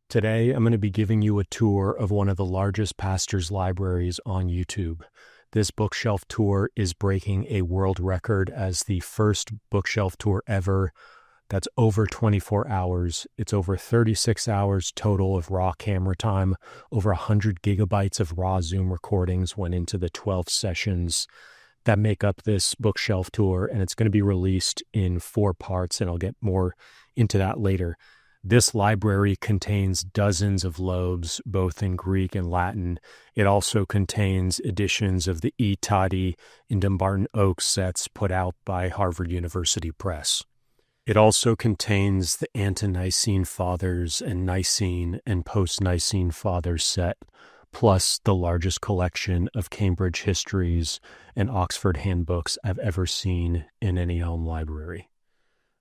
Today, I'm going to be giving you a tour of one of the largest pastors' libraries on YouTube. This bookshelf tour is breaking a world record as the first bookshelf tour ever. That's over 24 hours. It's over 36 hours total of raw camera time. Over 100 gigabytes of raw Zoom recordings went into the 12 sessions that make up this bookshelf tour, and it's going to be released in 4 parts, and I'll get more into that later. This library contains dozens of Loebs, both in Greek and Latin. It also contains editions of the Tatti and Dumbarton Oaks sets put out by Harvard University Press. It also contains the Ante-Nicene Fathers and Nicene and Post-Nicene Fathers set, plus the largest collection of Cambridge histories and Oxford handbooks I've ever seen in any home library.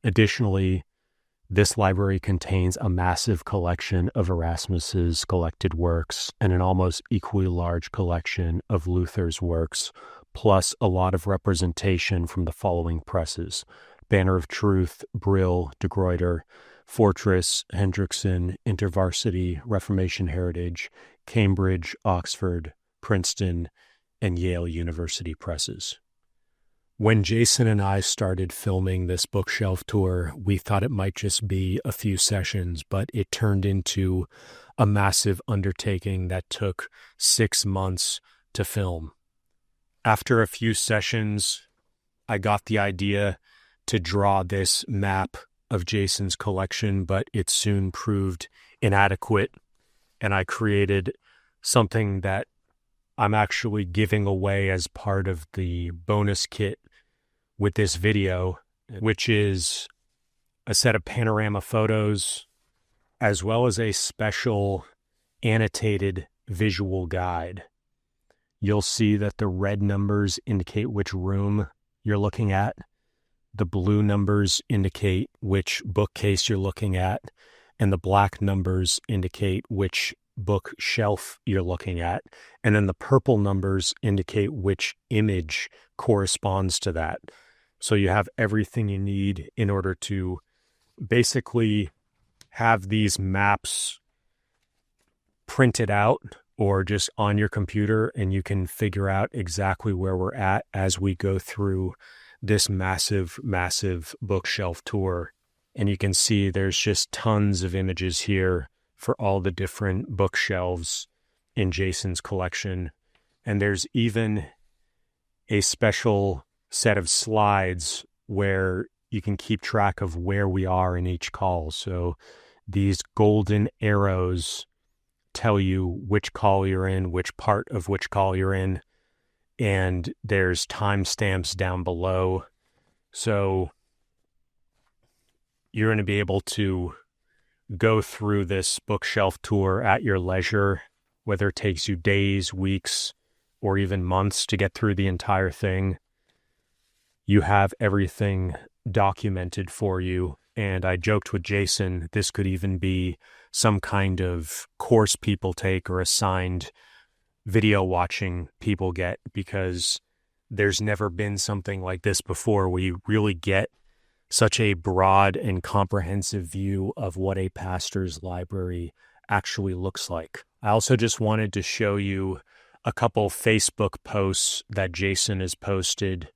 Additionally, this library contains a massive collection of Erasmus's collected works and an almost equally large collection of Luther's works, plus a lot of representation from the following presses: Banner of Truth, Brill, De Gruyter, Fortress, Hendrickson, InterVarsity, Reformation Heritage, Cambridge, Oxford, Princeton, and Yale University presses. When Jason and I started filming this bookshelf tour, we thought it might just be a few sessions, but it turned into a massive undertaking that took 6 months to film. After a few sessions, I got the idea to draw this map of Jason's collection, but it soon proved inadequate, and I created something that I'm actually giving away as part of the bonus kit with this video, which is a set of panorama photos as well as a special annotated visual guide. You'll see that the red numbers indicate which room you're looking at. The blue numbers indicate which bookcase you're looking at, and the black numbers indicate which bookshelf you're looking at, and then the purple numbers indicate which image corresponds to that. So you have everything you need in order to basically have these maps printed out or just on your computer, and you can figure out exactly where we're at as we go through this massive, massive bookshelf tour. And you can see there's just tons of images here for all the different bookshelves in Jason's collection. And there's even a special set of slides where you can keep track of where we are in each call. So these golden arrows tell you which call you're in, which part of which call you're in, and there's timestamps down below. So you're going to be able to go through this bookshelf tour at your leisure, whether it takes you days, weeks, or even months to get through the entire thing. You have everything documented for you. And I joked with Jason, this could even be some kind of course people take or assigned video watching people get, because there's never been something like this before where you really get such a broad and comprehensive view of what a pastor's library actually looks like. I also just wanted to show you a couple Facebook posts that Jason has posted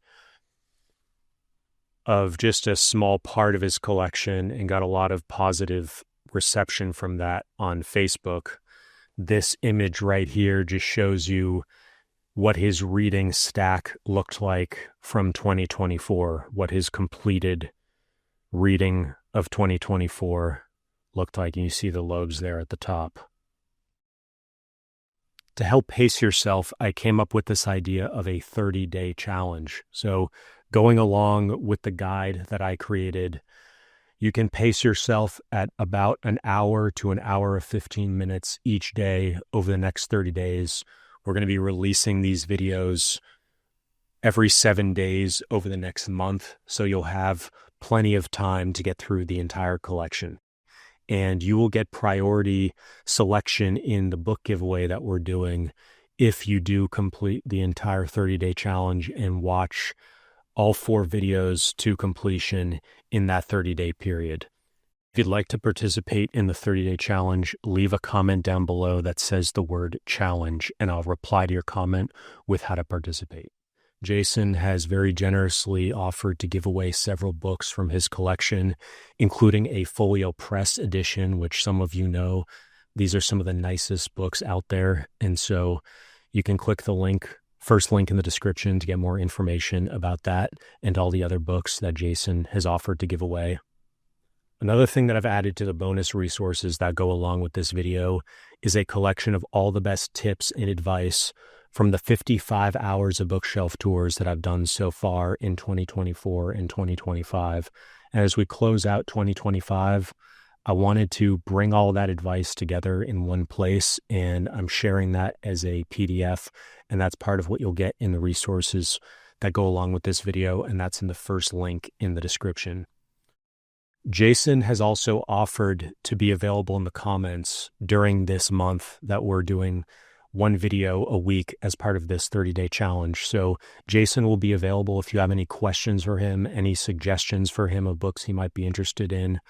of just a small part of his collection, and got a lot of positive reception from that on Facebook. This image right here just shows you what his reading stack looked like from 2024, what his completed reading of 2024 looked like. And you see the Loebs there at the top. To help pace yourself, I came up with this idea of a 30-day challenge. So going along with the guide that I created, you can pace yourself at about an hour to an hour of 15 minutes each day over the next 30 days. We're going to be releasing these videos every 7 days over the next month, so you'll have plenty of time to get through the entire collection. And you will get priority selection in the book giveaway that we're doing if you do complete the entire 30-day challenge and watch all 4 videos to completion in that 30-day period. If you'd like to participate in the 30-day challenge, leave a comment down below that says the word challenge, and I'll reply to your comment with how to participate. Jason has very generously offered to give away several books from his collection, including a Folio Press edition, which some of you know. These are some of the nicest books out there. And so you can click the link, first link in the description, to get more information about that and all the other books that Jason has offered to give away. Another thing that I've added to the bonus resources that go along with this video is a collection of all the best tips and advice from the 55 hours of bookshelf tours that I've done so far in 2024 and 2025. And as we close out 2025, I wanted to bring all that advice together in one place, and I'm sharing that as a PDF, and that's part of what you'll get in the resources that go along with this video, and that's in the first link in the description. Jason has also offered to be available in the comments during this month that we're doing one video a week as part of this 30-day challenge. So Jason will be available if you have any questions for him, any suggestions for him of books he might be interested in,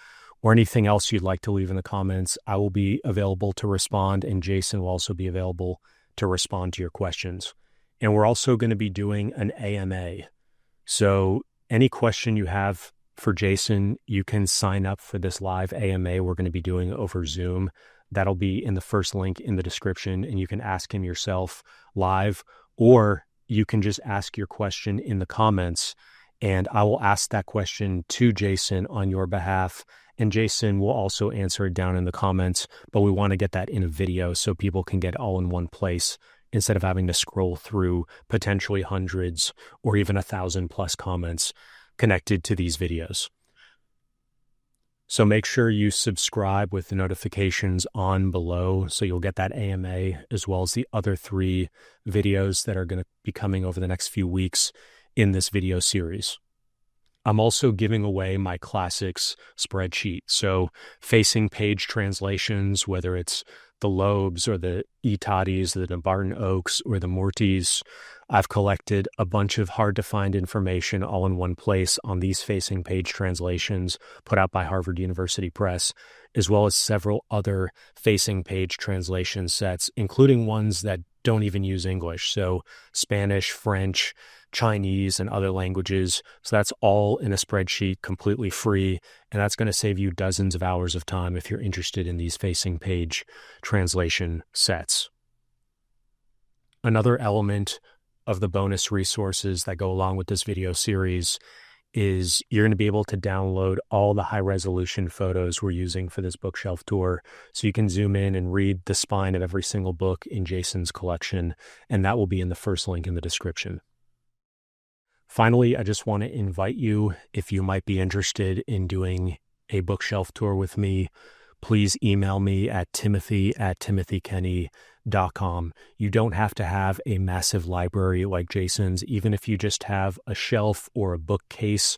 or anything else you'd like to leave in the comments. I will be available to respond, and Jason will also be available to respond to your questions. And we're also going to be doing an AMA. So any question you have for Jason, you can sign up for this live AMA we're going to be doing over Zoom. That'll be in the first link in the description, and you can ask him yourself live, or you can just ask your question in the comments, and I will ask that question to Jason on your behalf, and Jason will also answer it down in the comments, but we want to get that in a video so people can get all in one place instead of having to scroll through potentially hundreds or even 1,000+ comments connected to these videos. So make sure you subscribe with the notifications on below so you'll get that AMA as well as the other 3 videos that are going to be coming over the next few weeks in this video series. I'm also giving away my classics spreadsheet. So facing page translations, whether it's the Loebs or the Tattis, the Dumbarton Oaks or the Mortis, I've collected a bunch of hard to find information all in one place on these facing page translations put out by Harvard University Press, as well as several other facing page translation sets, including ones that don't even use English. So Spanish, French, Chinese, and other languages. So that's all in a spreadsheet, completely free. And that's going to save you dozens of hours of time if you're interested in these facing page translation sets. Another element of the bonus resources that go along with this video series is you're going to be able to download all the high resolution photos we're using for this bookshelf tour. So you can zoom in and read the spine of every single book in Jason's collection, and that will be in the first link in the description. Finally, I just want to invite you, if you might be interested in doing a bookshelf tour with me, please email me at timothy@timothykenny.com. You don't have to have a massive library like Jason's. Even if you just have a shelf or a bookcase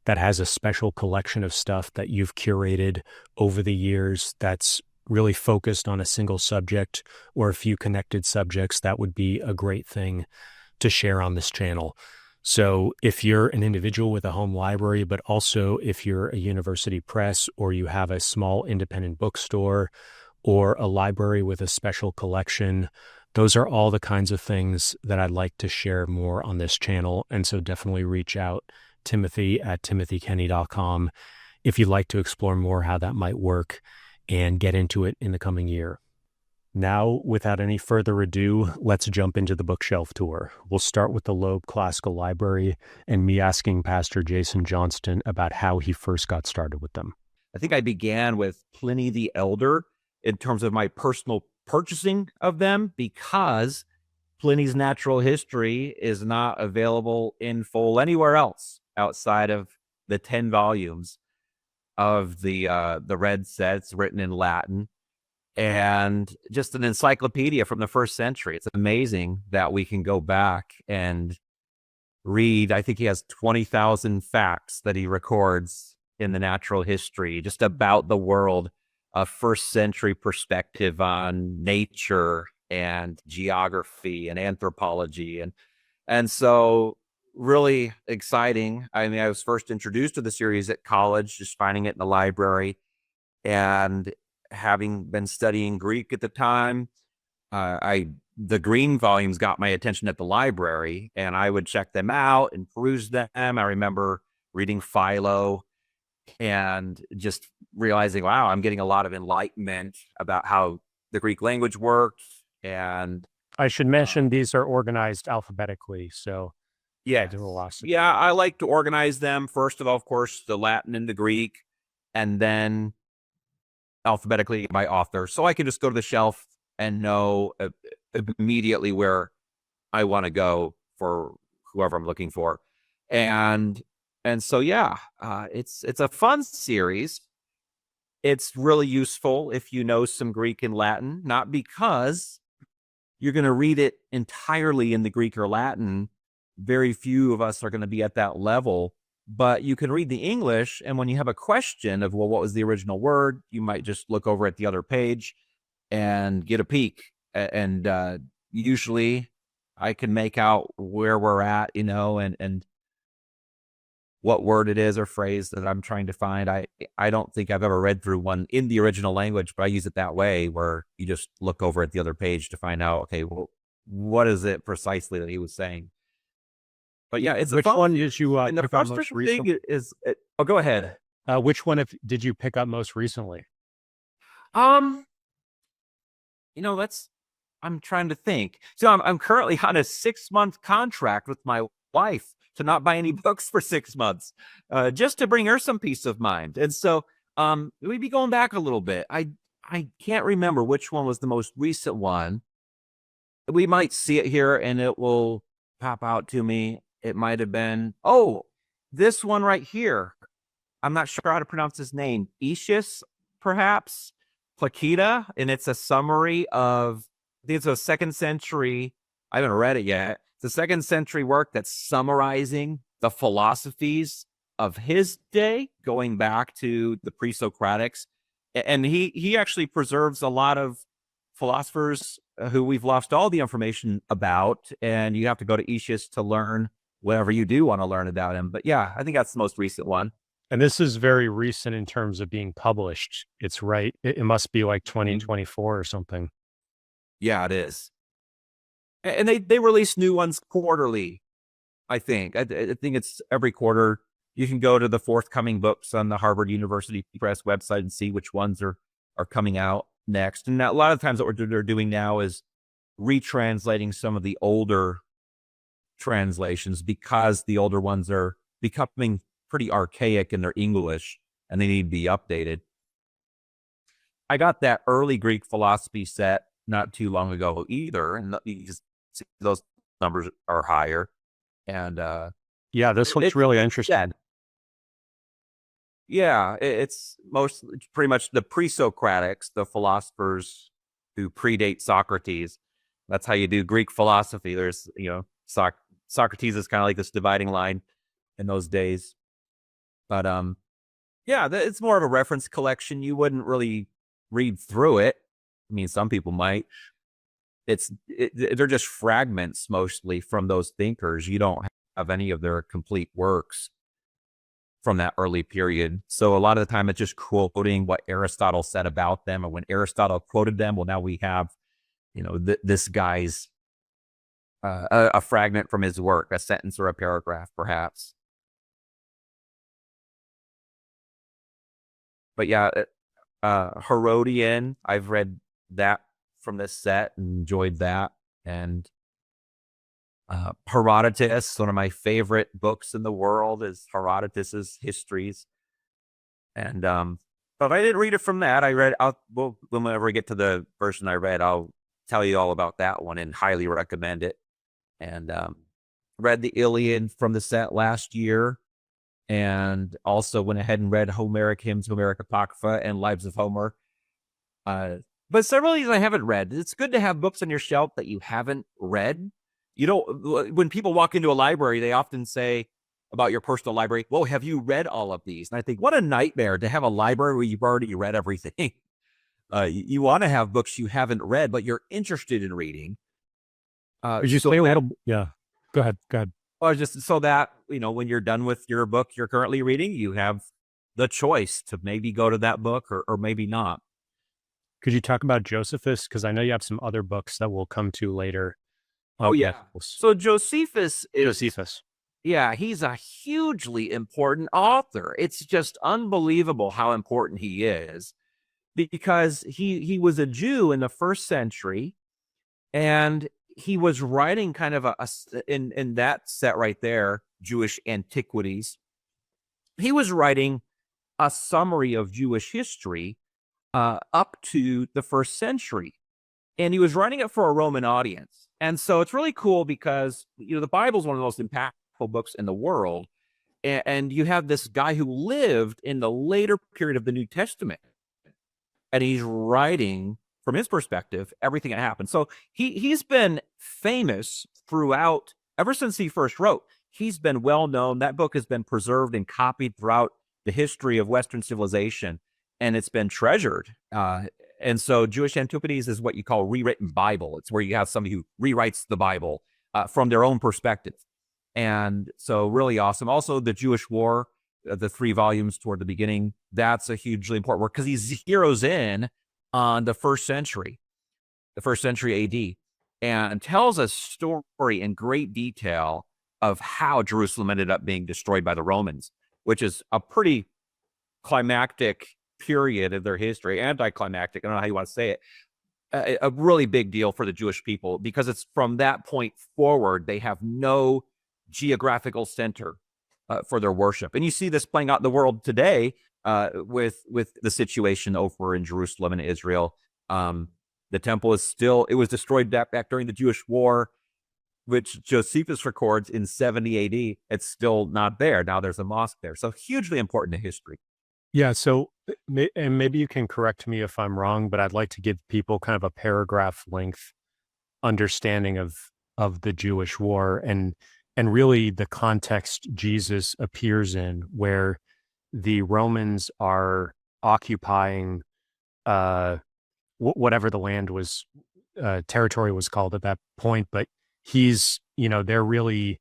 that has a special collection of stuff that you've curated over the years that's really focused on a single subject or a few connected subjects, that would be a great thing to share on this channel. So if you're an individual with a home library, but also if you're a university press or you have a small independent bookstore or a library with a special collection, those are all the kinds of things that I'd like to share more on this channel. And so definitely reach out, timothy@timothykenny.com, if you'd like to explore more how that might work and get into it in the coming year. Now, without any further ado, let's jump into the bookshelf tour. We'll start with the Loeb Classical Library and me asking Pastor Jason Johnston about how he first got started with them. I think I began with Pliny the Elder in terms of my personal purchasing of them, because Pliny's Natural History is not available in full anywhere else outside of the 10 volumes of the red sets written in Latin, and just an encyclopedia from the first century. It's amazing that we can go back and read. I think he has 20,000 facts that he records in the Natural History, just about the world, a first century perspective on nature and geography and anthropology. And so really exciting. I mean, I was first introduced to the series at college, just finding it in the library. And having been studying Greek at the time, the green volumes got my attention at the library, and I would check them out and peruse them. I remember reading Philo and just realizing, wow, I'm getting a lot of enlightenment about how the Greek language works. And I should mention these are organized alphabetically, so yeah, I like to organize them. First of all, of course, the Latin and the Greek, and then alphabetically by author, so I can just go to the shelf and know immediately where I want to go for whoever I'm looking for. And so it's a fun series. It's really useful if you know some Greek and Latin, not because you're going to read it entirely in the Greek or Latin. Very few of us are going to be at that level, but you can read the English. And when you have a question of, well, what was the original word? You might just look over at the other page and get a peek. And usually I can make out where we're at, and what word it is or phrase that I'm trying to find. I don't think I've ever read through one in the original language, but I use it that way, where you just look over at the other page to find out, okay, well, what is it precisely that he was saying? But yeah, it's which one did you and the pick up most frustrating recently? thing is, go ahead. Which one did you pick up most recently? I'm trying to think. So I'm currently on a 6-month contract with my wife to not buy any books for 6 months, just to bring her some peace of mind. And so we'd be going back a little bit. I can't remember which one was the most recent one. We might see it here and it will pop out to me. It might have been, this one right here. I'm not sure how to pronounce his name. Aetius, perhaps? Placida, and it's a summary of, I think it's a 2nd century, I haven't read it yet. It's a 2nd century work that's summarizing the philosophies of his day, going back to the pre-Socratics. And he actually preserves a lot of philosophers who we've lost all the information about, and you have to go to Aetius to learn whatever you do want to learn about him. But yeah, I think that's the most recent one. And this is very recent in terms of being published. It's right. It must be like 2024 or something. Yeah, it is. And they release new ones quarterly, I think. I think it's every quarter. You can go to the forthcoming books on the Harvard University Press website and see which ones are coming out next. And a lot of times what they're doing now is retranslating some of the older translations, because the older ones are becoming pretty archaic in their English and they need to be updated. I got that early Greek philosophy set not too long ago either, and those numbers are higher. And yeah, this looks really interesting. Yeah, it's pretty much the pre-Socratics, the philosophers who predate Socrates. That's how you do Greek philosophy. There's, Socrates is kind of like this dividing line in those days. But it's more of a reference collection. You wouldn't really read through it. I mean, some people might. They're just fragments mostly from those thinkers. You don't have any of their complete works from that early period. So a lot of the time it's just quoting what Aristotle said about them. And when Aristotle quoted them, well, now we have, this guy's a fragment from his work, a sentence or a paragraph, perhaps. But yeah, Herodian, I've read that from this set and enjoyed that. And Herodotus, one of my favorite books in the world, is Herodotus's Histories. And but I didn't read it from that. Whenever we get to the version I read, I'll tell you all about that one and highly recommend it. And read the Iliad from the set last year, and also went ahead and read Homeric Hymns, Homeric Apocrypha, and Lives of Homer. But several of these I haven't read. It's good to have books on your shelf that you haven't read. When people walk into a library, they often say about your personal library, well, have you read all of these? And I think, what a nightmare to have a library where you've already read everything. You want to have books you haven't read, but you're interested in reading. Would you say a little? Yeah. Go ahead. Or just so that, when you're done with your book you're currently reading, you have the choice to maybe go to that book or maybe not. Could you talk about Josephus? Because I know you have some other books that we'll come to later. Oh yeah. So Josephus is Josephus. Yeah, he's a hugely important author. It's just unbelievable how important he is because he was a Jew in the first century, and he was writing kind of in that set right there, Jewish Antiquities. He was writing a summary of Jewish history up to the first century, and he was writing it for a Roman audience. And so it's really cool because the Bible is one of the most impactful books in the world, and you have this guy who lived in the later period of the New Testament, and he's writing from his perspective everything that happened. So he's been famous throughout ever since he first wrote. He's been well known. That book has been preserved and copied throughout the history of Western civilization, and it's been treasured. And so Jewish Antiquities is what you call rewritten Bible. It's where you have somebody who rewrites the Bible from their own perspective. And so really awesome. Also, the Jewish War, the 3 volumes toward the beginning, that's a hugely important work because he zeroes in on the first century AD, and tells a story in great detail of how Jerusalem ended up being destroyed by the Romans, which is a pretty climactic period of their history, anticlimactic, I don't know how you want to say it, a really big deal for the Jewish people because it's from that point forward, they have no geographical center for their worship. And you see this playing out in the world today with the situation over in Jerusalem and Israel. The temple it was destroyed back during the Jewish War, which Josephus records in 70 AD. It's still not there. Now there's a mosque there. So hugely important to history. Yeah. So, and maybe you can correct me if I'm wrong, but I'd like to give people kind of a paragraph length understanding of the Jewish War and really the context Jesus appears in, where the Romans are occupying whatever the land was, territory was called at that point, but they're really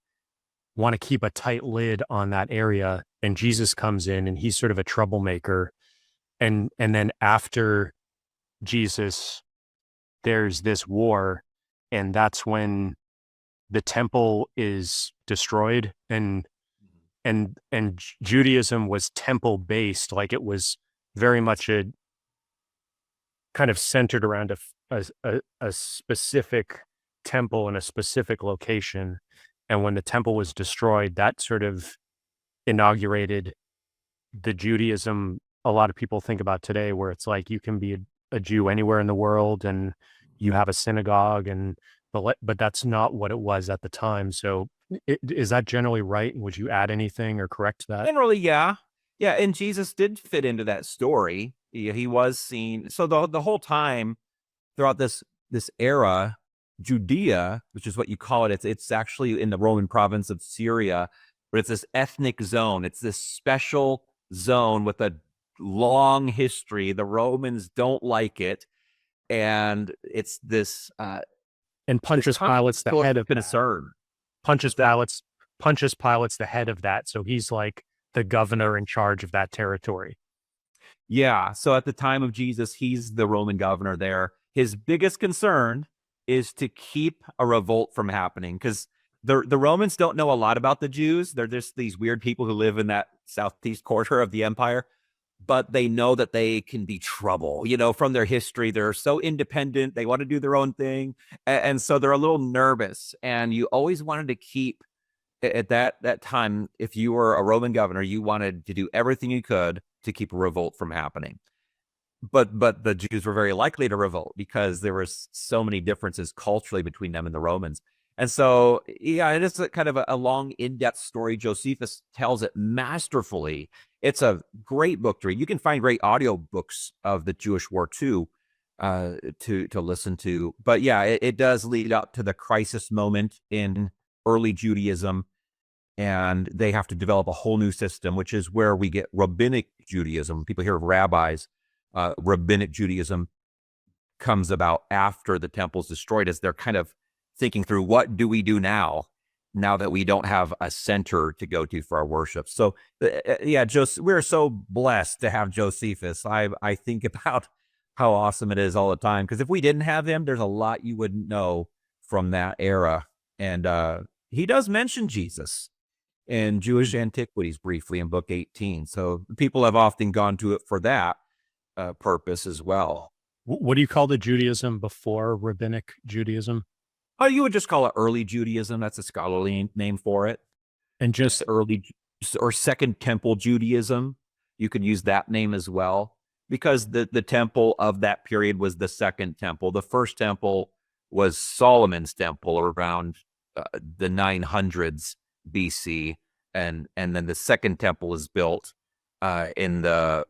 want to keep a tight lid on that area, and Jesus comes in and he's sort of a troublemaker, and then after Jesus there's this war, and that's when the temple is destroyed, and Judaism was temple based, like it was very much a kind of centered around a specific temple in a specific location. And when the temple was destroyed, that sort of inaugurated the Judaism a lot of people think about today, where it's like you can be a Jew anywhere in the world and you have a synagogue, but that's not what it was at the time. So is that generally right? And would you add anything or correct that? Generally, yeah. Yeah, and Jesus did fit into that story. He was seen. So the whole time throughout this era, Judea, which is what you call it, it's actually in the Roman province of Syria, but it's this ethnic zone. It's this special zone with a long history. The Romans don't like it, and it's this and Pontius Pilate's the head of concern. Pontius Pilate's the head of that, so he's like the governor in charge of that territory. Yeah. So at the time of Jesus, he's the Roman governor there. His biggest concern is to keep a revolt from happening, because the Romans don't know a lot about the Jews. They're just these weird people who live in that southeast quarter of the empire, but they know that they can be trouble. From their history, they're so independent. They want to do their own thing. And so they're a little nervous. And you always wanted to keep, at that time, if you were a Roman governor, you wanted to do everything you could to keep a revolt from happening. But the Jews were very likely to revolt because there were so many differences culturally between them and the Romans. And so, yeah, it is kind of a long, in-depth story. Josephus tells it masterfully. It's a great book to read. You can find great audio books of the Jewish War too, to listen to. But yeah, it does lead up to the crisis moment in early Judaism, and they have to develop a whole new system, which is where we get rabbinic Judaism. People hear of rabbis. Rabbinic Judaism comes about after the temple's destroyed, as they're kind of thinking through, what do we do now? now that we don't have a center to go to for our worship. So yeah, we're so blessed to have Josephus. I think about how awesome it is all the time, because if we didn't have him, there's a lot you wouldn't know from that era. And he does mention Jesus in Jewish Antiquities briefly in book 18. So people have often gone to it for that purpose as well. What do you call the Judaism before rabbinic Judaism? Oh, you would just call it early Judaism. That's a scholarly name for it. And just early or Second Temple Judaism. You could use that name as well, because the temple of that period was the Second Temple. The first temple was Solomon's temple around the 900s BC, and then the Second Temple was built in the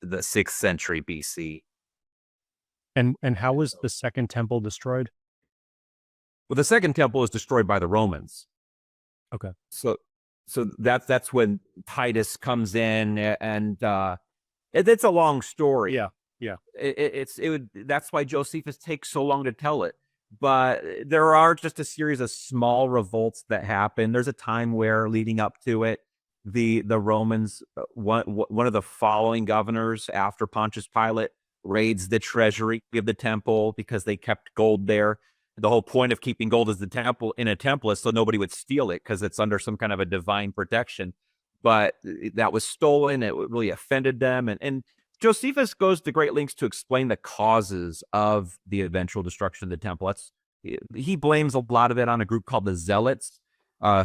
6th century BC. and how was the Second Temple destroyed? Well, the Second Temple was destroyed by the Romans. Okay. So that's when Titus comes in, and it's a long story. Yeah. That's why Josephus takes so long to tell it. But there are just a series of small revolts that happen. There's a time where, leading up to it, the Romans, one of the following governors after Pontius Pilate, raids the treasury of the temple because they kept gold there. The whole point of keeping gold is in a temple is so nobody would steal it, because it's under some kind of a divine protection. But that was stolen. It really offended them. And Josephus goes to great lengths to explain the causes of the eventual destruction of the temple. He blames a lot of it on a group called the Zealots,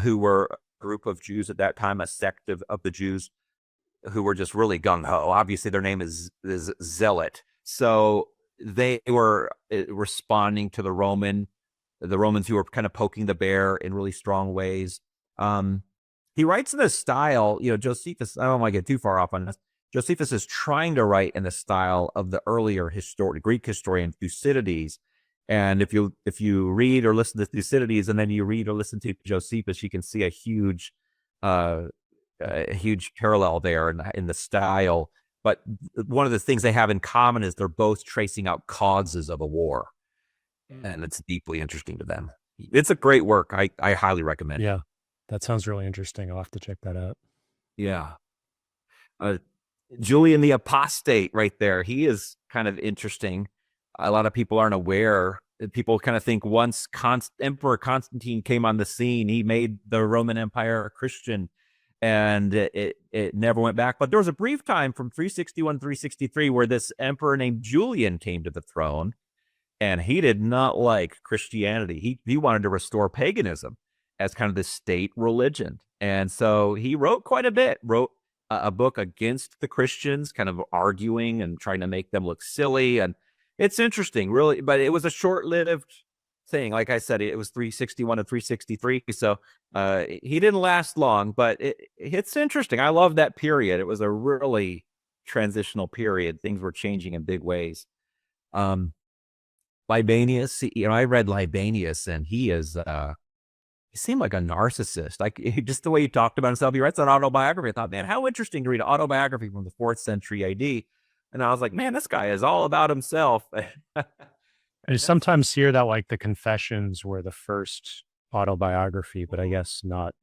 who were a group of Jews at that time, a sect of the Jews who were just really gung-ho. Obviously, their name is Zealot. So they were responding to the Romans who were kind of poking the bear in really strong ways. He writes in the style, Josephus, I don't want to get too far off on this. Josephus is trying to write in the style of the earlier Greek historian Thucydides. And if you read or listen to Thucydides, and then you read or listen to Josephus, you can see a huge parallel there in the style. But one of the things they have in common is they're both tracing out causes of a war. And it's deeply interesting to them. It's a great work. I highly recommend it. Yeah, that sounds really interesting. I'll have to check that out. Yeah. Julian the Apostate right there. He is kind of interesting. A lot of people aren't aware. People kind of think once Emperor Constantine came on the scene, he made the Roman Empire a Christian, and it never went back. But there was a brief time from 361 363 where this emperor named Julian came to the throne, and he did not like Christianity. He wanted to restore paganism as kind of the state religion. And so he wrote quite a bit, wrote a book against the Christians, kind of arguing and trying to make them look silly. And it's interesting, really, but it was a short-lived thing. Like I said, it was 361 to 363. So he didn't last long, but it's interesting. I love that period. It was a really transitional period. Things were changing in big ways. Libanius, I read Libanius, and he seemed like a narcissist. Like, just the way he talked about himself. He writes an autobiography. I thought, man, how interesting to read an autobiography from the 4th century AD. And I was like, man, this guy is all about himself. I sometimes hear that like the Confessions were the first autobiography, but I guess not.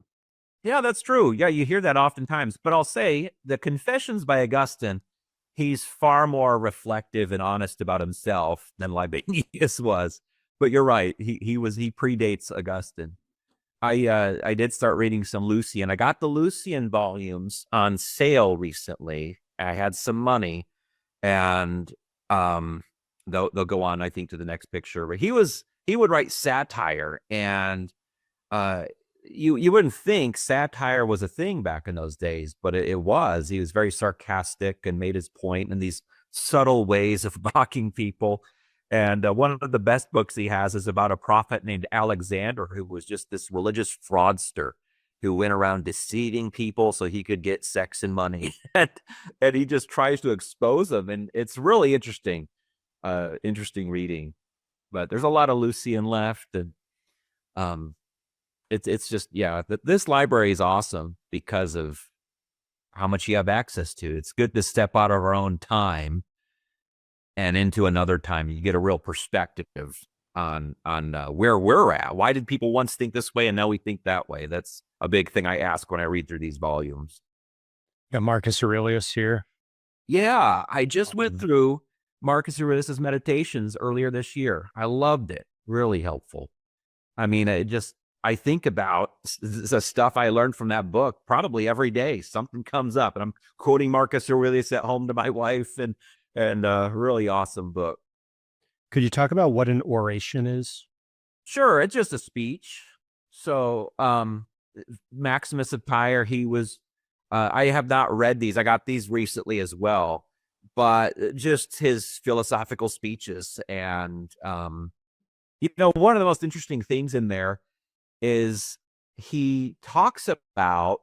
Yeah, that's true. Yeah, you hear that oftentimes. But I'll say the Confessions by Augustine, he's far more reflective and honest about himself than Libanius was. But you're right. He predates Augustine. I did start reading some Lucian. I got the Lucian volumes on sale recently. I had some money, and they'll go on, I think, to the next picture. But he would write satire, and you wouldn't think satire was a thing back in those days, but it was. He was very sarcastic and made his point in these subtle ways of mocking people. And one of the best books he has is about a prophet named Alexander, who was just this religious fraudster who went around deceiving people so he could get sex and money. and he just tries to expose them. And it's really interesting reading. But there's a lot of Lucian left. And it's just, yeah, this library is awesome because of how much you have access to. It's good to step out of our own time and into another time. You get a real perspective on where we're at. Why did people once think this way and now we think that way? That's a big thing I ask when I read through these volumes. Got Marcus Aurelius here. Yeah, I just went through Marcus Aurelius's Meditations earlier this year. I loved it. Really helpful. I mean, I think about the stuff I learned from that book probably every day. Something comes up, and I'm quoting Marcus Aurelius at home to my wife, and really awesome book. Could you talk about what an oration is? Sure, it's just a speech. So, Maximus of Tyre, he was. I have not read these. I got these recently as well, but just his philosophical speeches, and one of the most interesting things in there is he talks about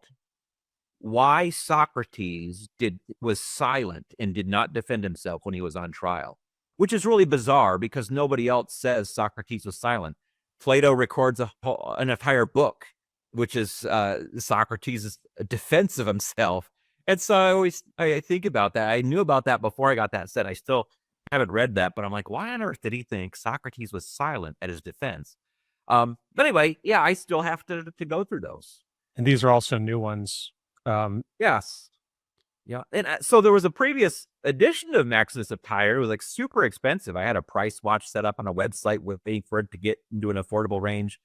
why Socrates was silent and did not defend himself when he was on trial, which is really bizarre because nobody else says Socrates was silent. Plato records an entire book, which is Socrates' defense of himself. And so I think about that. I knew about that before I got that set. I still haven't read that, but I'm like, why on earth did he think Socrates was silent at his defense? But anyway, yeah, I still have to go through those. And these are also new ones. Yes. Yeah. And so there was a previous edition of Maximus of Tyre. It was like super expensive. I had a price watch set up on a website waiting for it to get into an affordable range.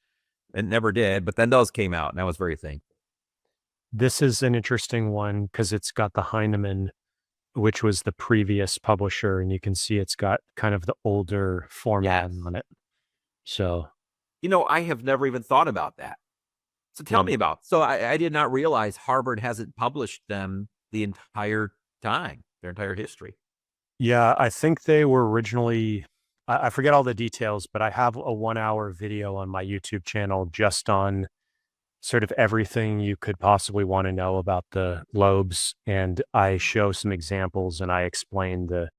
It never did, but then those came out and I was very thankful. This is an interesting one because it's got the Heinemann, which was the previous publisher, and you can see it's got kind of the older format on it. So, I have never even thought about that. So tell me about. So I did not realize Harvard hasn't published them the entire time, their entire history. Yeah, I think they were originally, I forget all the details, but I have a 1-hour video on my YouTube channel just on sort of everything you could possibly want to know about the Loebs. And I show some examples and I explain the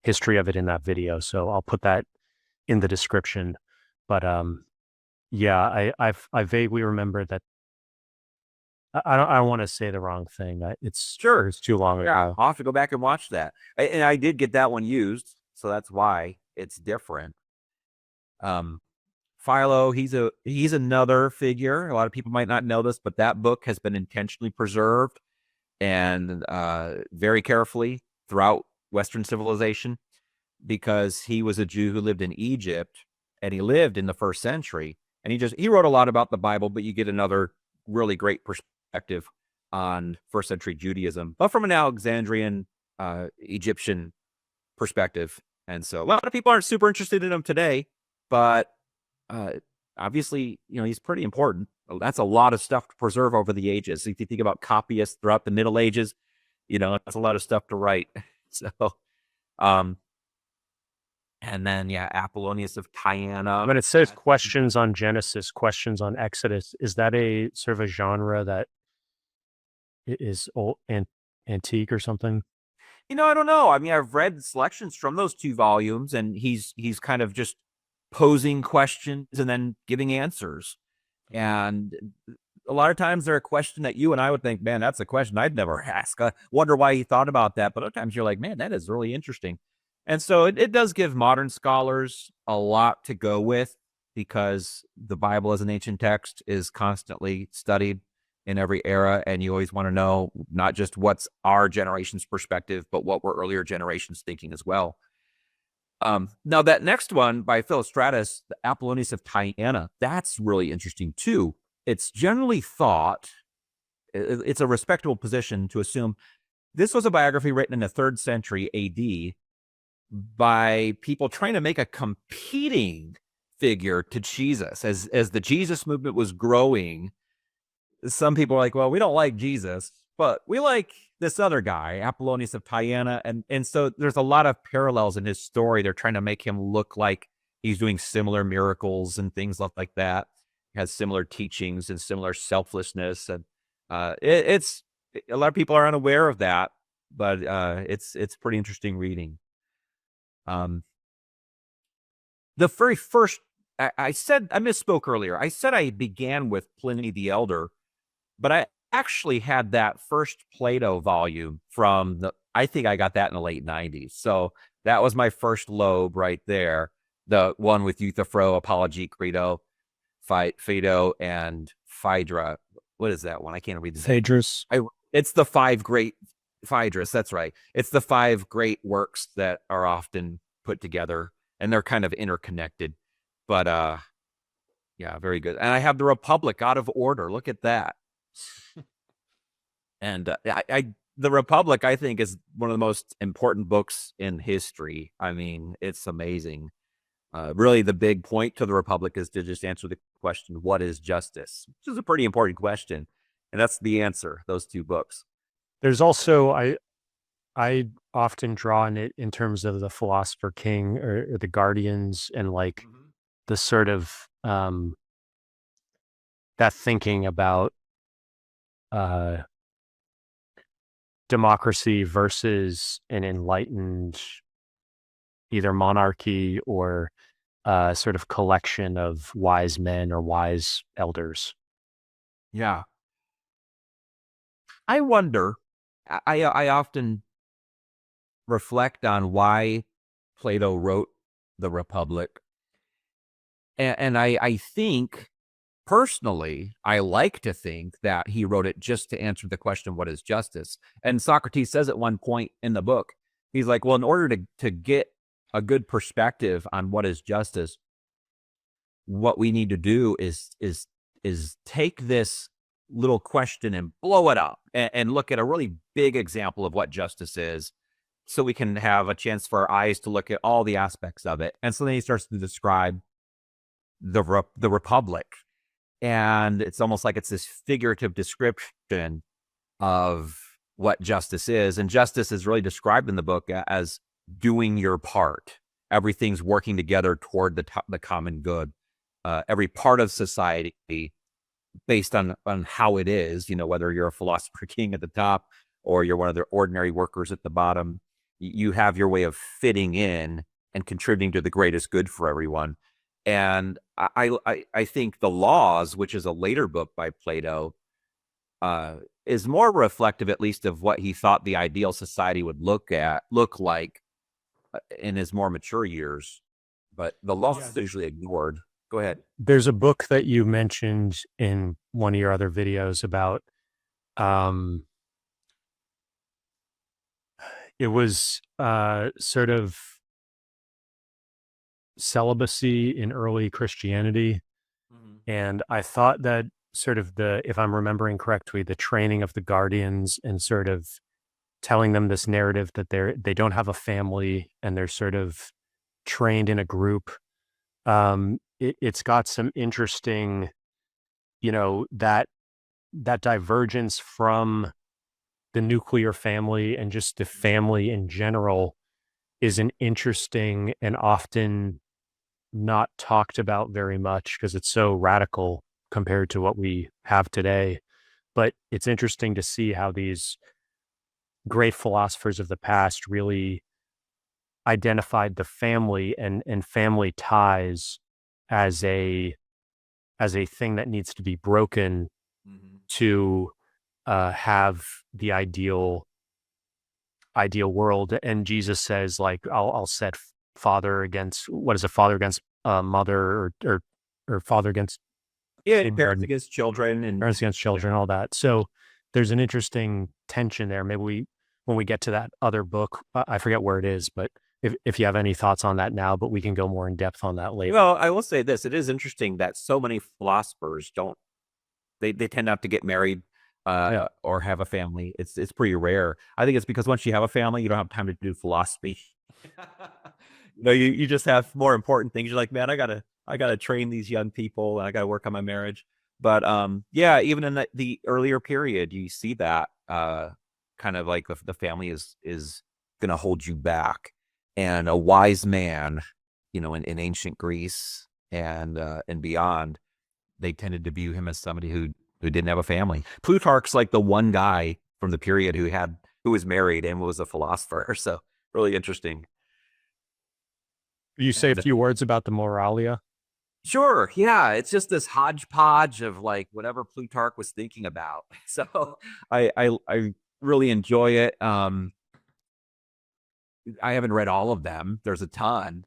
history of it in that video. So I'll put that in the description. But yeah, I vaguely remember that. I don't want to say the wrong thing. It's too long ago. Yeah, I'll have to go back and watch that. And I did get that one used, so that's why it's different. Philo, he's another figure. A lot of people might not know this, but that book has been intentionally preserved and very carefully throughout Western civilization because he was a Jew who lived in Egypt and he lived in the 1st century. And he wrote a lot about the Bible, but you get another really great perspective on 1st century Judaism, but from an Alexandrian Egyptian perspective. And so a lot of people aren't super interested in him today, but obviously, he's pretty important. That's a lot of stuff to preserve over the ages. If you think about copyists throughout the Middle Ages, that's a lot of stuff to write. So, and then, Apollonius of Tyana. But it says questions on Genesis, questions on Exodus. Is that a sort of a genre that is old and antique or something? I don't know. I mean, I've read selections from those 2 volumes, and he's kind of just posing questions and then giving answers. And a lot of times they're a question that you and I would think, man, that's a question I'd never ask. I wonder why he thought about that. But other times you're like, man, that is really interesting. And so it does give modern scholars a lot to go with because the Bible as an ancient text is constantly studied in every era. And you always want to know not just what's our generation's perspective, but what were earlier generations thinking as well. Now that next one by Philostratus, the Apollonius of Tyana, that's really interesting too. It's generally thought, it's a respectable position to assume this was a biography written in the 3rd century AD by people trying to make a competing figure to Jesus. As the Jesus movement was growing, some people are like, well, we don't like Jesus, but we like this other guy, Apollonius of Tyana. And so there's a lot of parallels in his story. They're trying to make him look like he's doing similar miracles and things like that. He has similar teachings and similar selflessness. And it's a lot of people are unaware of that, but it's pretty interesting reading. The very first, I misspoke earlier. I said I began with Pliny the Elder, but I actually had that first Plato volume I think I got that in the late 90s. So that was my first Loeb right there. The one with Euthyphro, Apology, Credo, Phaedo, and Phaedra. What is that one? I can't read this. Phaedrus. It's the five great Phaedrus. That's right. It's the five great works that are often put together, and they're kind of interconnected. But yeah, very good. And I have the Republic out of order. Look at that. And the Republic, I think, is one of the most important books in history. I mean, it's amazing. Really, the big point to the Republic is to just answer the question, what is justice? Which is a pretty important question. And that's the answer, those two books. There's also, I often draw on it in terms of the Philosopher King or the Guardians and like the sort of that thinking about democracy versus an enlightened either monarchy or sort of collection of wise men or wise elders. Yeah. I wonder, I often reflect on why Plato wrote the Republic. And I think, personally, I like to think that he wrote it just to answer the question, what is justice? And Socrates says at one point in the book, he's like, well, in order to get a good perspective on what is justice, what we need to do is take this little question and blow it up and look at a really big example of what justice is, so we can have a chance for our eyes to look at all the aspects of it. And so then he starts to describe the Republic, and it's almost like it's this figurative description of what justice is. And justice is really described in the book as doing your part. Everything's working together toward the common good. Every part of society, based on how it is, whether you're a philosopher king at the top or you're one of the ordinary workers at the bottom, you have your way of fitting in and contributing to the greatest good for everyone. And I think the Laws, which is a later book by Plato, is more reflective, at least, of what he thought the ideal society would look like in his more mature years. But the Laws is usually ignored. Go ahead. There's a book that you mentioned in one of your other videos about, it was sort of celibacy in early Christianity. And I thought that sort of if I'm remembering correctly, the training of the guardians and sort of telling them this narrative that they don't have a family and they're sort of trained in a group. It's got some interesting, that divergence from the nuclear family and just the family in general is an interesting and often not talked about very much because it's so radical compared to what we have today. But it's interesting to see how these great philosophers of the past really identified the family and family ties as a thing that needs to be broken to have the ideal world. And Jesus says, like, I'll set father against, what is it, father against mother, or father against parents against children, and parents against children, all that. So there's an interesting tension there. Maybe when we get to that other book, I forget where it is, but if you have any thoughts on that now, but we can go more in depth on that later. Well, I will say this: it is interesting that so many philosophers don't. They tend not to get married or have a family. It's pretty rare. I think it's because once you have a family, you don't have time to do philosophy. You just have more important things. You're like, man, I gotta train these young people, and I gotta work on my marriage. But yeah, even in the earlier period, you see that kind of like the family is going to hold you back. And a wise man, in ancient Greece and beyond, they tended to view him as somebody who didn't have a family. Plutarch's like the one guy from the period who was married and was a philosopher. So really interesting. You say a few words about the Moralia? Sure. Yeah. It's just this hodgepodge of like whatever Plutarch was thinking about. So I really enjoy it. I haven't read all of them. There's a ton.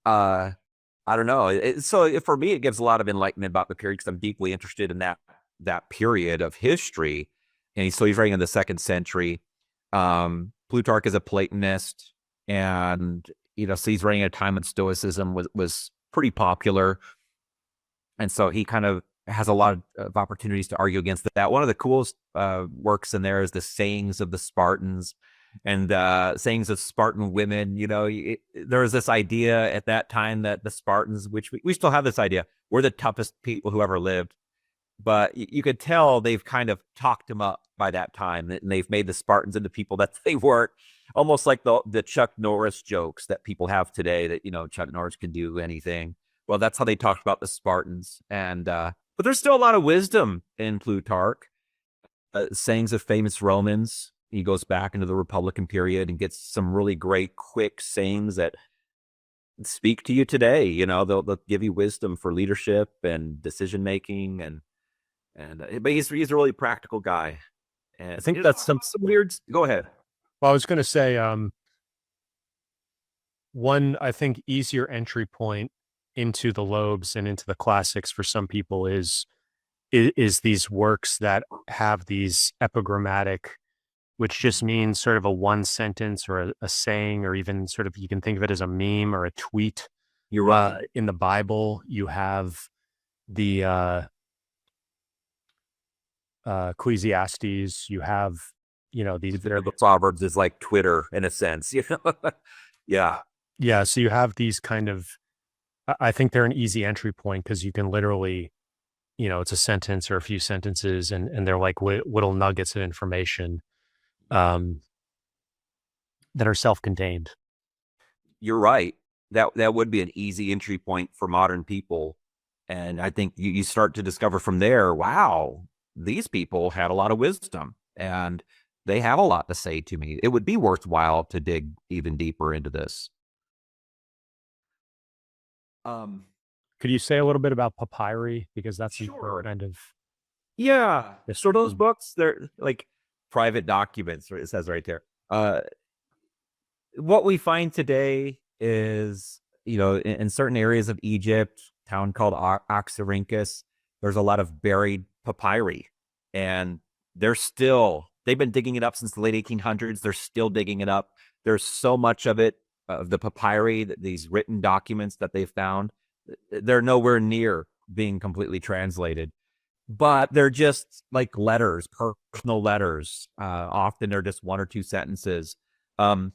Uh, I don't know. So for me, it gives a lot of enlightenment about the period because I'm deeply interested in that period of history. And so he's writing in the 2nd century. Plutarch is a Platonist, and so he's writing at a time when Stoicism was pretty popular, and so he kind of has a lot of opportunities to argue against that. One of the coolest works in there is the sayings of the Spartans and sayings of Spartan women. There was this idea at that time that the Spartans, which we still have this idea, were the toughest people who ever lived. But you could tell they've kind of talked them up by that time, and they've made the Spartans into people that they weren't. Almost like the Chuck Norris jokes that people have today, that Chuck Norris can do anything. Well, that's how they talked about the Spartans, and but there's still a lot of wisdom in Plutarch. Sayings of famous Romans. He goes back into the Republican period and gets some really great, quick sayings that speak to you today. They'll give you wisdom for leadership and decision making, but he's a really practical guy. And I think that's some weird. Go ahead. Well, I was going to say, one, I think, easier entry point into the Loebs and into the classics for some people is these works that have these epigrammatic, which just means sort of a one sentence or a saying, or even sort of, you can think of it as a meme or a tweet. You're right. In the Bible, you have the Ecclesiastes, you have, these. The Proverbs is like Twitter in a sense, Yeah. Yeah. So you have these kind of, I think they're an easy entry point because you can literally, it's a sentence or a few sentences, and they're like little nuggets of information that are self-contained. You're right. That would be an easy entry point for modern people. And I think you start to discover from there, wow, these people had a lot of wisdom and they have a lot to say to me. It would be worthwhile to dig even deeper into this. Could you say a little bit about papyri? Because that's Sure. kind of. Yeah. So those books, they're like private documents, it says right there. What we find today is, in certain areas of Egypt, town called Oxyrhynchus, there's a lot of buried papyri, and they've been digging it up since the late 1800s. They're still digging it up. There's so much of it, of the papyri, these written documents that they found, they're nowhere near being completely translated, but they're just like letters, personal letters. Often they're just one or two sentences. And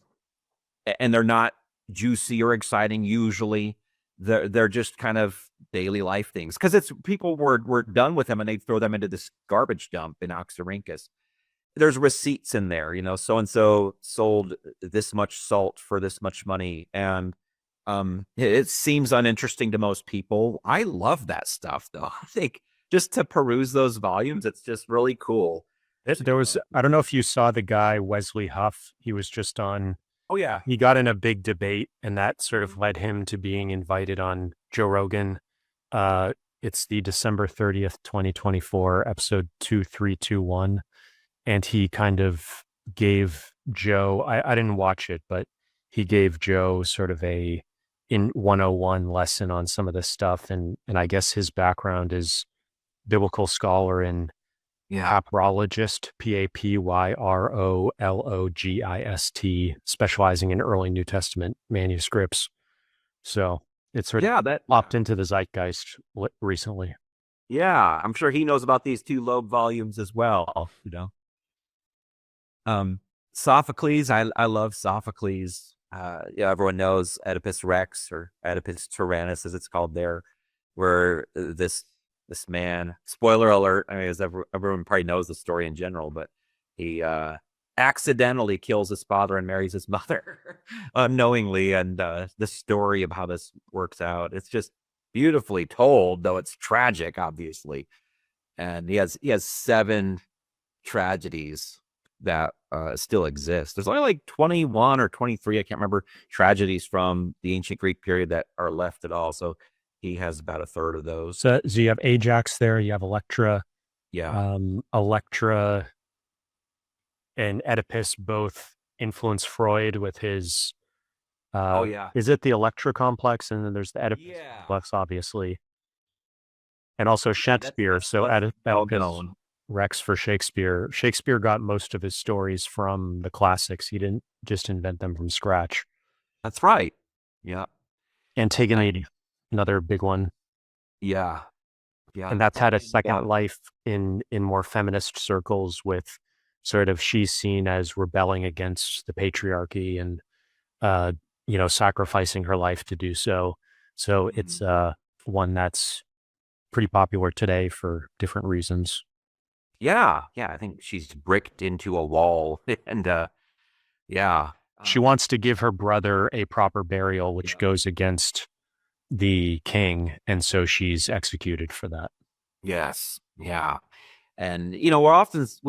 they're not juicy or exciting. Usually they're just kind of daily life things, because it's people were done with them and they'd throw them into this garbage dump in Oxyrhynchus. There's receipts in there, so and so sold this much salt for this much money, and it seems uninteresting to most people. I love that stuff, though. I think just to peruse those volumes, it's just really cool. There was, I don't know if you saw the guy Wesley Huff. He was just on. Oh yeah, he got in a big debate, and that sort of led him to being invited on Joe Rogan. It's the December 30th, 2024, episode 2321. And he kind of gave Joe, I didn't watch it, but he gave Joe sort of a in 101 lesson on some of this stuff. And I guess his background is biblical scholar and papyrologist, Papyrologist, specializing in early New Testament manuscripts. So it's sort of that popped into the zeitgeist recently. Yeah, I'm sure he knows about these 2 Loeb volumes as well, Sophocles, I love Sophocles. Everyone knows Oedipus Rex, or Oedipus Tyrannus as it's called there, where this man, spoiler alert, I mean, everyone probably knows the story in general, but he accidentally kills his father and marries his mother unknowingly, and the story of how this works out, it's just beautifully told, though it's tragic, obviously. And he has 7 tragedies that still exist. There's only like 21 or 23, I can't remember, tragedies from the ancient Greek period that are left at all. So he has about a third of those. So you have Ajax there, you have Electra. Yeah. Electra and Oedipus both influence Freud with his Oh yeah. Is it the Electra complex? And then there's the Oedipus Yeah. complex, obviously, and also Yeah, Shakespeare. that's So well Oedipus known. Rex for Shakespeare. Shakespeare got most of his stories from the classics. He didn't just invent them from scratch. That's right. Yeah. Antigone, another big one. Yeah. And Yeah. that's had a Yeah. second life in more feminist circles with sort of she's seen as rebelling against the patriarchy and uh sacrificing her life to do so. So it's Mhm. one that's pretty popular today for different reasons. Yeah. Yeah. I think she's bricked into a wall and yeah. She Um, wants to give her brother a proper burial, which yeah. goes against the king, and so she's executed for that. Yes. Yeah. And we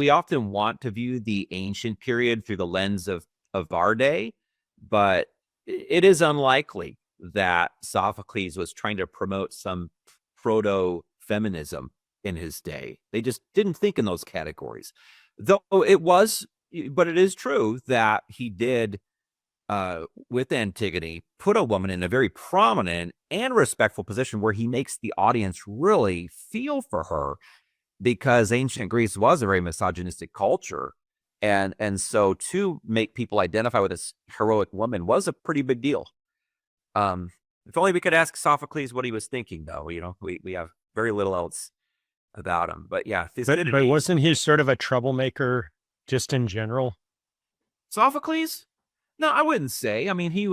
often want to view the ancient period through the lens of our day, but it is unlikely that Sophocles was trying to promote some proto feminism in his day. They just didn't think in those categories. Though it was, but it is true that he did, with Antigone, put a woman in a very prominent and respectful position where he makes the audience really feel for her, because ancient Greece was a very misogynistic culture. And so to make people identify with this heroic woman was a pretty big deal. If only we could ask Sophocles what he was thinking, though. We have very little else about him. But yeah, But Thucydides. wasn't he sort of a troublemaker just in general? Sophocles? No, I wouldn't say. I mean, he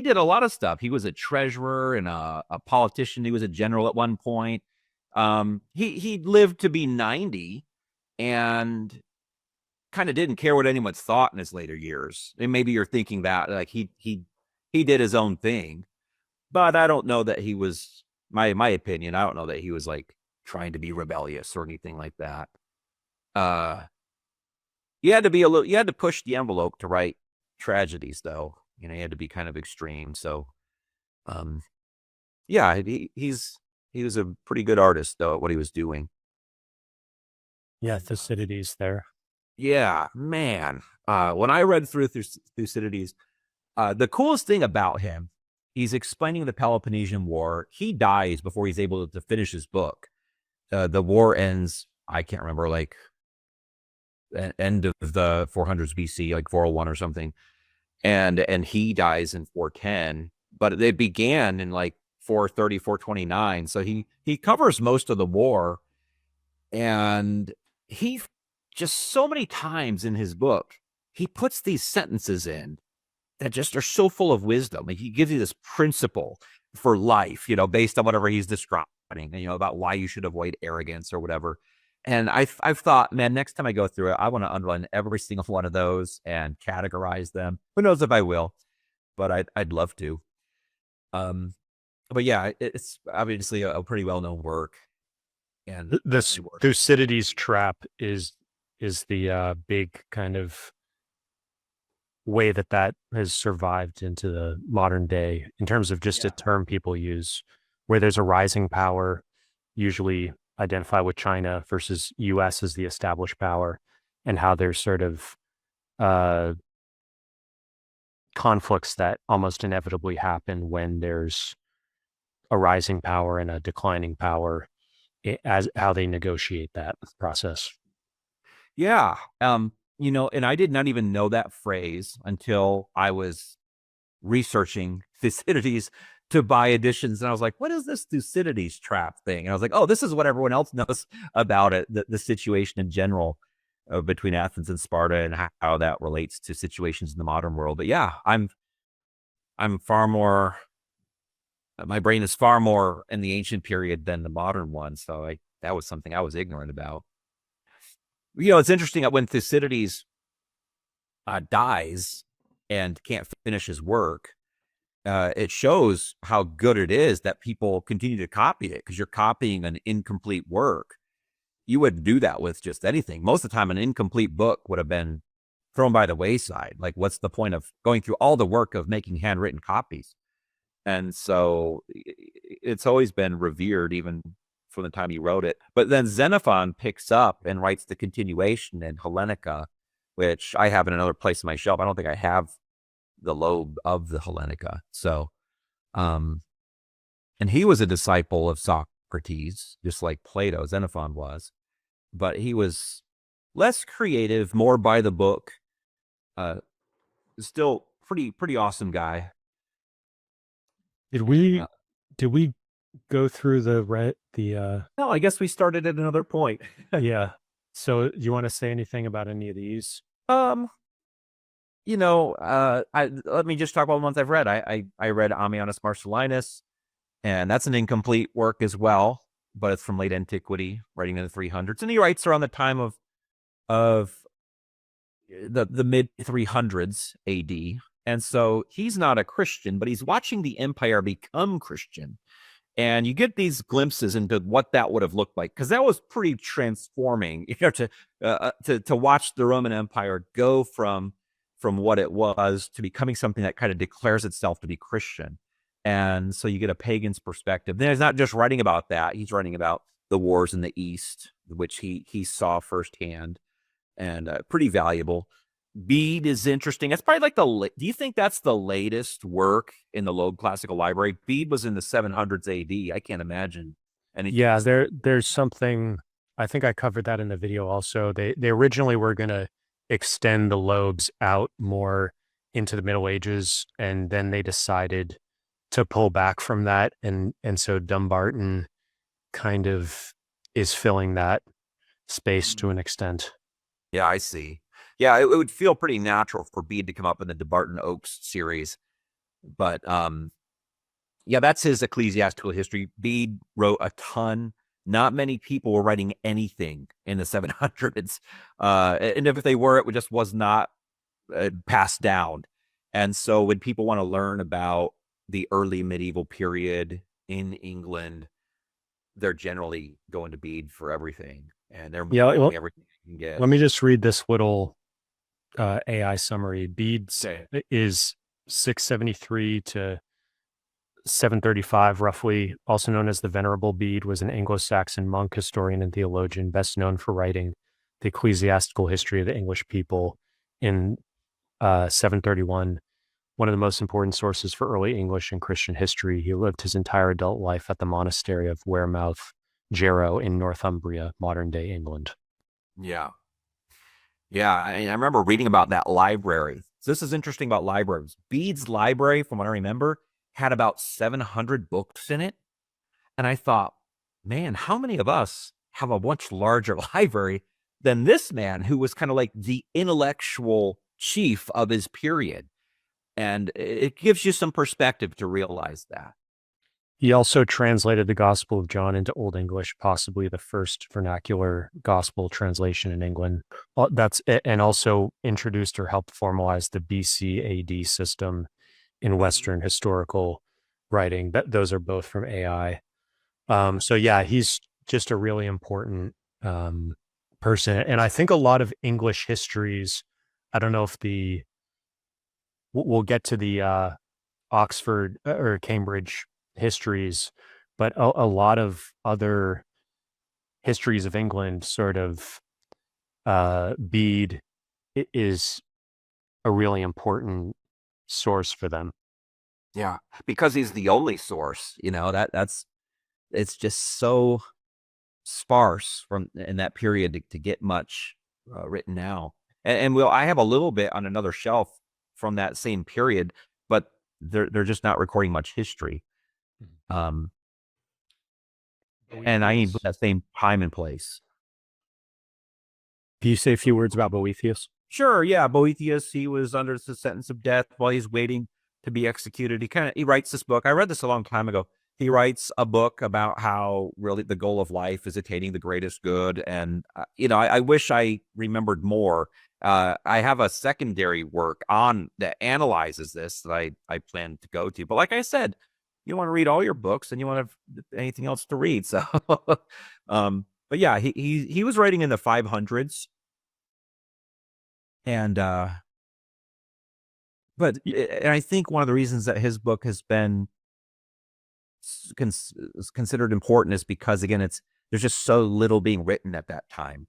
did a lot of stuff. He was a treasurer and a politician. He was a general at one point. He lived to be 90 and kind of didn't care what anyone thought in his later years. And maybe you're thinking that like he did his own thing, but I don't know that he was, my opinion. I don't know that he was like trying to be rebellious or anything like that. Uh, you had to push the envelope to write tragedies, though. You had to be kind of extreme. So, um, yeah, he was a pretty good artist though at what he was doing. Yeah, Thucydides there. Yeah, man. When I read through Thucydides, the coolest thing about him, he's explaining the Peloponnesian War. He dies before he's able to finish his book. The war ends, I can't remember, like end of the 400s BC, like 401 or something. And he dies in 410, but it began in like 430, 429. So he covers most of the war, and he just so many times in his book, he puts these sentences in that just are so full of wisdom. Like he gives you this principle for life, based on whatever he's describing, about why you should avoid arrogance or whatever. And I've thought, man, next time I go through it, I want to underline every single one of those and categorize them. Who knows if I will, but I'd love to. Um, but yeah, it's obviously a pretty well known work, and This definitely worth. Thucydides trap is the big kind of way that has survived into the modern day in terms of just a Yeah. term people use, where there's a rising power, usually identify with China versus US as the established power, and how there's sort of uh, conflicts that almost inevitably happen when there's a rising power and a declining power, as how they negotiate that process. Yeah. And I did not even know that phrase until I was researching Thucydides to buy editions. And I was like, what is this Thucydides trap thing? And I was like, oh, this is what everyone else knows about it, the situation in general, between Athens and Sparta, and how that relates to situations in the modern world. But yeah, I'm far more, my brain is far more in the ancient period than the modern one. So that was something I was ignorant about. It's interesting that when Thucydides dies and can't finish his work, it shows how good it is that people continue to copy it, because you're copying an incomplete work. You wouldn't do that with just anything. Most of the time, an incomplete book would have been thrown by the wayside. Like, what's the point of going through all the work of making handwritten copies? And so it's always been revered, even from the time he wrote it. But then Xenophon picks up and writes the continuation in Hellenica, which I have in another place in my shelf. I don't think I have the Loeb of the Hellenica. So, and he was a disciple of Socrates, just like Plato, Xenophon was, but he was less creative, more by the book. Still pretty awesome guy. Did we go through the No, I guess we started at another point. yeah. So you want to say anything about any of these? Let me just talk about the ones I've read. I read Ammianus Marcellinus, and that's an incomplete work as well, but it's from late antiquity, writing in the 300s, and he writes around the time of the mid 300s AD. And so he's not a Christian, but he's watching the empire become Christian. And you get these glimpses into what that would have looked like, because that was pretty transforming, to watch the Roman Empire go from what it was to becoming something that kind of declares itself to be Christian. And so you get a pagan's perspective. Then he's not just writing about that; he's writing about the wars in the East, which he saw firsthand, and pretty valuable. Bede is interesting. That's probably like do you think that's the latest work in the Loeb Classical Library? Bede was in the 700s AD. I can't imagine. And Yeah, there's something, I think I covered that in the video also. They originally were going to extend the Loebs out more into the Middle Ages, and then they decided to pull back from that, and so Dumbarton kind of is filling that space to an extent. Yeah, I see. Yeah, it would feel pretty natural for Bede to come up in the Dumbarton Oaks series. But yeah, that's his ecclesiastical history. Bede wrote a ton. Not many people were writing anything in the 700s. And if they were, it just was not passed down. And so when people want to learn about the early medieval period in England, they're generally going to Bede for everything. And they're everything you can get. Let me just read this little AI summary. Bede's is 673 to 735, roughly, also known as the Venerable Bede, was an Anglo-Saxon monk, historian, and theologian, best known for writing the ecclesiastical history of the English people in 731, one of the most important sources for early English and Christian history. He lived his entire adult life at the monastery of Wearmouth, Jarrow in Northumbria, modern-day England. Yeah. Yeah, I remember reading about that library. So this is interesting about libraries. Bede's library, from what I remember, had about 700 books in it. And I thought, man, how many of us have a much larger library than this man, who was kind of like the intellectual chief of his period? And it gives you some perspective to realize that. He also translated the Gospel of John into Old English, possibly the first vernacular gospel translation in England. And also introduced or helped formalize the BC AD system in Western historical writing. Those are both from AI. So yeah, he's just a really important person. And I think a lot of English histories, I don't know if we'll get to the Oxford or Cambridge histories, but a lot of other histories of England sort of Bede is a really important source for them. Yeah, because he's the only source, it's just so sparse from in that period to get much written now. And I have a little bit on another shelf from that same period, but they're just not recording much history. And I need that same time and place. Can you say a few words about Boethius? Sure, yeah. Boethius, he was under the sentence of death while he's waiting to be executed. He writes this book. I read this a long time ago. He writes a book about how really the goal of life is attaining the greatest good. And, I wish I remembered more. I have a secondary work that analyzes this that I plan to go to. But like I said, you want to read all your books and you want to have anything else to read. So, but yeah, he was writing in the 500s. And, but I think one of the reasons that his book has been considered important is because, again, there's just so little being written at that time.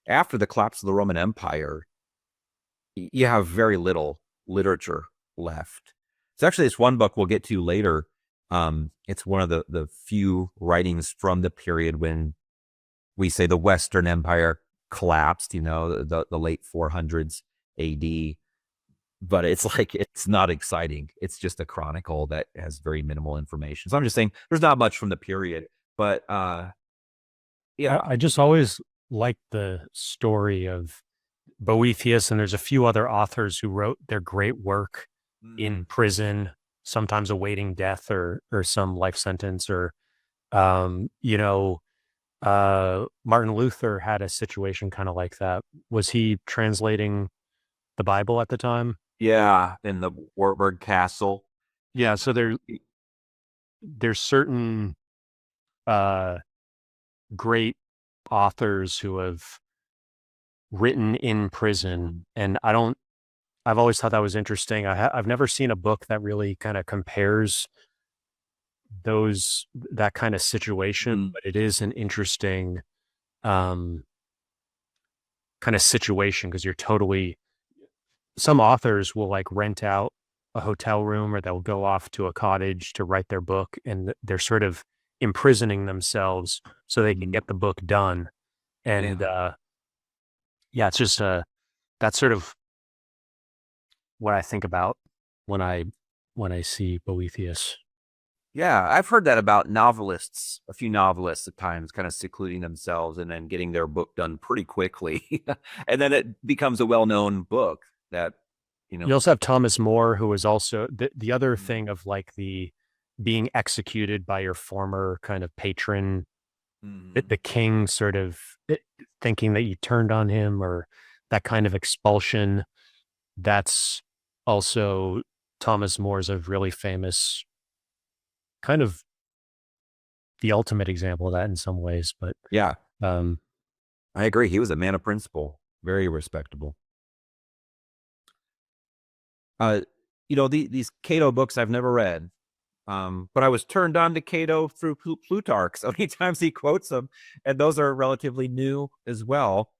After the collapse of the Roman Empire, you have very little literature left. It's actually this one book we'll get to later. It's one of the few writings from the period when we say the Western Empire collapsed, the late 400s AD. But it's not exciting. It's just a chronicle that has very minimal information. So I'm just saying there's not much from the period. But yeah. I just always liked the story of Boethius, and there's a few other authors who wrote their great work in prison, sometimes awaiting death or some life sentence, or Martin Luther had a situation kind of like that. Was he translating the Bible at the time? Yeah, in the Wartburg Castle. Yeah, so there's certain great authors who have written in prison, and I've always thought that was interesting. I've never seen a book that really kind of compares that kind of situation, but it is an interesting kind of situation because some authors will like rent out a hotel room, or they'll go off to a cottage to write their book, and they're sort of imprisoning themselves so they can get the book done. And it's just that's sort of what I think about when I see Boethius. Yeah, I've heard that about novelists, a few novelists at times kind of secluding themselves and then getting their book done pretty quickly. And then it becomes a well-known book that, You also have Thomas More, who is also the other thing of like the being executed by your former kind of patron, the king sort of thinking that you turned on him, or that kind of expulsion. That's also Thomas More's a really famous kind of the ultimate example of that in some ways. But yeah, I agree. He was a man of principle, very respectable. These Cato books I've never read, but I was turned on to Cato through Plutarch so many times he quotes them, and those are relatively new as well.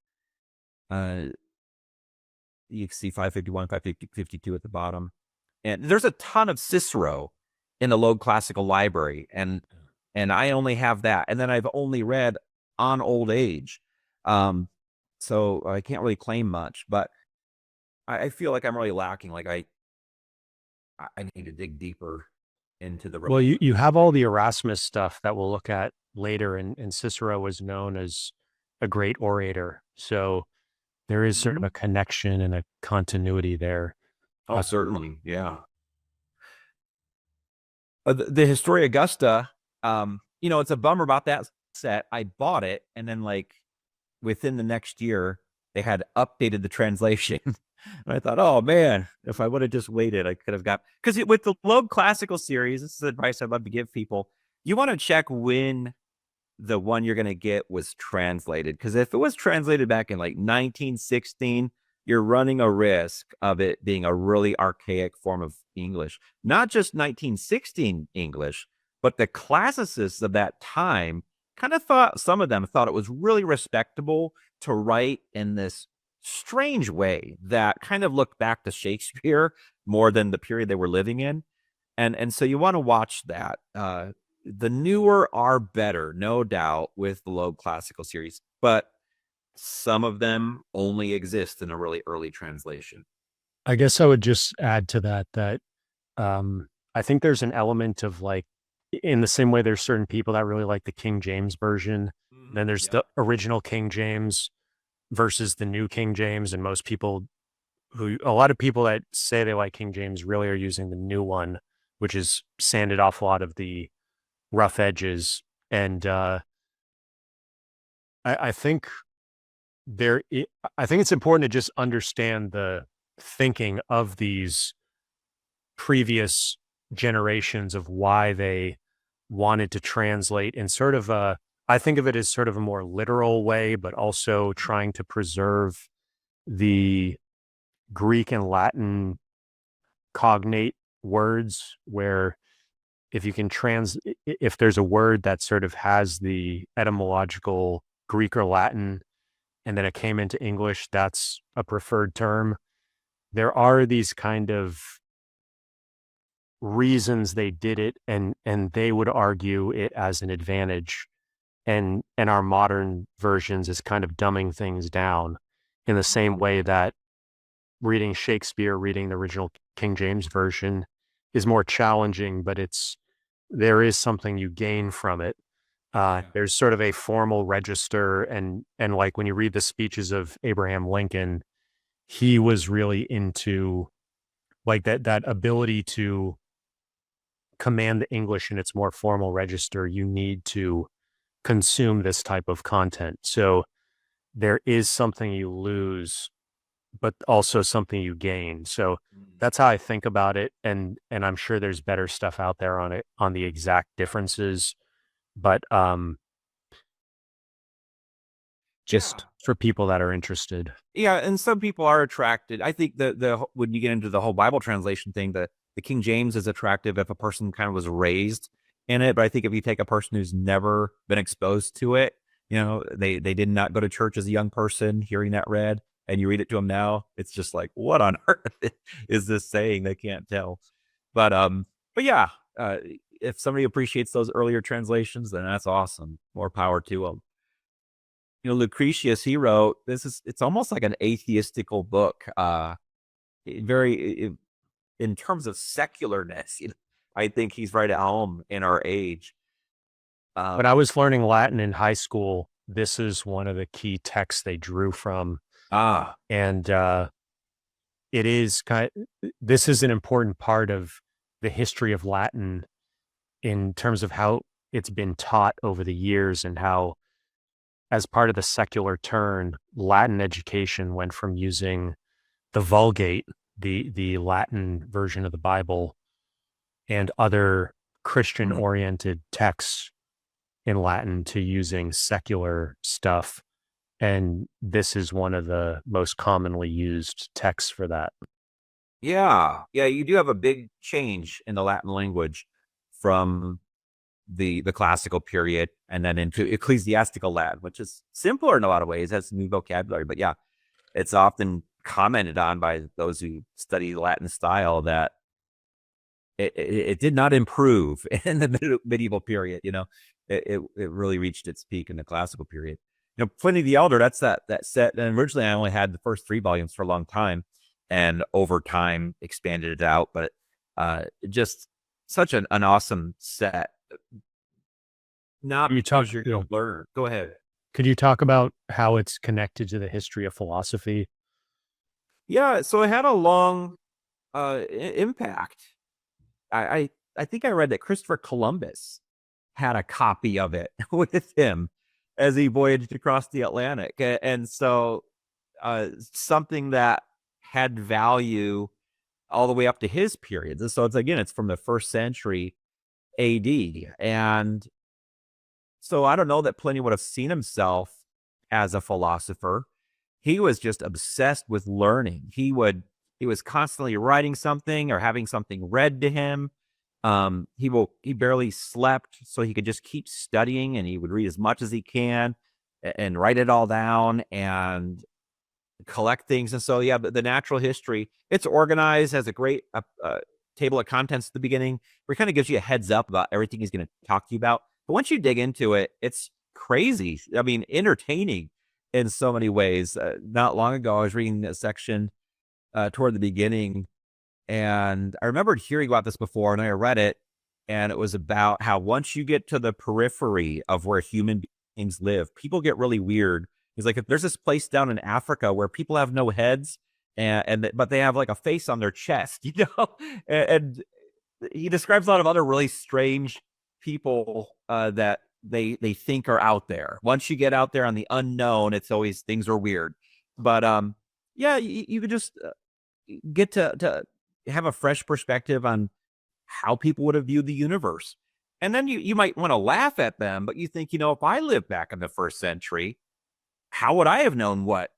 You can see 551, 552 at the bottom. And there's a ton of Cicero in the Loeb Classical Library, and I only have that. And then I've only read On Old Age. So I can't really claim much, but I feel like I'm really lacking. Like I need to dig deeper into the. Well, you have all the Erasmus stuff that we'll look at later, and Cicero was known as a great orator. So there is sort of a connection and a continuity there. Oh, certainly. Yeah. The Historia Augusta, it's a bummer about that set. I bought it, and then like within the next year, they had updated the translation. And I thought, oh man, if I would have just waited, I could have got, because with the Loeb Classical series, this is advice I'd love to give people. You want to check when the one you're going to get was translated. Because if it was translated back in like 1916, you're running a risk of it being a really archaic form of English. Not just 1916 English, but the classicists of that time kind of some of them thought it was really respectable to write in this strange way that kind of looked back to Shakespeare more than the period they were living in. And so you want to watch that. The newer are better, no doubt, with the Loeb Classical series, but some of them only exist in a really early translation. I guess I would just add to that I think there's an element of like, in the same way there's certain people that really like the King James version, then there's the original King James versus the new King James, and a lot of people that say they like King James really are using the new one, which is sanded off a lot of the rough edges. And I think I think it's important to just understand the thinking of these previous generations of why they wanted to translate in sort of I think of it as sort of a more literal way, but also trying to preserve the Greek and Latin cognate words, where if there's a word that sort of has the etymological Greek or Latin, and then it came into English, that's a preferred term. There are these kind of reasons they did it, and they would argue it as an advantage, and our modern versions is kind of dumbing things down in the same way that reading Shakespeare, reading the original King James version is more challenging, but there is something you gain from it. There's sort of a formal register, and like when you read the speeches of Abraham Lincoln, he was really into like that ability to command the English in its more formal register. You need to consume this type of content. So there is something you lose, but also something you gain. So that's how I think about it. And I'm sure there's better stuff out there on it, on the exact differences. But just for people that are interested. Yeah, and some people are attracted. I think the when you get into the whole Bible translation thing, the King James is attractive if a person kind of was raised in it. But I think if you take a person who's never been exposed to it, they did not go to church as a young person, hearing that read, and you read it to them now, it's just like, what on earth is this saying? They can't tell. But yeah, if somebody appreciates those earlier translations, then that's awesome. More power to them. Lucretius, he wrote, it's almost like an atheistical book. In terms of secularness, I think he's right at home in our age. When I was learning Latin in high school, this is one of the key texts they drew from. And this is an important part of the history of Latin in terms of how it's been taught over the years, and how, as part of the secular turn, Latin education went from using the Vulgate, the Latin version of the Bible, and other Christian-oriented texts in Latin, to using secular stuff. And this is one of the most commonly used texts for that. Yeah, you do have a big change in the Latin language from the classical period and then into ecclesiastical Latin, which is simpler in a lot of ways, has new vocabulary. But yeah, it's often commented on by those who study Latin style that it did not improve in the medieval period. It really reached its peak in the classical period. Pliny the Elder, that's that set. And originally I only had the first 3 volumes for a long time, and over time expanded it out. But just such an awesome set. Not because you're going to learn. Go ahead. Could you talk about how it's connected to the history of philosophy? Yeah, so it had a long impact. I think I read that Christopher Columbus had a copy of it with him as he voyaged across the Atlantic. And so something that had value all the way up to his period. So it's from the 1st century AD. And so I don't know that Pliny would have seen himself as a philosopher. He was just obsessed with learning. He was constantly writing something or having something read to him. He barely slept, so he could just keep studying, and he would read as much as he can and write it all down and collect things. And so, yeah, the natural history, it's organized, has a great table of contents at the beginning, where it kind of gives you a heads up about everything he's going to talk to you about. But once you dig into it, it's crazy. I mean, entertaining in so many ways. Not long ago, I was reading a section toward the beginning, and I remembered hearing about this before, and I read it, and it was about how once you get to the periphery of where human beings live, people get really weird. He's like, if there's this place down in Africa where people have no heads, but they have like a face on their chest, and he describes a lot of other really strange people that they think are out there. Once you get out there on the unknown, it's always, things are weird. But yeah, you could just get to have a fresh perspective on how people would have viewed the universe. And then you might want to laugh at them, but you think, if I lived back in the 1st century, how would I have known what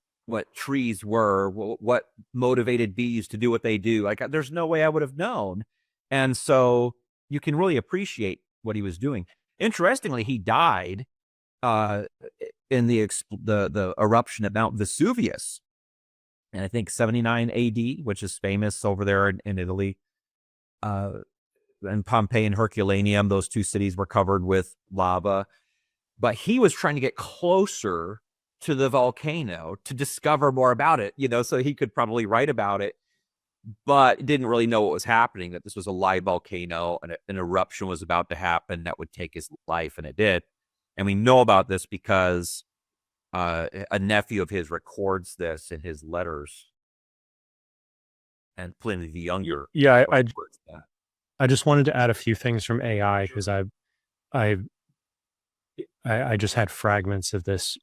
trees were, what motivated bees to do what they do? Like, there's no way I would have known. And so you can really appreciate what he was doing. Interestingly, he died in the eruption at Mount Vesuvius, and I think 79 AD, which is famous over there in Italy. and Pompeii and Herculaneum, those two cities were covered with lava. But he was trying to get closer to the volcano to discover more about it, so he could probably write about it, but didn't really know what was happening, that this was a live volcano and an eruption was about to happen that would take his life, and it did. And we know about this because a nephew of his records this in his letters, and Pliny the Younger. Yeah, I just wanted to add a few things from AI because I just had fragments of this.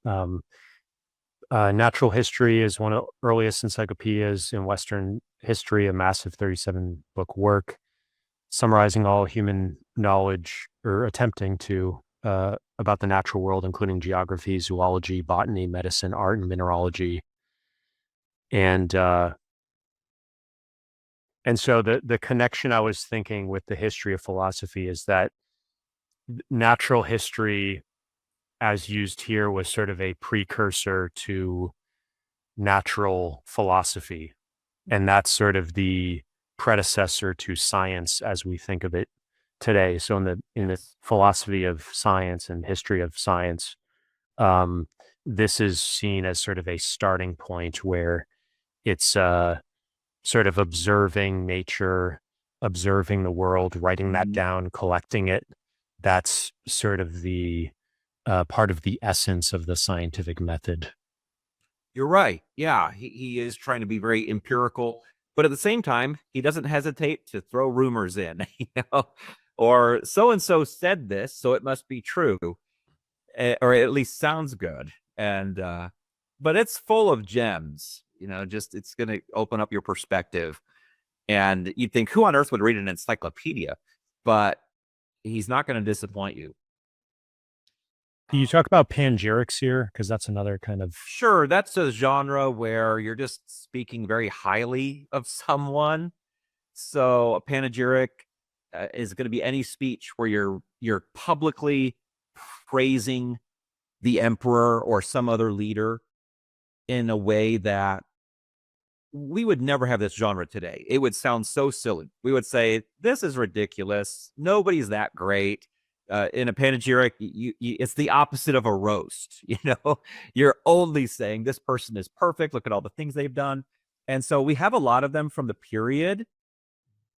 Natural History is one of the earliest encyclopedias in Western history, a massive 37-book work summarizing all human knowledge, or attempting to, about the natural world, including geography, zoology, botany, medicine, art, and mineralogy. And so the connection I was thinking with the history of philosophy is that natural history, as used here, was sort of a precursor to natural philosophy. And that's sort of the predecessor to science as we think of it today. So in the philosophy of science and history of science, this is seen as sort of a starting point where it's sort of observing nature, observing the world, writing that down, collecting it. That's sort of the part of the essence of the scientific method. You're right. Yeah, he is trying to be very empirical, but at the same time, he doesn't hesitate to throw rumors in, or so and so said this, so it must be true, or at least sounds good. And but it's full of gems. Just it's going to open up your perspective, and you'd think, who on earth would read an encyclopedia? But he's not going to disappoint you. Do you talk about panegyrics here? Because that's another kind of... Sure, that's a genre where you're just speaking very highly of someone. So a panegyric is going to be any speech where you're publicly praising the emperor or some other leader in a way that we would never have this genre today. It would sound so silly. We would say, this is ridiculous. Nobody's that great. In a panegyric, it's the opposite of a roast. You're only saying this person is perfect. Look at all the things they've done. And so we have a lot of them from the period,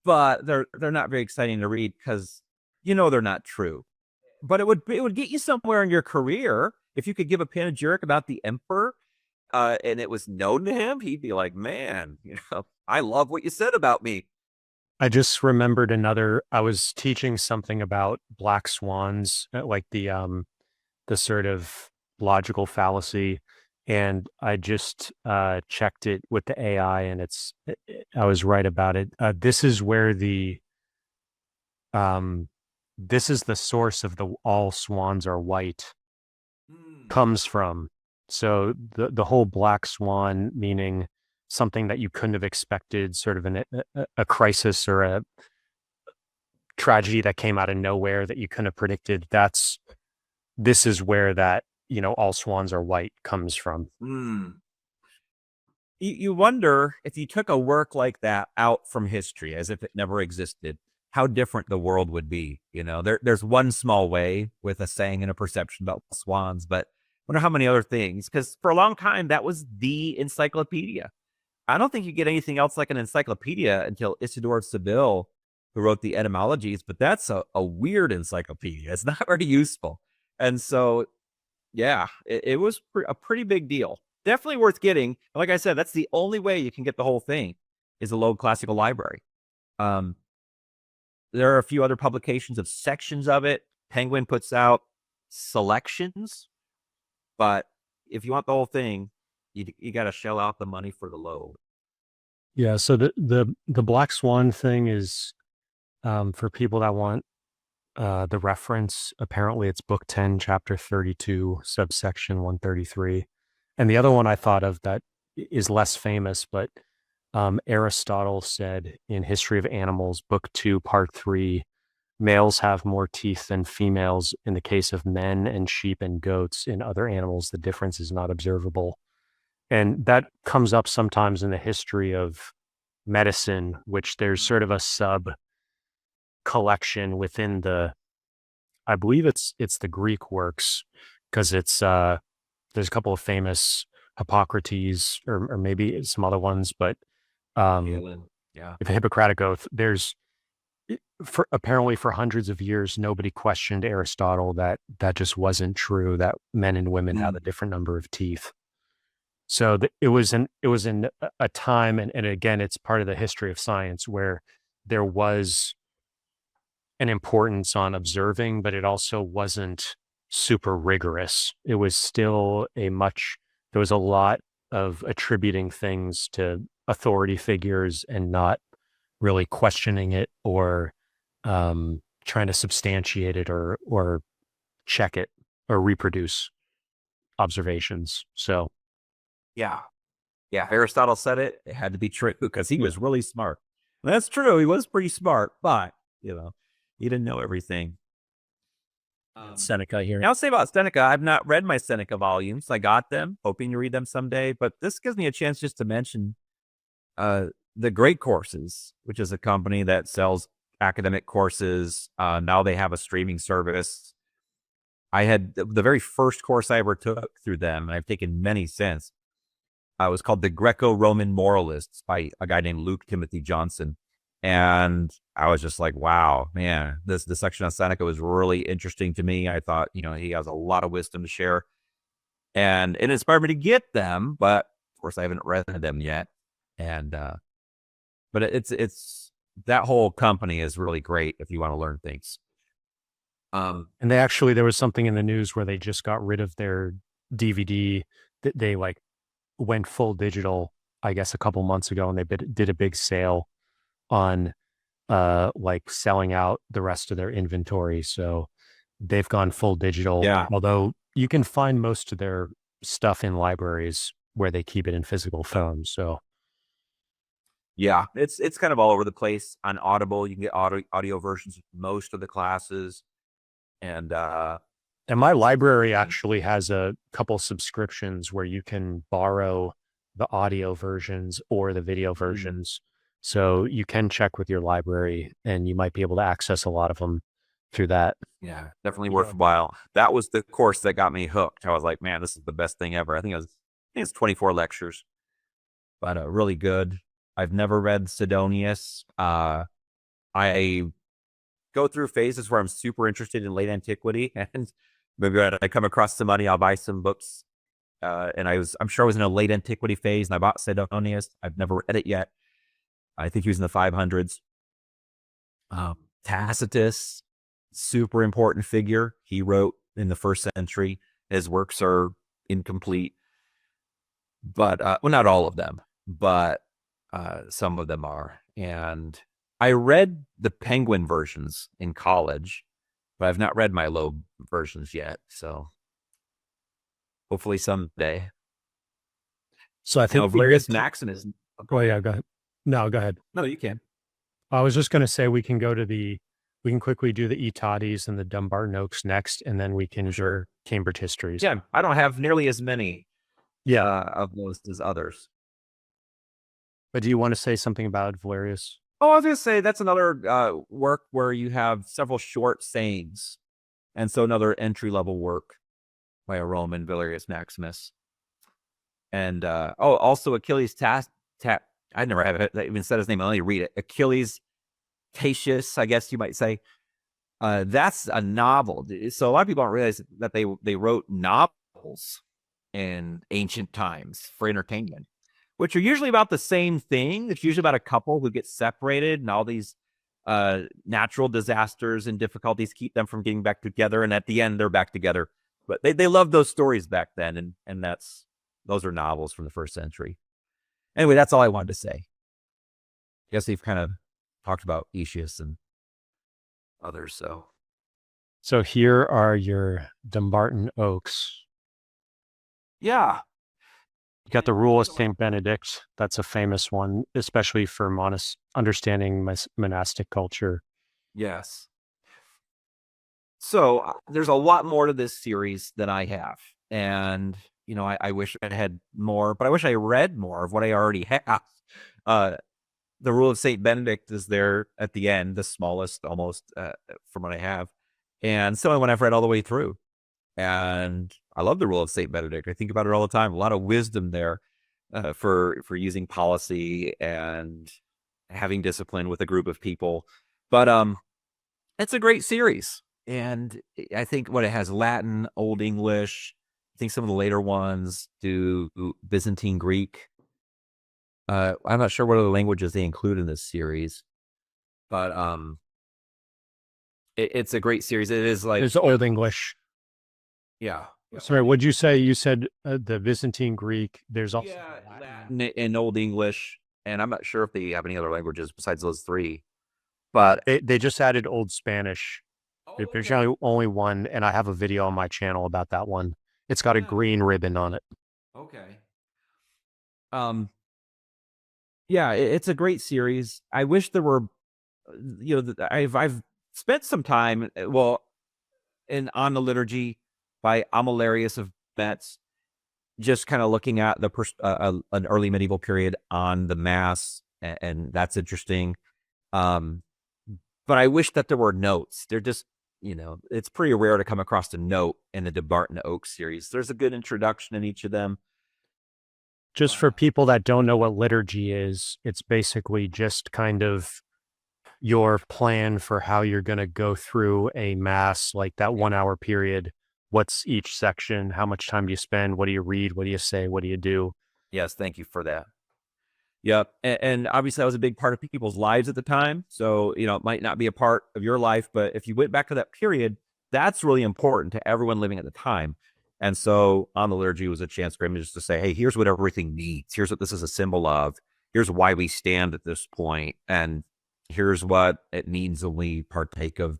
but they're not very exciting to read because they're not true. But it would get you somewhere in your career if you could give a panegyric about the emperor, and it was known to him. He'd be like, man, I love what you said about me. I just remembered I was teaching something about black swans, like the sort of logical fallacy. And I just checked it with the AI, and I was right about it. This is where this is the source of the all swans are white comes from. So the whole black swan, meaning something that you couldn't have expected, sort of a crisis or a tragedy that came out of nowhere that you couldn't have predicted. This is where that, all swans are white comes from. You wonder if you took a work like that out from history as if it never existed, how different the world would be. There's one small way with a saying and a perception about swans, but I wonder how many other things, because for a long time, that was the encyclopedia. I don't think you get anything else like an encyclopedia until Isidore of Seville, who wrote the etymologies, but that's a weird encyclopedia. It's not very useful. And so, yeah, it was a pretty big deal. Definitely worth getting. Like I said, that's the only way you can get the whole thing is a Loeb Classical Library. There are a few other publications of sections of it. Penguin puts out selections, but if you want the whole thing, you got to shell out the money for the Loeb. Yeah. So the black swan thing is for people that want the reference. Apparently, it's book 10, chapter 32, subsection 133. And the other one I thought of that is less famous, but Aristotle said in History of Animals, book 2, part 3, males have more teeth than females. In the case of men and sheep and goats, in other animals, the difference is not observable. And that comes up sometimes in the history of medicine, which there's sort of a collection within I believe it's the Greek works, because it's there's a couple of famous Hippocrates, or maybe some other ones, but Yeah. the Hippocratic Oath. There's for apparently for hundreds of years nobody questioned Aristotle that just wasn't true, that men and women have a different number of teeth. So it was in a time, and again, it's part of the history of science, where there was an importance on observing, but it also wasn't super rigorous. It was still there was a lot of attributing things to authority figures and not really questioning it, or trying to substantiate it, or check it, or reproduce observations. So Yeah. Yeah. Aristotle said it. It had to be true because he was really smart. And that's true. He was pretty smart, but, he didn't know everything. Seneca here. Now, I'll say about Seneca, I've not read my Seneca volumes. I got them, hoping to read them someday. But this gives me a chance just to mention the Great Courses, which is a company that sells academic courses. Now they have a streaming service. I had the very first course I ever took through them, and I've taken many since. It was called the Greco-Roman Moralists by a guy named Luke Timothy Johnson. And I was just like, wow, man, the section on Seneca was really interesting to me. I thought, he has a lot of wisdom to share. And it inspired me to get them, but of course I haven't read them yet. And but it's that whole company is really great if you want to learn things. And there was something in the news where they just got rid of their DVD. That they went full digital, I guess, a couple months ago, and they did a big sale on selling out the rest of their inventory. So they've gone full digital. Yeah. Although you can find most of their stuff in libraries where they keep it in physical form. So yeah, it's kind of all over the place. On Audible, you can get audio versions of most of the classes. And my library actually has a couple subscriptions where you can borrow the audio versions or the video versions. So you can check with your library, and you might be able to access a lot of them through that. Yeah, definitely worthwhile. That was the course that got me hooked. I was like, man, this is the best thing ever. I think it's 24 lectures, but really good. I've never read Sidonius. I go through phases where I'm super interested in late antiquity, and maybe when I come across some money, I'll buy some books. And I'm sure I was in a late antiquity phase, and I bought Sidonius. I've never read it yet. I think he was in the 500s. Tacitus, super important figure. He wrote in the 1st century. His works are incomplete, but well, not all of them, but some of them are. And I read the Penguin versions in college, but I've not read my Loeb versions yet. So hopefully someday. So I think Valerius Maximus. Oh yeah, go ahead. No, go ahead. No, you can. I was just going to say we can quickly do the Tattis and the Dumbarton Oaks next, and then we can do Cambridge Histories. Yeah, I don't have nearly as many of those as others. But do you want to say something about Valerius? Oh, I was going to say that's another work where you have several short sayings. And so another entry-level work by a Roman, Valerius Maximus. And also Achilles I never have even said his name. I'll only read it. Achilles Tacitus, I guess you might say. That's a novel. So a lot of people don't realize that they wrote novels in ancient times for entertainment, which are usually about the same thing. It's usually about a couple who get separated, and all these natural disasters and difficulties keep them from getting back together. And at the end, they're back together. But they loved those stories back then, and those are novels from the 1st century. Anyway, that's all I wanted to say. I guess we've kind of talked about Aetius and others. So here are your Dumbarton Oaks. Yeah. You got the Rule of St. Benedict. That's a famous one, especially for understanding monastic culture. Yes. So there's a lot more to this series than I have. And, I wish I had more, but I wish I read more of what I already have. the Rule of Saint Benedict is there at the end, the smallest almost from what I have, and so when I've read all the way through, and I love the Rule of Saint Benedict. I think about it all the time. A lot of wisdom there for using policy and having discipline with a group of people. But it's a great series, and I think what it has Latin, Old English. I think some of the later ones do Byzantine Greek. I'm not sure what other languages they include in this series, but it's a great series. It is like There's Old English. yeah. Sorry, what'd you say? You said the Byzantine Greek. There's also Latin and Old English, and I'm not sure if they have any other languages besides those three. But they just added Old Spanish. There's only one, and I have a video on my channel about that one. It's got a green ribbon on it. Okay. Yeah, it's a great series. I wish there were, I've spent some time, on the Liturgy by Amalarius of Metz, just kind of looking at an early medieval period on the Mass, and that's interesting. But I wish that there were notes. They're just, it's pretty rare to come across a note in the Dumbarton Oaks series. There's a good introduction in each of them. Just for people that don't know what liturgy is, it's basically just kind of your plan for how you're going to go through a Mass, like that 1 hour period. What's each section? How much time do you spend? What do you read? What do you say? What do you do? Yes, thank you for that. Yep. And obviously that was a big part of people's lives at the time. So, it might not be a part of your life, but if you went back to that period, that's really important to everyone living at the time. And so on the Liturgy was a chance for him just to say, hey, here's what everything means. Here's what this is a symbol of. Here's why we stand at this point. And here's what it means when we partake of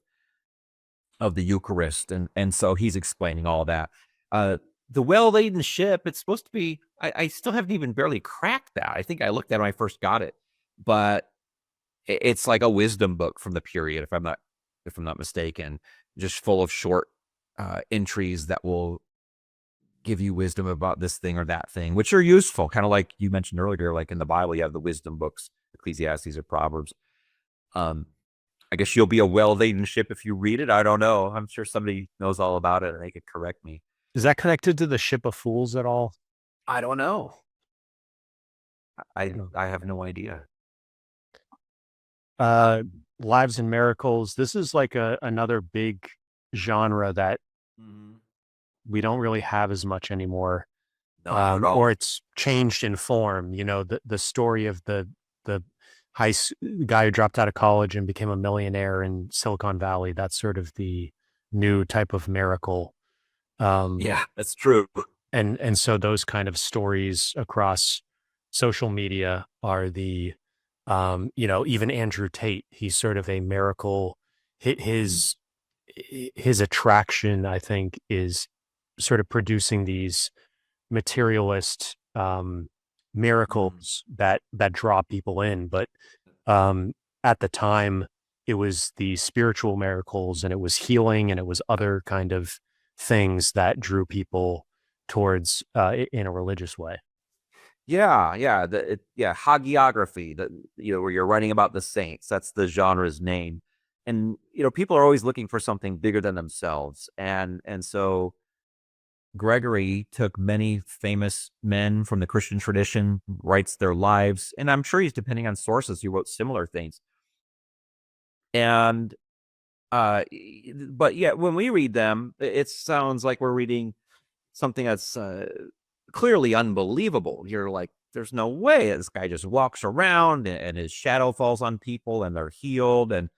the Eucharist. And so he's explaining all that. The well-laden ship, it's supposed to be, I still haven't even barely cracked that. I think I looked at it when I first got it, but it's like a wisdom book from the period, if I'm not mistaken, just full of short entries that will give you wisdom about this thing or that thing, which are useful. Kind of like you mentioned earlier, like in the Bible, you have the wisdom books, Ecclesiastes or Proverbs. I guess you'll be a well-laden ship if you read it. I don't know. I'm sure somebody knows all about it and they could correct me. Is that connected to the Ship of Fools at all? I don't know. I have no idea. Lives and Miracles. This is like another big genre that we don't really have as much anymore. Or it's changed in form. The story of the guy who dropped out of college and became a millionaire in Silicon Valley. That's sort of the new type of miracle. Yeah, that's true. And so those kind of stories across social media are the, even Andrew Tate, he's sort of a miracle. His attraction, I think, is sort of producing these materialist miracles that draw people in. But at the time, it was the spiritual miracles, and it was healing, and it was other kind of things that drew people towards in a religious way. Yeah, hagiography, where you're writing about the saints. That's the genre's name. And people are always looking for something bigger than themselves. And so Gregory took many famous men from the Christian tradition, writes their lives, and I'm sure he's, depending on sources, he wrote similar things. And but yeah, when we read them, it sounds like we're reading something that's clearly unbelievable. You're like, there's no way this guy just walks around and his shadow falls on people and they're healed, and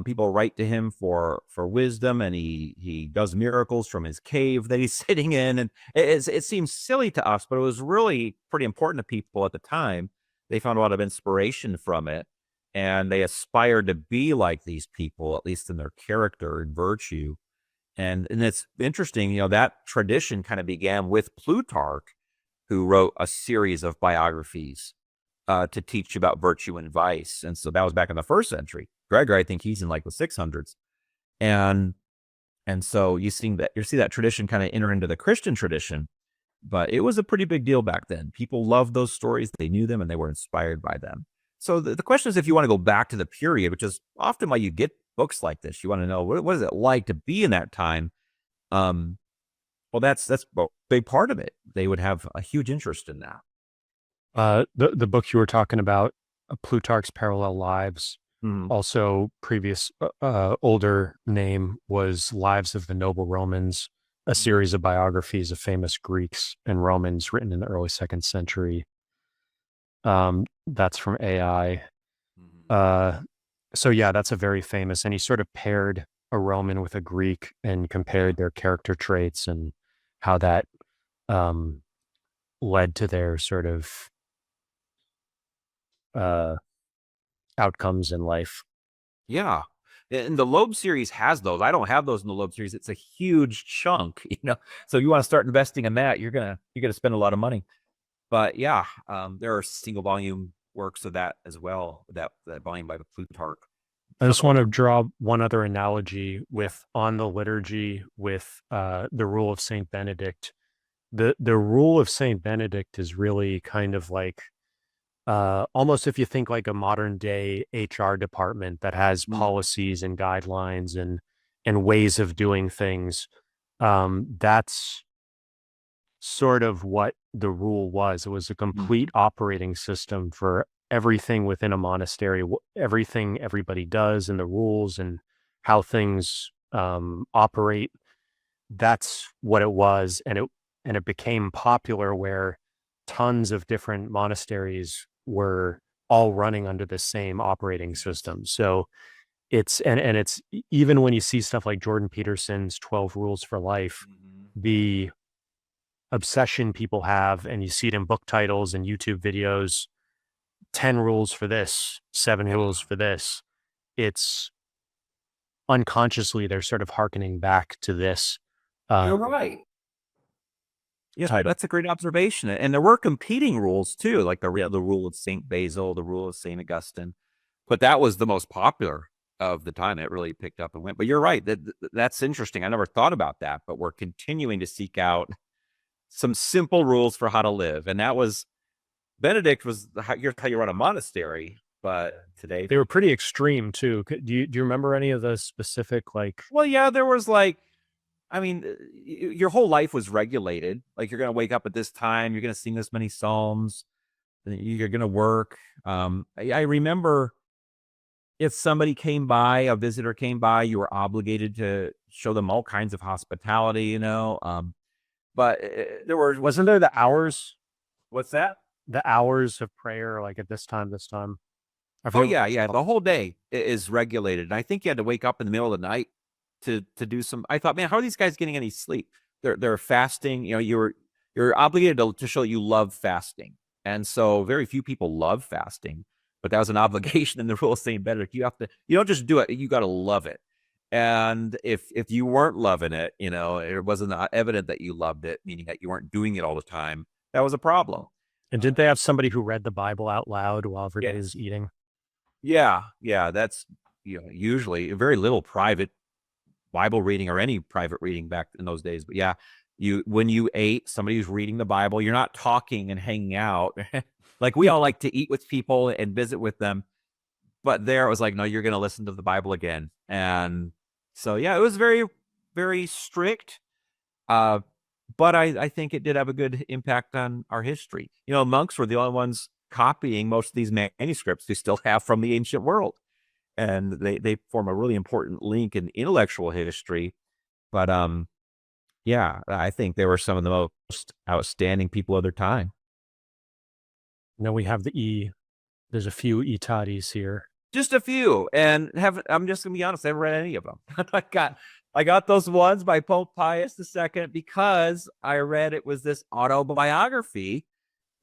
people write to him for wisdom, and he does miracles from his cave that he's sitting in, and it seems silly to us, but it was really pretty important to people at the time. They found a lot of inspiration from it, and they aspired to be like these people, at least in their character and virtue. And it's interesting, that tradition kind of began with Plutarch, who wrote a series of biographies to teach about virtue and vice. And so that was back in the 1st century. Gregory, I think he's in like the 600s. And so you see that tradition kind of enter into the Christian tradition, but it was a pretty big deal back then. People loved those stories. They knew them and they were inspired by them. So the question is, if you want to go back to the period, which is often why you get books like this, you want to know what is it like to be in that time. Well, that's a big part of it. They would have a huge interest in that. The book you were talking about, Plutarch's Parallel Lives, Mhm. also previous older name was Lives of the Noble Romans, a series of biographies of famous Greeks and Romans written in the early second century. That's from AI. So yeah, that's a very famous, and he sort of paired a Roman with a Greek and compared their character traits and how that um, led to their sort of uh, outcomes in life. Yeah. And the Loeb series has those. I don't have those in the Loeb series. It's a huge chunk, So you want to start investing in that, you're gonna spend a lot of money. But yeah, there are single volume works of that as well. That volume by Plutarch. I just So want to draw one other analogy yeah. with on the liturgy with the rule of Saint Benedict. The rule of Saint Benedict is really kind of like almost if you think like a modern day HR department that has Mm, policies and guidelines and ways of doing things. That's sort of what the rule was. It was a complete mhm. operating system for everything within a monastery, everything everybody does, and the rules and how things operate. That's what it was, and it became popular where tons of different monasteries were all running under the same operating system. So it's even when you see stuff like Jordan Peterson's 12 Rules for Life, Mhm. the obsession people have, and you see it in book titles and YouTube videos, 10 rules for this, 7 Yeah, rules for this. It's unconsciously they're sort of hearkening back to this. Uh, you're right. Yeah, that's a great observation. And there were competing rules too, like the rule of Saint Basil, the rule of Saint Augustine. But that was the most popular of the time. It really picked up and went. But you're right. That's interesting. I never thought about that. But we're continuing to seek out some simple rules for how to live. And that was Benedict was how you run a monastery. But today, they were pretty extreme too. Do you remember any of the specific like? well, yeah, there was like, I mean, your whole life was regulated. Like you're going to wake up at this time, you're going to sing this many psalms, you're going to work. I remember if somebody came by, a visitor came by, you were obligated to show them all kinds of hospitality, but Wasn't there the hours, what's that? the hours of prayer like at this time? I Oh forget. yeah, yeah. The whole day is regulated. And I think you had to wake up in the middle of the night to do some. I thought, man, how are these guys getting any sleep? They're fasting. You're obligated to show that you love fasting, and so very few people love fasting. But that was an obligation in the rule of Saint Benedict. You don't just do it. You got to love it. And if you weren't loving it, it wasn't evident that you loved it, meaning that you weren't doing it all the time. That was a problem. And did they have somebody who read the Bible out loud while everybody was Yes. eating? Yeah, yeah, that's usually very little private Bible reading or any private reading back in those days. But yeah, you when you ate, somebody who's reading the Bible, you're not talking and hanging out. Like we all like to eat with people and visit with them, but there it was like, no, you're going to listen to the Bible again. And so yeah, it was very, very strict. Uh, but I think it did have a good impact on our history. Monks were the only ones copying most of these manuscripts we still have from the ancient world, and they form a really important link in intellectual history. But yeah, I think they were some of the most outstanding people of their time. We have there's a few Tattis here. Just a few, and I'm just gonna be honest, I haven't read any of them. I got those ones by Pope Pius II because I read it was this autobiography,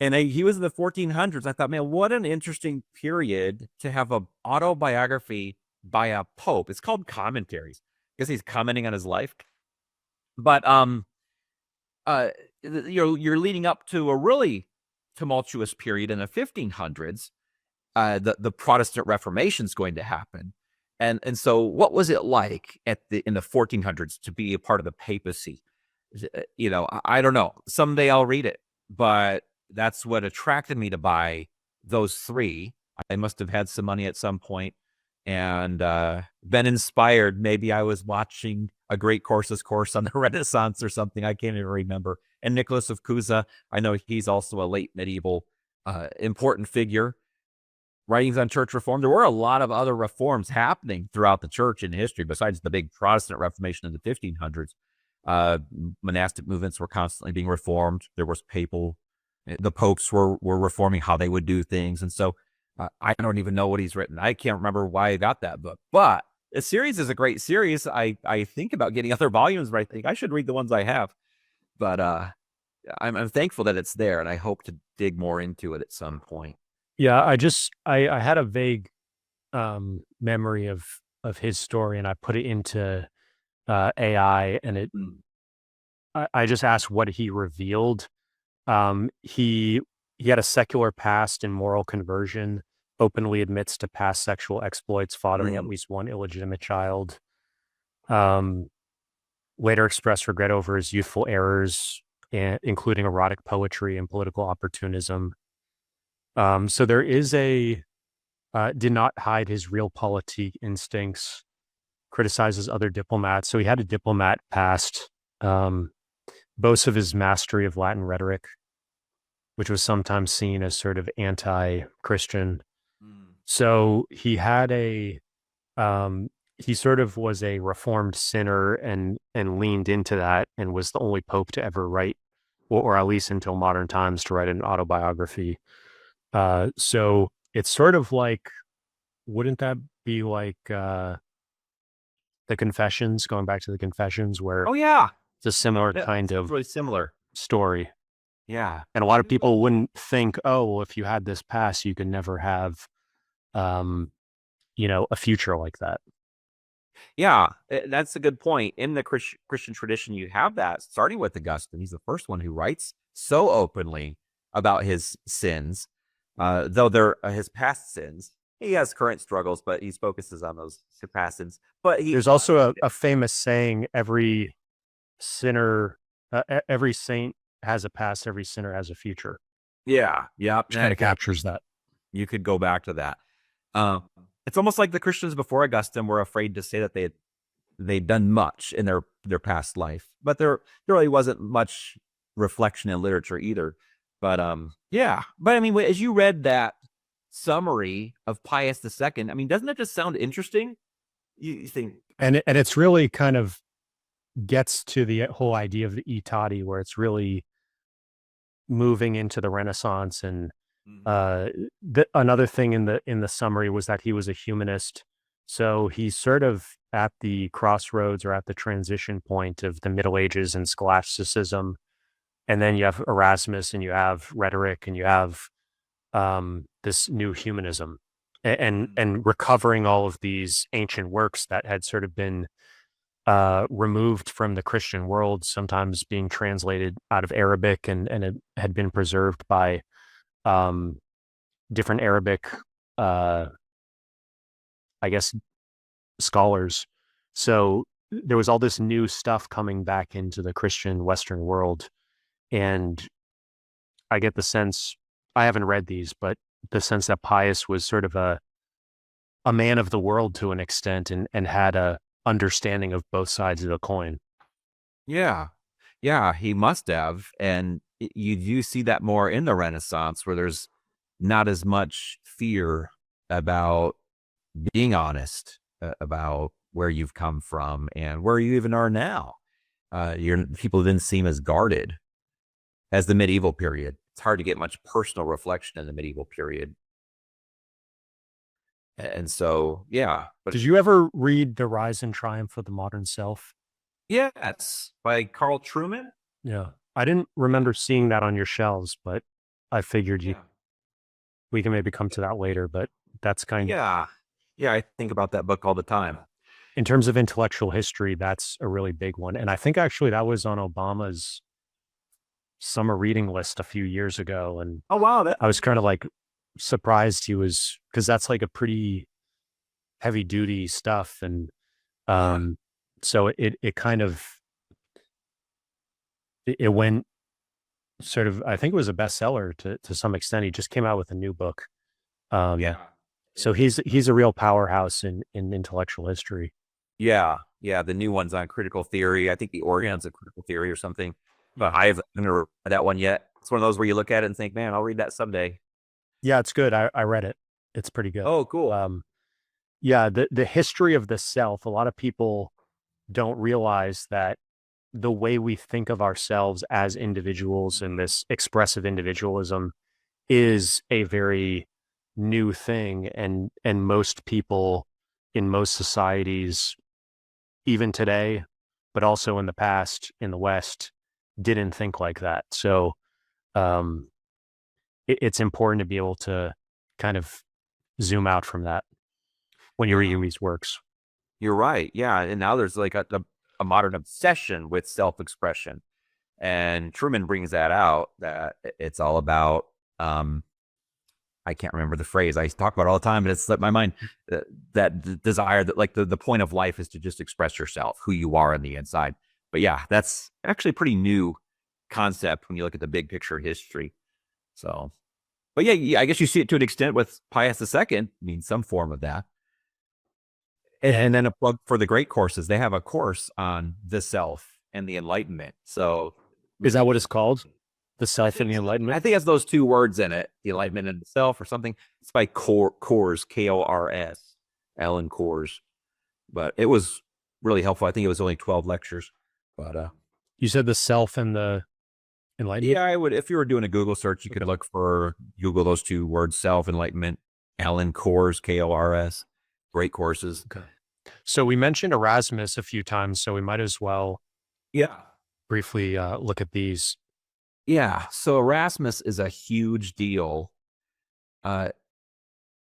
and he was in the 1400s. I thought, man, what an interesting period to have a autobiography by a pope. It's called Commentaries because he's commenting on his life. But uh, you're leading up to a really tumultuous period in the 1500s. The Protestant Reformation is going to happen, and so what was it like in the 1400s to be a part of the papacy? I don't know. Someday I'll read it, but that's what attracted me to buy those three. I must have had some money at some point and been inspired. Maybe I was watching a great course on the Renaissance or something. I can't even remember. And Nicholas of Cusa, I know he's also a late medieval important figure. Writings on church reform. There were a lot of other reforms happening throughout the church in history, besides the big Protestant Reformation in the 1500s. Monastic movements were constantly being reformed. There was the popes were reforming how they would do things. And so I don't even know what he's written. I can't remember why I got that book, but the series is a great series. I think about getting other volumes, but I think I should read the ones I have. But I'm thankful that it's there, and I hope to dig more into it at some point. Yeah, I had a vague memory of his story, and I put it into AI, and I just asked what he revealed. He had a secular past and moral conversion, openly admits to past sexual exploits, fathering at least one illegitimate child. Later expressed regret over his youthful errors, including erotic poetry and political opportunism. So there is did not hide his realpolitik instincts, criticizes other diplomats. So he had a diplomat past, boasts of his mastery of Latin rhetoric, which was sometimes seen as sort of anti-Christian. So he had he sort of was a reformed sinner and leaned into that, and was the only pope to ever write, or at least until modern times, to write an autobiography. So it's sort of like, wouldn't that be like the Confessions, going back to the Confessions, where it's a similar kind of really similar story. Yeah. And a lot of people wouldn't think, oh, well, if you had this past, you could never have, a future like that. Yeah, that's a good point. In the Christian tradition, you have that, starting with Augustine. He's the first one who writes so openly about his sins, though they're his past sins. He has current struggles, but he focuses on those past sins. But there's also a famous saying: every sinner, every saint has a past, every sinner has a future. Yeah, which kind of captures that. You could go back to that. It's almost like the Christians before Augustine were afraid to say that they'd done much in their past life, but there really wasn't much reflection in literature either. But but I mean, as you read that summary of Pius II, I mean, doesn't that just sound interesting? You think, and it's really kind of gets to the whole idea of the Tatti, where it's really moving into the Renaissance. And another thing in the summary was that he was a humanist. So he's sort of at the crossroads, or at the transition point of the Middle Ages and scholasticism. And then you have Erasmus, and you have rhetoric, and you have this new humanism, and recovering all of these ancient works that had sort of been removed from the Christian world, sometimes being translated out of Arabic, and it had been preserved by different Arabic, I guess, scholars. So there was all this new stuff coming back into the Christian Western world. And I get the sense, I haven't read these, but the sense that Pius was sort of a man of the world to an extent, and had a understanding of both sides of the coin. Yeah, he must have. And you do see that more in the Renaissance, where there's not as much fear about being honest about where you've come from and where you even are now. People didn't seem as guarded as the medieval period. It's hard to get much personal reflection in the medieval period. And so, yeah. But did you ever read The Rise and Triumph of the Modern Self? Yeah, it's by Carl Truman. Yeah. I didn't remember seeing that on your shelves, but I figured we can maybe come to that later, but that's kind of... Yeah, I think about that book all the time. In terms of intellectual history, that's a really big one. And I think actually that was on Obama's summer reading list a few years ago. And oh, wow. I was kind of like surprised he was, because that's like a pretty heavy duty stuff. And so it kind of, it went sort of, I think it was a bestseller to some extent. He just came out with a new book. Um, Yeah. so he's a real powerhouse in intellectual history. Yeah. Yeah. The new one's on critical theory. I think the Orion's a critical theory or something, but Yeah. I've never read that one yet. It's one of those where you look at it and think, man, I'll read that someday. Yeah, it's good. I read it. It's pretty good. Oh, cool. Um, yeah, the history of the self, a lot of people don't realize that the way we think of ourselves as individuals and this expressive individualism is a very new thing, and most people in most societies, even today, but also in the past in the West, didn't think like that. So um, it's important to be able to kind of zoom out from that when you're Yeah. reading these works. You're right. Yeah. And now there's like a modern obsession with self-expression. And Truman brings that out, that it's all about, I can't remember the phrase I talk about all the time, but it's slipped my mind, that desire that like the point of life is to just express yourself, who you are on the inside. But yeah, that's actually a pretty new concept when you look at the big picture of history. So, but yeah, I guess you see it to an extent with Pius II. I mean, some form of that. And then a plug for the great courses. They have a course on the self and the enlightenment. So Is that what it's called? The I Self and the think Enlightenment? I think it has those two words in it, the enlightenment and the self or something. It's by Kors, Kors, Alan Kors. But it was really helpful. I think it was only 12 lectures. But You said the Self and the Enlightenment? yeah, I would, if you were doing a Google search, you could look for Google those two words, self enlightenment, Alan Kors, Kors, great courses. Okay. So we mentioned Erasmus a few times, so we might as well Yeah. briefly look at these. Yeah. So Erasmus is a huge deal. Uh,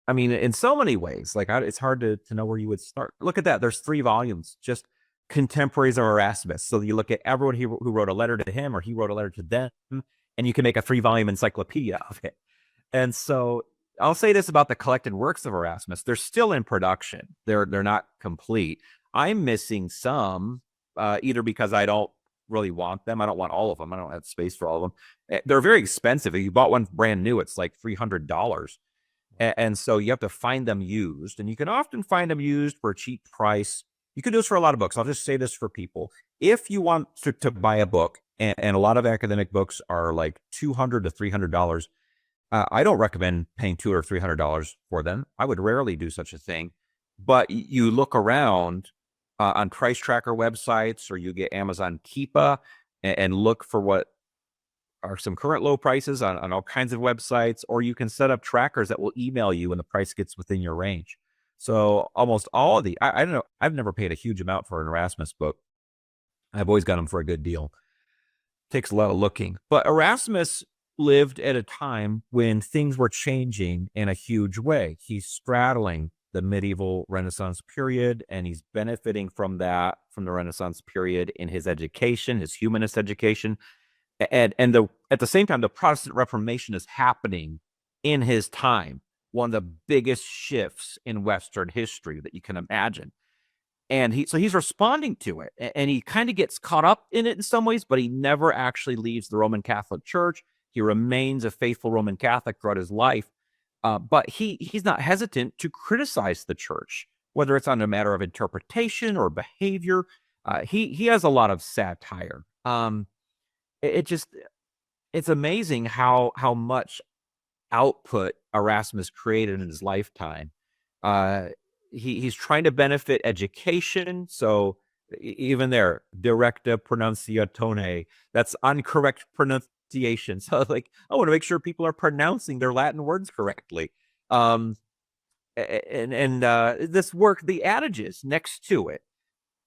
I mean, in so many ways, like it's hard to know where you would start. Look at that. There's 3 volumes, just contemporaries of Erasmus. So you look at everyone who wrote a letter to him or he wrote a letter to them, and you can make a 3 volume encyclopedia of it. And so I'll say this about the collected works of Erasmus. They're still in production. They're not complete. I'm missing some, either because I don't really want them. I don't want all of them. I don't have space for all of them. They're very expensive. If you bought one brand new, it's like $300. And so you have to find them used, and you can often find them used for a cheap price. You can do this for a lot of books. I'll just say this for people. If you want to buy a book, and a lot of academic books are like $200 to $300, I don't recommend paying $200 or $300 for them. I would rarely do such a thing. But you look around on price tracker websites, or you get Amazon Keepa, and look for what are some current low prices on all kinds of websites, or you can set up trackers that will email you when the price gets within your range. So almost all of I don't know, I've never paid a huge amount for an Erasmus book. I've always got them for a good deal. Takes a lot of looking. But Erasmus lived at a time when things were changing in a huge way. He's straddling the medieval Renaissance period, and he's benefiting from that, from the Renaissance period, in his education, his humanist education. And at the same time, the Protestant Reformation is happening in his time, one of the biggest shifts in Western history that you can imagine. And he's responding to it, and he kind of gets caught up in it in some ways, but he never actually leaves the Roman Catholic Church. He remains a faithful Roman Catholic throughout his life. But he's not hesitant to criticize the church, whether it's on a matter of interpretation or behavior. He has a lot of satire. It just, it's amazing how much output Erasmus created in his lifetime. He's trying to benefit education. So even there, directa pronunciatione, that's incorrect pronunciation. So like, I want to make sure people are pronouncing their Latin words correctly. And this work, the adages next to it,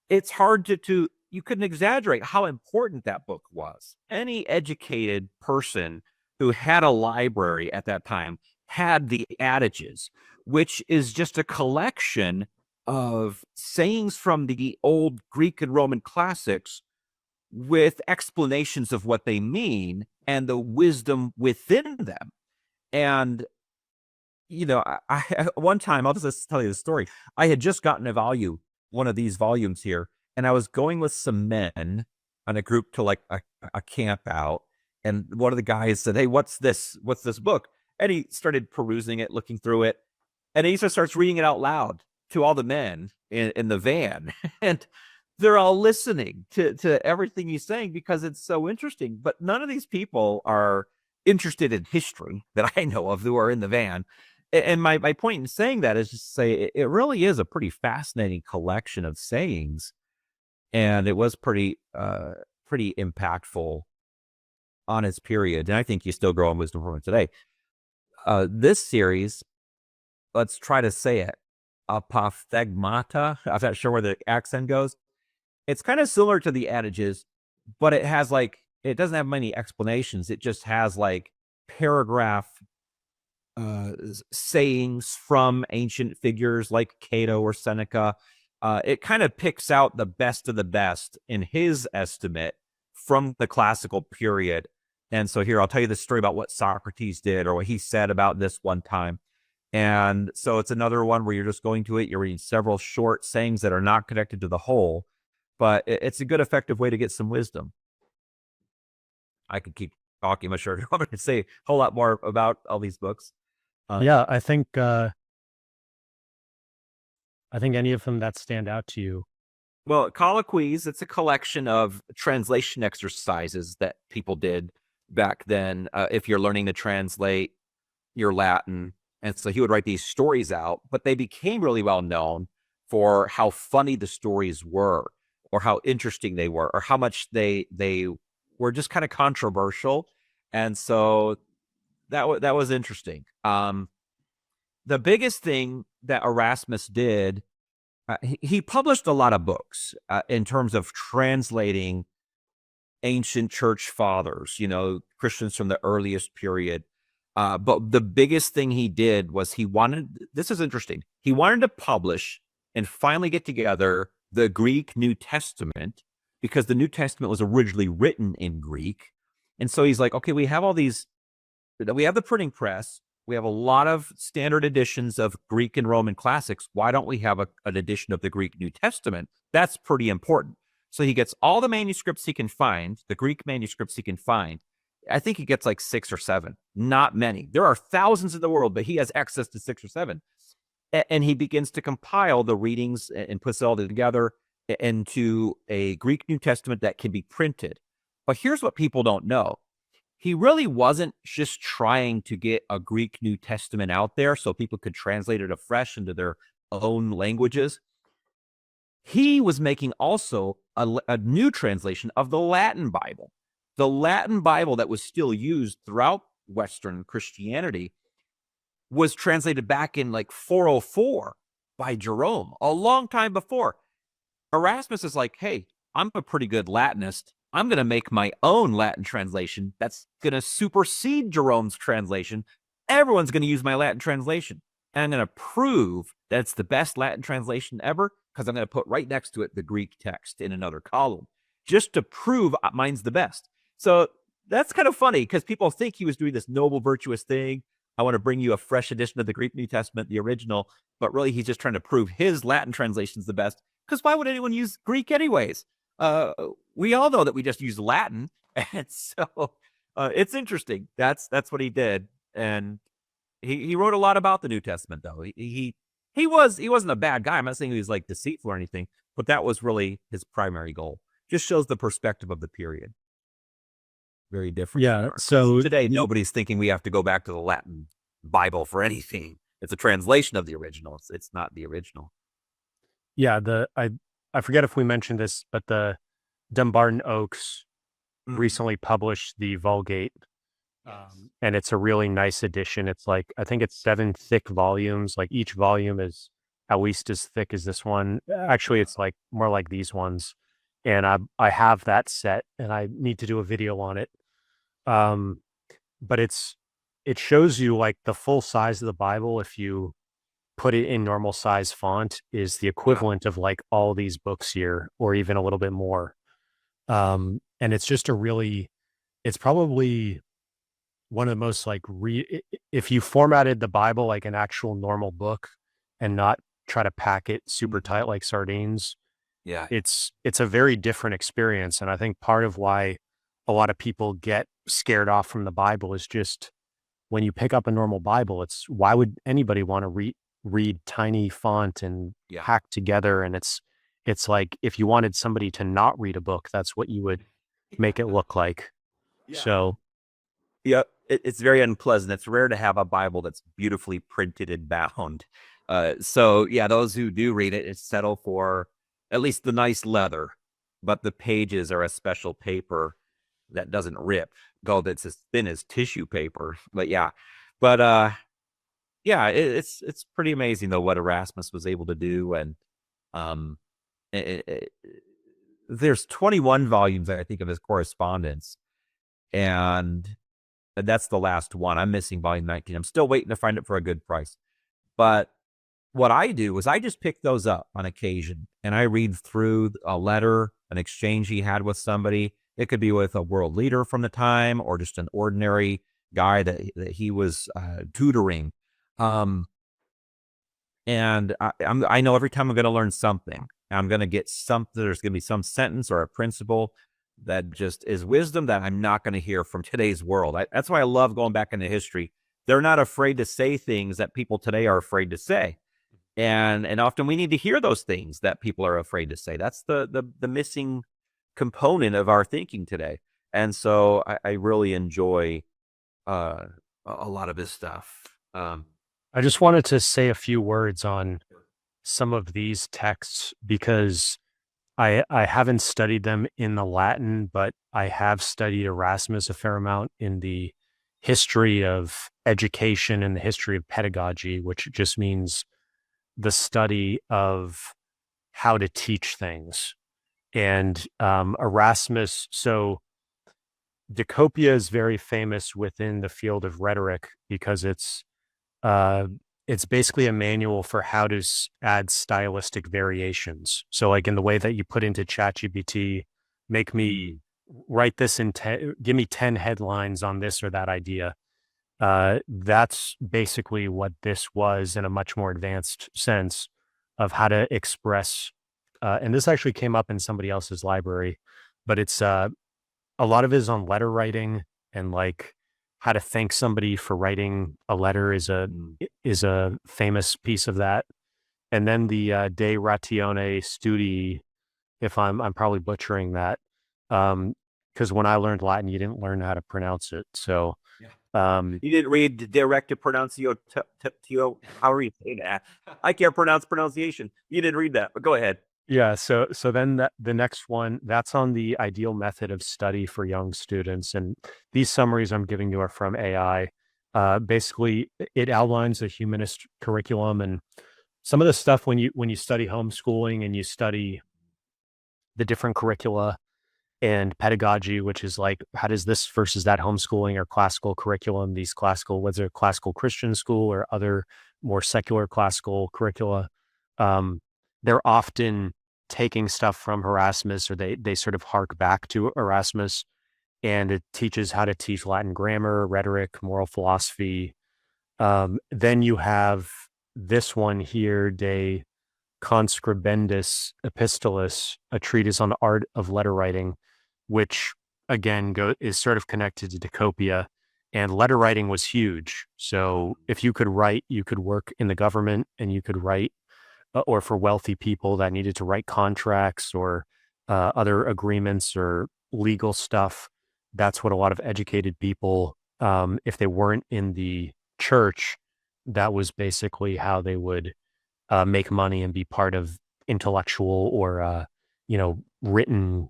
it's hard to you couldn't exaggerate how important that book was. Any educated person who had a library at that time had the adages, which is just a collection of sayings from the old Greek and Roman classics with explanations of what they mean and the wisdom within them. And one time, I'll just tell you the story. I had just gotten one of these volumes here, and I was going with some men on a group to like a camp out. And one of the guys said, "Hey, what's this? What's this book?" And he started perusing it, looking through it, and he just starts reading it out loud to all the men in the van. And they're all listening to everything he's saying because it's so interesting. But none of these people are interested in history that I know of who are in the van. And my point in saying that is just to say it really is a pretty fascinating collection of sayings. And it was pretty impactful on its period. And I think you still grow in wisdom from it today. This series, let's try to say it, apophthegmata. I'm not sure where the accent goes. It's kind of similar to the adages, but it has it doesn't have many explanations. It just has paragraph sayings from ancient figures like Cato or Seneca. It kind of picks out the best of the best in his estimate from the classical period. And so here, I'll tell you the story about what Socrates did or what he said about this one time. And so it's another one where you're just going to it. You're reading several short sayings that are not connected to the whole, but it's a good, effective way to get some wisdom. I could keep talking. I'm sure I'm going to say a whole lot more about all these books. Yeah, I think any of them that stand out to you. Well, Colloquies, it's a collection of translation exercises that people did back then. If you're learning to translate your Latin. And so he would write these stories out, but they became really well known for how funny the stories were, or how interesting they were, or how much they were just kind of controversial. And so that was interesting. The biggest thing that Erasmus did, he published a lot of books in terms of translating ancient church fathers, Christians from the earliest period. But the biggest thing he did was this is interesting, he wanted to publish and finally get together the Greek New Testament, because the New Testament was originally written in Greek. And so he's like, okay, we have the printing press, we have a lot of standard editions of Greek and Roman classics. Why don't we have an edition of the Greek New Testament? That's pretty important. So he gets all the manuscripts he can find, the Greek manuscripts he can find. I think he gets 6 or 7, not many. There are thousands in the world, but he has access to 6 or 7. And he begins to compile the readings and puts it all together into a Greek New Testament that can be printed. But here's what people don't know. He really wasn't just trying to get a Greek New Testament out there so people could translate it afresh into their own languages. He was making also a new translation of the Latin Bible. The Latin Bible that was still used throughout Western Christianity was translated back in 404 by Jerome, a long time before. Erasmus is like, hey, I'm a pretty good Latinist. I'm going to make my own Latin translation that's going to supersede Jerome's translation. Everyone's going to use my Latin translation. And I'm going to prove that it's the best Latin translation ever, because I'm going to put right next to it the Greek text in another column, just to prove mine's the best. So that's kind of funny, because people think he was doing this noble, virtuous thing. I want to bring you a fresh edition of the Greek New Testament, the original, but really he's just trying to prove his Latin translation's the best, because why would anyone use Greek anyways? We all know that we just use Latin. And so it's interesting. That's what he did. And he wrote a lot about the New Testament, though. He wasn't a bad guy. I'm not saying he was deceitful or anything, but that was really his primary goal. Just shows the perspective of the period. Very different. Yeah. So today, nobody's thinking we have to go back to the Latin Bible for anything. It's a translation of the original. It's not the original. Yeah. I forget if we mentioned this, but the Dumbarton Oaks recently published the Vulgate. And it's a really nice edition. It's I think it's 7 thick volumes. Each volume is at least as thick as this one. Actually, it's more like these ones. And I have that set, and I need to do a video on it. But it shows you the full size of the Bible. If you put it in normal size font, is the equivalent of all these books here, or even a little bit more. And it's just it's probably one of the most if you formatted the Bible like an actual normal book and not try to pack it super tight like sardines. Yeah. It's a very different experience. And I think part of why a lot of people get scared off from the Bible is just when you pick up a normal Bible, it's why would anybody want to read tiny font and Yeah. hacked together? And it's like if you wanted somebody to not read a book, that's what you would make it look like. Yeah. So Yeah, it's very unpleasant. It's rare to have a Bible that's beautifully printed and bound. So yeah, those who do read it, settle for at least the nice leather, but the pages are a special paper that doesn't rip, though that's as thin as tissue paper. But yeah, it's pretty amazing though what Erasmus was able to do, and um, it, it, there's 21 volumes I think of his correspondence, and that's the last one. I'm missing volume 19. I'm still waiting to find it for a good price. But what I do is I just pick those up on occasion and I read through a letter, an exchange he had with somebody. It could be with a world leader from the time or just an ordinary guy that he was tutoring. And I know every time I'm going to learn something, I'm going to get something. There's going to be some sentence or a principle that just is wisdom that I'm not going to hear from today's world. That's why I love going back into history. They're not afraid to say things that people today are afraid to say. And often we need to hear those things that people are afraid to say. That's the missing component of our thinking today. And so I really enjoy a lot of his stuff. I just wanted to say a few words on some of these texts because I haven't studied them in the Latin, but I have studied Erasmus a fair amount in the history of education and the history of pedagogy, which just means the study of how to teach things. And Erasmus, so Decopia is very famous within the field of rhetoric because uh, it's basically a manual for how to add stylistic variations. So, like in the way that you put into ChatGPT, make me write this in give me 10 headlines on this or that idea. That's basically what this was in a much more advanced sense of how to express. And this actually came up in somebody else's library, but it's a lot of it is on letter writing and like how to thank somebody for writing a letter is a famous piece of that. And then the De Ratione Studi, if I'm probably butchering that, because when I learned Latin, you didn't learn how to pronounce it. So you didn't read Directed Pronuncio. How are you saying that? I can't pronounce pronunciation. You didn't read that, but go ahead. yeah, so then the next one, that's on the ideal method of study for young students. And these summaries I'm giving you are from AI. Basically, it outlines a humanist curriculum and some of the stuff when you study homeschooling and you study the different curricula and pedagogy, which is like how does this versus that homeschooling or classical curriculum, these classical, whether classical Christian school or other more secular classical curricula, um, they're often taking stuff from Erasmus or they sort of hark back to Erasmus, and it teaches how to teach Latin grammar, rhetoric, moral philosophy. Then you have this one here, De Conscribendis Epistolis, a treatise on the art of letter writing, which again is sort of connected to Decopia. And letter writing was huge. So if you could write, you could work in the government and you could write, or for wealthy people that needed to write contracts or other agreements or legal stuff. That's what a lot of educated people, if they weren't in the church, that was basically how they would make money and be part of intellectual or written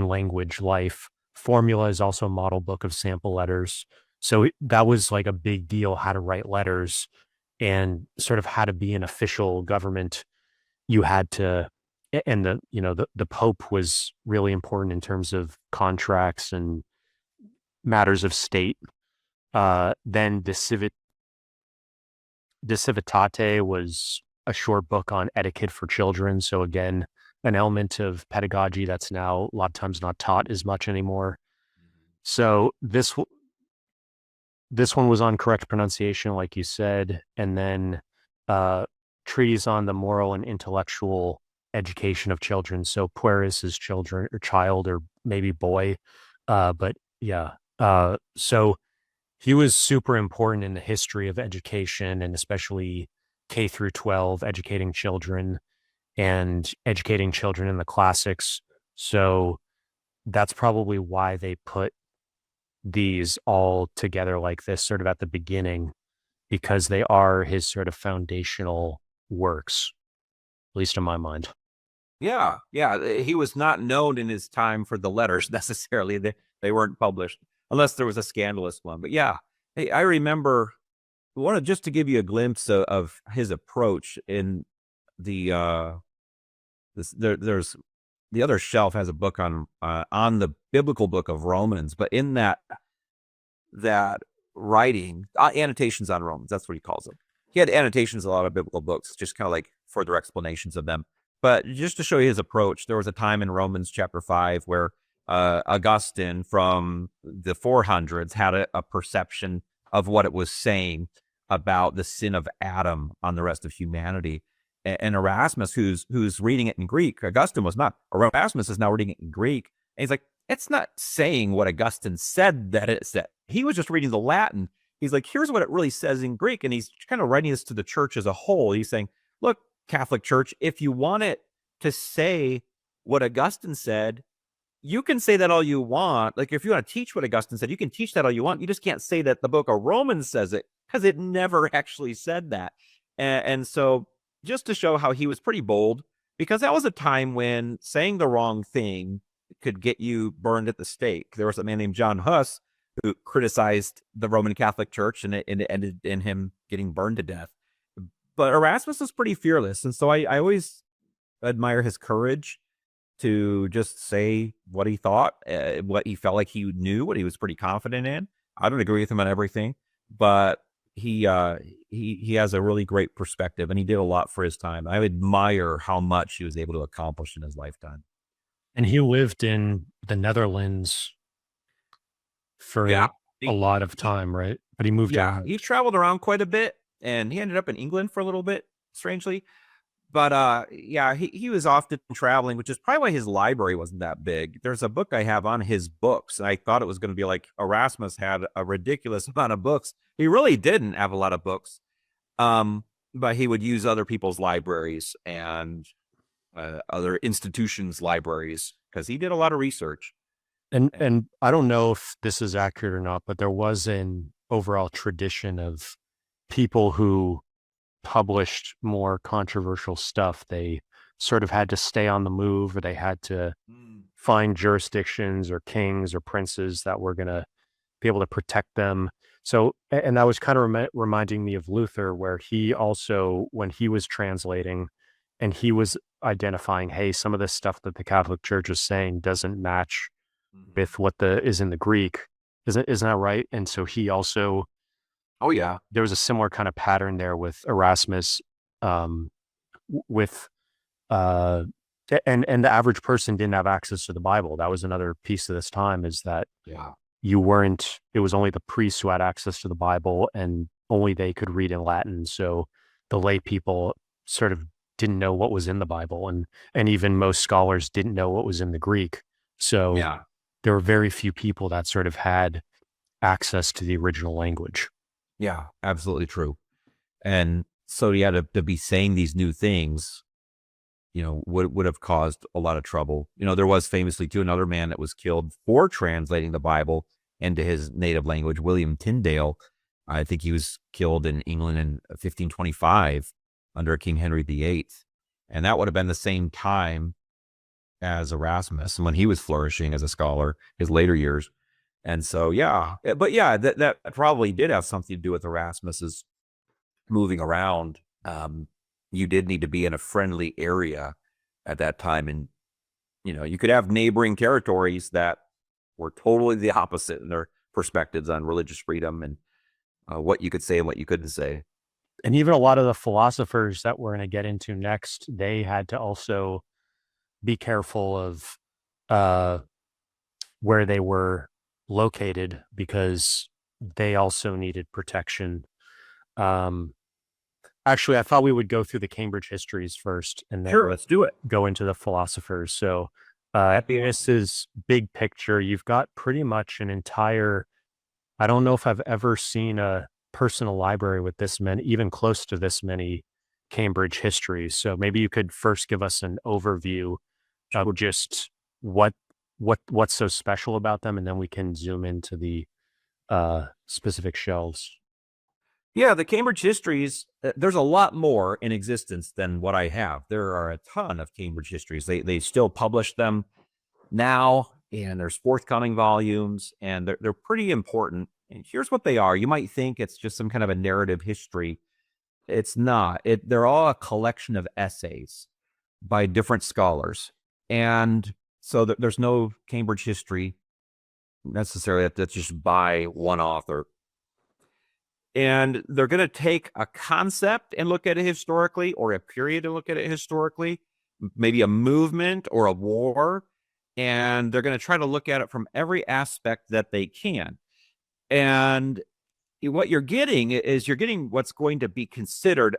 language life. Formula is also a model book of sample letters. So that was like a big deal, how to write letters and sort of how to be an official government. You had to, and the Pope was really important in terms of contracts and matters of state. Then De Civitate was a short book on etiquette for children. So again, an element of pedagogy that's now a lot of times not taught as much anymore. So this one was on correct pronunciation, like you said, and then treatise on the moral and intellectual education of children. So pueris is children or child or maybe boy, but yeah. So He was super important in the history of education, and especially K through 12, educating children in the classics. So that's probably why they put these all together like this, sort of at the beginning, because they are his sort of foundational works, at least in my mind. Yeah, yeah. He was not known in his time for the letters necessarily. They weren't published unless there was a scandalous one. But yeah, hey, I remember wanted just to give you a glimpse of his approach in the there's the other shelf has a book on the biblical book of Romans, but in that writing, annotations on Romans, that's what he calls them. He had annotations on a lot of biblical books, just kind of like further explanations of them. But just to show you his approach, there was a time in Romans chapter 5 where Augustine from the 400s had a perception of what it was saying about the sin of Adam on the rest of humanity. And Erasmus, who's reading it in Greek, Augustine was not. Erasmus is now reading it in Greek. And he's like, it's not saying what Augustine said that it said. He was just reading the Latin. He's like, here's what it really says in Greek. And he's kind of writing this to the church as a whole. He's saying, look, Catholic Church, if you want it to say what Augustine said, you can say that all you want. Like, if you want to teach what Augustine said, you can teach that all you want. You just can't say that the book of Romans says it, because it never actually said that. And so just to show how he was pretty bold, because that was a time when saying the wrong thing could get you burned at the stake. There was a man named John Huss who criticized the Roman Catholic Church, and it ended in him getting burned to death. But Erasmus was pretty fearless, and so I always admire his courage to just say what he thought, what he felt like he knew, what he was pretty confident in. I don't agree with him on everything, but he has a really great perspective, and he did a lot for his time. I admire how much he was able to accomplish in his lifetime. And he lived in the Netherlands for Yeah. a lot of time, right? But he moved Yeah, out. he traveled around quite a bit, and he ended up in England for a little bit, strangely. But yeah, he was often traveling, which is probably why his library wasn't that big. There's a book I have on his books, and I thought it was going to be like Erasmus had a ridiculous amount of books. He really didn't have a lot of books, but he would use other people's libraries and other institutions' libraries because he did a lot of research. And I don't know if this is accurate or not, but there was an overall tradition of people who published more controversial stuff. They sort of had to stay on the move, or they had to find jurisdictions or kings or princes that were going to be able to protect them. So, and that was kind of reminding me of Luther, where he also, when he was translating and he was identifying, hey, some of this stuff that the Catholic Church is saying doesn't match with what is in the Greek. Isn't that right? And so he also, Oh yeah, there was a similar kind of pattern there with Erasmus, with uh, and the average person didn't have access to the Bible. That was another piece of this time, is that yeah, it was only the priests who had access to the Bible, and only they could read in Latin. So the lay people sort of didn't know what was in the Bible, and even most scholars didn't know what was in the Greek. So yeah. there were very few people that sort of had access to the original language. Yeah, absolutely true. And so he had to be saying these new things, would have caused a lot of trouble. There was famously too another man that was killed for translating the Bible into his native language, William Tyndale. I think he was killed in England in 1525 under King Henry VIII. And that would have been the same time as Erasmus, and when he was flourishing as a scholar, his later years. And so, yeah, but yeah, that probably did have something to do with Erasmus's moving around. You did need to be in a friendly area at that time. And, you could have neighboring territories that were totally the opposite in their perspectives on religious freedom and what you could say and what you couldn't say. And even a lot of the philosophers that we're going to get into next, they had to also be careful of uh, where they were located, because they also needed protection. Um, Actually, I thought we would go through the Cambridge histories first, and then Sure, let's do it. go into the philosophers. So, this is big picture. You've got pretty much an entire I don't know if I've ever seen a personal library with this many, even close to this many Cambridge histories. So maybe you could first give us an overview of just what what's so special about them, and then we can zoom into the specific shelves. Yeah, the Cambridge histories, there's a lot more in existence than what I have. There are a ton of Cambridge histories. They still publish them now, and there's forthcoming volumes, and they're pretty important. And here's what they are. You might think it's just some kind of a narrative history. It's not. They're all a collection of essays by different scholars. And so there's no Cambridge history necessarily that's just by one author. And they're going to take a concept and look at it historically, or a period and look at it historically, maybe a movement or a war. And they're going to try to look at it from every aspect that they can. And what you're getting is you're getting what's going to be considered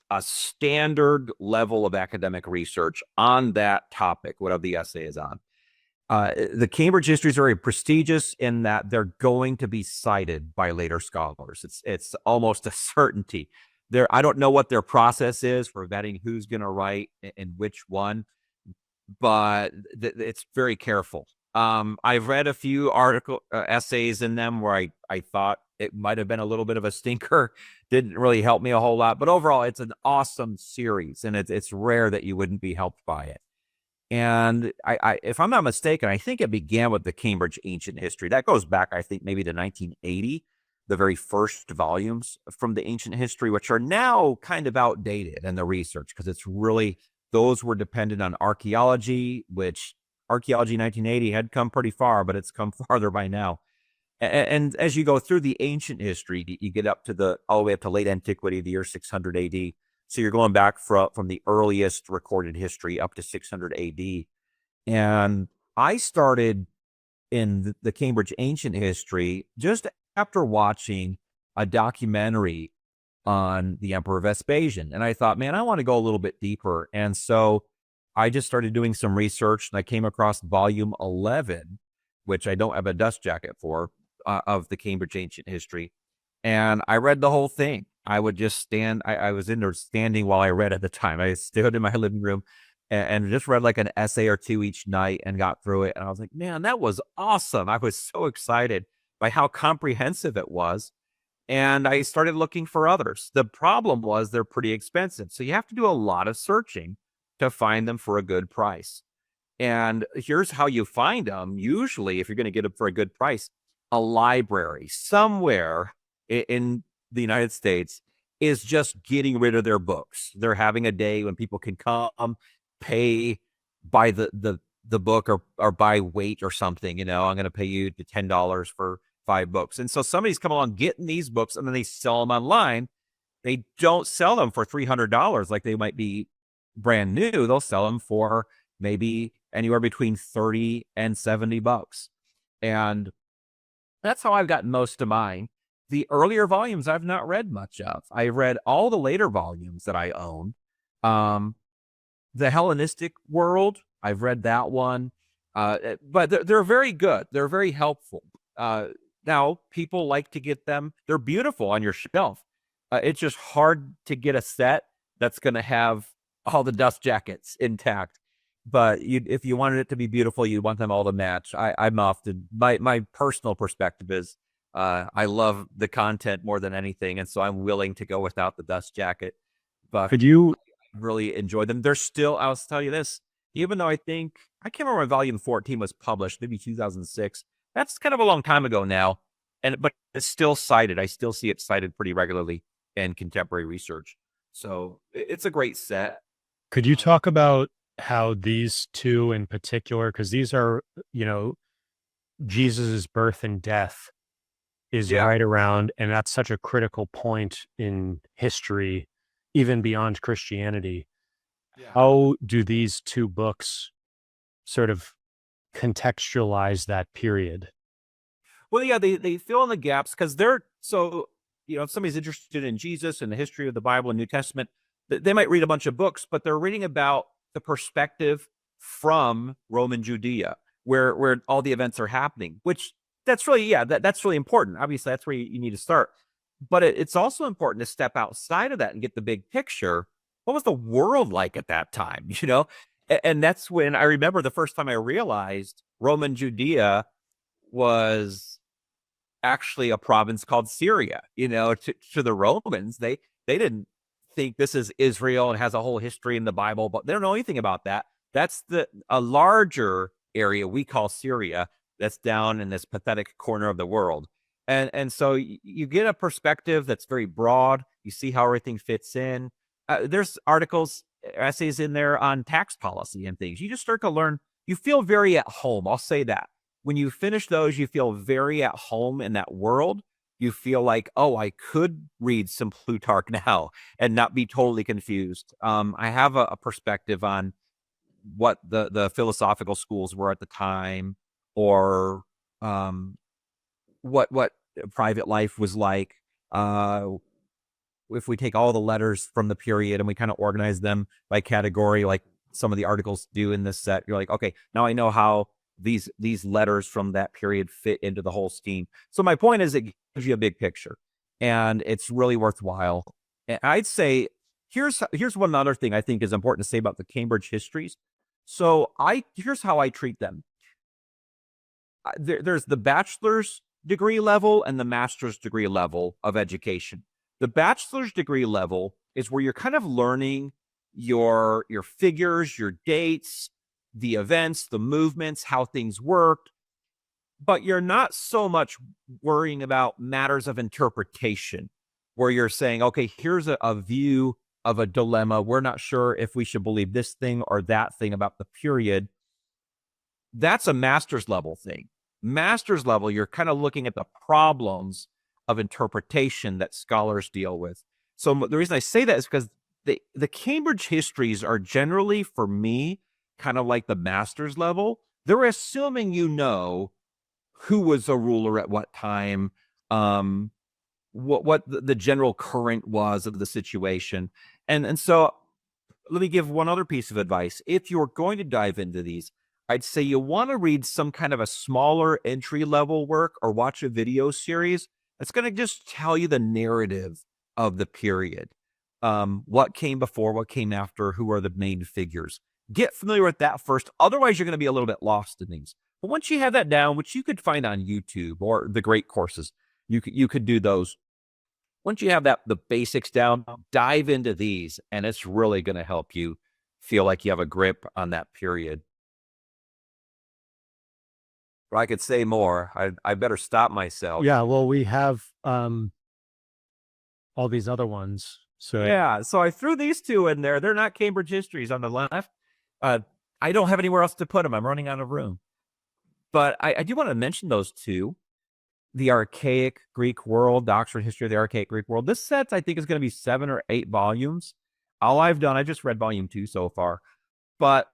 a standard level of academic research on that topic, whatever the essay is on. The Cambridge history is very prestigious in that they're going to be cited by later scholars. It's almost a certainty. I don't know what their process is for vetting who's going to write and which one, but it's very careful. I've read a few essays in them where I thought it might have been a little bit of a stinker. Didn't really help me a whole lot, but overall, it's an awesome series, and it's rare that you wouldn't be helped by it. And if I'm not mistaken, I think it began with the Cambridge Ancient History. That goes back, I think, maybe to 1980, the very first volumes from the Ancient History, which are now kind of outdated in the research because it's really, those were dependent on archaeology, which archaeology in 1980 had come pretty far, but it's come farther by now. And as you go through the Ancient History, you get up to all the way up to late antiquity, the year 600 AD. So you're going back from the earliest recorded history up to 600 AD. And I started in the Cambridge Ancient History just after watching a documentary on the Emperor Vespasian. And I thought, man, I want to go a little bit deeper. And so I just started doing some research, and I came across volume 11, which I don't have a dust jacket for, of the Cambridge Ancient History. And I read the whole thing. I would just stand. I was in there standing while I read at the time. I stood in my living room and just read like an essay or two each night and got through it. And I was like, man, that was awesome. I was so excited by how comprehensive it was. And I started looking for others. The problem was they're pretty expensive. So you have to do a lot of searching to find them for a good price. And here's how you find them. Usually, if you're going to get them for a good price, a library somewhere in the United States is just getting rid of their books. They're having a day when people can come, pay by the book or by weight or something. I'm going to pay you $10 for 5 books. And so somebody's come along getting these books, and then they sell them online. They don't sell them for $300 like they might be brand new. They'll sell them for maybe anywhere between 30 and 70 bucks. And that's how I've gotten most of mine. The earlier volumes I've not read much of. I read all the later volumes that I own. The Hellenistic World, I've read that one. But they're very good. They're very helpful. Now, people like to get them. They're beautiful on your shelf. It's just hard to get a set that's going to have all the dust jackets intact. But if you wanted it to be beautiful, you want them all to match. I'm often, my personal perspective is, I love the content more than anything, and so I'm willing to go without the dust jacket. But Could you really enjoy them? They're still, I'll tell you this, even though I can't remember when volume 14 was published, maybe 2006. That's kind of a long time ago now, but it's still cited. I still see it cited pretty regularly in contemporary research. So it's a great set. could you talk about how these two in particular, because these are, Jesus's birth and death is Yeah. right around, and that's such a critical point in history, even beyond Christianity. Yeah. How do these two books sort of contextualize that period? Well, yeah, they fill in the gaps because they're so, if somebody's interested in Jesus and the history of the Bible and New Testament, they might read a bunch of books, but they're reading about the perspective from Roman Judea, where all the events are happening, which that's really, that's really important. Obviously, that's where you need to start. But it's also important to step outside of that and get the big picture. What was the world like at that time? And that's when I remember the first time I realized Roman Judea was actually a province called Syria. To the Romans, they didn't think this is Israel and has a whole history in the Bible, but they don't know anything about that. That's a larger area we call Syria that's down in this pathetic corner of the world. And so you get a perspective that's very broad. You see how everything fits in. There's articles, essays in there on tax policy and things. You just start to learn. You feel very at home. I'll say that. When you finish those, you feel very at home in that world. You feel like, oh, I could read some Plutarch now and not be totally confused. I have a perspective on what the philosophical schools were at the time, or what private life was like. If we take all the letters from the period and we kind of organize them by category, like some of the articles do in this set, you're like, okay, now I know how these letters from that period fit into the whole scheme. So my point is, it gives you a big picture, and it's really worthwhile. And I'd say here's one other thing I think is important to say about the Cambridge histories. So here's how I treat them. There's the bachelor's degree level and the master's degree level of education. The bachelor's degree level is where you're kind of learning your figures, your dates, the events, the movements, how things worked, but you're not so much worrying about matters of interpretation, where you're saying, okay, here's a view of a dilemma. We're not sure if we should believe this thing or that thing about the period. That's a master's level thing. Master's level, you're kind of looking at the problems of interpretation that scholars deal with. So the reason I say that is because the Cambridge histories are generally, for me, kind of like the master's level. They're assuming who was a ruler at what time, what the general current was of the situation. And so let me give one other piece of advice. If you're going to dive into these, I'd say you want to read some kind of a smaller entry level work or watch a video series that's going to just tell you the narrative of the period. What came before, what came after, who are the main figures. Get familiar with that first. Otherwise, you're going to be a little bit lost in things. But once you have that down, which you could find on YouTube or the great courses, you could do those. Once you have the basics down, dive into these, and it's really going to help you feel like you have a grip on that period. But I could say more. I better stop myself. Yeah, well, we have all these other ones. So yeah, so I threw these two in there. They're not Cambridge histories on the left. I don't have anywhere else to put them. I'm running out of room. But I do want to mention those two. The Archaic Greek World, the Oxford History of the Archaic Greek World. This set, I think, is going to be 7 or 8 volumes. All I've done, I just read volume 2 so far. But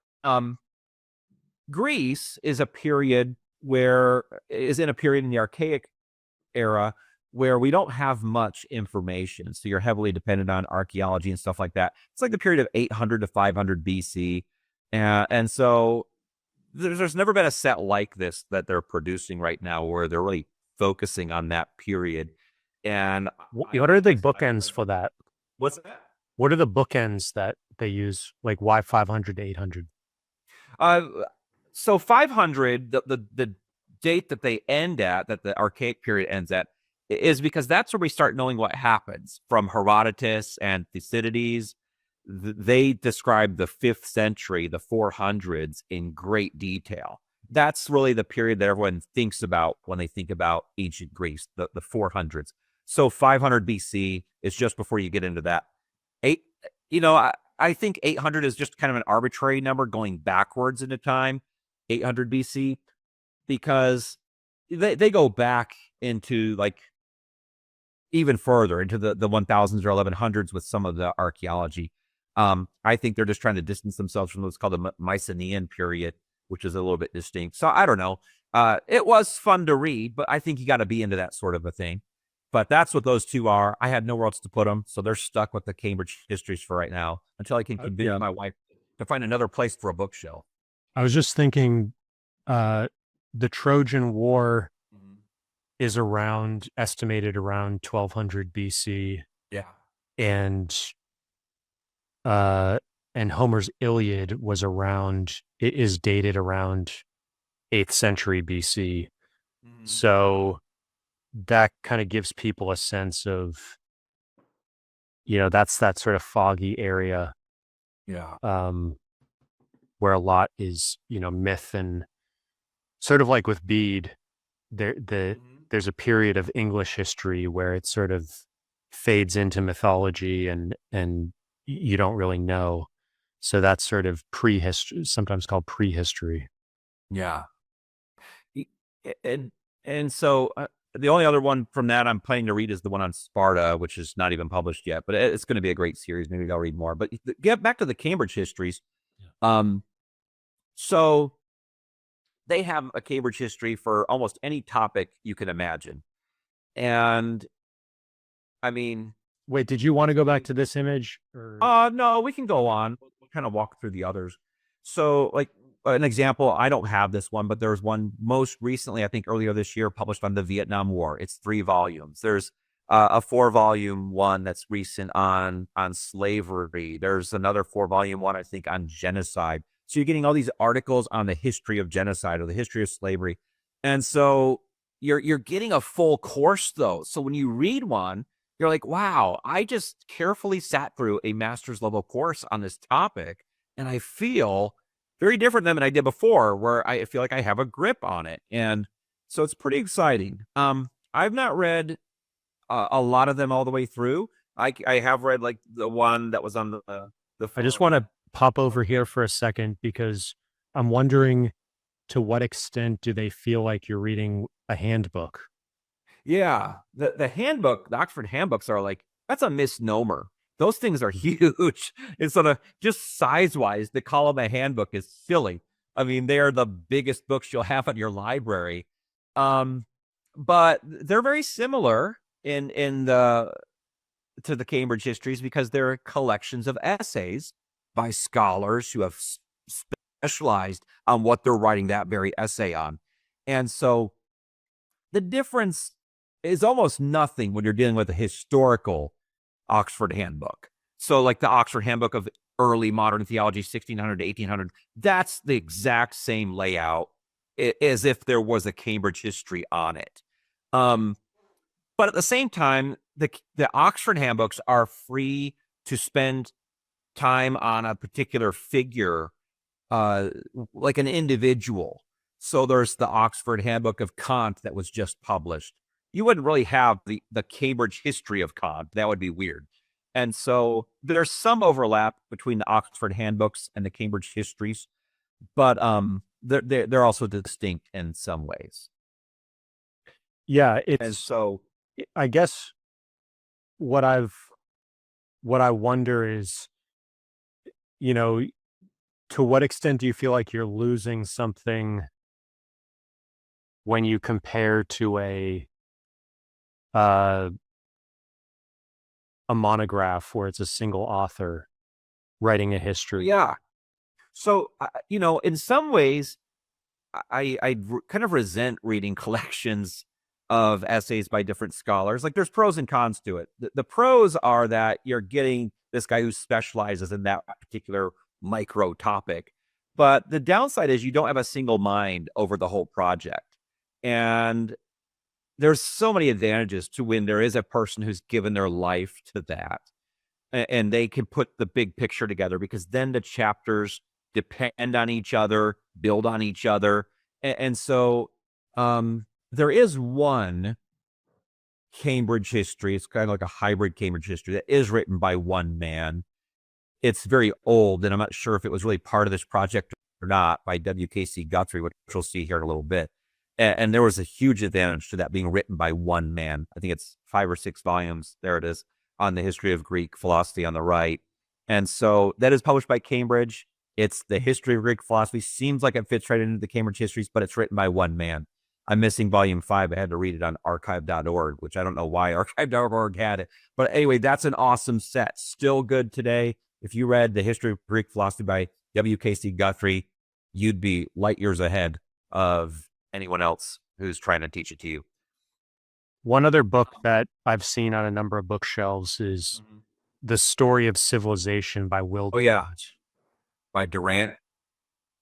Greece is in a period in the Archaic era where we don't have much information. So you're heavily dependent on archaeology and stuff like that. It's like the period of 800 to 500 BC. And so there's never been a set like this that they're producing right now where they're really focusing on that period. And what are the bookends for that? What's that? What are the bookends that they use? Like why 500 to 800? So 500, the date that they end at, that the Archaic period ends at, is because that's where we start knowing what happens from Herodotus and Thucydides. They describe the 5th century, the 400s, in great detail. That's really the period that everyone thinks about when they think about ancient Greece, the 400s. So 500 BC is just before you get into that. I think 800 is just kind of an arbitrary number going backwards into time, 800 BC, because they go back into like even further into the 1000s or 1100s with some of the archaeology. I think they're just trying to distance themselves from what's called the Mycenaean period, which is a little bit distinct. So I don't know. It was fun to read, but I think you got to be into that sort of a thing. But that's what those two are. I had nowhere else to put them, so they're stuck with the Cambridge histories for right now until I can convince my wife to find another place for a bookshelf. I was just thinking, the Trojan War is estimated around 1200 BC, Yeah. and uh, Homer's Iliad is dated around 8th century BC. Mhm. So that kind of gives people a sense of, that's that sort of foggy area, Yeah. um, where a lot is, myth, and sort of like with Bede, Mhm. there's a period of English history where it sort of fades into mythology, and you don't really know. So that's sort of prehistory, sometimes called prehistory. Yeah. Y- And so the only other one from that I'm planning to read is the one on Sparta, which is not even published yet, but it's going to be a great series. Maybe I'll read more. But get back to the Cambridge histories. Um, so they have a Cambridge history for almost any topic you can imagine. And I mean, Wait, did you want to go back to this image? Or no, we can go on. We'll kind of walk through the others. So, like an example, I don't have this one, but there's one most recently, I think earlier this year, published on the Vietnam War. It's 3 volumes. There's a 4-volume one that's recent on slavery. There's another 4-volume one, I think, on genocide. So you're getting all these articles on the history of genocide or the history of slavery, and so you're getting a full course though. So when you read one, you're like, wow, I just carefully sat through a master's level course on this topic, and I feel very different than I did before, where I feel like I have a grip on it. And so it's pretty exciting. I've not read a lot of them all the way through. I have read like the one that was on the I just forum. want to pop over here for a second, because I'm wondering, to what extent do they feel like you're reading a handbook? Yeah, the handbook, the Oxford handbooks are like, that's a misnomer. Those things are huge. It's sort of just size wise, to call them a handbook is silly. I mean, they are the biggest books you'll have in your library. Um, but they're very similar in the to the Cambridge histories because they're collections of essays by scholars who have specialized on what they're writing that very essay on. And so the difference is almost nothing when you're dealing with a historical Oxford handbook. So, like the Oxford Handbook of Early Modern Theology, 1600 to 1800, that's the exact same layout as if there was a Cambridge history on it. Um, but at the same time, the Oxford handbooks are free to spend time on a particular figure, uh, like an individual. So there's the Oxford Handbook of Kant that was just published. You wouldn't really have the Cambridge history of Kant. That would be weird. And so there's some overlap between the Oxford handbooks and the Cambridge histories, but they're also distinct in some ways. Yeah, And it's, so I guess what I wonder is, you know, to what extent do you feel like you're losing something when you compare to uh, a monograph where it's a single author writing a history? yeah. So in some ways, kind of resent reading collections of essays by different scholars. Like there's pros and cons to it. The pros are that you're getting this guy who specializes in that particular micro topic. But the downside is you don't have a single mind over the whole project. And there's so many advantages to when there is a person who's given their life to that and they can put the big picture together because then the chapters depend on each other, build on each other. And so there is one Cambridge history. It's kind of like a hybrid Cambridge history that is written by one man. It's very old, and I'm not sure if it was really part of this project or not, by W.K.C. Guthrie, which we'll see here in a little bit. And there was a huge advantage to that being written by one man. I think it's 5 or 6 volumes. There it is on the history of Greek philosophy on the right. And so that is published by Cambridge. It's the history of Greek philosophy. Seems like it fits right into the Cambridge histories, but it's written by one man. I'm missing volume 5. I had to read it on archive.org, which I don't know why archive.org had it. But anyway, that's an awesome set. Still good today. If you read The History of Greek Philosophy by W.K.C. Guthrie, you'd be light years ahead of anyone else who's trying to teach it to you. One other book that I've seen on a number of bookshelves is The Story of Civilization by Will. Oh yeah, by Durant.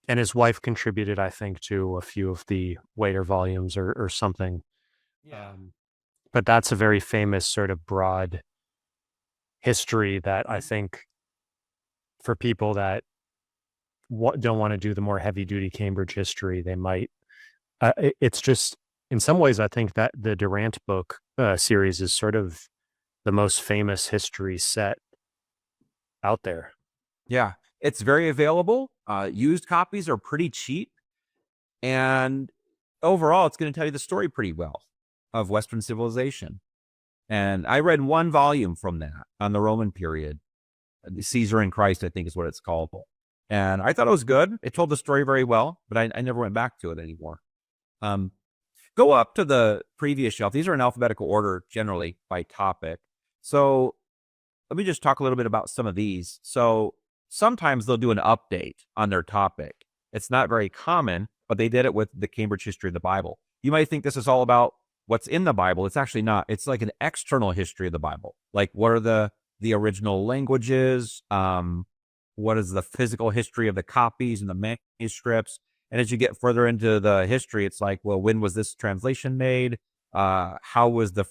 And his wife contributed, I think, to a few of the later volumes or something. Yeah. But that's a very famous sort of broad history that I think for people that don't want to do the more heavy duty Cambridge history, they might. It's just, in some ways, I think that the Durant book series is sort of the most famous history set out there. Yeah, it's very available. Used copies are pretty cheap. And overall, it's going to tell you the story pretty well of Western civilization. And I read one volume from that on the Roman period. Caesar and Christ, I think is what it's called. And I thought it was good. It told the story very well, but I never went back to it anymore. Go up to the previous shelf. These are in alphabetical order, generally by topic. So let me just talk a little bit about some of these. So sometimes they'll do an update on their topic. It's not very common, but they did it with the Cambridge History of the Bible. You might think this is all about what's in the Bible. It's actually not. It's like an external history of the Bible. Like, what are the original languages? What is the physical history of the copies and the manuscripts? And as you get further into the history, it's like, well, when was this translation made? How was the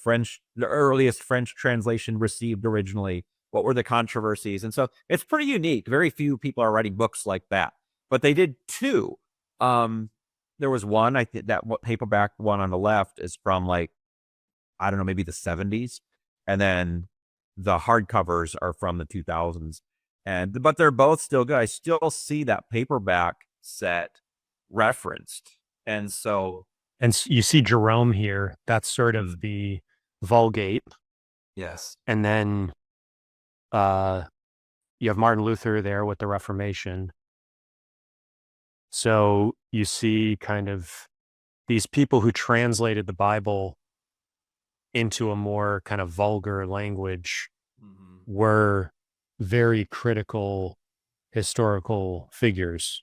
earliest French translation received originally? What were the controversies? And so it's pretty unique. Very few people are writing books like that, but they did two. There was one, I think that paperback one on the left is from like, I don't know, maybe the 70s. And then the hardcovers are from the 2000s. But they're both still good. I still see that paperback set referenced. And so. And you see Jerome here. That's sort of the Vulgate. Yes. And then you have Martin Luther there with the Reformation. So you see kind of these people who translated the Bible into a more kind of vulgar language were very critical historical figures.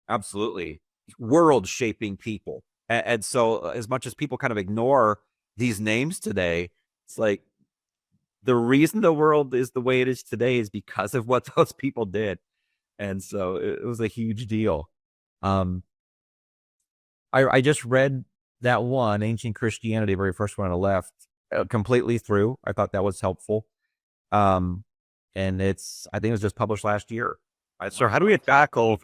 Absolutely. World shaping people. And so as much as people kind of ignore these names today, it's like the reason the world is the way it is today is because of what those people did. And so it was a huge deal. I just read that one, Ancient Christianity, the very first one on the left, completely through. I thought that was helpful. And I think it was just published last year. So how do we tackle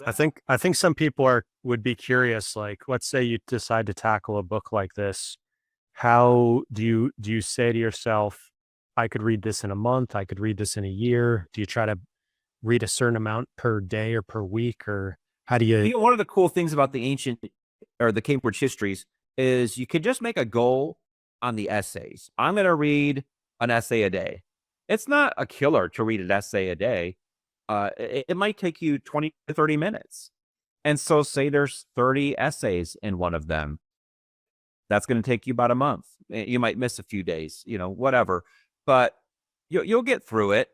I think some people would be curious, like, let's say you decide to tackle a book like this. How do you say to yourself, I could read this in a month, I could read this in a year? Do you try to read a certain amount per day or per week, or how do you? One of the cool things about the Cambridge histories is you could just make a goal on the essays. I'm going to read an essay a day. It's not a killer to read an essay a day. It might take you 20 to 30 minutes. And so say there's 30 essays in one of them. That's going to take you about a month. You might miss a few days, whatever, but you'll get through it.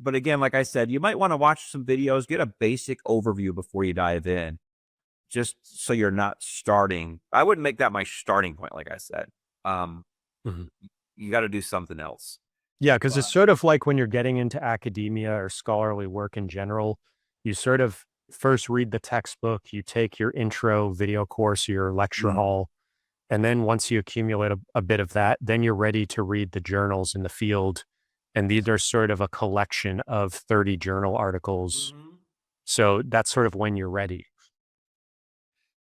But again, like I said, you might want to watch some videos, get a basic overview before you dive in, just so you're not starting. I wouldn't make that my starting point. Like I said, you got to do something else. Yeah, because it's sort of like when you're getting into academia or scholarly work in general, you sort of first read the textbook, you take your intro video course, your lecture hall, and then once you accumulate a bit of that, then you're ready to read the journals in the field. And these are sort of a collection of 30 journal articles. So that's sort of when you're ready.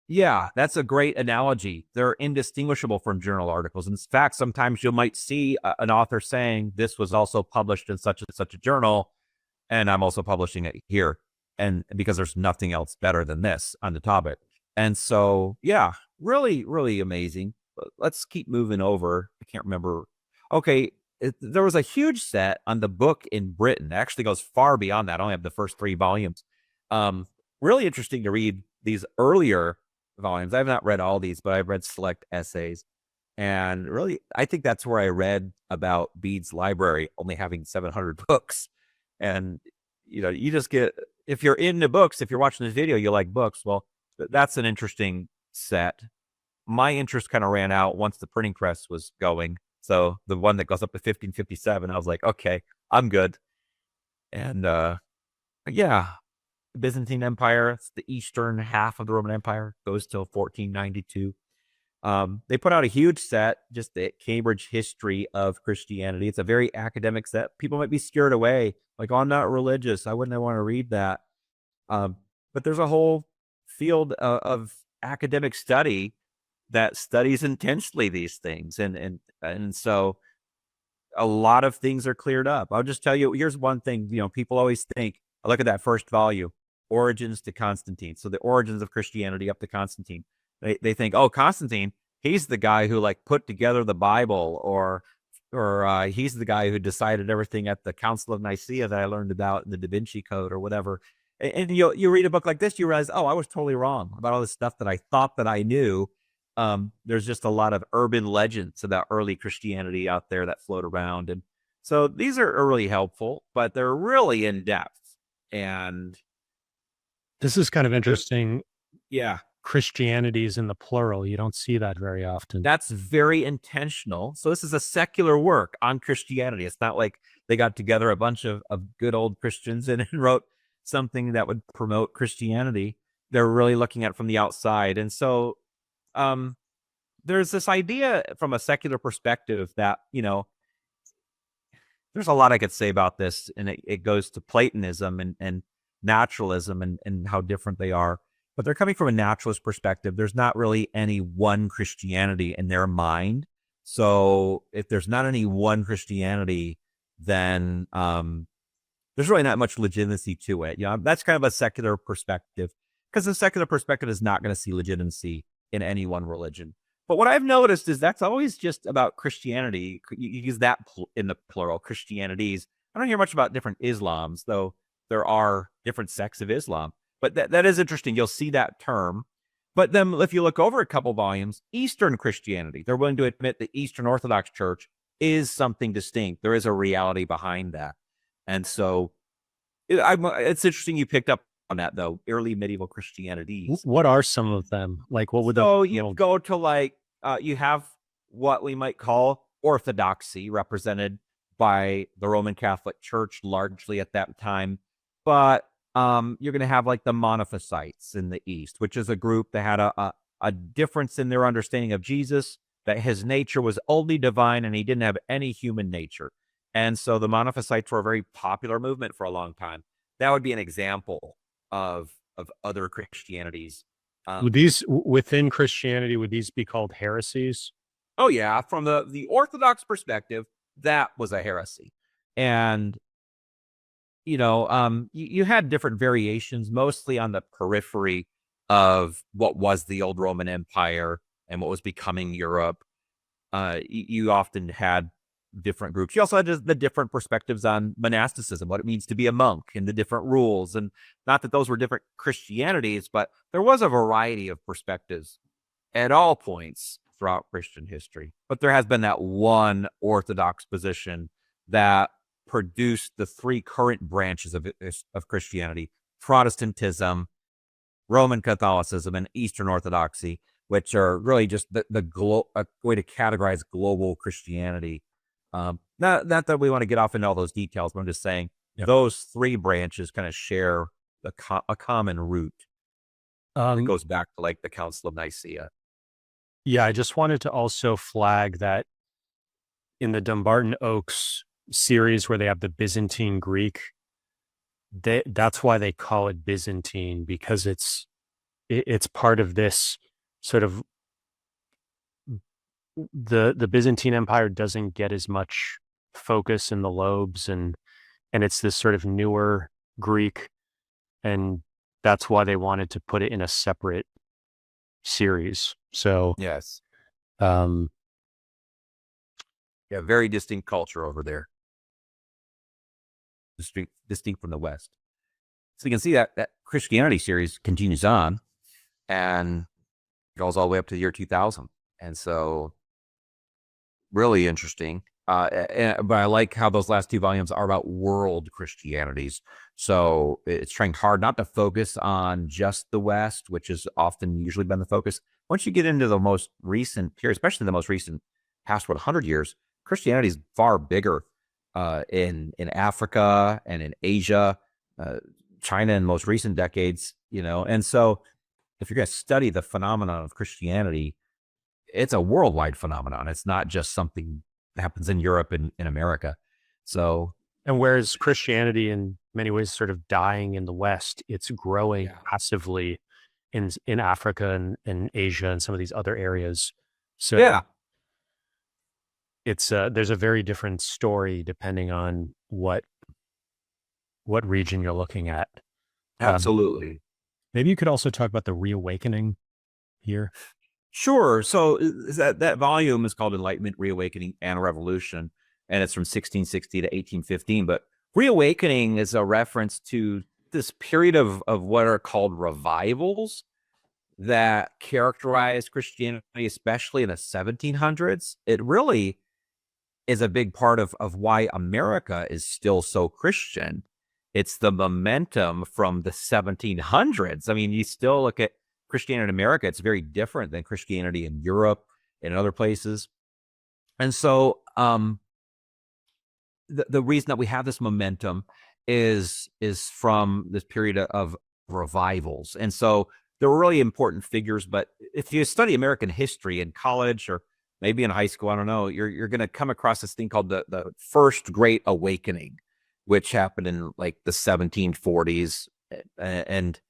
Yeah, that's a great analogy. They're indistinguishable from journal articles. In fact, sometimes you might see an author saying, this was also published in such and such a journal, and I'm also publishing it here. And because there's nothing else better than this on the topic. And so, yeah, really, really amazing. Let's keep moving over. I can't remember. Okay, there was a huge set on the book in Britain. It actually goes far beyond that. I only have the first 3 volumes. Really interesting to read these earlier volumes. I've not read all these, but I've read select essays. And really, I think that's where I read about Bede's library only having 700 books. And, you just get, if you're into books, if you're watching this video, you like books, well, that's an interesting set. my interest kind of ran out once the printing press was going. So the one that goes up to 1557, I was like, okay, I'm good. And yeah, the Byzantine Empire, it's the eastern half of the Roman Empire, goes till 1492. They put out a huge set, just the Cambridge History of Christianity. It's a very academic set. People might be scared away, like, oh, I'm not religious, I wouldn't want to read that. But there's a whole field of academic study that studies intensely these things, and so a lot of things are cleared up. I'll just tell you, here's one thing, people always think, I look at that first volume, Origins to Constantine. So the origins of Christianity up to Constantine. They think, oh, Constantine, he's the guy who like put together the Bible, or he's the guy who decided everything at the Council of Nicaea that I learned about in the Da Vinci Code or whatever. And you read a book like this, you realize, oh, I was totally wrong about all this stuff that I thought that I knew. There's just a lot of urban legends about early Christianity out there that float around. And so these are really helpful, but they're really in depth. And this is kind of interesting. Yeah. Christianity is in the plural. You don't see that very often. That's very intentional. So this is a secular work on Christianity. It's not like they got together a bunch of good old Christians and wrote something that would promote Christianity. They're really looking at it from the outside. And so there's this idea from a secular perspective that, there's a lot I could say about this, and it goes to Platonism and naturalism and how different they are. But they're coming from a naturalist perspective. There's not really any one Christianity in their mind. So if there's not any one Christianity, then there's really not much legitimacy to it. That's kind of a secular perspective, because the secular perspective is not going to see legitimacy in any one religion. But what I've noticed is that's always just about Christianity. You use that in the plural, Christianities. I don't hear much about different Islams, though there are different sects of Islam. But that is interesting. You'll see that term. But then if you look over a couple volumes, Eastern Christianity, they're willing to admit the Eastern Orthodox Church is something distinct. There is a reality behind that. And so it's interesting you picked up on that, though, early medieval Christianity. What are some of them? Like, what would you go to, like, you have what we might call orthodoxy, represented by the Roman Catholic Church largely at that time. But you're going to have like the Monophysites in the East, which is a group that had a difference in their understanding of Jesus, that his nature was only divine and he didn't have any human nature. And so the Monophysites were a very popular movement for a long time. That would be an example of other Christianities. Would these, within Christianity, would these be called heresies? Oh, yeah. From the Orthodox perspective, that was a heresy. And you had different variations, mostly on the periphery of what was the old Roman Empire and what was becoming Europe. You often had different groups. You also had the different perspectives on monasticism, what it means to be a monk, and the different rules. And not that those were different Christianities, but there was a variety of perspectives at all points throughout Christian history. But there has been that one orthodox position that produced the three current branches of Christianity: Protestantism, Roman Catholicism, and Eastern Orthodoxy, which are really just a way to categorize global Christianity. Not that we want to get off into all those details, but I'm just saying those three branches kind of share a common root. It goes back to like the Council of Nicaea. Yeah, I just wanted to also flag that in the Dumbarton Oaks series, where they have the Byzantine Greek, that's why they call it Byzantine, because it's part of this sort of, the Byzantine Empire doesn't get as much focus in the Loebs, and it's this sort of newer Greek, and that's why they wanted to put it in a separate series. So yes, yeah, very distinct culture over there, distinct from the West. So you can see that Christianity series continues on and goes all the way up to the year 2000. And so really interesting. But I like how those last two volumes are about world Christianities. So it's trying hard not to focus on just the West, which has often usually been the focus, once you get into the most recent period, especially the most recent past 100 years, Christianity is far bigger in Africa and in Asia, China in most recent decades, And so if you're going to study the phenomenon of Christianity, it's a worldwide phenomenon. It's not just something that happens in Europe and in America. So, and whereas Christianity in many ways sort of dying in the West, it's growing massively in Africa and Asia and some of these other areas. So it's there's a very different story depending on what region you're looking at. Absolutely. Maybe you could also talk about the reawakening here. Sure. So that volume is called Enlightenment, Reawakening, and Revolution, and it's from 1660 to 1815. But reawakening is a reference to this period of what are called revivals that characterized Christianity, especially in the 1700s. It really is a big part of why America is still so Christian. It's the momentum from the 1700s. I mean, you still look at Christianity in America, it's very different than Christianity in Europe and other places. And so the reason that we have this momentum is from this period of revivals. And so there were really important figures, but if you study American history in college or maybe in high school, I don't know, you're going to come across this thing called the First Great Awakening, which happened in like the 1740s and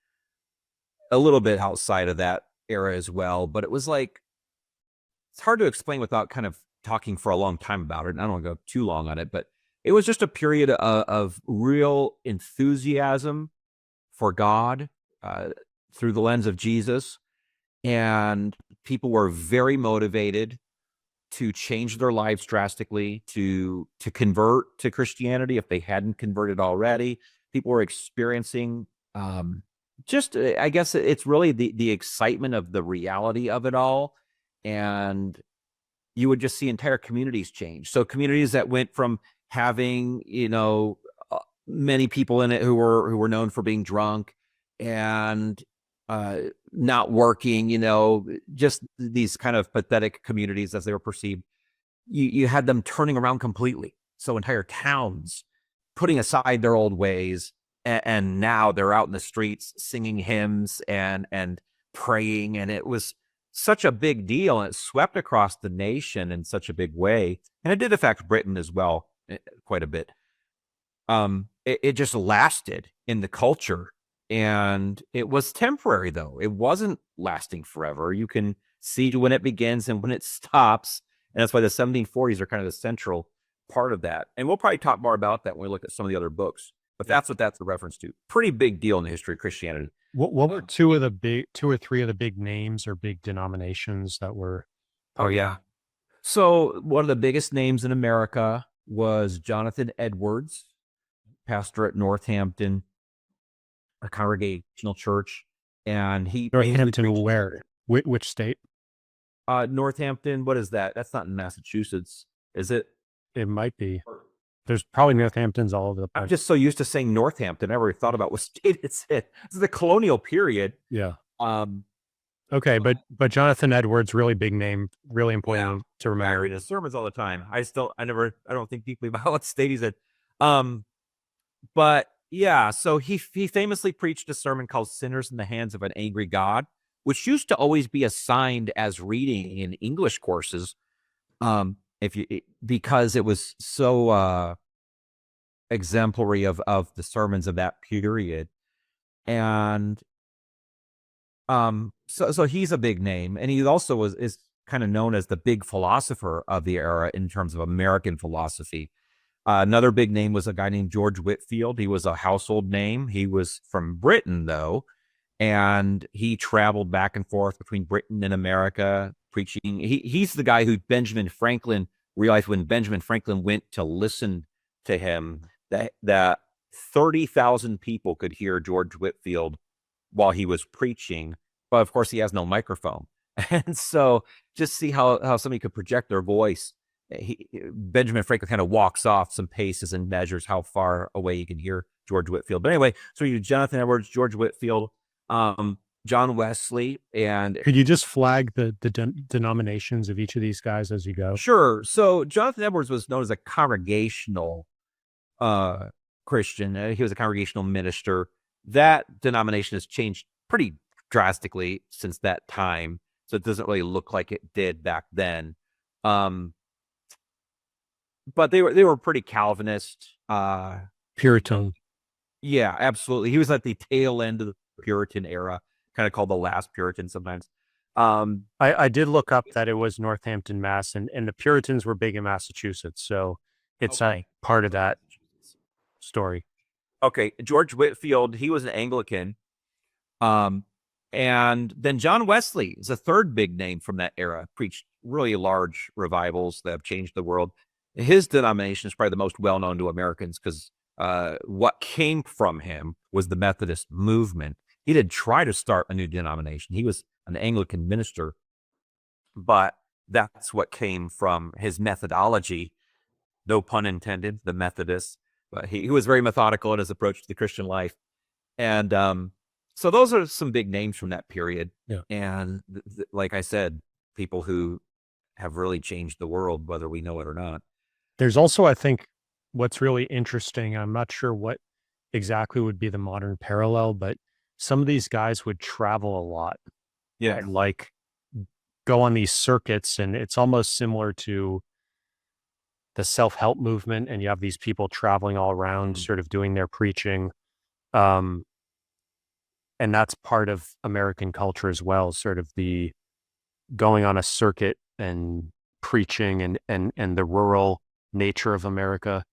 a little bit outside of that era as well. But it was like, it's hard to explain without kind of talking for a long time about it. And I don't want to go too long on it, but it was just a period of real enthusiasm for God through the lens of Jesus. And people were very motivated to change their lives drastically, to convert to Christianity if they hadn't converted already. People were experiencing I guess it's really the excitement of the reality of it all. And you would just see entire communities change. So communities that went from having, many people in it who were known for being drunk and not working, just these kind of pathetic communities as they were perceived. You had them turning around completely. So entire towns putting aside their old ways, and now they're out in the streets singing hymns and praying. And it was such a big deal, and it swept across the nation in such a big way. And it did affect Britain as well quite a bit. It just lasted in the culture, and it was temporary, though. It wasn't lasting forever. You can see when it begins and when it stops. And that's why the 1740s are kind of the central part of that. And we'll probably talk more about that when we look at some of the other books. But that's what that's a reference to. Pretty big deal in the history of Christianity. What were two or three of the big names or big denominations that were? Oh, yeah. So one of the biggest names in America was Jonathan Edwards, pastor at Northampton, a congregational church. And he Northampton, where? Which state? Northampton. What is that? That's not in Massachusetts, is it? It might be. There's probably Northamptons all over the place. I'm just so used to saying Northampton. I never thought about what state it's in. This is the colonial period. Yeah. Okay, but Jonathan Edwards, really big name, really important to remember. I read his sermons all the time. I don't think deeply about what state he's in. But yeah, so he famously preached a sermon called "Sinners in the Hands of an Angry God," which used to always be assigned as reading in English courses. Because it was so exemplary of the sermons of that period. And so he's a big name, and he also is kind of known as the big philosopher of the era in terms of American philosophy. Another big name was a guy named George Whitefield. He was a household name. He was from Britain, though, and he traveled back and forth between Britain and America preaching. He's the guy who Benjamin Franklin realized when Benjamin Franklin went to listen to him that 30,000 people could hear George Whitefield while he was preaching. But of course, he has no microphone. And so just see how somebody could project their voice. Benjamin Franklin kind of walks off some paces and measures how far away you can hear George Whitefield. But anyway, so you Jonathan Edwards, George Whitefield. John Wesley, and Could you just flag the denominations of each of these guys as you go? sure. So Jonathan Edwards was known as a congregational Christian. He was a congregational minister. That denomination has changed pretty drastically since that time, so it doesn't really look like it did back then. Um, but they were pretty Calvinist. Puritan. Yeah, absolutely. He was at the tail end of the Puritan era, kind of called the last Puritan sometimes. I did look up that it was Northampton, Mass, and the Puritans were big in Massachusetts, so it's Okay. part of that story. Okay, George Whitefield, he was an Anglican. And then John Wesley is a third big name from that era, preached really large revivals that have changed the world. His denomination is probably the most well known to Americans because what came from him was the Methodist movement. He didn't try to start a new denomination. He was an Anglican minister, but that's what came from his methodology. No pun intended, the Methodists. But he was very methodical in his approach to the Christian life. And so those are some big names from that period. Yeah. And like I said, people who have really changed the world, whether we know it or not. There's also, I think, what's really interesting, I'm not sure what exactly would be the modern parallel, but some of these guys would travel a lot. Yeah. And like go on these circuits, and it's almost similar to the self-help movement, and you have these people traveling all around sort of doing their preaching. And that's part of American culture as well, sort of the going on a circuit and preaching and the rural nature of America.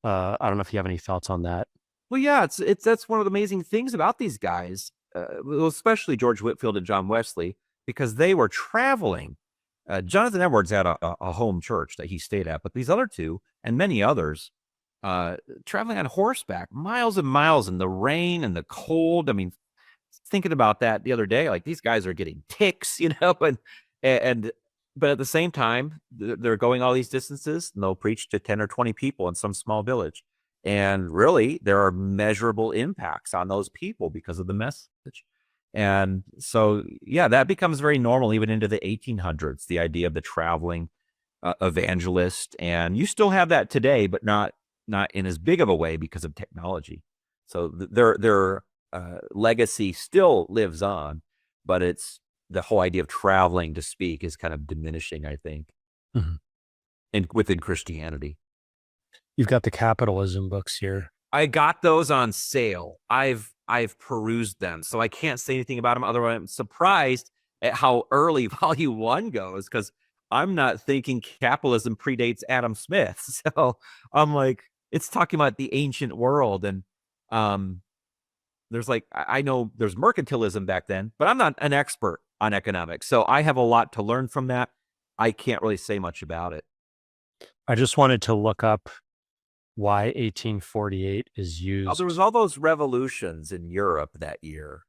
I don't know if you have any thoughts on that. Well, yeah, that's one of the amazing things about these guys, especially George Whitefield and John Wesley, because they were traveling. Jonathan Edwards had a home church that he stayed at, but these other two and many others traveling on horseback, miles and miles in the rain and the cold. I mean, thinking about that the other day, like these guys are getting ticks, and but at the same time, they're going all these distances and they'll preach to 10 or 20 people in some small village. And really, there are measurable impacts on those people because of the message. And so, yeah, that becomes very normal even into the 1800s, the idea of the traveling evangelist. And you still have that today, but not in as big of a way because of technology. So their legacy still lives on, but it's the whole idea of traveling to speak is kind of diminishing, I think, and within Christianity. You've got the capitalism books here. I got those on sale. I've perused them, so I can't say anything about them. Otherwise, I'm surprised at how early volume 1 goes because I'm not thinking capitalism predates Adam Smith. So I'm like, it's talking about the ancient world, and there's like, I know there's mercantilism back then, but I'm not an expert on economics, so I have a lot to learn from that. I can't really say much about it. I just wanted to look up why 1848 is used. There was all those revolutions in Europe that year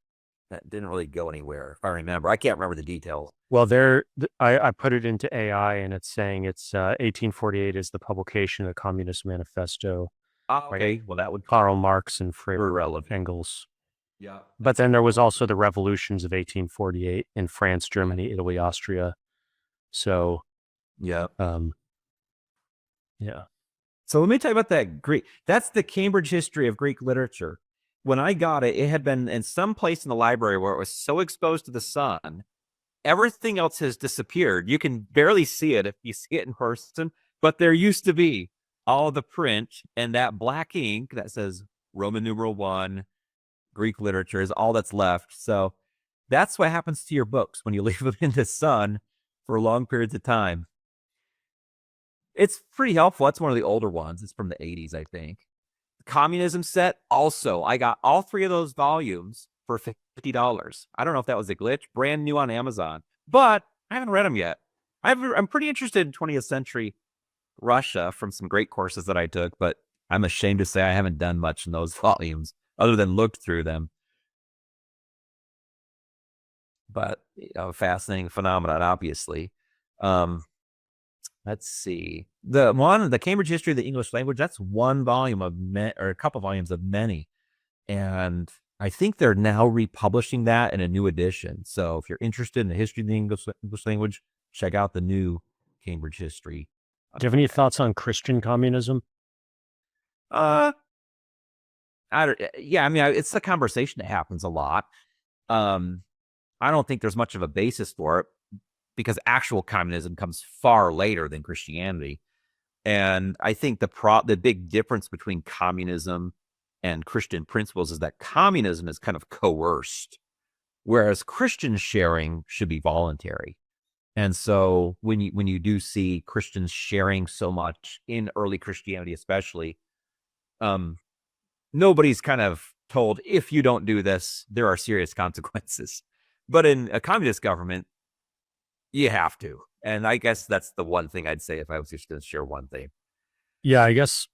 that didn't really go anywhere, if I remember. I can't remember the details. Well, I put it into AI, and it's saying it's 1848 is the publication of the Communist Manifesto. Okay, right? well, that would Karl Marx and irrelevant. Engels. Yeah. But then there was also the revolutions of 1848 in France, Germany, Italy, Austria. So, yeah. Yeah. So let me tell you about that Greek. That's the Cambridge History of Greek Literature. When I got it, it had been in some place in the library where it was so exposed to the sun, everything else has disappeared. You can barely see it if you see it in person, but there used to be all the print and that black ink that says Roman numeral 1, Greek literature is all that's left. So that's what happens to your books when you leave them in the sun for long periods of time. It's pretty helpful. That's one of the older ones. It's from the 80s, I think. The communism set, also, I got all 3 of those volumes for $50. I don't know if that was a glitch, brand new on Amazon, but I haven't read them yet. I'm pretty interested in 20th century Russia from some great courses that I took, but I'm ashamed to say I haven't done much in those volumes other than looked through them. But fascinating phenomenon, obviously. Let's see. The Cambridge History of the English Language, that's one volume of or a couple volumes of many. And I think they're now republishing that in a new edition. So if you're interested in the history of the English language, check out the new Cambridge history. Do you have any thoughts on Christian communism? Uh, I don't, yeah, I mean, it's a conversation that happens a lot. Um, I don't think there's much of a basis for it because actual communism comes far later than Christianity. And I think the big difference between communism and Christian principles is that communism is kind of coerced, whereas Christian sharing should be voluntary. And so when you do see Christians sharing so much in early Christianity, especially, nobody's kind of told, if you don't do this, there are serious consequences. But in a communist government, you have to. And I guess that's the one thing I'd say if I was just going to share one thing. Yeah, I guess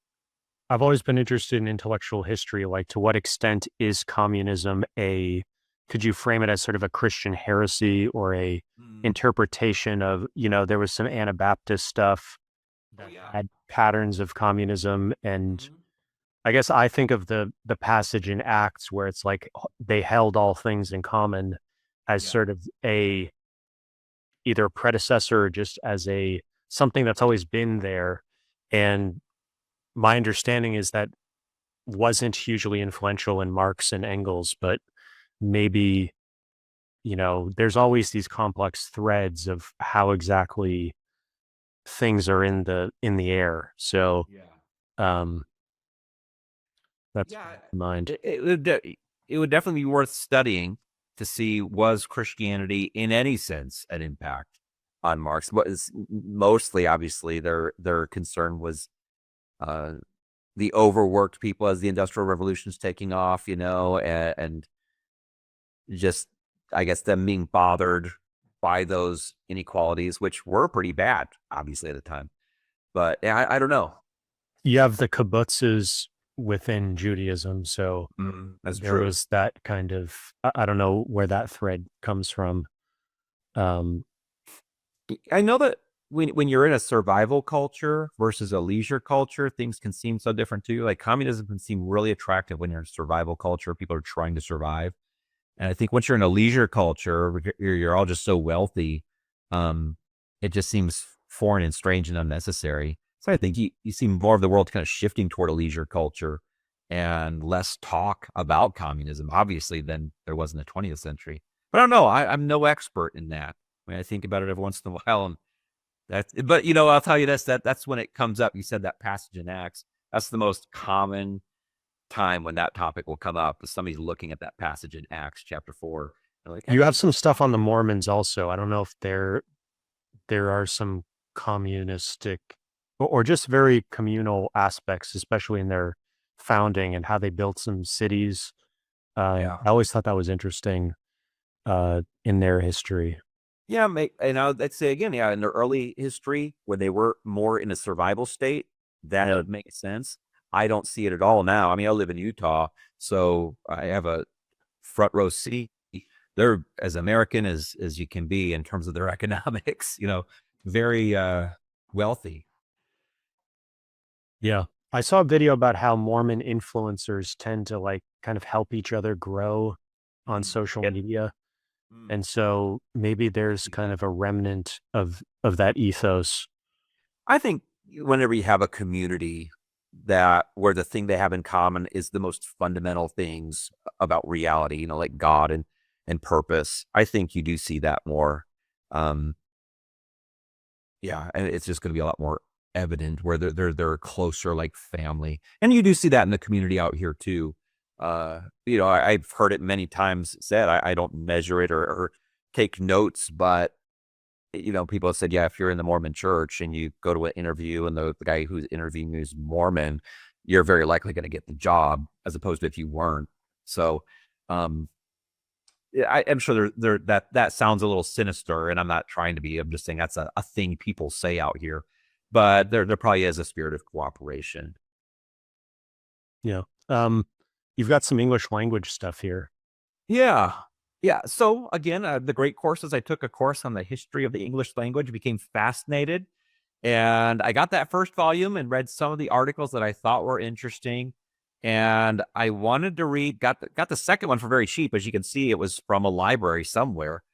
I've always been interested in intellectual history. Like, to what extent is communism could you frame it as sort of a Christian heresy or a interpretation of, there was some Anabaptist stuff that had patterns of communism. And I guess I think of the passage in Acts where it's like they held all things in common as sort of either a predecessor or just as something that's always been there. And my understanding is that wasn't hugely influential in Marx and Engels, but maybe, there's always these complex threads of how exactly things are in the air. So, um, that's in mind. It would definitely be worth studying to see, was Christianity in any sense an impact on Marx? What is mostly, obviously, their concern was the overworked people as the Industrial Revolution's taking off, and just, I guess, them being bothered by those inequalities, which were pretty bad, obviously, at the time. But I don't know. You have the kibbutzes within Judaism, so that's there true. was that kind of, I don't know where that thread comes from. I know that when you're in a survival culture versus a leisure culture, things can seem so different too. Like communism can seem really attractive when you're in a survival culture. People are trying to survive. And I think once you're in a leisure culture, you're all just so wealthy. It just seems foreign and strange and unnecessary. So I think you see more of the world kind of shifting toward a leisure culture and less talk about communism, obviously, than there was in the 20th century. But I don't know. I'm no expert in that. I mean, I think about it every once in a while, and but I'll tell you this, that's when it comes up. You said that passage in Acts. That's the most common time when that topic will come up, is somebody's looking at that passage in Acts chapter 4. Like, You have some stuff on the Mormons also. I don't know if there are some communistic or just very communal aspects, especially in their founding and how they built some cities. I always thought that was interesting in their history. Yeah, let's say again, in their early history, when they were more in a survival state, that would make sense. I don't see it at all now. I mean, I live in Utah, so I have a front row seat. They're as American as you can be in terms of their economics, very wealthy. Yeah. I saw a video about how Mormon influencers tend to like kind of help each other grow on social media. And so maybe there's kind of a remnant of that ethos. I think whenever you have a community that where the thing they have in common is the most fundamental things about reality, like God and purpose, I think you do see that more. Yeah, and it's just going to be a lot more evident where they're closer, like family, and you do see that in the community out here too. I've heard it many times said. I don't measure it or take notes, but people have said, yeah, if you're in the Mormon church and you go to an interview and the guy who's interviewing you is Mormon, you're very likely going to get the job, as opposed to if you weren't. So, I'm sure that sounds a little sinister, and I'm not trying to be. I'm just saying that's a thing people say out here, but there probably is a spirit of cooperation. Yeah. You've got some English language stuff here. Yeah. Yeah. So again, the great courses, I took a course on the history of the English language, became fascinated. And I got that first volume and read some of the articles that I thought were interesting. and I wanted to read. Got the second one for very cheap, as you can see. It was from a library somewhere,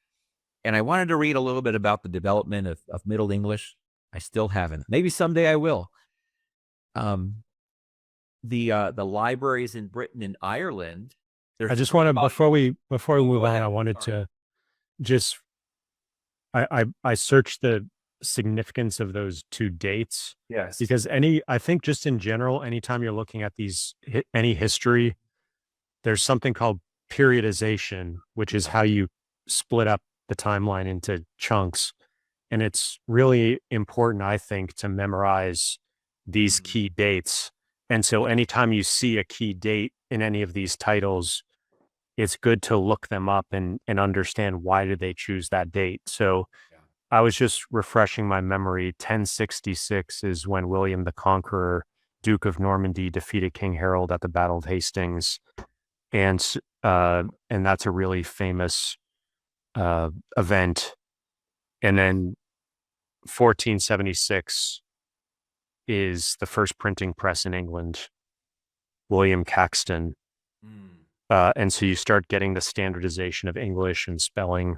and I wanted to read a little bit about the development of Middle English. I still haven't. Maybe someday I will. Um, the libraries in Britain and Ireland. I There's just three want to volumes. before we Oh, move go on, I ahead. wanted Sorry. to just I searched the significance of those two dates Yes. because I think just in general, anytime you're looking at any history, there's something called periodization, which is how you split up the timeline into chunks. And it's really important, I think, to memorize these key dates. And so anytime you see a key date in any of these titles, it's good to look them up and understand why did they choose that date. So I was just refreshing my memory. 1066 is when William the Conqueror, Duke of Normandy, defeated King Harold at the Battle of Hastings, and that's a really famous event. And then 1476 is the first printing press in England, William Caxton. And so you start getting the standardization of English and spelling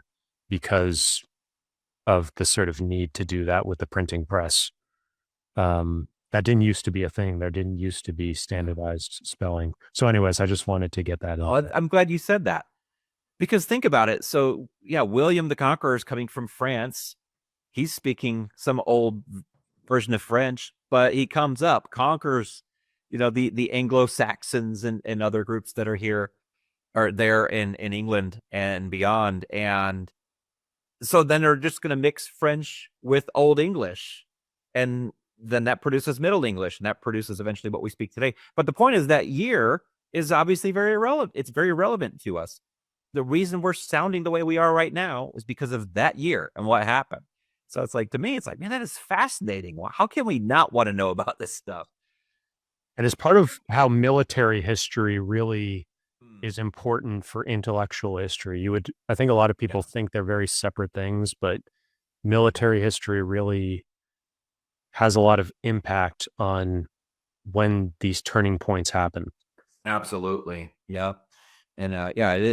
because of the sort of need to do that with the printing press. That didn't used to be a thing. There didn't used to be standardized spelling. So anyways, I just wanted to get that Oh, out. I'm glad you said that, because think about it. So yeah, William the Conqueror is coming from France. He's speaking some old version of French, but he comes up, conquers, the Anglo-Saxons and other groups that are here or there in England and beyond. And so then they're just going to mix French with Old English. And then that produces Middle English, and that produces eventually what we speak today. But the point is that year is obviously very relevant. It's very relevant to us. The reason we're sounding the way we are right now is because of that year and what happened. So it's like, to me, it's like, man, that is fascinating. How can we not want to know about this stuff? And as part of how military history really is important for intellectual history, I think a lot of people think they're very separate things, but military history really has a lot of impact on when these turning points happen. Absolutely. Yeah. And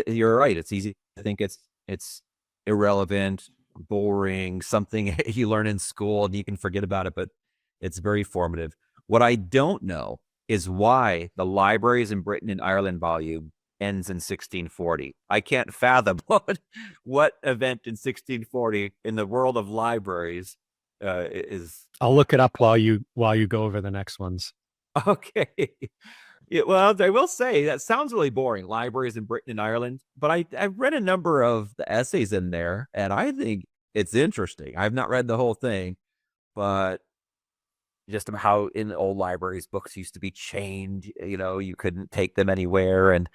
you're right. It's easy to think it's irrelevant, boring, something you learn in school and you can forget about it, but it's very formative. What I don't know is why the Libraries in Britain and Ireland volume ends in 1640. I can't fathom what event in 1640 in the world of libraries is. I'll look it up while you go over the next ones. Okay. Yeah, well, I will say that sounds really boring. Libraries in Britain and Ireland, but I've read a number of the essays in there, and I think it's interesting. I've not read the whole thing, but just about how in old libraries books used to be chained. You couldn't take them anywhere, and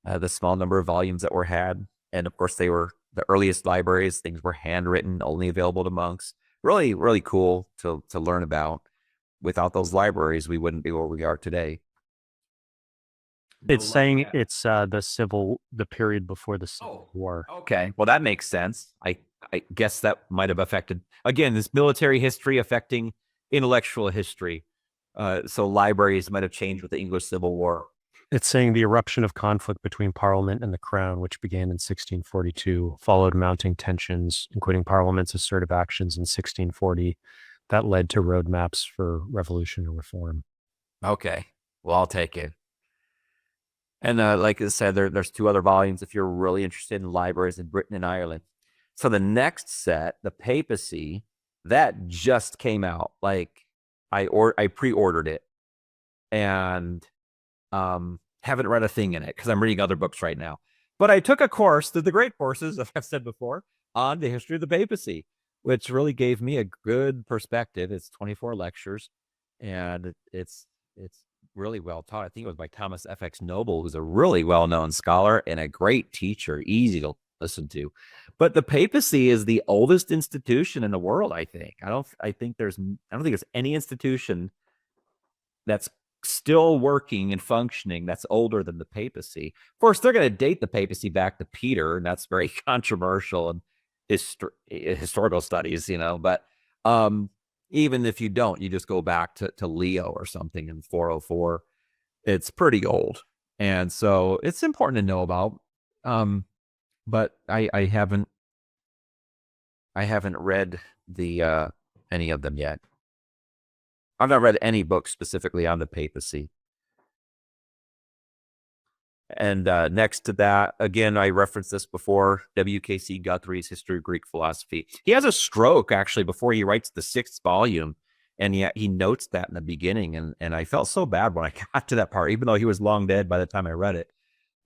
the small number of volumes that were had, and of course they were the earliest libraries. Things were handwritten, only available to monks. Really, really cool to learn about. Without those libraries, we wouldn't be where we are today. It's saying it's the period before the Civil War. Okay. Well, that makes sense. I guess that might have affected, again, this military history affecting intellectual history. So libraries might have changed with the English Civil War. It's saying the eruption of conflict between Parliament and the Crown, which began in 1642, followed mounting tensions, including Parliament's assertive actions in 1640, that led to roadmaps for revolution and reform. Okay. Well, I'll take it. And like I said, there's two other volumes if you're really interested in libraries in Britain and Ireland. So the next set, the Papacy, that just came out. Like I pre-ordered it, and haven't read a thing in it because I'm reading other books right now. But I took a course, the great courses, as I've said before, on the history of the papacy, which really gave me a good perspective. It's 24 lectures, and it's really well taught. I think it was by Thomas F.X. Noble, who's a really well-known scholar and a great teacher, easy to listen to. But the papacy is the oldest institution in the world, I think. I don't think there's any institution that's still working and functioning that's older than the papacy. Of course, they're going to date the papacy back to Peter, and that's very controversial in historical studies, but even if you don't, you just go back to Leo or something in 404. It's pretty old. And so it's important to know about. But I haven't read the any of them yet. I've not read any books specifically on the papacy. And next to that, again, I referenced this before, W.K.C. Guthrie's History of Greek Philosophy. He has a stroke, actually, before he writes the 6th volume. And yet he notes that in the beginning. And I felt so bad when I got to that part, even though he was long dead by the time I read it.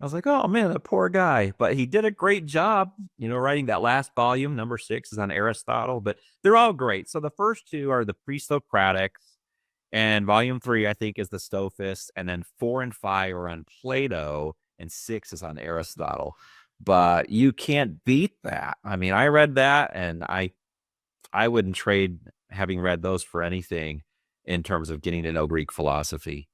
I was like, oh, man, that poor guy. But he did a great job, writing that last volume. Number 6 is on Aristotle, but they're all great. So the first 2 are the Pre-Socratics. And volume 3, I think, is the Sophists. And then 4 and 5 are on Plato. And 6 is on Aristotle. But you can't beat that. I mean, I read that, and I wouldn't trade having read those for anything in terms of getting to know Greek philosophy.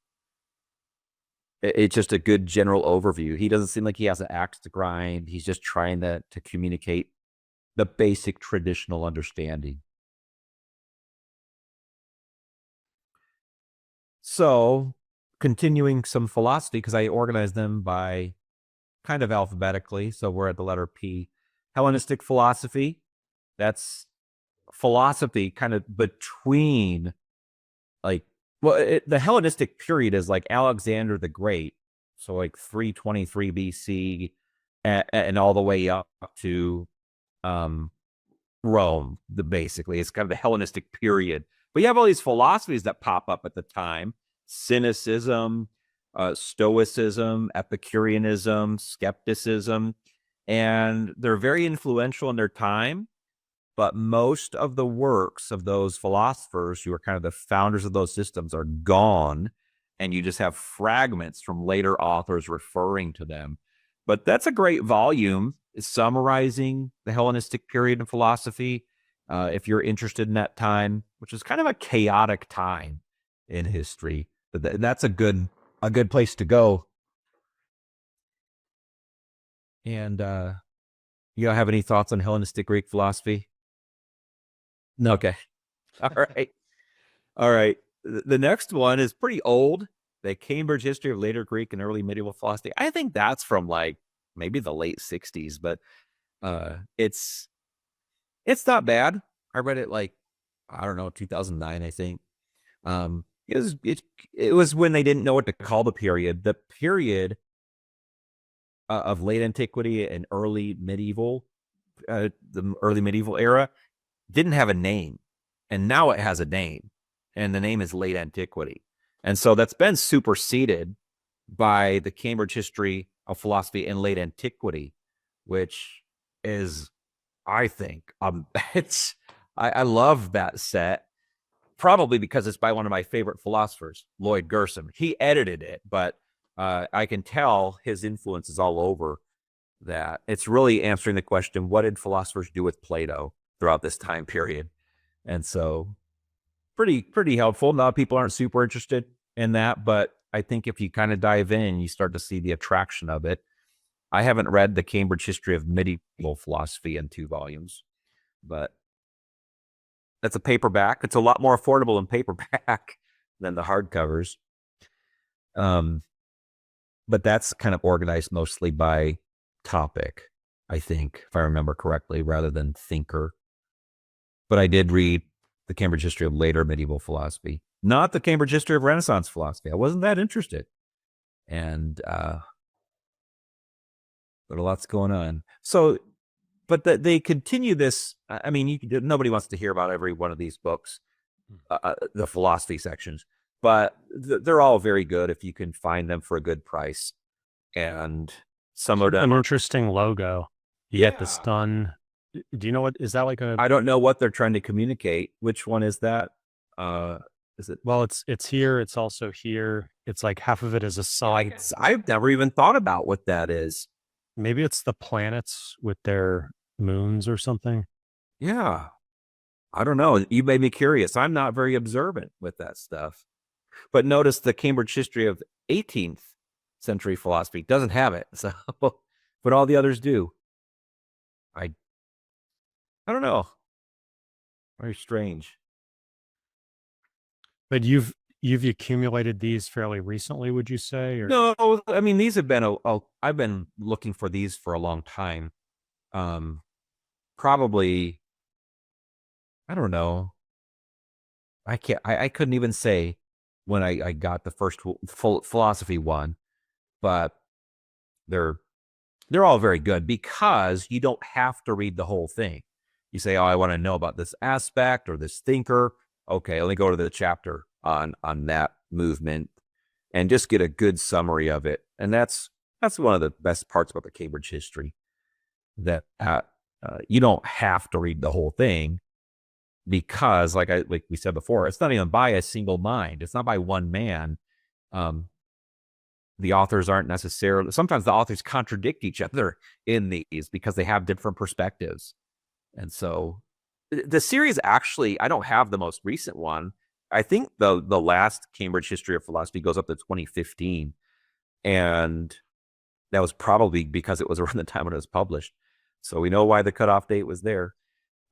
It's just a good general overview. He doesn't seem like he has an axe to grind. He's just trying to communicate the basic traditional understanding. So, continuing some philosophy, because I organized them by kind of alphabetically. So we're at the letter P. Hellenistic philosophy. That's philosophy kind of between, like, the Hellenistic period is like Alexander the Great. So like 323 BC and all the way up to Rome, basically. It's kind of the Hellenistic period. But you have all these philosophies that pop up at the time: Cynicism, Stoicism, Epicureanism, skepticism. And they're very influential in their time. But most of the works of those philosophers who are kind of the founders of those systems are gone. And you just have fragments from later authors referring to them. But that's a great volume summarizing the Hellenistic period in philosophy. If you're interested in that time, which is kind of a chaotic time in history, that's a good place to go. And you don't have any thoughts on Hellenistic Greek philosophy? No, okay. All right. All right. The next one is pretty old. The Cambridge History of Later Greek and Early Medieval Philosophy. I think that's from like maybe the late 60s, but it's not bad. I read it like, I don't know, 2009, I think. It was when they didn't know what to call the period. The period of late antiquity and early medieval, the early medieval era, didn't have a name, and now it has a name, and the name is late antiquity. And so that's been superseded by the Cambridge History of Philosophy in late antiquity, which is, I think, I love that set, probably because it's by one of my favorite philosophers, Lloyd Gershom. He edited it, but I can tell his influence is all over that. It's really answering the question, what did philosophers do with Plato throughout this time period? And so pretty helpful. A lot of people aren't super interested in that, but I think if you kind of dive in, you start to see the attraction of it. I haven't read the Cambridge History of Medieval Philosophy in 2 volumes, but that's a paperback. It's a lot more affordable in paperback than the hardcovers. But that's kind of organized mostly by topic, I think, if I remember correctly, rather than thinker. But I did read the Cambridge History of Later Medieval Philosophy, not the Cambridge History of Renaissance Philosophy. I wasn't that interested. And but a lot's going on. So, but they continue this. I mean, nobody wants to hear about every one of these books, the philosophy sections, but they're all very good if you can find them for a good price. And some of them, an interesting logo. You get the stun. Do you know what is that like a? I don't know what they're trying to communicate. Which one is that? Is it? Well, it's here. It's also here. It's like half of it is a sun. I've never even thought about what that is. Maybe it's the planets with their moons or something. Yeah. I don't know. You made me curious. I'm not very observant with that stuff. But notice the Cambridge History of 18th century philosophy doesn't have it. So, but all the others do. I don't know. Very strange. But you've you've accumulated these fairly recently, would you say? Or No, I mean, these have been, I've been looking for these for a long time. Probably, I don't know. I couldn't even say when I got the first full philosophy one, but they're they're all very good because you don't have to read the whole thing. You say, "Oh, I want to know about this aspect or this thinker." Okay, let me go to the chapter on that movement and just get a good summary of it. And that's one of the best parts about the Cambridge history, that you don't have to read the whole thing because, like we said before, it's not even by a single mind. It's not by one man. Um, the authors aren't necessarily, sometimes the authors contradict each other in these because they have different perspectives. And so the series, actually, I don't have the most recent one. I think the last Cambridge History of Philosophy goes up to 2015. And that was probably because it was around the time when it was published. So we know why the cutoff date was there.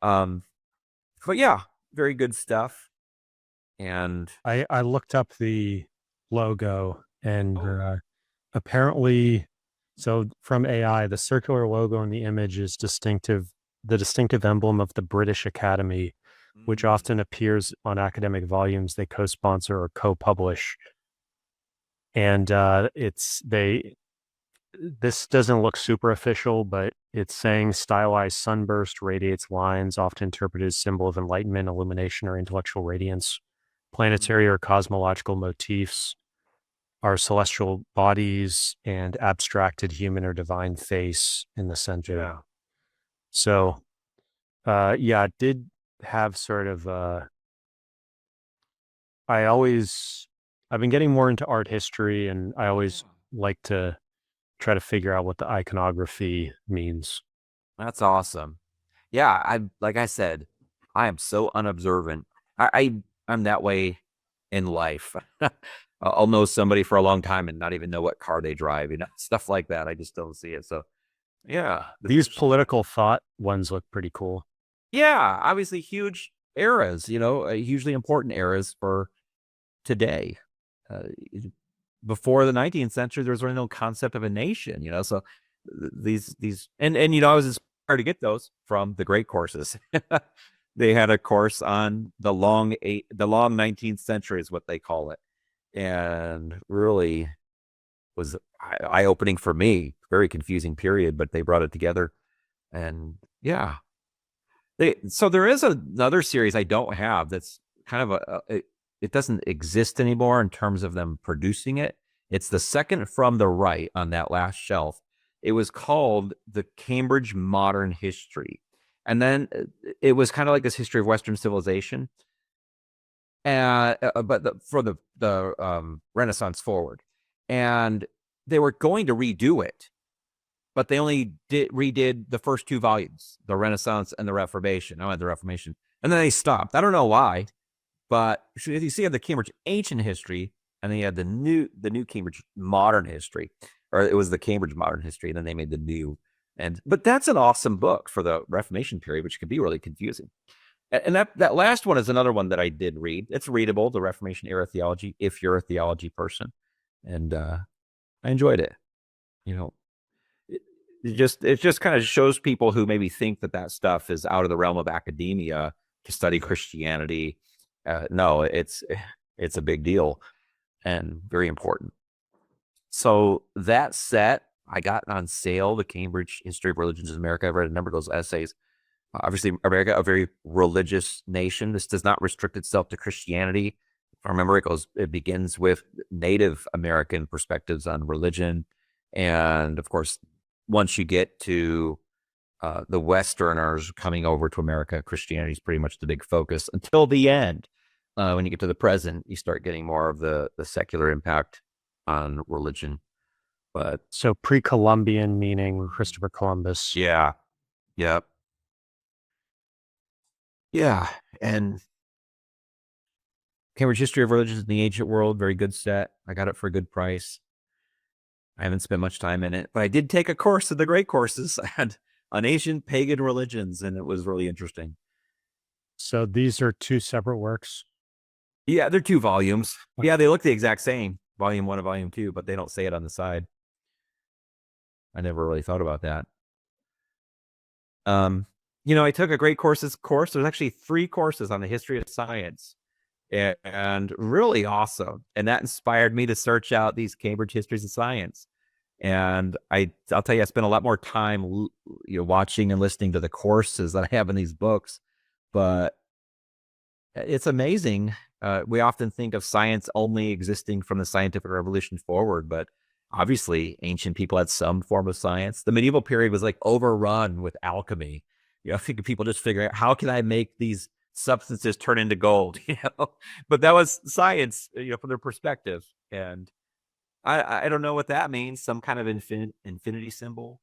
But yeah, very good stuff. And I looked up the logo and apparently, so from AI, the circular logo in the image is the distinctive emblem of the British Academy, which often appears on academic volumes they co-sponsor or co-publish. And this doesn't look super official, but it's saying stylized sunburst radiates lines, often interpreted as symbol of enlightenment, illumination, or intellectual radiance. Planetary or cosmological motifs are celestial bodies and abstracted human or divine face in the center. Yeah. So, yeah, it did have sort of, I've been getting more into art history, and I always like to try to figure out what the iconography means. That's awesome. Yeah, like I said, I am so unobservant. I'm that way in life. I'll know somebody for a long time and not even know what car they drive, stuff like that. I just don't see it. So yeah, These political thought ones look pretty cool. yeah, obviously huge eras, hugely important eras for today. Uh, Before the 19th century, there was really no concept of a nation, so these and I was inspired to get those from the great courses. They had a course on the long 19th century is what they call it, and really was eye-opening for me. Very confusing period, but they brought it together. And yeah, so there is another series I don't have that's kind of it doesn't exist anymore in terms of them producing it. It's the second from the right on that last shelf. It was called the Cambridge Modern History. And then it was kind of like this history of Western civilization. For the Renaissance forward. And they were going to redo it, but they only redid the first two volumes, the Renaissance and the Reformation. The Reformation. And then they stopped. I don't know why. But you see, you have the Cambridge Ancient History, and then you had the new Cambridge Modern History, or it was the Cambridge Modern History, and then they made the new. But that's an awesome book for the Reformation period, which can be really confusing. And that last one is another one that I did read. It's readable, the Reformation era theology, if you're a theology person, and I enjoyed it. It just kind of shows people who maybe think that stuff is out of the realm of academia to study Christianity. No, it's a big deal and very important. So that set, I got on sale, the Cambridge History of Religions in America. I've read a number of those essays. Obviously, America, a very religious nation. This does not restrict itself to Christianity. If I remember, it begins with Native American perspectives on religion. And of course, once you get to the Westerners coming over to America, Christianity is pretty much the big focus until the end. When you get to the present, you start getting more of the secular impact on religion. But so pre-Columbian, meaning Christopher Columbus. Yeah. Yep. Yeah. And Cambridge History of Religions in the Ancient World, very good set. I got it for a good price. I haven't spent much time in it, but I did take a course of the great courses on ancient pagan religions, and it was really interesting. So these are two separate works? Yeah, they're 2 volumes. Yeah, they look the exact same, volume 1 and volume 2, but they don't say it on the side. I never really thought about that. I took a great course. There's actually 3 courses on the history of science, and really awesome. And that inspired me to search out these Cambridge histories of science. And I'll tell you, I spent a lot more time, watching and listening to the courses that I have in these books. But it's amazing. We often think of science only existing from the scientific revolution forward, but obviously ancient people had some form of science. The medieval period was like overrun with alchemy. I think people just figuring out, how can I make these substances turn into gold? But that was science, from their perspective. And I don't know what that means. Some kind of infinity symbol.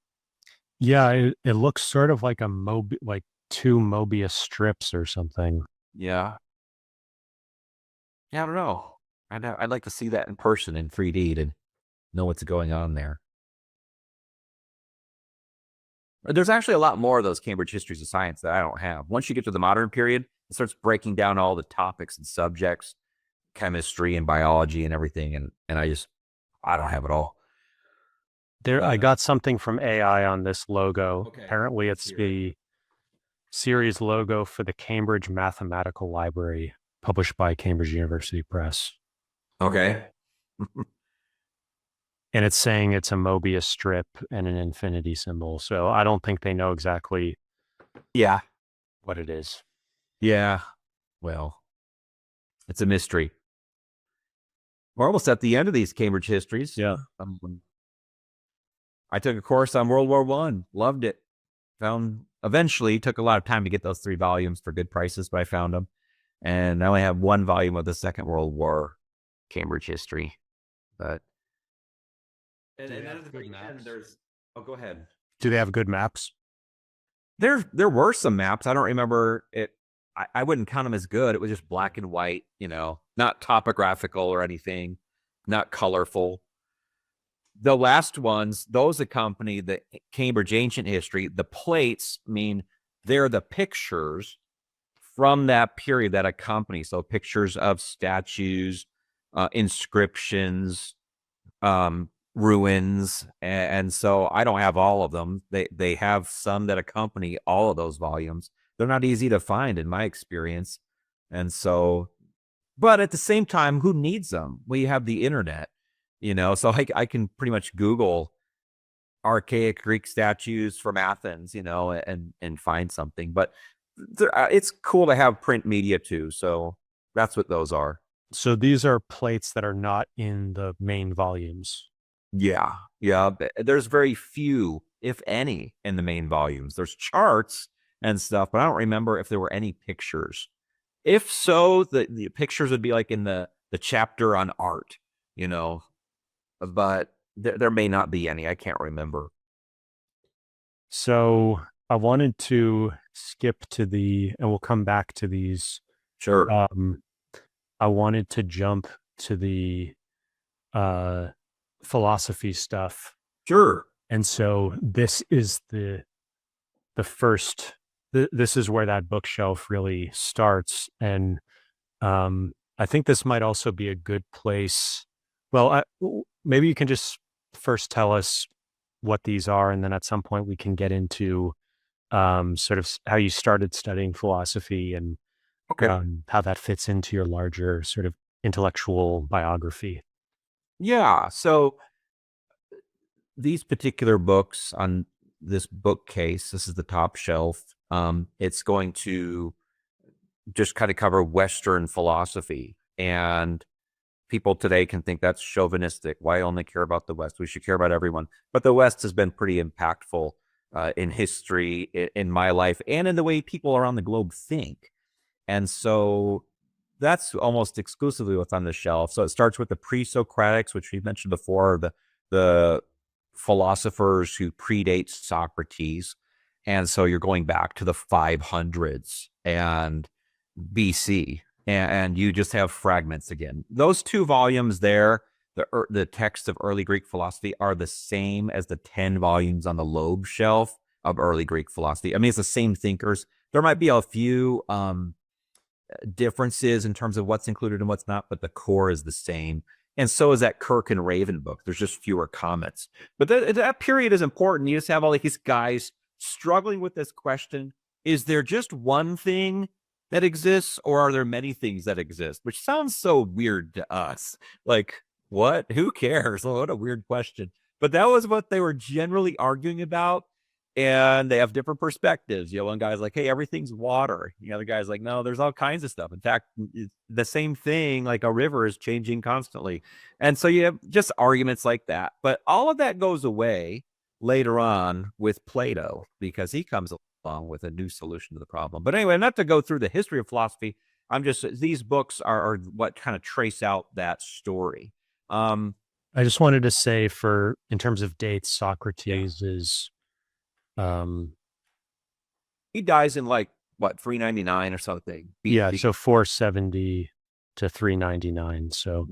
Yeah, it looks sort of like like 2 Mobius strips or something. Yeah. Yeah, I don't know. I'd like to see that in person in 3D to know what's going on there. There's actually a lot more of those Cambridge histories of science that I don't have. Once you get to the modern period, it starts breaking down all the topics and subjects, chemistry and biology and everything. And I don't have it all. I got something from AI on this logo. Okay, Apparently, it's the series logo for the Cambridge Mathematical Library, published by Cambridge University Press. Okay. And it's saying it's a Mobius strip and an infinity symbol. So I don't think they know exactly Yeah. what it is. Yeah. Well, it's a mystery. We're almost at the end of these Cambridge histories. Yeah. I took a course on World War I. Loved it. Eventually, took a lot of time to get those 3 volumes for good prices, but I found them. And I only have 1 volume of the Second World War Cambridge history. But and then at the very end, there's go ahead. Do they have good maps? There were some maps. I don't remember it. I wouldn't count them as good. It was just black and white, not topographical or anything, not colorful. The last ones, those accompany the Cambridge ancient history. The plates mean they're the pictures from that period that accompany. So pictures of statues, inscriptions, ruins. And so I don't have all of them. They have some that accompany all of those volumes. They're not easy to find in my experience. And so, but at the same time, who needs them? Well, you have the internet, so I can pretty much Google archaic Greek statues from Athens, and find something. But it's cool to have print media too. So that's what those are. So these are plates that are not in the main volumes. Yeah. Yeah. There's very few, if any, in the main volumes. There's charts and stuff, but I don't remember if there were any pictures. If so, the pictures would be like in the chapter on art, but there may not be any. I can't remember. So I wanted to skip to and we'll come back to these. Sure. I wanted to jump to the philosophy stuff. Sure. And so this is the first, this is where that bookshelf really starts. And I think this might also be a good place. Well, maybe you can just first tell us what these are, and then at some point we can get into sort of how you started studying philosophy and how that fits into your larger sort of intellectual biography. Yeah. So these particular books on this bookcase, this is the top shelf. It's going to just kind of cover Western philosophy, and people today can think that's chauvinistic. Why only care about the West? We should care about everyone. But the West has been pretty impactful in history, in my life, and in the way people around the globe think. And so that's almost exclusively what's on the shelf. So it starts with the pre-Socratics, which we mentioned before, the philosophers who predate Socrates. And so you're going back to the 500s and BC, and you just have fragments again. Those 2 volumes there, the texts of early Greek philosophy, are the same as the 10 volumes on the Loeb shelf of early Greek philosophy. I mean, it's the same thinkers. There might be a few differences in terms of what's included and what's not, but the core is the same. And so is that Kirk and Raven book. There's just fewer comments. But that period is important. You just have all these guys struggling with this question. Is there just one thing that exists, or are there many things that exist? Which sounds so weird to us. Like, what? Who cares? Oh, what a weird question. But that was what they were generally arguing about. And they have different perspectives. One guy's like, hey, everything's water. The other guy's like, no, there's all kinds of stuff. In fact, the same thing, like a river, is changing constantly. And so you have just arguments like that. But all of that goes away later on with Plato, because he comes along with a new solution to the problem. But anyway, not to go through the history of philosophy, these books are what kind of trace out that story. I just wanted to say, in terms of dates, Socrates is... he dies in 399 or something. So 470 to 399. So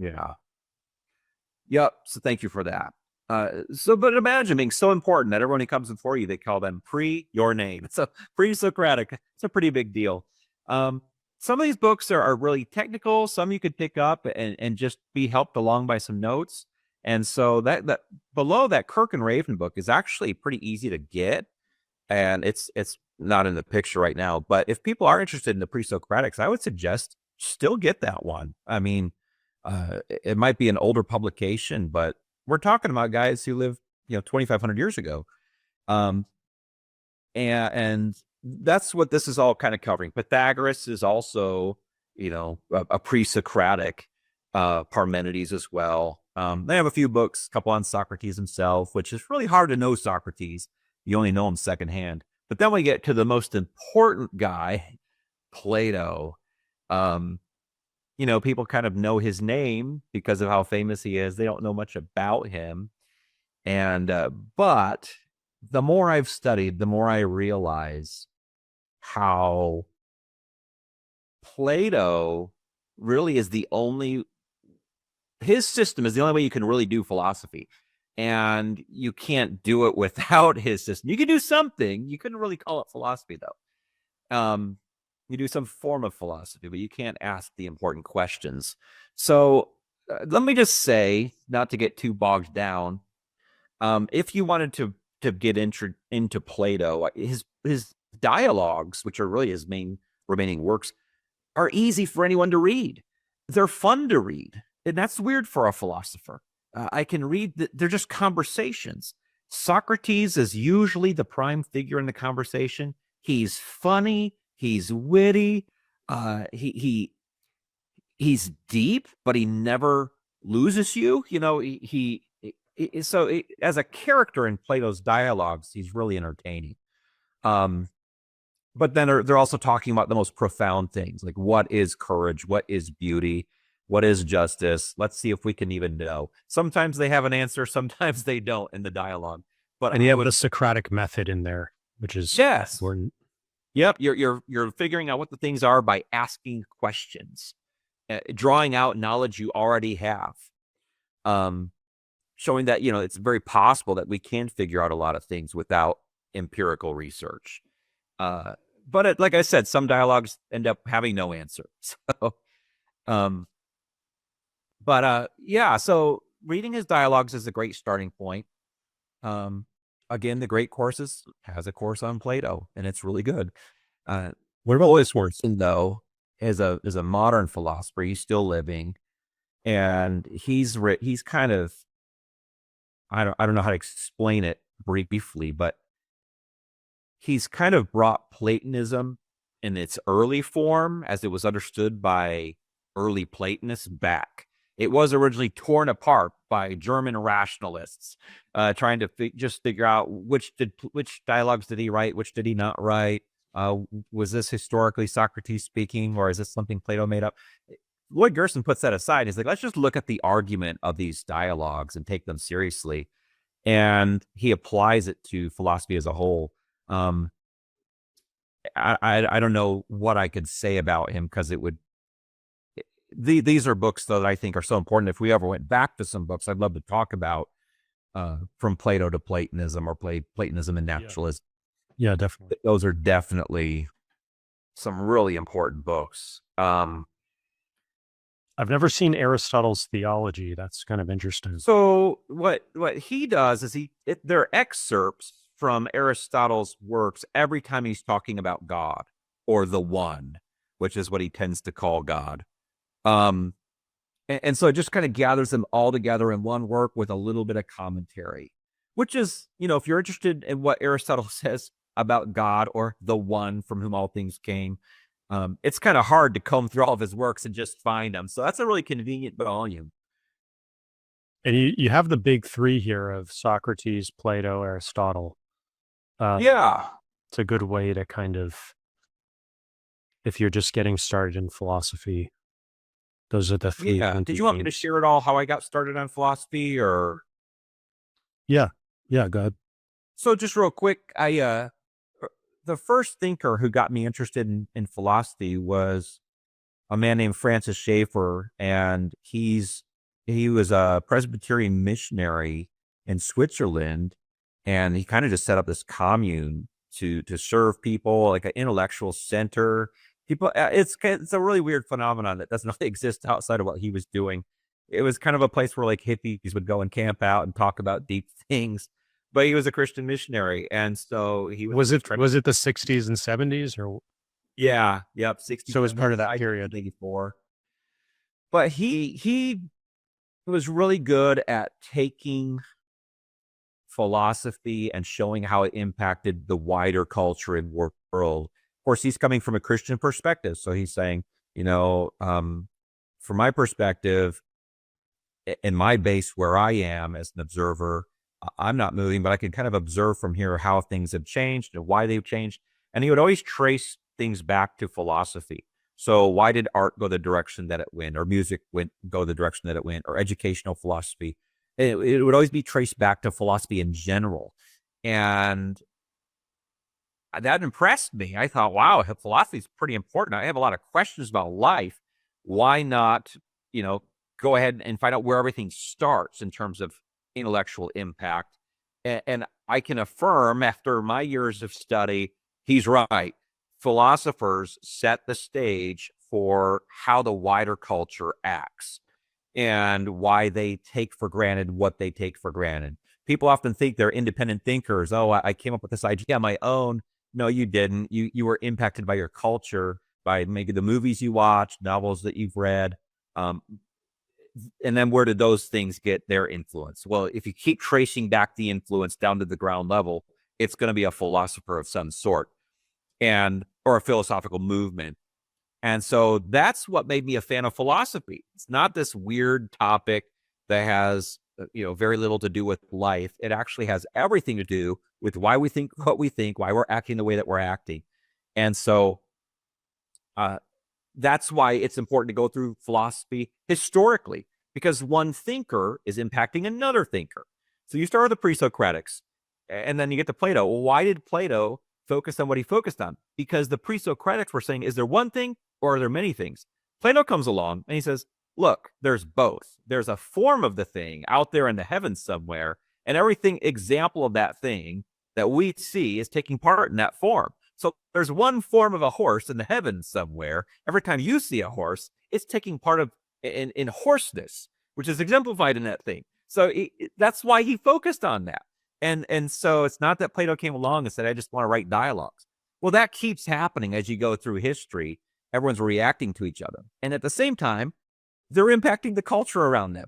yep. So thank you for that. But imagine being so important that everyone who comes before you, they call them your name. It's a pre-Socratic. It's a pretty big deal. Some of these books are really technical. Some you could pick up and just be helped along by some notes. And so that below that Kirk and Raven book is actually pretty easy to get. And it's not in the picture right now, but if people are interested in the pre-Socratics, I would suggest still get that one. I mean, it might be an older publication, but we're talking about guys who lived, 2,500 years ago. And that's what this is all kind of covering. Pythagoras is also, a pre-Socratic, Parmenides as well. They have a few books, a couple on Socrates himself, which is really hard to know Socrates. You only know him secondhand. But then we get to the most important guy, Plato. People kind of know his name because of how famous he is. They don't know much about him. And but the more I've studied, the more I realize how Plato really is his system is the only way you can really do philosophy. And you can't do it without his system. You can do something. You couldn't really call it philosophy, though. You do some form of philosophy, but you can't ask the important questions. So let me just say, not to get too bogged down, if you wanted to get into Plato, his dialogues, which are really his main remaining works, are easy for anyone to read. They're fun to read. And that's weird for a philosopher. I can read they're just conversations. Socrates is usually the prime figure in the conversation. He's funny. He's witty. He's deep, but he never loses you. As a character in Plato's dialogues, he's really entertaining. But then they're also talking about the most profound things, like what is courage, what is beauty, what is justice? Let's see if we can even know. Sometimes they have an answer, sometimes they don't in the dialogue. And you have the Socratic method in there, which is important. Yep, you're figuring out what the things are by asking questions, drawing out knowledge you already have, showing that it's very possible that we can figure out a lot of things without empirical research. But like I said, some dialogues end up having no answer. So reading his dialogues is a great starting point. Again, the Great Courses has a course on Plato, and it's really good. What about Wordsworth, though, is a modern philosopher. He's still living, and he's kind of, I don't know how to explain it briefly, but he's kind of brought Platonism in its early form, as it was understood by early Platonists, back. It was originally torn apart by German rationalists, trying to just figure out which dialogues did he write, which did he not write. Was this historically Socrates speaking, or is this something Plato made up? Lloyd Gerson puts that aside. He's like, let's just look at the argument of these dialogues and take them seriously. And he applies it to philosophy as a whole. I don't know what I could say about him, because it would. These are books, though, that I think are so important. If we ever went back to some books, I'd love to talk about from Plato to Platonism, or Platonism and naturalism. Yeah, definitely. Those are definitely some really important books. I've never seen Aristotle's Theology. That's kind of interesting. So what he does is there are excerpts from Aristotle's works every time he's talking about God or the One, which is what he tends to call God. And so it just kind of gathers them all together in one work with a little bit of commentary, which is, if you're interested in what Aristotle says about God or the One from whom all things came, it's kind of hard to comb through all of his works and just find them. So that's a really convenient volume. And you have the big three here of Socrates, Plato, Aristotle. Yeah. It's a good way to kind of, if you're just getting started in philosophy, those are the three. Yeah. Did you want me to share at all how I got started on philosophy or? Yeah. Yeah, go ahead. So just real quick, the first thinker who got me interested in philosophy was a man named Francis Schaeffer, and he was a Presbyterian missionary in Switzerland, and he kind of just set up this commune to serve people, like an intellectual center. People, it's a really weird phenomenon that doesn't really exist outside of what he was doing. It was kind of a place where like hippies would go and camp out and talk about deep things. But he was a Christian missionary, and so he was it the 60s and 70s or? Yeah, yep, 60s. So it was part of that period. 84. But he was really good at taking philosophy and showing how it impacted the wider culture and world. Of course, he's coming from a Christian perspective, so he's saying, from my perspective, in my base where I am as an observer, I'm not moving, but I can kind of observe from here how things have changed and why they've changed. And he would always trace things back to philosophy. So why did art go the direction that it went, or music go the direction that it went, or educational philosophy? It would always be traced back to philosophy in general. And that impressed me. I thought, wow, philosophy is pretty important. I have a lot of questions about life. Why not, go ahead and find out where everything starts in terms of intellectual impact? And I can affirm after my years of study, he's right. Philosophers set the stage for how the wider culture acts and why they take for granted what they take for granted. People often think they're independent thinkers. Oh, I came up with this idea on my own. No, you didn't. You were impacted by your culture, by maybe the movies you watched, novels that you've read. And then where did those things get their influence? Well, if you keep tracing back the influence down to the ground level, it's going to be a philosopher of some sort or a philosophical movement. And so that's what made me a fan of philosophy. It's not this weird topic that has, very little to do with life. It actually has everything to do with why we think what we think, why we're acting the way that we're acting. And so that's why it's important to go through philosophy historically, because one thinker is impacting another thinker. So you start with the pre-Socratics, and then you get to Plato. Well, why did Plato focus on what he focused on? Because the pre-Socratics were saying, is there one thing or are there many things? Plato comes along and he says, look, there's both. There's a form of the thing out there in the heavens somewhere, and everything example of that thing that we see is taking part in that form. So there's one form of a horse in the heavens somewhere. Every time you see a horse, it's taking part of in horseness, which is exemplified in that thing. So that's why he focused on that. And so it's not that Plato came along and said, I just want to write dialogues. Well, that keeps happening as you go through history. Everyone's reacting to each other. And at the same time, they're impacting the culture around them.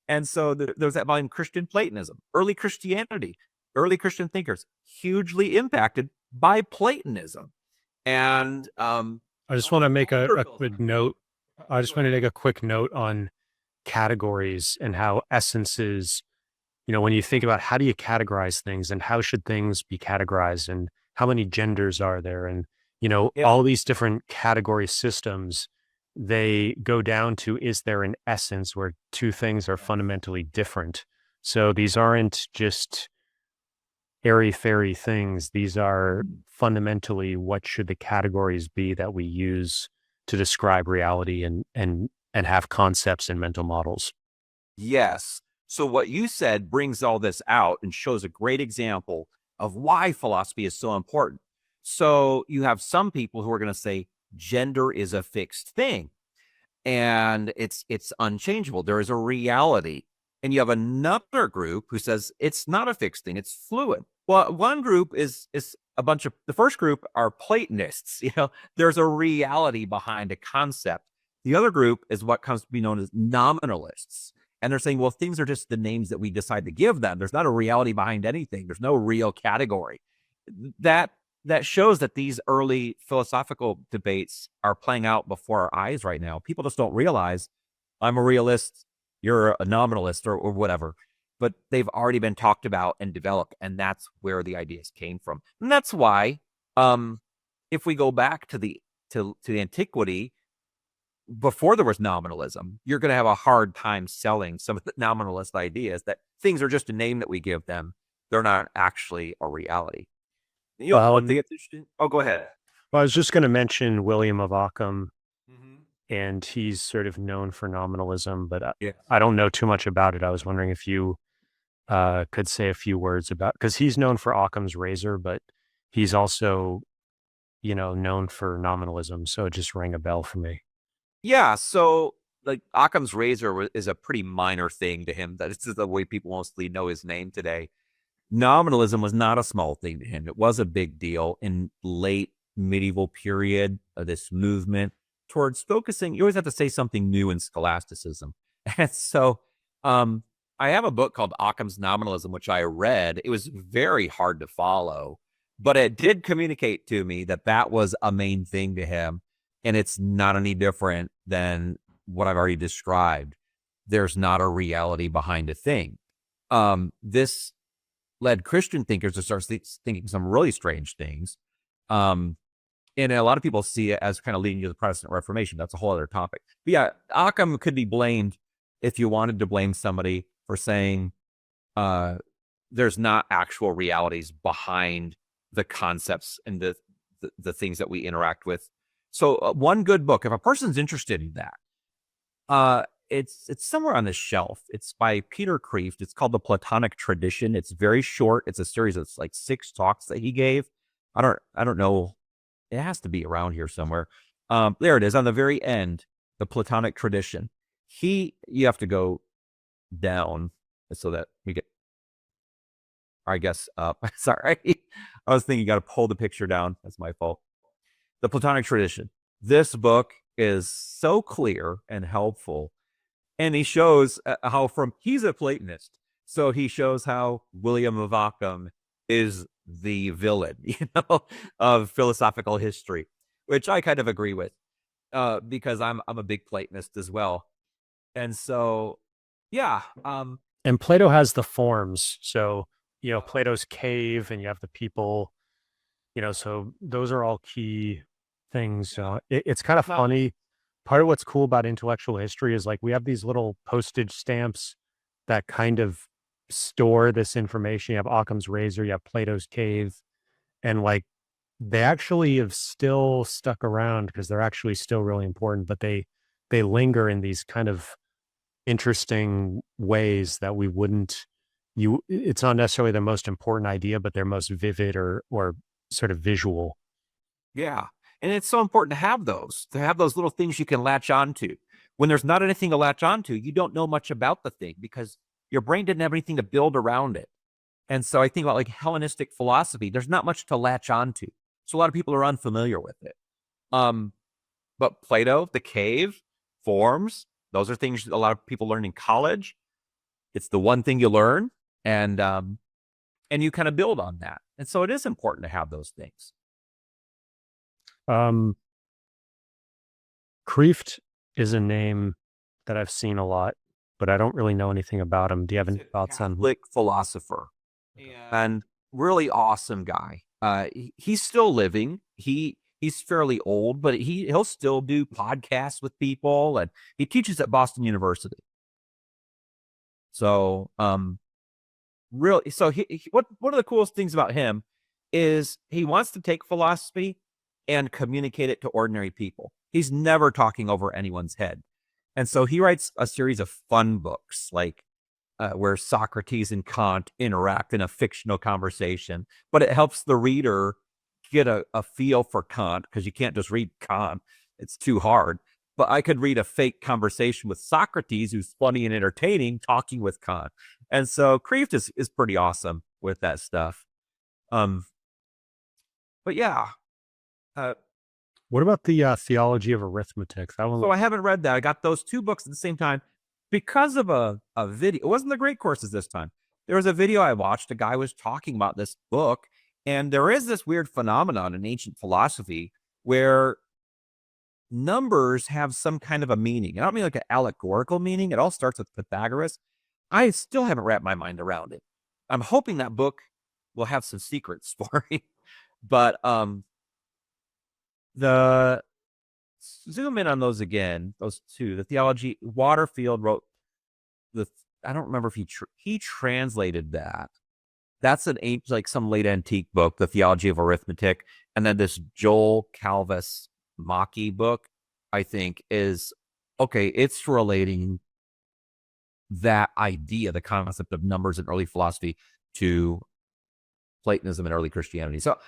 And so there's that volume, Christian Platonism, early Christianity, early Christian thinkers, hugely impacted by Platonism. And I just want to make a quick note. I just want to make a quick note on categories and how essences, when you think about how do you categorize things and how should things be categorized and how many genders are there and, all these different category systems, they go down to, is there an essence where two things are fundamentally different? So these aren't just airy-fairy things. These are fundamentally what should the categories be that we use to describe reality and have concepts and mental models. Yes. So what you said brings all this out and shows a great example of why philosophy is so important. So you have some people who are going to say gender is a fixed thing and it's unchangeable. There is a reality. And you have another group who says it's not a fixed thing, it's fluid. Well, one group is a bunch of, the first group are Platonists. There's a reality behind a concept. The other group is what comes to be known as nominalists. And they're saying, well, things are just the names that we decide to give them. There's not a reality behind anything. There's no real category. That shows that these early philosophical debates are playing out before our eyes right now. People just don't realize I'm a realist, you're a nominalist, or whatever. But they've already been talked about and developed, and that's where the ideas came from. And that's why, if we go back to the antiquity, before there was nominalism, you're going to have a hard time selling some of the nominalist ideas that things are just a name that we give them. They're not actually a reality. One thing that's interesting. Oh, go ahead. Well, I was just going to mention William of Ockham, and he's sort of known for nominalism, but I don't know too much about it. I was wondering if you could say a few words about, because he's known for Occam's razor, but he's also, known for nominalism. So it just rang a bell for me. Yeah. So like Occam's razor is a pretty minor thing to him. That is the way people mostly know his name today. Nominalism was not a small thing to him. It was a big deal in late medieval period of this movement towards focusing. You always have to say something new in scholasticism. And so I have a book called Occam's Nominalism, which I read. It was very hard to follow, but it did communicate to me that was a main thing to him. And it's not any different than what I've already described. There's not a reality behind a thing. This led Christian thinkers to start thinking some really strange things. And a lot of people see it as kind of leading to the Protestant Reformation. That's a whole other topic. But yeah, Occam could be blamed if you wanted to blame somebody for saying there's not actual realities behind the concepts and the things that we interact with. So one good book, if a person's interested in that, it's somewhere on the shelf. It's by Peter Kreeft. It's called The Platonic Tradition. It's very short. It's a series of like 6 talks that he gave. I don't know. It has to be around here somewhere. There it is on the very end, The Platonic Tradition. You have to go down so that we get, I guess, up. Sorry. I was thinking you got to pull the picture down. That's my fault. The Platonic Tradition. This book is so clear and helpful. And he shows how he's a Platonist. So he shows how William of Ockham is the villain, of philosophical history, which I kind of agree with, because I'm a big Platonist as well. And so, yeah. And Plato has the forms. So, Plato's cave, and you have the people, so those are all key things. It's kind of funny. Part of what's cool about intellectual history is like we have these little postage stamps that kind of store this information. You have Occam's razor, you have Plato's cave, and like they actually have still stuck around because they're actually still really important, but they linger in these kind of interesting ways that we wouldn't, it's not necessarily the most important idea, but they're most vivid or sort of visual. Yeah. And it's so important to have those little things you can latch onto. When there's not anything to latch onto, you don't know much about the thing because your brain didn't have anything to build around it. And so I think about like Hellenistic philosophy, there's not much to latch onto. So a lot of people are unfamiliar with it. But Plato, the cave, forms, those are things a lot of people learn in college. It's the one thing you learn, and you kind of build on that. And so it is important to have those things. Kreeft is a name that I've seen a lot, but I don't really know anything about him. Do you have any thoughts on Catholic philosopher and really awesome guy? He's still living. He's fairly old, but he'll still do podcasts with people, and he teaches at Boston University. So, really, so one of the coolest things about him is he wants to take philosophy and communicate it to ordinary people. He's never talking over anyone's head. And so he writes a series of fun books, like where Socrates and Kant interact in a fictional conversation, but it helps the reader get a feel for Kant, because you can't just read Kant. It's too hard. But I could read a fake conversation with Socrates, who's funny and entertaining, talking with Kant. And so Kreeft is pretty awesome with that stuff. But yeah. What about the Theology of Arithmetic? That one. So I haven't read that. I got those two books at the same time because of a video. It wasn't the Great Courses this time. There was a video I watched. A guy was talking about this book, and there is this weird phenomenon in ancient philosophy where numbers have some kind of a meaning. I don't mean like an allegorical meaning. It all starts with Pythagoras. I still haven't wrapped my mind around it. I'm hoping that book will have some secrets for me. But the zoom in on those again, those two. The theology, Waterfield wrote I don't remember if he translated that. That's like some late antique book, The Theology of Arithmetic. And then this Joel Calvis Maki book, I think, is okay. It's relating that idea, the concept of numbers in early philosophy, to Platonism and early Christianity. So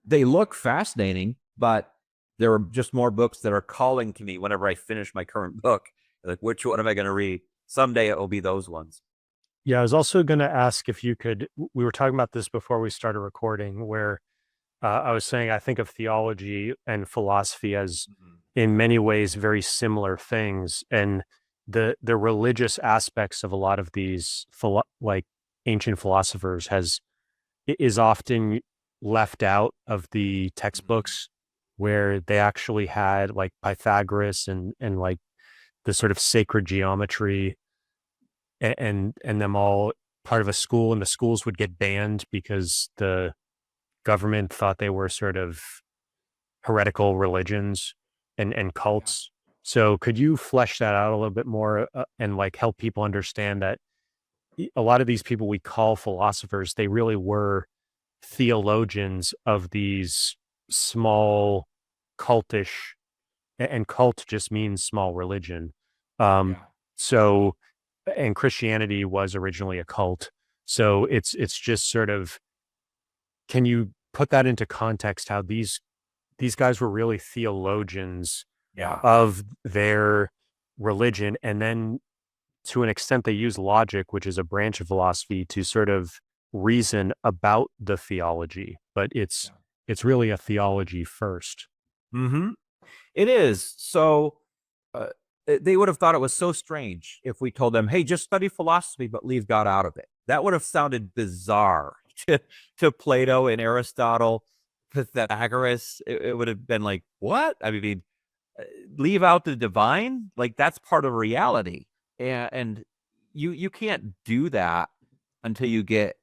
they look fascinating, but there are just more books that are calling to me whenever I finish my current book. Like, which one am I going to read? Someday it will be those ones. Yeah, I was also going to ask if you could, we were talking about this before we started recording, where I was saying I think of theology and philosophy as in many ways very similar things. And the religious aspects of a lot of these like ancient philosophers is often left out of the textbooks, where they actually had like Pythagoras and like the sort of sacred geometry and them all part of a school, and the schools would get banned because the government thought they were sort of heretical religions and cults. So could you flesh that out a little bit more and like help people understand that a lot of these people we call philosophers, they really were theologians of these small cultish, and cult just means small religion. So, and Christianity was originally a cult. So it's just sort of, can you put that into context, how these guys were really theologians of their religion, and then to an extent they use logic, which is a branch of philosophy, to sort of reason about the theology, but it's really a theology first. It is. So they would have thought it was so strange if we told them, hey, just study philosophy, but leave God out of it. That would have sounded bizarre to Plato and Aristotle, Pythagoras. It would have been like, what? I mean, leave out the divine? Like, that's part of reality. And you can't do that until you get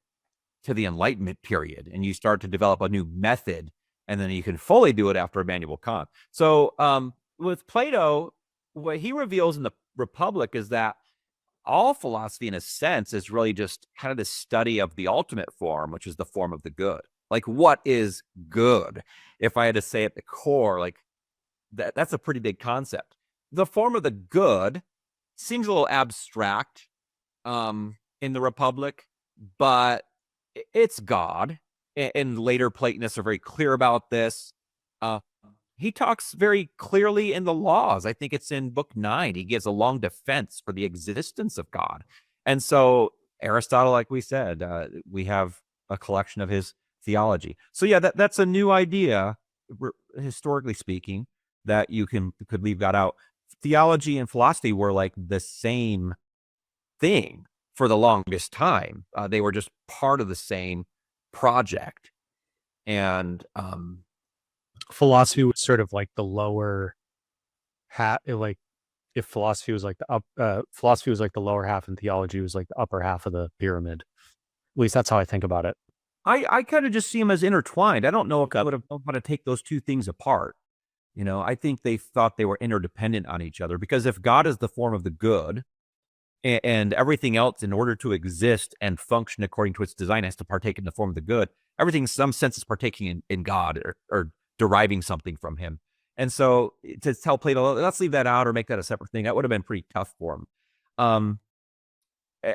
to the Enlightenment period and you start to develop a new method, and then you can fully do it after Immanuel Kant. So with Plato, what he reveals in the Republic is that all philosophy, in a sense, is really just kind of the study of the ultimate form, which is the form of the good. Like, what is good? If I had to say at the core, like that's a pretty big concept. The form of the good seems a little abstract in the Republic, but it's God. And later Platonists are very clear about this. He talks very clearly in the Laws. I think it's in book 9. He gives a long defense for the existence of God. And so Aristotle, like we said, we have a collection of his theology. So yeah, that's a new idea, historically speaking, that you could leave God out. Theology and philosophy were like the same thing for the longest time. They were just part of the same project. And philosophy was sort of like the lower half, like if philosophy was like philosophy was like the lower half and theology was like the upper half of the pyramid. At least that's how I think about it. I kind of just see them as intertwined. I don't know if I would have known how to take those two things apart. You know, I think they thought they were interdependent on each other, because if God is the form of the good, and everything else, in order to exist and function according to its design, has to partake in the form of the good, everything in some sense is partaking in God, or deriving something from him. And so to tell Plato, let's leave that out or make that a separate thing, that would have been pretty tough for him.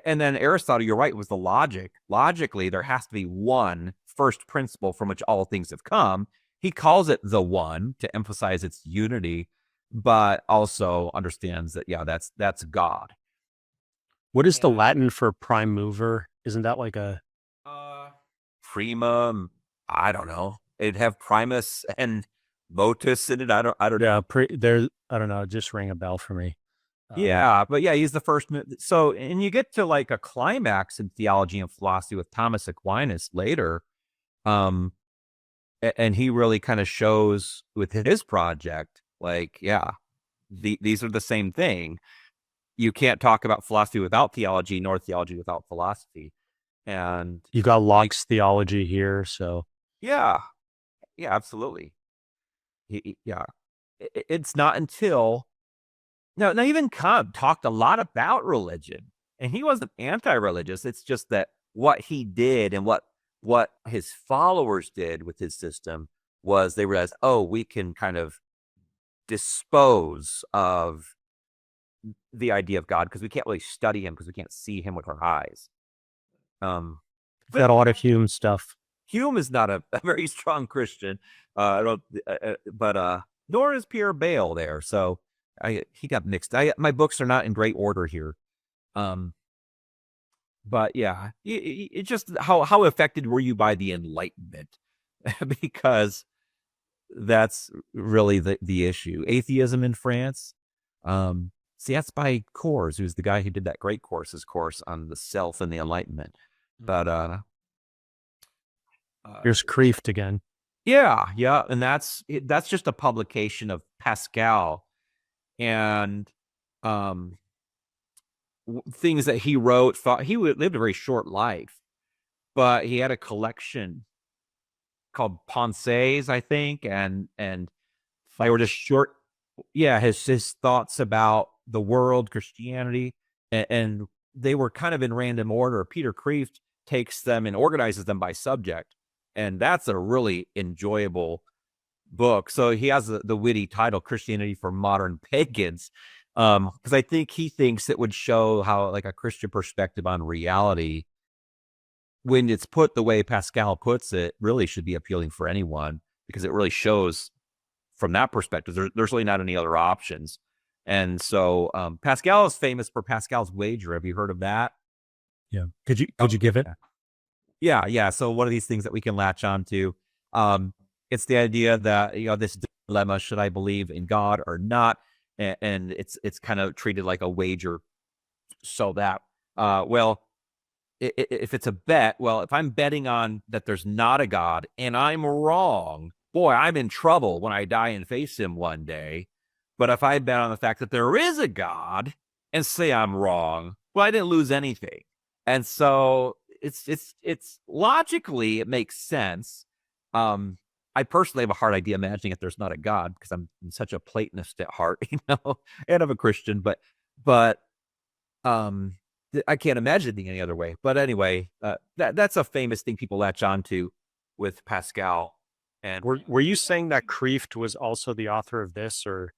And then Aristotle, you're right, was the logic. Logically, there has to be one first principle from which all things have come. he calls it the one to emphasize its unity, but also understands that, yeah, that's God. What is the Latin for prime mover? Isn't that like a prima? I don't know. It'd have primus and motus in it. I don't yeah, I don't know, just ring a bell for me. Yeah, but yeah, he's the first. So, and you get to like a climax in theology and philosophy with Thomas Aquinas later. Um, and he really kind of shows with his project, like, yeah, these are the same thing. You can't talk about philosophy without theology, nor theology without philosophy. And You got Locke's theology here, so yeah, yeah, absolutely. Yeah, it's not until now even Kant talked a lot about religion, and he wasn't anti-religious. It's just that what he did and what his followers did with his system was they realized, oh, we can kind of dispose of the idea of God because we can't really study him because we can't see him with our eyes. Got a lot of Hume stuff. Hume is not a very strong Christian. I don't, but nor is Pierre Bayle there. So he got mixed. My books are not in great order here. But yeah, it just how affected were you by the Enlightenment? Because that's really the issue. Atheism in France. See, that's by Cours, who's the guy who did that great course on the self and the Enlightenment. But Here's Kreeft again. yeah, and that's just a publication of Pascal and things that he wrote. He lived a very short life, but he had a collection called Pensées, I think, and they were just short. Yeah, his thoughts about the world, Christianity, and they were kind of in random order. Peter Kreeft takes them and organizes them by subject, and that's a really enjoyable book. So he has the witty title, Christianity for Modern Pagans, because I think he thinks it would show how like a Christian perspective on reality, when it's put the way Pascal puts it, really should be appealing for anyone because it really shows from that perspective, there's really not any other options. And so Pascal is famous for Pascal's wager. Have you heard of that? Yeah. Could you give it? Yeah. So one of these things that we can latch on to, it's the idea that, this dilemma, should I believe in God or not? And it's kind of treated like a wager. So that, well, if it's a bet, well, if I'm betting on that there's not a God and I'm wrong, boy, I'm in trouble when I die and face him one day. But if I bet on the fact that there is a God and say I'm wrong, well, I didn't lose anything. And so it's logically, it makes sense. I personally have a hard idea imagining if there's not a God because I'm such a Platonist at heart, and I'm a Christian, but I can't imagine it being any other way. But anyway, that's a famous thing people latch on to with Pascal. And were you saying that Kreeft was also the author of this, or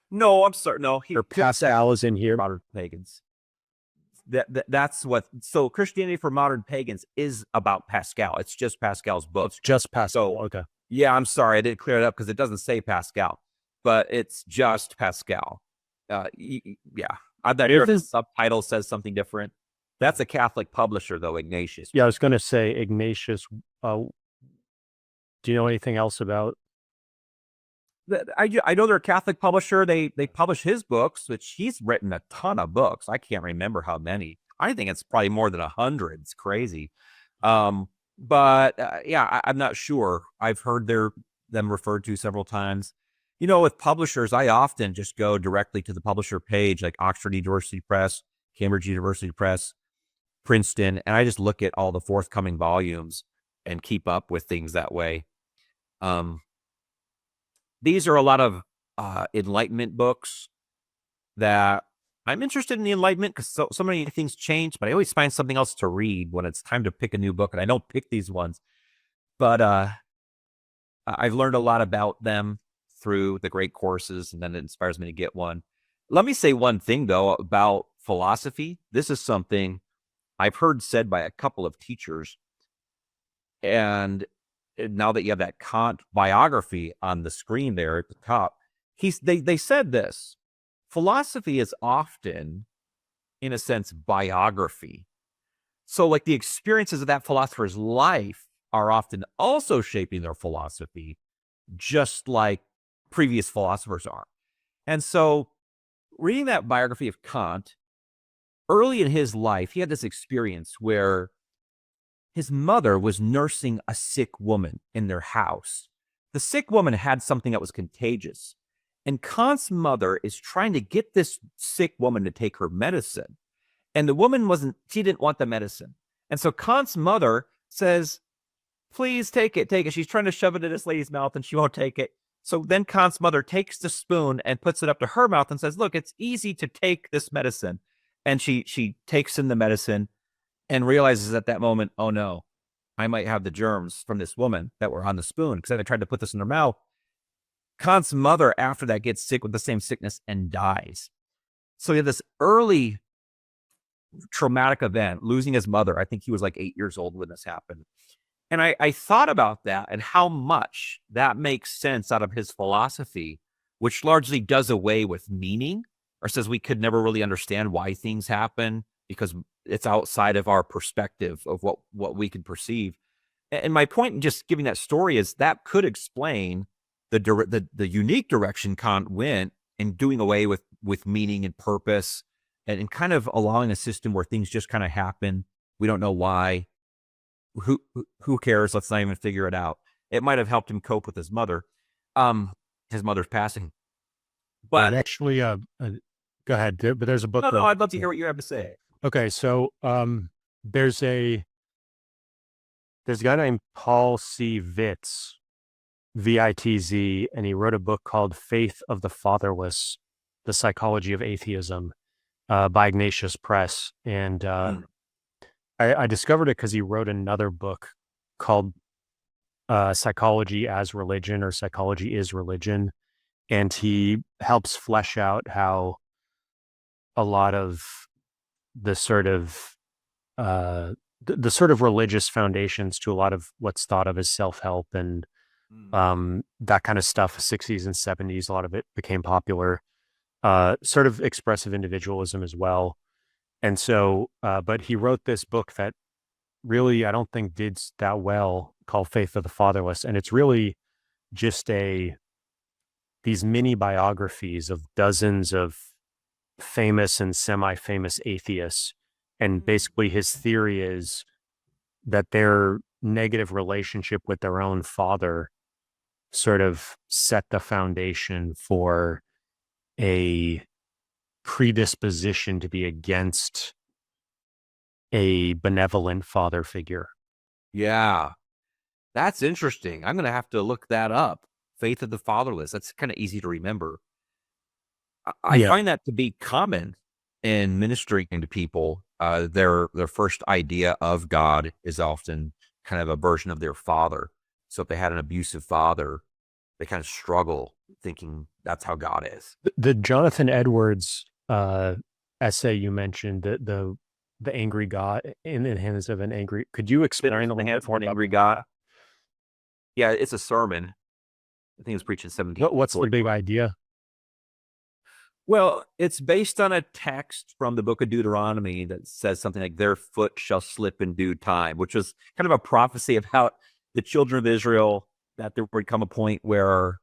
no? I'm sorry, no. Or Pascal is in here. Modern Pagans. That's what. So Christianity for Modern Pagans is about Pascal. It's just Pascal's book. It's just Pascal. Okay. Yeah, I'm sorry, I didn't clear it up because it doesn't say Pascal, but it's just Pascal. Yeah. I'm not sure if the subtitle says something different. That's a Catholic publisher, though, Ignatius. Yeah, I was going to say Ignatius. Do you know anything else about? I know they're a Catholic publisher. They publish his books, which he's written a ton of books. I can't remember how many. I think it's probably more than 100. It's crazy. But yeah, I'm not sure. I've heard them referred to several times. With publishers, I often just go directly to the publisher page, like Oxford University Press, Cambridge University Press, Princeton, and I just look at all the forthcoming volumes and keep up with things that way. These are a lot of Enlightenment books that I'm interested in the Enlightenment because so many things change, but I always find something else to read when it's time to pick a new book, and I don't pick these ones. But I've learned a lot about them through the great courses, and then it inspires me to get one. Let me say one thing, though, about philosophy. This is something I've heard said by a couple of teachers, and now that you have that Kant biography on the screen there at the top, they said this: philosophy is often, in a sense, biography. So like the experiences of that philosopher's life are often also shaping their philosophy, just like previous philosophers are. And so reading that biography of Kant, early in his life, he had this experience where his mother was nursing a sick woman in their house. The sick woman had something that was contagious. And Kant's mother is trying to get this sick woman to take her medicine. And the woman she didn't want the medicine. And so Kant's mother says, please take it, take it. She's trying to shove it in this lady's mouth and she won't take it. So then Kant's mother takes the spoon and puts it up to her mouth and says, look, it's easy to take this medicine. And she takes in the medicine and realizes at that moment, oh no, I might have the germs from this woman that were on the spoon because I tried to put this in her mouth. Kant's mother, after that, gets sick with the same sickness and dies. So you have this early traumatic event, losing his mother. I think he was like 8 years old when this happened. And I thought about that and how much that makes sense out of his philosophy, which largely does away with meaning, or says we could never really understand why things happen because it's outside of our perspective of what we can perceive. And my point in just giving that story is that could explain the unique direction Kant went in doing away with meaning and purpose, and kind of allowing a system where things just kind of happen. We don't know why. Who cares? Let's not even figure it out. It might have helped him cope with his mother's passing. But actually, go ahead. But there's a book. No, I'd love to hear what you have to say. Okay, so there's a guy named Paul C. Vitz, Vitz, and he wrote a book called Faith of the Fatherless: The Psychology of Atheism, by Ignatius Press. And I discovered it because he wrote another book called Psychology as Religion, or Psychology is Religion. And he helps flesh out how a lot of the sort of the sort of religious foundations to a lot of what's thought of as self-help and that kind of stuff, 60s and 70s, a lot of it became popular, sort of expressive individualism as well. And so, but he wrote this book that really, I don't think did that well, called Faith of the Fatherless. And it's really just these mini biographies of dozens of famous and semi-famous atheists. And basically his theory is that their negative relationship with their own father sort of set the foundation for a predisposition to be against a benevolent father figure. Yeah, that's interesting. I'm going to have to look that up. Faith of the Fatherless. That's kind of easy to remember. I find that to be common in ministering to people. Their first idea of God is often kind of a version of their father. So if they had an abusive father, they kind of struggle thinking that's how God is. The Jonathan Edwards essay you mentioned, the angry God in the hands of an angry. Could you explain the hands of an angry God? Yeah, it's a sermon. I think it was preached in 17. What's the big idea? Well, it's based on a text from the book of Deuteronomy that says something like, their foot shall slip in due time, which was kind of a prophecy about the children of Israel, that there would come a point where,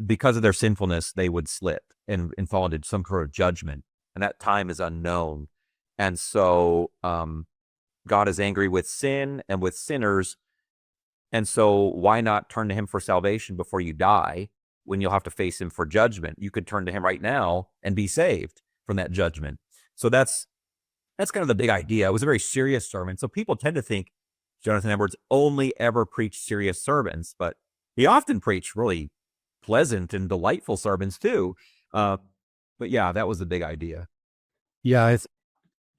because of their sinfulness, they would slip and fall into some sort of judgment. And that time is unknown. And so God is angry with sin and with sinners. And so why not turn to him for salvation before you die, when you'll have to face him for judgment? You could turn to him right now and be saved from that judgment. So that's kind of the big idea. It was a very serious sermon. So people tend to think Jonathan Edwards only ever preached serious sermons, but he often preached really pleasant and delightful sermons too. But yeah, that was the big idea. Yeah,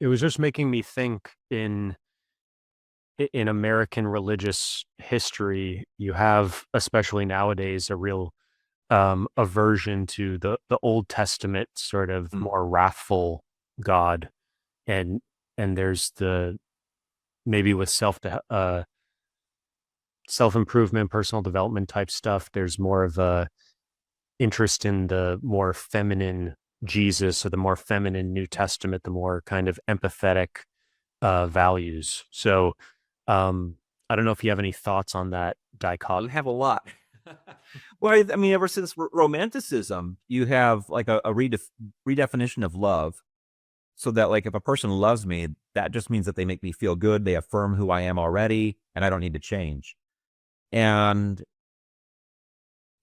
it was just making me think in American religious history, you have, especially nowadays, a real aversion to the Old Testament sort of more wrathful God, and there's maybe with self-improvement, personal development type stuff, there's more of a interest in the more feminine Jesus or the more feminine New Testament, the more kind of empathetic values. So I don't know if you have any thoughts on that dichotomy. I have a lot. Well, I mean, ever since Romanticism, you have like a redefinition of love. So that, like, if a person loves me, that just means that they make me feel good. They affirm who I am already, and I don't need to change. And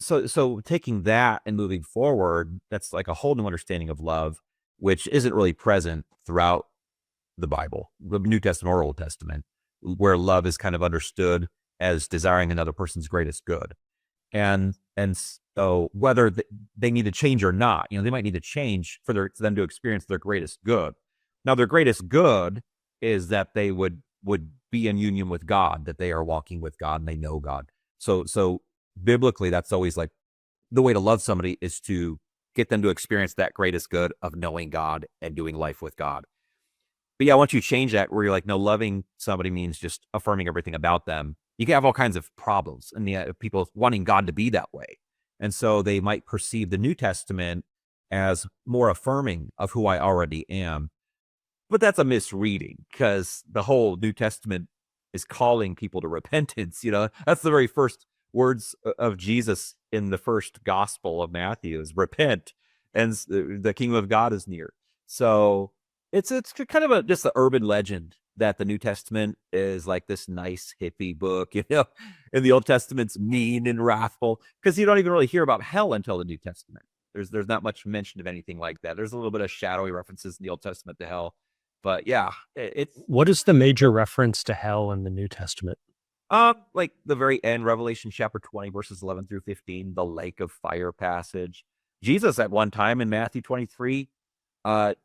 so taking that and moving forward, that's like a whole new understanding of love, which isn't really present throughout the Bible, the New Testament or Old Testament, where love is kind of understood as desiring another person's greatest good. And so whether they need to change or not, they might need to change for them to experience their greatest good. Now, their greatest good is that they would be in union with God, that they are walking with God and they know God. So biblically, that's always like the way to love somebody is to get them to experience that greatest good of knowing God and doing life with God. But yeah, once you change that, where you're like, no, loving somebody means just affirming everything about them, you can have all kinds of problems, and people wanting God to be that way. And so they might perceive the New Testament as more affirming of who I already am. But that's a misreading, because the whole New Testament is calling people to repentance. That's the very first words of Jesus in the first gospel of Matthew is repent, and the kingdom of God is near. So it's kind of just the urban legend that the New Testament is like this nice hippie book, and the Old Testament's mean and wrathful, because you don't even really hear about hell until the New Testament. There's not much mention of anything like that. There's a little bit of shadowy references in the Old Testament to hell, but yeah, what is the major reference to hell in the New Testament? Like the very end, Revelation chapter 20, verses 11 through 15, the lake of fire passage. Jesus at one time in Matthew 23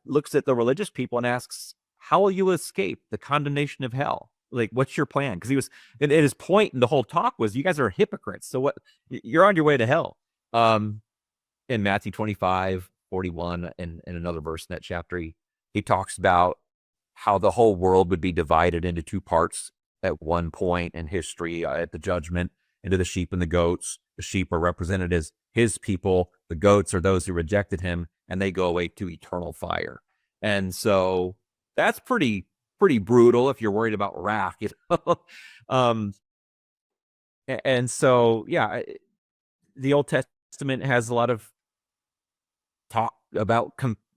looks at the religious people and asks, how will you escape the condemnation of hell? Like, what's your plan? Because he was, and his point in the whole talk was, you guys are hypocrites. So what? You're on your way to hell. In Matthew 25, 41, and another verse in that chapter, he talks about how the whole world would be divided into two parts at one point in history, at the judgment, into the sheep and the goats. The sheep are represented as his people. The goats are those who rejected him, and they go away to eternal fire. And so that's pretty brutal if you're worried about wrath. And so, yeah, the Old Testament has a lot of talk about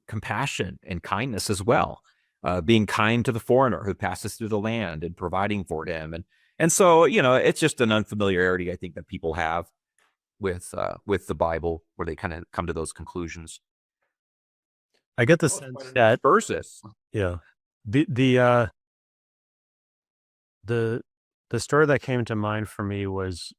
compassion and kindness as well. Being kind to the foreigner who passes through the land and providing for him. And so, it's just an unfamiliarity, I think, that people have with the Bible, where they kind of come to those conclusions. I get the sense that versus, yeah, the story that came to mind for me was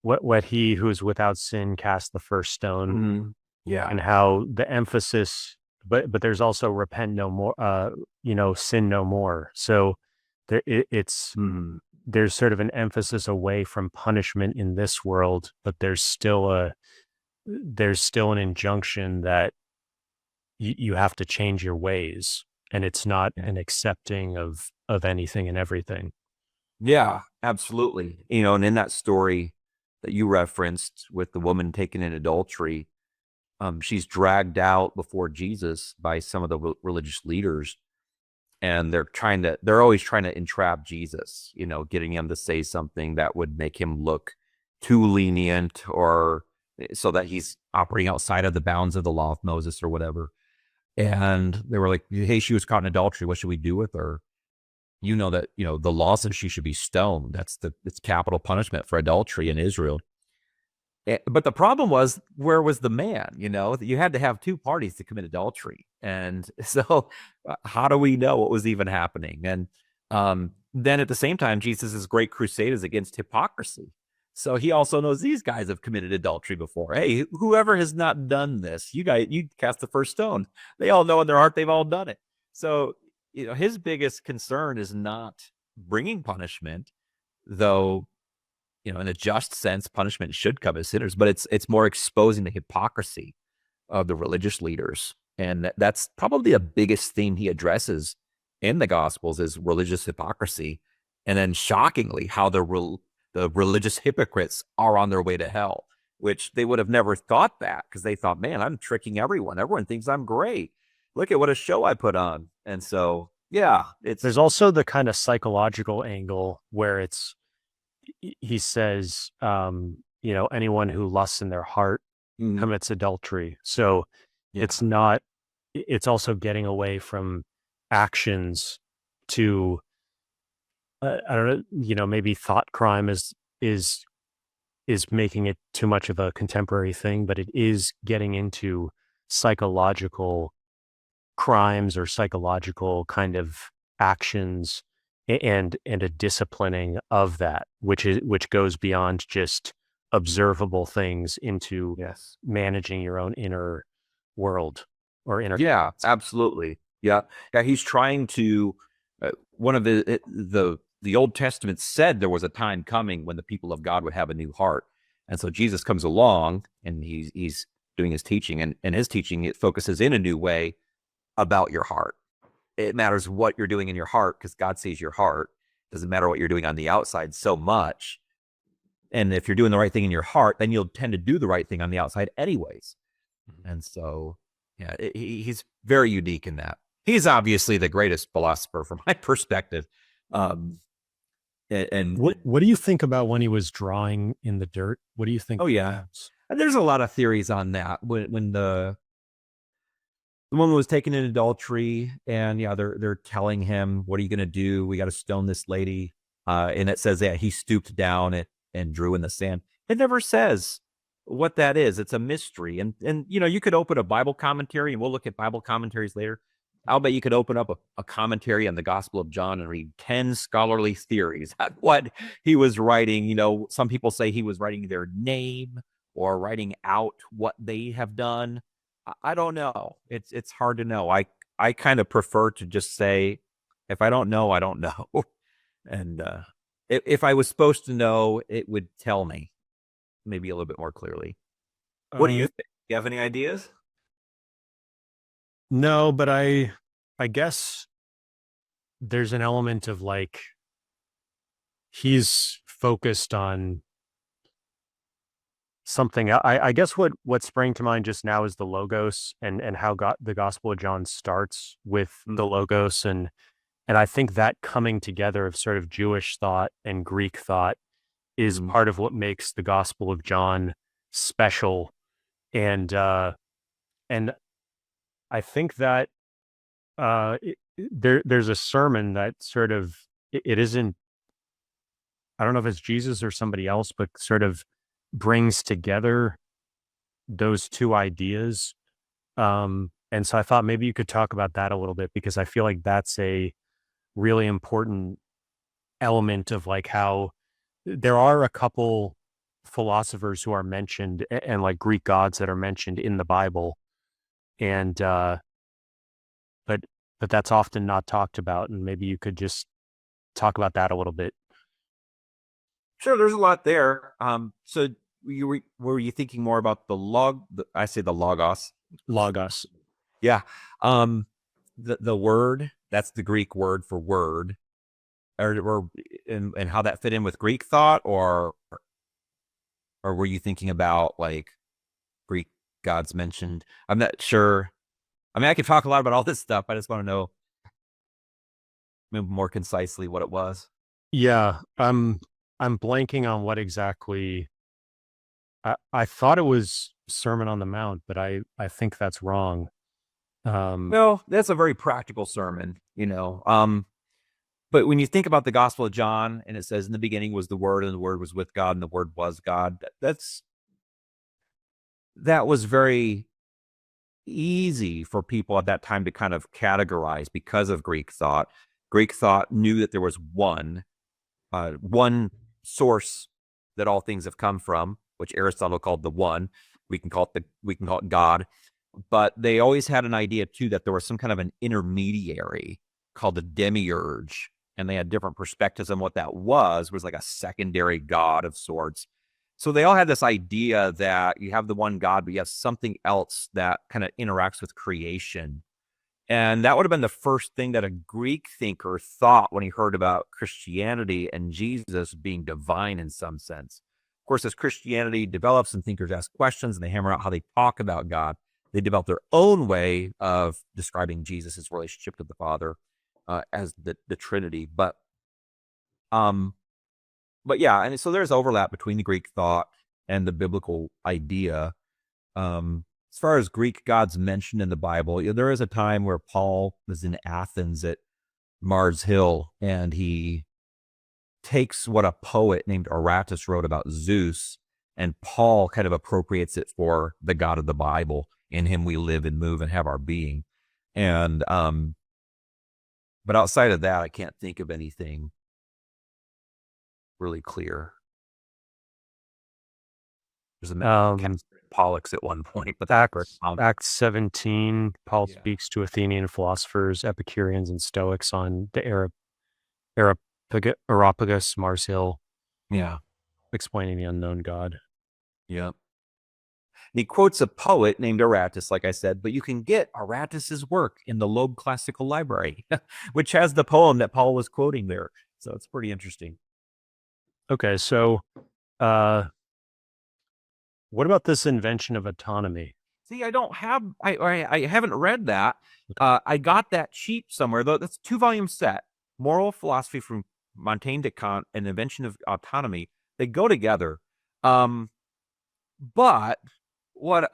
what he who is without sin cast the first stone. Mm-hmm. Yeah, and how the emphasis, but there's also repent no more, sin no more. So it's there's sort of an emphasis away from punishment in this world, but there's still an injunction that you have to change your ways, and it's not an accepting of anything and everything. Yeah, absolutely. And in that story that you referenced with the woman taken in adultery, she's dragged out before Jesus by some of the religious leaders, and they're always trying to entrap Jesus, getting him to say something that would make him look too lenient, or so that he's operating outside of the bounds of the law of Moses or whatever. And they were like, hey, she was caught in adultery. What should we do with her? That, the law says she should be stoned. It's capital punishment for adultery in Israel. But the problem was, where was the man? You had to have two parties to commit adultery. And so how do we know what was even happening? And then at the same time, Jesus' great crusade is against hypocrisy. So he also knows these guys have committed adultery before. Hey, whoever has not done this, you cast the first stone. They all know in their heart they've all done it. So, his biggest concern is not bringing punishment, though, in a just sense, punishment should come as sinners, but it's more exposing the hypocrisy of the religious leaders. And that's probably the biggest theme he addresses in the Gospels is religious hypocrisy, and then shockingly, how the religious hypocrites are on their way to hell, which they would have never thought that because they thought, man, I'm tricking everyone. Everyone thinks I'm great. Look at what a show I put on. And so, yeah, There's also the kind of psychological angle where he says, anyone who lusts in their heart commits adultery. So it's not, it's also getting away from actions to, I don't know, maybe thought crime is making it too much of a contemporary thing, but it is getting into psychological crimes or psychological kind of actions and a disciplining of that, which goes beyond just observable things into yes. managing your own inner world or inner. Yeah, absolutely. Yeah. Yeah. He's trying to, one of the Old Testament said there was a time coming when the people of God would have a new heart. And so Jesus comes along and he's doing his teaching, and his teaching, it focuses in a new way about your heart. It matters what you're doing in your heart because God sees your heart. It doesn't matter what you're doing on the outside so much. And if you're doing the right thing in your heart, then you'll tend to do the right thing on the outside anyways. And so, yeah, he's very unique in that. He's obviously the greatest philosopher from my perspective. And what do you think about when he was drawing in the dirt? What do you think? Oh yeah, there's a lot of theories on that. When the woman was taken in adultery, and yeah, they're telling him, "What are you going to do? We got to stone this lady." And it says that he stooped down and drew in the sand. It never says what that is. It's a mystery. And you could open a Bible commentary, and we'll look at Bible commentaries later. I'll bet you could open up a commentary on the Gospel of John and read 10 scholarly theories on what he was writing. Some people say he was writing their name or writing out what they have done. I don't know. It's hard to know. I kind of prefer to just say, if I don't know, I don't know. And if I was supposed to know, it would tell me maybe a little bit more clearly. What do you think? You have any ideas? No, but I guess there's an element of like he's focused on something. I guess what sprang to mind just now is the Logos and how the Gospel of John starts with the Logos, and I think that coming together of sort of Jewish thought and Greek thought is part of what makes the Gospel of John special. And I think that there's a sermon that sort of it isn't, I don't know if it's Jesus or somebody else, but sort of brings together those two ideas. And so I thought maybe you could talk about that a little bit, because I feel like that's a really important element of like how there are a couple philosophers who are mentioned and like Greek gods that are mentioned in the Bible. And, but that's often not talked about. And maybe you could just talk about that a little bit. Sure, there's a lot there. So were you thinking more about I say the logos. Logos. Yeah. The word, that's the Greek word for word, and how that fit in with Greek thought, or were you thinking about like Greek gods mentioned? I'm not sure. I mean, I could talk a lot about all this stuff. I just want to know more concisely what it was. Yeah. I'm blanking on what exactly. I thought it was Sermon on the Mount, but I think that's wrong. No, that's a very practical sermon, but when you think about the Gospel of John, and it says in the beginning was the Word, and the Word was with God, and the Word was God, that was very easy for people at that time to kind of categorize because of Greek thought. Greek thought knew that there was one source that all things have come from, which Aristotle called the One. We can call it God. But they always had an idea too that there was some kind of an intermediary called the demiurge, and they had different perspectives on what that was like a secondary god of sorts. So they all had this idea that you have the one God, but you have something else that kind of interacts with creation. And that would have been the first thing that a Greek thinker thought when he heard about Christianity and Jesus being divine in some sense. Of course, as Christianity develops and thinkers ask questions and they hammer out how they talk about God, they develop their own way of describing Jesus' relationship to the Father as the Trinity. But yeah, and so there's overlap between the Greek thought and the biblical idea. As far as Greek gods mentioned in the Bible, there is a time where Paul was in Athens at Mars Hill, and he takes what a poet named Aratus wrote about Zeus, and Paul kind of appropriates it for the God of the Bible. In him we live and move and have our being. And but outside of that, I can't think of anything really clear. There's a Pollux at one point, but Act 17, Paul speaks to Athenian philosophers, Epicureans, and Stoics on the Areopagus, Mars Hill. Yeah. Explaining the unknown God. Yeah. And he quotes a poet named Aratus, like I said, but you can get Aratus's work in the Loeb Classical Library, which has the poem that Paul was quoting there. So it's pretty interesting. Okay, so what about this invention of autonomy? See, I haven't read that. I got that cheap somewhere, though. That's a 2-volume set. Moral Philosophy from Montaigne to Kant and Invention of Autonomy. They go together. But what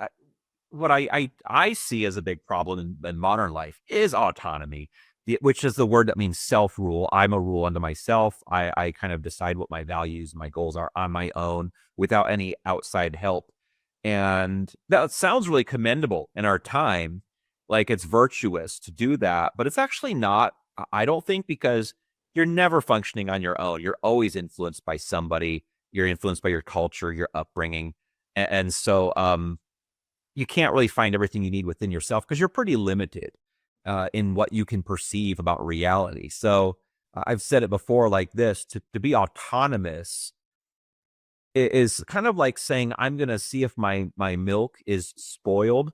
I see as a big problem in modern life is autonomy, which is the word that means self-rule. I'm a rule unto myself. I kind of decide what my values, my goals are on my own without any outside help. And that sounds really commendable in our time. Like it's virtuous to do that, but it's actually not, I don't think, because you're never functioning on your own. You're always influenced by somebody. You're influenced by your culture, your upbringing. And so, you can't really find everything you need within yourself because you're pretty limited in what you can perceive about reality. So I've said it before like this, to be autonomous is kind of like saying, I'm going to see if my milk is spoiled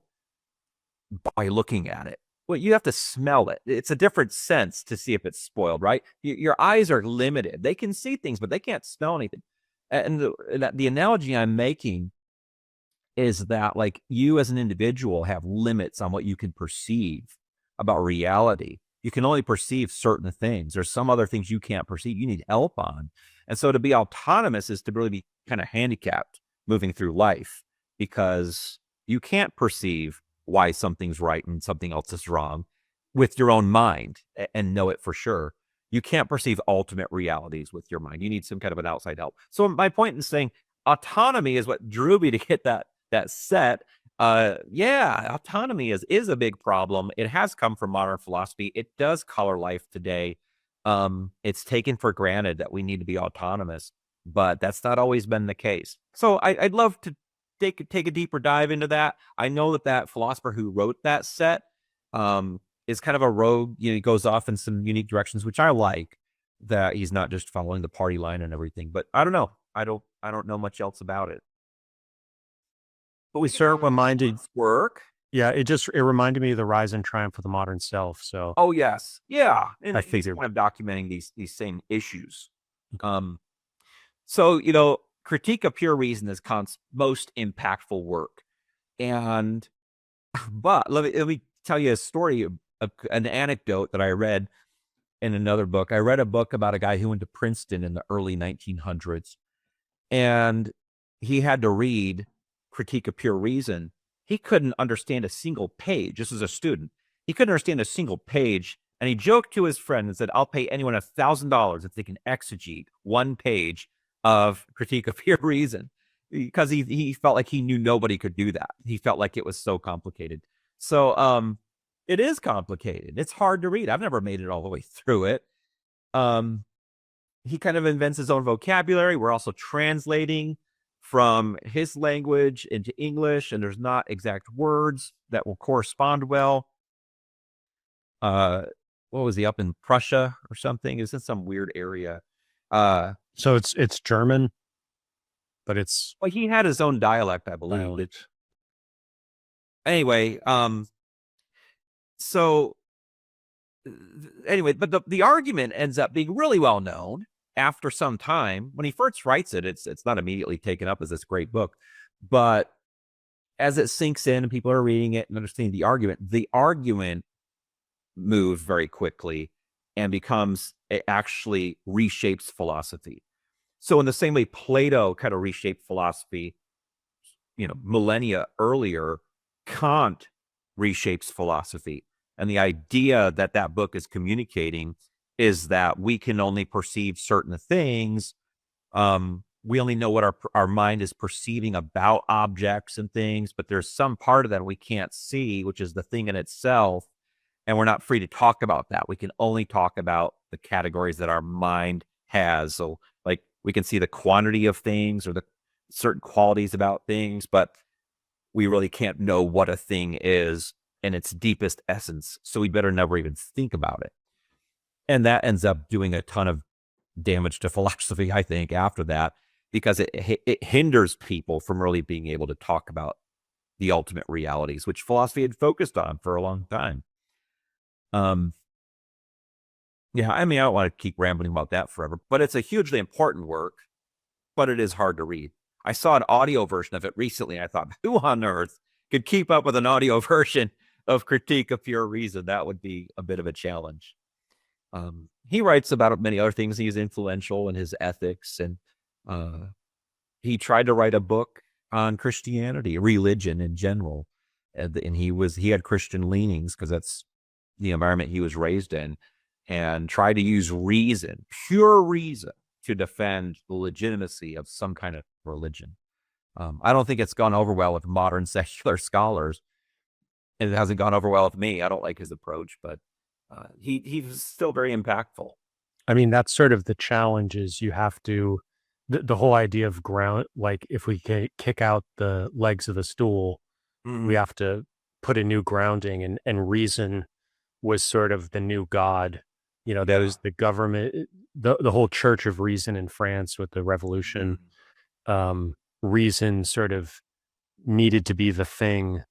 by looking at it. Well, you have to smell it. It's a different sense to see if it's spoiled, right? Your eyes are limited. They can see things, but they can't smell anything. And the analogy I'm making is that, like, you as an individual have limits on what you can perceive about reality. You can only perceive certain things. There's some other things you can't perceive. You need help on. And so to be autonomous is to really be kind of handicapped moving through life because you can't perceive why something's right and something else is wrong with your own mind and know it for sure. You can't perceive ultimate realities with your mind. You need some kind of an outside help. So my point in saying autonomy is what drew me to get that set. Yeah, autonomy is a big problem. It has come from modern philosophy. It does color life today. It's taken for granted that we need to be autonomous, but that's not always been the case. So I'd love to take a deeper dive into that. I know that philosopher who wrote that set is kind of a rogue. He goes off in some unique directions, which I like. That he's not just following the party line and everything. But I don't know. I don't know much else about it. But we start reminded work. Yeah, it reminded me of the rise and triumph of the modern self. So, oh yes, yeah, and I figured kind of documenting these same issues. So Critique of Pure Reason is Kant's most impactful work, and but let me tell you a story, an anecdote that I read in another book. I read a book about a guy who went to Princeton in the early 1900s, and he had to read Critique of Pure Reason. He couldn't understand a single page. This is a student. He couldn't understand a single page. And he joked to his friend and said, I'll pay anyone $1,000 if they can exegete one page of Critique of Pure Reason, because he felt like he knew nobody could do that. He felt like it was so complicated. So it is complicated. It's hard to read. I've never made it all the way through it. He kind of invents his own vocabulary. We're also translating from his language into English, and there's not exact words that will correspond well. What was he, up in Prussia or something? Is in some weird area. So it's German, but it's well, he had his own dialect, I believe. Anyway, so anyway, but the argument ends up being really well known after some time. When he first writes it, it's not immediately taken up as this great book, but as it sinks in and people are reading it and understanding the argument moves very quickly and becomes, it actually reshapes philosophy. So in the same way Plato kind of reshaped philosophy, millennia earlier, Kant reshapes philosophy. And the idea that that book is communicating is that we can only perceive certain things. We only know what our mind is perceiving about objects and things, but there's some part of that we can't see, which is the thing in itself. And we're not free to talk about that. We can only talk about the categories that our mind has. So like we can see the quantity of things or the certain qualities about things, but we really can't know what a thing is in its deepest essence. So we better never even think about it. And that ends up doing a ton of damage to philosophy, I think, after that, because it hinders people from really being able to talk about the ultimate realities, which philosophy had focused on for a long time. Yeah, I mean, I don't want to keep rambling about that forever, but it's a hugely important work, but it is hard to read. I saw an audio version of it recently, and I thought, who on earth could keep up with an audio version of Critique of Pure Reason? That would be a bit of a challenge. He writes about many other things. He's influential in his ethics, and he tried to write a book on Christianity, religion in general, and he had Christian leanings because that's the environment he was raised in, and tried to use reason, pure reason, to defend the legitimacy of some kind of religion. I don't think it's gone over well with modern secular scholars, and it hasn't gone over well with me. I don't like his approach, but he's still very impactful. I mean, that's sort of the challenge is you have to, the whole idea of ground, like if we kick out the legs of the stool, we have to put a new grounding, and reason was sort of the new God. That was the government, the whole Church of Reason in France with the revolution. Reason sort of needed to be the thing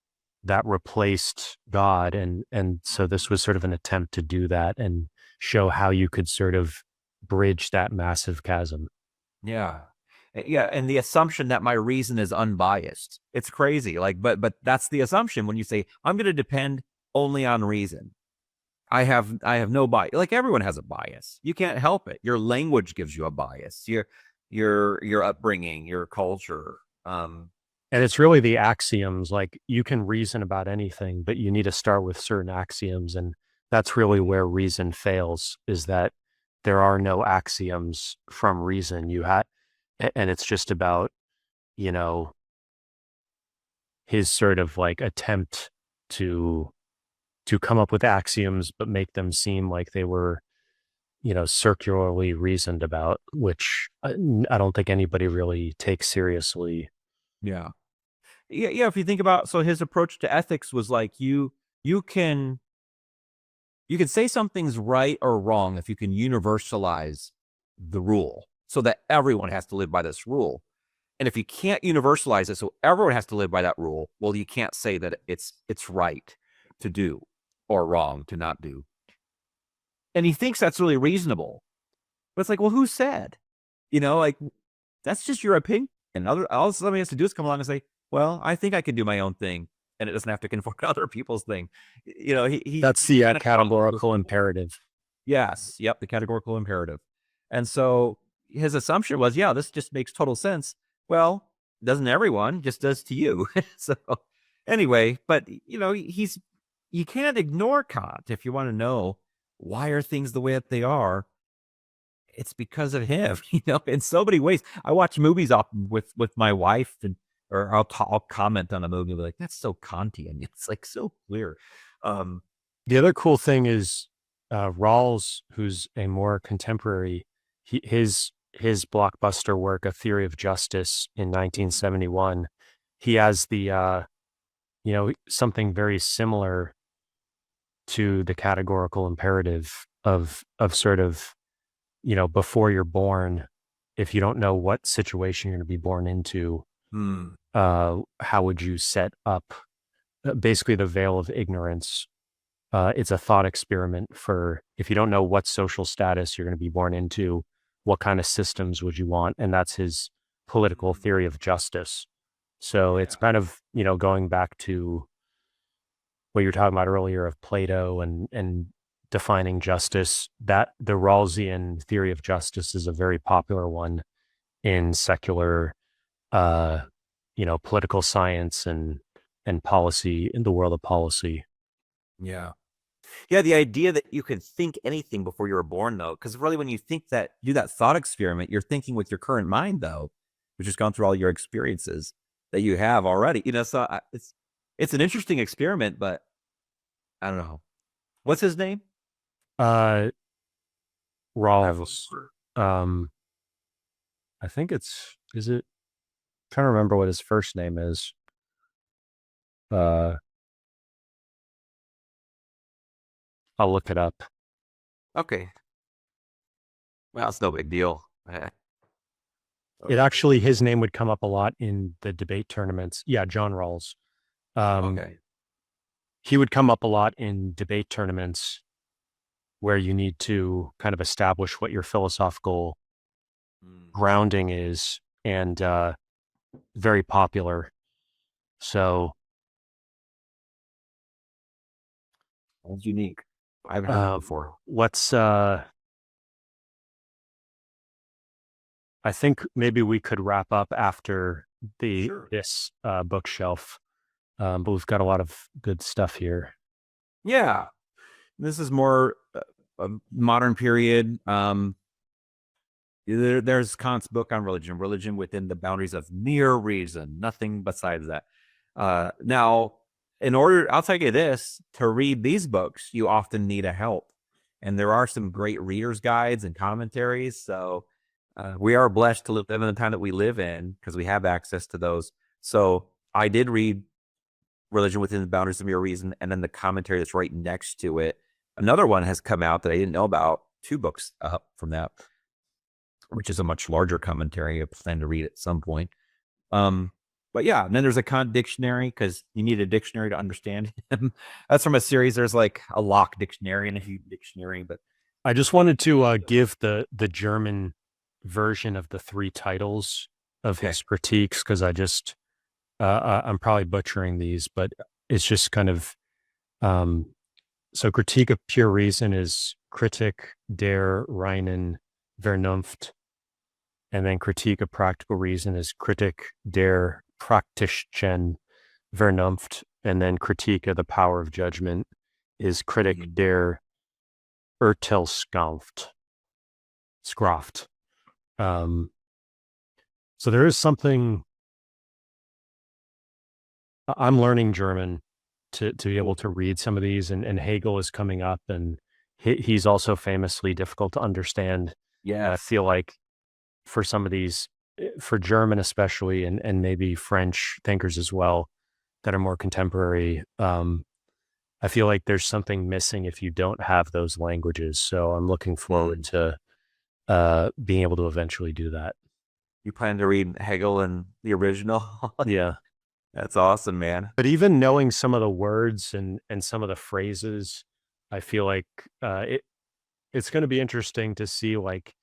that replaced God. And so this was sort of an attempt to do that and show how you could sort of bridge that massive chasm. Yeah. Yeah. And the assumption that my reason is unbiased. It's crazy. Like, but that's the assumption when you say, I'm going to depend only on reason. I have no bias. Like everyone has a bias. You can't help it. Your language gives you a bias. Your upbringing, your culture. And it's really the axioms, like you can reason about anything, but you need to start with certain axioms. And that's really where reason fails, is that there are no axioms from reason. And it's just about, his sort of like attempt to come up with axioms, but make them seem like they were, circularly reasoned about, which I don't think anybody really takes seriously. Yeah. Yeah. If you think about, so his approach to ethics was like, you can say something's right or wrong if you can universalize the rule so that everyone has to live by this rule. And if you can't universalize it so everyone has to live by that rule, well, you can't say that it's right to do or wrong to not do. And he thinks that's really reasonable. But it's like, well, who said? Like, that's just your opinion. And all somebody has to do is come along and say, well, I think I can do my own thing, and it doesn't have to conform to other people's thing. That's the categorical imperative. Yes. Yep. The categorical imperative. And so his assumption was, yeah, this just makes total sense. Well, doesn't everyone, just does to you. So anyway, but you can't ignore Kant if you want to know why are things the way that they are. It's because of him, in so many ways. I watch movies often with my wife, or I'll comment on a movie like, that's so Kantian. It's like so clear. The other cool thing is Rawls, who's a more contemporary, his blockbuster work, A Theory of Justice in 1971, he has the, something very similar to the categorical imperative of sort of, before you're born, if you don't know what situation you're going to be born into, how would you set up basically the veil of ignorance It's a thought experiment for, if you don't know what social status you're going to be born into, what kind of systems would you want? And that's his political theory of justice. So it's kind of, going back to what you were talking about earlier of Plato and defining justice. That the Rawlsian theory of justice is a very popular one in secular, uh, political science and policy, in the world of policy. Yeah. Yeah, the idea that you could think anything before you were born, though, because really when you do that thought experiment, you're thinking with your current mind, though, which has gone through all your experiences that you have already. So it's an interesting experiment, but I don't know. What's his name? Uh, Rawls. I think is it? Trying to remember what his first name is. I'll look it up. Okay. Well, it's no big deal. His name would come up a lot in the debate tournaments. Yeah, John Rawls. Okay. He would come up a lot in debate tournaments where you need to kind of establish what your philosophical grounding is, and very popular. So That's unique. I haven't heard that before. I think maybe we could wrap up after Sure. this bookshelf, but we've got a lot of good stuff here. Yeah. This is more a modern period. There's Kant's book on religion within the boundaries of mere reason, nothing besides that. Now, I'll tell you this, to read these books, you often need a help. And there are some great reader's guides and commentaries. So we are blessed to live in the time that we live in because we have access to those. So I did read Religion Within the Boundaries of Mere Reason, and then the commentary that's right next to it. Another one has come out that I didn't know about, 2 books up from that, which is a much larger commentary I plan to read at some point. But yeah, and then there's a Kant dictionary because you need a dictionary to understand him. That's from a series. There's like a Locke dictionary and a Hugh dictionary. But I just wanted to give the German version of the 3 titles of his critiques, because I'm probably butchering these, but it's just kind of so Critique of Pure Reason is Kritik der reinen Vernunft, and then Critique of Practical Reason is Kritik der praktischen Vernunft, and then Critique of the Power of Judgment is Kritik der Urteilskraft. So there is something. I'm learning German to be able to read some of these, and Hegel is coming up, and he's also famously difficult to understand. yeah, I feel like for some of these, for German especially, and maybe French thinkers as well, that are more contemporary, I feel like there's something missing if you don't have those languages. So I'm looking forward to being able to eventually do that. You plan to read Hegel and the original? Yeah. That's awesome, man. But even knowing some of the words and some of the phrases, I feel like it's going to be interesting to see, like,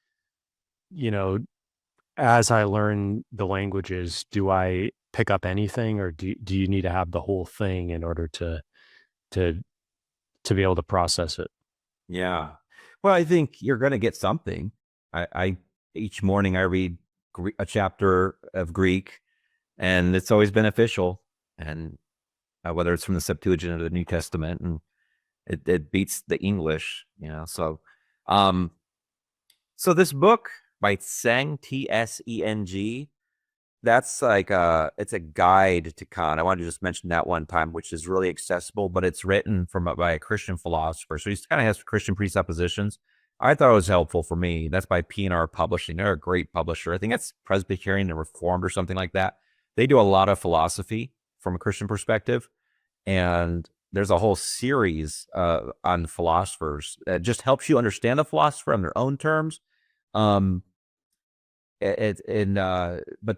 as I learn the languages, do I pick up anything, or do you need to have the whole thing in order to be able to process it? Yeah. Well, I think you're going to get something. I each morning I read a chapter of Greek, and it's always beneficial. And whether it's from the Septuagint or the New Testament, and it beats the English, So, so this book by Tseng, Tseng, that's like it's a guide to Kant. I wanted to just mention that one time, which is really accessible, but it's written by a Christian philosopher, so he kind of has Christian presuppositions. I thought it was helpful for me. That's by P&R Publishing. They're a great publisher. I think that's Presbyterian and Reformed or something like that. They do a lot of philosophy from a Christian perspective, and there's a whole series on philosophers that just helps you understand the philosopher on their own terms. But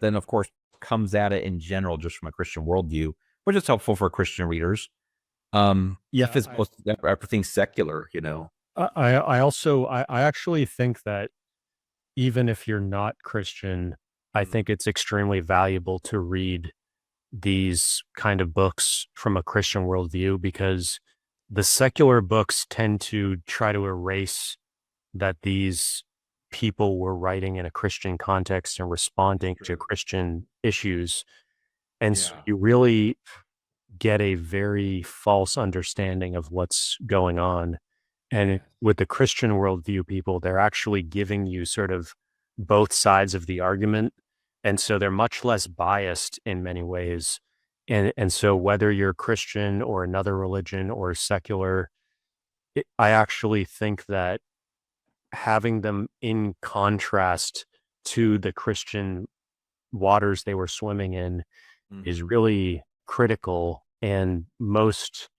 then of course comes at it in general just from a Christian worldview, which is helpful for Christian readers. Yeah, If it's most everything secular, I actually think that even if you're not Christian, I Mm, think it's extremely valuable to read these kind of books from a Christian worldview because the secular books tend to try to erase that these people were writing in a Christian context and it's responding to true. Christian issues. And so Yeah. you really get a very false understanding of what's going on. And Yes. with the Christian worldview people, they're actually giving you sort of both sides of the argument. And so they're much less biased in many ways. And so whether you're Christian or another religion or secular, I actually think that having them in contrast to the Christian waters they were swimming in is Hmm. really critical. And most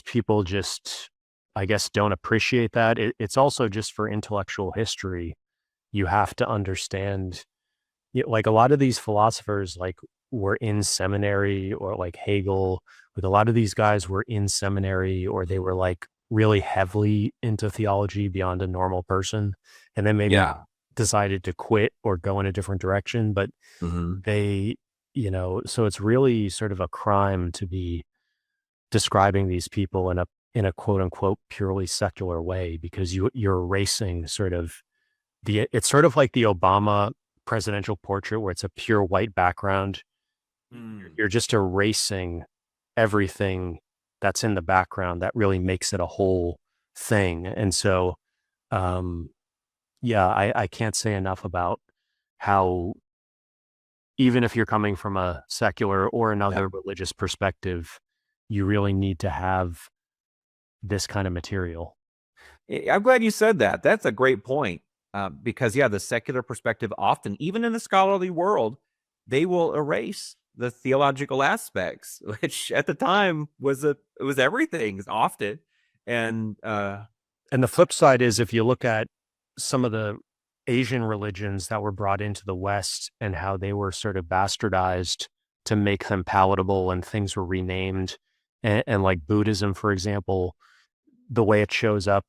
people just, I guess, don't appreciate that. It's also just for intellectual history. You have to understand, like a lot of these philosophers, like were in seminary, or like Hegel, with a lot of these guys were in seminary, or they were like really heavily into theology beyond a normal person, and then maybe Yeah. decided to quit or go in a different direction. But Hmm. they, so it's really sort of a crime to be describing these people in a quote unquote purely secular way, because you're erasing sort of it's sort of like the Obama presidential portrait where it's a pure white background. Mm. You're just erasing everything that's in the background that really makes it a whole thing. And so um yeah, I can't say enough about how, even if you're coming from a secular or Yeah. another religious perspective, you really need to have this kind of material. I'm glad you said that. That's a great point. Because yeah, the secular perspective often, even in the scholarly world, they will erase the theological aspects, which at the time it was everything often. And And the flip side is, if you look at some of the Asian religions that were brought into the West and how they were sort of bastardized to make them palatable, and things were renamed, and like Buddhism, for example, the way it shows up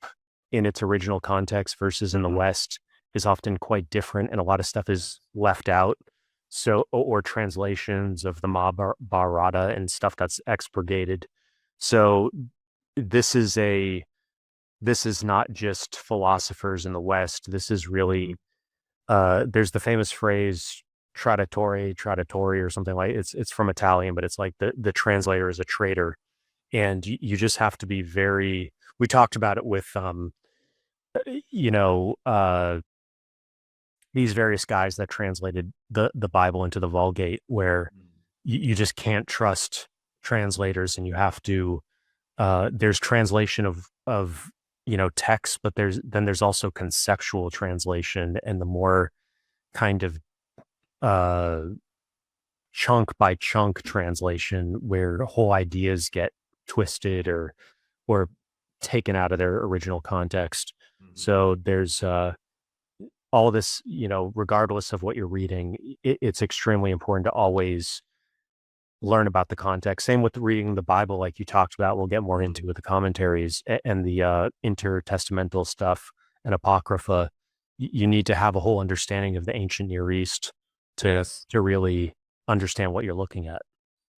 in its original context versus in the Mhm. West is often quite different, and a lot of stuff is left out. So, or translations of the Mahabharata and stuff that's expurgated. So this is a this is not just philosophers in the West. This is really, Mhm. there's the famous phrase traditore or something, like it's from Italian, but it's like the translator is a traitor. And you just have to be very, we talked about it with you know, these various guys that translated the Bible into the Vulgate, where you just can't trust translators, and you have to, there's translation of text, but there's also conceptual translation, and the more kind of uh chunk by chunk translation, where whole ideas get twisted or taken out of their original context. Mhm. So there's all this, regardless of what you're reading, it's extremely important to always learn about the context. Same with reading the Bible, like you talked about. We'll get more Mhm. into with the commentaries and the intertestamental stuff and apocrypha. You need to have a whole understanding of the ancient Near East to Yes. really understand what you're looking at.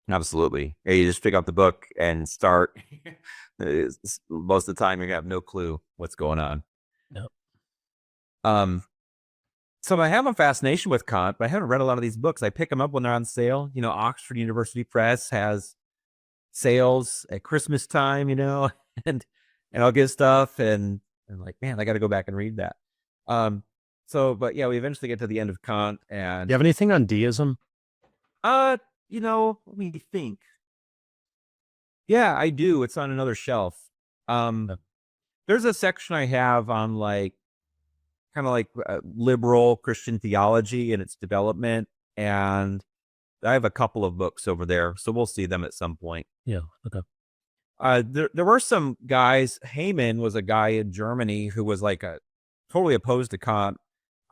Absolutely. Yeah, you just pick up the book and start. Most of the time, you have no clue what's going on. Yep. Um, so I have a fascination with Kant, but I haven't read a lot of these books. I pick them up when they're on sale. Oxford University Press has sales at Christmas time, and I'll get stuff and like, man, I got to go back and read that. Um, but yeah, we eventually get to the end of Kant, You and have anything on deism? uh, let me think. Yeah, I do. It's on another shelf. Um, Uh, there's a section I have on like kind of like liberal Christian theology and its development, and I have a couple of books over there, so we'll see them at some point. yeah. Okay. There were some guys. Heyman was a guy in Germany who was like a totally opposed to Kant.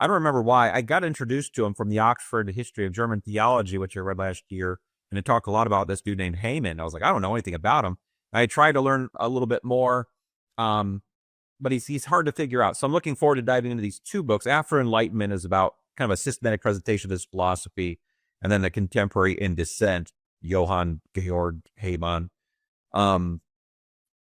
I don't remember why. I got introduced to him from the Oxford History of German Theology, which I read last year, and it talked a lot about this dude named Haman. I was like, I don't know anything about him. I tried to learn a little bit more, but he's hard to figure out. So I'm looking forward to diving into these two books. After Enlightenment is about kind of a systematic presentation of his philosophy, and then the contemporary in dissent, Johann Georg Hamann.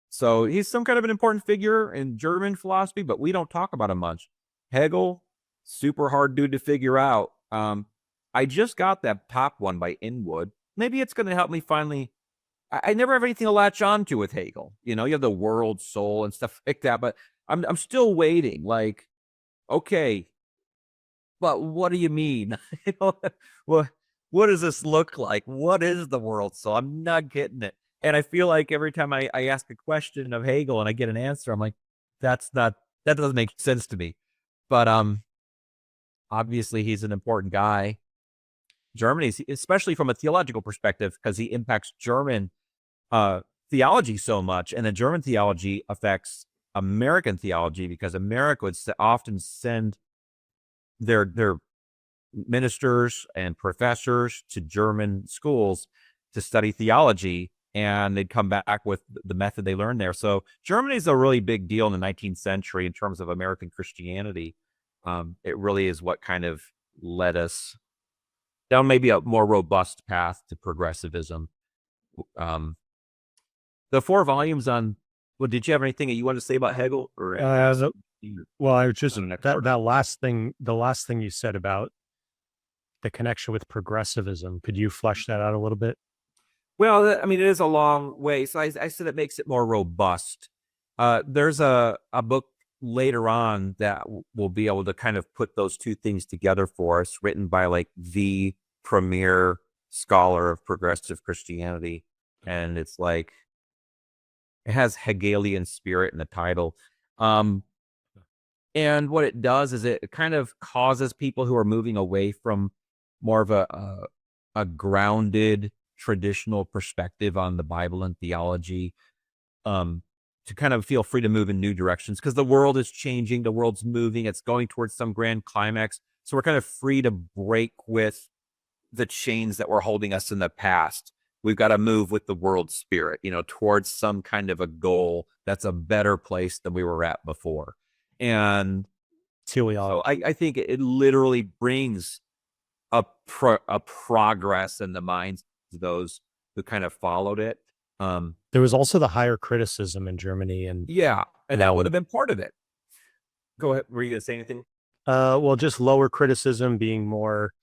So he's some kind of an important figure in German philosophy, but we don't talk about him much. Hegel, super hard dude to figure out. I just got that top one by Inwood. Maybe it's going to help me finally. I never have anything to latch on to with Hegel. You know, you have the world, soul, and stuff like that, but I'm still waiting. Like, okay, but what do you mean? You know, what does this look like? What is the world soul? I'm not getting it. And I feel like every time I ask a question of Hegel and I get an answer, I'm like, that doesn't make sense to me. But obviously he's an important guy. Germany, especially from a theological perspective, because he impacts German theology so much, and the German theology affects American theology, because America would often send their ministers and professors to German schools to study theology, and they'd come back with the method they learned there. So Germany is a really big deal in the 19th century in terms of American Christianity. It really is what kind of led us down maybe a more robust path to progressivism. The 4 volumes on, well, did you have anything that you wanted to say about Hegel? Or well, I was just that last thing you said about the connection with progressivism. Could you flesh that out a little bit? Well, I mean, it is a long way. So I said it makes it more robust. There's a book later on that will be able to kind of put those two things together for us, written by like the premier scholar of progressive Christianity. And it's like, it has Hegelian spirit in the title. And what it does is it kind of causes people who are moving away from more of a grounded traditional perspective on the Bible and theology, to kind of feel free to move in new directions, because the world is changing, the world's moving, it's going towards some grand climax. So we're kind of free to break with the chains that were holding us in the past. We've got to move with the world spirit, you know, towards some kind of a goal that's a better place than we were at before. And so I think it literally brings a progress in the minds of those who kind of followed it. There was also the higher criticism in Germany, and that would have been part of it. Go ahead. Were you going to say anything? Well, just lower criticism being more,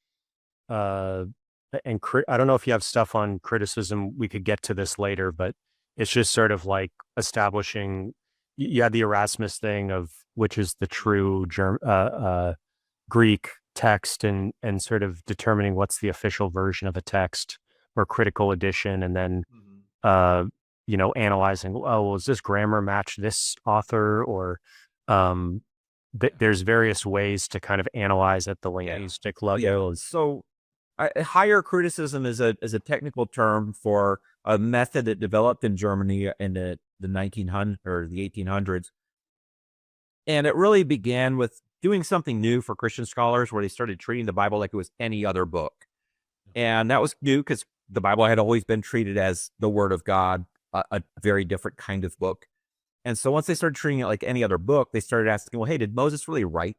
and I don't know if you have stuff on criticism. We could get to this later, but it's just sort of like establishing. You had the Erasmus thing of which is the true Greek text, and sort of determining what's the official version of a text or critical edition, and then analyzing, well, does this grammar match this author, or there's various ways to kind of analyze at the linguistic level. So higher criticism is a technical term for a method that developed in Germany in the 1900s or the 1800s. And it really began with doing something new for Christian scholars, where they started treating the Bible like it was any other book. And that was new because the Bible had always been treated as the Word of God, a very different kind of book. And so once they started treating it like any other book, they started asking, well, hey, did Moses really write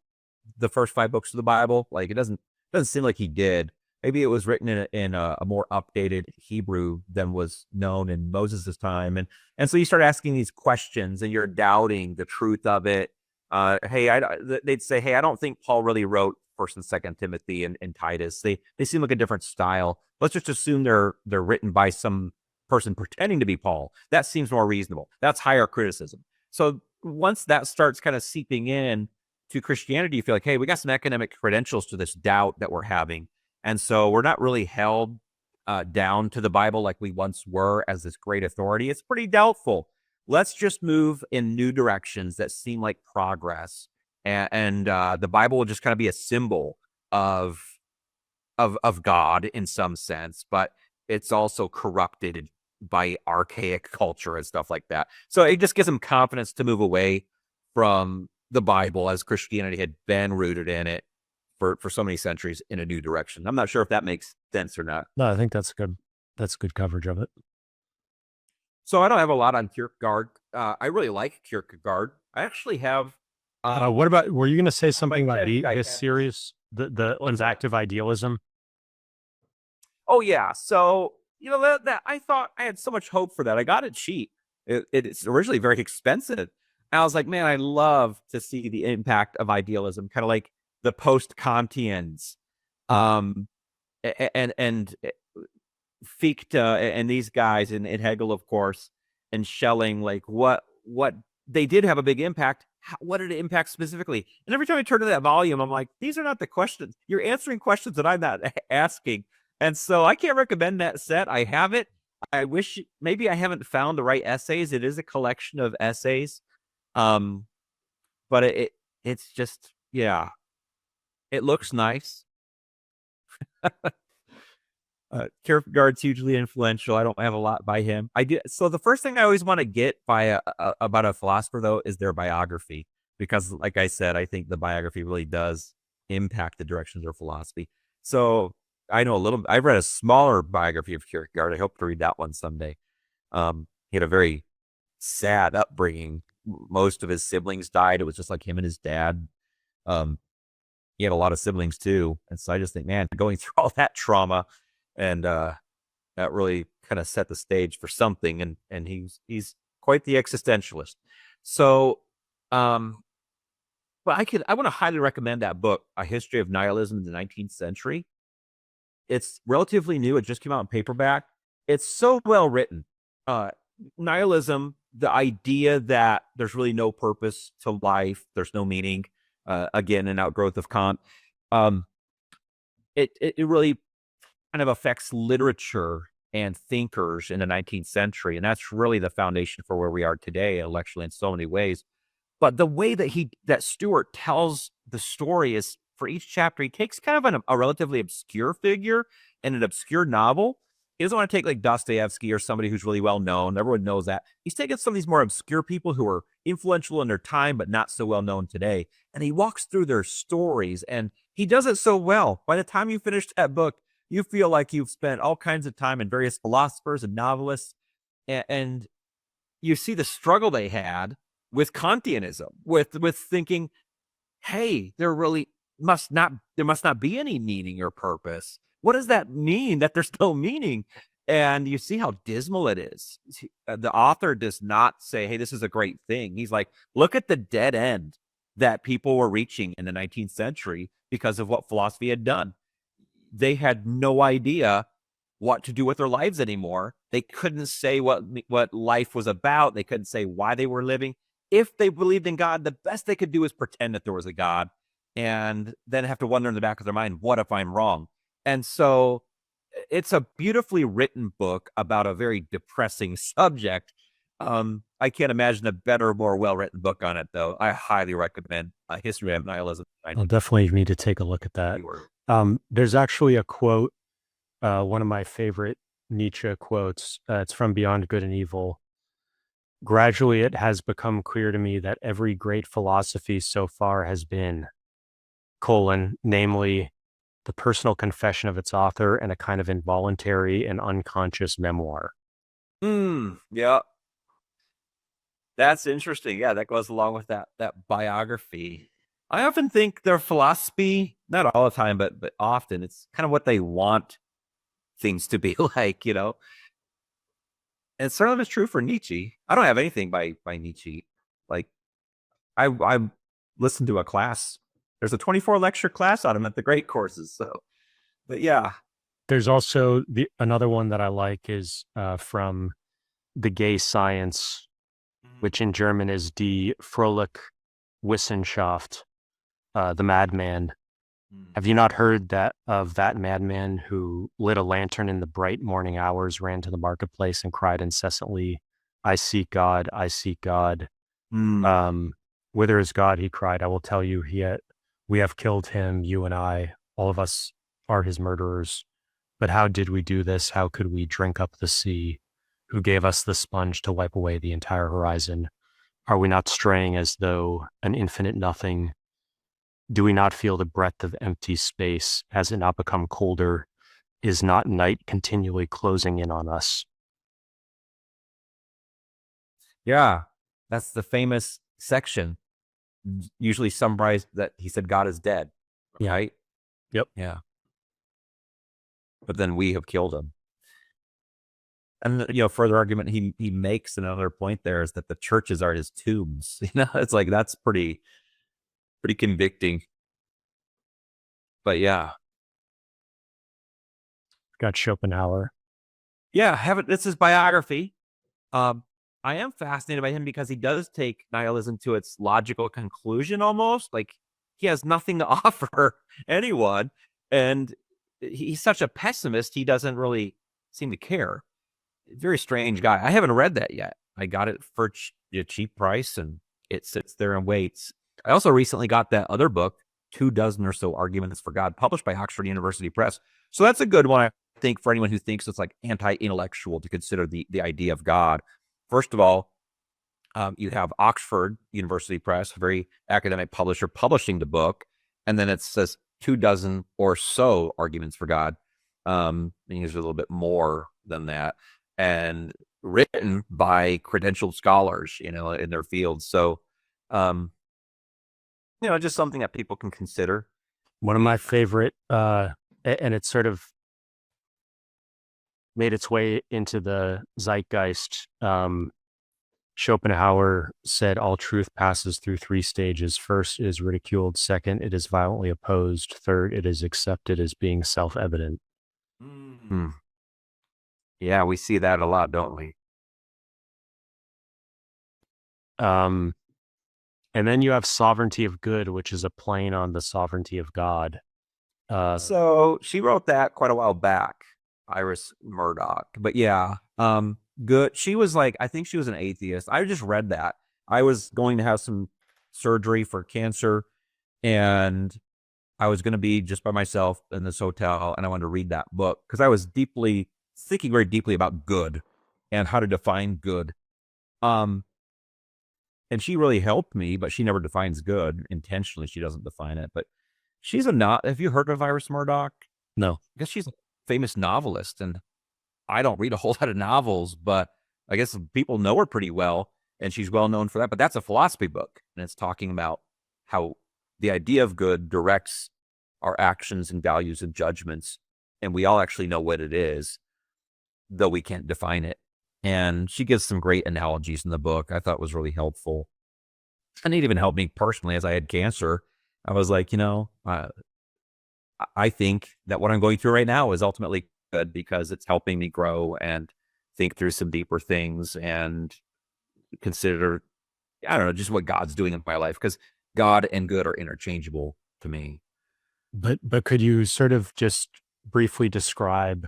the first 5 books of the Bible? Like, it doesn't seem like he did. Maybe it was written in a more updated Hebrew than was known in Moses' time. And so you start asking these questions, and you're doubting the truth of it. They'd say, hey, I don't think Paul really wrote 1st and 2nd Timothy and Titus. They seem like a different style. Let's just assume they're written by some person pretending to be Paul. That seems more reasonable. That's higher criticism. So once that starts kind of seeping in to Christianity, you feel like, hey, we got some academic credentials to this doubt that we're having. And so we're not really held down to the Bible like we once were as this great authority. It's pretty doubtful. Let's just move in new directions that seem like progress. And the Bible will just kind of be a symbol of God in some sense, but it's also corrupted by archaic culture and stuff like that. So it just gives them confidence to move away from the Bible, as Christianity had been rooted in it for so many centuries, in a new direction. I'm not sure if that makes sense or not. No, I think that's good. That's good coverage of it. So I don't have a lot on Kierkegaard. I really like Kierkegaard. I actually have. What about, were you going to say something about I this series, the active idealism? Oh yeah. So that I thought I had so much hope for that. I got it cheap. It's originally very expensive. And I was like, man, I love to see the impact of idealism, kind of like the post-Kantians, um, and Fichte and these guys, and Hegel, of course, and Schelling. Like what they did have a big impact. What did it impact specifically? And every time I turn to that volume, I'm like, these are not the questions. You're answering questions that I'm not asking. And so I can't recommend that set. I have it. I wish maybe I haven't found the right essays. It is a collection of essays. But it's just, yeah, it looks nice. Kierkegaard's hugely influential. I don't have a lot by him. I do. So the first thing I always want to get by about a philosopher, though, is their biography, because, like I said, I think the biography really does impact the direction of their philosophy. So I know a little. I've read a smaller biography of Kierkegaard. I hope to read that one someday. He had a very sad upbringing. Most of his siblings died. It was just like him and his dad. He had a lot of siblings too, and so I just think, man, going through all that trauma. And that really kind of set the stage for something. And he's quite the existentialist. So, but I want to highly recommend that book, A History of Nihilism in the 19th Century. It's relatively new. It just came out in paperback. It's so well written. Nihilism, the idea that there's really no purpose to life, there's no meaning. Again, an outgrowth of Kant. It really kind of affects literature and thinkers in the 19th century. And that's really the foundation for where we are today, intellectually, in so many ways. But the way that Stewart tells the story is, for each chapter, he takes kind of a relatively obscure figure in an obscure novel. He doesn't want to take like Dostoevsky or somebody who's really well known. Everyone knows that. He's taking some of these more obscure people who are influential in their time, but not so well known today. And he walks through their stories, and he does it so well. By the time you finish that book, you feel like you've spent all kinds of time in various philosophers and novelists, and you see the struggle they had with Kantianism, with thinking, hey, there must not be any meaning or purpose. What does that mean, that there's no meaning? And you see how dismal it is. The author does not say, hey, this is a great thing. He's like, look at the dead end that people were reaching in the 19th century because of what philosophy had done. They had no idea what to do with their lives anymore. They couldn't say what life was about. They couldn't say why they were living. If they believed in God, the best they could do is pretend that there was a God, and then have to wonder in the back of their mind, what if I'm wrong? And so it's a beautifully written book about a very depressing subject. I can't imagine a better, more well-written book on it, though. I highly recommend A History of Nihilism. I'll definitely need to take a look at that. There's actually a quote, one of my favorite Nietzsche quotes. It's from Beyond Good and Evil. Gradually, it has become clear to me that every great philosophy so far has been, namely, the personal confession of its author and a kind of involuntary and unconscious memoir. Yeah. That's interesting. Yeah, that goes along with that biography. I often think their philosophy, not all the time, but often, it's kind of what they want things to be like, And certainly it's true for Nietzsche. I don't have anything by Nietzsche. Like I listened to a class. There's a 24 lecture class on him at the Great Courses. So, but yeah. There's also another one that I like is from The Gay Science, which in German is Die Frohliche Wissenschaft, the madman. Have you not heard of that madman who lit a lantern in the bright morning hours, ran to the marketplace, and cried incessantly, "I seek God, I seek God." Whither is God? He cried. I will tell you, we have killed him, you and I. All of us are his murderers. But how did we do this? How could we drink up the sea? Who gave us the sponge to wipe away the entire horizon? Are we not straying as though an infinite nothing? Do we not feel the breadth of empty space? Has it not become colder? Is not night continually closing in on us? Yeah, that's the famous section. Usually summarized that he said God is dead, Yeah. right? Yep. Yeah. But then we have killed him. And further argument he makes another point there is that the churches are his tombs. It's like that's pretty convicting. But yeah. Got Schopenhauer. Yeah, this is biography. I am fascinated by him because he does take nihilism to its logical conclusion almost. Like he has nothing to offer anyone. And he's such a pessimist, he doesn't really seem to care. Very strange guy. I haven't read that yet. I got it for a cheap price and it sits there and waits. I also recently got that other book, 24 or so Arguments for God, published by Oxford University Press. So that's a good one, I think, for anyone who thinks it's like anti-intellectual to consider the idea of God. First of all, you have Oxford University Press, a very academic publisher, publishing the book. And then it says 24 or so Arguments for God. Meaning there's a little bit more than that. And written by credentialed scholars, in their fields. So, just something that people can consider. One of my favorite, and it sort of made its way into the zeitgeist. Schopenhauer said all truth passes through three stages. First, it is ridiculed. Second, it is violently opposed. Third, it is accepted as being self-evident. Mm. Yeah, we see that a lot, don't we? And then you have Sovereignty of Good, which is a plane on the sovereignty of God. So she wrote that quite a while back, Iris Murdoch. But yeah, good. She was like, I think she was an atheist. I just read that. I was going to have some surgery for cancer, and I was going to be just by myself in this hotel, and I wanted to read that book because I was thinking very deeply about good and how to define good. And she really helped me, but she never defines good intentionally. She doesn't define it, but she's have you heard of Iris Murdoch? No. I guess she's a famous novelist, and I don't read a whole lot of novels, but I guess people know her pretty well, and she's well known for that. But that's a philosophy book, and it's talking about how the idea of good directs our actions and values and judgments, and we all actually know what it is, though we can't define it. And she gives some great analogies in the book. I thought was really helpful. And it even helped me personally as I had cancer. I was like, I think that what I'm going through right now is ultimately good because it's helping me grow and think through some deeper things and consider, I don't know, just what God's doing in my life, because God and good are interchangeable to me. But could you sort of just briefly describe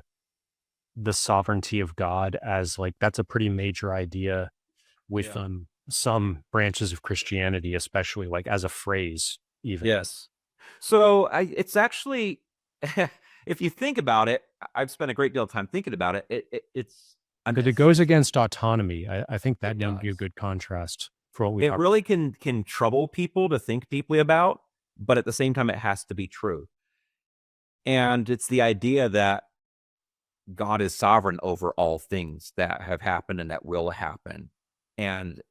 the sovereignty of God as like, that's a pretty major idea with some branches of Christianity, especially like as a phrase even. Yes. So it's actually, if you think about it, I've spent a great deal of time thinking about it. It's But it goes against autonomy. I think that would be a good contrast for what we. It really can trouble people to think deeply about, but at the same time, it has to be true. And it's the idea that God is sovereign over all things that have happened and that will happen. And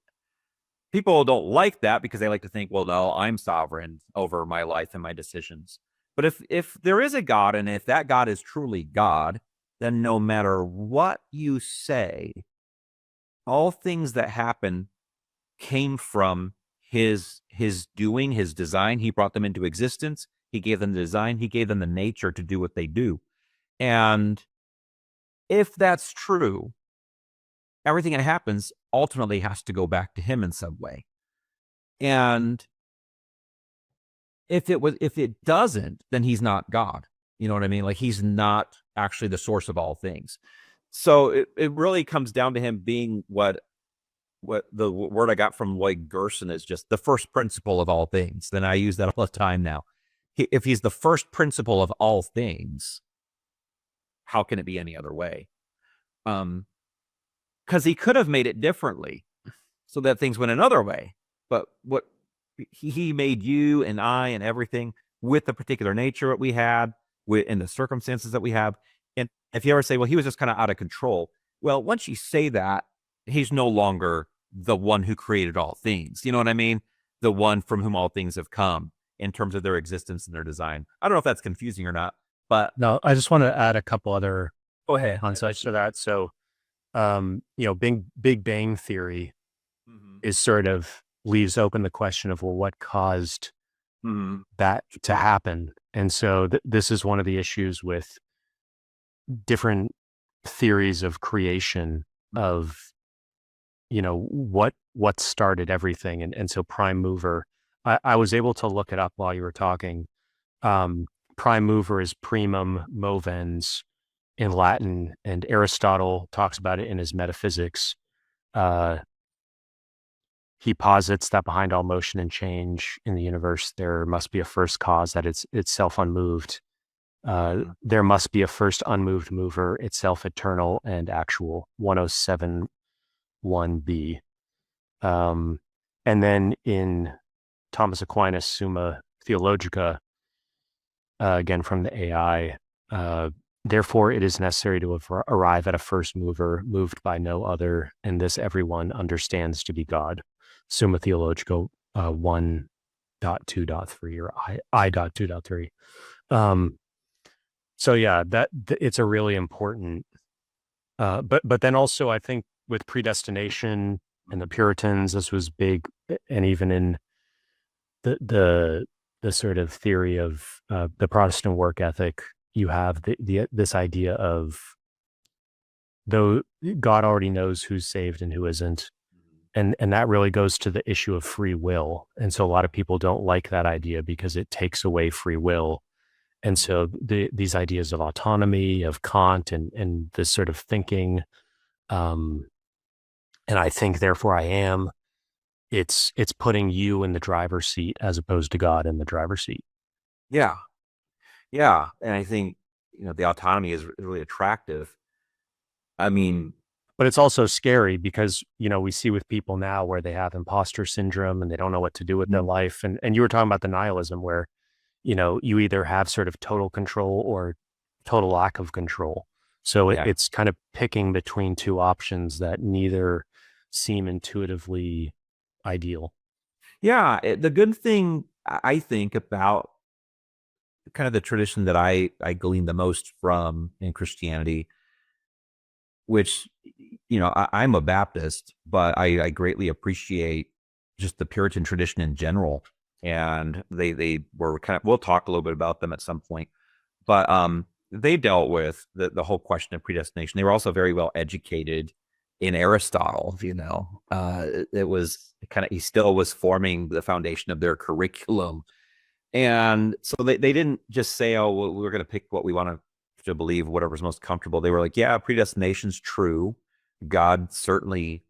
people don't like that because they like to think, well, no, I'm sovereign over my life and my decisions. But if there is a God, and if that God is truly God, then no matter what you say, all things that happen came from his doing, his design. He brought them into existence. He gave them the design. He gave them the nature to do what they do. And if that's true, everything that happens ultimately has to go back to him in some way. And if it doesn't, then he's not God. You know what I mean? Like he's not actually the source of all things. So it really comes down to him being what the word I got from Lloyd Gerson is, just the first principle of all things. Then I use that all the time now. If he's the first principle of all things, how can it be any other way? Because he could have made it differently so that things went another way. But what he made you and I and everything with the particular nature that we had, in the circumstances that we have, And if you ever say, well, he was just kind of out of control. Well, once you say that, he's no longer the one who created all things. You know what I mean? The one from whom all things have come in terms of their existence and their design. I don't know if that's confusing or not, but No, I just want to add a couple other go ahead. concepts to that. So, Big Bang Theory Mhm. is sort of leaves open the question of, well, what caused Mhm. that to happen? And so this is one of the issues with different theories of creation of, what started everything. And so prime mover, I was able to look it up while you were talking. Prime mover is primum movens in Latin, and Aristotle talks about it in his Metaphysics. Uh, he posits that behind all motion and change in the universe, there must be a first cause that it's itself unmoved. There must be a first unmoved mover, itself eternal and actual. 107.1b. And then in Thomas Aquinas' Summa Theologica, again from the AI, therefore it is necessary to arrive at a first mover moved by no other, and this everyone understands to be God. Summa Theologica 1.2.3 or I.2.3. So yeah, it's a really important, but then also I think with predestination and the Puritans, this was big, and even in the sort of theory of the Protestant work ethic, you have this idea of, though God already knows who's saved and who isn't, and that really goes to the issue of free will. And so a lot of people don't like that idea because it takes away free will. And so these ideas of autonomy, of Kant, and this sort of thinking, and I think therefore I am. It's putting you in the driver's seat as opposed to God in the driver's seat. Yeah. Yeah. And I think, the autonomy is really attractive. I mean, But it's also scary because, we see with people now where they have imposter syndrome and they don't know what to do with their life. And you were talking about the nihilism where, you either have sort of total control or total lack of control. So yeah. it's kind of picking between two options that neither seem intuitively ideal. Yeah. The good thing I think about kind of the tradition that I glean the most from in Christianity, which, I'm a Baptist, but I greatly appreciate just the Puritan tradition in general. And they were kind of, we'll talk a little bit about them at some point, but they dealt with the whole question of predestination. They were also very well educated in Aristotle. It was kind of, he still was forming the foundation of their curriculum. And so they didn't just say, oh, well, we're going to pick what we want to believe, whatever's most comfortable. They were like, yeah, predestination's true. God certainly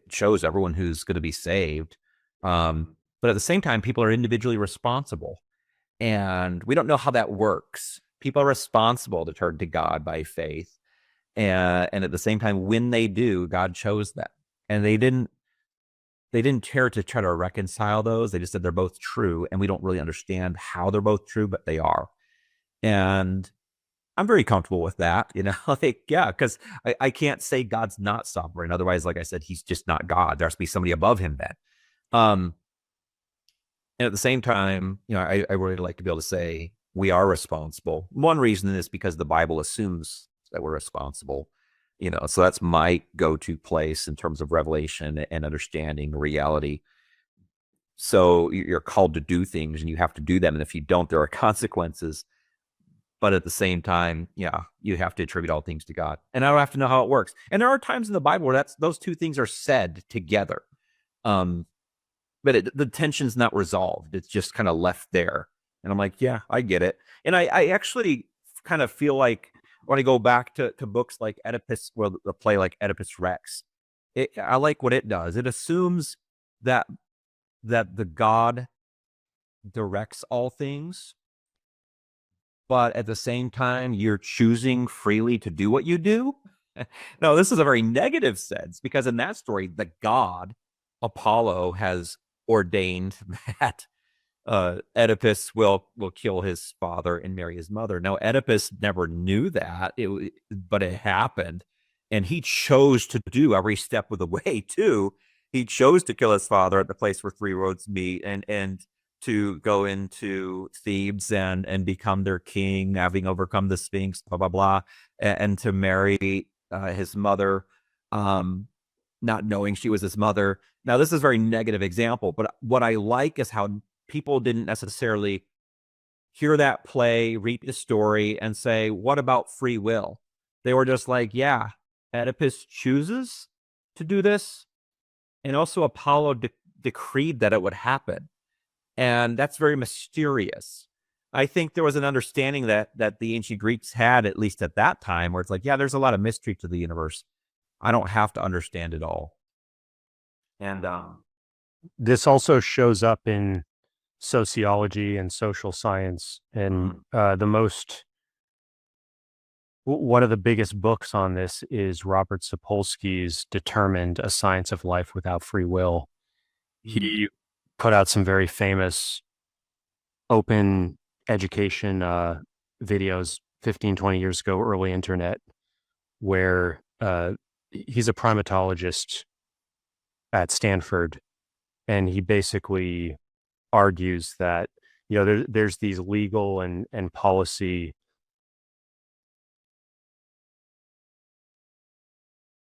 chose everyone who's going to be saved. But at the same time, people are individually responsible. And we don't know how that works. People are responsible to turn to God by faith. And at the same time, when they do, God chose them. And they didn't care to try to reconcile those. They just said they're both true, and we don't really understand how they're both true, but they are. And I'm very comfortable with that, like, yeah, because I can't say God's not sovereign. Otherwise, like I said, he's just not God. There has to be somebody above him then. Um, and at the same time, I really like to be able to say we are responsible. One reason is because the Bible assumes that we're responsible. So that's my go-to place in terms of revelation and understanding reality. So you're called to do things and you have to do them. And if you don't, there are consequences. But at the same time, yeah, you have to attribute all things to God. And I don't have to know how it works. And there are times in the Bible where those two things are said together. Um, but the tension's not resolved. It's just kind of left there. And I'm like, yeah, I get it. And I actually kind of feel like when I go back to books like Oedipus, well, the play like Oedipus Rex, I like what it does. It assumes that the God directs all things, but at the same time, you're choosing freely to do what you do. No, this is a very negative sense because in that story, the God Apollo has ordained that Oedipus will kill his father and marry his mother. Now, Oedipus never knew that, but it happened, and he chose to do every step of the way too. He chose to kill his father at the place where three roads meet, and to go into Thebes and become their king, having overcome the Sphinx, blah blah blah, and to marry his mother, not knowing she was his mother. Now, this is a very negative example, but what I like is how people didn't necessarily hear that play, read the story, and say, what about free will? They were just like, yeah, Oedipus chooses to do this. And also Apollo decreed that it would happen. And that's very mysterious. I think there was an understanding that the ancient Greeks had, at least at that time, where it's like, yeah, there's a lot of mystery to the universe. I don't have to understand it all. And this also shows up in sociology and social science, and one of the biggest books on this is Robert Sapolsky's Determined: A Science of Life Without Free Will. He put out some very famous open education videos 15, 20 years ago, early internet, where he's a primatologist at Stanford, and he basically argues that, there's these legal and policy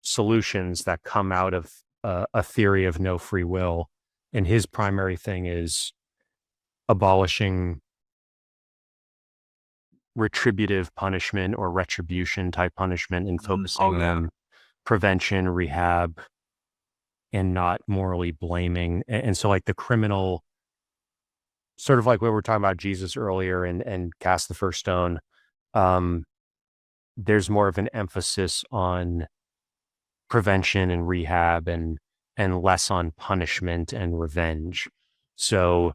solutions that come out of a theory of no free will. And his primary thing is abolishing retributive punishment or retribution type punishment and focusing on prevention, rehab, and not morally blaming. And so, like, the criminal, sort of like we were talking about Jesus earlier and cast the first stone, there's more of an emphasis on prevention and rehab and less on punishment and revenge. So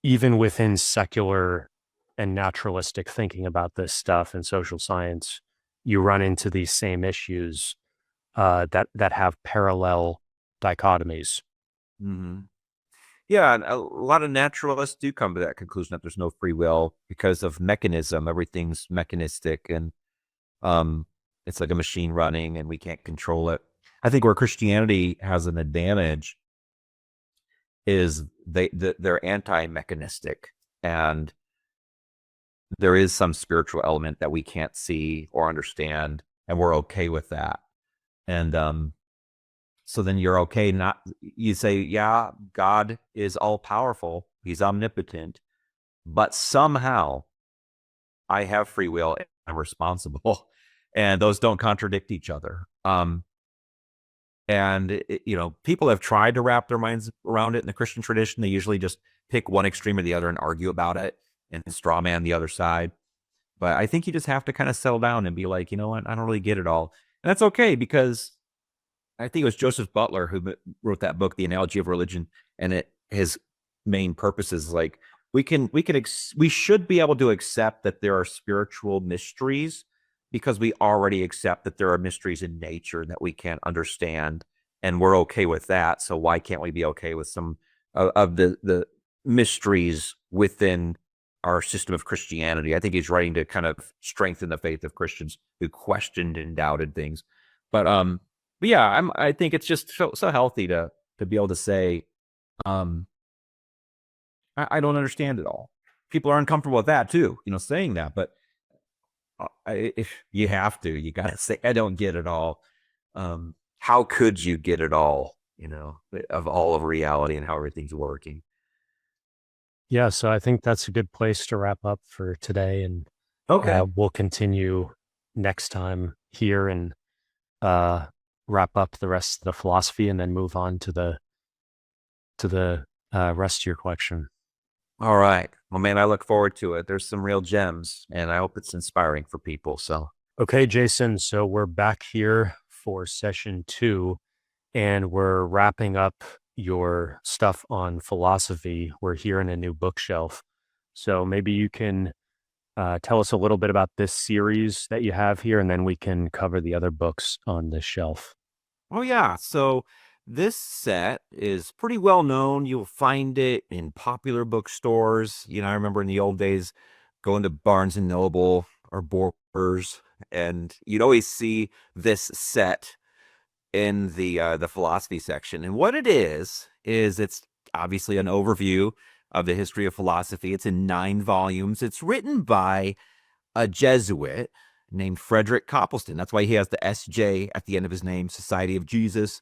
even within secular and naturalistic thinking about this stuff in social science, you run into these same issues that have parallel dichotomies. Mm-hmm. Yeah, and a lot of naturalists do come to that conclusion that there's no free will because of mechanism. Everything's mechanistic, and it's like a machine running, and we can't control it. I think where Christianity has an advantage is they're anti-mechanistic, and there is some spiritual element that we can't see or understand, and we're okay with that. And so then you're okay. You say, yeah, God is all powerful, he's omnipotent, but somehow I have free will and I'm responsible, and those don't contradict each other. And people have tried to wrap their minds around it in the Christian tradition. They usually just pick one extreme or the other and argue about it and straw man the other side. But I think you just have to kind of settle down and be like, you know what, I don't really get it all. And that's okay, because I think it was Joseph Butler who wrote that book, The Analogy of Religion, and his main purpose is like, we should be able to accept that there are spiritual mysteries because we already accept that there are mysteries in nature that we can't understand, and we're okay with that. So why can't we be okay with some of the mysteries within our system of Christianity? I think he's writing to kind of strengthen the faith of Christians who questioned and doubted things. But yeah, I think it's just so healthy to be able to say, I don't understand it all. People are uncomfortable with that too, saying that. But if you have to, you got to say, I don't get it all. How could you get it all, of all of reality and how everything's working? Yeah, so I think that's a good place to wrap up for today. And we'll continue next time here and wrap up the rest of the philosophy and then move on to the rest of your collection. All right. Well, man, I look forward to it. There's some real gems, and I hope it's inspiring for people. So, okay, Jason. So we're back here for session 2, and we're wrapping up your stuff on philosophy. We're here in a new bookshelf. So maybe you can tell us a little bit about this series that you have here, and then we can cover the other books on this shelf. oh yeah. So This set is pretty well known. You'll find it in popular bookstores. I remember in the old days going to Barnes and Noble or Borders, and you'd always see this set in the philosophy section. And what it is it's obviously an overview of the history of philosophy. It's in 9 volumes. It's written by a Jesuit named Frederick Copleston. That's why he has the SJ at the end of his name, Society of Jesus.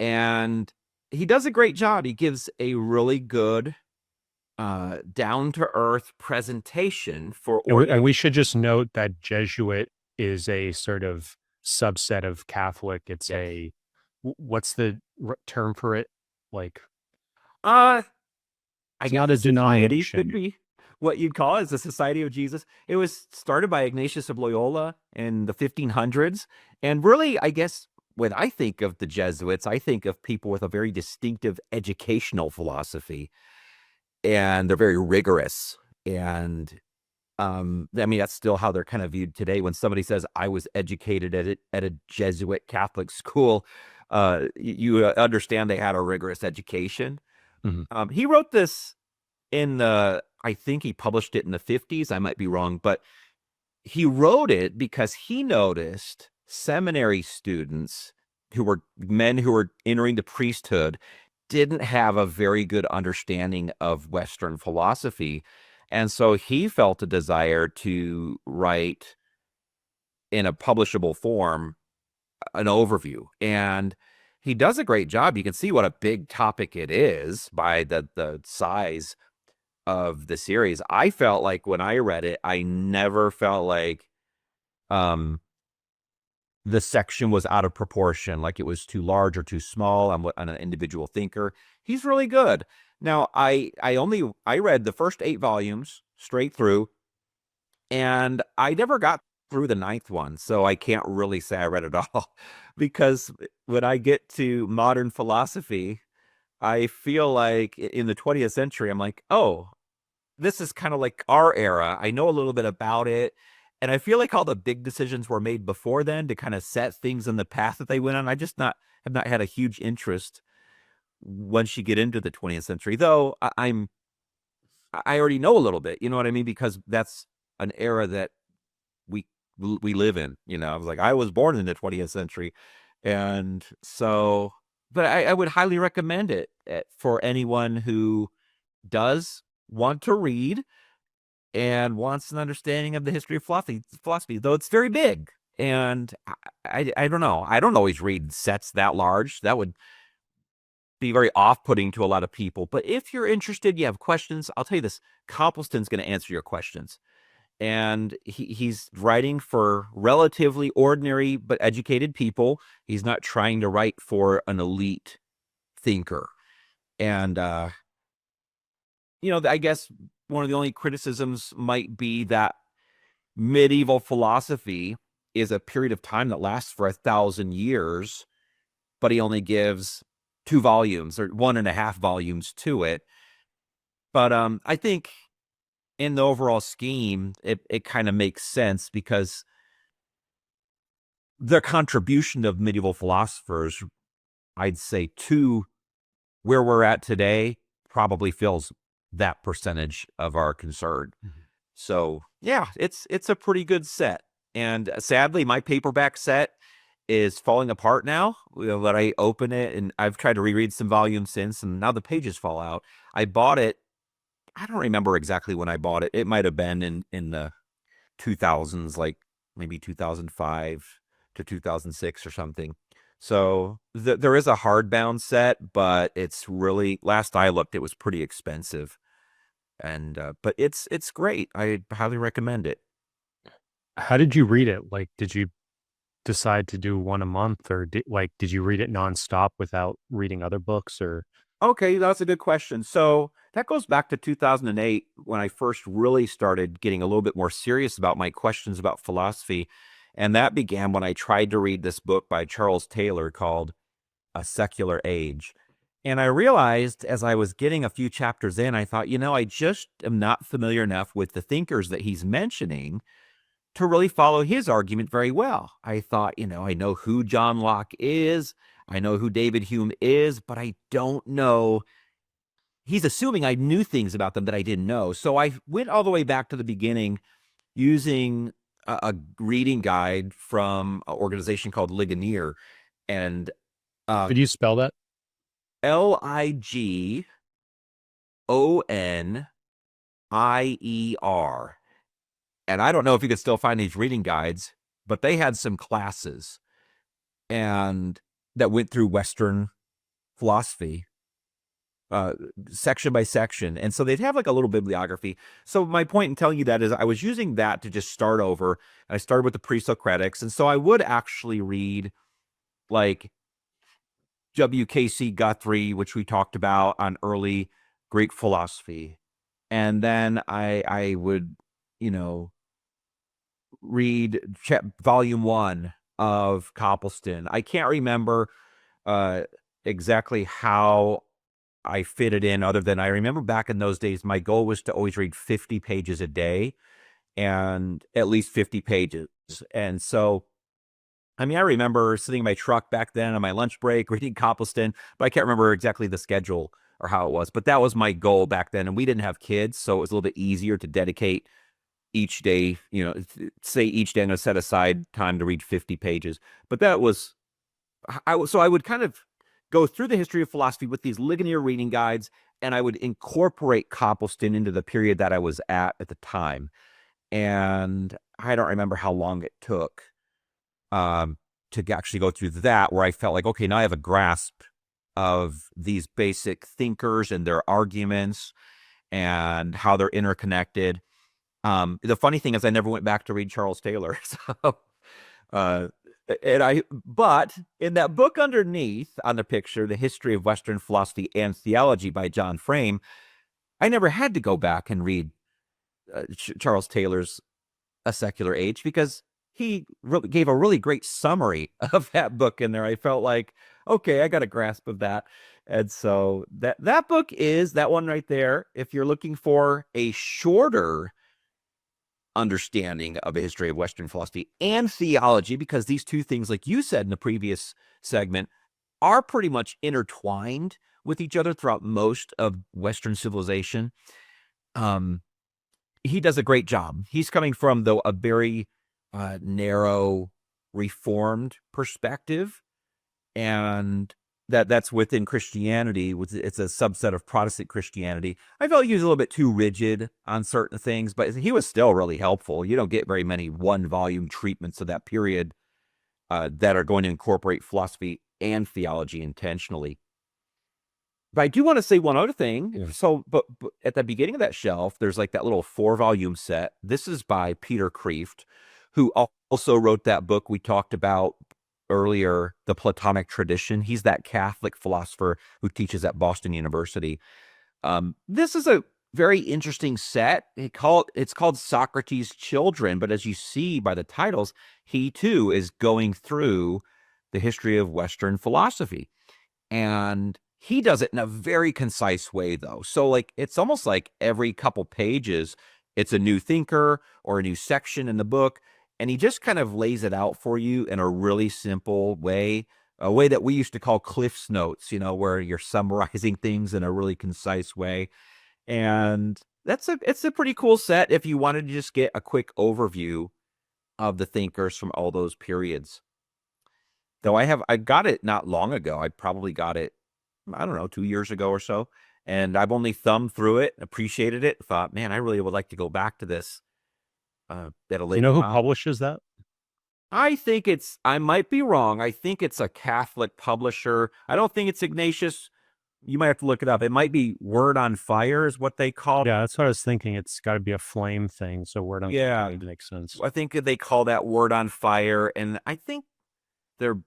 And he does a great job. He gives a really good down-to-earth presentation for And we should just note that Jesuit is a sort of subset of Catholic. It's what's the term for it? Like, I it's guess not a society could denomination. be what you'd call it, the Society of Jesus. It was started by Ignatius of Loyola in the 1500s. And really, I guess when I think of the Jesuits, I think of people with a very distinctive educational philosophy, and they're very rigorous. And I mean, that's still how they're kind of viewed today. When somebody says, I was educated at a Jesuit Catholic school, you understand they had a rigorous education. Mhm. He wrote this I think he published it in the 50s. I might be wrong, but he wrote it because he noticed seminary students who were men who were entering the priesthood didn't have a very good understanding of Western philosophy. And so he felt a desire to write in a publishable form an overview. And he does a great job. You can see what a big topic it is by the size of the series. I felt like when I read it, I never felt like the section was out of proportion, like it was too large or too small. I'm an individual thinker. He's really good. Now, I read the first 8 volumes straight through, and I never got through the 9th one, so I can't really say I read it all. Because when I get to modern philosophy, I feel like in the 20th century, I'm like, oh, this is kind of like our era. I know a little bit about it. And I feel like all the big decisions were made before then to kind of set things in the path that they went on. I just have not had a huge interest once you get into the 20th century, though I already know a little bit, you know what I mean? Because that's an era that we we live in, I was like, I was born in the 20th century. And so, but I would highly recommend it for anyone who does want to read and wants an understanding of the history of philosophy, though it's very big. And I don't know. I don't always read sets that large. That would be very off-putting to a lot of people. But if you're interested, you have questions, I'll tell you this, Copleston's going to answer your questions. And he's writing for relatively ordinary but educated people. He's not trying to write for an elite thinker. And, I guess one of the only criticisms might be that medieval philosophy is a period of time that lasts for 1,000 years, but he only gives 2 volumes or 1.5 volumes to it. But I think in the overall scheme, it kind of makes sense because the contribution of medieval philosophers, I'd say, to where we're at today probably fills that percentage of our concern. Mhm. So yeah, it's a pretty good set. And sadly, my paperback set is falling apart now. That I open it, and I've tried to reread some volumes since, and now the pages fall out. I bought it. I don't remember exactly when I bought it. It might have been in the 2000s, like maybe 2005 to 2006 or something. So there is a hardbound set, but it's really, last I looked, it was pretty expensive. And but it's great. I highly recommend it. How did you read it? Like, did you decide to do one a month, or did you read it nonstop without reading other books, or? Okay, that's a good question. So that goes back to 2008 when I first really started getting a little bit more serious about my questions about philosophy. And that began when I tried to read this book by Charles Taylor called A Secular Age. And I realized as I was getting a few chapters in, I thought, I just am not familiar enough with the thinkers that he's mentioning to really follow his argument very well. I thought, I know who John Locke is. I know who David Hume is, but I don't know. He's assuming I knew things about them that I didn't know. So I went all the way back to the beginning using a reading guide from an organization called Ligonier. And Could you spell that? Ligonier. And I don't know if you could still find these reading guides, but they had some classes and that went through Western philosophy, section by section. And so they'd have like a little bibliography. So my point in telling you that is I was using that to just start over. I started with the pre-Socratics. And so I would actually read like W.K.C. Guthrie, which we talked about on early Greek philosophy. And then I would, read volume 1 of Copleston. I can't remember exactly how I fit it in, other than I remember back in those days, my goal was to always read 50 pages a day and at least 50 pages. And so, I remember sitting in my truck back then on my lunch break reading Copleston, but I can't remember exactly the schedule or how it was. But that was my goal back then. And we didn't have kids, so it was a little bit easier to dedicate each day, say each day I'm going to set aside time to read 50 pages. But that was, so I would kind of go through the history of philosophy with these Ligonier reading guides, and I would incorporate Copleston into the period that I was at the time. And I don't remember how long it took to actually go through that, where I felt like, okay, now I have a grasp of these basic thinkers and their arguments and how they're interconnected. The funny thing is I never went back to read Charles Taylor. So, but in that book underneath on the picture, The History of Western Philosophy and Theology by John Frame, I never had to go back and read Charles Taylor's A Secular Age, because he really gave a really great summary of that book in there. I felt like, okay, I got a grasp of that. And so that book is that one right there. If you're looking for a shorter understanding of a history of Western philosophy and theology, because these two things, like you said in the previous segment, are pretty much intertwined with each other throughout most of Western civilization. He does a great job. He's coming from, though, a very narrow, reformed perspective, and that's within Christianity. It's a subset of Protestant Christianity. I felt he was a little bit too rigid on certain things, but he was still really helpful. You don't get very many one-volume treatments of that period that are going to incorporate philosophy and theology intentionally. But I do want to say one other thing. Yeah. So, but at the beginning of that shelf, there's like that little 4-volume set. This is by Peter Kreeft, who also wrote that book we talked about earlier, The Platonic Tradition. He's that Catholic philosopher who teaches at Boston University. This is a very interesting set. It's called Socrates' Children, but as you see by the titles, he too is going through the history of Western philosophy. And he does it in a very concise way, though. So like, it's almost like every couple pages, it's a new thinker or a new section in the book. And he just kind of lays it out for you in a really simple way, a way that we used to call Cliff's Notes, where you're summarizing things in a really concise way. And it's a pretty cool set if you wanted to just get a quick overview of the thinkers from all those periods. Though I got it not long ago. I probably got it, I don't know, 2 years ago or so. And I've only thumbed through it, appreciated it, thought, man, I really would like to go back to this at a later You know who time. publishes that? I might be wrong. I think it's a Catholic publisher. I don't think it's Ignatius. You might have to look it up. It might be Word on Fire is what they call it. Yeah, that's what I was thinking. It's got to be a flame thing. So Word on Fire makes sense. I think they call that Word on Fire. And I think they're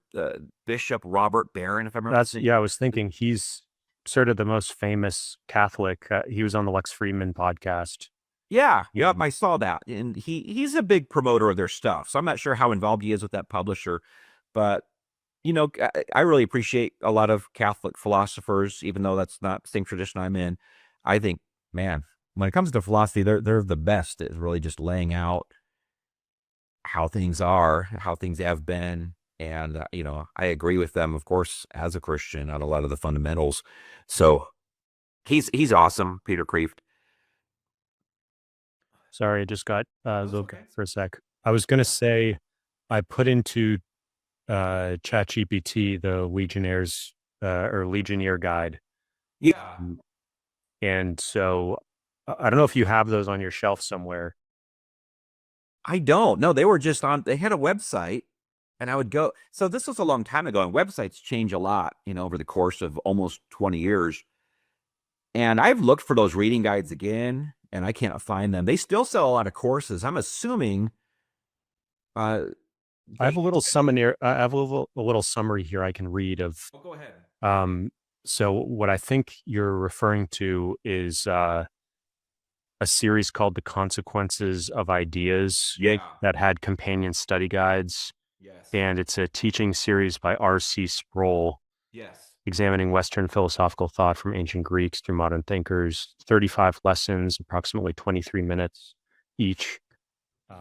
Bishop Robert Barron, if I remember. I was thinking he's sort of the most famous Catholic. He was on the Lex Friedman podcast. Yeah, yep, I saw that. And he's a big promoter of their stuff. So I'm not sure how involved he is with that publisher. But, I really appreciate a lot of Catholic philosophers, even though that's not the same tradition I'm in. I think, man, when it comes to philosophy, they're the best at really just laying out how things are, how things have been, And, I agree with them, of course, as a Christian on a lot of the fundamentals. So he's awesome, Peter Kreeft. Sorry, I just got That's looked okay. for a sec. I was going to say I put into ChatGPT the Legionnaires or Legionnaire guide. Yeah. And so I don't know if you have those on your shelf somewhere. I don't. No, they were just they had a website and I would go. So this was a long time ago, and websites change a lot, over the course of almost 20 years. And I've looked for those reading guides again, and I can't find them. They still sell a lot of courses. I'm assuming uh, I have they. a little summary. I have a little summary here I can read of. Oh, go ahead. So what I think you're referring to is a series called "The Consequences of Ideas" Yeah. that had companion study guides, Yes. and it's a teaching series by R.C. Sproul, Yes. examining Western philosophical thought from ancient Greeks through modern thinkers. 35 lessons, approximately 23 minutes each.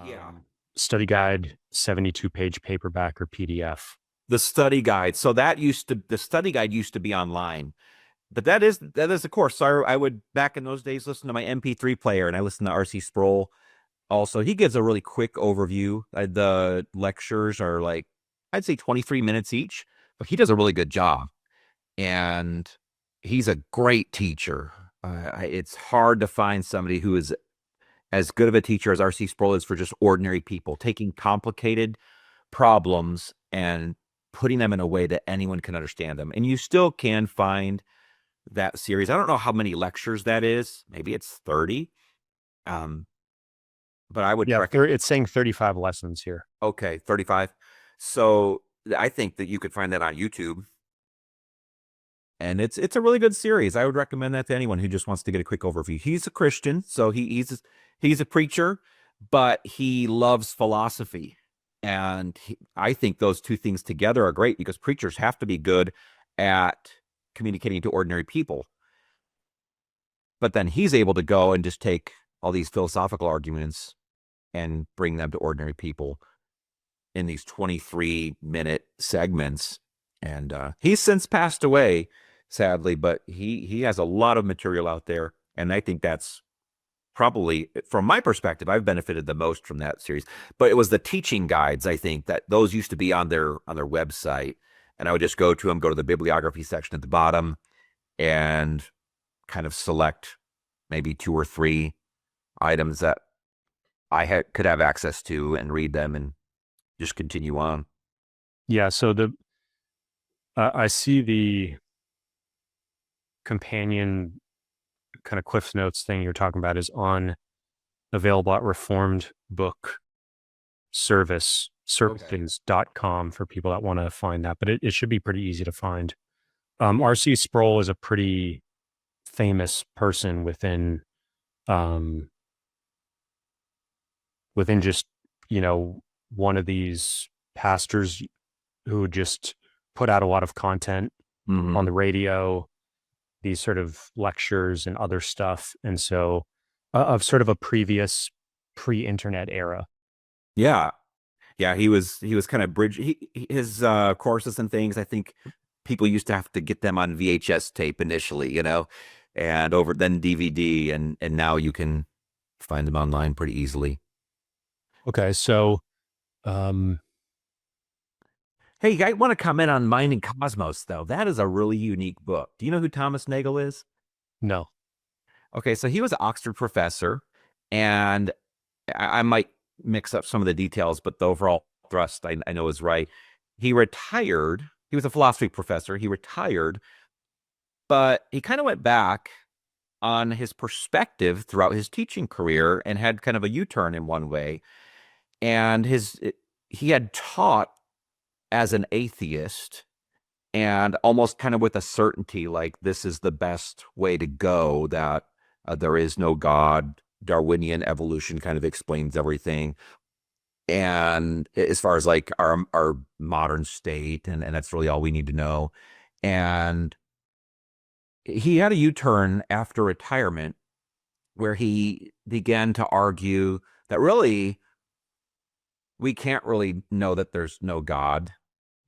Yeah. Study guide, 72-page paperback or PDF. The study guide. So the study guide used to be online, but that is a course. So I would back in those days listen to my MP3 player, and I listened to R.C. Sproul. Also, he gives a really quick overview. The lectures are like, I'd say 23 minutes each, but he does a really good job. And he's a great teacher. It's hard to find somebody who is as good of a teacher as R.C. Sproul is for just ordinary people, taking complicated problems and putting them in a way that anyone can understand them. And you still can find that series. I don't know how many lectures that is. Maybe it's 30. Um, but I would Yeah, recommend. it's saying 35 lessons here. Okay, 35. So I think that you could find that on YouTube. And it's a really good series. I would recommend that to anyone who just wants to get a quick overview. He's a Christian, so he's a preacher, but he loves philosophy. And I think those two things together are great because preachers have to be good at communicating to ordinary people. But then he's able to go and just take all these philosophical arguments and bring them to ordinary people in these 23-minute segments. And he's since passed away, sadly, but he has a lot of material out there. And I think that's probably, from my perspective, I've benefited the most from that series. But it was the teaching guides, I think, that those used to be on their website. And I would just go to them, go to the bibliography section at the bottom, and kind of select maybe 2 or 3 items that could have access to and read them and just continue on. Yeah, so I see the companion kind of Cliff Notes thing you're talking about is available at Reformed Book Services.com for people that want to find that, but it should be pretty easy to find. R.C. Sproul is a pretty famous person um, within just, one of these pastors who just put out a lot of content on the radio, these sort of lectures and other stuff. And so of sort of a previous pre-internet era. Yeah. Yeah, he was kind of his courses and things. I think people used to have to get them on VHS tape initially, and over then DVD, and now you can find them online pretty easily. Okay. So, um, Hey, I want to comment on Mind and Cosmos though. That is a really unique book. Do you know who Thomas Nagel is? no. Okay, so he was an Oxford professor, and I might mix up some of the details, but the overall thrust I know is right. He retired. He was a philosophy professor. He retired, but he kind of went back on his perspective throughout his teaching career and had kind of a U-turn in one way. And he had taught as an atheist and almost kind of with a certainty, like this is the best way to go, that there is no God. Darwinian evolution kind of explains everything. And as far as like our modern state, and that's really all we need to know. And he had a U-turn after retirement where he began to argue that really we can't really know that there's no God.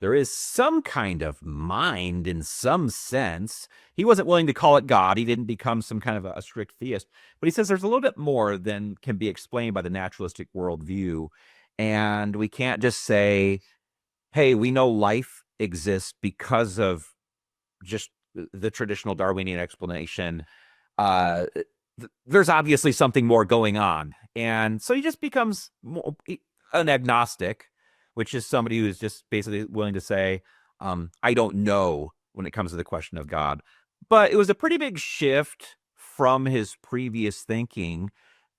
there is some kind of mind in some sense. He wasn't willing to call it God. He didn't become some kind of a strict theist, but he says there's a little bit more than can be explained by the naturalistic worldview. And we can't just say, hey, we know life exists because of just the traditional Darwinian explanation. There's obviously something more going on. And so he just becomes an agnostic, which is somebody who's just basically willing to say, I don't know when it comes to the question of God. But it was a pretty big shift from his previous thinking.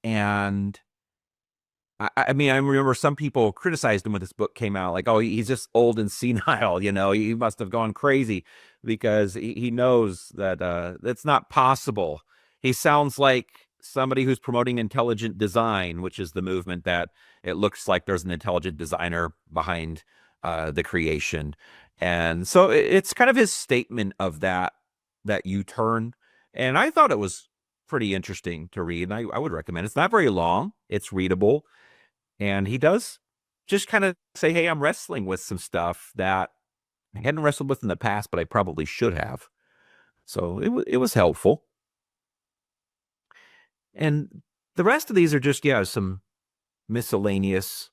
And I mean, I remember some people criticized him when this book came out, like, oh, he's just old and senile, he must have gone crazy because he knows that it's not possible. He sounds like somebody who's promoting intelligent design, which is the movement that it looks like there's an intelligent designer behind the creation. And so it's kind of his statement of that U-turn. And I thought it was pretty interesting to read. And I would recommend it. It's not very long. It's readable. And he does just kind of say, hey, I'm wrestling with some stuff that I hadn't wrestled with in the past, but I probably should have. So it was helpful. And the rest of these are just, some miscellaneous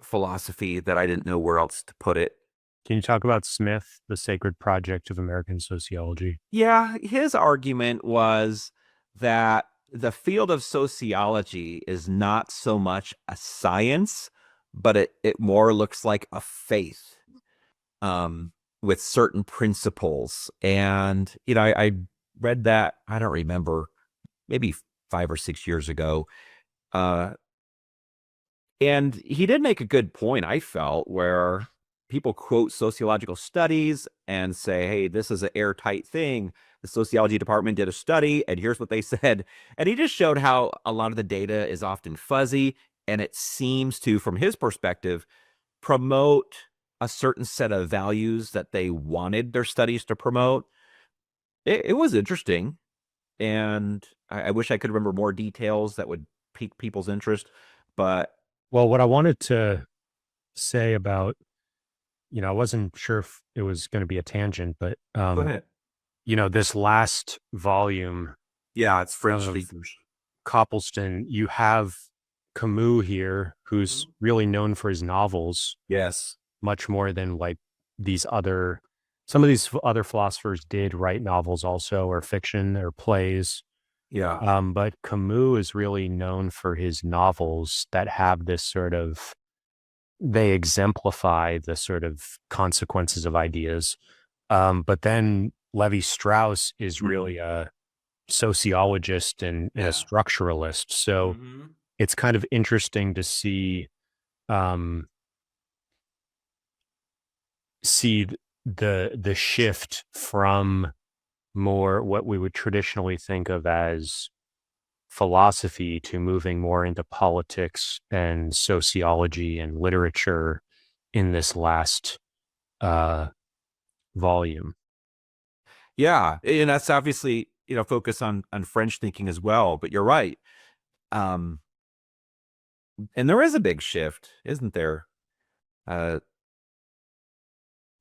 philosophy that I didn't know where else to put it. Can you talk about Smith, the sacred project of American sociology? Yeah, his argument was that the field of sociology is not so much a science, but it more looks like a faith with certain principles. And, I read that, I don't remember, maybe 5 or 6 years ago. And he did make a good point, I felt, where people quote sociological studies and say, hey, this is an airtight thing. The sociology department did a study, and here's what they said. And he just showed how a lot of the data is often fuzzy, and it seems to, from his perspective, promote a certain set of values that they wanted their studies to promote. It was interesting, and I wish I could remember more details that would pique people's interest, but Well, what I wanted to say about, I wasn't sure if it was going to be a tangent, but, go ahead. This last volume Yeah, it's French of speakers. Copleston, you have Camus here, who's really known for his novels, Yes. much more than like some of these other philosophers did write novels also, or fiction or plays. Yeah. But Camus is really known for his novels that have this they exemplify the sort of consequences of ideas. But then Levi-Strauss is really a sociologist and a structuralist. So it's kind of interesting to um, see the shift from more what we would traditionally think of as philosophy to moving more into politics and sociology and literature in this last volume. Yeah. And that's obviously, focus on French thinking as well. But you're right. And there is a big shift, isn't there? The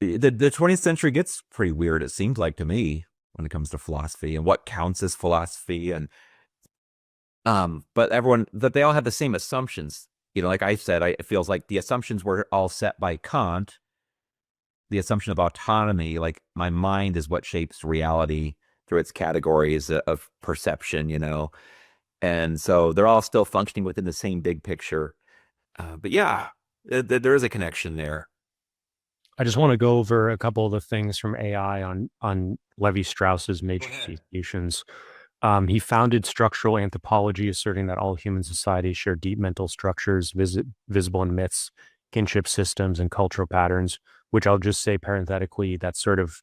20th century gets pretty weird, it seems like to me, when it comes to philosophy and what counts as philosophy. And but everyone, that they all have the same assumptions. Like I said, it feels like the assumptions were all set by Kant. The assumption of autonomy, like my mind is what shapes reality through its categories of perception, and so they're all still functioning within the same big picture. But yeah, there is a connection there. I just want to go over a couple of the things from AI on Levi-Strauss's major institutions. He founded structural anthropology, asserting that all human societies share deep mental structures visible in myths, kinship systems, and cultural patterns, which I'll just say parenthetically, that's sort of,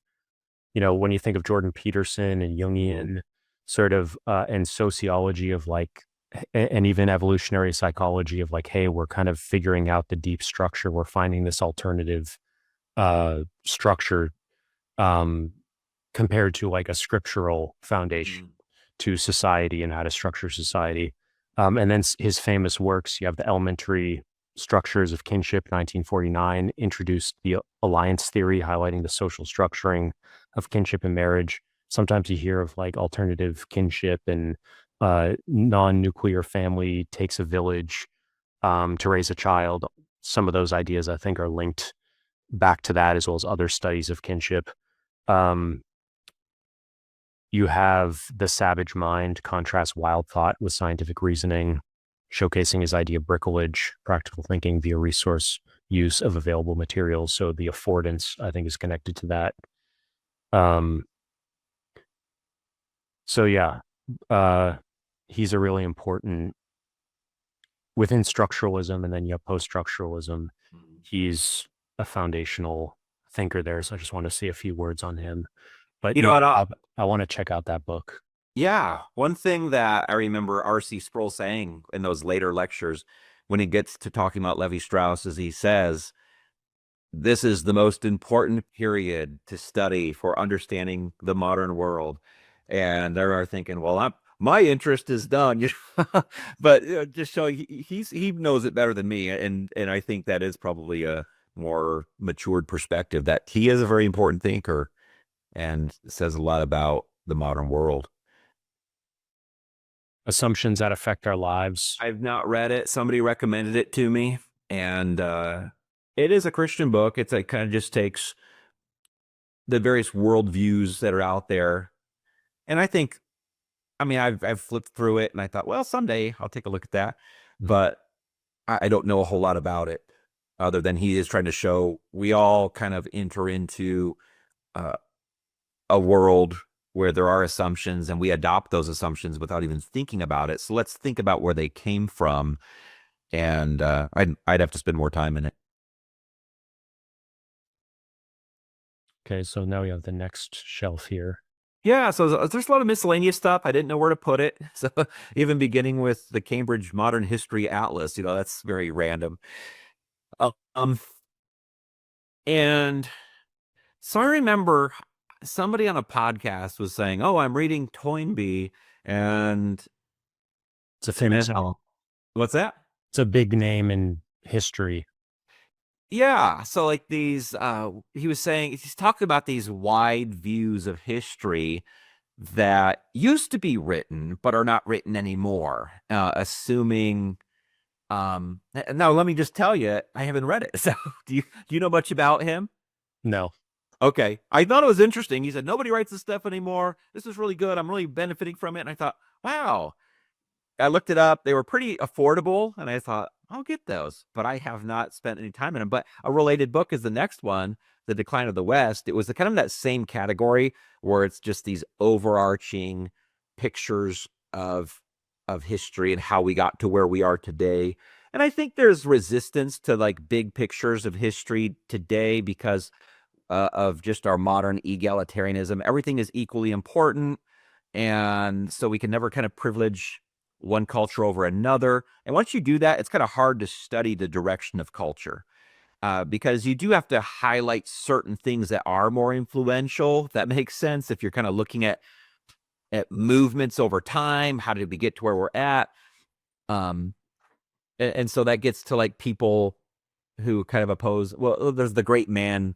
when you think of Jordan Peterson and Jungian sort of, and sociology of like, and even evolutionary psychology of like, hey, we're kind of figuring out the deep structure. We're finding this alternative structure compared to like a scriptural foundation to society and how to structure society. And then his famous works, you have the elementary Structures of Kinship, 1949, introduced the alliance theory, highlighting the social structuring of kinship and marriage. Sometimes you hear of like alternative kinship and non-nuclear family takes a village to raise a child. Some of those ideas, I think, are linked back to that, as well as other studies of kinship. You have The Savage Mind contrasts wild thought with scientific reasoning, showcasing his idea of bricolage, practical thinking via resource use of available materials. So the affordance, I think, is connected to that. So yeah, he's a really important within structuralism, and then you have post-structuralism. He's a foundational thinker there. So I just want to say a few words on him. But You know yeah, what? I want to check out that book. Yeah, one thing that I remember R.C. Sproul saying in those later lectures when he gets to talking about Levi-Strauss is he says, this is the most important period to study for understanding the modern world. And they are thinking, well, my interest is done. But just showing he knows it better than me. And I think that is probably a more matured perspective, that he is a very important thinker and says a lot about the modern world. Assumptions that affect our lives. I've not read it. Somebody recommended it to me, and it is a Christian book. It's like kind of just takes the various worldviews that are out there, and I think, I mean, I've flipped through it, and I thought, well, someday I'll take a look at that, but I don't know a whole lot about it, other than he is trying to show we all kind of enter into a world where there are assumptions, and we adopt those assumptions without even thinking about it. So let's think about where they came from. And I'd have to spend more time in it. Okay, so now we have the next shelf here. Yeah, so there's a lot of miscellaneous stuff. I didn't know where to put it. So even beginning with the Cambridge Modern History Atlas, that's very random. And so I remember somebody on a podcast was saying, "Oh, I'm reading Toynbee," and It's a famous name. What's that? It's a big name in history. Yeah, so like these, he was saying, he's talking about these wide views of history that used to be written, but are not written anymore, assuming, now let me just tell you, I haven't read it. So do you know much about him? No. Okay. I thought it was interesting. He said, nobody writes this stuff anymore. This is really good. I'm really benefiting from it. And I thought, wow. I looked it up. They were pretty affordable, and I thought, I'll get those, but I have not spent any time in them. But a related book is the next one, The Decline of the West. It was the kind of that same category where it's just these overarching pictures of history and how we got to where we are today. And I think there's resistance to like big pictures of history today because of just our modern egalitarianism. Everything is equally important. And so we can never kind of privilege one culture over another. And once you do that, it's kind of hard to study the direction of culture because you do have to highlight certain things that are more influential. If that makes sense. If you're kind of looking at movements over time, how did we get to where we're at? And so that gets to like people who kind of oppose, well, there's the great man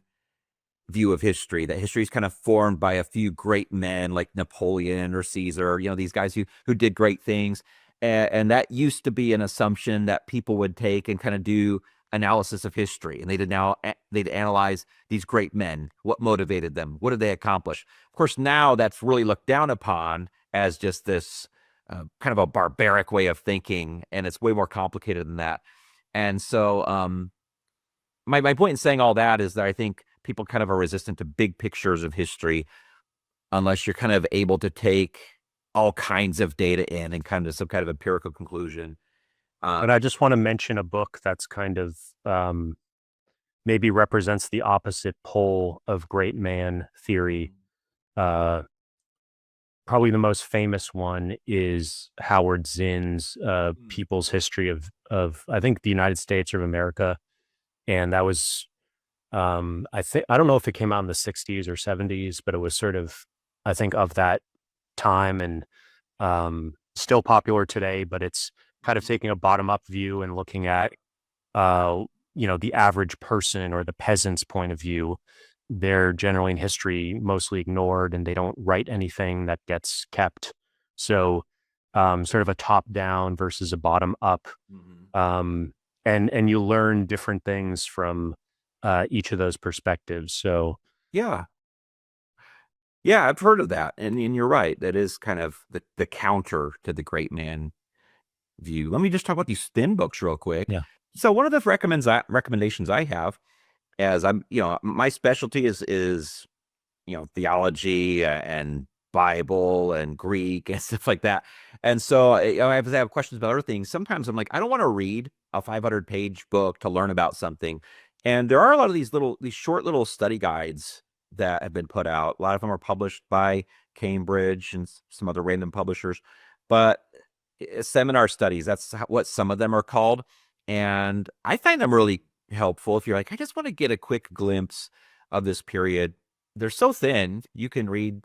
view of history, that history is kind of formed by a few great men like Napoleon or Caesar, these guys who did great things. And that used to be an assumption that people would take and kind of do analysis of history. And they'd analyze these great men. What motivated them? What did they accomplish? Of course, now that's really looked down upon as just this kind of a barbaric way of thinking. And it's way more complicated than that. And so my point in saying all that is that I think people kind of are resistant to big pictures of history unless you're kind of able to take all kinds of data in and kind of some kind of empirical conclusion. And I just want to mention a book that's kind of maybe represents the opposite pole of great man theory. Probably the most famous one is Howard Zinn's People's History of I think the United States of America. And that was I don't know if it came out in the 60s or 70s, but it was sort of, I think, of that time, and still popular today, but it's kind of taking a bottom up view and looking at the average person or the peasant's point of view. They're generally in history mostly ignored, and they don't write anything that gets kept. So, sort of a top down versus a bottom up. Mhm. And you learn different things from each of those perspectives. So, Yeah. Yeah, I've heard of that. And you're right. That is kind of the counter to the great man view. Let me just talk about these thin books real quick. yeah. So one of the recommendations I have, as my specialty is theology and Bible and Greek and stuff like that. And so I have questions about other things. Sometimes I'm like, I don't want to read a 500-page book to learn about something. And there are a lot of these short little study guides that have been put out. A lot of them are published by Cambridge and some other random publishers. But seminar studies, that's what some of them are called. And I find them really helpful if you're like, I just want to get a quick glimpse of this period. They're so thin, you can read.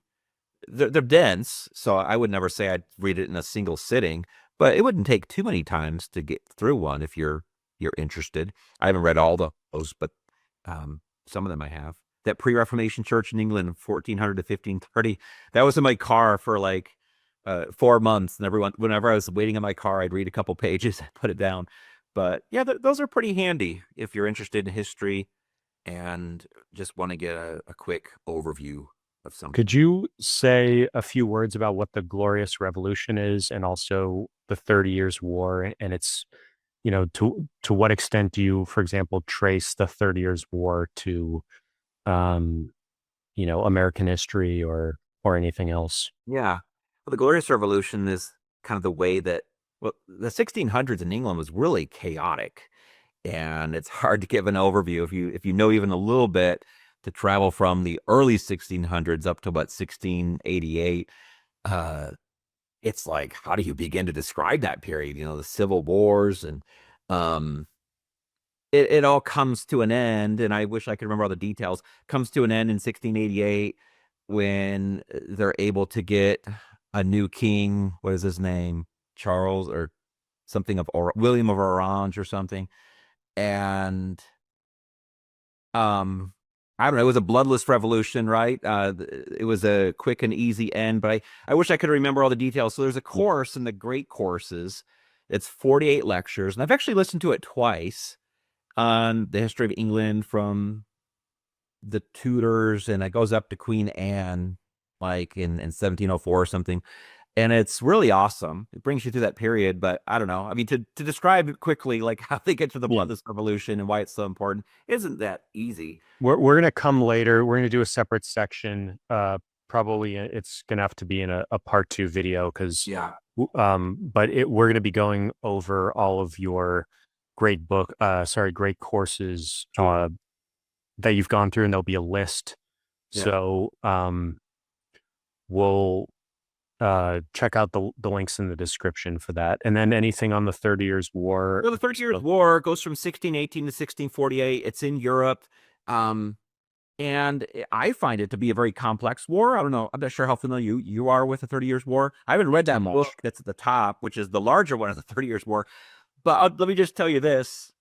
They're dense, so I would never say I'd read it in a single sitting, but it wouldn't take too many times to get through one if you're interested. I haven't read all those, but some of them I have. That pre-Reformation church in England, 1400 to 1530, that was in my car for like 4 months, and whenever I was waiting in my car, I'd read a couple pages and put it down. But yeah, those are pretty handy if you're interested in history and just want to get a quick overview of something. Could you say a few words about what the Glorious Revolution is, and also the 30 Years' War, and its, to what extent do you, for example, trace the 30 Years' War to, um, American history or anything else? Yeah. Well, the Glorious Revolution is kind of the way that, well, the 1600s in England was really chaotic, and it's hard to give an overview if you know even a little bit, to travel from the early 1600s up to about 1688. It's like, how do you begin to describe that period? The civil wars, and um it all comes to an end, and I wish I could remember all the details. Comes to an end in 1688 when they're able to get a new king. What is his name? Charles or something William of Orange or something. And I don't know, it was a bloodless revolution, right? It was a quick and easy end, but I wish I could remember all the details. So there's a course in the great courses. It's 48 lectures, and I've actually listened to it twice, on the history of England from the Tudors, and it goes up to Queen Anne, like in 1704 or something. And it's really awesome. It brings you through that period. But I don't know. I mean, to describe it quickly, like how they get to the Yeah. Bloodless Revolution and why it's so important, isn't that easy. We're gonna come later. We're gonna do a separate section. Probably it's gonna have to be in a part 2 video, because Yeah. but we're gonna be going over all of your great courses that you've gone through, and there'll be a list. Yeah. So we'll check out the links in the description for that. And then anything on the 30 Years' War. So the 30 Years' War goes from 1618 to 1648. It's in Europe. And I find it to be a very complex war. I don't know. I'm not sure how familiar you are with the 30 Years' War. I haven't read that book that's at the top, which is the larger one of the 30 Years' War. But let me just tell you this.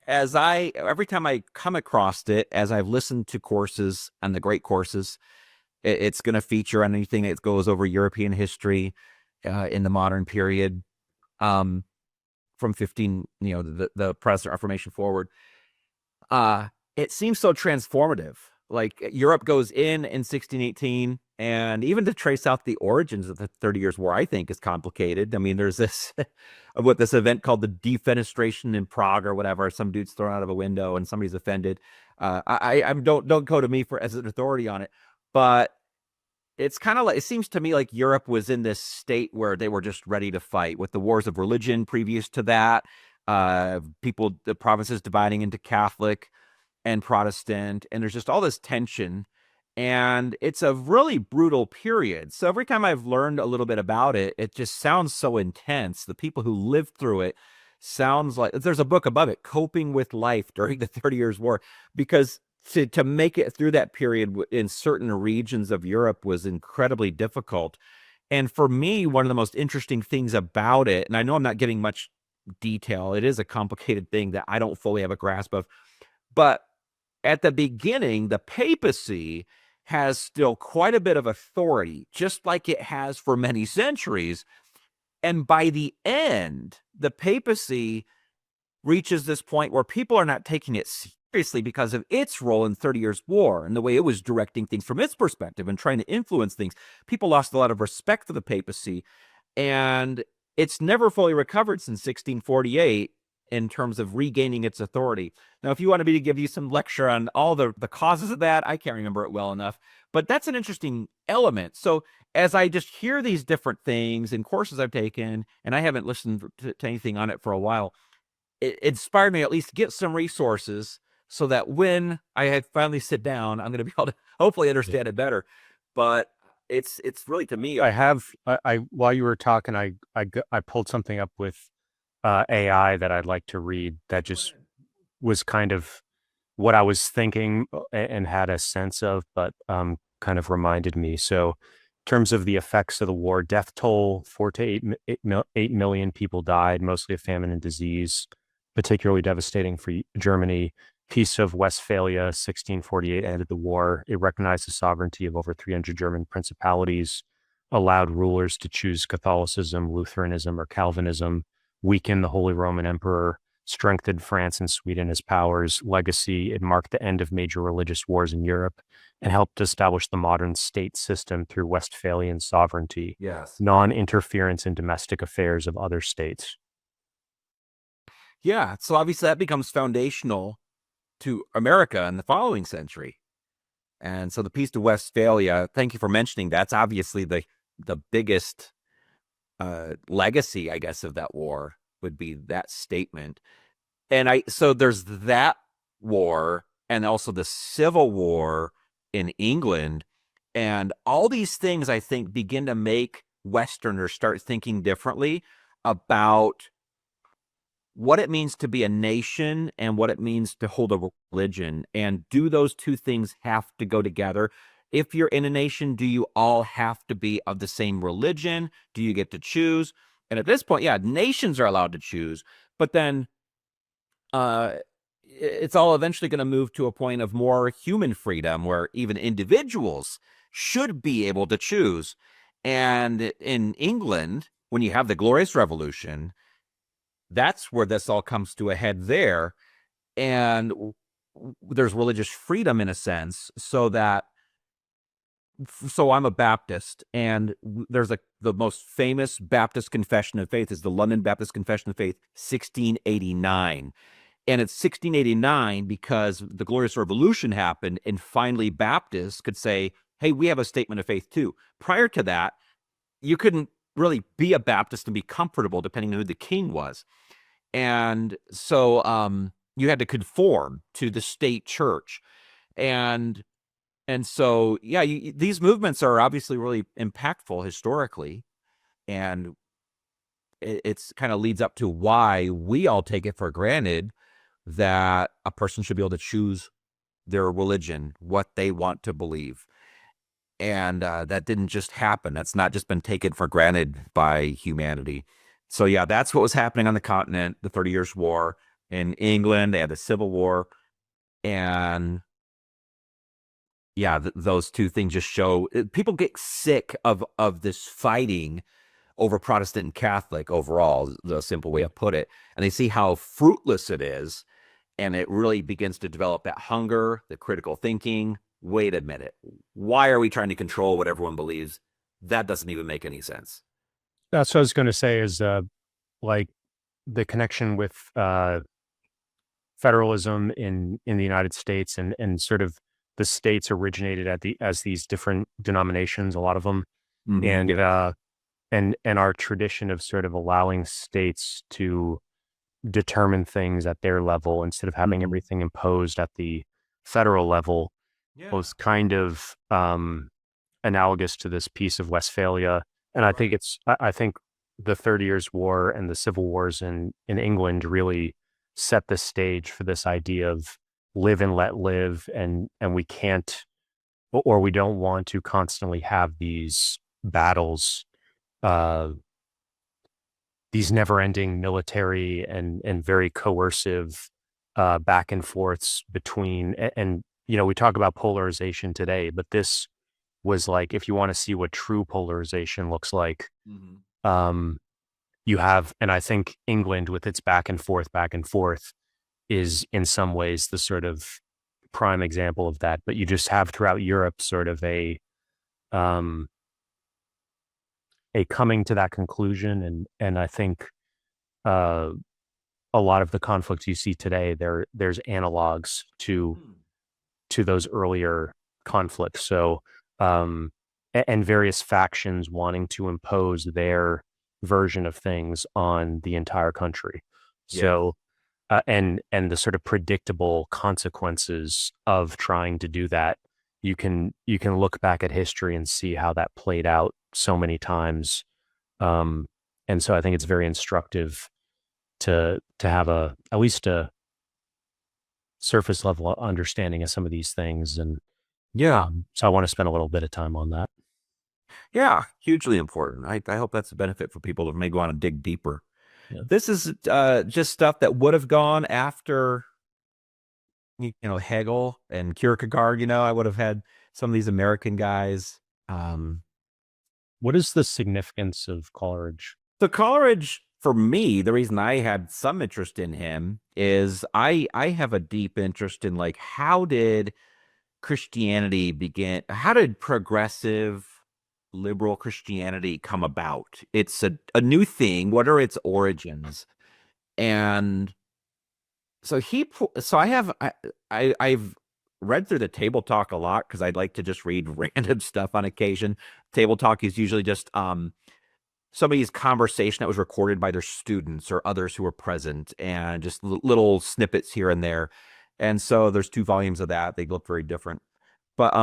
Every time I come across it, as I've listened to courses and the great courses, it's going to feature on anything that goes over European history in the modern period, from 15, the Protestant Reformation forward. It seems so transformative. Like, Europe goes in 1618, and even to trace out the origins of the 30 Years' War, I think, is complicated. I mean, there's this event called the defenestration in Prague or whatever. Some dude's thrown out of a window and somebody's offended. I don't go to me as an authority on it, but it's kind of like, it seems to me like Europe was in this state where they were just ready to fight, with the wars of religion previous to that, the provinces dividing into Catholic and Protestant, and there's just all this tension, and it's a really brutal period. So every time I've learned a little bit about it, it just sounds so intense. The people who lived through it, sounds like there's a book above it, Coping with Life During the 30 Years' War, because to make it through that period in certain regions of Europe was incredibly difficult. And for me, one of the most interesting things about it, and I know I'm not getting much detail. It is a complicated thing that I don't fully have a grasp of. But at the beginning, the papacy has still quite a bit of authority, just like it has for many centuries. And by the end, the papacy reaches this point where people are not taking it seriously because of its role in 30 Years' War and the way it was directing things from its perspective and trying to influence things. People lost a lot of respect for the papacy, and it's never fully recovered since 1648 in terms of regaining its authority. Now, if you wanted me to give you some lecture on all the causes of that, I can't remember it well enough, but that's an interesting element. So as I just hear these different things in courses I've taken, and I haven't listened to anything on it for a while, it inspired me to at least get some resources so that when I had finally sit down, I'm going to be able to hopefully understand it better. But it's really, to me, I while you were talking, I pulled something up with AI that I'd like to read that just was kind of what I was thinking and had a sense of, but kind of reminded me. So, in terms of the effects of the war, death toll, 8 million people died, mostly of famine and disease, particularly devastating for Germany. Peace of Westphalia, 1648, ended the war. It recognized the sovereignty of over 300 German principalities, allowed rulers to choose Catholicism, Lutheranism, or Calvinism, weakened the Holy Roman Emperor, strengthened France and Sweden as powers. Legacy, it marked the end of major religious wars in Europe and helped establish the modern state system through Westphalian sovereignty, yes. non-interference in domestic affairs of other states. Yeah. So obviously that becomes foundational to America in the following century. And so the Peace of Westphalia, thank you for mentioning, that's obviously the biggest legacy, I guess, of that war would be that statement. And so there's that war and also the Civil War in England. And all these things, I think, begin to make Westerners start thinking differently about what it means to be a nation and what it means to hold a religion. And do those two things have to go together? If you're in a nation, do you all have to be of the same religion? Do you get to choose? And at this point, yeah, nations are allowed to choose, but then it's all eventually going to move to a point of more human freedom where even individuals should be able to choose. And in England, when you have the Glorious Revolution, that's where this all comes to a head there. And there's religious freedom in a sense, so I'm a Baptist, and there's the most famous Baptist confession of faith is the London Baptist Confession of Faith, 1689. And it's 1689 because the Glorious Revolution happened, and finally Baptists could say, hey, we have a statement of faith too. Prior to that, you couldn't really be a Baptist and be comfortable depending on who the king was. And so you had to conform to the state church. And so, yeah, these movements are obviously really impactful historically. And it's kind of leads up to why we all take it for granted that a person should be able to choose their religion, what they want to believe. And that didn't just happen. That's not just been taken for granted by humanity. So, yeah, that's what was happening on the continent, the 30 Years' War. In England, they had the Civil War. And, yeah, those two things just show people get sick of this fighting over Protestant and Catholic overall, the simple way to put it. And they see how fruitless it is. And it really begins to develop that hunger, the critical thinking. Wait a minute. Why are we trying to control what everyone believes? That doesn't even make any sense. That's what I was going to say is like the connection with federalism in the United States and sort of the states originated as these different denominations, a lot of them, Mm-hmm. and our tradition of sort of allowing states to determine things at their level instead of having Mm-hmm. everything imposed at the federal level Yeah. was kind of analogous to this Peace of Westphalia. And I think I think the 30 Years' War and the civil wars in England really set the stage for this idea of live and let live, and we can't or we don't want to constantly have these battles uh, these never-ending military and very coercive back and forths between, and we talk about polarization today, but this was like, if you want to see what true polarization looks like, um, you have, and I think England with its back and forth is in some ways the sort of prime example of that. But you just have throughout Europe sort of um, a coming to that conclusion, and I think uh, a lot of the conflicts you see today, there's analogs to those earlier conflicts. So and various factions wanting to impose their version of things on the entire country. So and the sort of predictable consequences of trying to do that. You can look back at history and see how that played out so many times. And so I think it's very instructive to have at least a surface level understanding of some of these things. And so I want to spend a little bit of time on that. Yeah, hugely important. I hope that's a benefit for people that may want to dig deeper. Yeah. This is just stuff that would have gone after, Hegel and Kierkegaard. I would have had some of these American guys. What is the significance of Coleridge? So Coleridge, for me, the reason I had some interest in him is I have a deep interest in, like, how did Christianity begin? How did progressive liberal Christianity come about? It's a new thing. What are its origins? And so I've read through the Table Talk a lot because I'd like to just read random stuff on occasion. Table Talk is usually just somebody's conversation that was recorded by their students or others who were present, and just little snippets here and there. And so there's 2 volumes of that. They look very different. But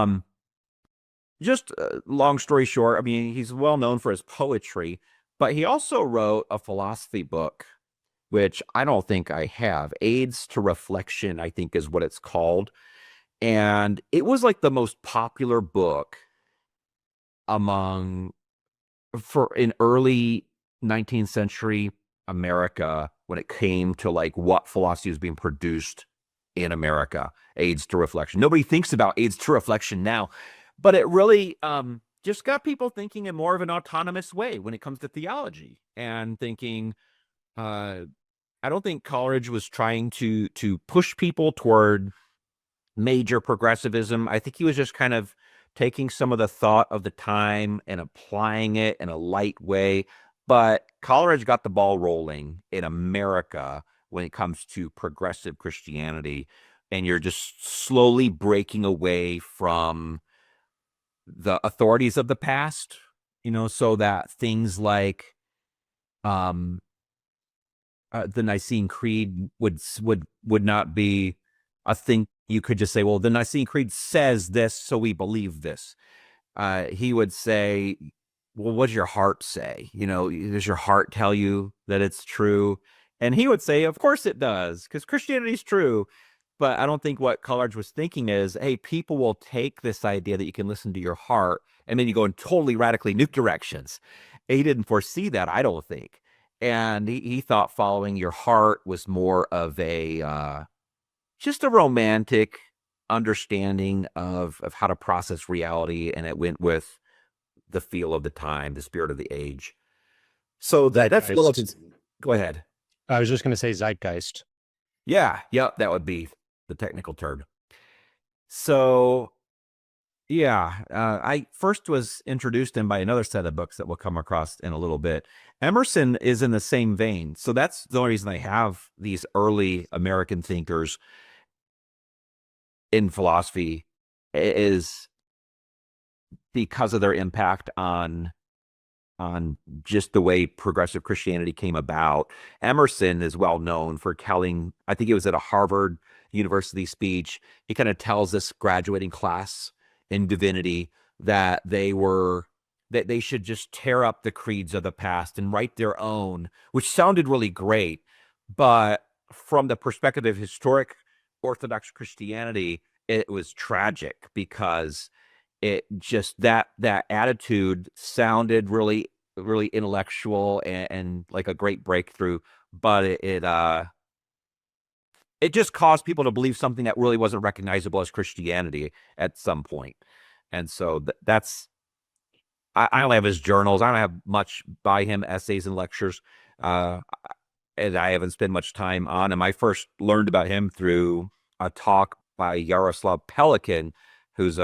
just long story short, I mean, he's well known for his poetry, but he also wrote a philosophy book, which I don't think I have. Aids to Reflection, I think, is what it's called. And it was like the most popular book in early 19th century America when it came to, like, what philosophy was being produced in America. Aids to Reflection. Nobody thinks about Aids to Reflection now, but it really just got people thinking in more of an autonomous way when it comes to theology, and thinking, I don't think Coleridge was trying to push people toward major progressivism. I think he was just kind of taking some of the thought of the time and applying it in a light way. But Coleridge got the ball rolling in America when it comes to progressive Christianity, and you're just slowly breaking away from the authorities of the past, so that things like the Nicene Creed would not be a thing. You could just say, well, the Nicene Creed says this, so we believe this. He would say, well, what does your heart say? Does your heart tell you that it's true? And he would say, of course it does, because Christianity is true. But I don't think what Coleridge was thinking is, hey, people will take this idea that you can listen to your heart, and then you go in totally radically new directions. He didn't foresee that, I don't think. And he thought following your heart was more of just a romantic understanding of how to process reality, and it went with the feel of the time, the spirit of the age. So that's Philip's. Go ahead. I was just going to say zeitgeist. Yeah, that would be the technical term. So, I first was introduced in by another set of books that we'll come across in a little bit. Emerson is in the same vein. So that's the only reason I have these early American thinkers in philosophy, is because of their impact on just the way progressive Christianity came about. Emerson is well known for telling, I think it was at a Harvard University speech, he kind of tells this graduating class in divinity that they should just tear up the creeds of the past and write their own, which sounded really great. But from the perspective of historic Orthodox Christianity, it was tragic, because it just that attitude sounded really really intellectual and like a great breakthrough, but it just caused people to believe something that really wasn't recognizable as Christianity at some point. And so that's I only have his journals. I don't have much by him, essays and lectures. Uh, and I haven't spent much time on him. I first learned about him through a talk by Yaroslav Pelikan, who's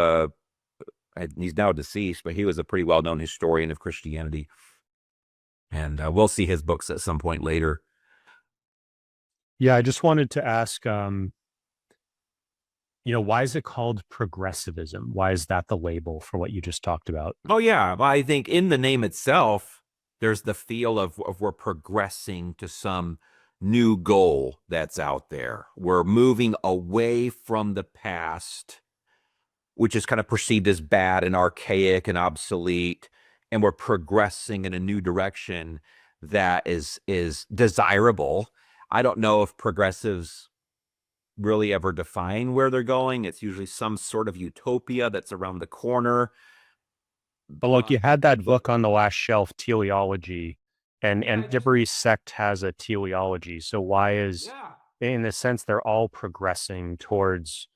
he's now deceased, but he was a pretty well-known historian of Christianity. And we'll see his books at some point later. Yeah, I just wanted to ask, why is it called progressivism? Why is that the label for what you just talked about? Oh yeah, well, I think in the name itself, there's the feel of we're progressing to some new goal that's out there. We're moving away from the past, which is kind of perceived as bad and archaic and obsolete, and we're progressing in a new direction that is desirable. I don't know if progressives really ever define where they're going. It's usually some sort of utopia that's around the corner. But look, you had that book on the last shelf, Teleology, and every sect has a teleology. So why is, in a sense, they're all progressing towards,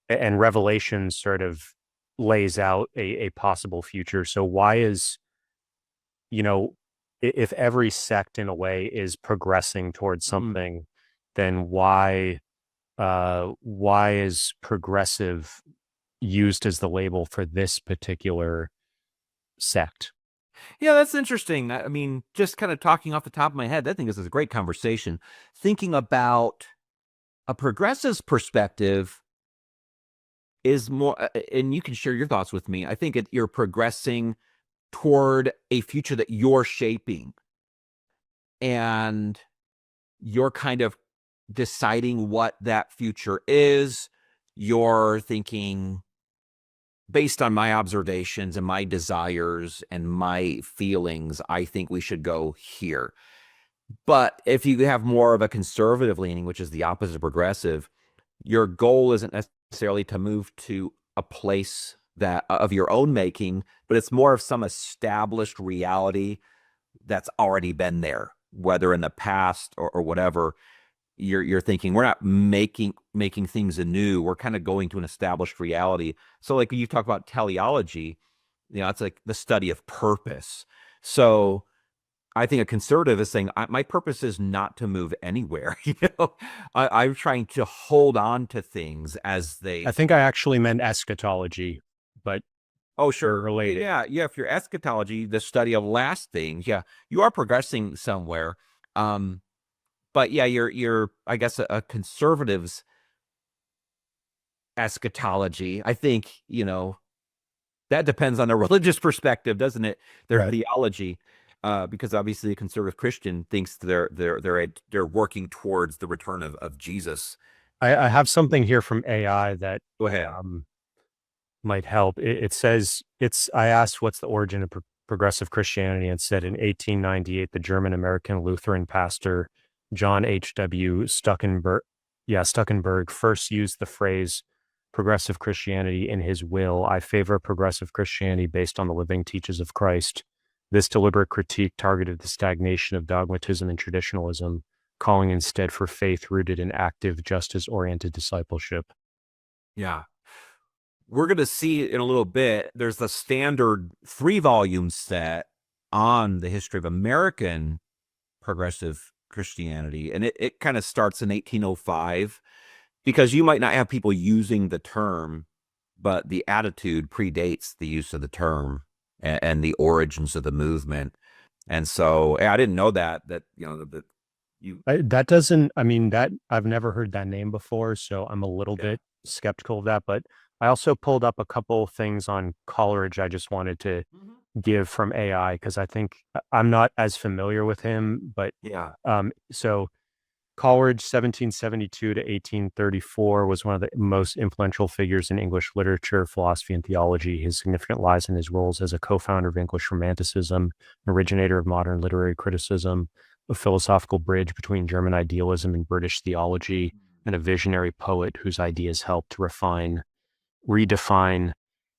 and Revelation sort of lays out a possible future. So why is, if every sect in a way is progressing towards something, then why is progressive used as the label for this particular sect? Yeah, that's interesting. I mean, just kind of talking off the top of my head, I think this is a great conversation. Thinking about a progressive's perspective is more, and you can share your thoughts with me. I think you're progressing toward a future that you're shaping, and you're kind of deciding what that future is. You're thinking, based on my observations and my desires and my feelings, I think we should go here. But if you have more of a conservative leaning, which is the opposite of progressive, your goal isn't necessarily to move to a place that of your own making, but it's more of some established reality that's already been there, whether in the past or whatever. You're thinking we're not making things anew. We're kind of going to an established reality. So like you talk about teleology, it's like the study of purpose. So I think a conservative is saying my purpose is not to move anywhere. I'm trying to hold on to things as they. I think I actually meant eschatology, but Oh, sure. related. Yeah. If you're eschatology, the study of last things, yeah, you are progressing somewhere. But yeah, you're I guess a conservative's eschatology. I think that depends on a religious perspective, doesn't it? Their theology, because obviously a conservative Christian thinks they're working towards the return of Jesus. I have something here from AI that Go ahead. might help. It says I asked what's the origin of progressive Christianity, and said in 1898 the German American Lutheran pastor John H.W. Stuckenberg first used the phrase progressive Christianity in his will. I favor progressive Christianity based on the living teachings of Christ. This deliberate critique targeted the stagnation of dogmatism and traditionalism, calling instead for faith rooted in active, justice-oriented discipleship. Yeah. We're going to see in a little bit, there's the standard 3-volume set on the history of American progressive Christianity. And it kind of starts in 1805, because you might not have people using the term, but the attitude predates the use of the term and the origins of the movement. And so I didn't know that that doesn't, I mean, that I've never heard that name before, so I'm a little bit skeptical of that. But I also pulled up a couple things on Coleridge I just wanted to give from AI, because I think I'm not as familiar with him, but so Coleridge, 1772 to 1834, was one of the most influential figures in English literature, philosophy, and theology. His significance lies in his roles as a co-founder of English Romanticism, an originator of modern literary criticism, a philosophical bridge between German idealism and British theology, and a visionary poet whose ideas helped redefine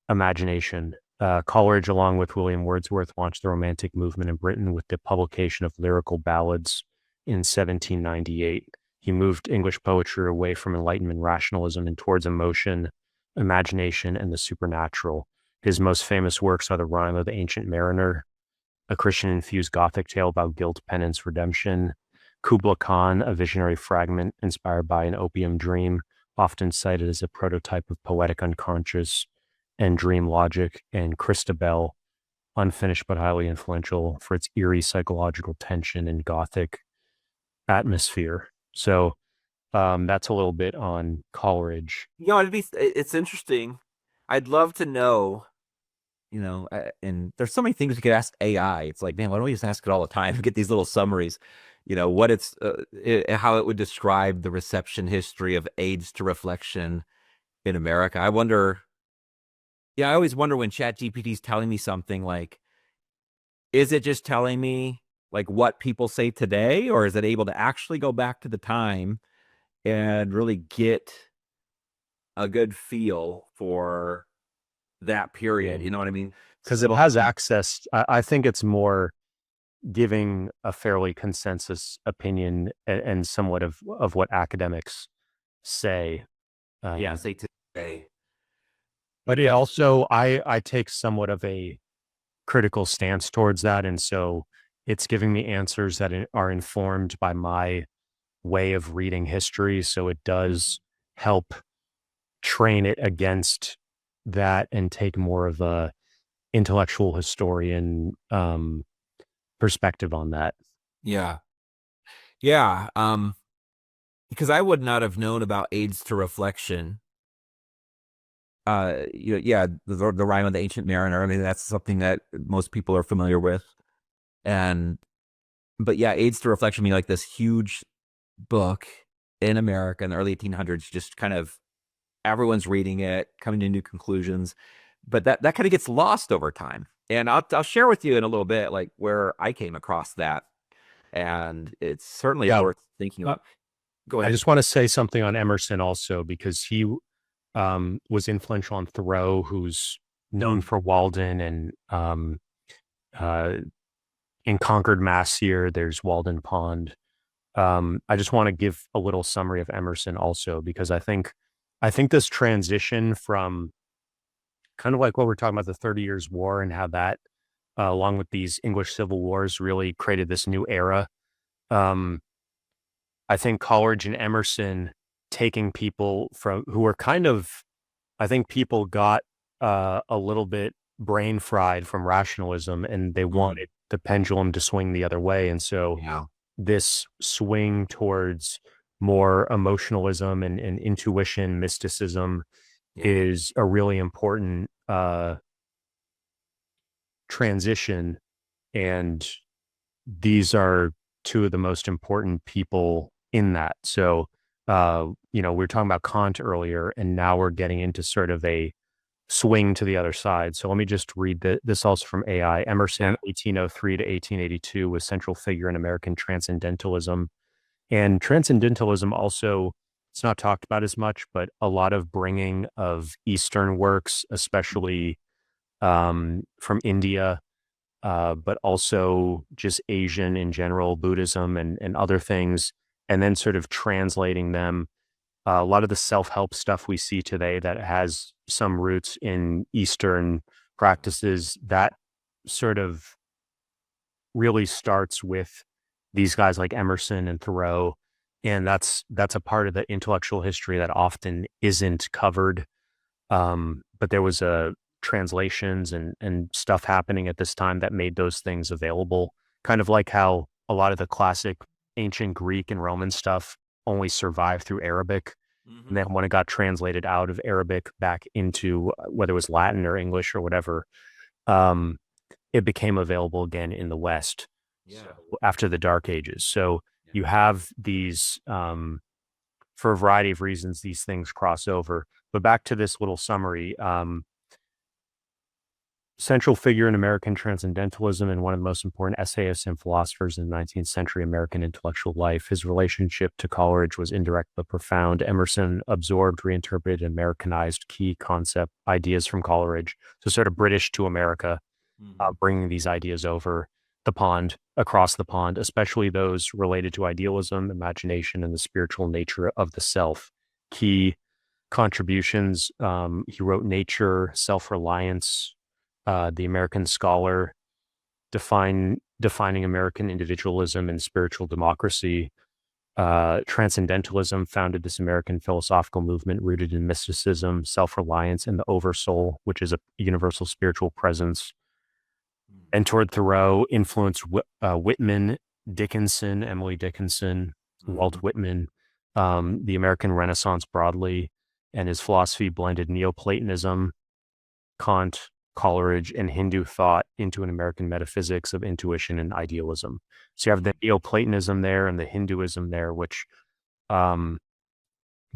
imagination. Coleridge, along with William Wordsworth, launched the Romantic movement in Britain with the publication of lyrical ballads in 1798. He moved English poetry away from Enlightenment rationalism and towards emotion, imagination, and the supernatural. His most famous works are The Rime of the Ancient Mariner, a Christian-infused Gothic tale about guilt, penance, redemption, Kubla Khan, a visionary fragment inspired by an opium dream, often cited as a prototype of poetic unconscious and dream logic, and Christabel, unfinished but highly influential for its eerie psychological tension and Gothic atmosphere. So that's a little bit on Coleridge. It's interesting. I'd love to know, and there's so many things we could ask AI. It's like, man, why don't we just ask it all the time? Get these little summaries, what how it would describe the reception history of aids to reflection in America. I always wonder when ChatGPT is telling me something, like, is it just telling me like what people say today, or is it able to actually go back to the time and really get a good feel for that period? You know what I mean? Because it has access. I think it's more giving a fairly consensus opinion and somewhat of what academics say. Say today. But it also, I take somewhat of a critical stance towards that. And so it's giving me answers that are informed by my way of reading history. So it does help train it against that and take more of a intellectual historian perspective on that. Yeah. Yeah. Because I would not have known about aids to reflection. The Rime of the Ancient Mariner. I mean, that's something that most people are familiar with. But yeah, aids to reflection mean like this huge book in America in the early 1800s, just kind of everyone's reading it, coming to new conclusions. But that kind of gets lost over time. And I'll share with you in a little bit, like, where I came across that. And it's certainly worth thinking about. Go ahead. I just want to say something on Emerson also, because he was influential on Thoreau, who's known for Walden, and in Concord, Mass here, there's Walden Pond. I just want to give a little summary of Emerson also, because I think this transition from kind of like what we're talking about, the 30 Years War, and how that, along with these English civil wars, really created this new era. I think Coleridge and Emerson taking people from who were kind of, I think people got a little bit brain fried from rationalism, and they wanted the pendulum to swing the other way. And so this swing towards more emotionalism and intuition, mysticism is a really important transition. And these are two of the most important people in that. So, we were talking about Kant earlier, and now we're getting into sort of a swing to the other side. So let me just read this also from AI. Emerson, 1803 to 1882, was central figure in American transcendentalism. And transcendentalism also, it's not talked about as much, but a lot of bringing of Eastern works, especially from India, but also just Asian in general, Buddhism and other things, and then sort of translating them. A lot of the self-help stuff we see today that has some roots in Eastern practices, that sort of really starts with these guys like Emerson and Thoreau. And that's a part of the intellectual history that often isn't covered. But there was translations and stuff happening at this time that made those things available. Kind of like how a lot of the classic ancient Greek and Roman stuff only survived through Arabic. And then when it got translated out of Arabic back into whether it was Latin or English or whatever, it became available again in the West after the Dark Ages. So you have these, for a variety of reasons, these things cross over. But back to this little summary. central figure in American transcendentalism and one of the most important essayists and philosophers in 19th century American intellectual life. His relationship to Coleridge was indirect but profound. Emerson absorbed, reinterpreted, and Americanized key concept ideas from Coleridge. So sort of British to America, bringing these ideas over the pond, across the pond, especially those related to idealism, imagination, and the spiritual nature of the self. Key contributions. He wrote Nature, Self-Reliance, The American Scholar, defining American individualism and spiritual democracy. Transcendentalism founded this American philosophical movement rooted in mysticism, self-reliance, and the oversoul, which is a universal spiritual presence. And toward Thoreau influenced Whitman, Dickinson, Emily Dickinson, Walt Whitman, the American Renaissance broadly, and his philosophy blended Neoplatonism, Kant, Coleridge, and Hindu thought into an American metaphysics of intuition and idealism. So you have the Neoplatonism there and the Hinduism there, which don't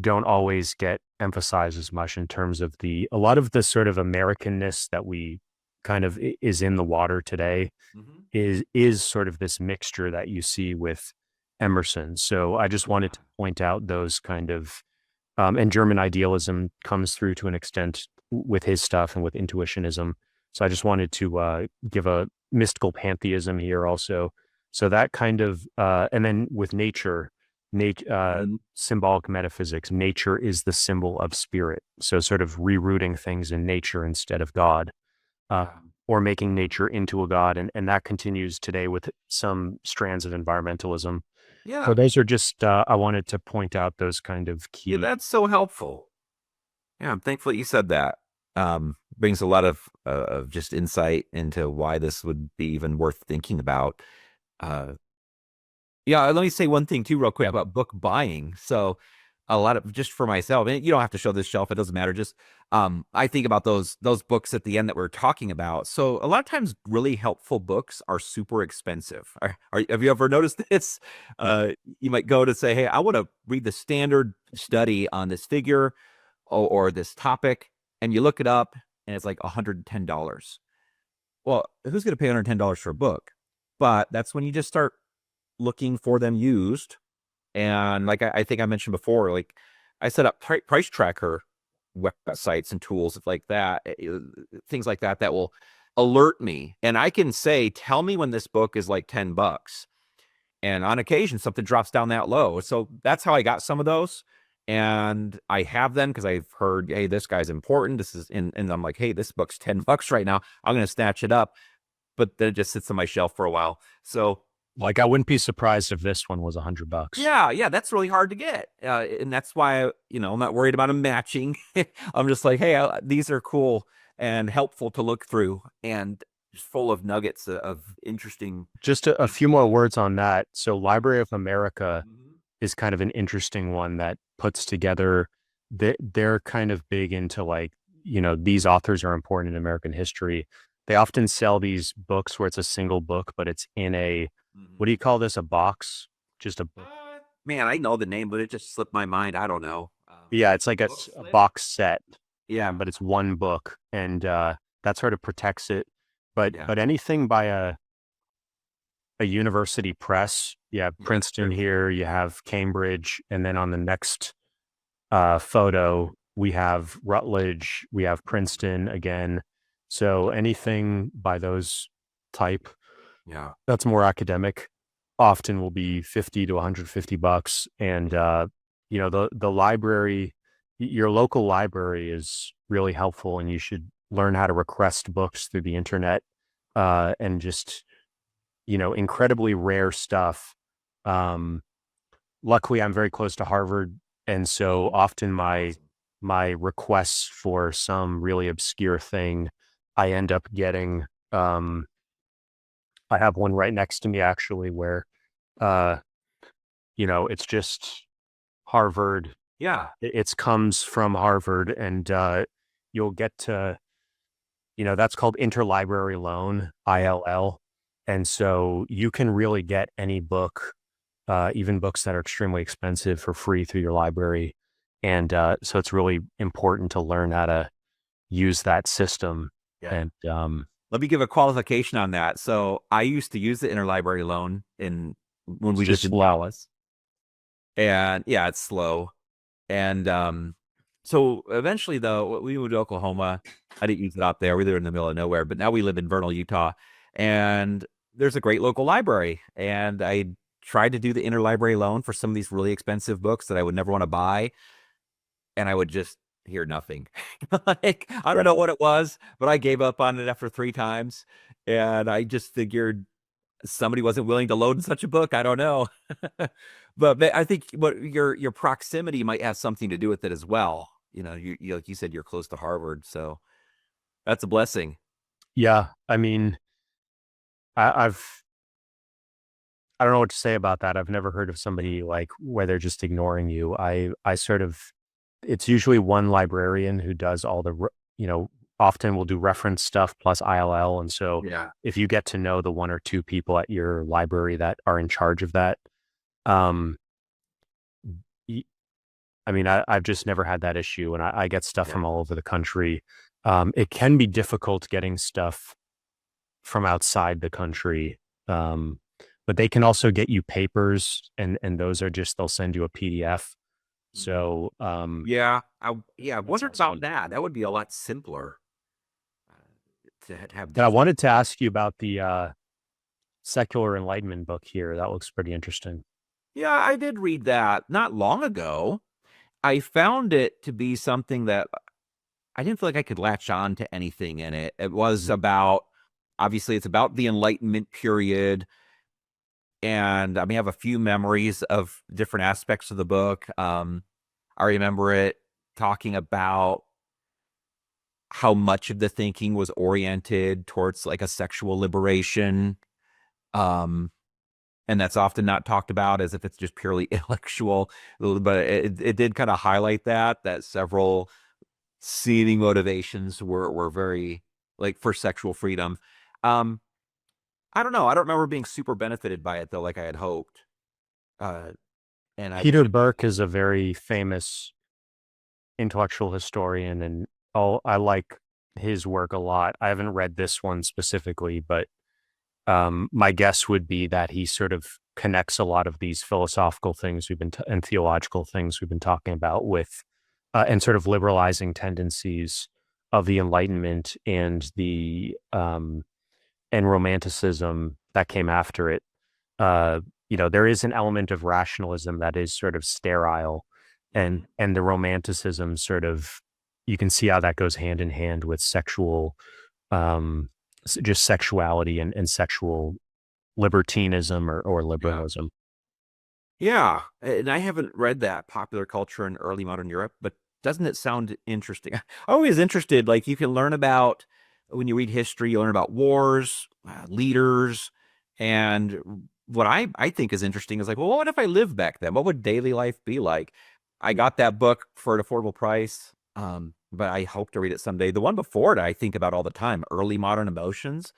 always get emphasized as much in terms of a lot of the sort of Americanness that we kind of is in the water today is sort of this mixture that you see with Emerson. So I just wanted to point out those kind of, and German idealism comes through to an extent with his stuff and with intuitionism. So I just wanted to give a mystical pantheism here also. So that kind of, and then with nature, symbolic metaphysics, nature is the symbol of spirit. So sort of rerouting things in nature instead of God. Or making nature into a god. And that continues today with some strands of environmentalism. Yeah. So those are just, I wanted to point out those kind of key. Yeah, that's so helpful. Yeah, I'm thankful that you said that. Brings a lot of just insight into why this would be even worth thinking about. Yeah, let me say one thing too real quick about book buying. So a lot of, just for myself, and you don't have to show this shelf, it doesn't matter. Just I think about those books at the end that we're talking about. So a lot of times really helpful books are super expensive. Have you ever noticed this? You might go to say, hey, I want to read the standard study on this figure or this topic, and you look it up and it's like $110. Well, who's going to pay $110 for a book? But that's when you just start looking for them used. And like I think I mentioned before, like I set up price tracker websites and tools like that, things like that will alert me. And I can say, tell me when this book is like $10. And on occasion, something drops down that low. So that's how I got some of those. And I have them because I've heard, hey, this guy's important. This is, and I'm like, hey, this book's $10 right now. I'm going to snatch it up. But then it just sits on my shelf for a while. So like, I wouldn't be surprised if this one was $100. Yeah, that's really hard to get, and that's why I'm not worried about them matching. I'm just like, hey, these are cool and helpful to look through, and just full of nuggets of interesting. Just a few more words on that. So, Library of America is kind of an interesting one that puts together. They're kind of big into like, these authors are important in American history. They often sell these books where it's a single book, but it's in a, what do you call this? A box? Just a book? Man, I know the name, but it just slipped my mind. I don't know. Yeah, it's like a box set. Yeah, but it's one book, and that sort of protects it. But anything by a university press, you have Princeton here, you have Cambridge, and then on the next photo, we have Rutledge, we have Princeton again. So anything by those type, that's more academic, often will be $50 to $150. And the library, your local library is really helpful, and you should learn how to request books through the internet, and just incredibly rare stuff. Luckily, I'm very close to Harvard, and so often my requests for some really obscure thing, I end up getting. I have one right next to me actually, where it's just Harvard. Yeah, It comes from Harvard, and you'll get to, that's called interlibrary loan, ILL. And so you can really get any book, even books that are extremely expensive, for free through your library. And so it's really important to learn how to use that system. Yeah. And Let me give a qualification on that. So I used to use the interlibrary loan when it's we lived just in slow. Dallas. And yeah, it's slow. And so eventually, though, we moved to Oklahoma. I didn't use it out there. We live in the middle of nowhere, but now we live in Vernal, Utah. And there's a great local library. And I tried to do the interlibrary loan for some of these really expensive books that I would never want to buy. And I would just hear nothing. Like, I don't know what it was, but I gave up on it after 3 times. And I just figured somebody wasn't willing to load such a book. I don't know. But I think what your proximity might have something to do with it as well. You like you said, you're close to Harvard, so that's a blessing. Yeah, I mean, I've I don't know what to say about that. I've never heard of somebody like where they're just ignoring you. I sort of it's usually one librarian who does all the often will do reference stuff plus ILL, and so Yeah. if you get to know the one or two people at your library that are in charge of that, um, y- I mean, I've just never had that issue, and I get stuff Yeah. from all over the country. It can be difficult getting stuff from outside the country. But they can also get you papers, and those are just they'll send you a PDF. So Yeah. I that's wonder about also. that. That would be a lot simpler to have And I digital. wanted to ask you about the secular enlightenment book here. That looks pretty interesting. Yeah, I did read that not long ago. I found it to be something that I didn't feel like I could latch on to anything in it. It was about, obviously, it's about the Enlightenment period. And I mean, I have a few memories of different aspects of the book. I remember it talking about how much of the thinking was oriented towards like a sexual liberation. Um, and that's often not talked about as if it's just purely intellectual. But it did kind of highlight that several seeding motivations were very like for sexual freedom. Um, I don't know. I don't remember being super benefited by it though, like I had hoped. Uh, and I Peter Burke is a very famous intellectual historian, and I like his work a lot. I haven't read this one specifically, but my guess would be that he sort of connects a lot of these philosophical things and theological things we've been talking about with and sort of liberalizing tendencies of the Enlightenment and Romanticism that came after it. uh, there is an element of rationalism that is sort of sterile, and the romanticism sort of you can see how that goes hand in hand with um, just sexuality and sexual libertinism or yeah. liberalism. Yeah, and I haven't read that popular culture in early modern Europe, but doesn't it sound interesting? I'm always interested. Like you can learn about when you read history, you learn about wars, leaders, and what I think is interesting is like, well, what if I lived back then? What would daily life be like? I got that book for an affordable price, but I hope to read it someday. The one before it, I think about all the time. Early modern emotions.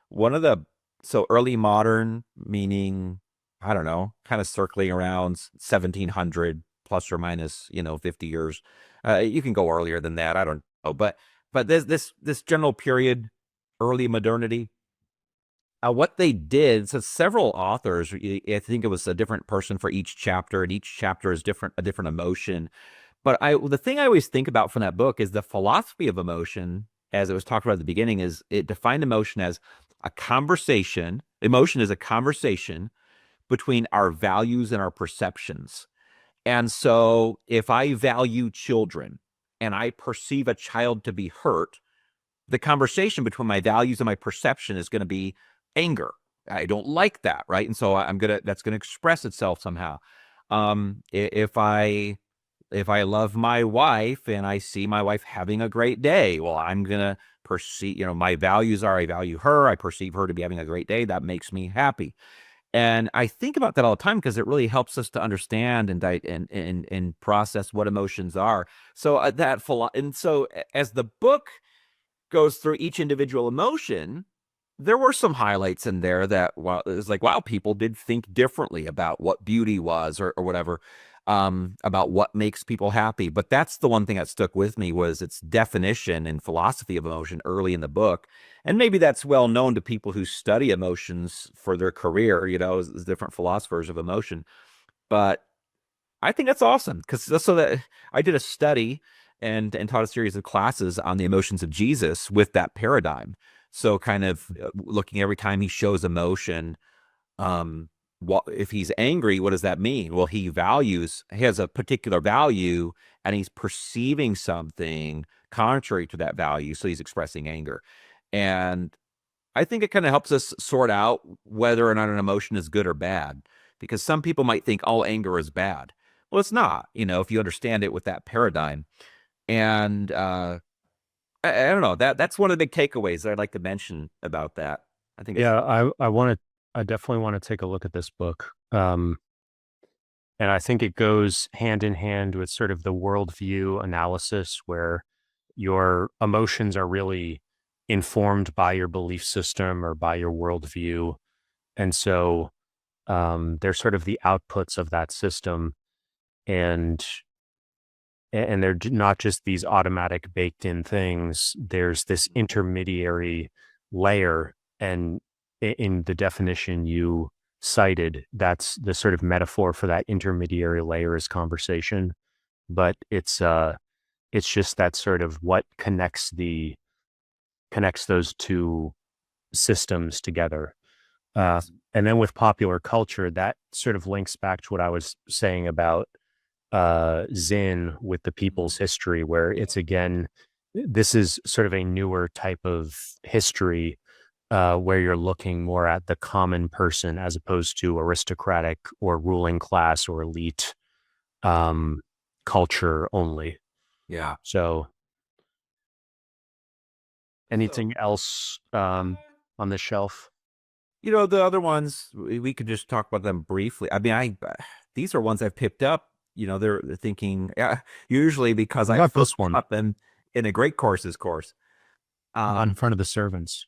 One of the so early modern meaning I don't know, kind of circling around 1700 plus or minus, 50 years. You can go earlier than that. I don't know, but this general period, early modernity. What they did, so several authors. I think it was a different person for each chapter, and each chapter is a different emotion. But the thing I always think about from that book is the philosophy of emotion, as it was talked about at the beginning, is it defined emotion as a conversation. Emotion is a conversation between our values and our perceptions. And so if I value children and I perceive a child to be hurt, the conversation between my values and my perception is going to be anger. I don't like that, right? And so that's going to express itself somehow. If I love my wife and I see my wife having a great day, well, I'm going to perceive, my values are I value her, I perceive her to be having a great day. That makes me happy. And I think about that all the time because it really helps us to understand and process what emotions are. So as the book goes through each individual emotion, there were some highlights in there that it was like, wow, people did think differently about what beauty was or whatever. about what makes people happy. But that's the one thing that stuck with me was its definition and philosophy of emotion early in the book. And maybe that's well known to people who study emotions for their career, as different philosophers of emotion. But I think that's awesome because so that I did a study and taught a series of classes on the emotions of Jesus with that paradigm. So kind of looking every time he shows emotion, what if he's angry, what does that mean? Well, he has a particular value and he's perceiving something contrary to that value. So he's expressing anger. And I think it kind of helps us sort out whether or not an emotion is good or bad, because some people might think all anger is bad. Well, it's not, if you understand it with that paradigm. And I don't know, that's one of the big takeaways that I'd like to mention about that. I think it's Yeah, I definitely want to take a look at this book. And I think it goes hand in hand with sort of the worldview analysis where your emotions are really informed by your belief system or by your worldview. And so they're sort of the outputs of that system. And they're not just these automatic baked in things. There's this intermediary layer. And in the definition you cited, that's the sort of metaphor for that intermediary layer is conversation. But it's just that sort of what connects those two systems together. And then with popular culture, that sort of links back to what I was saying about Zen with the people's history, where it's again, this is sort of a newer type of history where you're looking more at the common person as opposed to aristocratic or ruling class or elite culture only. yeah. So, So anything else on the shelf? the other ones we could just talk about them briefly. I mean, these are ones I've picked up. They're thinking, yeah, usually because I I got first this one got them in a great courses course. on Um, front of the servants.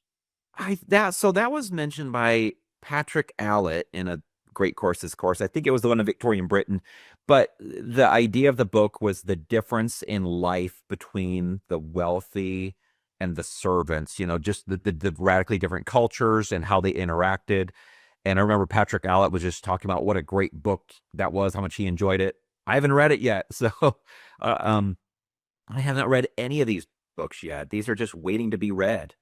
that was mentioned by Patrick Allett in a great courses course. I think it was the one in Victorian Britain. But the idea of the book was the difference in life between the wealthy and the servants, just the radically different cultures and how they interacted. And I remember Patrick Allett was just talking about what a great book that was, how much he enjoyed it. I haven't read it yet. So I haven't read any of these books yet. These are just waiting to be read.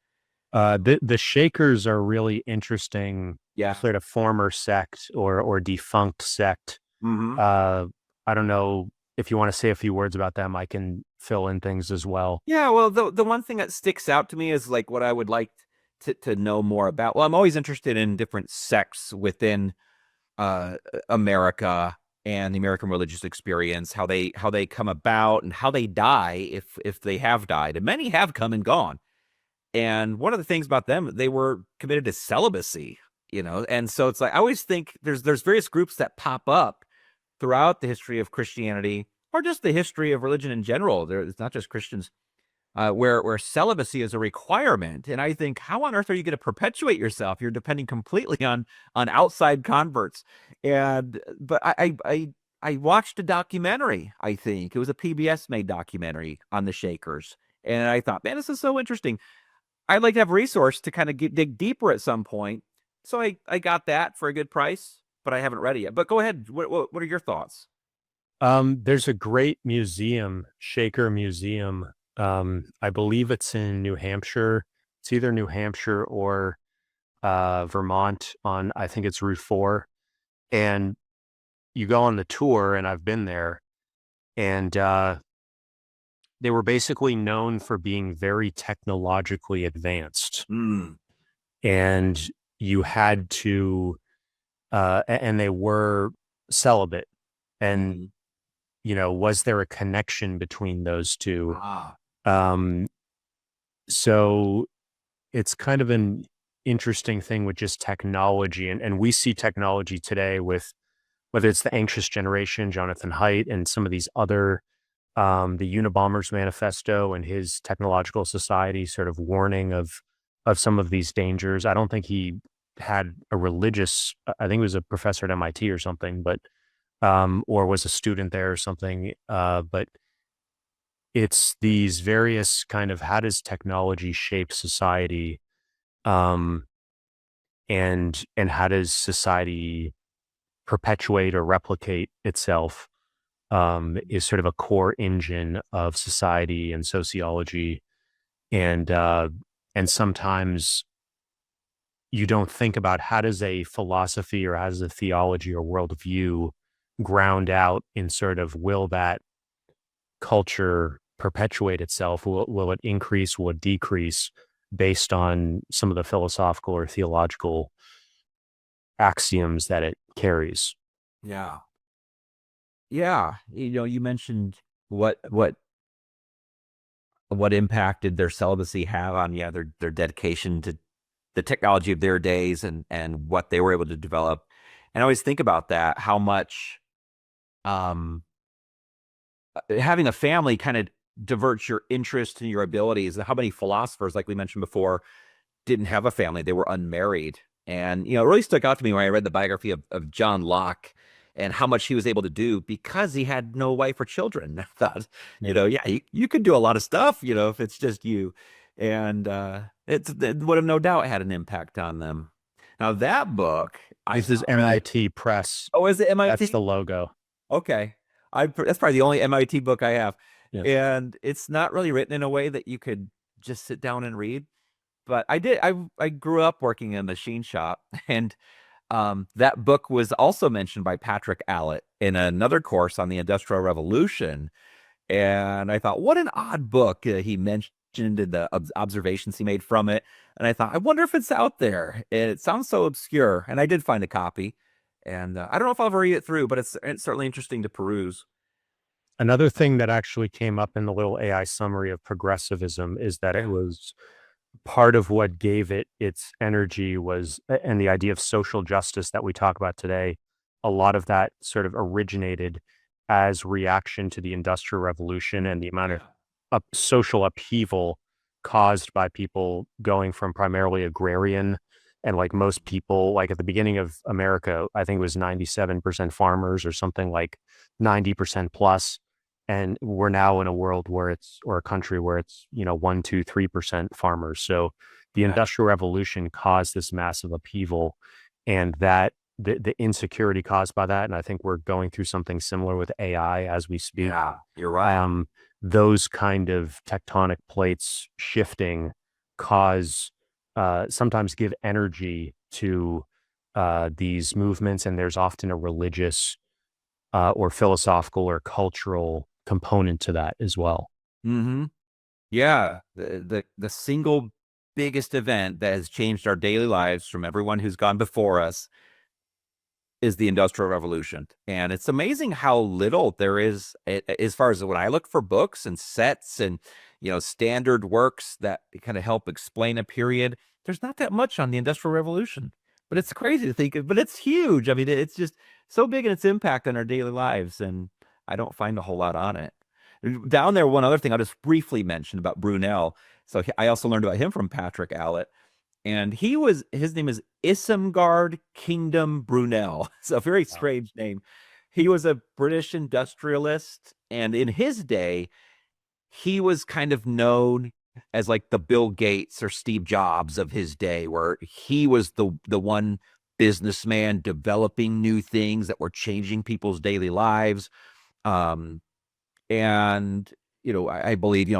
The Shakers are really interesting, Yeah. sort of former sect or defunct sect. Hmm. Uh, I don't know if you want to say a few words about them. I can fill in things as well. Yeah, well, the one thing that sticks out to me is like what I would like to know more about. Well, I'm always interested in different sects within uh America and the American religious experience, how they come about and how they die if they have died. And many have come and gone. And one of the things about them, they were committed to celibacy, And so it's like I always think there's various groups that pop up throughout the history of Christianity or just the history of religion in general. It's not just Christians, where celibacy is a requirement. And I think, how on earth are you going to perpetuate yourself? You're depending completely on outside converts. But I watched a documentary. I think it was a PBS made documentary on the Shakers, and I thought, man, this is so interesting. I'd like to have a resource to kind of dig deeper at some point. So I got that for a good price, but I haven't read it yet. But go ahead. What are your thoughts? There's a great museum, Shaker Museum. I believe it's in New Hampshire. It's either New Hampshire or Vermont on, I think it's Route 4. And you go on the tour, and I've been there, and they were basically known for being very technologically advanced. Mm. And you had to, and they were celibate. And, Hmm. was there a connection between those two? Ah. Um, so it's kind of an interesting thing with just technology. And we see technology today with whether it's the anxious generation, Jonathan Haidt, and some of these other, the Unabomber's Manifesto and his technological society sort of warning of some of these dangers. I don't think he had a religious, I think he was a professor at MIT or something, but or was a student there or something. But it's these various kind of, how does technology shape society, um, and how does society perpetuate or replicate itself, is sort of a core engine of society and sociology. And sometimes you don't think about, how does a philosophy or how does a theology or worldview ground out in sort of, will that culture perpetuate itself? Will it increase? Will it decrease based on some of the philosophical or theological axioms that it carries? Yeah. Yeah. You mentioned what impact did their celibacy have on, their dedication to the technology of their days and what they were able to develop. And I always think about that, how much having a family kind of diverts your interest and your abilities. How many philosophers, like we mentioned before, didn't have a family? They were unmarried. And, it really stuck out to me when I read the biography of John Locke and how much he was able to do because he had no wife or children. I thought, you could do a lot of stuff, if it's just you. And it would have no doubt had an impact on them. Now, that book, This is MIT Press. Oh, is it MIT? That's the logo. Okay. That's probably the only MIT book I have. Yes. And it's not really written in a way that you could just sit down and read. But I grew up working in a machine shop, and that book was also mentioned by Patrick Allett in another course on the Industrial Revolution. And I thought, what an odd book. He mentioned the observations he made from it. And I thought, I wonder if it's out there. It sounds so obscure. And I did find a copy. And I don't know if I'll ever read it through, but it's certainly interesting to peruse. Another thing that actually came up in the little AI summary of progressivism is that it was part of what gave it its energy was, and the idea of social justice that we talk about today, a lot of that sort of originated as reaction to the Industrial Revolution and the amount of social upheaval caused by people going from primarily agrarian, and like most people, like at the beginning of America, I think it was 97% farmers or something like 90% plus. And we're now in a world where or a country where it's, 1, 2, 3% farmers. So the Industrial Revolution caused this massive upheaval, and that the insecurity caused by that. And I think we're going through something similar with AI as we speak. Yeah, you're right. Those kind of tectonic plates shifting sometimes give energy to these movements. And there's often a religious or philosophical or cultural component to that as well. Mm-hmm. Yeah, the single biggest event that has changed our daily lives from everyone who's gone before us is the Industrial Revolution. And it's amazing how little there is as far as when I look for books and sets and, standard works that kind of help explain a period. There's not that much on the Industrial Revolution, but it's crazy to think of, but it's huge. I mean, it's just so big in its impact on our daily lives. And I don't find a whole lot on it. Down there, one other thing I'll just briefly mention about Brunel. So I also learned about him from Patrick Allett. And his name is Isambard Kingdom Brunel. It's a very strange name. He was a British industrialist. And in his day, he was kind of known as like the Bill Gates or Steve Jobs of his day, where he was the one businessman developing new things that were changing people's daily lives. And I believe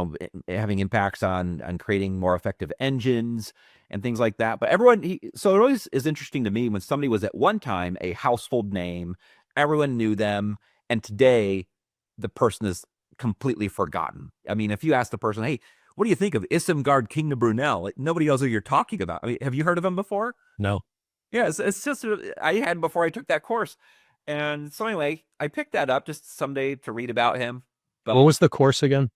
having impacts on creating more effective engines and things like that. But so it always is interesting to me when somebody was at one time a household name, everyone knew them, and today the person is completely forgotten. I mean, if you ask the person, hey, what do you think of Isambard Kingdom Brunel? Like, nobody knows who you're talking about. I mean, have you heard of him before? No. Yeah, it's just I had before I took that course. And so anyway, I picked that up just someday to read about him. But what was the course again?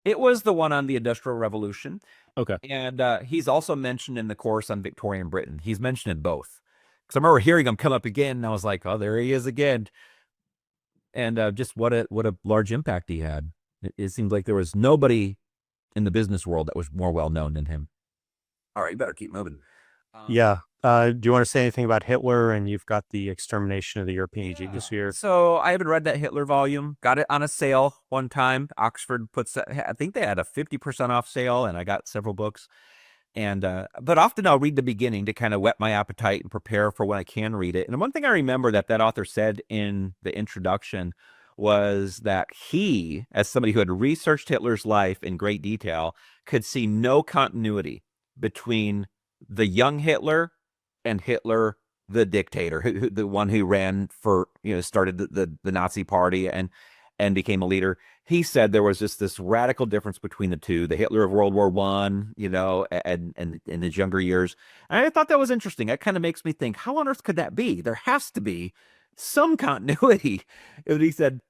It was the one on the Industrial Revolution. Okay. And he's also mentioned in the course on Victorian Britain. He's mentioned in both. Because I remember hearing him come up again, and I was like, oh, there he is again. And just what a large impact he had. It seemed like there was nobody in the business world that was more well-known than him. All right, you better keep moving. Yeah. Do you want to say anything about Hitler? And you've got the extermination of the European genius here. So I haven't read that Hitler volume. Got it on a sale one time. Oxford puts that, I think they had a 50% off sale, and I got several books. And but often I'll read the beginning to kind of whet my appetite and prepare for when I can read it. And one thing I remember that author said in the introduction was that he, as somebody who had researched Hitler's life in great detail, could see no continuity between the young Hitler and Hitler the dictator, the one who ran for, started the Nazi party and became a leader. He said there was just this radical difference between the two, the Hitler of World War One, and in his younger years. And I thought that was interesting. That kind of makes me think, how on earth could that be? There has to be some continuity. And he said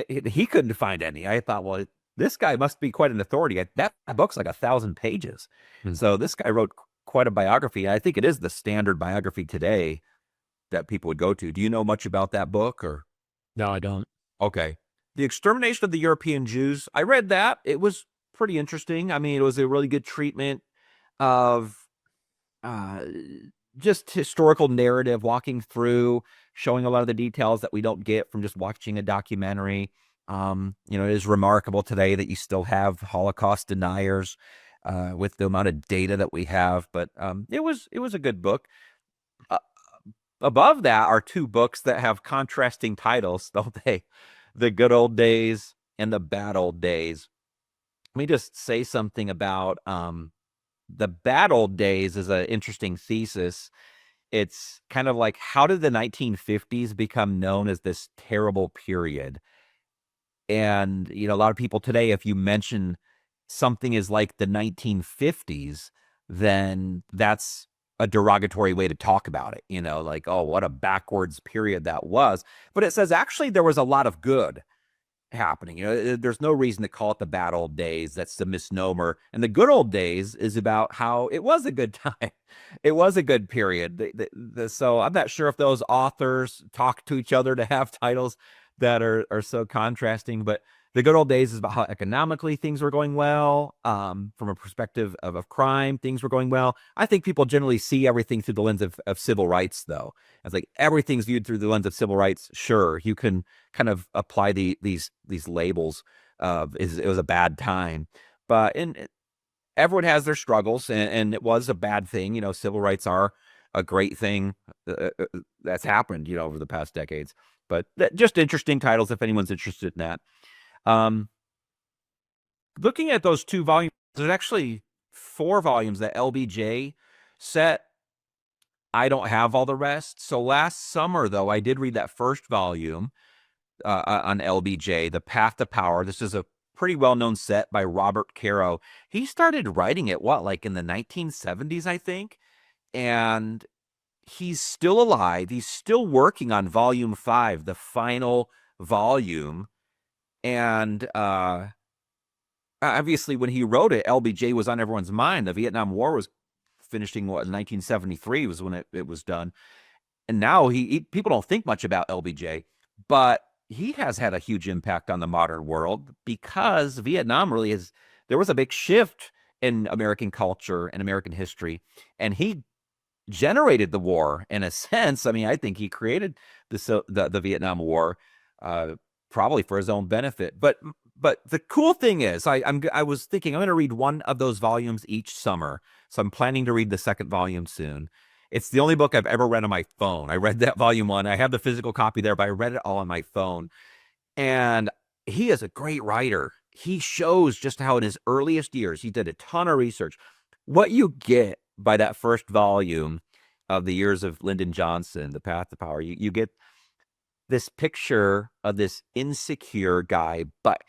he couldn't find any. I thought, well, this guy must be quite an authority. That book's like 1,000 pages. So this guy wrote quite a biography. I think it is the standard biography today that people would go to. Do you know much about that book? Or No, I don't. okay. The Extermination of the European Jews. I read that. It was pretty interesting. I mean, it was a really good treatment of just historical narrative, walking through, showing a lot of the details that we don't get from just watching a documentary. It is remarkable today that you still have Holocaust deniers with the amount of data that we have. But it was a good book. Above that are two books that have contrasting titles, don't they? The Good Old Days and The Bad Old Days. Let me just say something about The Bad Old Days is an interesting thesis. It's kind of like, how did the 1950s become known as this terrible period? And, a lot of people today, if you mention something is like the 1950s, then that's a derogatory way to talk about it, like, oh, what a backwards period that was. But it says actually there was a lot of good happening. There's no reason to call it the bad old days. That's the misnomer. And the good old days is about how it was a good time. It was a good period. So I'm not sure if those authors talk to each other to have titles that are so contrasting, but the good old days is about how economically things were going well. From a perspective of crime, things were going well. I think people generally see everything through the lens of civil rights, though. It's like everything's viewed through the lens of civil rights. Sure, you can kind of apply these labels of it was a bad time, but everyone has their struggles, and it was a bad thing. Civil rights are a great thing that's happened, over the past decades. But just interesting titles if anyone's interested in that. Looking at those two volumes, there's actually 4 volumes that LBJ set. I don't have all the rest. So last summer, though, I did read that first volume on LBJ, The Path to Power. This is a pretty well-known set by Robert Caro. He started writing it, like in the 1970s, I think? And he's still alive. He's still working on volume 5, the final volume. And obviously, when he wrote it, LBJ was on everyone's mind. The Vietnam War was finishing, in 1973 was when it was done. And now people don't think much about LBJ, but he has had a huge impact on the modern world because Vietnam there was a big shift in American culture and American history. And he generated the war in a sense. I mean, I think he created the Vietnam War, probably for his own benefit. But the cool thing is, I was thinking I'm going to read one of those volumes each summer. So I'm planning to read the second volume soon. It's the only book I've ever read on my phone. I read that volume 1. I have the physical copy there, but I read it all on my phone. And he is a great writer. He shows just how in his earliest years, he did a ton of research. What you get by that first volume of The Years of Lyndon Johnson, The Path to Power, you get this picture of this insecure guy, but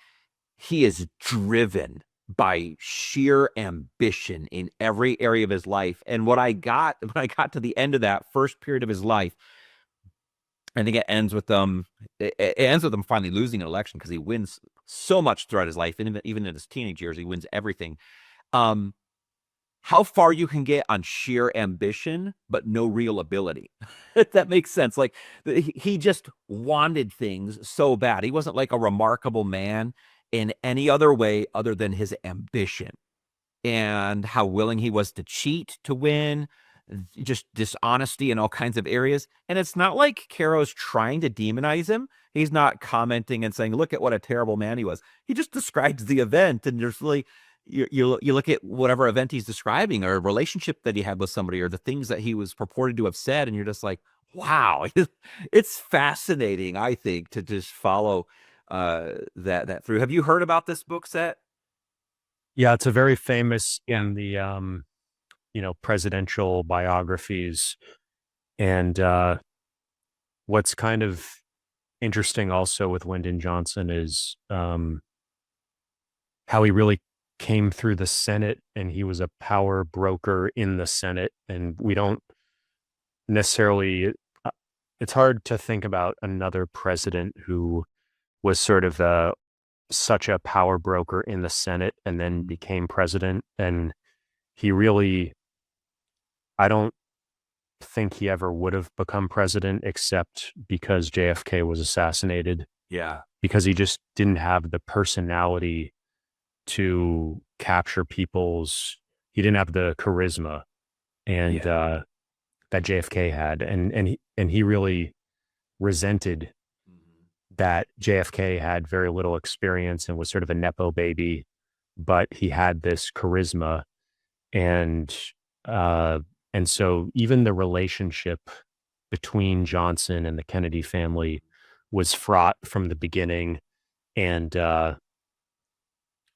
he is driven by sheer ambition in every area of his life. And when I got to the end of that first period of his life, I think it ends with them finally losing an election because he wins so much throughout his life, and even in his teenage years, he wins everything. How far you can get on sheer ambition, but no real ability. If that makes sense. Like, he just wanted things so bad. He wasn't like a remarkable man in any other way other than his ambition, and how willing he was to cheat to win, just dishonesty in all kinds of areas. And it's not like Caro's trying to demonize him. He's not commenting and saying, look at what a terrible man he was. He just describes the event, and there's really, you look at whatever event he's describing, or a relationship that he had with somebody, or the things that he was purported to have said, and you're just like, wow. It's fascinating, I think, to just follow that through. Have you heard about this book set? Yeah, it's a very famous in the presidential biographies. And what's kind of interesting also with Lyndon Johnson is how he really came through the Senate, and he was a power broker in the Senate. And we don't necessarily, it's hard to think about another president who was sort of such a power broker in the Senate and then became president. And he really, I don't think he ever would have become president except because JFK was assassinated, Yeah. because he just didn't have the personality to capture he didn't have the charisma and that JFK had. And he really resented that JFK had very little experience and was sort of a Nepo baby, but he had this charisma. And and so even the relationship between Johnson and the Kennedy family was fraught from the beginning. And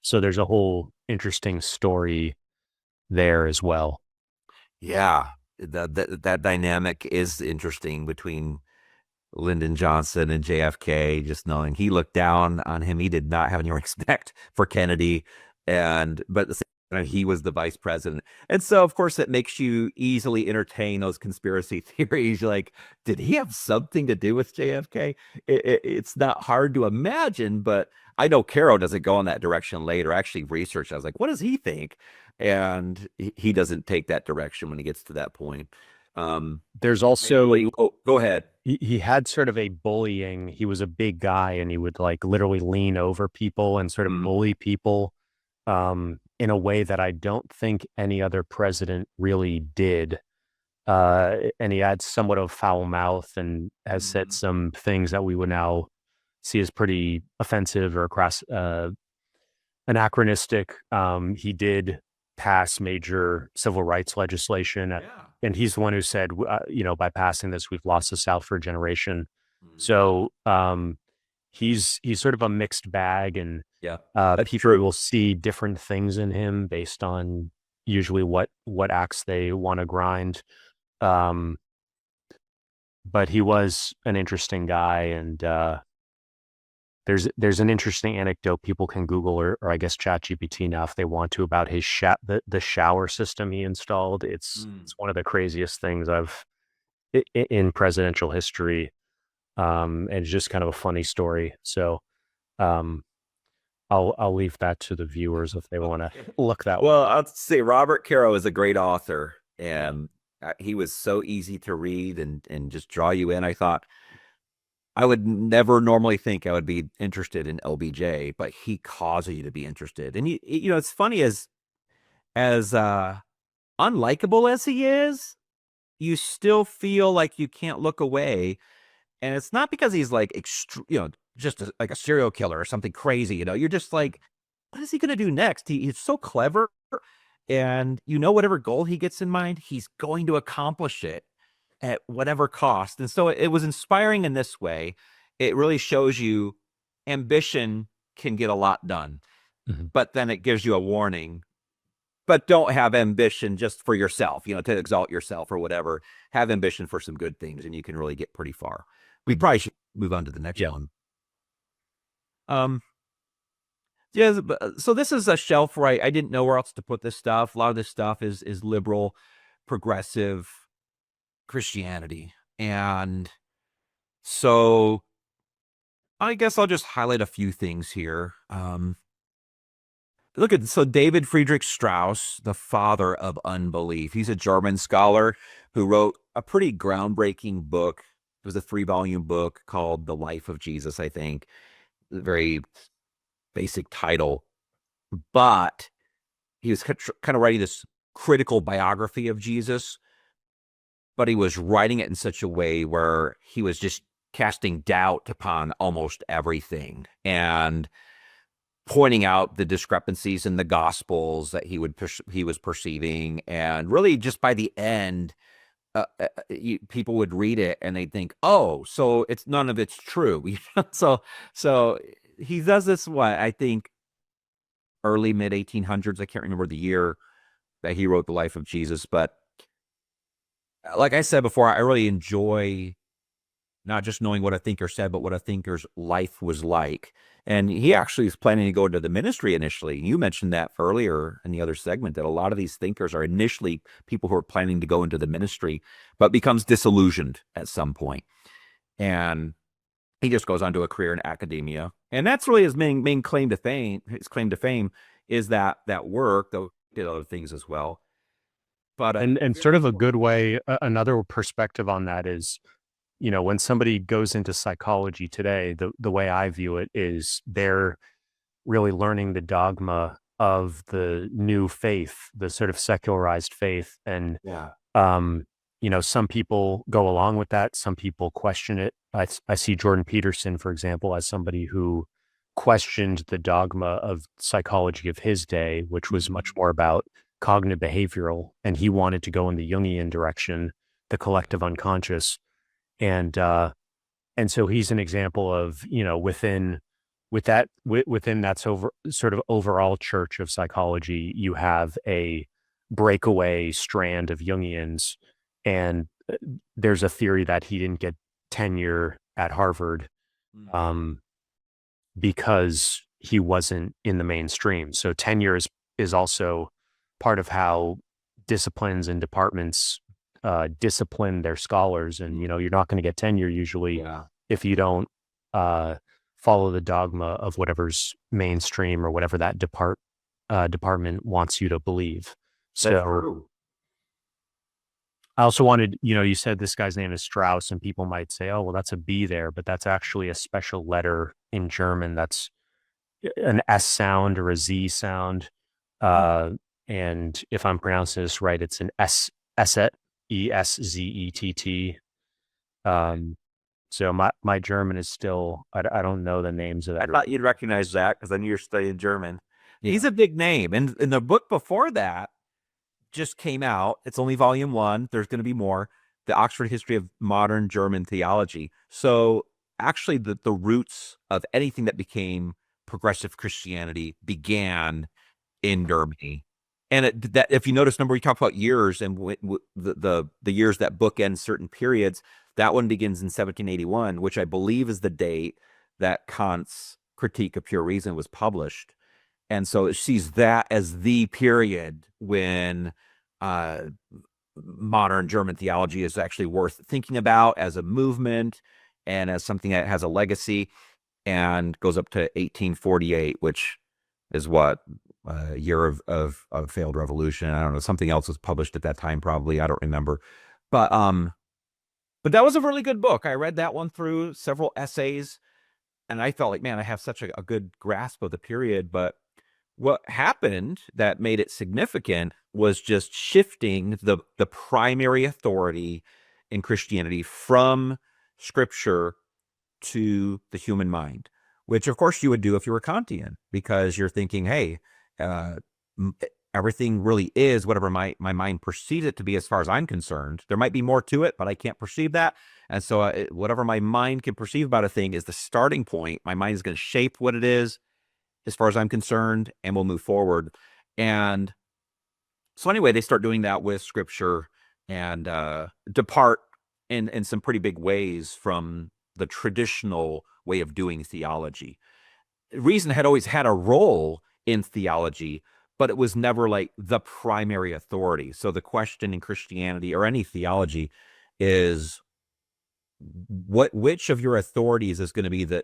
so there's a whole interesting story there as well. Yeah. That dynamic is interesting between Lyndon Johnson and JFK, just knowing he looked down on him. He did not have any respect for Kennedy. But at the same time, he was the vice president. And so, of course, it makes you easily entertain those conspiracy theories. Like, did he have something to do with JFK? It's not hard to imagine, but I know Caro doesn't go in that direction later. I actually researched. I was like, what does he think? And he doesn't take that direction when he gets to that point. There's also, go ahead. He had sort of he was a big guy, and he would like literally lean over people and sort of bully people in a way that I don't think any other president really did. And he had somewhat of foul mouth and has said some things that we would now see as pretty offensive or anachronistic. He did pass major civil rights legislation, and he's the one who said, by passing this, we've lost the South for a generation. So he's sort of a mixed bag, and people will see different things in him based on usually what acts they want to grind. But he was an interesting guy, and there's an interesting anecdote people can Google or I guess ChatGPT now if they want to, about his the shower system he installed. It's one of the craziest things in presidential history. And it's just kind of a funny story. So I'll leave that to the viewers if they want to look that well, way. I'll say Robert Caro is a great author, and he was so easy to read and just draw you in. I thought I would never normally think I would be interested in LBJ, but he causes you to be interested. And it's funny, as unlikable as he is, you still feel like you can't look away. And it's not because he's like just like a serial killer or something crazy. You're just like, what is he going to do next? He's so clever, and whatever goal he gets in mind, he's going to accomplish it at whatever cost. And so it was inspiring in this way. It really shows you ambition can get a lot done, but then it gives you a warning. But don't have ambition just for yourself, to exalt yourself or whatever. Have ambition for some good things, and you can really get pretty far. We probably should move on to the next one. Yeah, so this is a shelf where I didn't know where else to put this stuff. A lot of this stuff is liberal, progressive Christianity. And so I guess I'll just highlight a few things here. So David Friedrich Strauss, the father of unbelief. He's a German scholar who wrote a pretty groundbreaking book. It was a 3-volume book called The Life of Jesus, I think. Very basic title. But he was kind of writing this critical biography of Jesus, but he was writing it in such a way where he was just casting doubt upon almost everything and pointing out the discrepancies in the gospels that he was perceiving. And really just by the end, people would read it and they'd think, oh, so it's none of it's true. So he does this, what I think early mid 1800s. I can't remember the year that he wrote the life of Jesus, but like I said before, I really enjoy not just knowing what a thinker said, but what a thinker's life was like. And he actually is planning to go into the ministry initially. You mentioned that earlier in the other segment, that a lot of these thinkers are initially people who are planning to go into the ministry, but becomes disillusioned at some point. And he just goes on to a career in academia. And that's really his main claim to fame. His claim to fame is that work, though he did other things as well. But and sort of a good way, another perspective on that is, when somebody goes into psychology today, the way I view it is they're really learning the dogma of the new faith, the sort of secularized faith. And, yeah, some people go along with that. Some people question it. I see Jordan Peterson, for example, as somebody who questioned the dogma of psychology of his day, which was much more about cognitive behavioral. And he wanted to go in the Jungian direction, the collective unconscious. And so he's an example of, within that sort of overall church of psychology, you have a breakaway strand of Jungians, and there's a theory that he didn't get tenure at Harvard because he wasn't in the mainstream. So tenure is also part of how disciplines and departments discipline their scholars. And, you're not going to get tenure usually if you don't follow the dogma of whatever's mainstream or whatever that department wants you to believe. So I also wanted, you said this guy's name is Strauss, and people might say, oh, well, that's a B there, but that's actually a special letter in German. That's an S sound or a Z sound. And if I'm pronouncing this right, it's an Esset, Eszett. So my German is still, I don't know the names of that. I thought you'd recognize that because I knew you're studying German. Yeah. He's a big name. And the book before that just came out. It's only volume 1. There's going to be more. The Oxford History of Modern German Theology. So actually the roots of anything that became progressive Christianity began in Germany. And that, if you notice, number we talk about years and the years that bookend certain periods, that one begins in 1781, which I believe is the date that Kant's Critique of Pure Reason was published. And so it sees that as the period when modern German theology is actually worth thinking about as a movement and as something that has a legacy, and goes up to 1848, which is what a year of failed revolution. I don't know, something else was published at that time, probably. I don't remember. But that was a really good book. I read that one through, several essays, and I felt like, man, I have such a good grasp of the period. But what happened that made it significant was just shifting the primary authority in Christianity from Scripture to the human mind, which of course you would do if you were Kantian, because you're thinking, hey, everything really is whatever my mind perceives it to be as far as I'm concerned. There might be more to it, but I can't perceive that. And so whatever my mind can perceive about a thing is the starting point. My mind is going to shape what it is as far as I'm concerned, and we'll move forward. And so anyway, they start doing that with Scripture and depart in some pretty big ways from the traditional way of doing theology. Reason had always had a role in theology, but it was never like the primary authority. So the question in Christianity or any theology is, which of your authorities is going to be the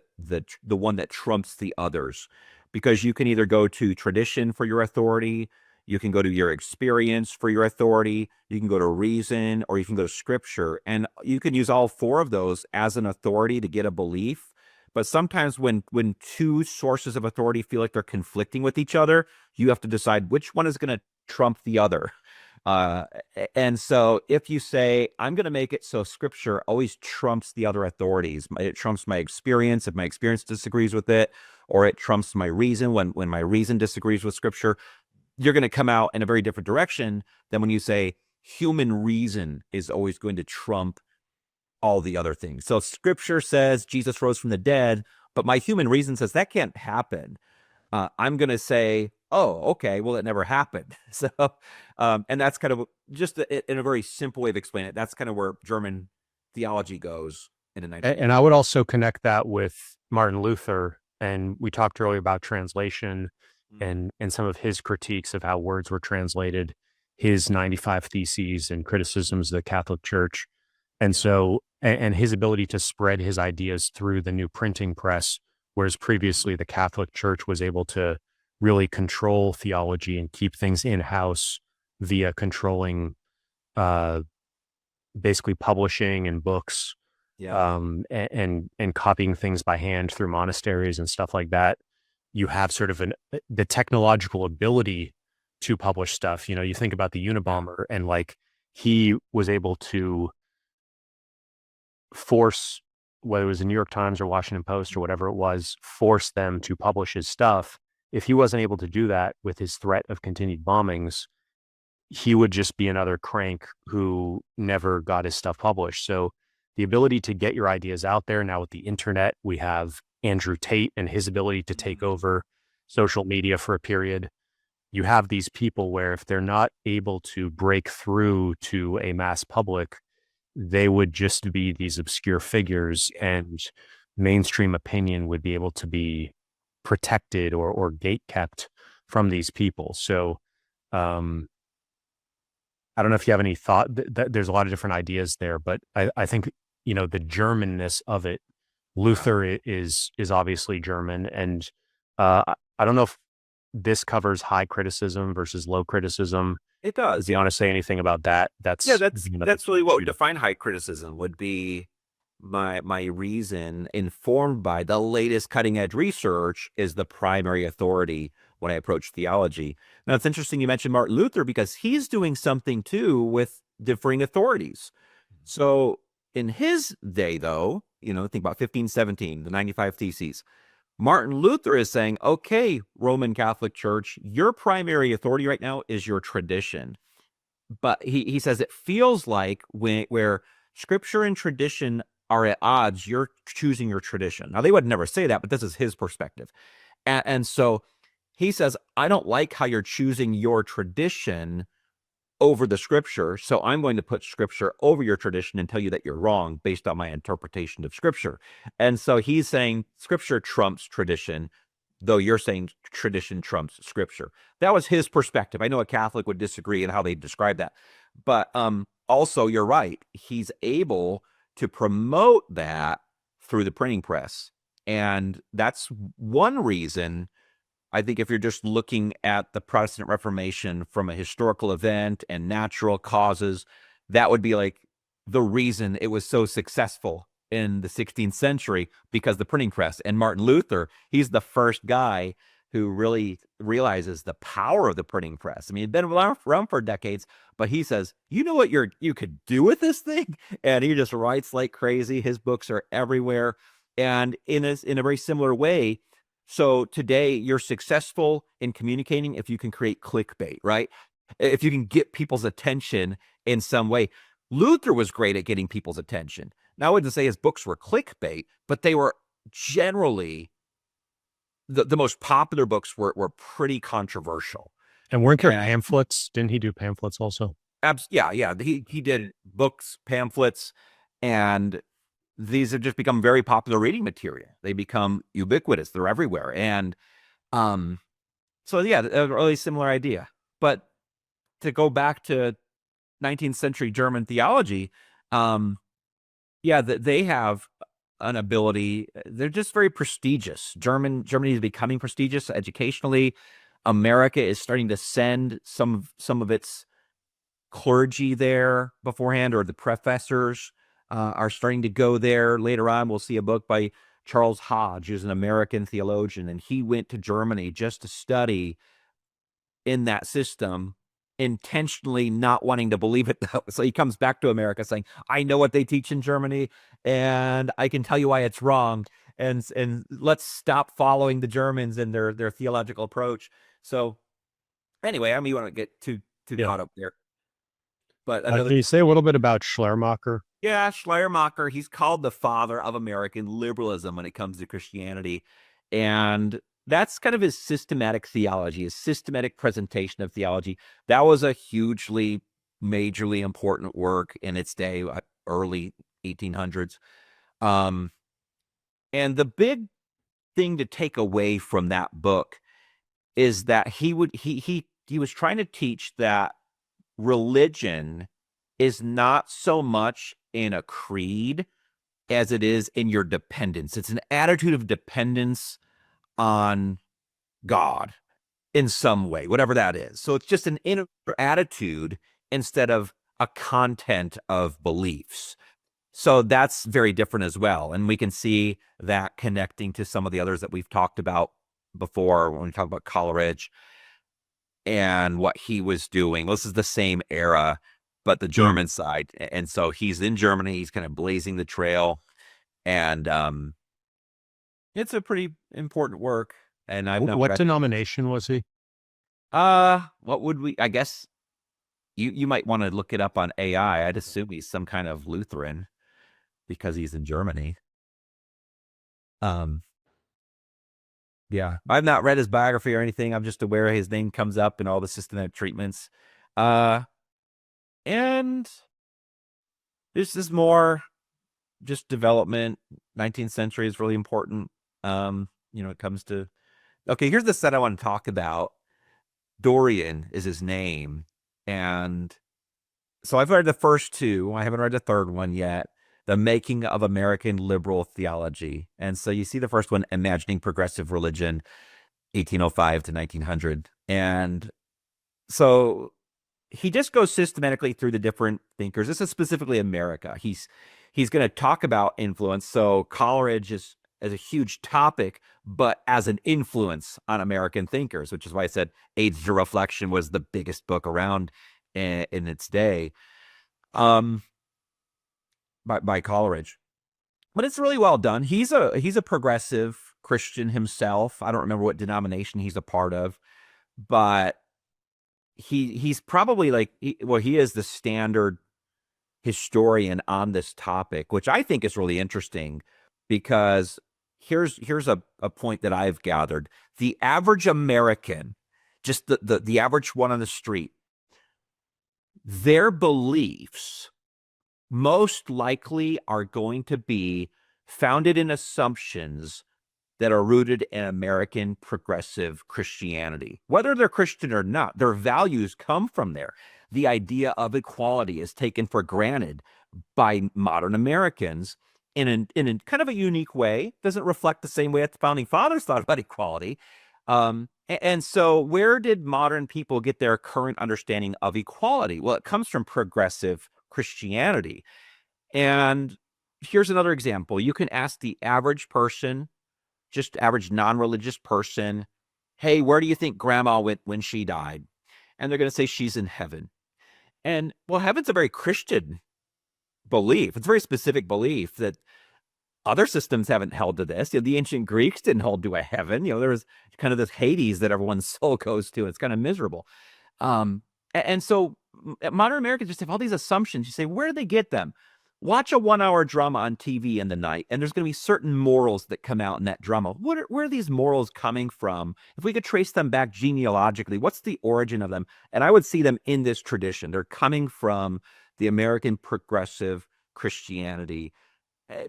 one that trumps the others? Because you can either go to tradition for your authority, you can go to your experience for your authority, you can go to reason, or you can go to Scripture. And you can use all 4 of those as an authority to get a belief. But sometimes when 2 sources of authority feel like they're conflicting with each other, you have to decide which one is going to trump the other. Uh, and so if you say, I'm going to make it so scripture always trumps the other authorities, it trumps my experience if my experience disagrees with it, or it trumps my reason when my reason disagrees with scripture, you're going to come out in a very different direction than when you say human reason is always going to trump all the other things. So scripture says Jesus rose from the dead, but my human reason says that can't happen. I'm going to say, oh, okay, well, it never happened. So, and that's kind of just in a very simple way of explaining it. That's kind of where German theology goes in the 19th. And I would also connect that with Martin Luther. And we talked earlier about translation and some of his critiques of how words were translated, his 95 Theses and criticisms of the Catholic Church. And so, and his ability to spread his ideas through the new printing press, whereas previously the Catholic Church was able to really control theology and keep things in-house via controlling uh, basically publishing and books, Yeah. and copying things by hand through monasteries and stuff like that. You have sort of the technological ability to publish stuff. You know, you think about the Unabomber, and like he was able to force, whether it was the New York Times or Washington Post or whatever it was, force them to publish his stuff. If he wasn't able to do that with his threat of continued bombings, he would just be another crank who never got his stuff published. So the ability to get your ideas out there now with the internet, we have Andrew Tate and his ability to take over social media for a period. You have these people where if they're not able to break through to a mass public, they would just be these obscure figures, and mainstream opinion would be able to be protected or gate kept from these people. So, I don't know if you have any thought there's a lot of different ideas there, but I think, you know, the Germanness of it, Luther is obviously German. And I don't know if this covers high criticism versus low criticism. It If does. you want to say anything about that, Yeah, that's, you know, that's really what we define high criticism would be. My reason, informed by the latest cutting edge research, is the primary authority when I approach theology. Now, it's interesting you mentioned Martin Luther because he's doing something too with differing authorities. So in his day, though, you know, think about 1517, the 95 Theses. Martin Luther is saying, okay, Roman Catholic Church, your primary authority right now is your tradition. But he says it feels like where scripture and tradition are at odds, you're choosing your tradition. Now, they would never say that, but this is his perspective. And so he says, I don't like how you're choosing your tradition over the scripture. So I'm going to put scripture over your tradition and tell you that you're wrong based on my interpretation of scripture. And so he's saying scripture trumps tradition, though you're saying tradition trumps scripture. That was his perspective. I know a Catholic would disagree in how they describe that. But also, you're right. He's able to promote that through the printing press. And that's one reason I think if you're just looking at the Protestant Reformation from a historical event and natural causes, that would be like the reason it was so successful in the 16th century, because the printing press. And Martin Luther, he's the first guy who really realizes the power of the printing press. I mean, he'd been around for decades, but he says, you know what you could do with this thing? And he just writes like crazy. His books are everywhere. And in a very similar way, so today you're successful in communicating if you can create clickbait, right? If you can get people's attention in some way. Luther was great at getting people's attention. Now, I wouldn't say his books were clickbait, but they were generally the most popular books were pretty controversial. and weren't there pamphlets? Didn't he do pamphlets also? Yeah. He did books, pamphlets, and these have just become very popular reading material. They become ubiquitous. They're everywhere. And so yeah, a really similar idea. But to go back to 19th century German theology, yeah, they have an ability. They're just very prestigious. Germany is becoming prestigious educationally. America is starting to send some of its clergy there beforehand, or the professors are starting to go there. Later on, we'll see a book by Charles Hodge, who's an American theologian, and he went to Germany just to study in that system intentionally not wanting to believe it though. So he comes back to America saying, I know what they teach in Germany and I can tell you why it's wrong. And let's stop following the Germans and their theological approach. So anyway, I mean, you want to get too Yeah. caught up there. But another Can you say a little bit about Schleiermacher? Yeah, Schleiermacher, he's called the father of American liberalism when it comes to Christianity. And that's kind of his systematic theology, his systematic presentation of theology. That was a hugely, majorly important work in its day, early 1800s. Um, and the big thing to take away from that book is that he was trying to teach that religion is not so much in a creed as it is in your dependence. It's an attitude of dependence on God in some way, whatever that is. So it's just an inner attitude instead of a content of beliefs. So that's very different as well. And we can see that connecting to some of the others that we've talked about before when we talk about Coleridge and what he was doing. This is the same era, but the German side. And so he's in Germany, he's kind of blazing the trail. And it's a pretty important work. And I've not What read. denomination was he? What would we? I guess you might want to look it up on AI. I'd assume he's some kind of Lutheran because he's in Germany. Yeah, I've not read his biography or anything. I'm just aware his name comes up in all the systematic treatments. And this is more just development. 19th century is really important. It comes to. Okay, here's the set I want to talk about. Dorian is his name. And so I've read the first two. I haven't read the third one yet. The Making of American Liberal Theology. And so you see the first one, Imagining Progressive Religion, 1805 to 1900. And so he just goes systematically through the different thinkers. This is specifically America. He's going to talk about influence. So Coleridge is as a huge topic, but as an influence on American thinkers, which is why I said Aids to Reflection was the biggest book around in its day, by Coleridge. But it's really well done. He's a progressive Christian himself. I don't remember what denomination he's a part of, but he's probably like, he is the standard historian on this topic, which I think is really interesting because here's a point that I've gathered. The average American, just the average one on the street, their beliefs most likely are going to be founded in assumptions that are rooted in American progressive Christianity. Whether they're Christian or not, their values come from there. The idea of equality is taken for granted by modern Americans in a kind of a unique way. Doesn't reflect the same way that the founding fathers thought about equality. And so where did modern people get their current understanding of equality? Well, it comes from progressive Christianity. And here's another example. You can ask the average person, just average non-religious person, hey, where do you think grandma went when she died? And they're going to say she's in heaven. And well, heaven's a very Christian belief. It's a very specific belief that other systems haven't held to this. The ancient Greeks didn't hold to a heaven. There was kind of this Hades that everyone's soul goes to. It's kind of miserable. And so modern Americans just have all these assumptions. You say, where do they get them? Watch a 1-hour drama on TV in the night, and there's going to be certain morals that come out in that drama. Where are these morals coming from? If we could trace them back genealogically, what's the origin of them? And I would see them in this tradition. They're coming from the American progressive Christianity.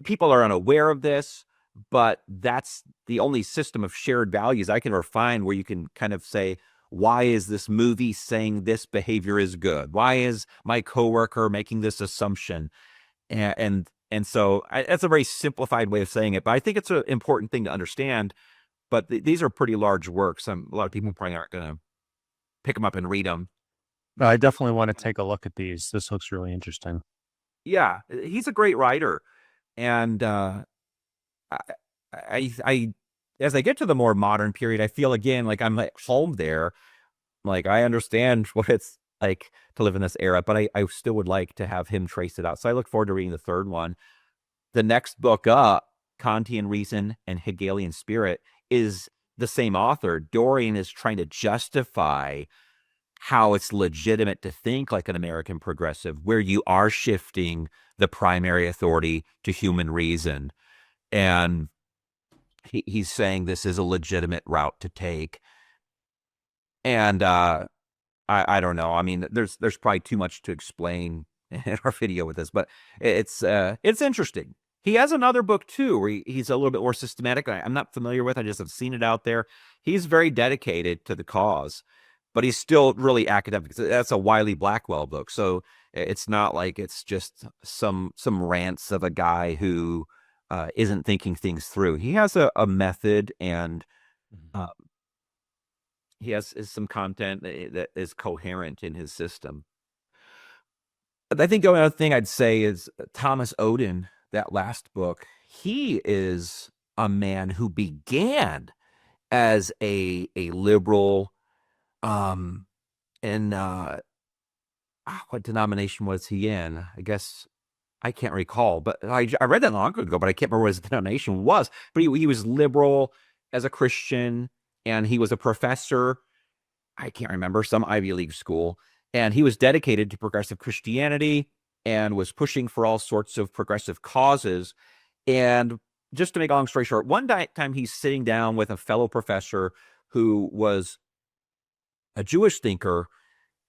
People are unaware of this, but that's the only system of shared values I can ever find where you can kind of say, why is this movie saying this behavior is good? Why is my coworker making this assumption? And so that's a very simplified way of saying it, but I think it's an important thing to understand. But these are pretty large works. A lot of people probably aren't going to pick them up and read them. I definitely want to take a look at these. This looks really interesting. Yeah, he's a great writer. And I as I get to the more modern period, I feel again like I'm at home there. Like I understand what it's like to live in this era, but I still would like to have him trace it out. So I look forward to reading the third one. The next book up, Kantian Reason and Hegelian Spirit, is the same author. Dorian is trying to justify how it's legitimate to think like an American progressive, where you are shifting the primary authority to human reason. And he's saying this is a legitimate route to take. And I don't know. I mean, there's probably too much to explain in our video with this, but it's interesting. He has another book too, where he's a little bit more systematic. I'm not familiar with. I just have seen it out there. He's very dedicated to the cause, but he's still really academic. That's a Wiley Blackwell book, so it's not like it's just some rants of a guy who isn't thinking things through. He has a method, and he has some content that is coherent in his system. I think the only other thing I'd say is Thomas Oden, that last book. He is a man who began as a liberal, and what denomination was he in? I guess I can't recall, but I read that long ago, but I can't remember what his denomination was. But he was liberal as a Christian, and he was a professor. I can't remember, some Ivy League school. And he was dedicated to progressive Christianity and was pushing for all sorts of progressive causes. And just to make a long story short, one time he's sitting down with a fellow professor who was a Jewish thinker,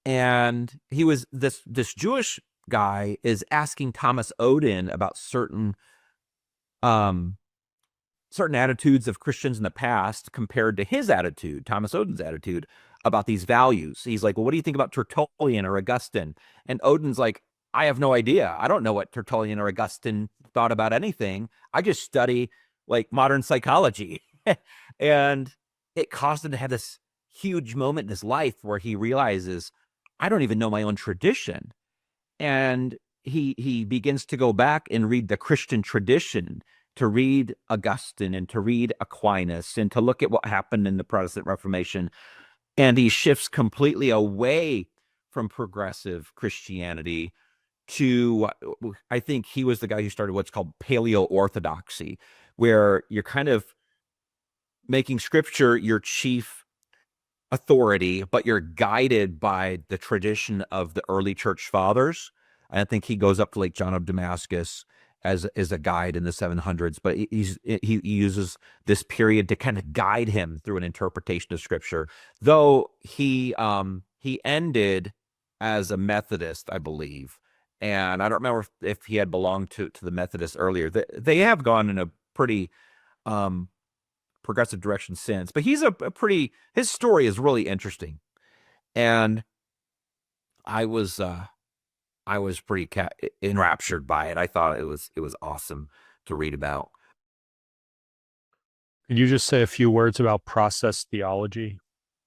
and he was this Jewish guy is asking Thomas Oden about certain attitudes of Christians in the past compared to his attitude, Thomas Oden's attitude about these values. He's like, well, what do you think about Tertullian or Augustine? And Oden's like, I have no idea. I don't know what Tertullian or Augustine thought about anything. I just study like modern psychology. And it caused him to have this huge moment in his life where he realizes, I don't even know my own tradition. And he begins to go back and read the Christian tradition, to read Augustine and to read Aquinas and to look at what happened in the Protestant Reformation. And he shifts completely away from progressive Christianity to, I think he was the guy who started what's called paleo-orthodoxy, where you're kind of making scripture your chief authority, but you're guided by the tradition of the early church fathers. I think he goes up to like John of Damascus as a guide in the 700s, but he uses this period to kind of guide him through an interpretation of scripture. Though he ended as a Methodist, I believe, and I don't remember if he had belonged to the Methodists earlier. They have gone in a pretty progressive direction since, but he's his story is really interesting, and I was pretty enraptured by it. I thought it was awesome to read about. Could you just say a few words about process theology?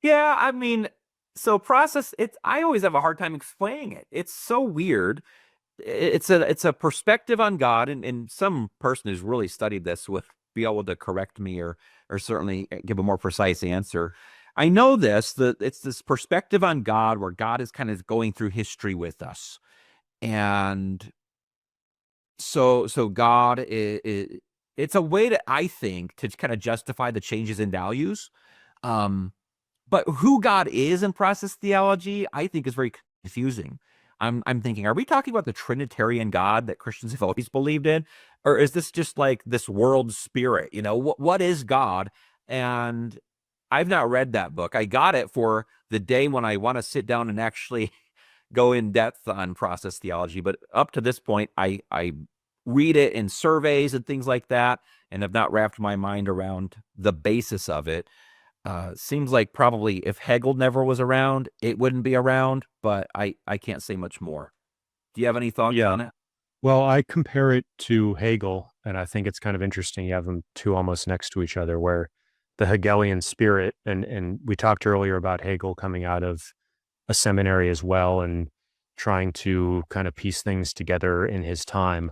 Yeah, I mean, so process, I always have a hard time explaining it. It's so weird. It's a perspective on God, and some person who's really studied this would be able to correct me or certainly give a more precise answer. I know that it's this perspective on God where God is kind of going through history with us. And so God it's a way to, I think, to kind of justify the changes in values. But who God is in process theology, I think, is very confusing. I'm thinking, are we talking about the Trinitarian God that Christians have always believed in? Or is this just like this world spirit? You know, what is God? And I've not read that book. I got it for the day when I want to sit down and actually go in depth on process theology. But up to this point, I read it in surveys and things like that, and have not wrapped my mind around the basis of it. Seems like probably if Hegel never was around, it wouldn't be around, but I can't say much more. Do you have any thoughts on it? Well, I compare it to Hegel, and I think it's kind of interesting. You have them two almost next to each other, where the Hegelian spirit, and we talked earlier about Hegel coming out of a seminary as well and trying to kind of piece things together in his time.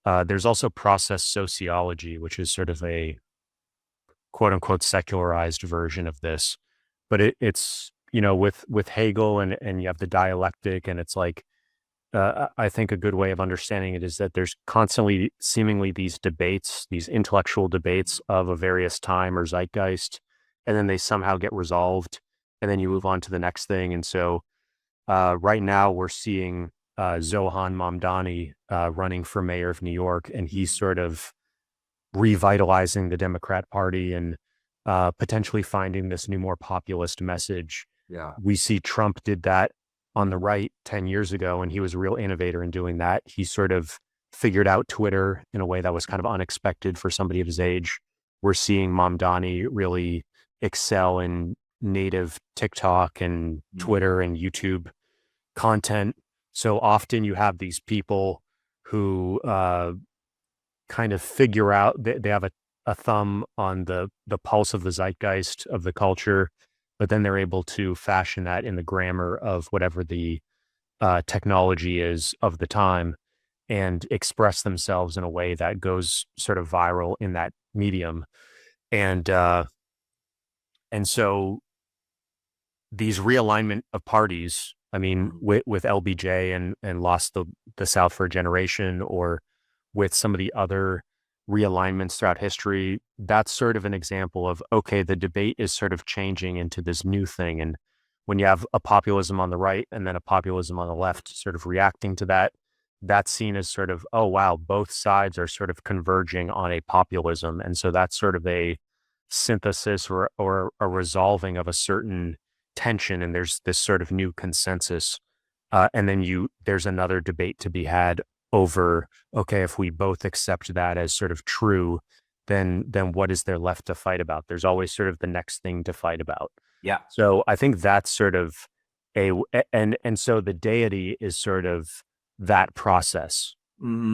There's also process sociology, which is sort of a quote unquote secularized version of this, but it's with Hegel and you have the dialectic, and it's like, I think a good way of understanding it is that there's constantly seemingly these debates, these intellectual debates of a various time or zeitgeist, and then they somehow get resolved, and then you move on to the next thing. And so right now we're seeing Zohan Mamdani running for mayor of New York, and he's sort of revitalizing the Democrat Party and potentially finding this new, more populist message. Yeah. We see Trump did that on the right 10 years ago, and he was a real innovator in doing that. He sort of figured out Twitter in a way that was kind of unexpected for somebody of his age. We're seeing Mamdani really excel in native TikTok and Twitter and YouTube content. So often you have these people who kind of figure out, they have a thumb on the pulse of the zeitgeist of the culture, but then they're able to fashion that in the grammar of whatever the technology is of the time and express themselves in a way that goes sort of viral in that medium. And so these realignment of parties, I mean, with LBJ and Lost the South for a Generation, or with some of the other realignments throughout history, that's sort of an example of, okay, the debate is sort of changing into this new thing. And when you have a populism on the right and then a populism on the left sort of reacting to that, that's seen as sort of, oh, wow, both sides are sort of converging on a populism. And so that's sort of a synthesis or a resolving of a certain tension, and there's this sort of new consensus. And then there's another debate to be had over, okay, if we both accept that as sort of true, then what is there left to fight about? There's always sort of the next thing to fight about. Yeah. So I think that's sort of and so the deity is sort of that process.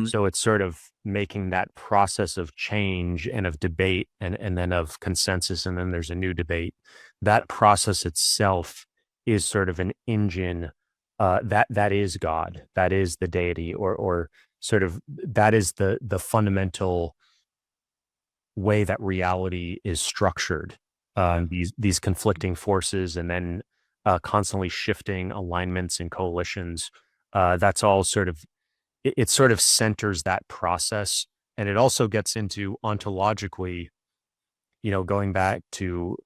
So it's sort of making that process of change and of debate and then of consensus, and then there's a new debate. That process itself is sort of an engine that is God, that is the deity, or sort of that is the fundamental way that reality is structured. These conflicting forces, and then constantly shifting alignments and coalitions. That's all sort of it sort of centers that process, and it also gets into ontologically, going back to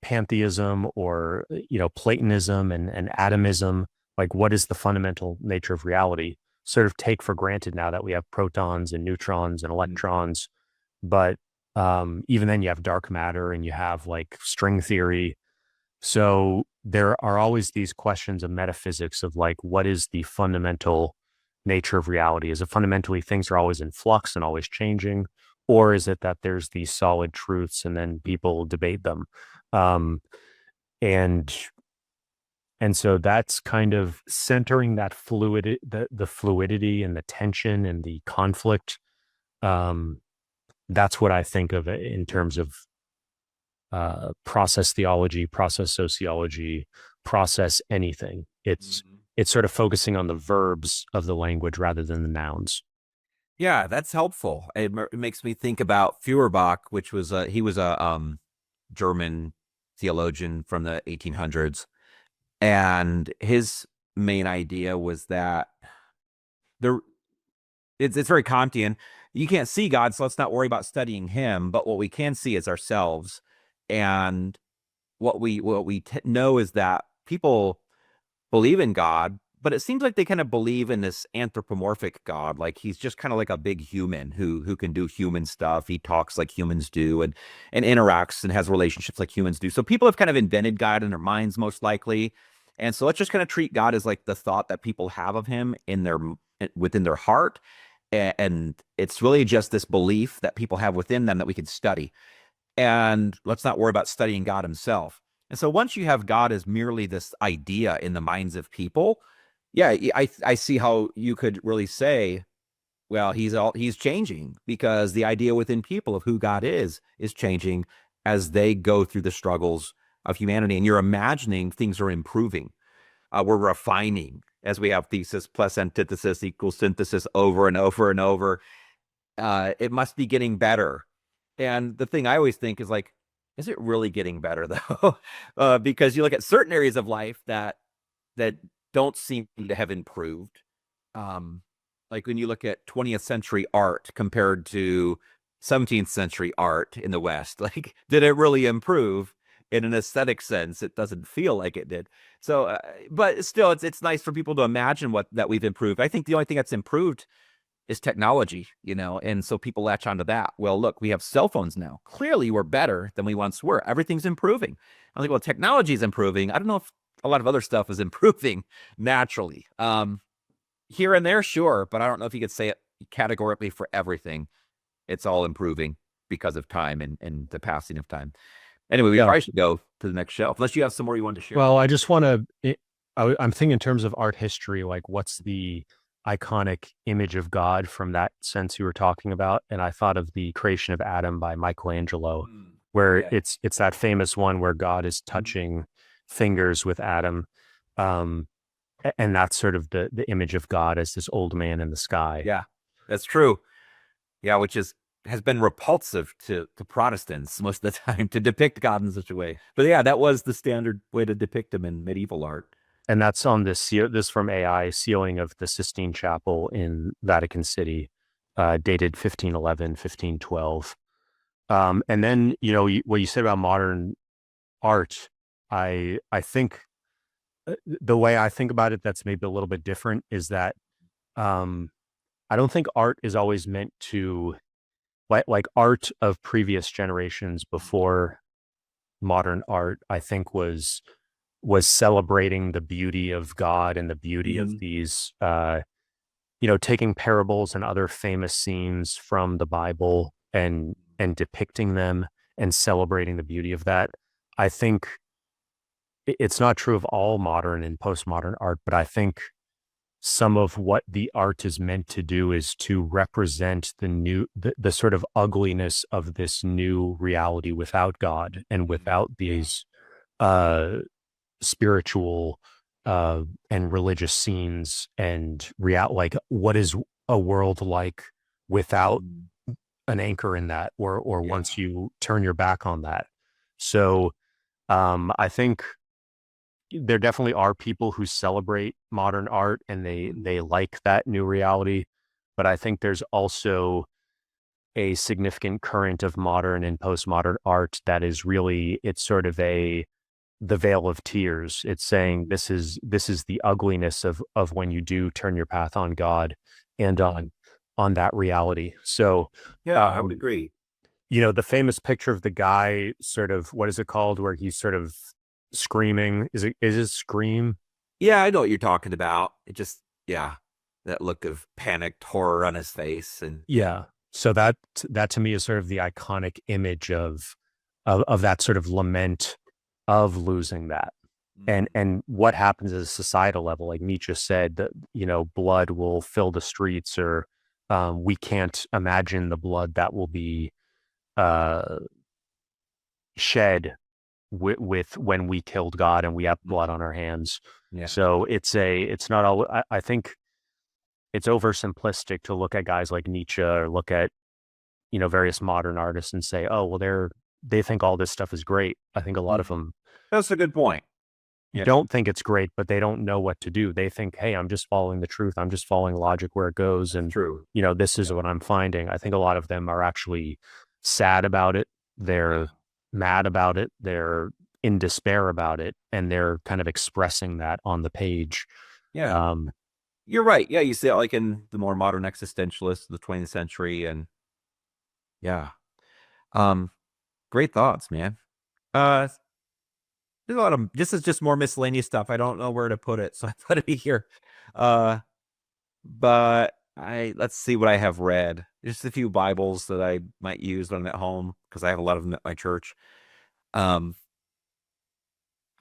pantheism or Platonism and atomism. Like, what is the fundamental nature of reality? Sort of take for granted now that we have protons and neutrons and electrons, but even then you have dark matter and you have like string theory. So there are always these questions of metaphysics of like, what is the fundamental nature of reality? Is it fundamentally things are always in flux and always changing? Or is it that there's these solid truths and then people debate them? And so that's kind of centering that the fluidity and the tension and the conflict. That's what I think of it in terms of process theology, process sociology, process anything. It's sort of focusing on the verbs of the language rather than the nouns. Yeah, that's helpful. It makes me think about Feuerbach, which was he was a German theologian from the 1800s, and his main idea was that it's very Kantian. You can't see God, so let's not worry about studying him. But what we can see is ourselves, and what we know is that people believe in God, but it seems like they kind of believe in this anthropomorphic God, like he's just kind of like a big human who can do human stuff. He talks like humans do, and interacts and has relationships like humans do. So people have kind of invented God in their minds, most likely. And so let's just kind of treat God as like the thought that people have of him within their heart. And it's really just this belief that people have within them that we can study. And let's not worry about studying God himself. And so once you have God as merely this idea in the minds of people, yeah, I see how you could really say, well, he's changing, because the idea within people of who God is changing as they go through the struggles of humanity. And you're imagining things are improving. We're refining as we have thesis plus antithesis equals synthesis over and over and over. It must be getting better. And the thing I always think is like, Is it really getting better though? Because you look at certain areas of life that don't seem to have improved. Um, like when you look at 20th century art compared to 17th century art in the West, like did it really improve in an aesthetic sense? It doesn't feel like it did. So, but still, it's nice for people to imagine what that we've improved. I think the only thing that's improved is technology, and so people latch onto that. Well, look, we have cell phones now. Clearly, we're better than we once were. Everything's improving. I'm like, well, technology is improving. I don't know if a lot of other stuff is improving naturally. Here and there, sure, but I don't know if you could say it categorically for everything. It's all improving because of time and the passing of time. Anyway, we Yeah. probably should go to the next shelf, unless you have some more you wanted to share. Well, I just want to, I'm thinking in terms of art history, like what's the iconic image of God from that sense you were talking about? And I thought of the creation of Adam by Michelangelo, where Yeah. it's that famous one where God is touching fingers with Adam. And that's sort of the image of God as this old man in the sky. Yeah, that's true. Yeah, which has been repulsive to Protestants most of the time to depict God in such a way. But yeah, that was the standard way to depict him in medieval art. And that's on this from AI ceiling of the Sistine Chapel in Vatican City, dated 1511, 1512. And then, what you said about modern art, I think the way I think about it, that's maybe a little bit different, is that I don't think art is always meant to, like art of previous generations before modern art, I think was celebrating the beauty of God and the beauty of these, taking parables and other famous scenes from the Bible and depicting them and celebrating the beauty of that. I think it's not true of all modern and postmodern art, but I think some of what the art is meant to do is to represent the sort of ugliness of this new reality without God and without these uh spiritual and religious scenes and like what is a world like without an anchor in that, or once you turn your back on that. So I think there definitely are people who celebrate modern art and they like that new reality, but I think there's also a significant current of modern and postmodern art that is really, it's sort of the veil of tears. It's saying this is the ugliness of when you do turn your path on God and on that reality. So yeah, I would agree. The famous picture of the guy, sort of, what is it called, where he's sort of screaming? Is it Scream? Yeah, I know what you're talking about. It just, yeah, that look of panicked horror on his face, and Yeah. So that to me is sort of the iconic image of that sort of lament of losing that. And what happens at a societal level, like Nietzsche said, that blood will fill the streets, or we can't imagine the blood that will be shed with when we killed God and we have blood on our hands. yeah, So it's not all. I think it's oversimplistic to look at guys like Nietzsche or look at various modern artists and say, oh, well, they think all this stuff is great. I think a lot of them that's a good point. Yeah. don't think it's great, but they don't know what to do. They think, hey, I'm just following the truth. I'm just following logic where it goes. And, True. This is what I'm finding. I think a lot of them are actually sad about it. They're mad about it. They're in despair about it. And they're kind of expressing that on the page. Yeah. You're right. Yeah, you see it like in the more modern existentialists of the 20th century, and yeah. Great thoughts, man. There's a lot of, this is just more miscellaneous stuff. I don't know where to put it, so I put it here. But let's see what I have read. Just a few Bibles that I might use when I'm at home, because I have a lot of them at my church. I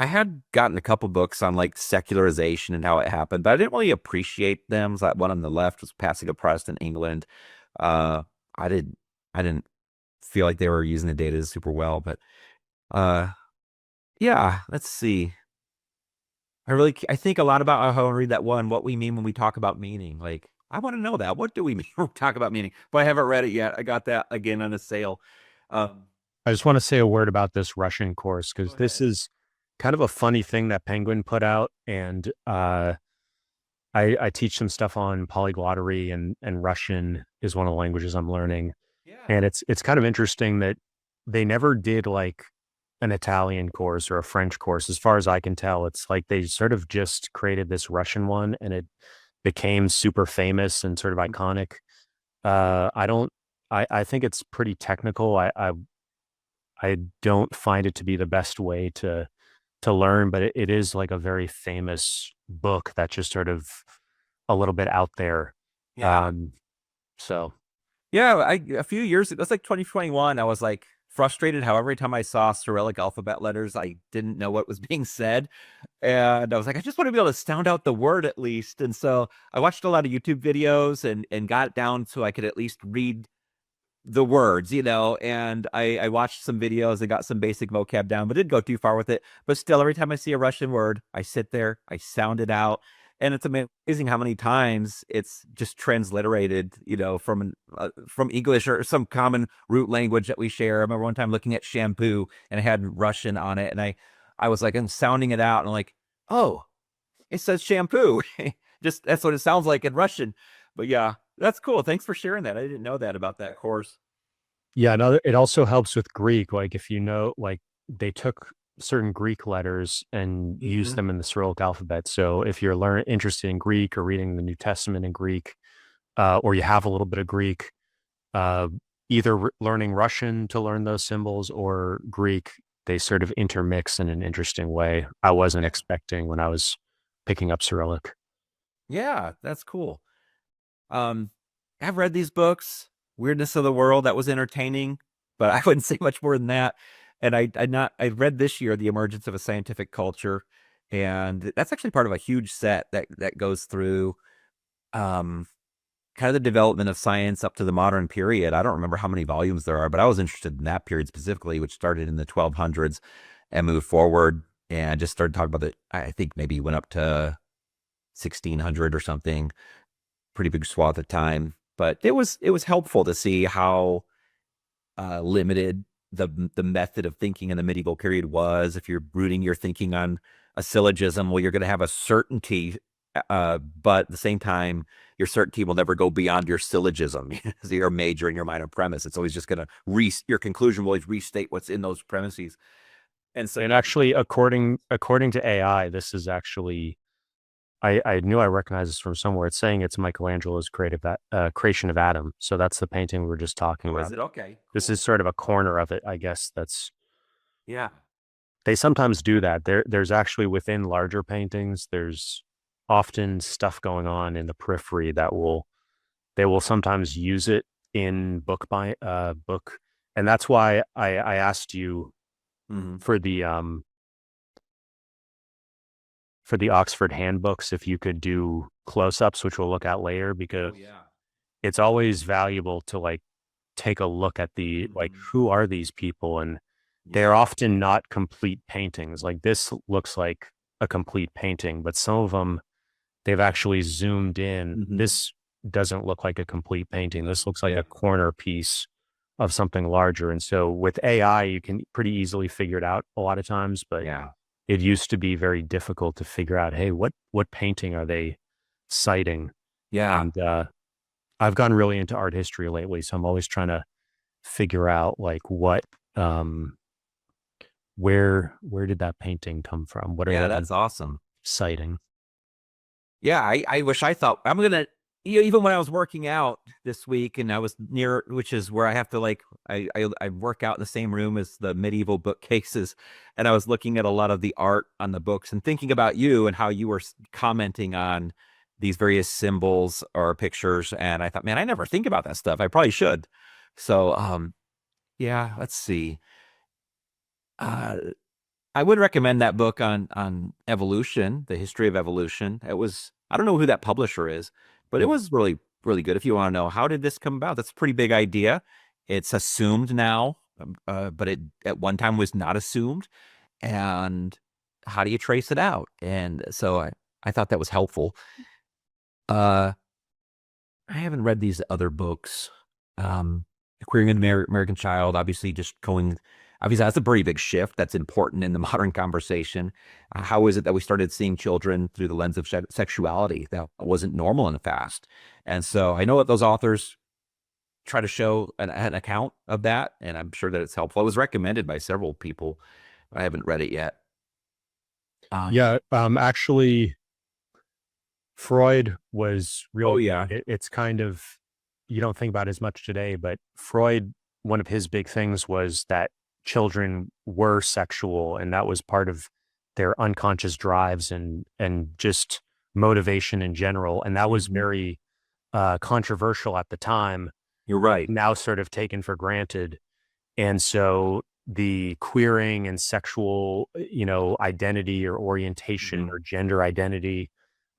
had gotten a couple books on like secularization and how it happened, but I didn't really appreciate them. So that one on the left was Passing of Protestant England. I didn't feel like they were using the data super well, but yeah, let's see. I think a lot about how I read that one, what we mean when we talk about meaning. Like, I want to know that. What do we mean when we talk about meaning? But I haven't read it yet. I got that again on a sale. I just want to say a word about this Russian course Go because this ahead. is kind of a funny thing that Penguin put out, and I teach some stuff on polyglottery, and Russian is one of the languages I'm learning, Yeah. and it's kind of interesting that they never did like an Italian course or a French course, as far as I can tell. It's like they sort of just created this Russian one, and it became super famous and sort of iconic. I don't. I think it's pretty technical. I don't find it to be the best way to learn, but it is like a very famous book that's just sort of a little bit out there. Yeah. Um, so Yeah, a few years ago, that's like 2021, I was like frustrated how every time I saw Cyrillic alphabet letters, I didn't know what was being said. And I was like, I just want to be able to sound out the word at least. And so I watched a lot of YouTube videos and got it down so I could at least read the words, and I watched some videos and got some basic vocab down, but didn't go too far with it. But still, every time I see a Russian word, I sit there, I sound it out. And it's amazing how many times it's just transliterated, from English or some common root language that we share. I remember one time looking at shampoo and it had Russian on it, and I was like, I'm sounding it out, and I'm like, oh, it says shampoo. Just that's what it sounds like in Russian. But yeah, that's cool. Thanks for sharing that. I didn't know that about that course. yeah, another it also helps with Greek. Like if you know, like they took certain Greek letters and used Hmm. them in the Cyrillic alphabet. So if you're interested in Greek or reading the New Testament in Greek, or you have a little bit of Greek, uh, either learning Russian to learn those symbols or Greek, they sort of intermix in an interesting way. I wasn't Yeah. expecting when I was picking up Cyrillic. Yeah, that's cool. Um, I've read these books, Weirdness of the World, that was entertaining, but I wouldn't say much more than that. And I read this year The Emergence of a Scientific Culture, and that's actually part of a huge set that goes through um kind of the development of science up to the modern period. I don't remember how many volumes there are, but I was interested in that period specifically, which started in the 1200s and moved forward and just started talking about it. I think maybe went up to 1600 or something, pretty big swath of time. But it was helpful to see how limited the method of thinking in the medieval period was. If you're rooting your thinking on a syllogism, well, you're going to have a certainty, but at the same time, your certainty will never go beyond your syllogism. So you're a major in your minor premise. It's always just going to your conclusion will always restate what's in those premises. And so, And yeah. actually, according to AI, this is actually I knew I recognized this from somewhere. It's saying it's Michelangelo's creation of Adam. So that's the painting we were just talking Oh, is about. it okay? This Cool. is sort of a corner of it, I guess. That's Yeah. They sometimes do that. There's actually within larger paintings, there's often stuff going on in the periphery that will they will sometimes use it in book, and that's why I asked you Hmm. for the Oxford handbooks if you could do close-ups, which we'll look at later, Oh, because yeah. it's always valuable to like take a look at the like Hmm. who are these people, and they're Yeah. often not complete paintings. Like this looks like a complete painting, but some of them they've actually zoomed in. Hmm. This doesn't look like a complete painting. This looks like Yeah. a corner piece of something larger. And so with AI, you can pretty easily figure it out a lot of times, but Yeah. it used to be very difficult to figure out, hey, what painting are they citing? Yeah. And I've gotten really into art history lately, so I'm always trying to figure out like um where did that painting come from? What are Yeah. they That's awesome. citing? Yeah, I wish I thought I'm gonna even when I was working out this week and I was near, which is where I have to like I work out in the same room as the medieval bookcases, and I was looking at a lot of the art on the books and thinking about you and how you were commenting on these various symbols or pictures, and I thought, man, I never think about that stuff. I probably should. So yeah, let's see. Uh I would recommend that book on evolution, the history of evolution. It was I don't know who that publisher is, but it was really really good. If you want to know how did this come about, that's a pretty big idea. It's assumed now, but it at one time was not assumed. And how do you trace it out? And so I thought that was helpful. Uh, I haven't read these other books. Um, queering an American child, obviously just going, obviously that's a pretty big shift that's important in the modern conversation. How is it that we started seeing children through the lens of sexuality that wasn't normal in the past? And so I know that those authors try to show an account of that, and I'm sure that it's helpful. It was recommended by several people. I haven't read it yet. Actually, Freud was Oh really, yeah. it's kind of, you don't think about it as much today, but Freud, one of his big things was that children were sexual, and that was part of their unconscious drives and just motivation in general. And that was very controversial at the time, You're right. now sort of taken for granted. And so the queering and sexual, identity or orientation or gender identity,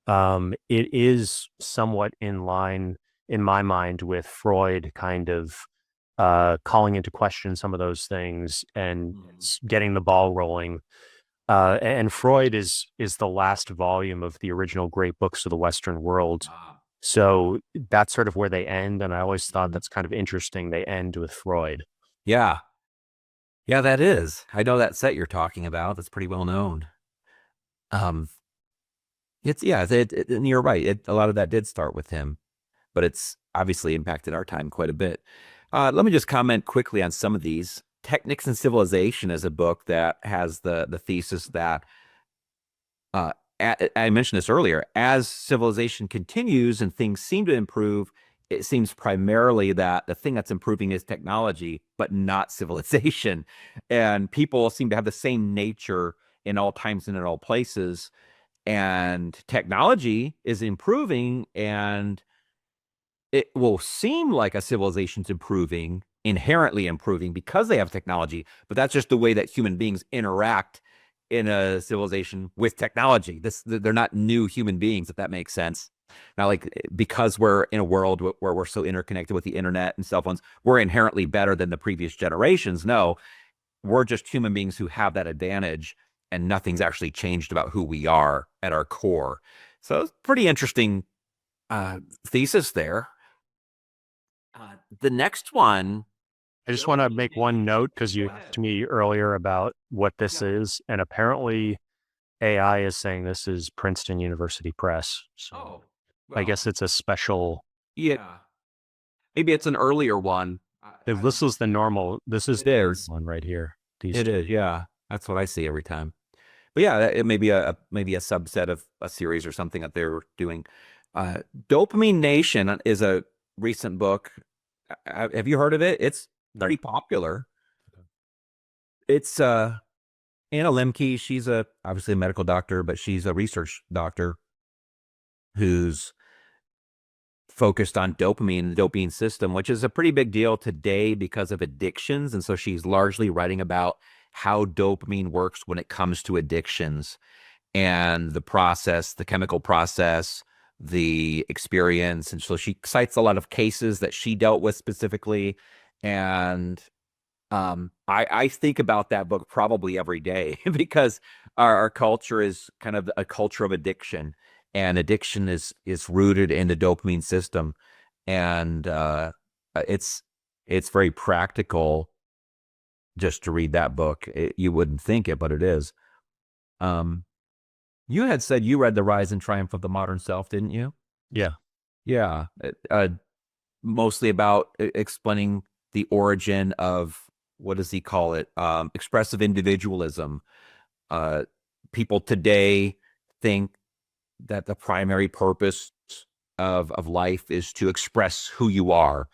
it is somewhat in line, in my mind, with Freud kind of calling into question some of those things and getting the ball rolling. And Freud is the last volume of the original great books of the Western world. So that's sort of where they end. And I always thought that's kind of interesting. They end with Freud. Yeah. Yeah, that is. I know that set you're talking about. That's pretty well known. It's yeah, and you're right. A lot of that did start with him, but it's obviously impacted our time quite a bit. Let me just comment quickly on some of these. Technics and Civilization is a book that has the thesis that I mentioned this earlier. As civilization continues and things seem to improve, it seems primarily that the thing that's improving is technology, but not civilization. And people seem to have the same nature in all times and in all places. And technology is improving, and it will seem like a civilization's improving, inherently improving because they have technology, but that's just the way that human beings interact in a civilization with technology. They're not new human beings, if that makes sense. Now, like, because we're in a world where we're so interconnected with the internet and cell phones, we're inherently better than the previous generations. No, we're just human beings who have that advantage, and nothing's actually changed about who we are at our core. So it's pretty interesting thesis there. The next one. I just want to make one note because you asked me earlier about what this is. And apparently AI is saying this is Princeton University Press. So I guess it's a special. Yeah, maybe it's an earlier one. If this is the normal, this is the one right here. It is, yeah. That's what I see every time. But yeah, it may be a subset of a series or something that they're doing. Dopamine Nation is a recent book. Have you heard of it? It's pretty popular. It's Anna Lemke. She's obviously a medical doctor, but she's a research doctor who's focused on dopamine, the dopamine system, which is a pretty big deal today because of addictions. And so she's largely writing about how dopamine works when it comes to addictions and the process, the chemical process, the experience. And so she cites a lot of cases that she dealt with specifically. And I think about that book probably every day because our culture is kind of a culture of addiction, and addiction is rooted in the dopamine system. And it's very practical just to read that book. You wouldn't think it, but it is. You had said you read The Rise and Triumph of the Modern Self, didn't you? Yeah. Yeah. Mostly about explaining the origin of, what does he call it? Expressive individualism. People today think that the primary purpose of life is to express who you are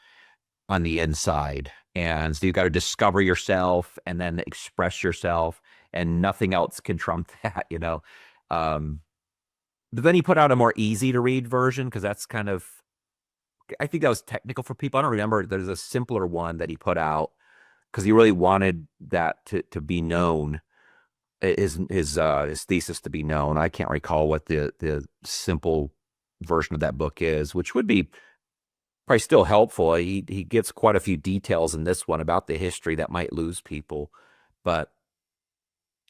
on the inside. And so you got to discover yourself and then express yourself, and nothing else can trump that, you know. But then he put out a more easy to read version because that's kind of, I think that was technical for people. I don't remember. There's a simpler one that he put out because he really wanted that to be known, his thesis to be known. I can't recall what the simple version of that book is, which would be probably still helpful. He gives quite a few details in this one about the history that might lose people, but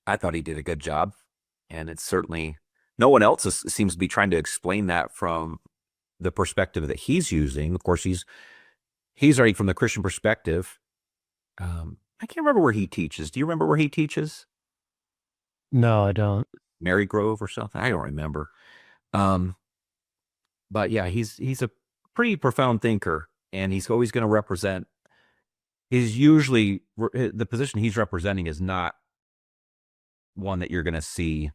I thought he did a good job. And it's certainly, no one else seems to be trying to explain that from the perspective that he's using. Of course, he's writing from the Christian perspective. I can't remember where he teaches. Do you remember where he teaches? No, I don't. Marygrove or something? I don't remember. Um, but yeah, he's a pretty profound thinker, and he's always going to represent. He's usually the position he's representing is not one that you're going to see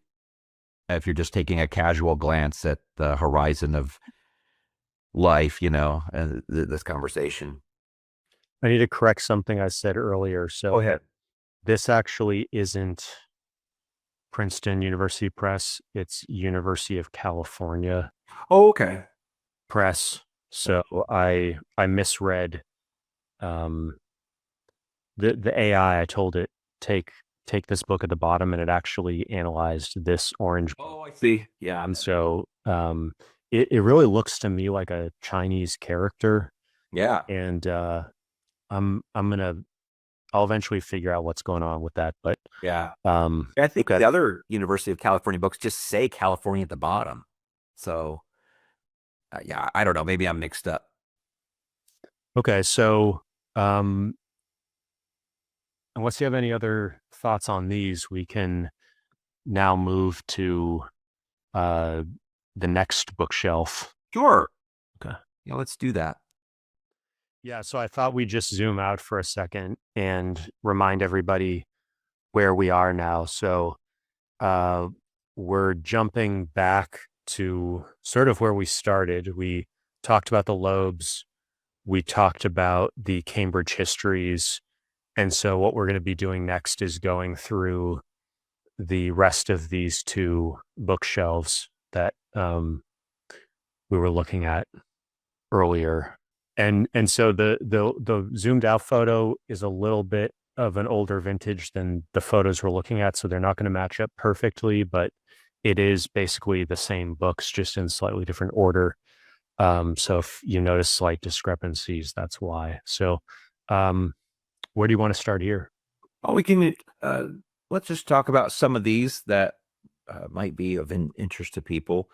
if you're just taking a casual glance at the horizon of life, this conversation. I need to correct something I said earlier. Go So ahead. this actually isn't Princeton University Press. It's University of California Oh, okay. Press. So I misread the AI. I told it take this book at the bottom, and it actually analyzed this orange book. Oh, I see. Yeah. And so it really looks to me like a Chinese character. Yeah. And I'll eventually figure out what's going on with that. But Yeah. I think okay. the other University of California books just say California at the bottom. So, yeah, I don't know. Maybe I'm mixed up. Okay, so unless you have any other thoughts on these, we can now move to the next bookshelf. Sure. Okay. Yeah, let's do that. Yeah, so I thought we'd just zoom out for a second and remind everybody where we are now. So we're jumping back to sort of where we started. We talked about the Loebs. We talked about the Cambridge histories. And so what we're going to be doing next is going through the rest of these two bookshelves that we were looking at earlier. And so the zoomed out photo is a little bit of an older vintage than the photos we're looking at, so they're not going to match up perfectly, but it is basically the same books, just in slightly different order. So if you notice slight discrepancies, that's why. So where do you want to start here? Oh, we can let's just talk about some of these that might be of interest to people.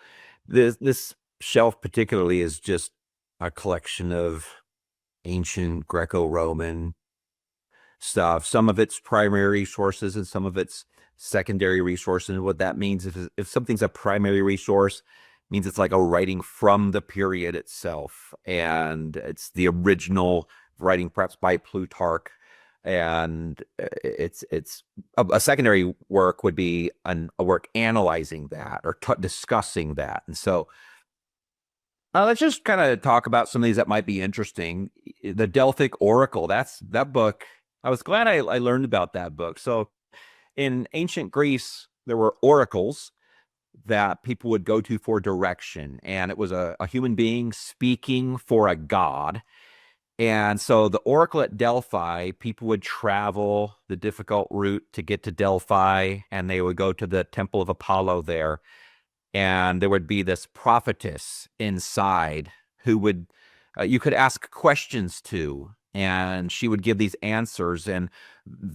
This shelf particularly is just a collection of ancient Greco-Roman stuff. Some of it's primary sources and some of it's secondary resources. And what that means, if something's a primary resource, means it's like a writing from the period itself, and it's the original writing, perhaps by Plutarch. And it's a secondary work would be a work analyzing that or discussing that. And so let's just kind of talk about some of these that might be interesting. The Delphic Oracle, that book. I was glad I learned about that book. So in ancient Greece, there were oracles that people would go to for direction. And it was a human being speaking for a god. And so the oracle at Delphi, people would travel the difficult route to get to Delphi, and they would go to the temple of Apollo there. And there would be this prophetess inside who would, you could ask questions to, and she would give these answers. And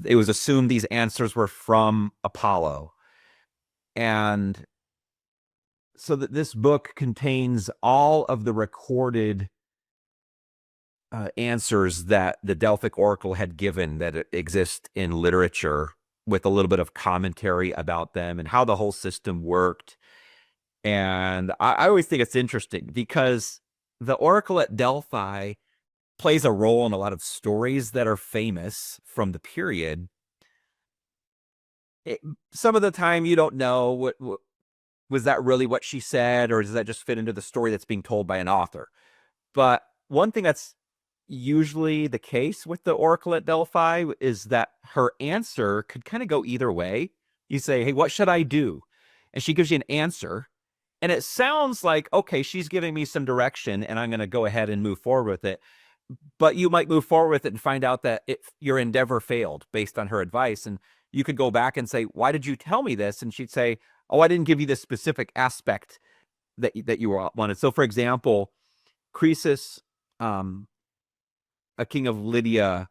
it was assumed these answers were from Apollo. And so that this book contains all of the recorded answers that the Delphic Oracle had given that exist in literature, with a little bit of commentary about them and how the whole system worked. And I always think it's interesting because the Oracle at Delphi plays a role in a lot of stories that are famous from the period. Some of the time you don't know what was that really what she said, or does that just fit into the story that's being told by an author? But one thing that's usually the case with the Oracle at Delphi is that her answer could kind of go either way. You say, hey, what should I do? And she gives you an answer. And it sounds like, okay, she's giving me some direction and I'm going to go ahead and move forward with it. But you might move forward with it and find out that your endeavor failed based on her advice. And you could go back and say, why did you tell me this? And she'd say, oh, I didn't give you this specific aspect that you wanted. So, for example, Croesus, a king of Lydia,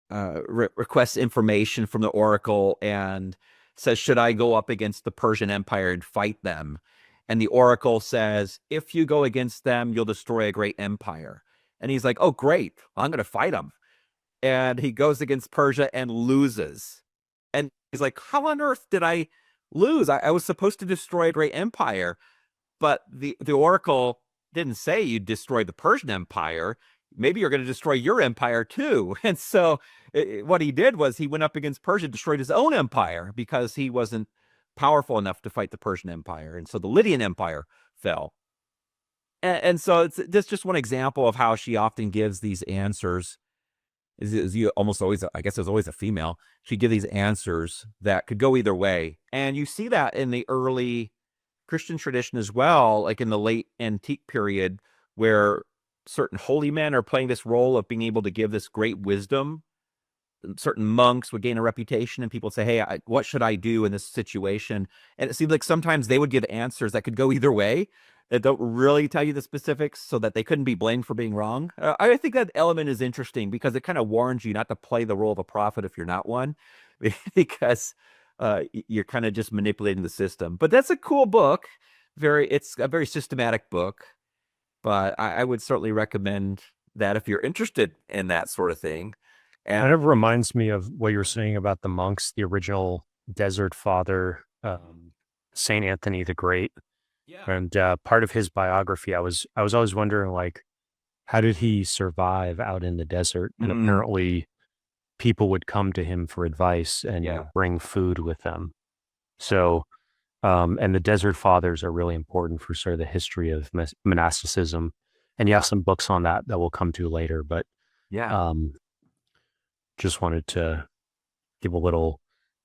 requests information from the oracle and says, should I go up against the Persian Empire and fight them? And the oracle says, if you go against them, you'll destroy a great empire. And he's like, oh, great. I'm going to fight him. And he goes against Persia and loses. And he's like, how on earth did I lose? I was supposed to destroy a great empire, but the oracle didn't say you destroyed the Persian Empire. Maybe you're going to destroy your empire too. And so what he did was he went up against Persia, destroyed his own empire because he wasn't powerful enough to fight the Persian Empire. And so the Lydian Empire fell. And so it's just one example of how she often gives these answers. Is you almost always, I guess there's always a female. She give these answers that could go either way. And you see that in the early Christian tradition as well, like in the late antique period, where certain holy men are playing this role of being able to give this great wisdom. Certain monks would gain a reputation, and people say, hey, what should I do in this situation? And it seems like sometimes they would give answers that could go either way, that don't really tell you the specifics so that they couldn't be blamed for being wrong. I think that element is interesting because it kind of warns you not to play the role of a prophet if you're not one, because you're kind of just manipulating the system. But that's a cool book. It's a very systematic book, but I would certainly recommend that if you're interested in that sort of thing. And Kind of reminds me of what you were saying about the monks, the original Desert Father, Saint Anthony the Great. yeah. And part of his biography, I was always wondering, like, how did he survive out in the desert? And apparently, people would come to him for advice and bring food with them. So, and the Desert Fathers are really important for sort of the history of monasticism. And you have some books on that we'll come to later. But just wanted to give a little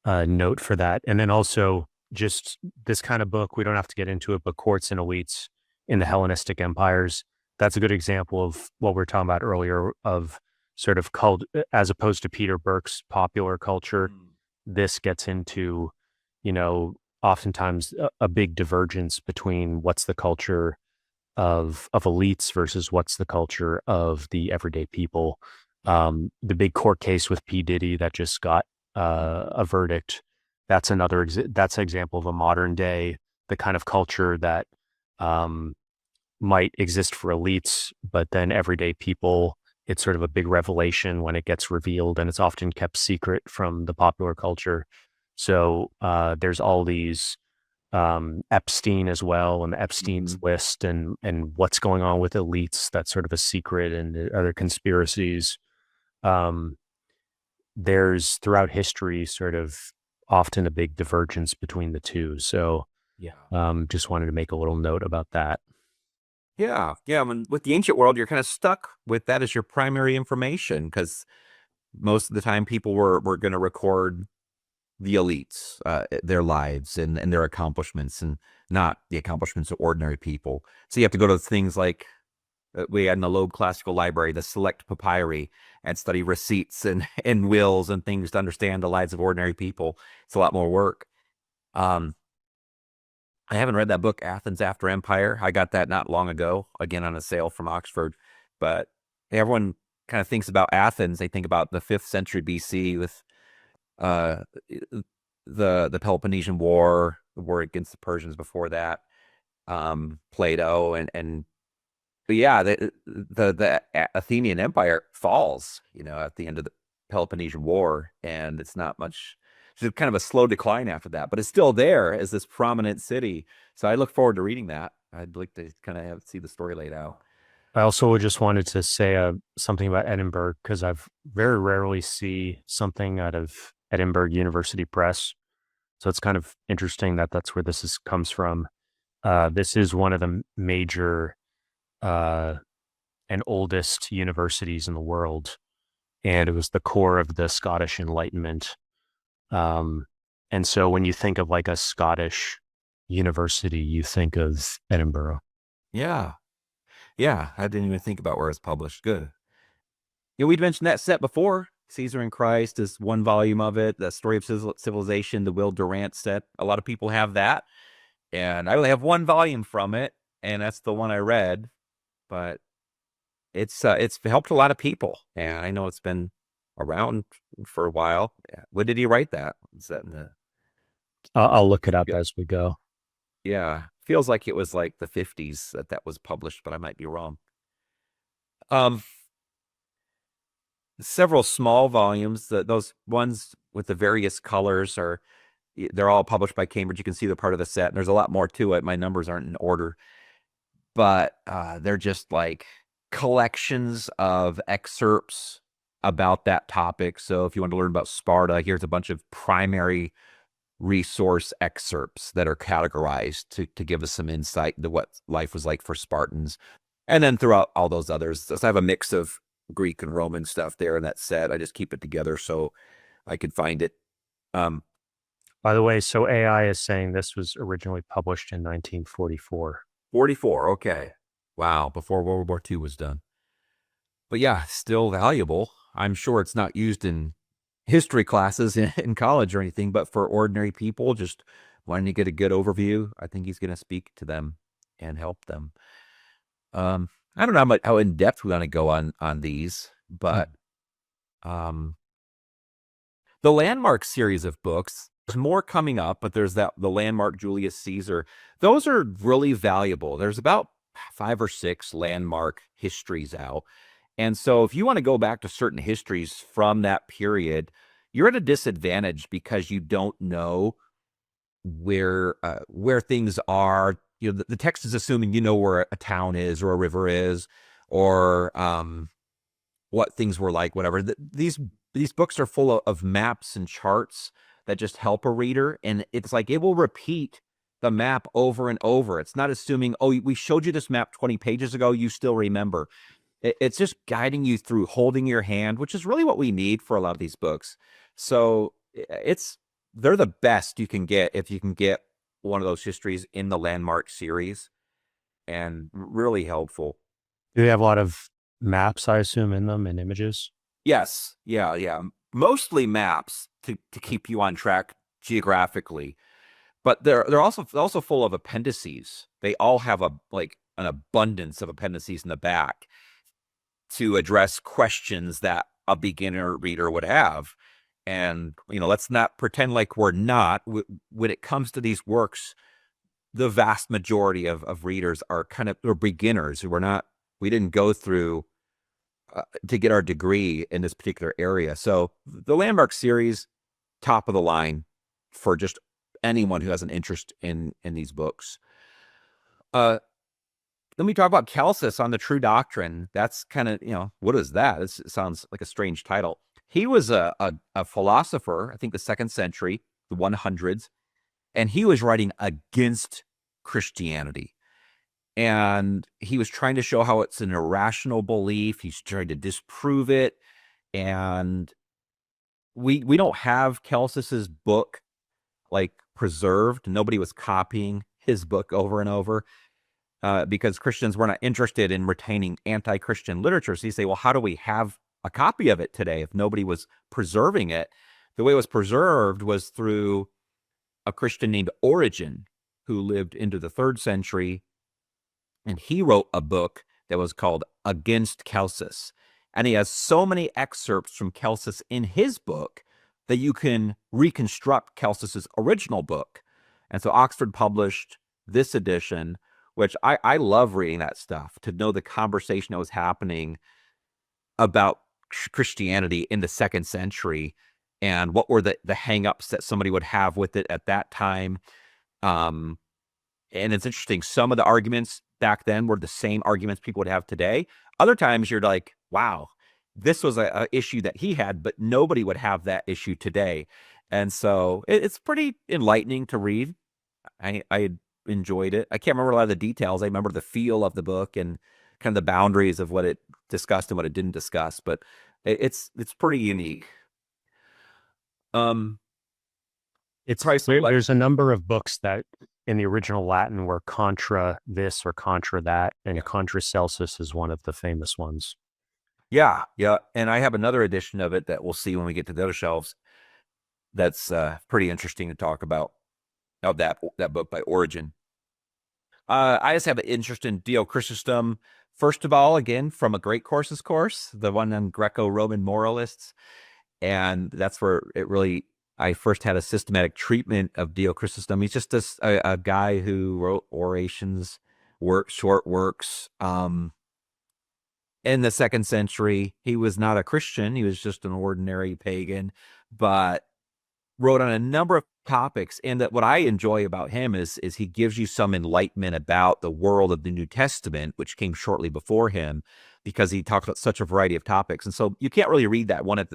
note for that. And then also just this kind of book, we don't have to get into it, but Courts and Elites in the Hellenistic empires. That's a good example of what we were talking about earlier of sort of cult, as opposed to Peter Burke's popular culture. This gets into, oftentimes a big divergence between what's the culture of elites versus what's the culture of the everyday people. The big court case with P. Diddy that just got a verdict. That's that's an example of a modern day, the kind of culture that might exist for elites, but then everyday people, it's sort of a big revelation when it gets revealed, and it's often kept secret from the popular culture. So there's all these Epstein as well, and the Epstein's list, and what's going on with elites. That's sort of a secret, and the other conspiracies. There's throughout history sort of often a big divergence between the two. So just wanted to make a little note about that. Yeah. I mean, with the ancient world, you're kind of stuck with that as your primary information because most of the time people were going to record the elites, their lives and their accomplishments, and not the accomplishments of ordinary people. So you have to go to things like we had in the Loeb Classical Library, the Select Papyri, and study receipts and wills and things to understand the lives of ordinary people. It's a lot more work. I haven't read that book, Athens After Empire. I got that not long ago, again on a sale from Oxford. But everyone kind of thinks about Athens. They think about the 5th century BC with the Peloponnesian War, the war against the Persians before that, Plato, but yeah, the Athenian Empire falls, at the end of the Peloponnesian War, and it's not much. It's kind of a slow decline after that, but it's still there as this prominent city. So I look forward to reading that. I'd like to kind of see the story laid out. I also just wanted to say something about Edinburgh, because I've very rarely see something out of Edinburgh University Press. So it's kind of interesting that that's where comes from. This is one of the major and oldest universities in the world, and it was the core of the Scottish Enlightenment. And so when you think of like a Scottish university, you think of Edinburgh. Yeah. I didn't even think about where it's published. Good. Yeah, we'd mentioned that set before. Caesar and Christ is one volume of it. The Story of Civilization, the Will Durant set. A lot of people have that. And I only have one volume from it, and that's the one I read. But it's helped a lot of people. And I know it's been around for a while. When did he write that? Is that in the... I'll look it up as we go. Yeah. Feels like it was like the 50s that was published, but I might be wrong. Um, Several small volumes. Those ones with the various colors they're all published by Cambridge. You can see they're part of the set, and there's a lot more to it. My numbers aren't in order, but they're just like collections of excerpts about that topic. So if you want to learn about Sparta, here's a bunch of primary resource excerpts that are categorized to give us some insight into what life was like for Spartans. And then throughout all those others, so I have a mix of Greek and Roman stuff there in that set. I just keep it together so I could find it. By the way, so AI is saying this was originally published in 1944. 44, okay. Wow, before World War II was done. But yeah, still valuable. I'm sure it's not used in history classes in college or anything, but for ordinary people just wanting to get a good overview, I think he's going to speak to them and help them. I don't know how in depth we want to go on these, but the Landmark series of books, there's more coming up, but there's the Landmark Julius Caesar. Those are really valuable. There's about 5 or 6 Landmark histories out. And so if you want to go back to certain histories from that period, you're at a disadvantage because you don't know where things are. You know, the text is assuming you know where a town is or a river is, or what things were like, whatever. These books are full of maps and charts that just help a reader, and it's like it will repeat the map over and over. It's not assuming, oh, we showed you this map 20 pages ago, you still remember. It's just guiding you through, holding your hand, which is really what we need for a lot of these books. So they're the best you can get if you can get one of those histories in the Landmark series, and really helpful. Do they have a lot of maps, I assume, in them and images? Yes. Yeah. Mostly maps to keep you on track geographically. But they're also full of appendices. They all have an abundance of appendices in the back to address questions that a beginner reader would have. And, let's not pretend like we're not. When it comes to these works, the vast majority of readers are they're beginners. We didn't go through to get our degree in this particular area. So the Landmark series, top of the line for just anyone who has an interest in these books. Then we talk about Celsus on the True Doctrine. That's what is that? It sounds like a strange title. He was a philosopher, I think the 2nd century, the 100s, and he was writing against Christianity. And he was trying to show how it's an irrational belief. He's trying to disprove it. And we don't have Celsus's book preserved. Nobody was copying his book over and over because Christians were not interested in retaining anti-Christian literature. So you say, well, how do we have a copy of it today if nobody was preserving it? The way it was preserved was through a Christian named Origen, who lived into the 3rd century. And he wrote a book that was called Against Celsus. And he has so many excerpts from Celsus in his book that you can reconstruct Celsus's original book. And so Oxford published this edition, which I love reading that stuff, to know the conversation that was happening about Christianity in the 2nd century and what were the hang-ups that somebody would have with it at that time. And it's interesting. Some of the arguments back then were the same arguments people would have today. Other times you're like, wow, this was an issue that he had, but nobody would have that issue today. And so it's pretty enlightening to read. I enjoyed it. I can't remember a lot of the details. I remember the feel of the book and kind of the boundaries of what it discussed and what it didn't discuss, but it's pretty unique. There's a number of books that in the original Latin were contra this or contra that, and contra Celsus is one of the famous ones. Yeah. And I have another edition of it that we'll see when we get to the other shelves. That's pretty interesting to talk about, of that book by Origen. I just have an interest in Dio Chrysostom. First of all, again, from a Great Courses course, the one on Greco-Roman Moralists. And that's where I first had a systematic treatment of Dio Chrysostom. He's just a guy who wrote orations, short works. in the second century. He was not a Christian. He was just an ordinary pagan, but wrote on a number of topics. And that what I enjoy about him is he gives you some enlightenment about the world of the New Testament, which came shortly before him, because he talks about such a variety of topics. And so you can't really read that one it's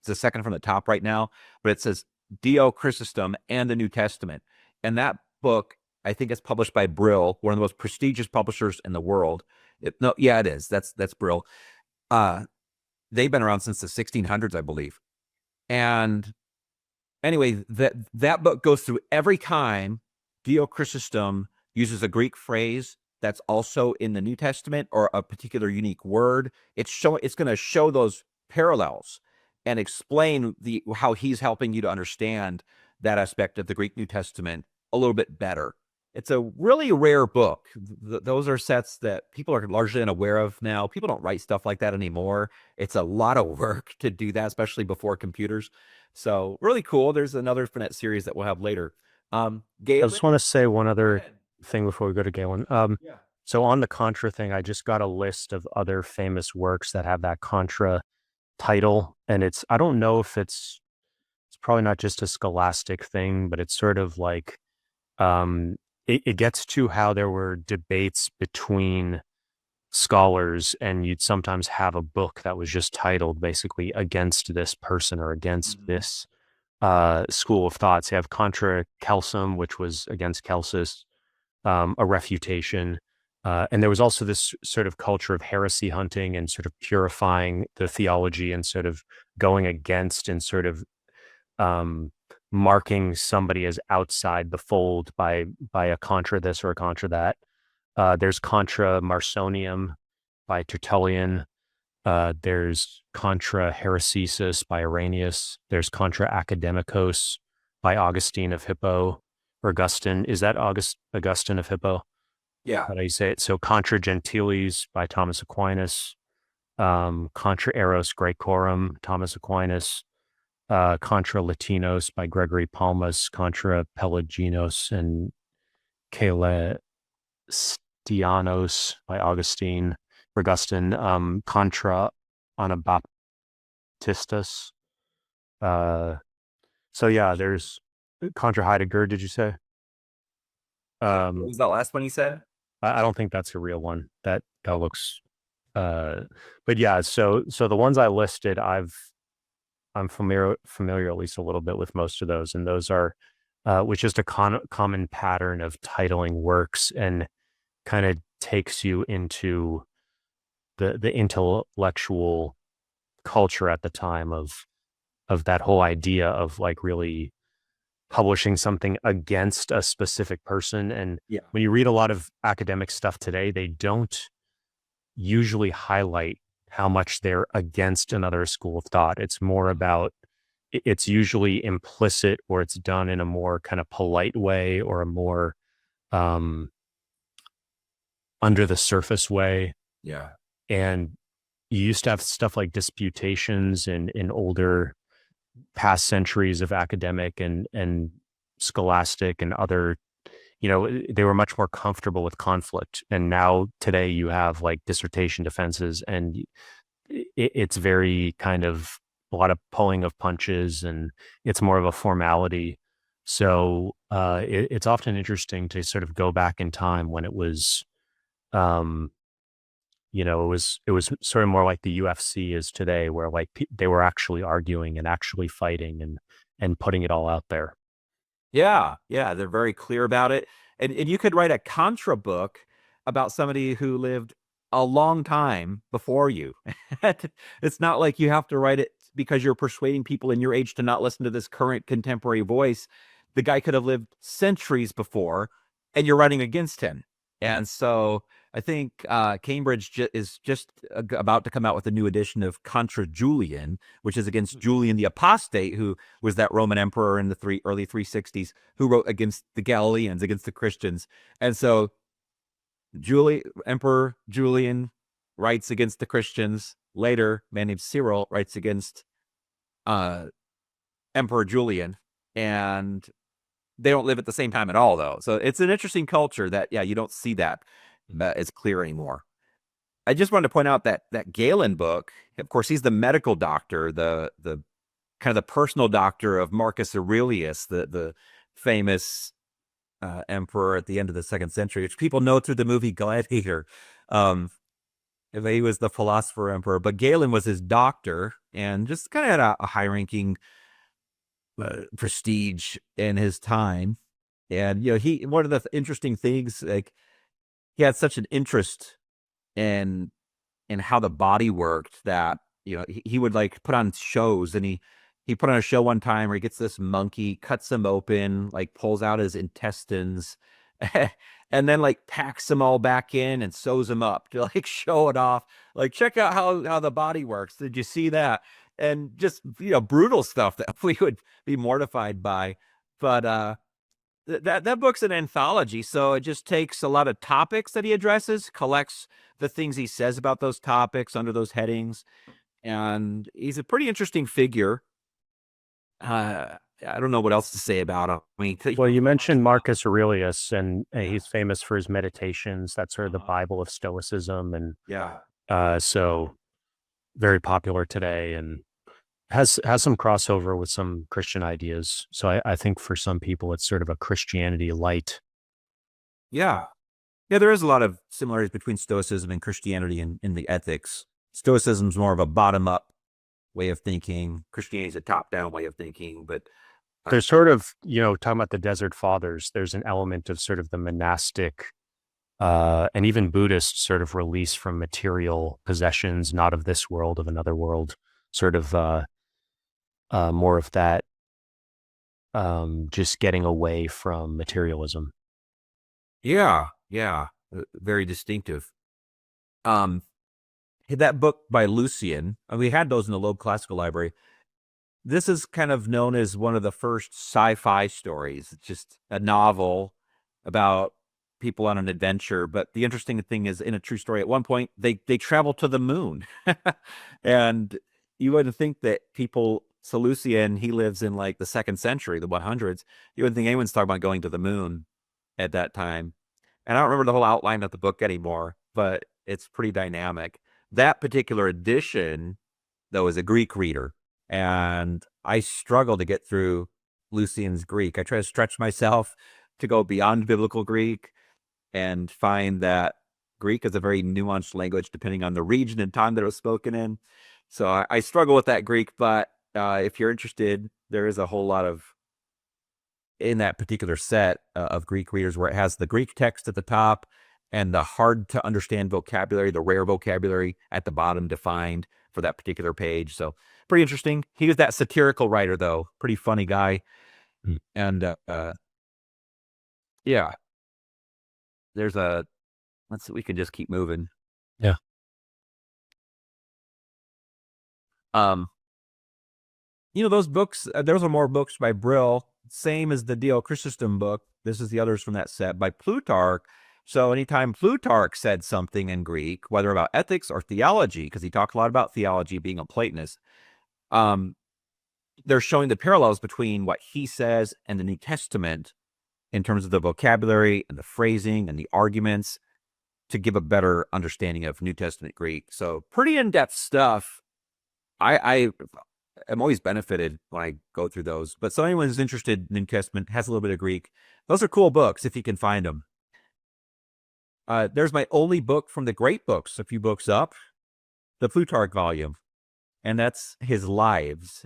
the second from the top right now, but it says Dio Chrysostom and the New Testament. And that book, I think it's published by Brill, one of the most prestigious publishers in the world. It is. That's Brill. They've been around since the 1600s, I believe. And anyway, that book goes through every time Dio Chrysostom uses a Greek phrase that's also in the New Testament or a particular unique word. It's going to show those parallels and explain how he's helping you to understand that aspect of the Greek New Testament a little bit better. It's a really rare book. Those are sets that people are largely unaware of now. People don't write stuff like that anymore. It's a lot of work to do that, especially before computers. So really cool. There's another from that series that we'll have later. I Galen? just want to say one other thing before we go to Galen. Yeah. So on the contra thing, I just got a list of other famous works that have that contra title, and I don't know if it's probably not just a scholastic thing, but it's sort of like it gets to how there were debates between scholars, and you'd sometimes have a book that was just titled basically against this person or against this school of thoughts. You have Contra Celsum, which was against Celsus, a refutation. And there was also this sort of culture of heresy hunting and sort of purifying the theology and sort of going against and sort of marking somebody as outside the fold by a contra this or a contra that. There's Contra Marsonium by Tertullian. There's Contra Heresisis by Irenaeus. There's Contra Academicos by Augustine of Hippo. Or Augustine. Is that Augustine of Hippo? Yeah. How do you say it? So Contra Gentiles by Thomas Aquinas. Contra Eros Graecorum, Thomas Aquinas. Contra Latinos by Gregory Palmas. Contra Pelagianos and Caelestianos by Augustine. Contra Anabaptistus. So yeah, there's Contra Heidegger, did you say? What was that last one you said? I don't think that's a real one. That looks but yeah, so the ones I listed, I'm familiar at least a little bit with most of those, and those are which is a common pattern of titling works and kind of takes you into the intellectual culture at the time of that whole idea of like really publishing something against a specific person. And Yeah. when you read a lot of academic stuff today, they don't usually highlight how much they're against another school of thought. It's more about, it's usually implicit, or it's done in a more kind of polite way, or a more under the surface way. Yeah. And you used to have stuff like disputations in older past centuries of academic and scholastic and other, they were much more comfortable with conflict. And now today you have like dissertation defenses, and it's very kind of a lot of pulling of punches, and it's more of a formality. So it's often interesting to sort of go back in time when it was, it was sort of more like the UFC is today, where like they were actually arguing and actually fighting and putting it all out there. Yeah. Yeah. They're very clear about it. And you could write a contra book about somebody who lived a long time before you. It's not like you have to write it because you're persuading people in your age to not listen to this current contemporary voice. The guy could have lived centuries before, and you're writing against him. And so I think Cambridge is just about to come out with a new edition of Contra Julian, which is against Julian the Apostate, who was that Roman emperor in the early 360s, who wrote against the Galileans, against the Christians. And so Emperor Julian writes against the Christians. Later, a man named Cyril writes against Emperor Julian. And they don't live at the same time at all, though. So it's an interesting culture that, you don't see that as clear anymore. I just wanted to point out that Galen book, of course, he's the medical doctor, the kind of the personal doctor of Marcus Aurelius, the famous emperor at the end of the 2nd century, which people know through the movie Gladiator. He was the philosopher emperor, but Galen was his doctor and just kind of had a high-ranking prestige in his time. And one of the interesting things, like, he had such an interest in how the body worked that he would like put on shows, and he put on a show one time where he gets this monkey, cuts him open, like pulls out his intestines, and then like packs them all back in and sews them up to like show it off. Like, check out how the body works. Did you see that? And just brutal stuff that we would be mortified by. But that book's an anthology, so it just takes a lot of topics that he addresses, collects the things he says about those topics under those headings, and he's a pretty interesting figure. I don't know what else to say about him. I mean, Well, you mentioned Marcus Aurelius, and he's famous for his meditations. That's sort of the Bible of Stoicism, and so very popular today, and has some crossover with some Christian ideas. So I think for some people, it's sort of a Christianity light. Yeah. There is a lot of similarities between Stoicism and Christianity in the ethics. Stoicism's more of a bottom-up way of thinking. Christianity is a top-down way of thinking, but There's sort of, talking about the Desert Fathers, there's an element of sort of the monastic and even Buddhist sort of release from material possessions, not of this world, of another world, sort of more of that, just getting away from materialism. Yeah, very distinctive. That book by Lucian, and we had those in the Loeb Classical Library. This is kind of known as one of the first sci-fi stories. It's just a novel about people on an adventure. But the interesting thing is, in a true story, at one point they travel to the moon, and you wouldn't think that people. So Lucian, he lives in like the 2nd century, the 100s. You wouldn't think anyone's talking about going to the moon at that time. And I don't remember the whole outline of the book anymore, but it's pretty dynamic. That particular edition, though, is a Greek reader, and I struggle to get through Lucian's Greek. I try to stretch myself to go beyond biblical Greek and find that Greek is a very nuanced language depending on the region and time that it was spoken in. So I struggle with that Greek, but if you're interested, there is a whole lot of in that particular set of Greek readers where it has the Greek text at the top and the hard to understand vocabulary, the rare vocabulary at the bottom defined for that particular page. So pretty interesting. He was that satirical writer, though. Pretty funny guy. And yeah, there's we can just keep moving. Yeah. Those books, those are more books by Brill, same as the Dio Chrysostom book. This is the others from that set by Plutarch. So anytime Plutarch said something in Greek, whether about ethics or theology, because he talked a lot about theology being a Platonist, they're showing the parallels between what he says and the New Testament in terms of the vocabulary and the phrasing and the arguments to give a better understanding of New Testament Greek. So pretty in-depth stuff. I am always benefited when I go through those. But so anyone who's interested in New Testament, has a little bit of Greek, those are cool books if you can find them. There's my only book from the great books, a few books up, the Plutarch volume, and that's his lives.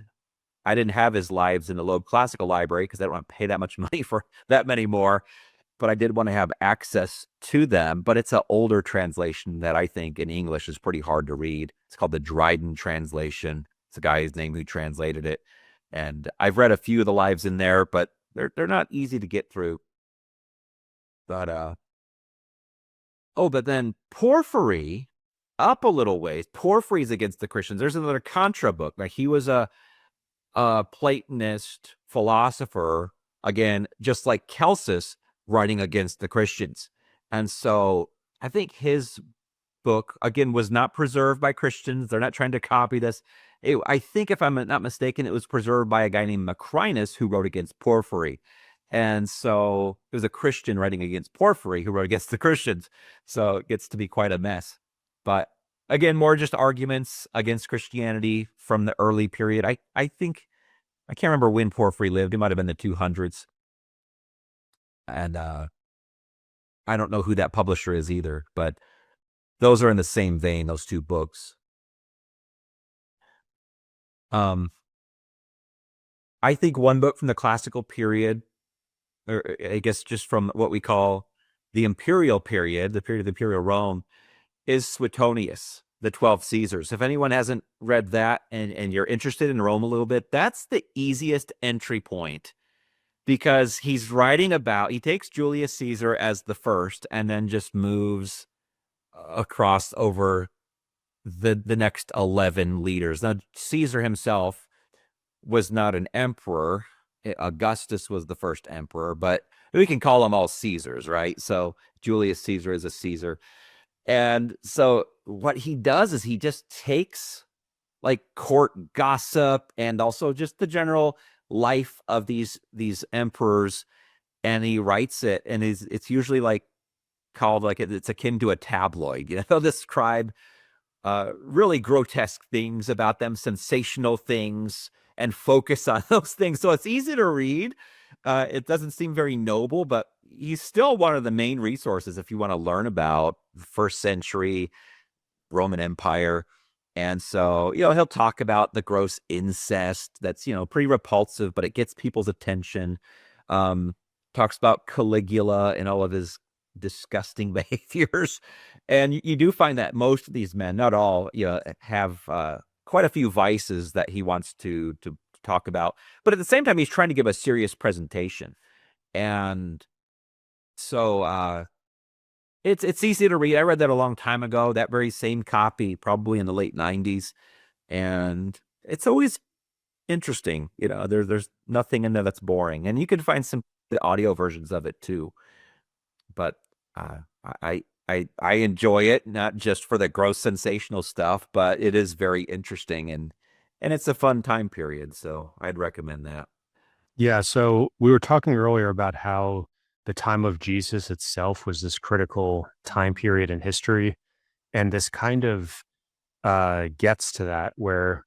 I didn't have his lives in the Loeb Classical Library because I don't want to pay that much money for that many more, but I did want to have access to them. But it's an older translation that I think in English is pretty hard to read. It's called the Dryden translation. It's a guy's name who translated it. And I've read a few of the lives in there, but they're not easy to get through. But but then Porphyry, up a little ways. Porphyry's against the Christians. There's another Contra book. Like, he was a Platonist philosopher, again, just like Celsus, writing against the Christians. And so I think his book, again, was not preserved by Christians. They're not trying to copy this. I think, if I'm not mistaken, it was preserved by a guy named Macrinus who wrote against Porphyry. And so it was a Christian writing against Porphyry who wrote against the Christians. So it gets to be quite a mess. But again, more just arguments against Christianity from the early period. I think I can't remember when Porphyry lived. It might have been the 200s. And I don't know who that publisher is either, but those are in the same vein, those two books. I think one book from the classical period, or I guess just from what we call the imperial period, the period of imperial Rome, is Suetonius, the 12 Caesars. If anyone hasn't read that and you're interested in Rome a little bit, that's the easiest entry point, because he's writing about, he takes Julius Caesar as the first and then just moves across over the next 11 leaders. Now, Caesar himself was not an emperor. Augustus was the first emperor, but we can call them all Caesars, right? So Julius Caesar is a Caesar. And so what he does is he just takes like court gossip and also just the general life of these emperors, and he writes it, and it's usually like called, like, it's akin to a tabloid. They'll describe really grotesque things about them, sensational things, and focus on those things. So it's easy to read. It doesn't seem very noble, but he's still one of the main resources if you want to learn about the first century Roman Empire. And so, he'll talk about the gross incest that's, pretty repulsive, but it gets people's attention. Talks about Caligula and all of his disgusting behaviors. And you do find that most of these men, not all, have quite a few vices that he wants to talk about. But at the same time, he's trying to give a serious presentation. And so it's easy to read. I read that a long time ago, that very same copy, probably in the late 90s. And it's always interesting. There's nothing in there that's boring. And you can find some the audio versions of it too. But I enjoy it, not just for the gross sensational stuff, but it is very interesting, and it's a fun time period. So I'd recommend that. Yeah, so we were talking earlier about how the time of Jesus itself was this critical time period in history, and this kind of gets to that where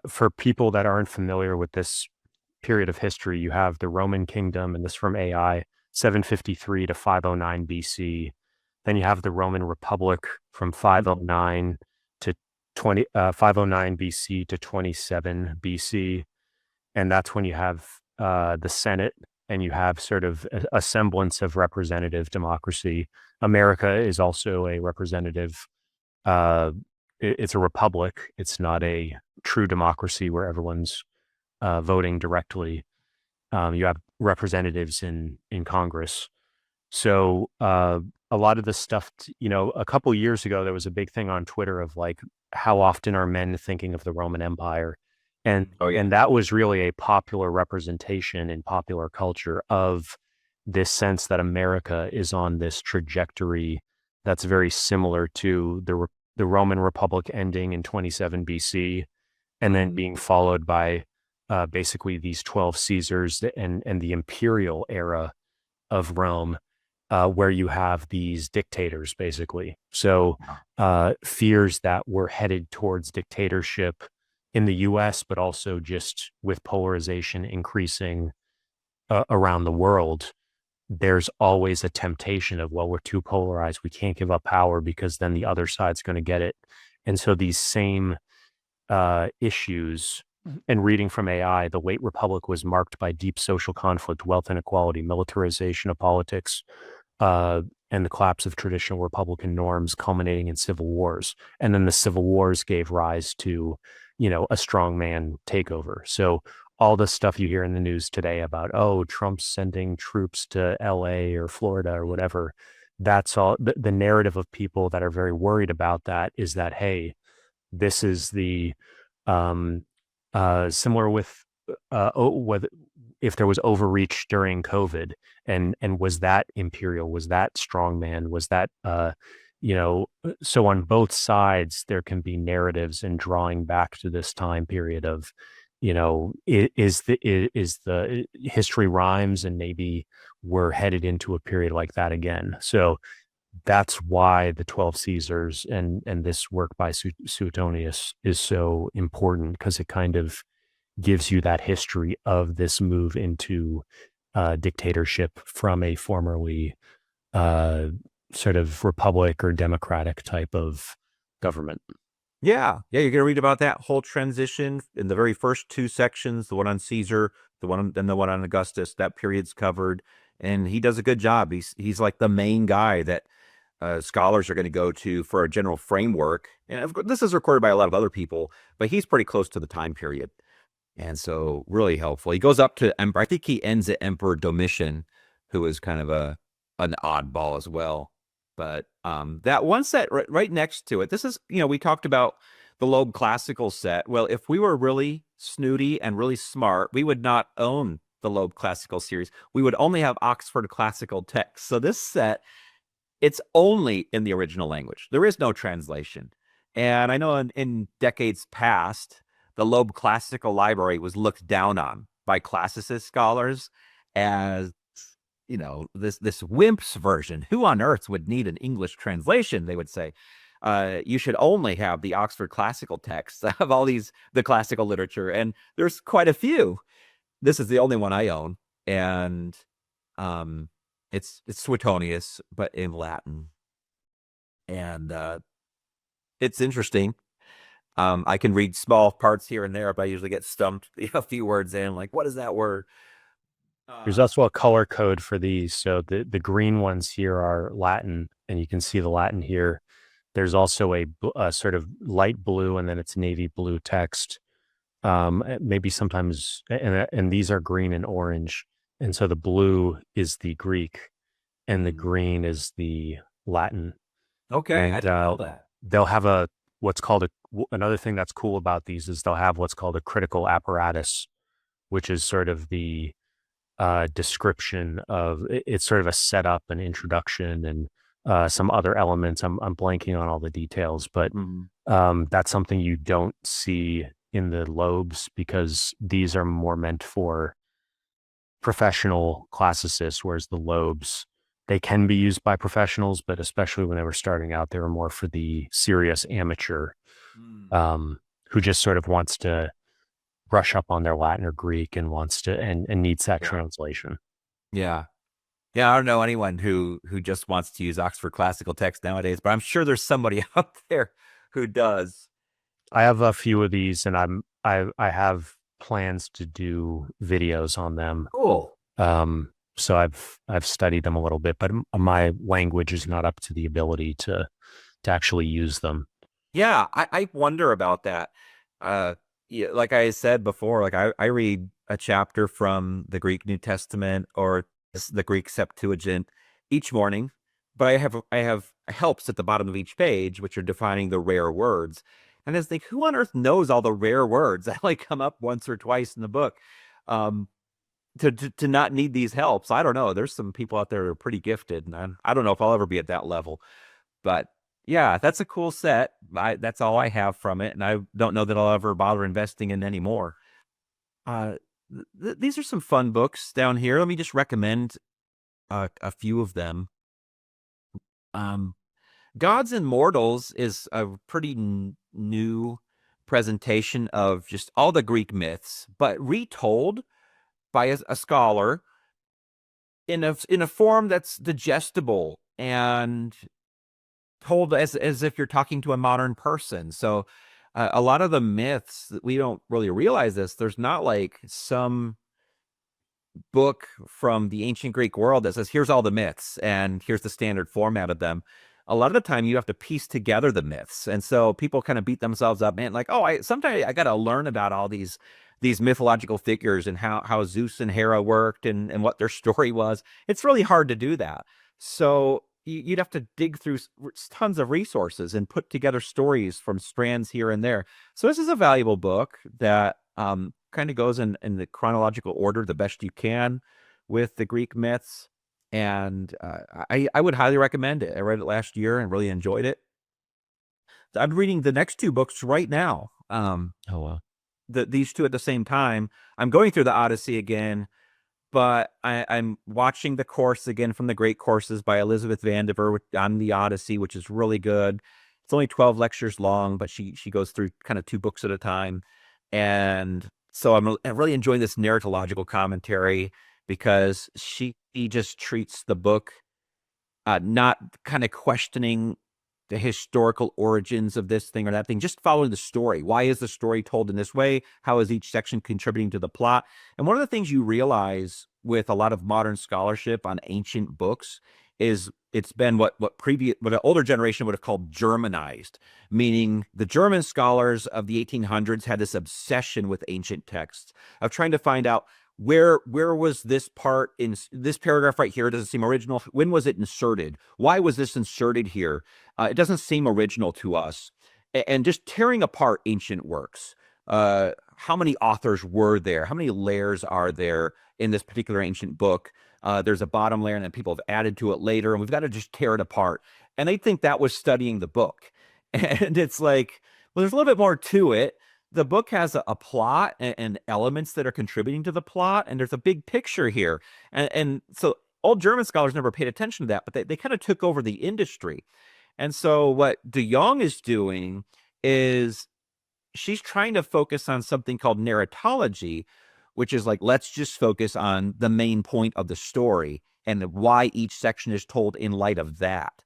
for people that aren't familiar with this period of history, you have the Roman kingdom, and this from AI, 753 to 509 BC. Then you have the Roman Republic from 509 to 509 BC to 27 BC. And that's when you have the Senate, and you have sort of a semblance of representative democracy. America is also a representative. It's a republic. It's not a true democracy where everyone's voting directly. You have representatives in Congress. So a lot of the stuff, a couple years ago, there was a big thing on Twitter of like, how often are men thinking of the Roman Empire? And Oh, yeah. and that was really a popular representation in popular culture of this sense that America is on this trajectory that's very similar to the Roman Republic ending in 27 BC, and then being followed by basically these 12 Caesars and the imperial era of Rome, where you have these dictators, basically. So fears that we're headed towards dictatorship in the US, but also just with polarization increasing around the world, there's always a temptation of, well, we're too polarized. We can't give up power because then the other side's going to get it. And so these same issues, and reading from AI, the late republic was marked by deep social conflict, wealth inequality, militarization of politics, and the collapse of traditional Republican norms, culminating in civil wars. And then the civil wars gave rise to, a strongman takeover. So all the stuff you hear in the news today about, oh, Trump's sending troops to LA or Florida or whatever, that's all the narrative of people that are very worried about that is that, hey, this is the similar with whether if there was overreach during COVID, and was that imperial, was that strongman, was that so on both sides there can be narratives and drawing back to this time period of is the history rhymes, and maybe we're headed into a period like that again. So that's why the 12 Caesars and this work by Suetonius is so important, because it kind of gives you that history of this move into dictatorship from a formerly uh, sort of republic or democratic type of government. Yeah, you're gonna read about that whole transition in the very first two sections, the one on Caesar, then the one on Augustus. That period's covered, and he does a good job. He's like the main guy that scholars are going to go to for a general framework. And of course, this is recorded by a lot of other people, but he's pretty close to the time period, and so really helpful. He goes up to Emperor. I think he ends at Emperor Domitian, who is kind of an oddball as well. But that one set right next to it, this is, we talked about the Loeb classical set. Well, if we were really snooty and really smart, we would not own the Loeb classical series. We would only have Oxford classical text. So this set, it's only in the original language. There is no translation. And I know in decades past, the Loeb classical library was looked down on by classicist scholars as, this wimp's version. Who on earth would need an English translation? They would say. You should only have the Oxford classical texts of all the classical literature, and there's quite a few. This is the only one I own, and it's Suetonius, but in Latin, and it's interesting. I can read small parts here and there, but I usually get stumped a few words in, like, what is that word? There's also a color code for these. So the green ones here are Latin, and you can see the Latin here. There's also a sort of light blue, and then it's navy blue text. Maybe sometimes, and these are green and orange. And so the blue is the Greek, and the green is the Latin. Okay, I And didn't know that. they'll have what's called another thing that's cool about these is they'll have what's called a critical apparatus, which is sort of the description of it's sort of a setup, an introduction, and some other elements. I'm blanking on all the details, but that's something you don't see in the Loebs, because these are more meant for professional classicists, whereas the Loebs, they can be used by professionals, but especially when they were starting out, they were more for the serious amateur who just sort of wants to brush up on their Latin or Greek and wants to and needs that translation. Yeah. I don't know anyone who just wants to use Oxford classical text nowadays, but I'm sure there's somebody out there who does. I have a few of these, and I have plans to do videos on them. Cool. So I've studied them a little bit, but my language is not up to the ability to actually use them. Yeah, I wonder about that. Yeah, like I said before, like I read a chapter from the Greek New Testament or the Greek Septuagint each morning, but I have helps at the bottom of each page, which are defining the rare words. And I just think, who on earth knows all the rare words that like come up once or twice in the book? To not need these helps, I don't know. There's some people out there who are pretty gifted, and I don't know if I'll ever be at that level. But yeah, that's a cool set. That's all I have from it, and I don't know that I'll ever bother investing in any more. These are some fun books down here. Let me just recommend a few of them. Gods and Mortals is a pretty new presentation of just all the Greek myths, but retold by a scholar in a form that's digestible and told as if you're talking to a modern person. So a lot of the myths, we don't really realize this. There's not like some book from the ancient Greek world that says, here's all the myths and here's the standard format of them. A lot of the time you have to piece together the myths. And so people kind of beat themselves up, man, like, oh, sometimes I got to learn about all these mythological figures and how Zeus and Hera worked and what their story was. It's really hard to do that. So you'd have to dig through tons of resources and put together stories from strands here and there. So this is a valuable book that kind of goes in the chronological order the best you can with the Greek myths. And I would highly recommend it. I read it last year and really enjoyed it. I'm reading the next two books right now. Oh, wow. These two at the same time. I'm going through the Odyssey again, but I'm watching the course again from the Great Courses by Elizabeth Vandiver on the Odyssey, which is really good. It's only 12 lectures long, but she goes through kind of 2 books at a time. And so I'm really enjoying this narratological commentary because she just treats the book not kind of questioning the historical origins of this thing or that thing, just following the story. Why is the story told in this way? How is each section contributing to the plot? And one of the things you realize with a lot of modern scholarship on ancient books is it's been what an older generation would have called Germanized, meaning the German scholars of the 1800s had this obsession with ancient texts of trying to find out where was this part in this paragraph right here? Doesn't seem original. When was it inserted? Why was this inserted here? It doesn't seem original to us. And just tearing apart ancient works. How many authors were there? How many layers are there in this particular ancient book? There's a bottom layer, and then people have added to it later, and we've got to just tear it apart. And they think that was studying the book. And it's like, well, there's a little bit more to it. The book has a plot and elements that are contributing to the plot, and there's a big picture here. And so old German scholars never paid attention to that, but they kind of took over the industry. And so what De Jong is doing is she's trying to focus on something called narratology, which is like, let's just focus on the main point of the story and why each section is told in light of that.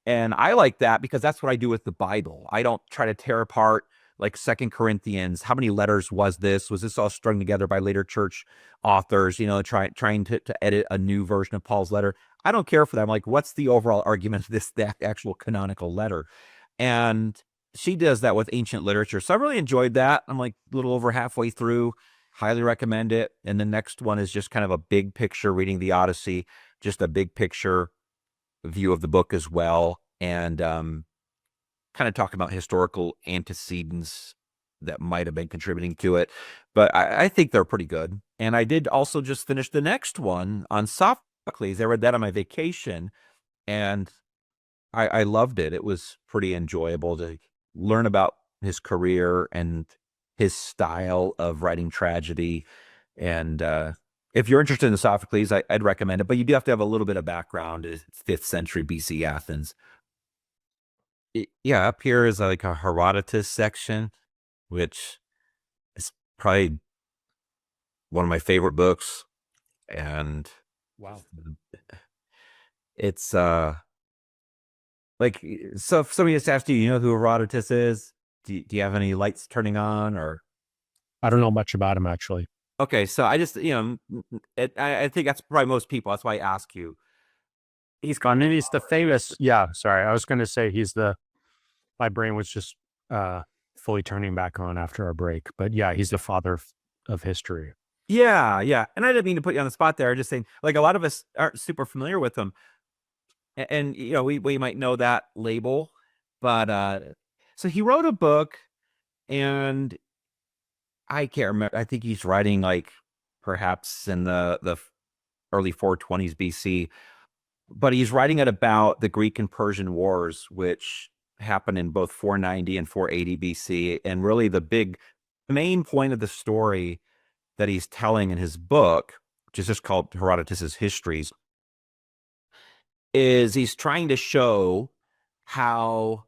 And I like that because that's what I do with the Bible. I don't try to tear apart like Second Corinthians. How many letters was this? Was this all strung together by later church authors, trying to edit a new version of Paul's letter? I don't care for that. I'm like, what's the overall argument of the actual canonical letter? And she does that with ancient literature. So I really enjoyed that. I'm like a little over halfway through. Highly recommend it. And the next one is just kind of a big picture, reading the Odyssey, just a big picture view of the book as well. And kind of talking about historical antecedents that might have been contributing to it. But I think they're pretty good. And I did also just finish the next one on Sophocles. I read that on my vacation, and I loved it. It was pretty enjoyable to learn about his career and his style of writing tragedy. And if you're interested in Sophocles, I'd recommend it. But you do have to have a little bit of background. It's 5th century BC Athens. Yeah, up here is like a Herodotus section, which is probably one of my favorite books. And Wow. it's like, so if somebody just asked you, you know who Herodotus is? Do you have any lights turning on? Or I don't know much about him, actually. okay, so I just, I think that's probably most people. That's why I ask you. He's the famous. Yeah, sorry. I was going to say my brain was just fully turning back on after our break. But yeah, he's the father of history. Yeah. And I didn't mean to put you on the spot there. I'm just saying, like, a lot of us aren't super familiar with him. And we might know that label. But so he wrote a book, and I can't remember. I think he's writing like perhaps in the early 420s BC, but he's writing it about the Greek and Persian wars, which happened in both 490 and 480 BC. And really the main point of the story that he's telling in his book, which is just called Herodotus's Histories, is he's trying to show how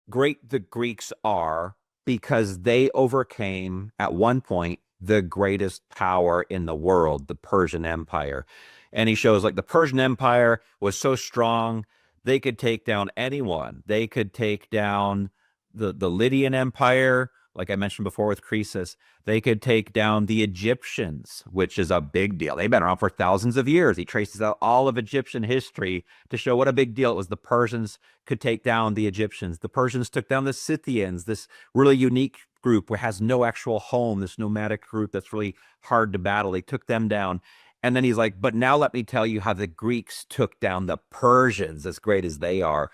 great the Greeks are because they overcame at one point the greatest power in the world, the Persian Empire. And he shows like the Persian Empire was so strong, they could take down anyone. They could take down the Lydian Empire, like I mentioned before with Croesus. They could take down the Egyptians, which is a big deal. They've been around for thousands of years. He traces out all of Egyptian history to show what a big deal it was. The Persians could take down the Egyptians. The Persians took down the Scythians, this really unique group where has no actual home, this nomadic group that's really hard to battle. They took them down. And then he's like, but now let me tell you how the Greeks took down the Persians, as great as they are.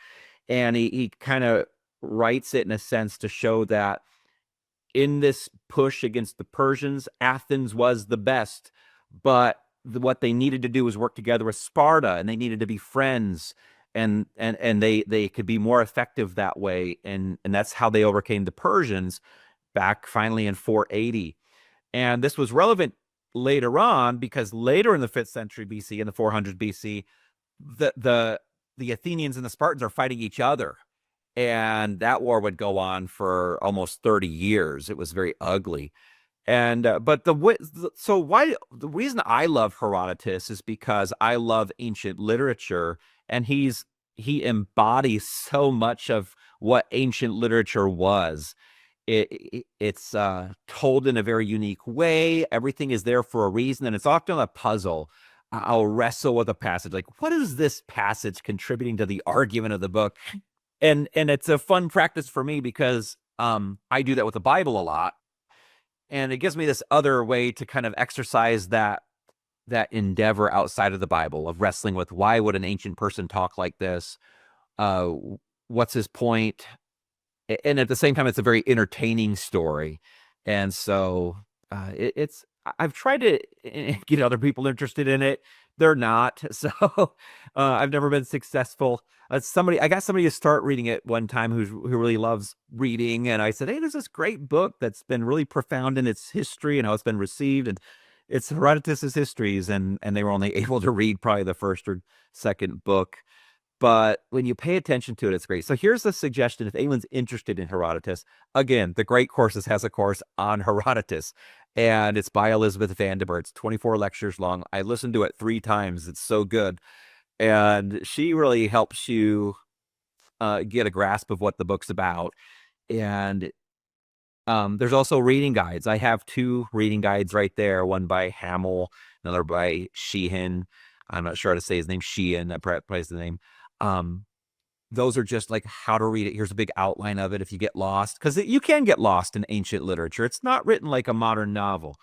And he kind of writes it in a sense to show that in this push against the Persians, Athens was the best, but what they needed to do was work together with Sparta, and they needed to be friends, and they could be more effective that way, and that's how they overcame the Persians back finally in 480. And this was relevant later on, because later in the 5th century BC, in the 400 BC, the Athenians and the Spartans are fighting each other. And that war would go on for almost 30 years. It was very ugly. And but the reason I love Herodotus is because I love ancient literature, and he embodies so much of what ancient literature was. It's told in a very unique way. Everything is there for a reason, and it's often a puzzle. I'll wrestle with a passage, like, what is this passage contributing to the argument of the book? And it's a fun practice for me because I do that with the Bible a lot, and it gives me this other way to kind of exercise that endeavor outside of the Bible, of wrestling with, why would an ancient person talk like this? What's his point? And at the same time, it's a very entertaining story. And so I've tried to get other people interested in it. They're not. So I've never been successful. I got somebody to start reading it one time who really loves reading. And I said, hey, there's this great book that's been really profound in its history and how it's been received. And it's Herodotus's Histories. And they were only able to read probably the first or second book. But when you pay attention to it, it's great. So here's the suggestion. If anyone's interested in Herodotus, again, the Great Courses has a course on Herodotus, and it's by Elizabeth Vandiver. It's 24 lectures long. I listened to it 3 times. It's so good. And she really helps you get a grasp of what the book's about. And there's also reading guides. I have 2 reading guides right there, one by Hamill, another by Sheehan. I'm not sure how to say his name. Sheehan, I probably is the name. Those are just like how to read it. Here's a big outline of it if you get lost, because you can get lost in ancient literature. It's not written like a modern novel.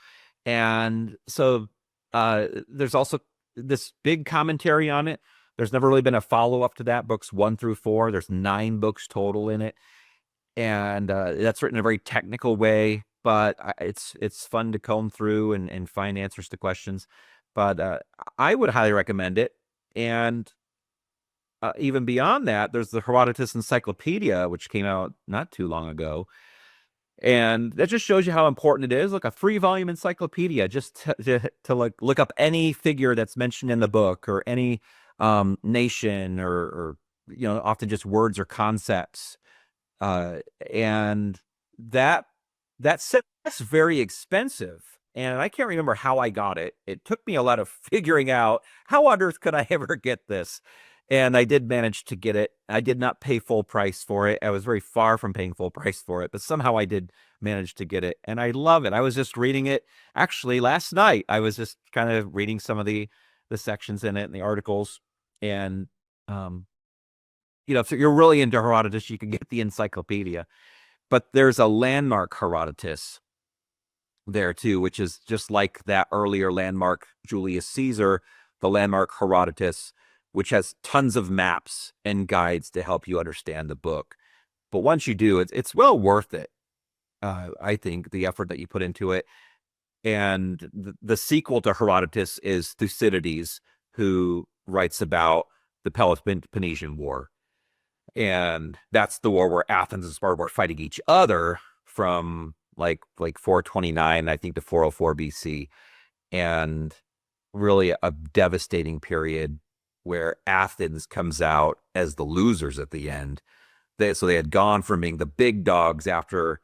And so there's also this big commentary on it. There's never really been a follow-up to that, books 1 through 4. There's 9 books total in it. And that's written in a very technical way, but it's fun to comb through and find answers to questions. But I would highly recommend it. And even beyond that, there's the Herodotus Encyclopedia, which came out not too long ago. And that just shows you how important it is. Like a 3-volume encyclopedia, just to like look up any figure that's mentioned in the book, or any nation, or often just words or concepts. And that's very expensive. And I can't remember how I got it. It took me a lot of figuring out, how on earth could I ever get this? And I did manage to get it. I did not pay full price for it. I was very far from paying full price for it, but somehow I did manage to get it. And I love it. I was just reading it actually last night. I was just kind of reading some of the sections in it and the articles. And, if you're really into Herodotus, you can get the encyclopedia. But there's a Landmark Herodotus there too, which is just like that earlier Landmark Julius Caesar, the Landmark Herodotus, which has tons of maps and guides to help you understand the book. But once you do, it's well worth it. I think the effort that you put into it. And the sequel to Herodotus is Thucydides, who writes about the Peloponnesian War. And that's the war where Athens and Sparta were fighting each other from like 429, I think, to 404 BC. And really a devastating period where Athens comes out as the losers at the end. So they had gone from being the big dogs after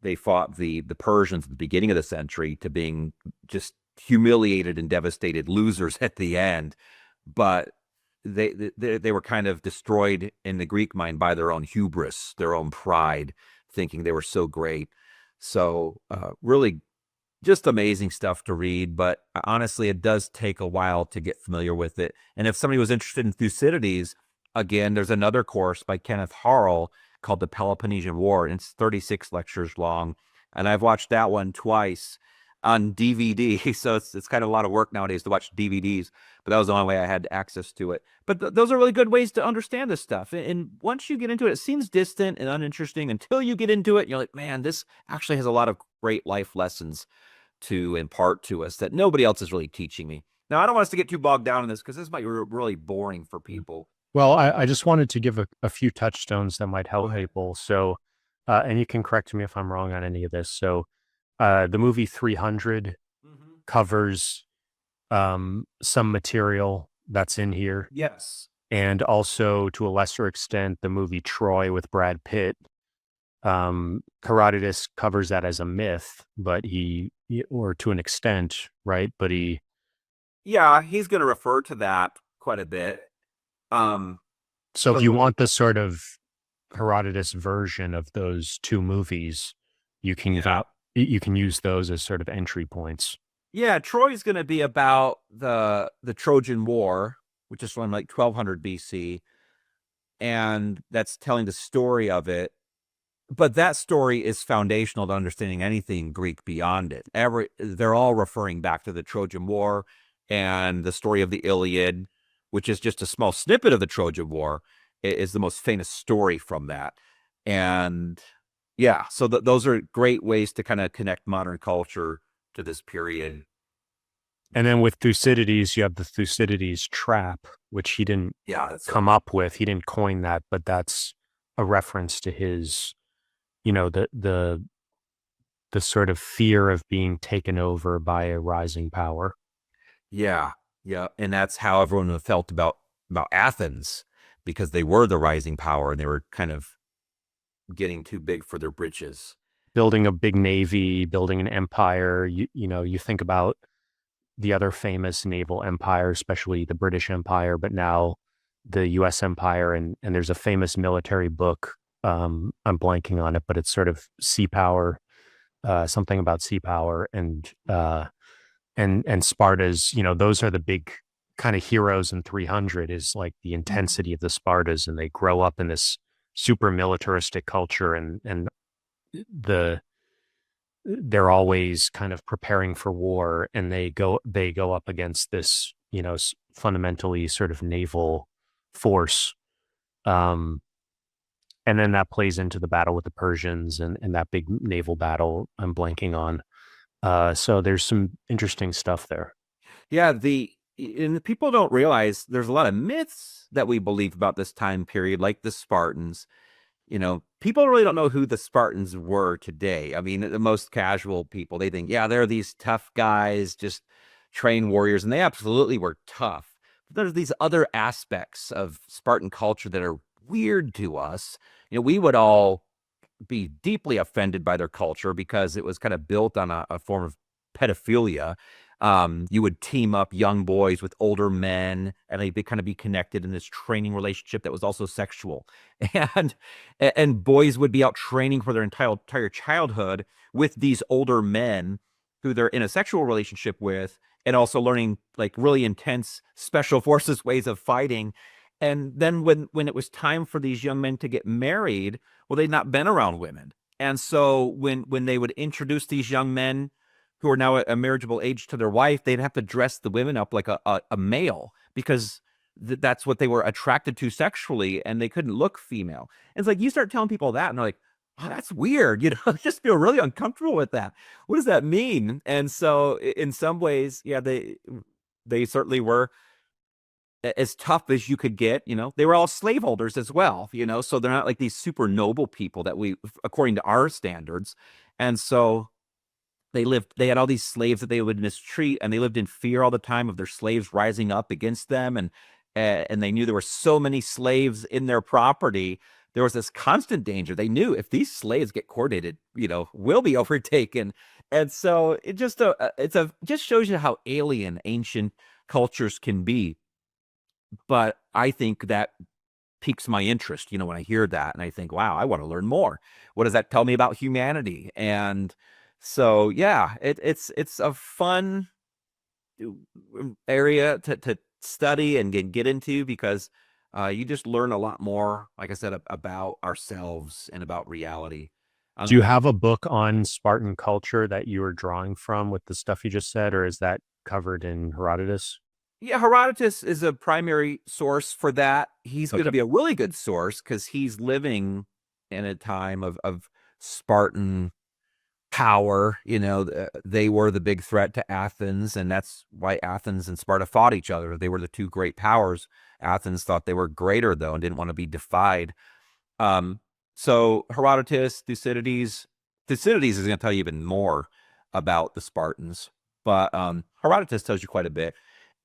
they fought the Persians at the beginning of the century to being just humiliated and devastated losers at the end. But they were kind of destroyed in the Greek mind by their own hubris, their own pride, thinking they were so great. So really just amazing stuff to read. But honestly, it does take a while to get familiar with it. And if somebody was interested in Thucydides, again, there's another course by Kenneth Harrell called The Peloponnesian War, and it's 36 lectures long. And I've watched that one twice on DVD. So it's kind of a lot of work nowadays to watch DVDs, but that was the only way I had access to it. But those are really good ways to understand this stuff. And once you get into it, it seems distant and uninteresting until you get into it. And you're like, man, this actually has a lot of great life lessons to impart to us that nobody else is really teaching me. Now, I don't want us to get too bogged down in this, because this might be really boring for people. Well, I just wanted to give a few touchstones that might help people. So, and you can correct me if I'm wrong on any of this. So, the movie 300 covers some material that's in here. Yes. And also, to a lesser extent, the movie Troy with Brad Pitt. Herodotus covers that as a myth, but or to an extent, right? But Yeah, he's going to refer to that quite a bit. So if you want the sort of Herodotus version of those two movies, you can you can use those as sort of entry points. Yeah, Troy's going to be about the Trojan War, which is from like 1200 BC, and that's telling the story of it. But that story is foundational to understanding anything Greek beyond it. They're all referring back to the Trojan War and the story of the Iliad, which is just a small snippet of the Trojan War, is the most famous story from that. And yeah, so those are great ways to kind of connect modern culture to this period. And then with Thucydides, you have the Thucydides trap, which he didn't come up with. He didn't coin that, but that's a reference to his, the sort of fear of being taken over by a rising power. Yeah, yeah, and that's how everyone felt about Athens, because they were the rising power and they were kind of getting too big for their britches. Building a big navy, building an empire. You think about the other famous naval empire, especially the British Empire, but now the U.S. Empire, and there's a famous military book. I'm blanking on it, but it's sort of sea power, something about sea power, and Spartas. Those are the big kind of heroes in 300. Is like the intensity of the Spartas, and they grow up in this super militaristic culture, and they're always kind of preparing for war, and they go up against this fundamentally sort of naval force, and then that plays into the battle with the Persians and that big naval battle I'm blanking on. So there's some interesting stuff there. Yeah, and people don't realize there's a lot of myths that we believe about this time period, like the Spartans. People really don't know who the Spartans were today. I mean, the most casual people, they think, yeah, they're these tough guys, just trained warriors, and they absolutely were tough. But there's these other aspects of Spartan culture that are weird to us. We would all be deeply offended by their culture because it was kind of built on a form of pedophilia. You would team up young boys with older men, and they'd kind of be connected in this training relationship that was also sexual. And boys would be out training for their entire childhood with these older men who they're in a sexual relationship with, and also learning like really intense special forces ways of fighting. And then when it was time for these young men to get married, well, they'd not been around women. And so when they would introduce these young men who are now at a marriageable age to their wife, they'd have to dress the women up like a male, because that's what they were attracted to sexually, and they couldn't look female. And it's like, you start telling people that, and they're like, oh, that's weird. I just feel really uncomfortable with that. What does that mean? And so in some ways, yeah, they certainly were as tough as you could get. They were all slaveholders as well, so they're not like these super noble people that we, according to our standards. And so they had all these slaves that they would mistreat, and they lived in fear all the time of their slaves rising up against them. And they knew there were so many slaves in their property. There was this constant danger. They knew if these slaves get coordinated, we'll be overtaken. And so it just just shows you how alien ancient cultures can be. But I think that piques my interest, when I hear that, and I think, wow, I want to learn more. What does that tell me about humanity? And so, yeah, it's a fun area to study and get into, because you just learn a lot more, like I said, about ourselves and about reality. Do you have a book on Spartan culture that you were drawing from with the stuff you just said, or is that covered in Herodotus? Yeah, Herodotus is a primary source for that. He's going to be a really good source because he's living in a time of Spartan power. They were the big threat to Athens, and that's why Athens and Sparta fought each other. They were the two great powers. Athens thought they were greater, though, and didn't want to be defied. So Herodotus, Thucydides is going to tell you even more about the Spartans. but Herodotus tells you quite a bit.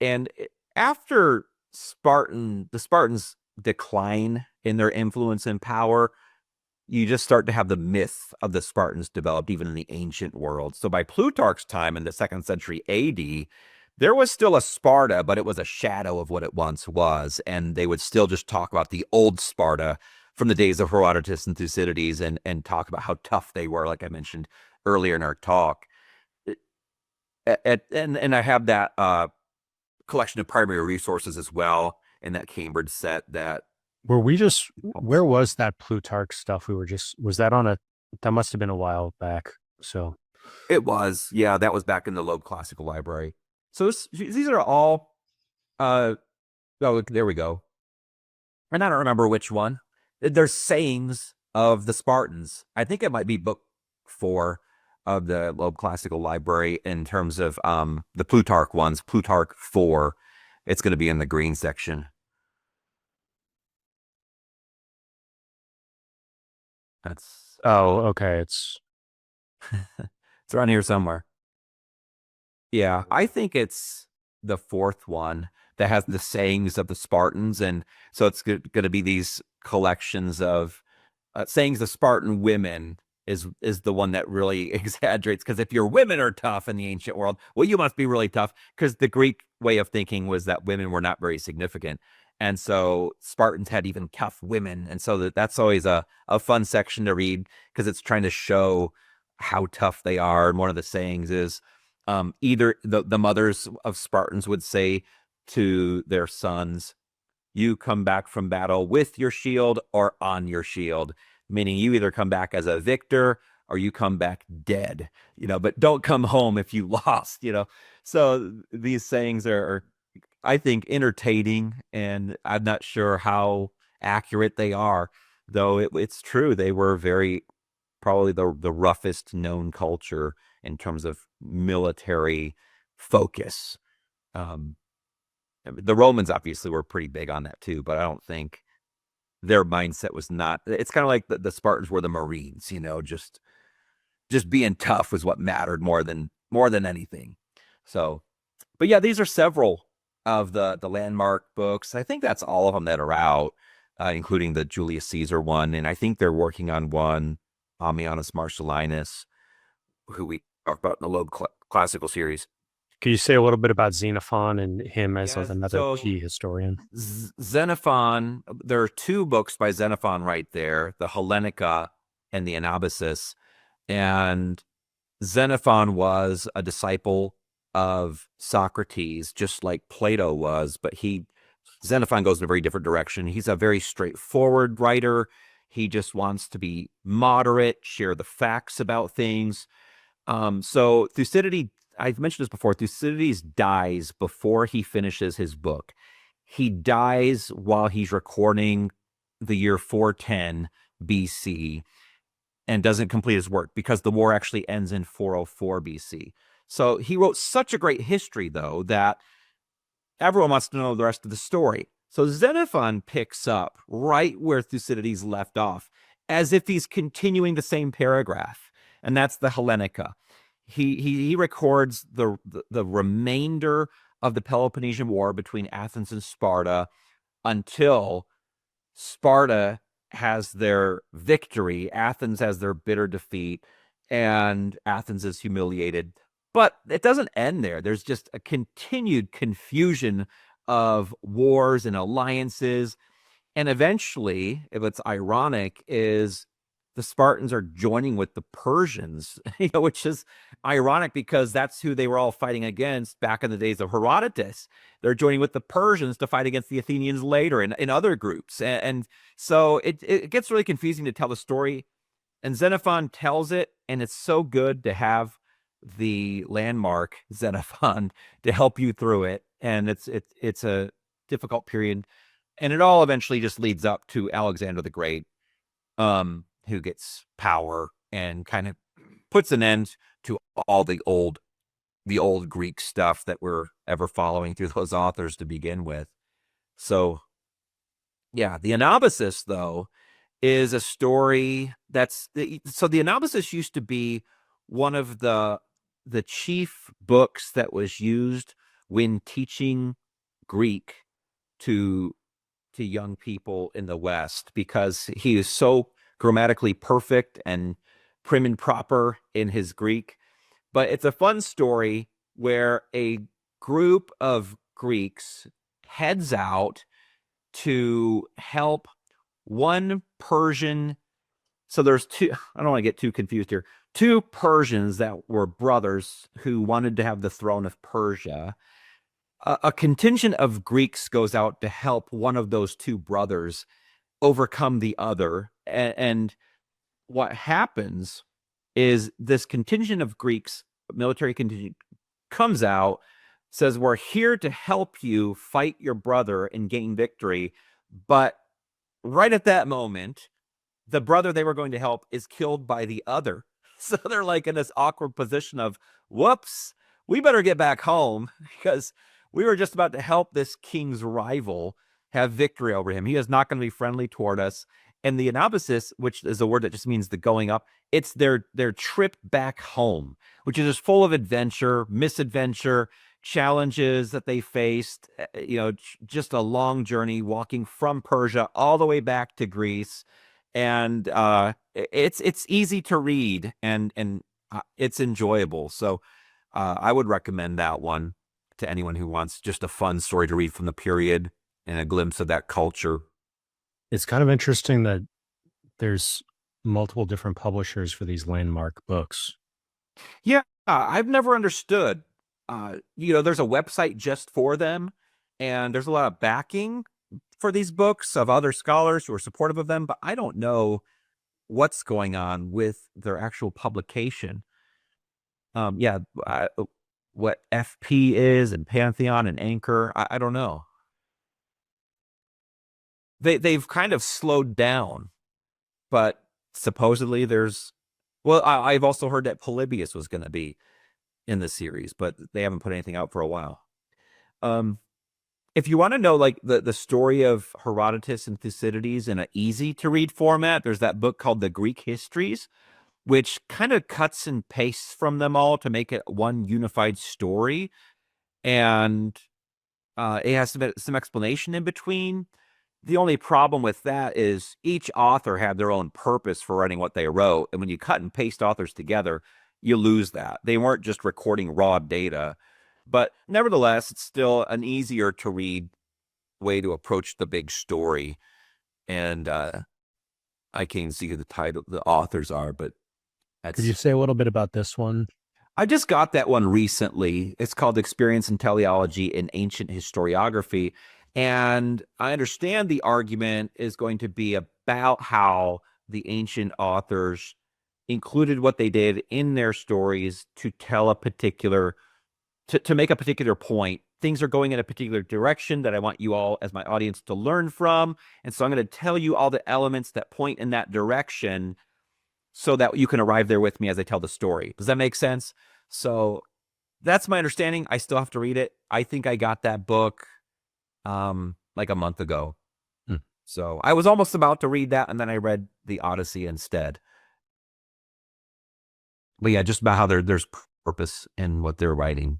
And after the Spartans decline in their influence and power, you just start to have the myth of the Spartans developed even in the ancient world. So by Plutarch's time in the 2nd century AD, there was still a Sparta, but it was a shadow of what it once was. And they would still just talk about the old Sparta from the days of Herodotus and Thucydides and talk about how tough they were, like I mentioned earlier in our talk. And I have that collection of primary resources as well in that Cambridge set that where was that Plutarch stuff? Was that that must have been a while back. So it was, yeah, that was back in the Loeb Classical Library. So these are all, oh, there we go. And I don't remember which one. There's sayings of the Spartans. I think it might be book 4 of the Loeb Classical Library in terms of the Plutarch ones. Plutarch 4. It's going to be in the green section. okay. It's around here somewhere. Yeah, I think it's the 4th one that has the sayings of the Spartans, and so it's going to be these collections of sayings of Spartan women is the one that really exaggerates, because if your women are tough in the ancient world, well, you must be really tough, because the Greek way of thinking was that women were not very significant. And so Spartans had even tough women. And so that's always a fun section to read, because it's trying to show how tough they are. And one of the sayings is either the mothers of Spartans would say to their sons, you come back from battle with your shield or on your shield, meaning you either come back as a victor or you come back dead, but don't come home if you lost, So these sayings are, I think, entertaining, and I'm not sure how accurate they are, though it's true. They were probably the roughest known culture in terms of military focus. The Romans obviously were pretty big on that too, but I don't think their mindset was not. It's kind of like the Spartans were the Marines, just being tough was what mattered more than anything. So, but yeah, these are several of the Landmark books. I think that's all of them that are out, including the Julius Caesar one, and I think they're working on one, Ammianus Marcellinus, who we talked about in the Loeb Classical series. Can you say a little bit about Xenophon and him as another so key historian? Xenophon, there are 2 books by Xenophon right there, the Hellenica and the Anabasis. And Xenophon was a disciple of Socrates, just like Plato was, but Xenophon goes in a very different direction. He's a very straightforward writer. He just wants to be moderate, share the facts about things. So Thucydides, I've mentioned this before, Thucydides dies before he finishes his book. He dies while he's recording the year 410 BC and doesn't complete his work, because the war actually ends in 404 BC. So he wrote such a great history, though, that everyone wants to know the rest of the story. So Xenophon picks up right where Thucydides left off, as if he's continuing the same paragraph, and that's the Hellenica. He records the remainder of the Peloponnesian War between Athens and Sparta until Sparta has their victory, Athens has their bitter defeat, and Athens is humiliated. But it doesn't end there. There's just a continued confusion of wars and alliances. And eventually, if it's ironic, is the Spartans are joining with the Persians, which is ironic because that's who they were all fighting against back in the days of Herodotus. They're joining with the Persians to fight against the Athenians later in other groups. And so it gets really confusing to tell the story. And Xenophon tells it, and it's so good to have the Landmark Xenophon to help you through it. And it's a difficult period. And it all eventually just leads up to Alexander the Great, who gets power and kind of puts an end to all the old Greek stuff that we're ever following through those authors to begin with. So, yeah, the Anabasis, though, is a story so the Anabasis used to be one of the the chief books that was used when teaching Greek to young people in the West, because he is so grammatically perfect and prim and proper in his Greek. But it's a fun story where a group of Greeks heads out to help one Persian. So there's two, I don't want to get too confused here. Two Persians that were brothers who wanted to have the throne of Persia. A contingent of Greeks goes out to help one of those two brothers overcome the other. And what happens is this contingent of Greeks, military contingent, comes out, says, we're here to help you fight your brother and gain victory. But right at that moment, the brother they were going to help is killed by the other. So they're like in this awkward position of, whoops, we better get back home because we were just about to help this king's rival have victory over him. He is not going to be friendly toward us. And the anabasis, which is a word that just means the going up, it's their trip back home, which is just full of adventure, misadventure, challenges that they faced, just a long journey walking from Persia all the way back to Greece. And it's easy to read and it's enjoyable. So I would recommend that one to anyone who wants just a fun story to read from the period and a glimpse of that culture. It's kind of interesting that there's multiple different publishers for these Landmark books. Yeah, I've never understood. There's a website just for them, and there's a lot of backing for these books of other scholars who are supportive of them, but I don't know what's going on with their actual publication. What FP is and Pantheon and Anchor, I don't know. They've kind of slowed down, but supposedly I've also heard that Polybius was going to be in the series, but they haven't put anything out for a while. If you want to know like the story of Herodotus and Thucydides in an easy to read format, there's that book called the Greek Histories, which kind of cuts and pastes from them all to make it one unified story. And it has some explanation in between. The only problem with that is each author had their own purpose for writing what they wrote. And when you cut and paste authors together, you lose that. They weren't just recording raw data. But nevertheless, it's still an easier to read way to approach the big story. And I can't see who the authors are, but Could you say a little bit about this one? I just got that one recently. It's called Experience in Teleology in Ancient Historiography. And I understand the argument is going to be about how the ancient authors included what they did in their stories to tell to make a particular point. Things are going in a particular direction that I want you all as my audience to learn from. And so I'm going to tell you all the elements that point in that direction so that you can arrive there with me as I tell the story. Does that make sense? So that's my understanding. I still have to read it. I think I got that book like a month ago. So I was almost about to read that, and then I read the Odyssey instead. But yeah, just about how there's purpose in what they're writing.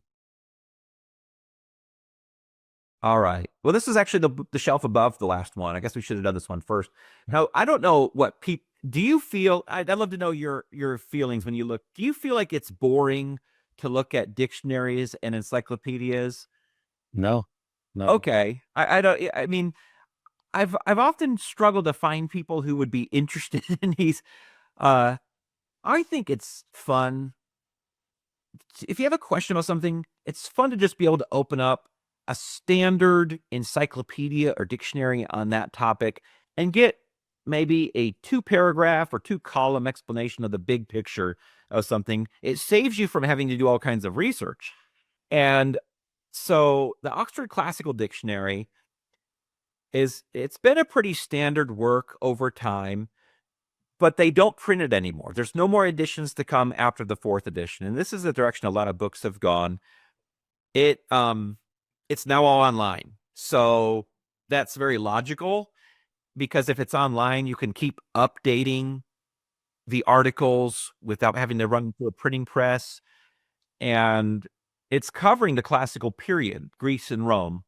All right. Well, this is actually the shelf above the last one. I guess we should have done this one first. Now, I don't know what people do. You feel? I'd love to know your feelings when you look. Do you feel like it's boring to look at dictionaries and encyclopedias? No. Okay. I don't. I mean, I've often struggled to find people who would be interested in these. I think it's fun. If you have a question about something, it's fun to just be able to open up a standard encyclopedia or dictionary on that topic and get maybe a 2-paragraph or 2-column explanation of the big picture of something. It saves you from having to do all kinds of research. And so the Oxford Classical Dictionary it's been a pretty standard work over time, but they don't print it anymore. There's no more editions to come after the 4th edition. And this is the direction a lot of books have gone. It's now all online. So that's very logical because if it's online, you can keep updating the articles without having to run through a printing press. and it's covering the classical period, Greece and Rome.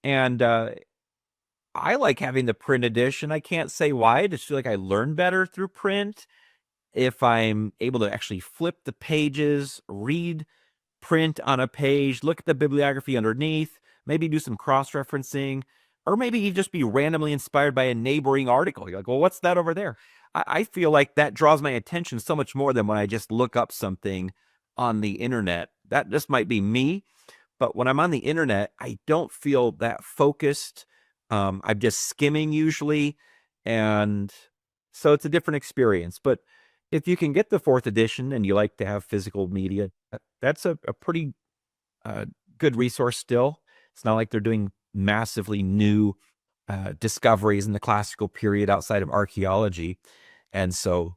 And I like having the print edition. I can't say why. I just feel like I learn better through print if I'm able to actually flip the pages, read print on a page, look at the bibliography underneath, maybe do some cross-referencing, or maybe you just be randomly inspired by a neighboring article. You're like, well, what's that over there? I feel like that draws my attention so much more than when I just look up something on the internet. That just might be me, but when I'm on the internet, I don't feel that focused. I'm just skimming usually, and so it's a different experience. But if you can get the fourth edition and you like to have physical media, that's a pretty good resource still. It's not like they're doing massively new discoveries in the classical period outside of archaeology. And so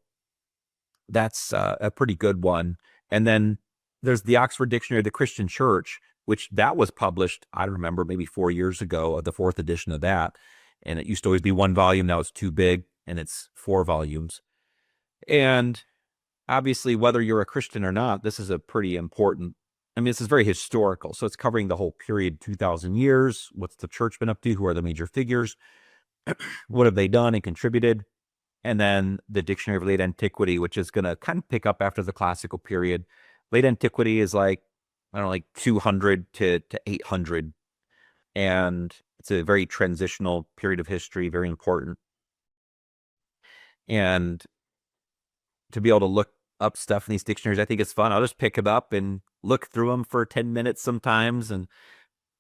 that's a pretty good one. And then there's the Oxford Dictionary of the Christian Church, which that was published, I remember, maybe 4 years ago, the fourth edition of that. And it used to always be 1 volume. Now it's too big, and it's 4 volumes. And obviously, whether you're a Christian or not, this is a pretty important, I mean, this is very historical. So it's covering the whole period, 2,000 years. What's the church been up to? Who are the major figures? What have they done and contributed? And then the Dictionary of Late Antiquity, which is going to kind of pick up after the classical period. Late Antiquity is like, I don't know, like 200 to 800. And it's a very transitional period of history, very important. And to be able to look up stuff in these dictionaries, I think it's fun. I'll just pick them up and look through them for 10 minutes sometimes and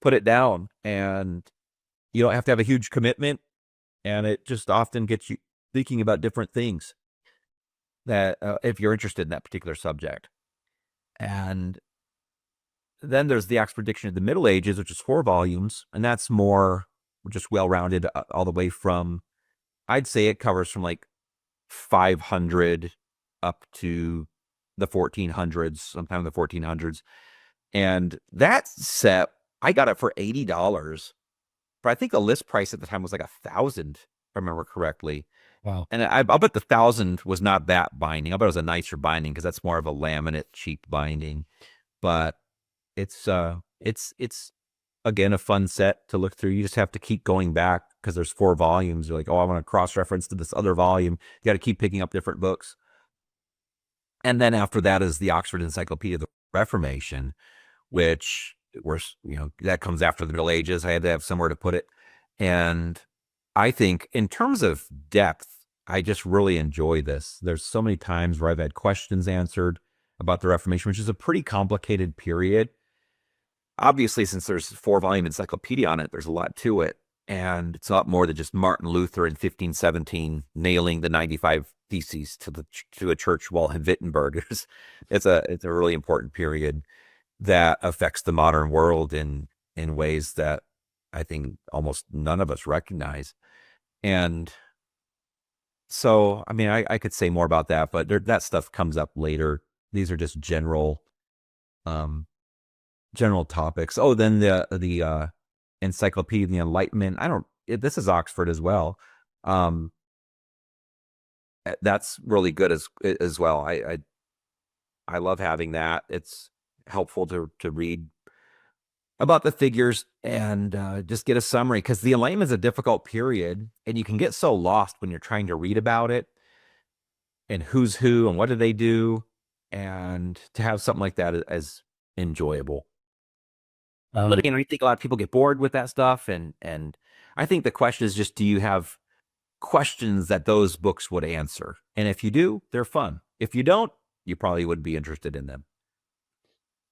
put it down. And you don't have to have a huge commitment. And it just often gets you thinking about different things that if you're interested in that particular subject. And then there's the Oxford Dictionary of the Middle Ages, which is 4 volumes. And that's more just well-rounded all the way from, I'd say it covers from like 500 up to the 1400s, sometime the 1400s. And that set, I got it for $80. But I think the list price at the time was like $1,000, if I remember correctly. Wow. And I'll bet the 1,000 was not that binding. I'll bet it was a nicer binding because that's more of a laminate, cheap binding. But it's again a fun set to look through. You just have to keep going back because there's 4 volumes. You're like, oh, I want to cross-reference to this other volume. You got to keep picking up different books. And then after that is the Oxford Encyclopedia of the Reformation, which that comes after the Middle Ages. I had to have somewhere to put it. And I think in terms of depth, I just really enjoy this. There's so many times where I've had questions answered about the Reformation, which is a pretty complicated period. Obviously, since there's a 4-volume encyclopedia on it, there's a lot to it. And it's a lot more than just Martin Luther in 1517 nailing the 95 Theses to a church wall in Wittenberg. It's a really important period that affects the modern world in ways that I think almost none of us recognize. And so, I mean, I could say more about that, but that stuff comes up later. These are just general topics. Oh, then the Encyclopedia of the Enlightenment. This is Oxford as well. That's really good as well. I love having that. It's helpful to read about the figures and just get a summary, because the Enlightenment is a difficult period and you can get so lost when you're trying to read about it and who's who and what do they do, and to have something like that is enjoyable. But again, I think a lot of people get bored with that stuff, and I think the question is just, do you have questions that those books would answer? And if you do, they're fun. If you don't, you probably wouldn't be interested in them.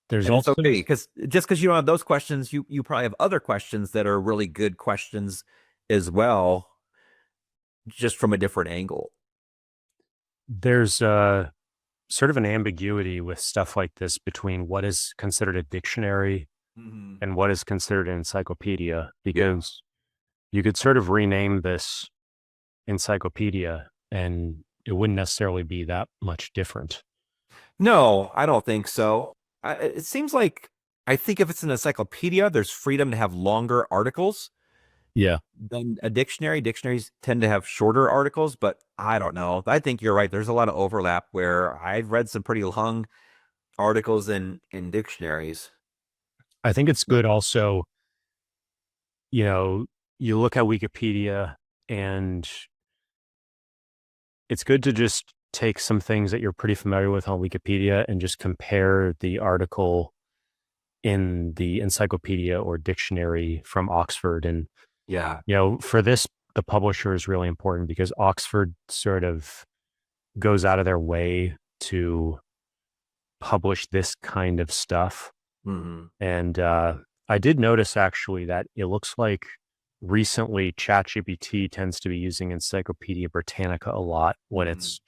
There's and also it's okay, because just because you don't have those questions, you probably have other questions that are really good questions as well, just from a different angle. there's sort of an ambiguity with stuff like this between what is considered a dictionary and what is considered an encyclopedia, because you could sort of rename this encyclopedia and it wouldn't necessarily be that much different. No, I don't think so. It seems like, I think if it's an encyclopedia, there's freedom to have longer articles. Yeah. Than a dictionary. Dictionaries tend to have shorter articles, but I don't know. I think you're right. There's a lot of overlap where I've read some pretty long articles in dictionaries. I think it's good also, you know, you look at Wikipedia and it's good to just take some things that you're pretty familiar with on Wikipedia and just compare the article in the encyclopedia or dictionary from Oxford. And, Yeah. for this, the publisher is really important because Oxford sort of goes out of their way to publish this kind of stuff. Mm-hmm. And I did notice actually that it looks like recently ChatGPT tends to be using Encyclopedia Britannica a lot when it's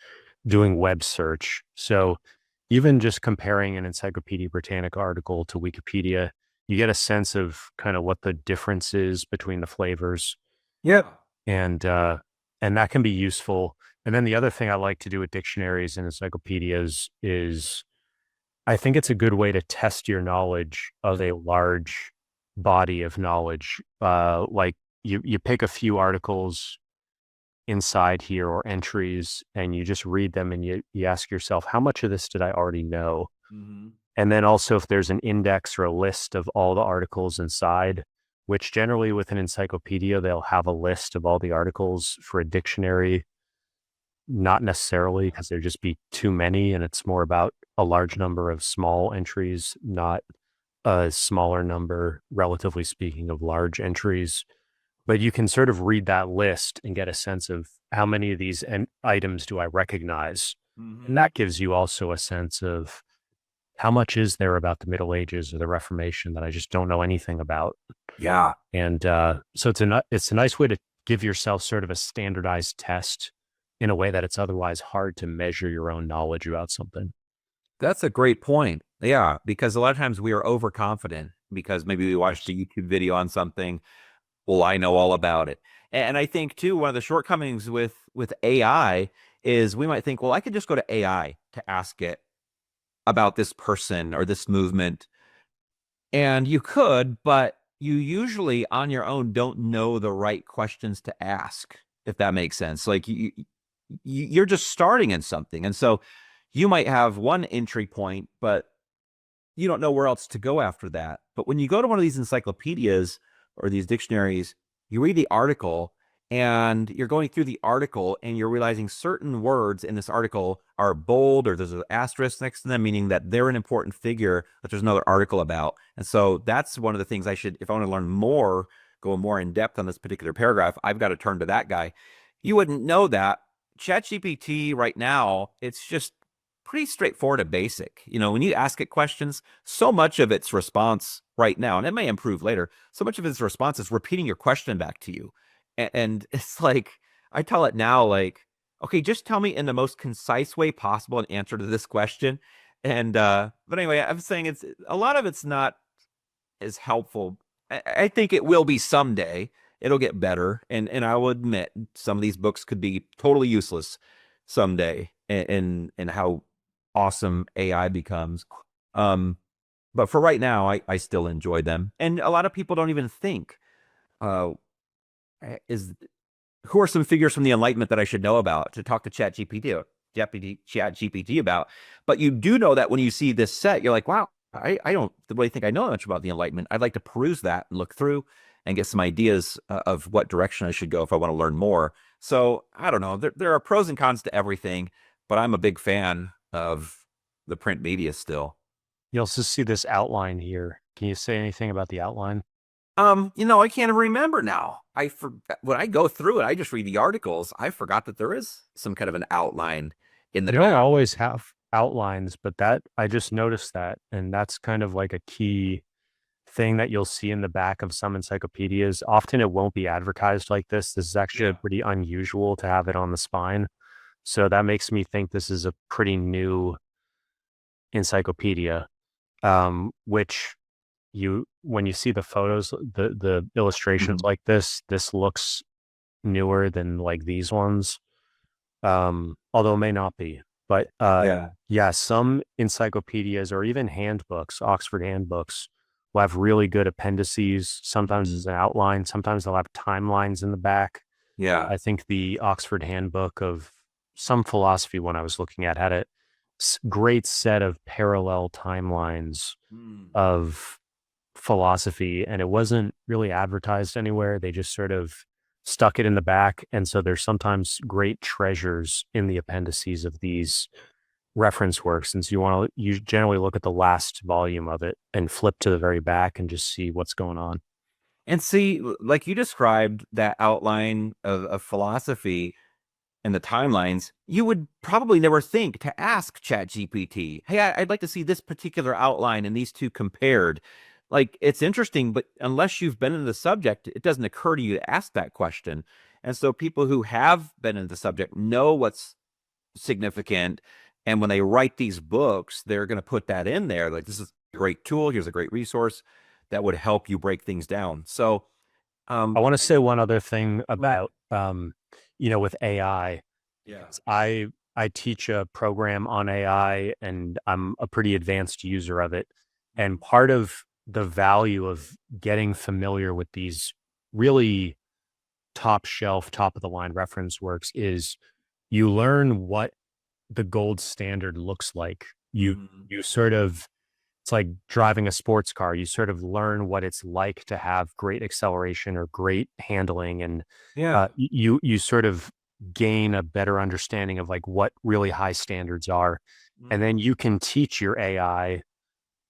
doing web search. So even just comparing an Encyclopedia Britannica article to Wikipedia, you get a sense of kind of what the difference is between the flavors, Yep. and that can be useful. And then the other thing I like to do with dictionaries and encyclopedias is I think it's a good way to test your knowledge of a large body of knowledge. Like you pick a few articles inside here or entries and you just read them and you ask yourself, how much of this did I already know? Mm-hmm. And then also if there's an index or a list of all the articles inside, which generally with an encyclopedia, they'll have a list of all the articles. For a dictionary, not necessarily, because there'd just be too many and it's more about a large number of small entries, not a smaller number, relatively speaking, of large entries. But you can sort of read that list and get a sense of how many of these items do I recognize. Mm-hmm. And that gives you also a sense of how much is there about the Middle Ages or the Reformation that I just don't know anything about. Yeah. And so it's a nice way to give yourself sort of a standardized test in a way that it's otherwise hard to measure your own knowledge about something. That's a great point. Yeah, because a lot of times we are overconfident because maybe we watched a YouTube video on something. Well, I know all about it. And I think too, one of the shortcomings with AI is we might think, well, I could just go to AI to ask it about this person or this movement. And you could, but you usually on your own don't know the right questions to ask, if that makes sense. Like you're just starting in something. And so you might have one entry point, but you don't know where else to go after that. But when you go to one of these encyclopedias or these dictionaries, you read the article and you're going through the article and you're realizing certain words in this article are bold or there's an asterisk next to them, meaning that they're an important figure that there's another article about. And so that's one of the things I should, if I want to learn more, go more in depth on this particular paragraph, I've got to turn to that guy. You wouldn't know that. ChatGPT right now, it's just pretty straightforward and basic. When you ask it questions, so much of its response right now, and it may improve later, so much of its response is repeating your question back to you. And it's like, I tell it now, like, okay, just tell me in the most concise way possible an answer to this question. And, but anyway, I'm saying it's a lot of it's not as helpful. I think it will be someday. It'll get better. And I will admit some of these books could be totally useless someday in how awesome AI becomes. But for right now, I still enjoy them. And a lot of people don't even think, uh, is who are some figures from the Enlightenment that I should know about to talk to ChatGPT about? But you do know that when you see this set, you're like, wow, I don't really think I know much about the Enlightenment. I'd like to peruse that and look through and get some ideas of what direction I should go if I want to learn more. So I don't know. There are pros and cons to everything, but I'm a big fan of the print media still. You also see this outline here. Can you say anything about the outline? I can't even remember now. When I go through it, I just read the articles. I forgot that there is some kind of an outline in the They don't always have outlines, but that I just noticed that, and that's kind of like a key thing that you'll see in the back of some encyclopedias. Often it won't be advertised like this. This is actually pretty unusual to have it on the spine. So that makes me think this is a pretty new encyclopedia, which when you see the photos, the illustrations like this looks newer than like these ones. Although it may not be. But yeah, some encyclopedias or even handbooks, Oxford handbooks, will have really good appendices. Sometimes there's an outline, sometimes they'll have timelines in the back. Yeah. I think the Oxford handbook of some philosophy when I was looking at had it great set of parallel timelines Mm. of philosophy, and it wasn't really advertised anywhere. They just sort of stuck it in the back. And so there's sometimes great treasures in the appendices of these reference works. And so you generally look at the last volume of it and flip to the very back and just see what's going on. And see, like you described that outline of philosophy and the timelines, you would probably never think to ask ChatGPT, hey, I'd like to see this particular outline and these two compared. Like, it's interesting, but unless you've been in the subject, it doesn't occur to you to ask that question. And so people who have been in the subject know what's significant. And when they write these books, they're going to put that in there. Like, this is a great tool. Here's a great resource that would help you break things down. So, I want to say one other thing right. about, with AI. Yeah. I teach a program on AI, and I'm a pretty advanced user of it. And part of the value of getting familiar with these really top shelf, top of the line reference works is you learn what the gold standard looks like. Mhm. You sort of It's like driving a sports car. You sort of learn what it's like to have great acceleration or great handling, and Yeah. you sort of gain a better understanding of like what really high standards are, and then Mhm. you can teach your AI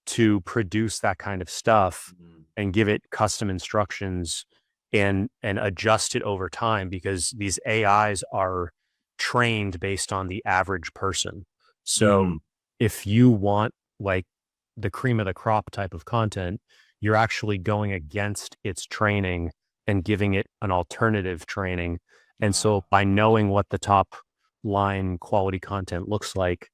to produce that kind of stuff Mhm. and give it custom instructions and adjust it over time, because these AIs are trained based on the average person. So Mhm. if you want like the cream of the crop type of content, you're actually going against its training and giving it an alternative training. And so by knowing what the top line quality content looks like,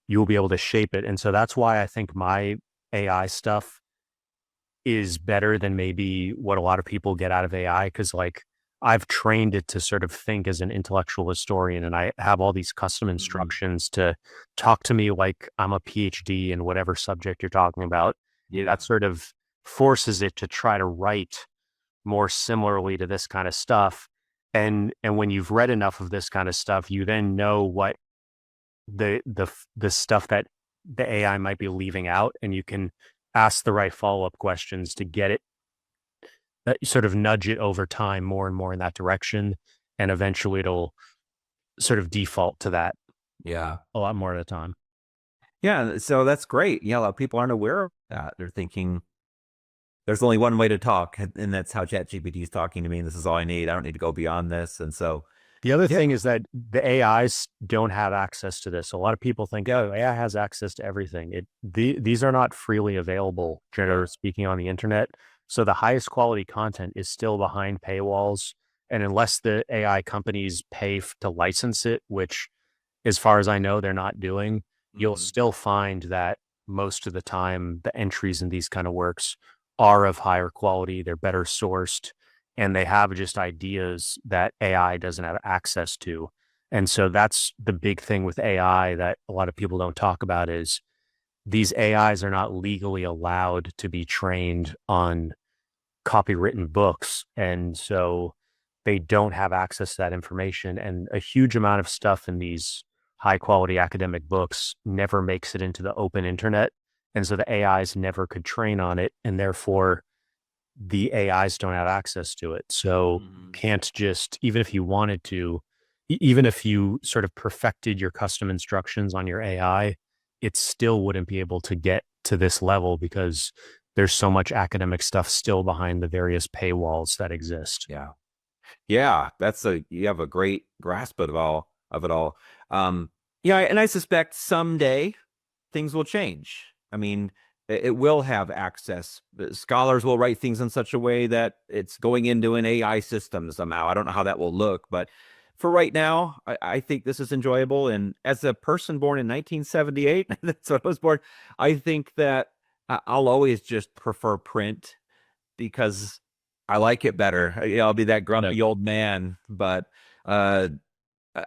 you'll be able to shape it. And so that's why I think my AI stuff is better than maybe what a lot of people get out of AI, because like I've trained it to sort of think as an intellectual historian, and I have all these custom Mhm. instructions to talk to me like I'm a PhD in whatever subject you're talking about. Yeah. That sort of forces it to try to write more similarly to this kind of stuff. And when you've read enough of this kind of stuff, you then know what the stuff that the AI might be leaving out, and you can ask the right follow-up questions to get it sort of nudge it over time more and more in that direction, and eventually it'll sort of default to that Yeah. a lot more at a time. Yeah. So that's great. Yeah. A lot of people aren't aware of that. They're thinking there's only one way to talk, and that's how ChatGPT is talking to me. And this is all I need. I don't need to go beyond this. And so, The other yeah. thing is that the AIs don't have access to this. A lot of people think, oh, AI has access to everything. These are not freely available, Yeah. generally speaking, on the internet. So the highest quality content is still behind paywalls. And unless the AI companies pay to license it, which as far as I know, they're not doing, you'll Mhm. still find that most of the time the entries in these kind of works are of higher quality, they're better sourced, and they have just ideas that AI doesn't have access to. And so that's the big thing with AI that a lot of people don't talk about is these AIs are not legally allowed to be trained on copywritten books. And so they don't have access to that information. And a huge amount of stuff in these high quality academic books never makes it into the open internet. And so the AIs never could train on it. And therefore, the AIs don't have access to it. So you Mhm. can't just, even if you wanted to, even if you sort of perfected your custom instructions on your AI, it still wouldn't be able to get to this level because there's so much academic stuff still behind the various paywalls that exist. Yeah. Yeah. You have a great grasp of it all. Yeah. And I suspect someday things will change. I mean, it will have access. Scholars will write things in such a way that it's going into an AI system somehow. I don't know how that will look, but for right now, I think this is enjoyable. And as a person born in 1978, that's when I was born, I think that I'll always just prefer print because I like it better. I'll be that grumpy old man, but uh,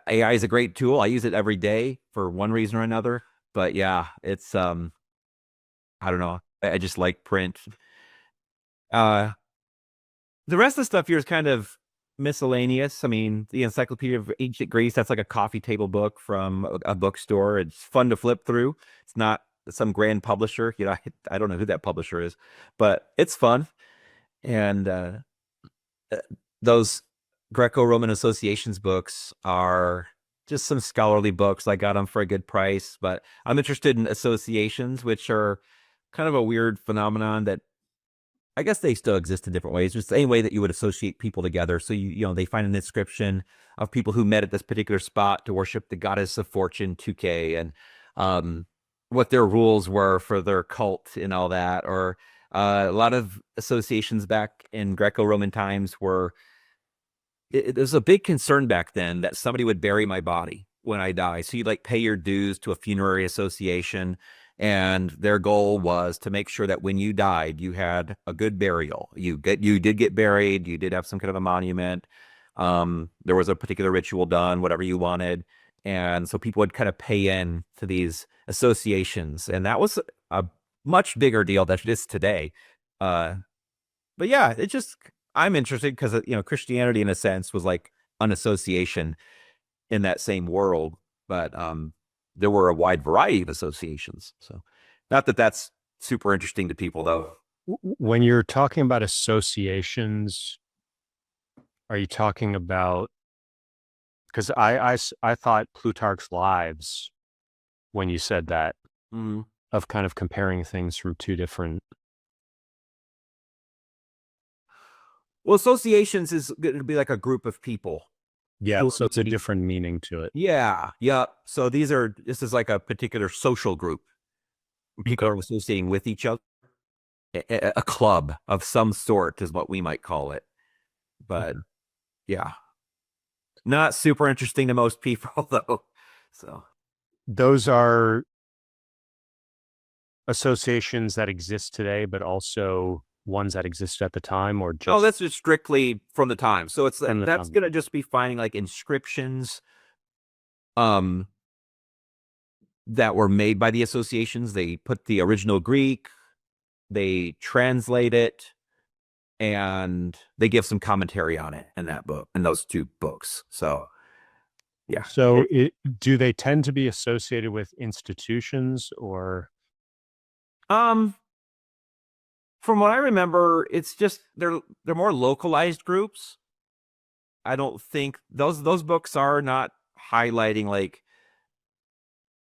AI is a great tool. I use it every day for one reason or another. But yeah, it's I don't know. I just like print. Uh the rest of the stuff here is kind of miscellaneous. I mean, the Encyclopedia of Ancient Greece, that's like a coffee table book from a bookstore. It's fun to flip through. It's not some grand publisher. I don't know who that publisher is, but it's fun. And uh, those Greco-Roman associations books are just some scholarly books. I got them for a good price, but I'm interested in associations, which are kind of a weird phenomenon that I guess they still exist in different ways. Just the same way that you would associate people together. So they find an inscription of people who met at this particular spot to worship the goddess of fortune, Tuke, and what their rules were for their cult and all that. Or a lot of associations back in Greco-Roman times were there's a big concern back then that somebody would bury my body when I die. So you'd like pay your dues to a funerary association. And their goal was to make sure that when you died, you had a good burial. You did get buried. You did have some kind of a monument. There was a particular ritual done, whatever you wanted. And so people would kind of pay in to these associations. And that was a much bigger deal than it is today. But yeah, I'm interested because, Christianity in a sense was like an association in that same world. But there were a wide variety of associations. So not that that's super interesting to people, though. When you're talking about associations, are you talking about, because I thought Plutarch's Lives, when you said that, of kind of comparing things from two different. Well, associations is going to be like a group of people. Yeah, so it's a different meaning to it. Yeah. So this is like a particular social group. People are associating with each other. A club of some sort is what we might call it. But yeah, not super interesting to most people, though. So those are associations that exist today, but also ones that existed at the time, or just... Oh, that's just strictly from the time. So that's going to just be finding like inscriptions that were made by the associations. They put the original Greek, they translate it, and they give some commentary on it in that book, in those two books. So yeah. So do they tend to be associated with institutions, or? From what I remember, it's just they're more localized groups. I don't think those books are not highlighting like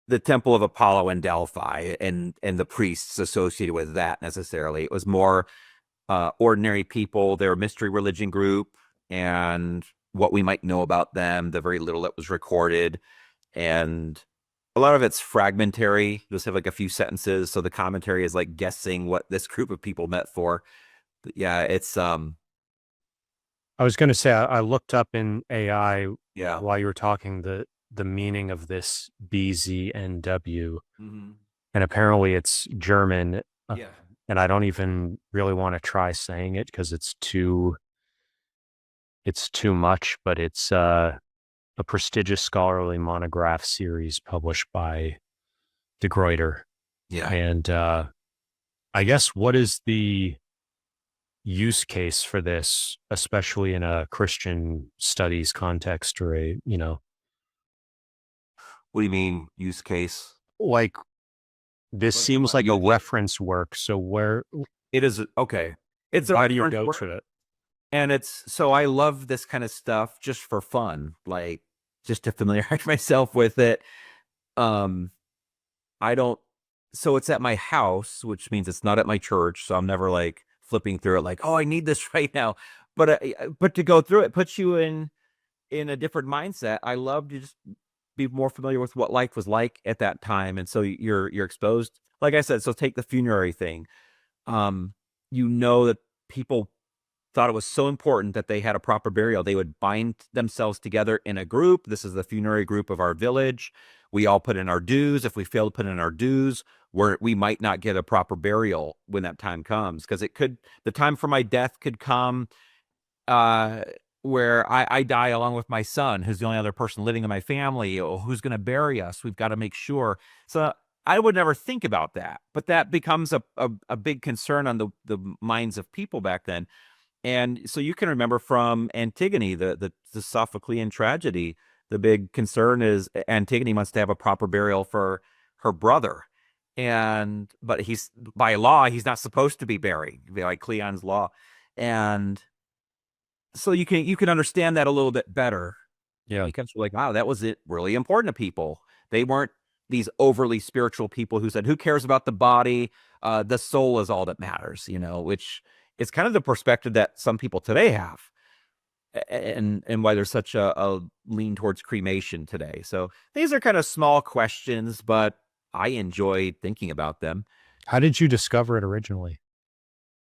the Temple of Apollo in Delphi and the priests associated with that necessarily. It was more ordinary people, their mystery religion group, and what we might know about them, the very little that was recorded. And a lot of it's fragmentary. Just have like a few sentences. So the commentary is like guessing what this group of people met for. But yeah, it's I was going to say, I looked up in AI while you were talking the meaning of this BZNW, and apparently it's German. And I don't even really want to try saying it because it's too much, but it's a prestigious scholarly monograph series published by De Gruyter. Yeah. And I guess, what is the use case for this, especially in a Christian studies context, or What do you mean use case? Like, this seems like a reference work. So where it is, okay. It's why do you go to it? And so I love this kind of stuff just for fun, like just to familiarize myself with it. So it's at my house, which means it's not at my church. So I'm never like flipping through it like, oh, I need this right now. But to go through it puts you in a different mindset. I love to just be more familiar with what life was like at that time. And so you're exposed, like I said, so take the funerary thing. That people thought it was so important that they had a proper burial. They would bind themselves together in a group. This is the funerary group of our village. We all put in our dues. If we fail to put in our dues, we might not get a proper burial when that time comes, because the time for my death could come where I die along with my son, who's the only other person living in my family. Or who's going to bury us? We've got to make sure. So I would never think about that, but that becomes a big concern on the minds of people back then. And so you can remember from Antigone, the Sophoclean tragedy, the big concern is Antigone wants to have a proper burial for her brother. But he's, by law, he's not supposed to be buried, like Cleon's law. And so you can understand that a little bit better. Yeah. Because you're like, wow, that was it really important to people. They weren't these overly spiritual people who said, who cares about the body? The soul is all that matters, which is kind of the perspective that some people today have. And why there's such a lean towards cremation today. So these are kind of small questions, but I enjoy thinking about them. How did you discover it originally?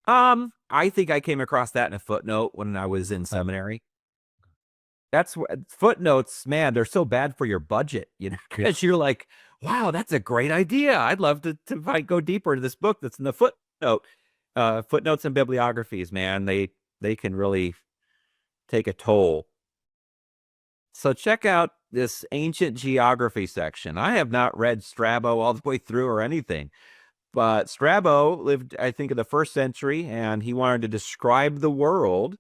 I think I came across that in a footnote when I was in seminary. That's what footnotes, man, they're so bad for your budget, because you're like, wow, that's a great idea. I'd love to go deeper into this book that's in the footnote. Footnotes and bibliographies, man, they can really take a toll. So check out this ancient geography section. I have not read Strabo all the way through or anything, but Strabo lived, I think, in the 1st century, and he wanted to describe the world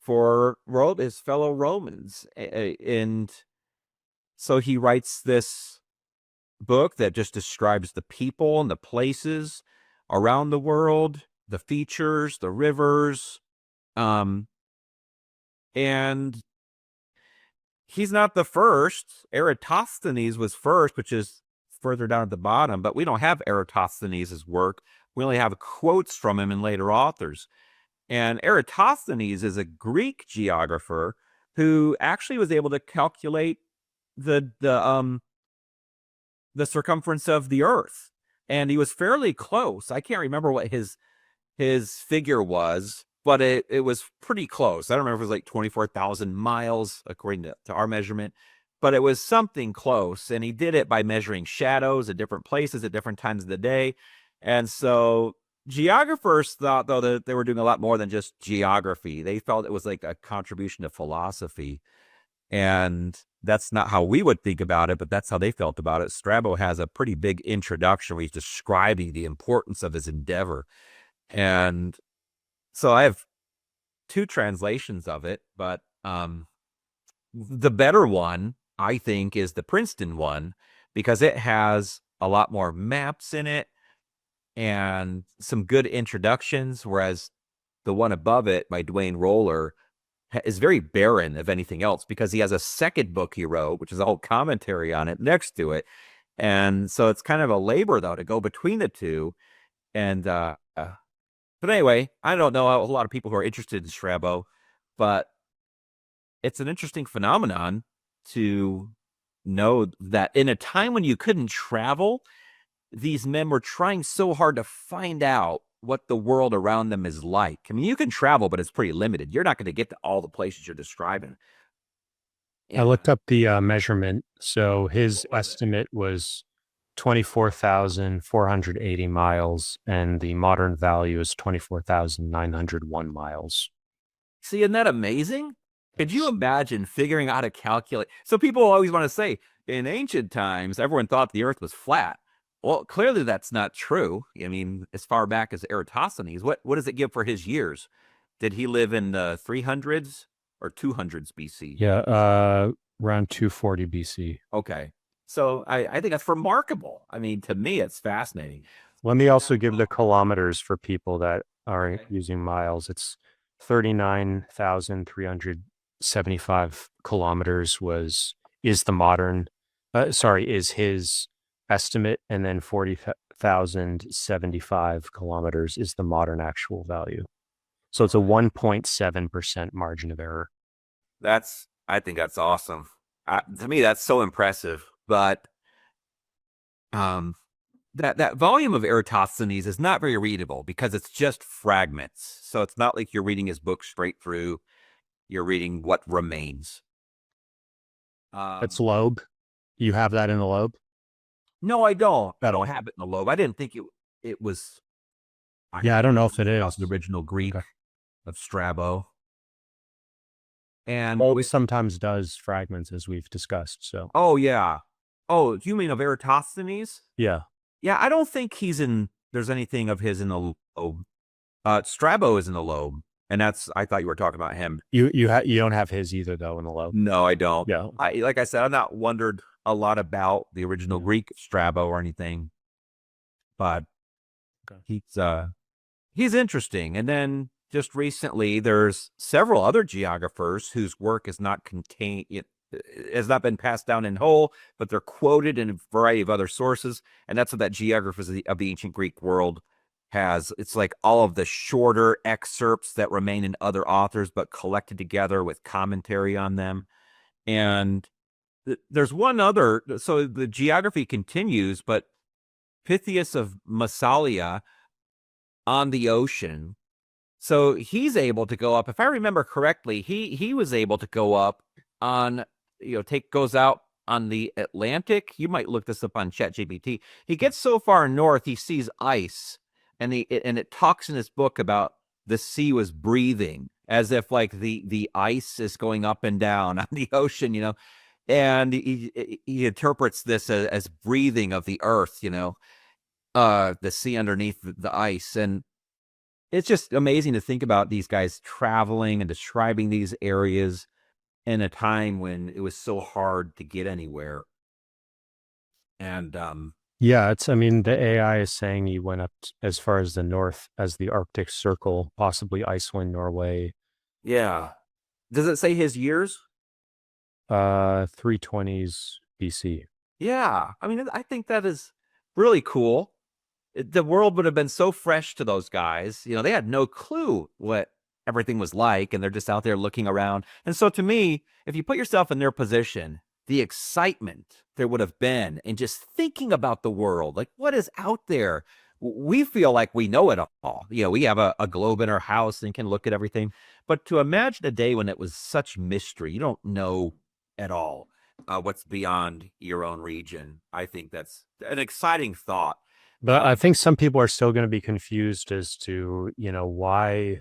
for his fellow Romans. And so he writes this book that just describes the people and the places around the world, the features, the rivers. And he's not the first. Eratosthenes was first, which is further down at the bottom, but we don't have Eratosthenes' work. We only have quotes from him in later authors. And Eratosthenes is a Greek geographer who actually was able to calculate the circumference of the Earth, and he was fairly close. I can't remember what his figure was, but it was pretty close. I don't remember if it was like 24,000 miles according to our measurement, but it was something close. And he did it by measuring shadows at different places at different times of the day. And so geographers thought, though, that they were doing a lot more than just geography. They felt it was like a contribution to philosophy. And that's not how we would think about it, but that's how they felt about it. Strabo has a pretty big introduction where he's describing the importance of his endeavor. And so I have 2 translations of it, but the better one, I think, is the Princeton one, because it has a lot more maps in it and some good introductions, whereas the one above it by Dwayne Roller is very barren of anything else, because he has a second book he wrote, which is a whole commentary on it next to it. And so it's kind of a labor, though, to go between the two. And but anyway, I don't know a lot of people who are interested in Strabo, but it's an interesting phenomenon to know that in a time when you couldn't travel, these men were trying so hard to find out what the world around them is like. I mean, you can travel, but it's pretty limited. You're not going to get to all the places you're describing. I looked up the measurement. So his estimate was 24,480 miles, and the modern value is 24,901 miles. See, isn't that amazing? Could you imagine figuring out how to calculate? So people always want to say, in ancient times, everyone thought the earth was flat. Well, clearly that's not true. I mean, as far back as Eratosthenes, what does it give for his years? Did he live in the 300s or 200s BC? Yeah, around 240 BC. Okay. So I think that's remarkable. I mean, to me, it's fascinating. Let me also give the kilometers for people that are using miles. It's 39,375 kilometers is the modern, is his estimate, and then 40,075 kilometers is the modern actual value. So it's a 1.7% margin of error. I think that's awesome. To me, that's so impressive. But that volume of Eratosthenes is not very readable because it's just fragments. So it's not like you're reading his book straight through. You're reading what remains. It's Loeb. You have that in the Loeb? No, I don't. I don't have it in the Loeb. I didn't think it was. Yeah, I don't know if it is. The original Greek of Strabo. And Loeb sometimes does fragments, as we've discussed. So. Oh, yeah. Oh, you mean of Eratosthenes? Yeah. Yeah, I don't think there's anything of his in the Loeb. Strabo is in the Loeb. And I thought you were talking about him. You don't have his either though in the Loeb. No, I don't. Yeah. Like I said, I've not wondered a lot about the original Greek Strabo or anything, but Okay. he's interesting. And then just recently, there's several other geographers whose work is not contained, it has not been passed down in whole, but they're quoted in a variety of other sources. And that's what that Geographers of the Ancient Greek World has. It's like all of the shorter excerpts that remain in other authors, but collected together with commentary on them. And there's one other, so the geography continues, but Pythias of Massalia on the ocean. So he's able to go up. If I remember correctly, he was able to go up on, goes out on the Atlantic. You might look this up on ChatGPT. He gets so far north, he sees ice, and it talks in his book about the sea was breathing, as if like the ice is going up and down on the ocean, and he interprets this as breathing of the earth, the sea underneath the ice. And it's just amazing to think about these guys traveling and describing these areas in a time when it was so hard to get anywhere. And yeah, I mean, the AI is saying he went up as far as the north as the Arctic Circle, possibly Iceland, Norway. Yeah. Does it say his years? 320s BC. Yeah. I mean, I think that is really cool. The world would have been so fresh to those guys. They had no clue what everything was like, and they're just out there looking around. And so to me, if you put yourself in their position, the excitement there would have been in just thinking about the world, like what is out there. We feel like we know it all. We have a globe in our house and can look at everything. But to imagine a day when it was such mystery, you don't know at all what's beyond your own region. I think that's an exciting thought. But I think some people are still going to be confused as to, why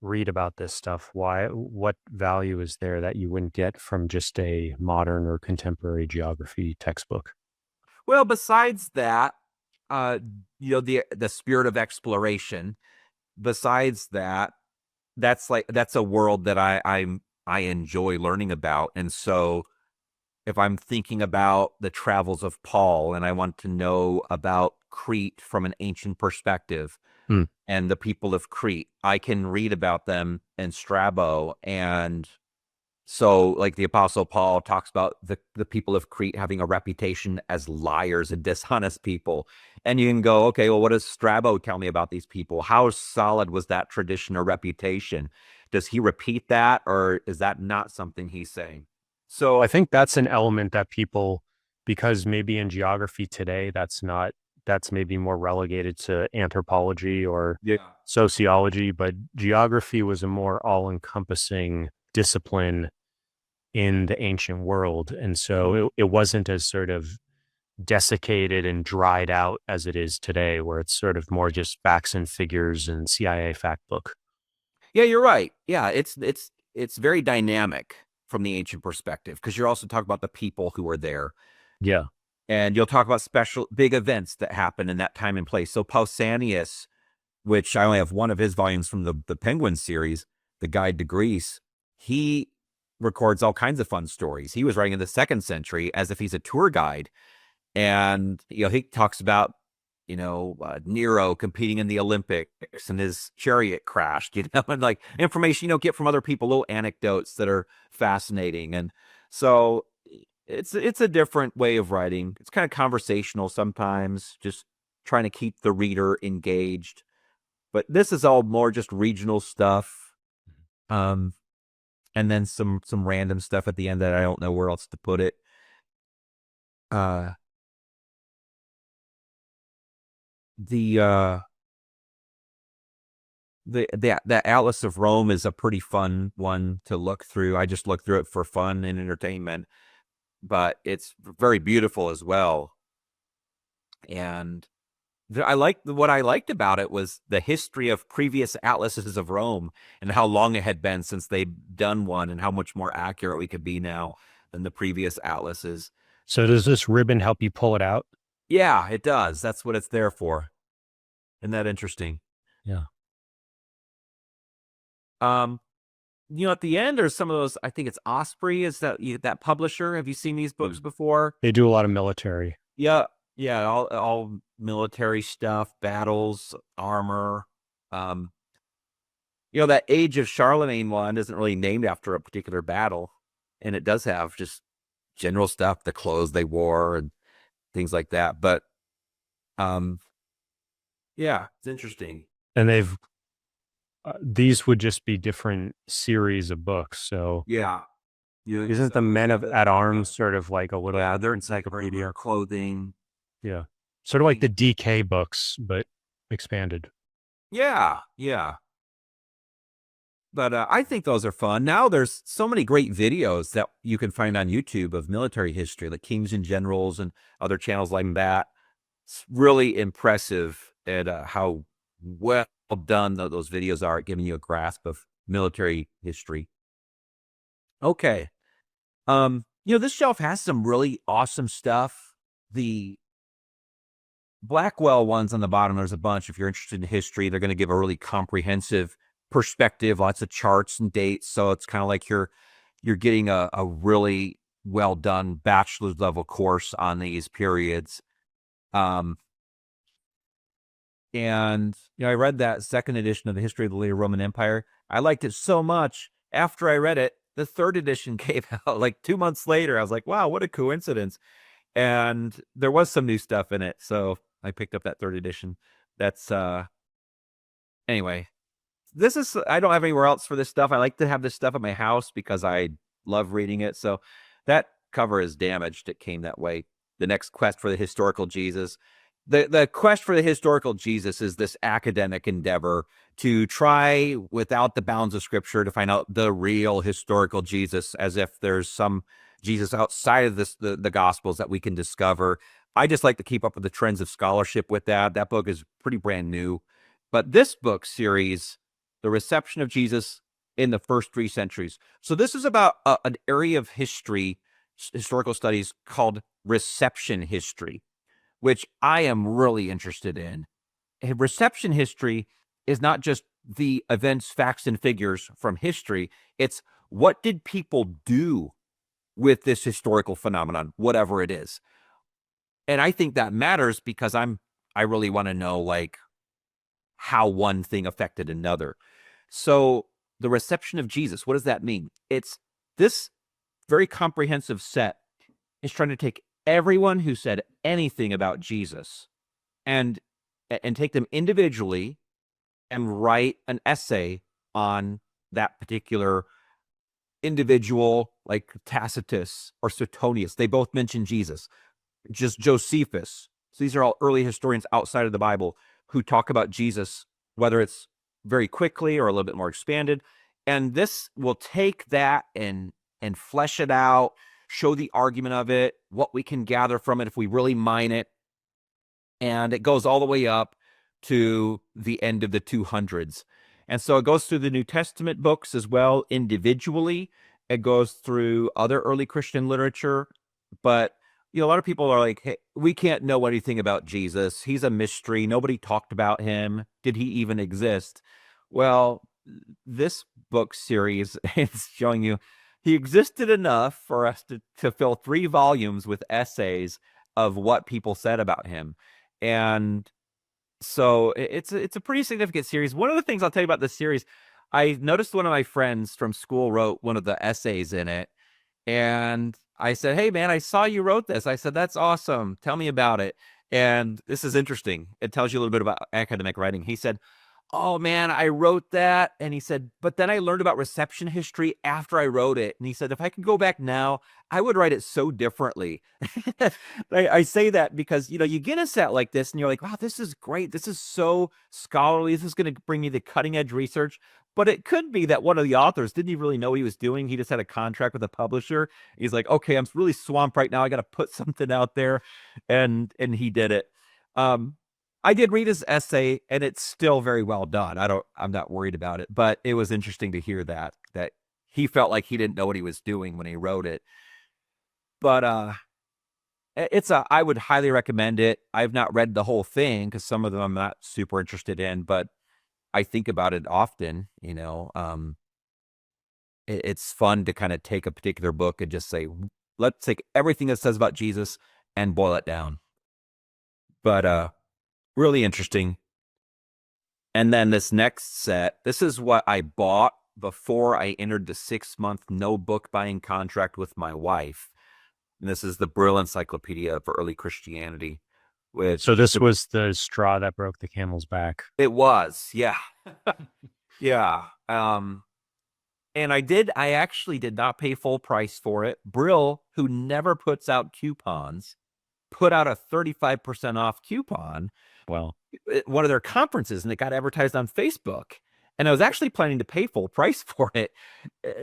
read about this stuff? What value is there that you wouldn't get from just a modern or contemporary geography textbook? Well, besides that, the spirit of exploration. Besides that, that's a world that I enjoy learning about. And so if I'm thinking about the travels of Paul and I want to know about Crete from an ancient perspective Hmm. and the people of Crete, I can read about them in Strabo. And so, like the Apostle Paul talks about the people of Crete having a reputation as liars and dishonest people. And you can go, okay, well, what does Strabo tell me about these people? How solid was that tradition or reputation? Does he repeat that, or is that not something he's saying? So I think that's an element that people, because maybe in geography today, that's maybe more relegated to anthropology or Yeah. sociology, but geography was a more all-encompassing discipline in the ancient world. And so it wasn't as sort of desiccated and dried out as it is today, where it's sort of more just facts and figures and CIA fact book. Yeah, you're right. Yeah, it's very dynamic from the ancient perspective because you're also talking about the people who were there. Yeah. And you'll talk about special big events that happen in that time and place. So Pausanias, which I only have one of his volumes from the Penguin series, The Guide to Greece, he records all kinds of fun stories. He was writing in the 2nd century as if he's a tour guide. And, he talks about, Nero competing in the Olympics and his chariot crashed, and like information you don't get from other people, little anecdotes that are fascinating. And so it's a different way of writing. It's kind of conversational sometimes, just trying to keep the reader engaged. But this is all more just regional stuff. And then some random stuff at the end that I don't know where else to put it. The Atlas of Rome is a pretty fun one to look through. I just look through it for fun and entertainment, but it's very beautiful as well. And what I liked about it was the history of previous atlases of Rome and how long it had been since they'd done one and how much more accurate we could be now than the previous atlases. So does this ribbon help you pull it out? Yeah, it does. That's what it's there for. Isn't that interesting? Yeah. At the end, there's some of those. I think it's Osprey is that publisher. Have you seen these books before? They do a lot of military. Yeah, yeah, all military stuff, battles, armor. Um, that Age of Charlemagne one isn't really named after a particular battle, and it does have just general stuff, the clothes they wore and things like that. But yeah, it's interesting. And these would just be different series of books. So Yeah. isn't the Men at Arms sort of like a little, Yeah, their encyclopedia, clothing. yeah, sort of like the DK books, but expanded. Yeah, yeah. But I think those are fun. Now there's so many great videos that you can find on YouTube of military history, like Kings and Generals and other channels like that. It's really impressive at how well done those videos are at giving you a grasp of military history. Okay. This shelf has some really awesome stuff. The Blackwell ones on the bottom, there's a bunch. If you're interested in history, they're going to give a really comprehensive perspective, lots of charts and dates. So it's kind of like you're getting a really well done bachelor's level course on these periods. And I read that second edition of the History of the Later Roman Empire. I liked it so much. After I read it, the third edition came out like 2 months later. I was like, wow, what a coincidence. And there was some new stuff in it. So I picked up that third edition. That's anyway. I don't have anywhere else for this stuff. I like to have this stuff at my house because I love reading it. So that cover is damaged. It came that way. The next quest for the historical Jesus. The quest for the historical Jesus is this academic endeavor to try, without the bounds of scripture, to find out the real historical Jesus, as if there's some Jesus outside of the Gospels that we can discover. I just like to keep up with the trends of scholarship with that. That book is pretty brand new. But this book series, The Reception of Jesus in the First 3 Centuries. So this is about an area of history, historical studies called reception history, which I am really interested in. Reception history is not just the events, facts, and figures from history. It's what did people do with this historical phenomenon, whatever it is. And I think that matters because I really want to know like how one thing affected another. So the reception of Jesus, what does that mean? It's this very comprehensive set is trying to take everyone who said anything about Jesus and take them individually and write an essay on that particular individual, like Tacitus or Suetonius. They both mention Jesus. Just Josephus. So these are all early historians outside of the Bible who talk about Jesus, whether it's very quickly or a little bit more expanded. And this will take that and flesh it out, show the argument of it, what we can gather from it if we really mine it. And it goes all the way up to the end of the 200s. And so it goes through the New Testament books as well individually. It goes through other early Christian literature. But a lot of people are like, hey, we can't know anything about Jesus. He's a mystery. Nobody talked about him. Did he even exist? Well, this book series is showing you he existed enough for us to fill 3 volumes with essays of what people said about him. And so it's a pretty significant series. One of the things I'll tell you about this series, I noticed one of my friends from school wrote one of the essays in it. And I said, hey, man, I saw you wrote this. I said, that's awesome. Tell me about it. And this is interesting. It tells you a little bit about academic writing. He said, oh, man, I wrote that. And he said, but then I learned about reception history after I wrote it. And he said, if I could go back now, I would write it so differently. I say that because, you get a set like this and you're like, wow, this is great. This is so scholarly. This is going to bring me the cutting edge research. But it could be that one of the authors didn't even really know what he was doing. He just had a contract with a publisher. He's like, okay, I'm really swamped right now. I got to put something out there. And he did it. I did read his essay and it's still very well done. I'm not worried about it, but it was interesting to hear that he felt like he didn't know what he was doing when he wrote it. But I would highly recommend it. I've not read the whole thing because some of them I'm not super interested in, but I think about it often, it's fun to kind of take a particular book and just say, let's take everything that says about Jesus and boil it down. But really interesting. And then this next set, this is what I bought before I entered the 6-month no book buying contract with my wife. And this is the Brill Encyclopedia for Early Christianity. So this was the straw that broke the camel's back. It was, yeah. Yeah. And I actually did not pay full price for it. Brill, who never puts out coupons, put out a 35% off coupon. Well, at one of their conferences, and it got advertised on Facebook. And I was actually planning to pay full price for it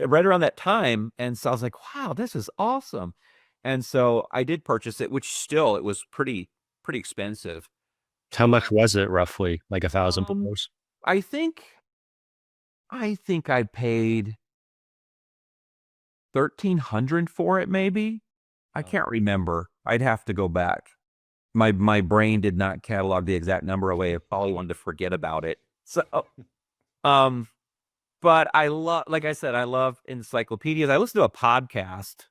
right around that time. And so I was like, wow, this is awesome. And so I did purchase it, which still, it was pretty expensive. how much was it roughly? Like $1,000? I think I paid 1,300 for it, maybe. I can't remember. I'd have to go back. My brain did not catalog the exact number away. I probably wanted to forget about it. So, but I love, like I said, I love encyclopedias. I listened to a podcast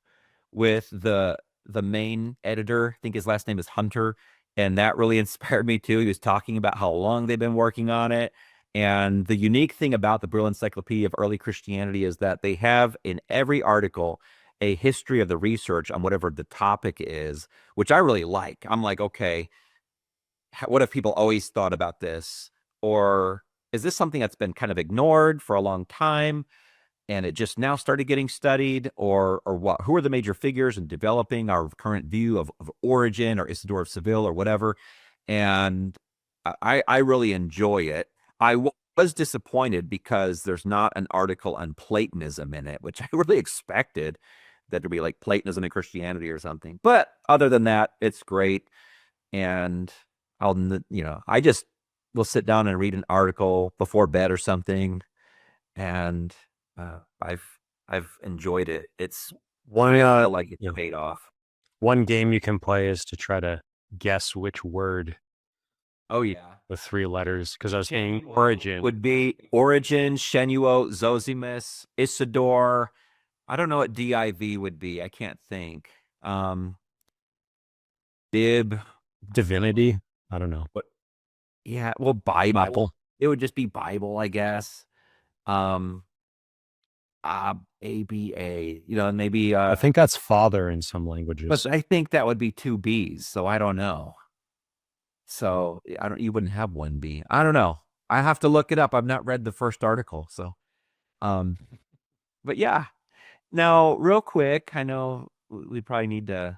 with the main editor. I think his last name is Hunter, and that really inspired me too. He was talking about how long they've been working on it. And the unique thing about the Brill Encyclopedia of Early Christianity is that they have in every article a history of the research on whatever the topic is, which I really like. I'm like, okay, what if people always thought about this? Or is this something that's been kind of ignored for a long time and it just now started getting studied? Or what? Who are the major figures in developing our current view of Origen or Isidore of Seville or whatever? And I really enjoy it. I was disappointed because there's not an article on Platonism in it, which I really expected that to be like Platonism and Christianity or something. But other than that, it's great. And I just will sit down and read an article before bed or something. And I've enjoyed it. It's like it's paid off. One game you can play is to try to guess which word. Oh yeah, the 3 letters, because I was saying Origin would be Origin, Shenuo, Zosimus, Isidore. I don't know what DIV would be. I can't think. Dib, Divinity. I don't know. But yeah, well, Bible. It would just be Bible, I guess. ABA, maybe. I think that's father in some languages. But I think that would be 2 B's, so I don't know. So you wouldn't have 1 B. I don't know. I have to look it up. I've not read the first article, so. But yeah. Now, real quick, I know we probably need to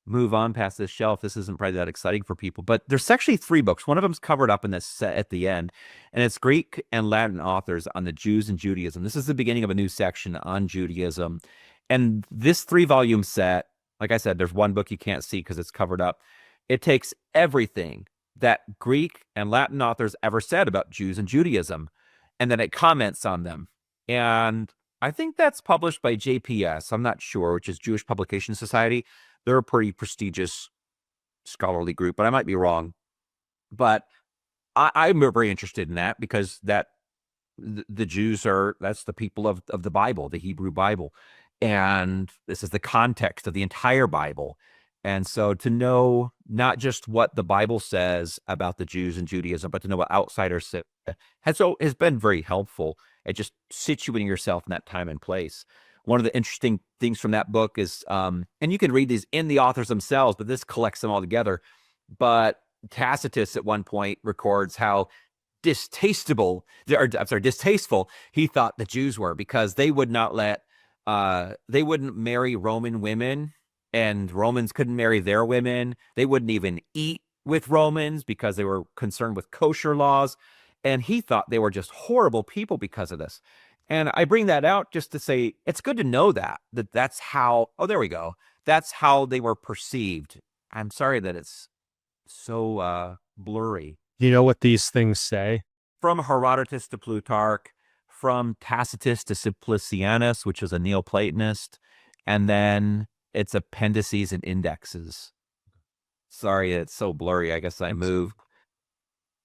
move on past this shelf. This isn't probably that exciting for people, but there's actually 3 books. One of them's covered up in this set at the end, and it's Greek and Latin authors on the Jews and Judaism. This is the beginning of a new section on Judaism. And this 3-volume set, like I said, there's 1 book you can't see because it's covered up. It takes everything that Greek and Latin authors ever said about Jews and Judaism, and then it comments on them. And I think that's published by JPS. I'm not sure, which is Jewish Publication Society. They're a pretty prestigious scholarly group, but I might be wrong. But I'm very interested in that because the Jews that's the people of the Bible, the Hebrew Bible. And this is the context of the entire Bible. And so to know not just what the Bible says about the Jews and Judaism, but to know what outsiders say has been very helpful at just situating yourself in that time and place. One of the interesting things from that book is, and you can read these in the authors themselves, but this collects them all together. But Tacitus at one point records how distasteful he thought the Jews were because they would not they wouldn't marry Roman women, and Romans couldn't marry their women. They wouldn't even eat with Romans because they were concerned with kosher laws. And he thought they were just horrible people because of this. And I bring that out just to say, it's good to know that's how, there we go. That's how they were perceived. I'm sorry that it's so blurry. Do you know what these things say? From Herodotus to Plutarch, from Tacitus to Simplicianus, which is a Neoplatonist, and then its appendices and indexes. Sorry, it's so blurry. I guess I moved.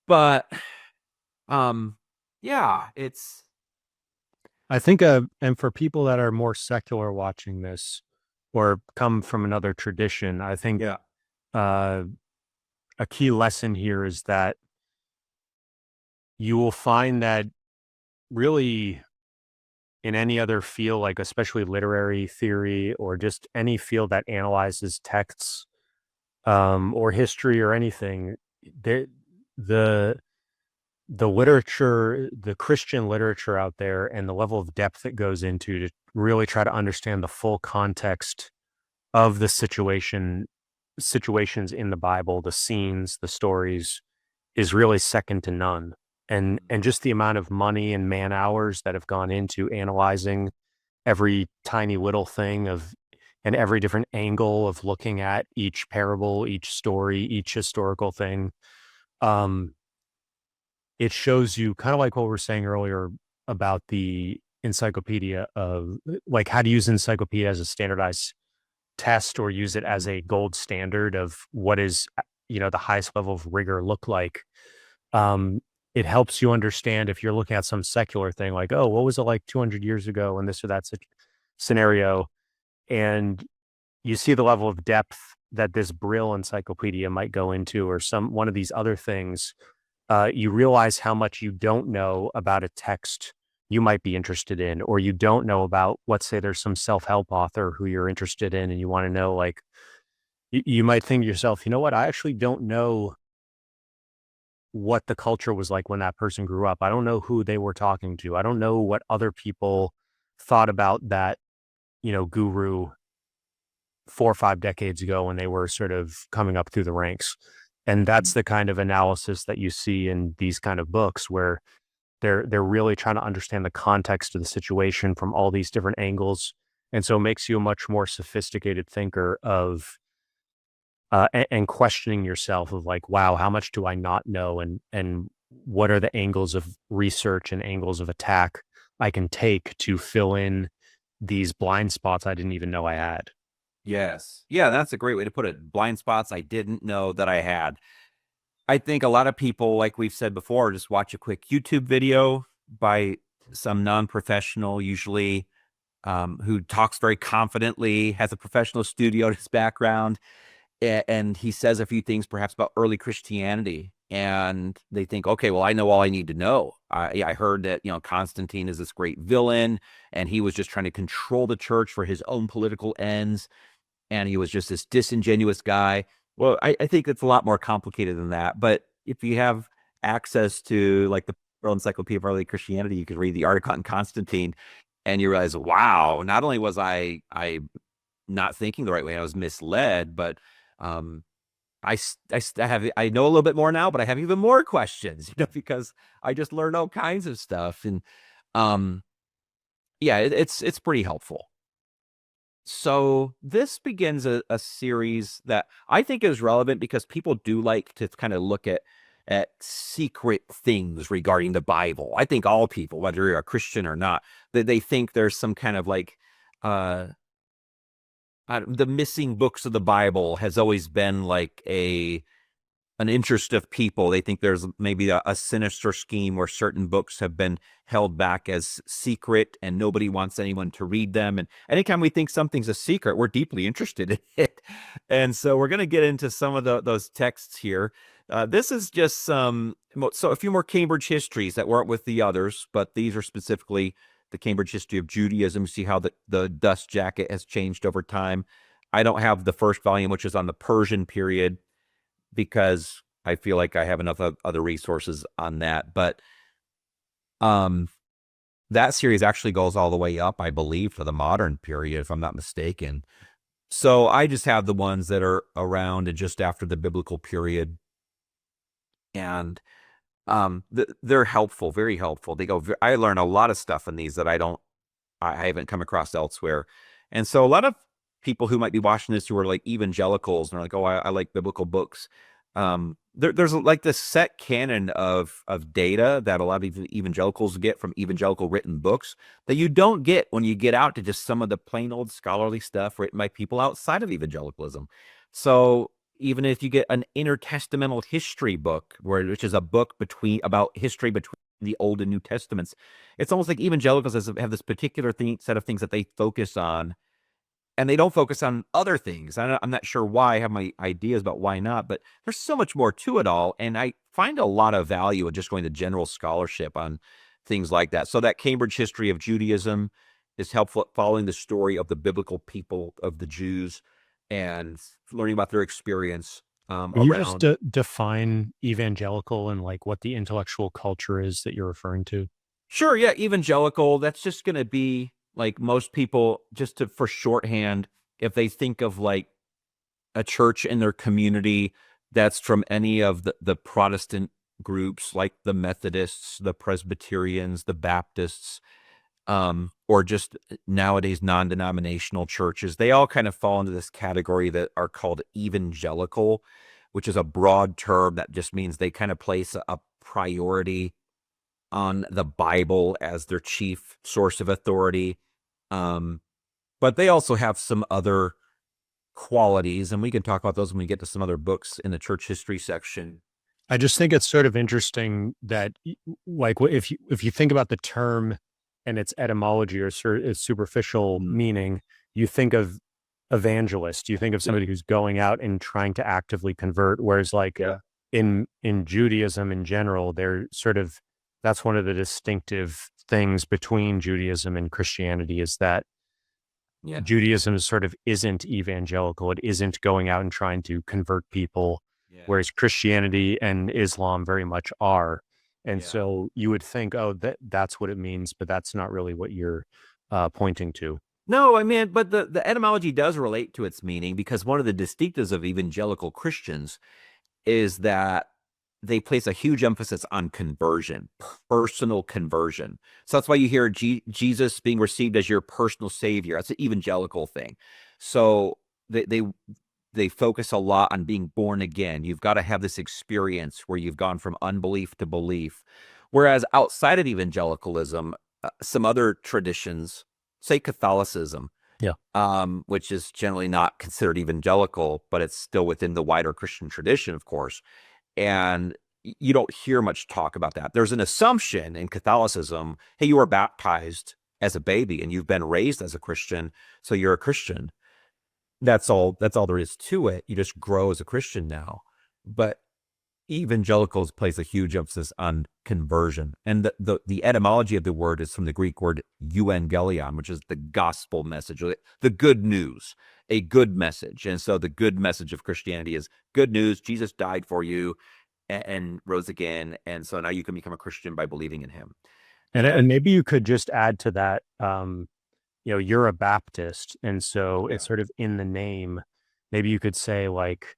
But Um, yeah, it's I think, and for people that are more secular watching this or come from another tradition, I think yeah. uh, a key lesson here is that you will find that really in any other field, like especially literary theory or just any field that analyzes texts, or history or anything, the the the literature, the Christian literature out there, and the level of depth it goes into to really try to understand the full context of the situations in the Bible, the scenes, the stories, is really second to none. And just the amount of money and man hours that have gone into analyzing every tiny little thing of and every different angle of looking at each parable, each story, each historical thing. Um, it shows you kind of like what we were saying earlier about the encyclopedia of like how to use encyclopedia as a standardized test or use it as a gold standard of what is the highest level of rigor look like. um it helps you understand if you're looking at some secular thing like, oh, what was it like 200 years ago in this or that scenario, and you see the level of depth that this Brill encyclopedia might go into or some one of these other things. You realize how much you don't know about a text you might be interested in, or you don't know about, let's say there's some self-help author who you're interested in and you want to know, like, you might think to yourself, you know what, I actually don't know what the culture was like when that person grew up. I don't know who they were talking to. I don't know what other people thought about that, guru 4 or 5 decades ago when they were sort of coming up through the ranks. And that's the kind of analysis that you see in these kind of books where they're really trying to understand the context of the situation from all these different angles. And so it makes you a much more sophisticated thinker of and questioning yourself of like, wow, how much do I not know, and what are the angles of research and angles of attack I can take to fill in these blind spots I didn't even know I had. Yes. Yeah, that's a great way to put it. Blind spots I didn't know that I had. I think a lot of people, like we've said before, just watch a quick YouTube video by some non-professional, usually, who talks very confidently, has a professional studio in his background, and he says a few things perhaps about early Christianity, and they think, okay, well, I know all I need to know. I heard that Constantine is this great villain, and he was just trying to control the church for his own political ends, and he was just this disingenuous guy. Well, I think it's a lot more complicated than that. But if you have access to like the World Encyclopedia of Early Christianity, you could read the article on Constantine, and you realize, wow, not only was I not thinking the right way, I was misled, but um, I know a little bit more now, but I have even more questions, because I just learned all kinds of stuff, and um, yeah, it's pretty helpful. So this begins a series that I think is relevant because people do like to kind of look at secret things regarding the Bible. I think all people, whether you're a Christian or not, that they think there's some kind of like uh the missing books of the Bible has always been like a an interest of people. They think there's maybe a sinister scheme where certain books have been held back as secret and nobody wants anyone to read them. And anytime we think something's a secret, we're deeply interested in it. And so we're going to get into some of those texts here. This is just so a few more Cambridge histories that weren't with the others, but these are specifically the Cambridge history of Judaism. See how the dust jacket has changed over time. I don't have the first volume, which is on the Persian period, because I feel like I have enough other resources on that. But um, that series actually goes all the way up, I believe, to the modern period, if I'm not mistaken. So I just have the ones that are around and just after the biblical period, and they're helpful, very helpful. They go. I learn a lot of stuff in these that I haven't come across elsewhere. And so a lot of people who might be watching this who are like evangelicals and are like, oh, I like biblical books. There's like this set canon of data that a lot of evangelicals get from evangelical written books that you don't get when you get out to just some of the plain old scholarly stuff written by people outside of evangelicalism. So even if you get an intertestamental history book, which is a book about history between the Old and New Testaments, it's almost like evangelicals have this particular set of things that they focus on, and they don't focus on other things. I'm not sure why. I have my ideas about why not, but there's so much more to it all, and I find a lot of value in just going to general scholarship on things like that. So that Cambridge History of Judaism is helpful at following the story of the biblical people of the Jews and learning about their experience Can you just around. define evangelical and like what the intellectual culture is that you're referring to? Sure, yeah, evangelical, that's just going to be like most people, for shorthand, if they think of like a church in their community that's from any of the Protestant groups, like the Methodists, the Presbyterians, the Baptists, or just nowadays non-denominational churches, they all kind of fall into this category that are called evangelical, which is a broad term that just means they kind of place a priority on the Bible as their chief source of authority. But they also have some other qualities, and we can talk about those when we get to some other books in the church history section. I just think it's sort of interesting that, like, if you think about the term and its etymology or its superficial meaning, you think of evangelist. You think of somebody who's going out and trying to actively convert. Whereas, like, in Judaism in general, they're sort of that's one of the distinctive things between Judaism and Christianity is that Judaism sort of isn't evangelical. It isn't going out and trying to convert people, whereas Christianity and Islam very much are. And so you would think, oh, that's what it means, but that's not really what you're pointing to. No, I mean, but the etymology does relate to its meaning, because one of the distinctives of evangelical Christians is that they place a huge emphasis on conversion, personal conversion. So that's why you hear Jesus being received as your personal savior. That's an evangelical thing. So they focus a lot on being born again. You've got to have this experience where you've gone from unbelief to belief. Whereas outside of evangelicalism, some other traditions, say Catholicism, which is generally not considered evangelical, but it's still within the wider Christian tradition, of course. And you don't hear much talk about that. There's an assumption in Catholicism, hey, you were baptized as a baby and you've been raised as a Christian, so you're a Christian. That's all there is to it. You just grow as a Christian now. But evangelicals place a huge emphasis on conversion. And the etymology of the word is from the Greek word euangelion, which is the gospel message, the good news, a good message. And so the good message of Christianity is good news. Jesus died for you and rose again. And so now you can become a Christian by believing in him. And maybe you could just add to that, you're a Baptist. And so it's sort of in the name. Maybe you could say like,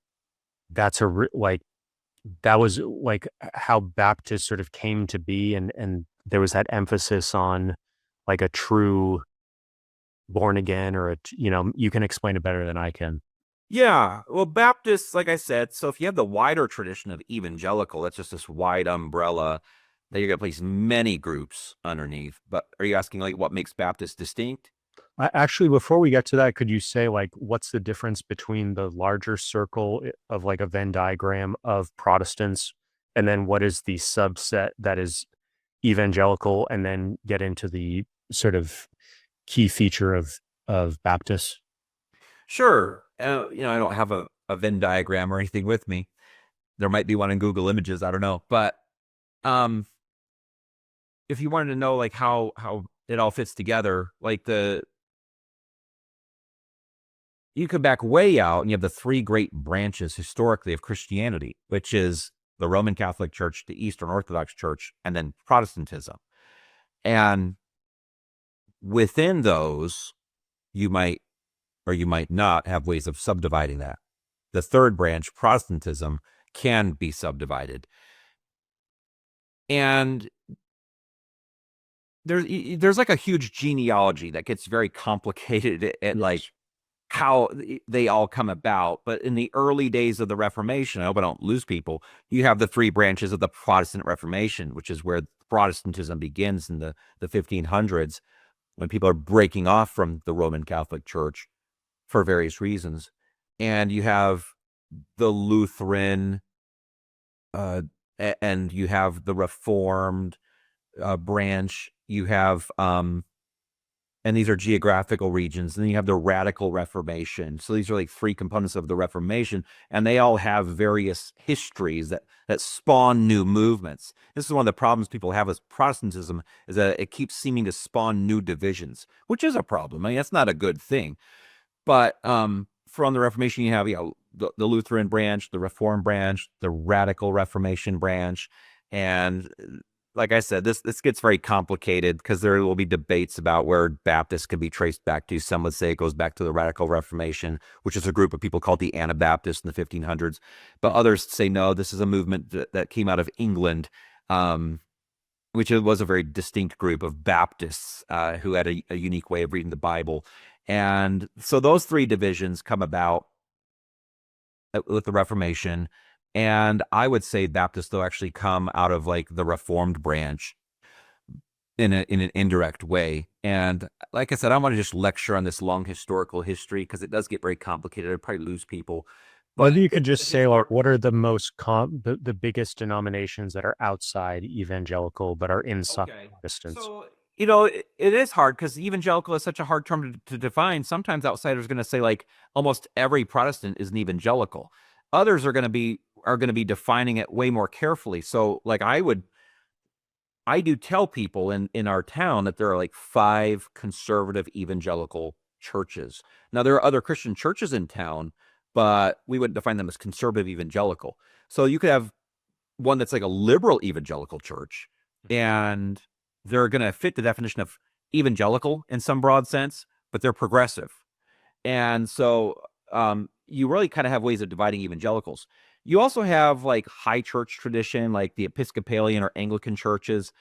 that was like how Baptists sort of came to be. And there was that emphasis on like a true born again, or you can explain it better than I can. Yeah, well, Baptists, like I said, so if you have the wider tradition of evangelical, that's just this wide umbrella that you're going to place many groups underneath. But are you asking like what makes Baptists distinct? Actually, before we get to that, could you say like what's the difference between the larger circle of like a Venn diagram of Protestants, and then what is the subset that is evangelical, and then get into the sort of key feature of Baptists? Sure. I don't have a Venn diagram or anything with me. There might be one in Google Images. I don't know. But if you wanted to know like how it all fits together, like you come back way out and you have the three great branches historically of Christianity, which is the Roman Catholic Church, the Eastern Orthodox Church, and then Protestantism. And within those, you might or you might not have ways of subdividing that. The third branch, Protestantism, can be subdivided. And there's like a huge genealogy that gets very complicated at like how they all come about. But in the early days of the Reformation, I hope I don't lose people, you have the three branches of the Protestant Reformation, which is where Protestantism begins in the 1500s, when people are breaking off from the Roman Catholic Church for various reasons. And you have the Lutheran, and you have the Reformed branch. You have and these are geographical regions. And then you have the Radical Reformation. So these are like three components of the Reformation, and they all have various histories that spawn new movements. This is one of the problems people have with Protestantism, is that it keeps seeming to spawn new divisions, which is a problem. I mean, that's not a good thing. But from the Reformation, you have the Lutheran branch, the Reformed branch, the Radical Reformation branch, and like I said, this gets very complicated because there will be debates about where Baptists can be traced back to. Some would say it goes back to the Radical Reformation, which is a group of people called the Anabaptists in the 1500s. But others say, no, this is a movement that came out of England, which was a very distinct group of Baptists who had a unique way of reading the Bible. And so those three divisions come about with the Reformation. And I would say Baptists, though, actually come out of like the Reformed branch in an indirect way. And like I said, I don't want to just lecture on this long historical history because it does get very complicated. I'd probably lose people. But you could just say, like, what are the most the biggest denominations that are outside evangelical but are inside Protestants? So, it is hard because evangelical is such a hard term to define. Sometimes outsiders are going to say like almost every Protestant is an evangelical. Others are going to be defining it way more carefully. So like I do tell people in our town that there are like 5 conservative evangelical churches. Now there are other Christian churches in town, but we wouldn't define them as conservative evangelical. So you could have one that's like a liberal evangelical church, and they're going to fit the definition of evangelical in some broad sense, but they're progressive. And so you really kind of have ways of dividing evangelicals. You also have like high church tradition, like the Episcopalian or Anglican churches.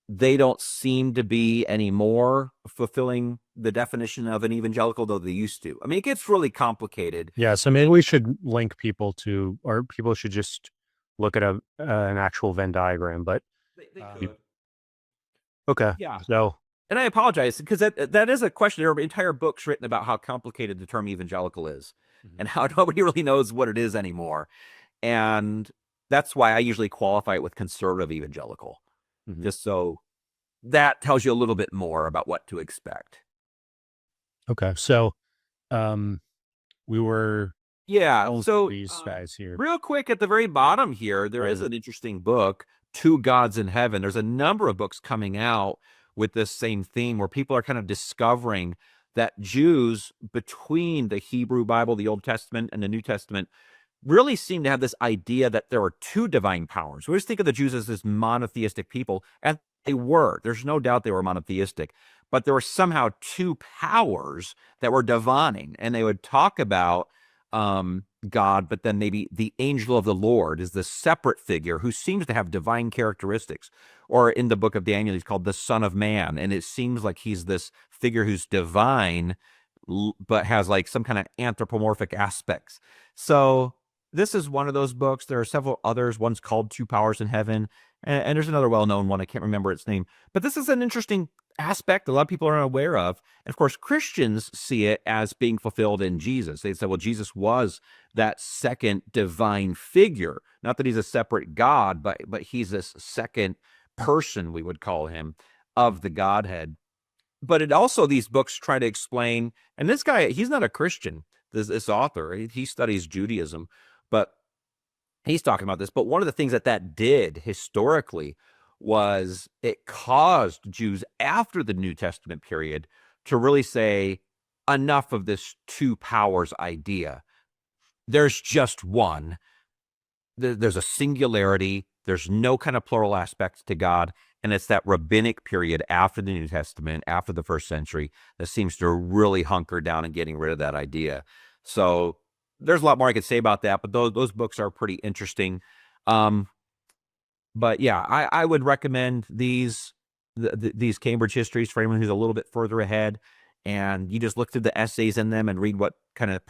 They don't seem to be anymore fulfilling the definition of an evangelical, though they used to. I mean, it gets really complicated. Yeah, so maybe we should link people to, or people should just look at an actual Venn diagram. But They could. Okay, Yeah. so And I apologize because that is a question. There are entire books written about how complicated the term evangelical is and how nobody really knows what it is anymore. And that's why I usually qualify it with conservative evangelical, just so that tells you a little bit more about what to expect. Okay, so we were So these guys here. Real quick at the very bottom here, there is an interesting book, Two Gods in Heaven. There's a number of books coming out with this same theme where people are kind of discovering that Jews between the Hebrew Bible, the Old Testament, and the New Testament really seem to have this idea that there are two divine powers. We just think of the Jews as this monotheistic people, and they were. There's no doubt they were monotheistic, but there were somehow two powers that were divine, and they would talk about God, but then maybe the angel of the Lord is the separate figure who seems to have divine characteristics. Or in the book of Daniel, he's called the Son of Man, and it seems like he's this figure who's divine, but has like some kind of anthropomorphic aspects. So this is one of those books. There are several others. One's called Two Powers in Heaven, and there's another well-known one. I can't remember its name, but this is an interesting aspect a lot of people are unaware of. And of course, Christians see it as being fulfilled in Jesus. They say, well, Jesus was that second divine figure. Not that he's a separate God, but he's this second person, we would call him, of the Godhead. But it also, these books try to explain, and this guy, he's not a Christian, this author, he studies Judaism, but he's talking about this. But one of the things that did historically was it caused Jews after the New Testament period to really say, enough of this two powers idea. There's just one. There's a singularity. There's no kind of plural aspects to God. And it's that rabbinic period after the New Testament, after the first century, that seems to really hunker down and getting rid of that idea. So there's a lot more I could say about that, but those books are pretty interesting. But yeah, I would recommend these Cambridge histories for anyone who's a little bit further ahead, and you just look through the essays in them and read what kind of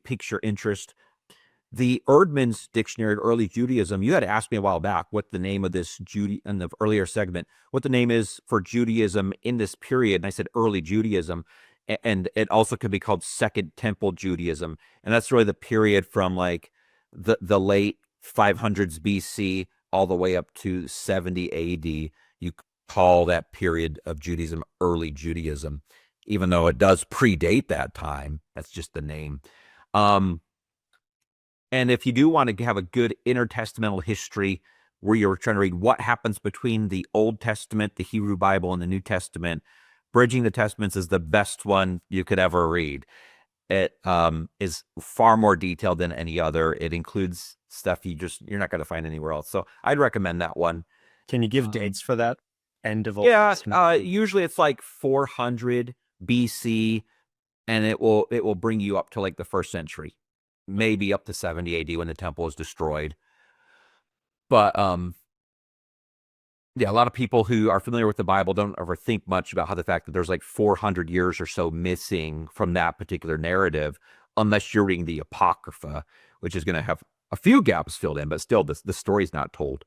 piques your interest. The Erdman's Dictionary of Early Judaism, you had asked me a while back what the name of this in the earlier segment, what the name is for Judaism in this period, and I said early Judaism, and it also could be called Second Temple Judaism, and that's really the period from like the late 500s BC all the way up to 70 AD. You call that period of Judaism early Judaism, even though it does predate that time. That's just the name. And if you do want to have a good intertestamental history where you're trying to read what happens between the Old Testament, the Hebrew Bible, and the New Testament, Bridging the Testaments is the best one you could ever read. It is far more detailed than any other. It includes stuff you're not going to find anywhere else. So I'd recommend that one. Can you give dates for that? End of Old Yeah, Testament? usually it's like 400 BC, and it will bring you up to like the first century, maybe up to 70 AD when the temple is destroyed. But yeah, a lot of people who are familiar with the Bible don't ever think much about how the fact that there's like 400 years or so missing from that particular narrative, unless you're reading the Apocrypha, which is going to have a few gaps filled in, but still the story's not told.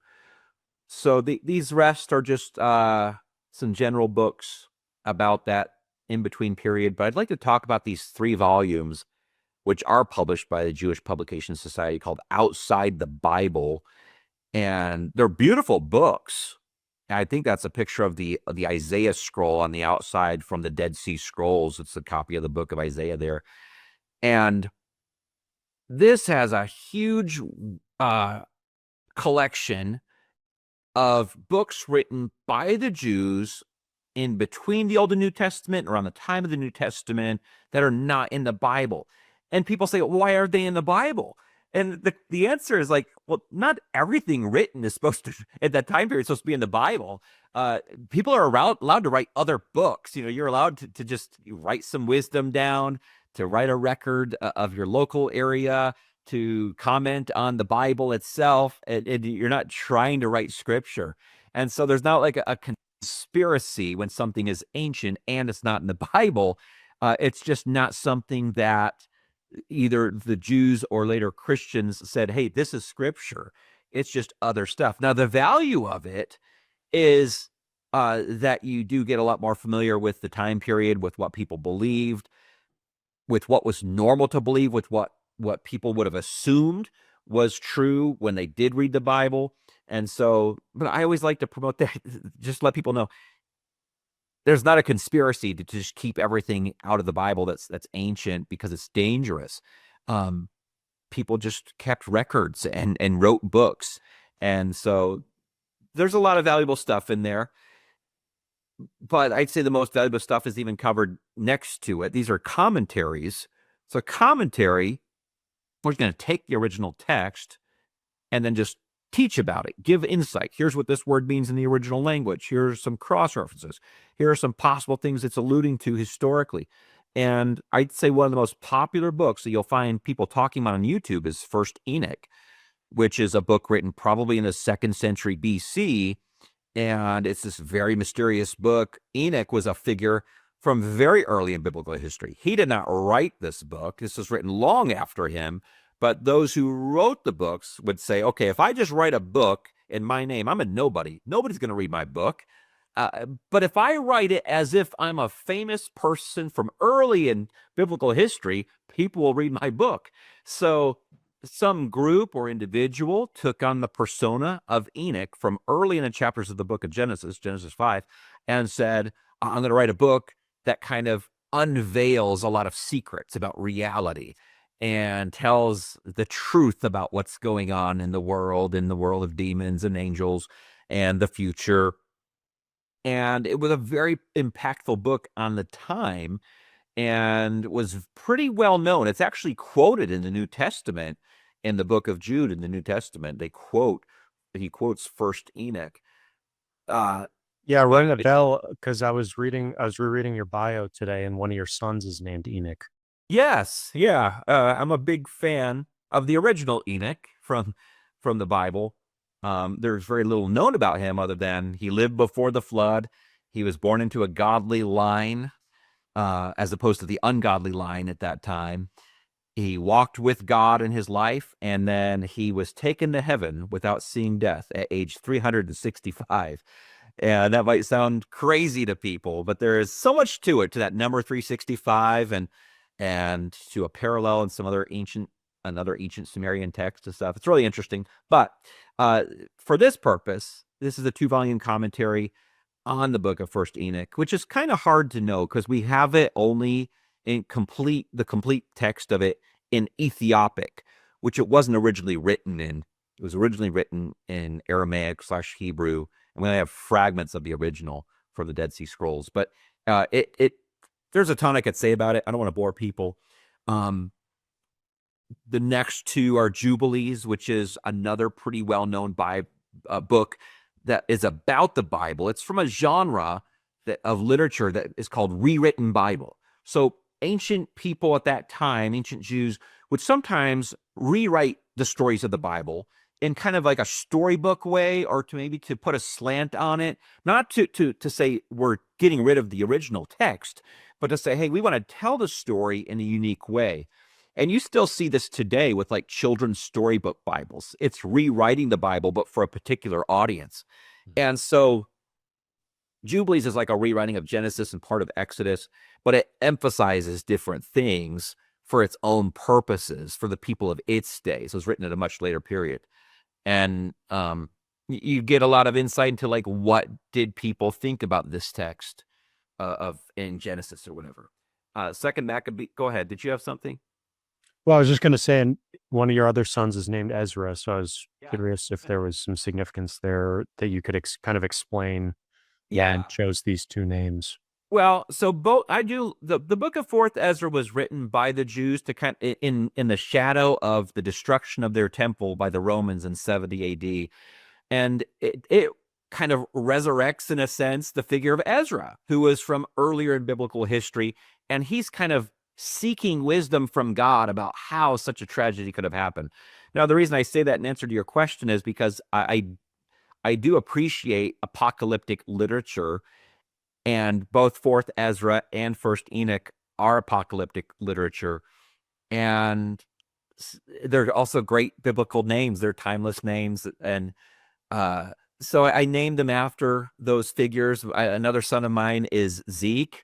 So these rest are just some general books about that in-between period. But I'd like to talk about these 3 volumes, which are published by the Jewish Publication Society, called Outside the Bible. And they're beautiful books. I think that's a picture of the Isaiah scroll on the outside from the Dead Sea Scrolls. It's a copy of the book of Isaiah there. And this has a huge collection of books written by the Jews in between the Old and New Testament, around the time of the New Testament, that are not in the Bible. And people say, why are they in the Bible? And the answer is like, well, not everything written is supposed to, at that time period, is supposed to be in the Bible. People are allowed to write other books. You're allowed to just write some wisdom down, to write a record of your local area, to comment on the Bible itself. And you're not trying to write scripture. And so there's not like a conspiracy when something is ancient and it's not in the Bible. It's just not something that either the Jews or later Christians said, hey, this is scripture. It's just other stuff. Now, the value of it is that you do get a lot more familiar with the time period, with what people believed, with what was normal to believe, with what people would have assumed was true when they did read the Bible. And so, but I always like to promote that, just let people know there's not a conspiracy to just keep everything out of the Bible that's ancient because it's dangerous. People just kept records and wrote books. And so there's a lot of valuable stuff in there. But I'd say the most valuable stuff is even covered next to it. These are commentaries. So commentary, we're going to take the original text and then just teach about it, give insight. Here's what this word means in the original language. Here's some cross references. Here are some possible things it's alluding to historically. And I'd say one of the most popular books that you'll find people talking about on YouTube is First Enoch, which is a book written probably in the 2nd century BC. And it's this very mysterious book. Enoch was a figure from very early in biblical history. He did not write this book. This was written long after him. But those who wrote the books would say, okay, if I just write a book in my name, I'm a nobody. Nobody's going to read my book. But if I write it as if I'm a famous person from early in biblical history, people will read my book. So some group or individual took on the persona of Enoch from early in the chapters of the book of Genesis, Genesis 5, and said, I'm going to write a book that kind of unveils a lot of secrets about reality and tells the truth about what's going on in the world of demons and angels and the future. And it was a very impactful book on the time and was pretty well known. It's actually quoted in the New Testament, in the book of Jude in the New Testament. He quotes First Enoch. Yeah, rang a bell because I was rereading your bio today, and one of your sons is named Enoch. Yes, yeah. I'm a big fan of the original Enoch from the Bible. There's very little known about him other than he lived before the flood. He was born into a godly line, as opposed to the ungodly line at that time. He walked with God in his life, and then he was taken to heaven without seeing death at age 365. And that might sound crazy to people, but there is so much to it, to that number 365, and to a parallel in some other ancient another ancient Sumerian text and stuff. It's really interesting. But for this purpose, this is a 2-volume commentary on the book of First Enoch, which is kind of hard to know because we have it only in the complete text of it in Ethiopic, which it wasn't originally written in. It was originally written in Aramaic/Hebrew, and we only have fragments of the original from the Dead Sea Scrolls. But there's a ton I could say about it. I don't want to bore people. The next two are Jubilees, which is another pretty well-known book that is about the Bible. It's from a genre of literature that is called rewritten Bible. So ancient people at that time, ancient Jews, would sometimes rewrite the stories of the Bible in kind of like a storybook way, or to put a slant on it, not to say we're getting rid of the original text, but to say, hey, we want to tell the story in a unique way. And you still see this today with like children's storybook Bibles. It's rewriting the Bible, but for a particular audience. And so Jubilees is like a rewriting of Genesis and part of Exodus, but it emphasizes different things for its own purposes for the people of its day. So it's written at a much later period. And you get a lot of insight into like what did people think about this text in Genesis or whatever. Second Maccabee, go ahead. Did you have something? Well, I was just going to say, and one of your other sons is named Ezra, so I was curious if there was some significance there that you could kind of explain. And chose these two names. Well, so the book of Fourth Ezra was written by the Jews to kind of, in the shadow of the destruction of their temple by the Romans in 70 AD, and it kind of resurrects in a sense the figure of Ezra, who was from earlier in biblical history, and he's kind of seeking wisdom from God about how such a tragedy could have happened. Now, the reason I say that in answer to your question is because I do appreciate apocalyptic literature, and both Fourth Ezra and First Enoch are apocalyptic literature. And they're also great biblical names. They're timeless names. And so I named them after those figures. Another son of mine is Zeke.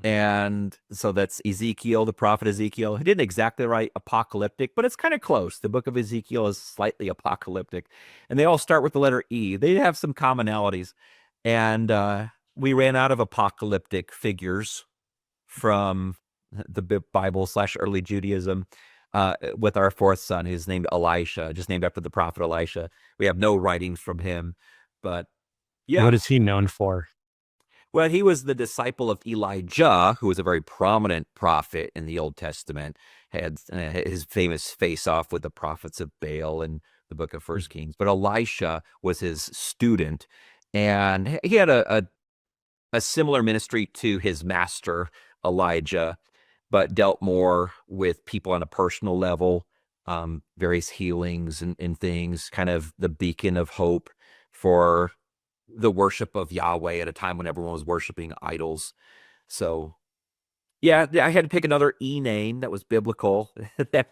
And so that's Ezekiel, the prophet Ezekiel. He didn't exactly write apocalyptic, but it's kind of close. The book of Ezekiel is slightly apocalyptic, and they all start with the letter E. They have some commonalities, and we ran out of apocalyptic figures from the Bible/early Judaism with our fourth son, who's named Elisha, just named after the prophet Elisha. We have no writings from him, but yeah. What is he known for? Well, he was the disciple of Elijah, who was a very prominent prophet in the Old Testament, had his famous face-off with the prophets of Baal in the book of First Kings. But Elisha was his student, and he had a similar ministry to his master, Elijah, but dealt more with people on a personal level, various healings and things, kind of the beacon of hope for the worship of Yahweh at a time when everyone was worshiping idols. So yeah, I had to pick another E name that was biblical. But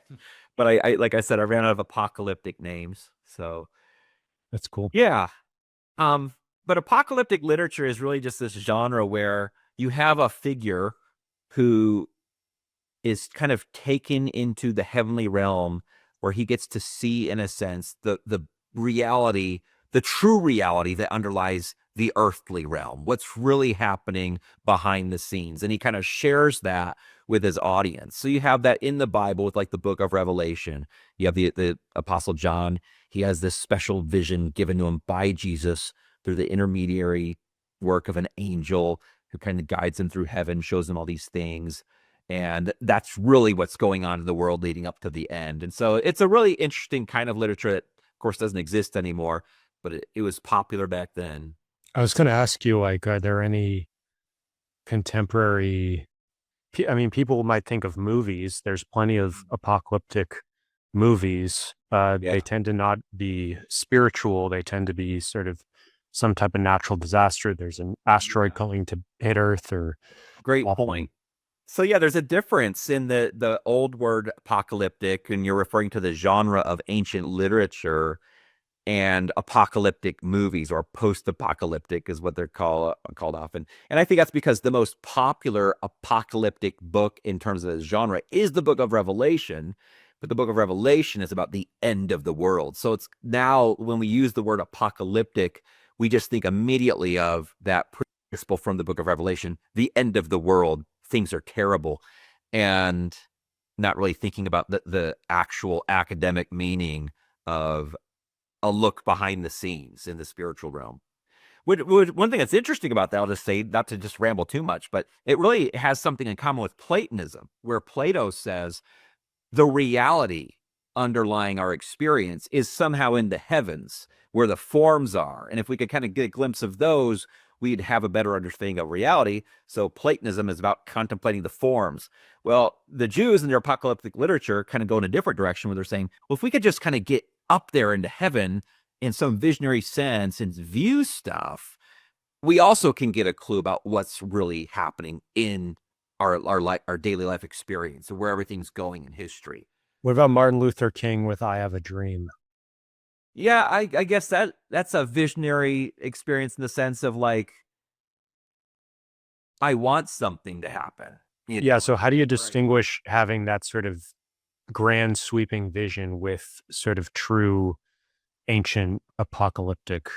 I like I said, I ran out of apocalyptic names. So that's cool. Yeah. But apocalyptic literature is really just this genre where you have a figure who is kind of taken into the heavenly realm, where he gets to see, in a sense, the reality, the true reality that underlies the earthly realm, what's really happening behind the scenes. And he kind of shares that with his audience. So you have that in the Bible with like the book of Revelation. You have the Apostle John. He has this special vision given to him by Jesus through the intermediary work of an angel who kind of guides him through heaven, shows him all these things. And that's really what's going on in the world leading up to the end. And so it's a really interesting kind of literature that, of course, doesn't exist anymore, but it was popular back then. I was going to ask you, like, are there any contemporary, I mean, people might think of movies. There's plenty of apocalyptic movies. They tend to not be spiritual. They tend to be sort of some type of natural disaster. There's an asteroid coming to hit Earth or... Great point. So yeah, there's a difference in the old word apocalyptic, and you're referring to the genre of ancient literature, and apocalyptic movies, or post-apocalyptic is what they're called often. And I think that's because the most popular apocalyptic book in terms of the genre is the book of Revelation, but the book of Revelation is about the end of the world. So it's now when we use the word apocalyptic, we just think immediately of that principle from the book of Revelation, the end of the world, things are terrible, and not really thinking about the actual academic meaning of a look behind the scenes in the spiritual realm. One thing that's interesting about that, I'll just say, not to just ramble too much, but it really has something in common with Platonism, where Plato says the reality underlying our experience is somehow in the heavens where the forms are. And if we could kind of get a glimpse of those, we'd have a better understanding of reality. So Platonism is about contemplating the forms. Well, the Jews in their apocalyptic literature kind of go in a different direction where they're saying, well, if we could just kind of get up there into heaven in some visionary sense and view stuff, we also can get a clue about what's really happening in our daily life experience and where everything's going in history. What about Martin Luther King with I Have a Dream? Yeah, I guess that's a visionary experience in the sense of like, I want something to happen. Yeah, so how do you distinguish having that sort of grand sweeping vision with sort of true ancient apocalyptic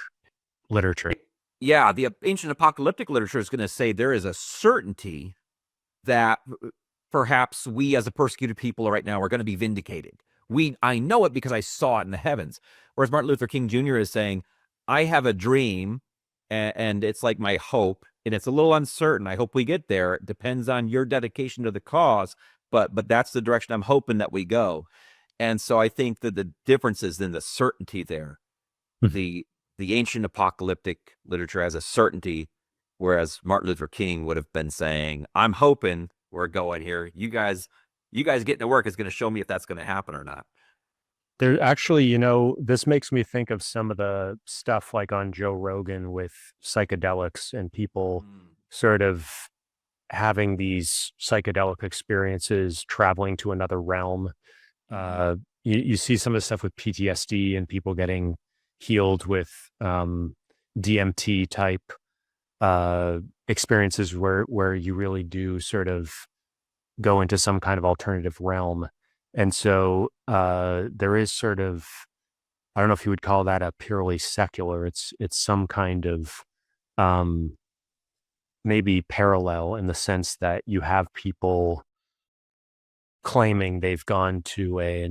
literature? Yeah, the ancient apocalyptic literature is going to say there is a certainty that perhaps we as a persecuted people right now are going to be vindicated. I know it because I saw it in the heavens. Whereas Martin Luther King Jr. is saying, I have a dream and it's like my hope, and it's a little uncertain. I hope we get there. It depends on your dedication to the cause, but that's the direction I'm hoping that we go. And so I think that the difference is in the certainty there. The ancient apocalyptic literature has a certainty, whereas Martin Luther King would have been saying, I'm hoping we're going here. You guys getting to work is going to show me if that's going to happen or not. There actually, this makes me think of some of the stuff like on Joe Rogan with psychedelics and people sort of having these psychedelic experiences, traveling to another realm. You see some of the stuff with PTSD and people getting healed with DMT type experiences where you really do sort of go into some kind of alternative realm. And so there is sort of, I don't know if you would call that a purely secular, it's some kind of maybe parallel in the sense that you have people claiming they've gone to a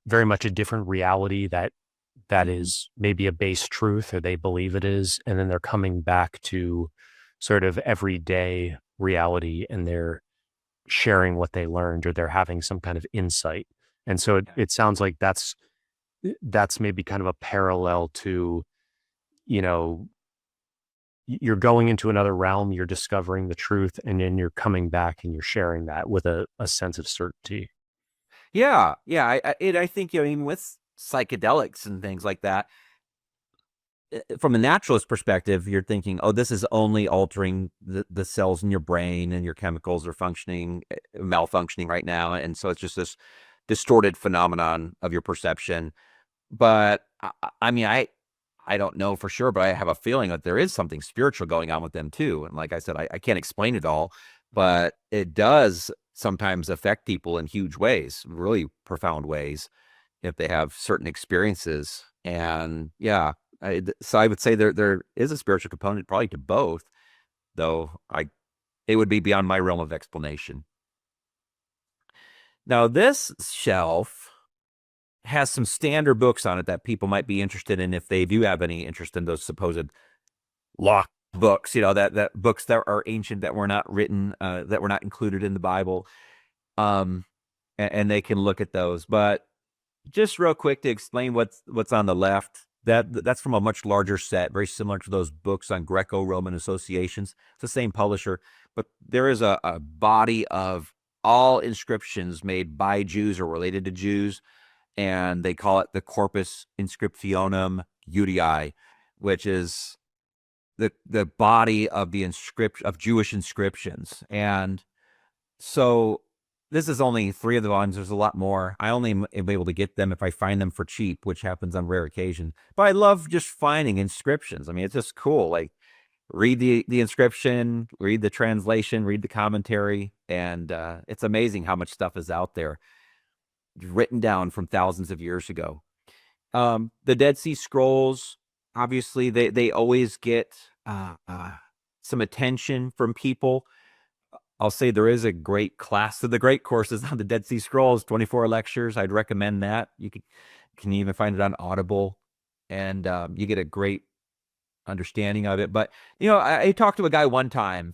very much a different reality that is maybe a base truth, or they believe it is, and then they're coming back to sort of everyday reality and they're sharing what they learned, or they're having some kind of insight. And so it sounds like that's maybe kind of a parallel to, you're going into another realm, you're discovering the truth, and then you're coming back and you're sharing that with a sense of certainty. Yeah. I think, even with psychedelics and things like that, from a naturalist perspective, you're thinking, oh, this is only altering the cells in your brain and your chemicals are malfunctioning right now. And so it's just this distorted phenomenon of your perception. But I mean, I don't know for sure, but I have a feeling that there is something spiritual going on with them too. And like I said, I can't explain it all, but it does sometimes affect people in huge ways, really profound ways, if they have certain experiences. And yeah, so I would say there is a spiritual component probably to both, though it would be beyond my realm of explanation. Now, this shelf has some standard books on it that people might be interested in if they do have any interest in those supposed lost books, that books that are ancient, that were not written, that were not included in the Bible. And they can look at those. But just real quick to explain what's on the left, that's from a much larger set, very similar to those books on Greco-Roman associations. It's the same publisher, but there is a body of all inscriptions made by Jews or related to Jews, and they call it the Corpus Inscriptionum Judei, which is the body of the Jewish inscriptions. And so this is only 3 of the volumes. There's a lot more. I only am able to get them if I find them for cheap, which happens on rare occasion. But I love just finding inscriptions. I mean, it's just cool. Like, read the inscription, read the translation, read the commentary, and it's amazing how much stuff is out there. written down from thousands of years ago. The Dead Sea Scrolls, obviously, they always get some attention from people. I'll say there is a great class of the great courses on the Dead Sea Scrolls, 24 lectures. I'd recommend that. You can even find it on Audible, and you get a great understanding of it. But, I talked to a guy one time,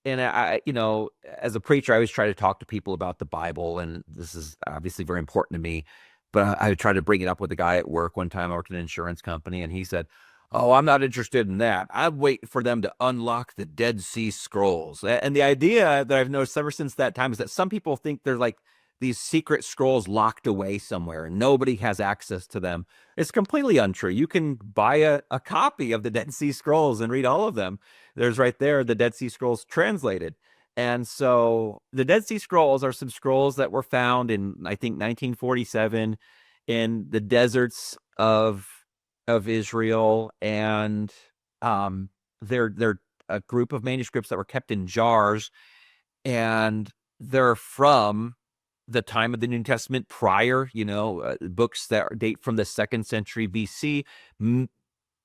and as a preacher, I always try to talk to people about the Bible, and this is obviously very important to me. But I tried to bring it up with a guy at work one time. I worked in an insurance company, and he said, "Oh, I'm not interested in that. I'd wait for them to unlock the Dead Sea Scrolls." And the idea that I've noticed ever since that time is that some people think they're like these secret scrolls locked away somewhere and nobody has access to them. It's completely untrue. You can buy a copy of the Dead Sea Scrolls and read all of them. There's right there the Dead Sea Scrolls translated. And so the Dead Sea Scrolls are some scrolls that were found in, I think, 1947 in the deserts of Israel, and they're a group of manuscripts that were kept in jars, and they're from the time of the New Testament prior, books that date from the 2nd century BC.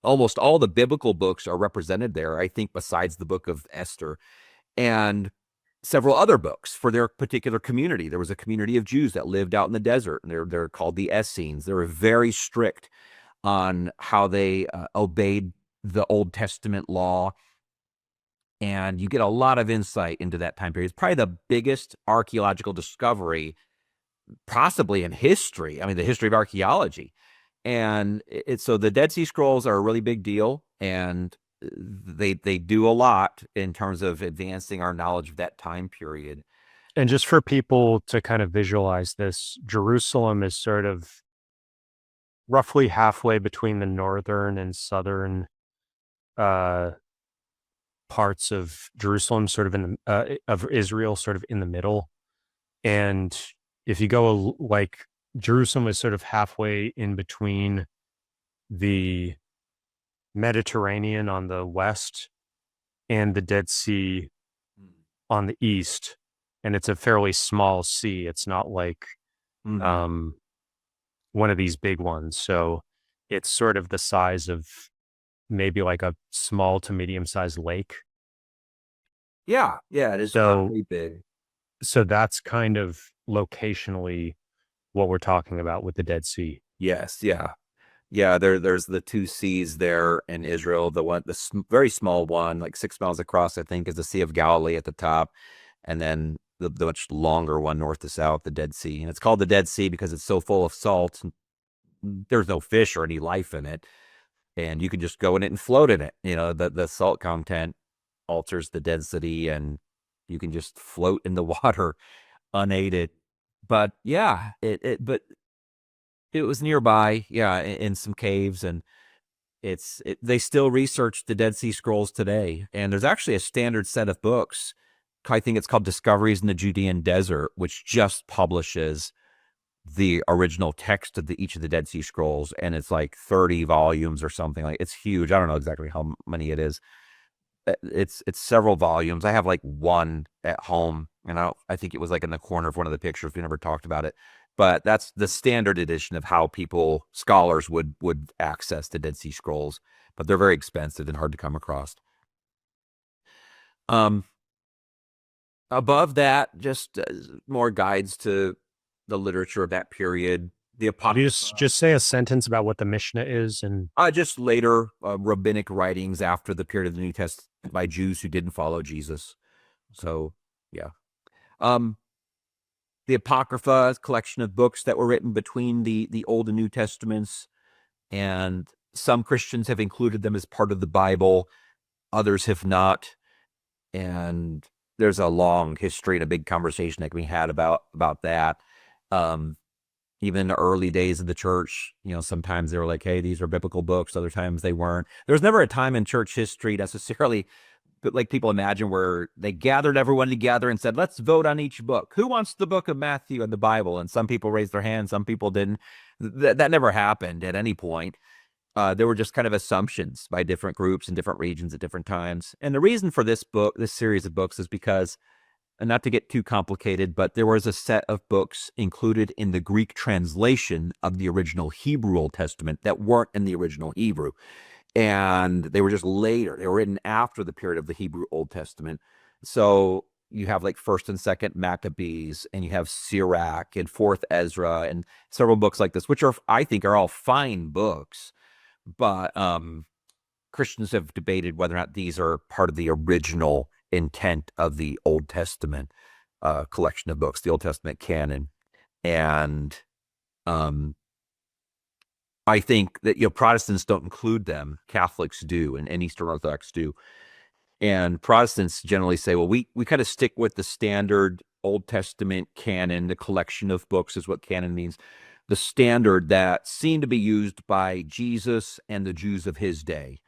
Almost all the biblical books are represented there, I think, besides the book of Esther, and several other books for their particular community. There was a community of Jews that lived out in the desert, and they're called the Essenes. They were very strict on how they obeyed the Old Testament law. And you get a lot of insight into that time period. It's probably the biggest archaeological discovery possibly in history. I mean, the history of archaeology. And so the Dead Sea Scrolls are a really big deal, and they do a lot in terms of advancing our knowledge of that time period. And just for people to kind of visualize this, Jerusalem is sort of roughly halfway between the northern and southern parts of Jerusalem, sort of in the of Israel, sort of in the middle. And if you go like Jerusalem is sort of halfway in between the Mediterranean on the west and the Dead Sea on the east, and it's a fairly small sea. It's not like one of these big ones. So it's sort of the size of maybe like a small to medium-sized lake. Yeah, it is pretty big. So that's kind of locationally what we're talking about with the Dead Sea. Yes, yeah. There's the two seas there in Israel. The very small one, like 6 miles across, I think, is the Sea of Galilee at the top, and then the much longer one north to south, the Dead Sea. And it's called the Dead Sea because it's so full of salt. There's no fish or any life in it, and you can just go in it and float in it. The salt content alters the density, and you can just float in the water unaided. But yeah, it was nearby, in some caves, and they still research the Dead Sea Scrolls today. And there's actually a standard set of books. I think it's called Discoveries in the Judean Desert, which just publishes the original text of each of the Dead Sea Scrolls, and it's like 30 volumes or something. Like, it's huge. I don't know exactly how many it is. It's several volumes. I have like one at home, and I think it was like in the corner of one of the pictures. We never talked about it, but that's the standard edition of how scholars would access the Dead Sea Scrolls. But they're very expensive and hard to come across. Above that, just more guides to the literature of that period. The Apocrypha. Just say a sentence about what the Mishnah is, and just later rabbinic writings after the period of the New Testament by Jews who didn't follow Jesus. So, yeah. The Apocrypha, a collection of books that were written between the Old and New Testaments, and some Christians have included them as part of the Bible, others have not. And there's a long history and a big conversation that can be had about that. Even in the early days of the church, sometimes they were like, hey, these are biblical books. Other times they weren't. There's never a time in church history necessarily, but like people imagine, where they gathered everyone together and said, let's vote on each book. Who wants the book of Matthew and the Bible? And some people raised their hands, some people didn't. That never happened at any point. There were just kind of assumptions by different groups in different regions at different times. And the reason for this series of books, is because and not to get too complicated, but there was a set of books included in the Greek translation of the original Hebrew Old Testament that weren't in the original Hebrew. And they were just later. They were written after the period of the Hebrew Old Testament. So you have like First and Second Maccabees, and you have Sirach and Fourth Ezra, and several books like this, which are, I think, are all fine books. But Christians have debated whether or not these are part of the original intent of the Old Testament collection of books, the Old Testament canon. And I think that, Protestants don't include them. Catholics do, and Eastern Orthodox do. And Protestants generally say, well, we kind of stick with the standard Old Testament canon. The collection of books is what canon means. The standard that seemed to be used by Jesus and the Jews of his day,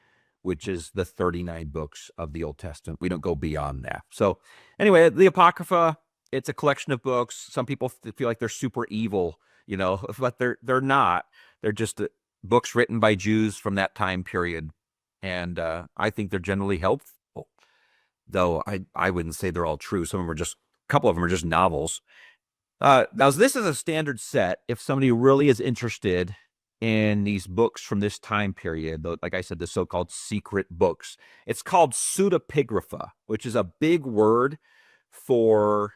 which is the 39 books of the Old Testament. We don't go beyond that. So anyway, the Apocrypha, it's a collection of books. Some people feel like they're super evil, but they're not. They're just books written by Jews from that time period. And I think they're generally helpful, though I wouldn't say they're all true. Some of them are just, a couple of them are just novels. Now, this is a standard set if somebody really is interested in these books from this time period, like I said, the so-called secret books. It's called pseudepigrapha, which is a big word for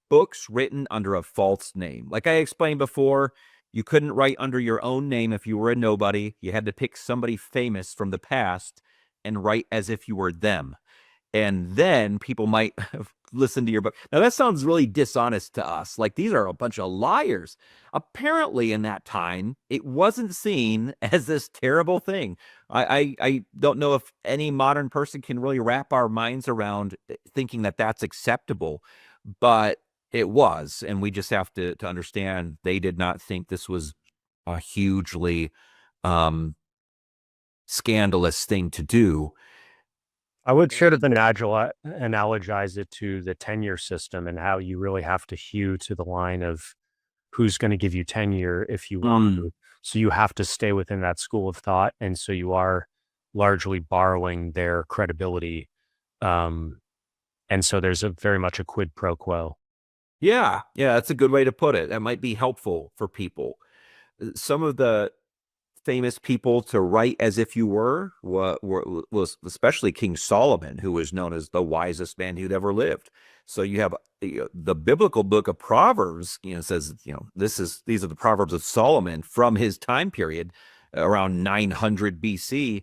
books written under a false name. Like I explained before, you couldn't write under your own name if you were a nobody. You had to pick somebody famous from the past and write as if you were them. And then people might listen to your book. Now, that sounds really dishonest to us. Like, these are a bunch of liars. Apparently, in that time, it wasn't seen as this terrible thing. I don't know if any modern person can really wrap our minds around thinking that that's acceptable, but it was. And we just have to understand they did not think this was a hugely scandalous thing to do. I would sort of analogize it to the tenure system and how you really have to hew to the line of who's going to give you tenure if you want to. So you have to stay within that school of thought. And so you are largely borrowing their credibility. And so there's very much a quid pro quo. Yeah, that's a good way to put it. That might be helpful for people. Some of the famous people to write as if you were was especially King Solomon, who was known as the wisest man who'd ever lived. So you have the biblical book of Proverbs, says, these are the Proverbs of Solomon from his time period around 900 BC.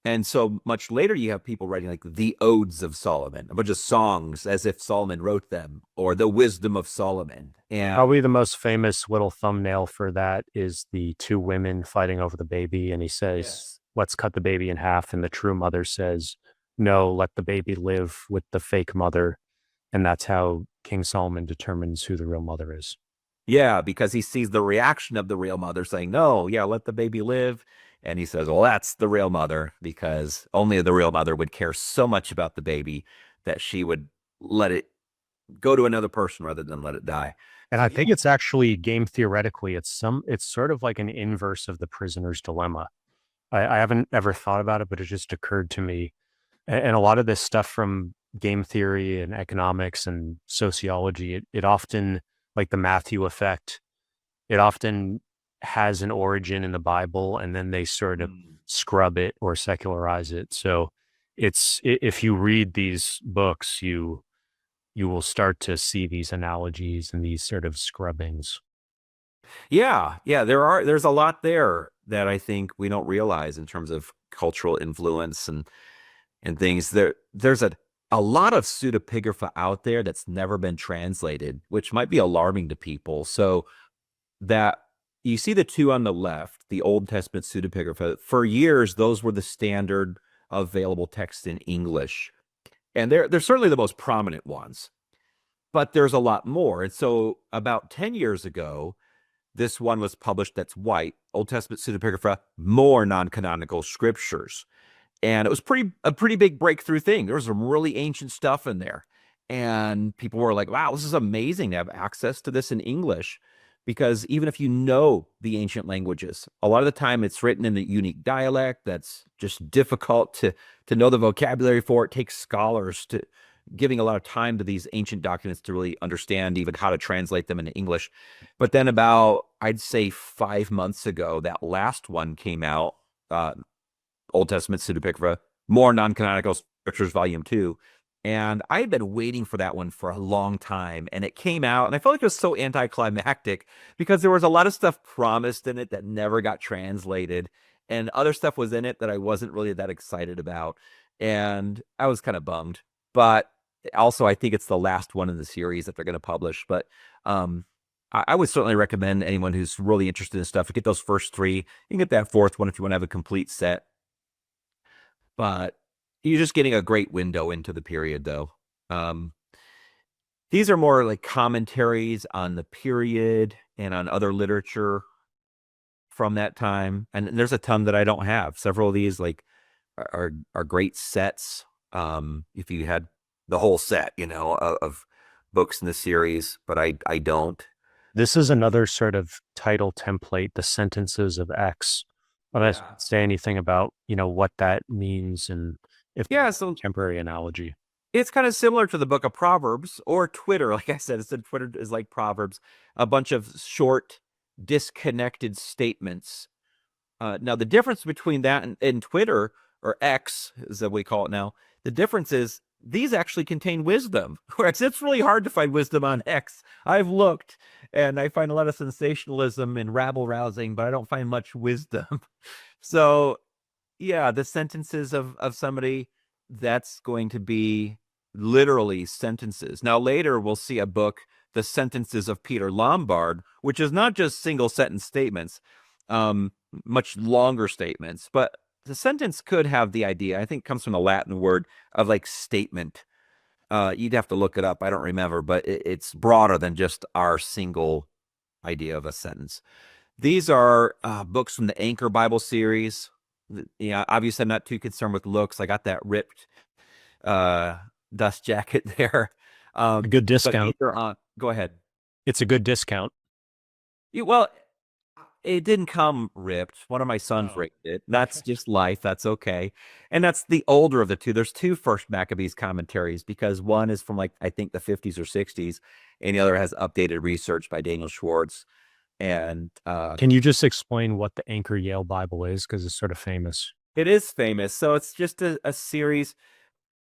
And so much later, you have people writing like the Odes of Solomon, a bunch of songs as if Solomon wrote them, or the Wisdom of Solomon. And probably the most famous little thumbnail for that is the two women fighting over the baby. And he says, let's cut the baby in half. And the true mother says, no, let the baby live with the fake mother. And that's how King Solomon determines who the real mother is. Yeah, because he sees the reaction of the real mother saying, no, let the baby live. And he says, well, that's the real mother, because only the real mother would care so much about the baby that she would let it go to another person rather than let it die. And I think it's actually, game theoretically, it's sort of like an inverse of the prisoner's dilemma. I haven't ever thought about it, but it just occurred to me. And a lot of this stuff from game theory and economics and sociology, it often, like the Matthew effect, it often has an origin in the Bible, and then they sort of scrub it or secularize it. So if you read these books, you will start to see these analogies and these sort of scrubbings. Yeah, there's a lot there that I think we don't realize in terms of cultural influence and things. There's a lot of pseudepigrapha out there that's never been translated, which might be alarming to people. So that you see the two on the left, the Old Testament pseudepigrapha, for years, those were the standard available text in English. And they're certainly the most prominent ones, but there's a lot more. And so about 10 years ago, this one was published that's white, Old Testament pseudepigrapha, more non-canonical scriptures. And it was a pretty big breakthrough thing. There was some really ancient stuff in there. And people were like, wow, this is amazing to have access to this in English. Because even if you know the ancient languages, a lot of the time it's written in a unique dialect that's just difficult to know the vocabulary for. It takes scholars to giving a lot of time to these ancient documents to really understand even how to translate them into English. But then about, I'd say 5 months ago, that last one came out, Old Testament Pseudepigrapha, More Non-Canonical Scriptures, Volume 2. And I had been waiting for that one for a long time, and it came out, and I felt like it was so anticlimactic because there was a lot of stuff promised in it that never got translated, and other stuff was in it that I wasn't really that excited about, and I was kind of bummed. But also, I think it's the last one in the series that they're going to publish. But I would certainly recommend anyone who's really interested in stuff to get those first three. You can get that fourth one if you want to have a complete set. But you're just getting a great window into the period, though. These are more like commentaries on the period and on other literature from that time. And there's a ton that I don't have. Several of these like are great sets. If you had the whole set, of books in the series, but I don't. This is another sort of title template, the sentences of X. But I don't say anything about, what that means and if so temporary analogy. It's kind of similar to the book of Proverbs or Twitter. Like I said, Twitter is like Proverbs, a bunch of short, disconnected statements. Now, the difference between that and Twitter, or X, as we call it now, the difference is these actually contain wisdom. Whereas it's really hard to find wisdom on X. I've looked, and I find a lot of sensationalism and rabble-rousing, but I don't find much wisdom. So, yeah, the sentences of somebody, that's going to be literally sentences. Now, later we'll see a book, The Sentences of Peter Lombard, which is not just single sentence statements, much longer statements, but the sentence could have the idea, I think comes from the Latin word of like statement. You'd have to look it up. I don't remember, but it's broader than just our single idea of a sentence. These are books from the Anchor Bible series. Yeah, obviously I'm not too concerned with looks. I got that ripped dust jacket there. A good discount. Go ahead. It's a good discount. Well, it didn't come ripped. One of my sons ripped it. That's just life. That's okay. And that's the older of the two. There's two First Maccabees commentaries because one is from like, I think the 50s or 60s, and the other has updated research by Daniel Schwartz. And can you just explain what the Anchor Yale Bible is? Because it's sort of famous. It is famous. So it's just a series.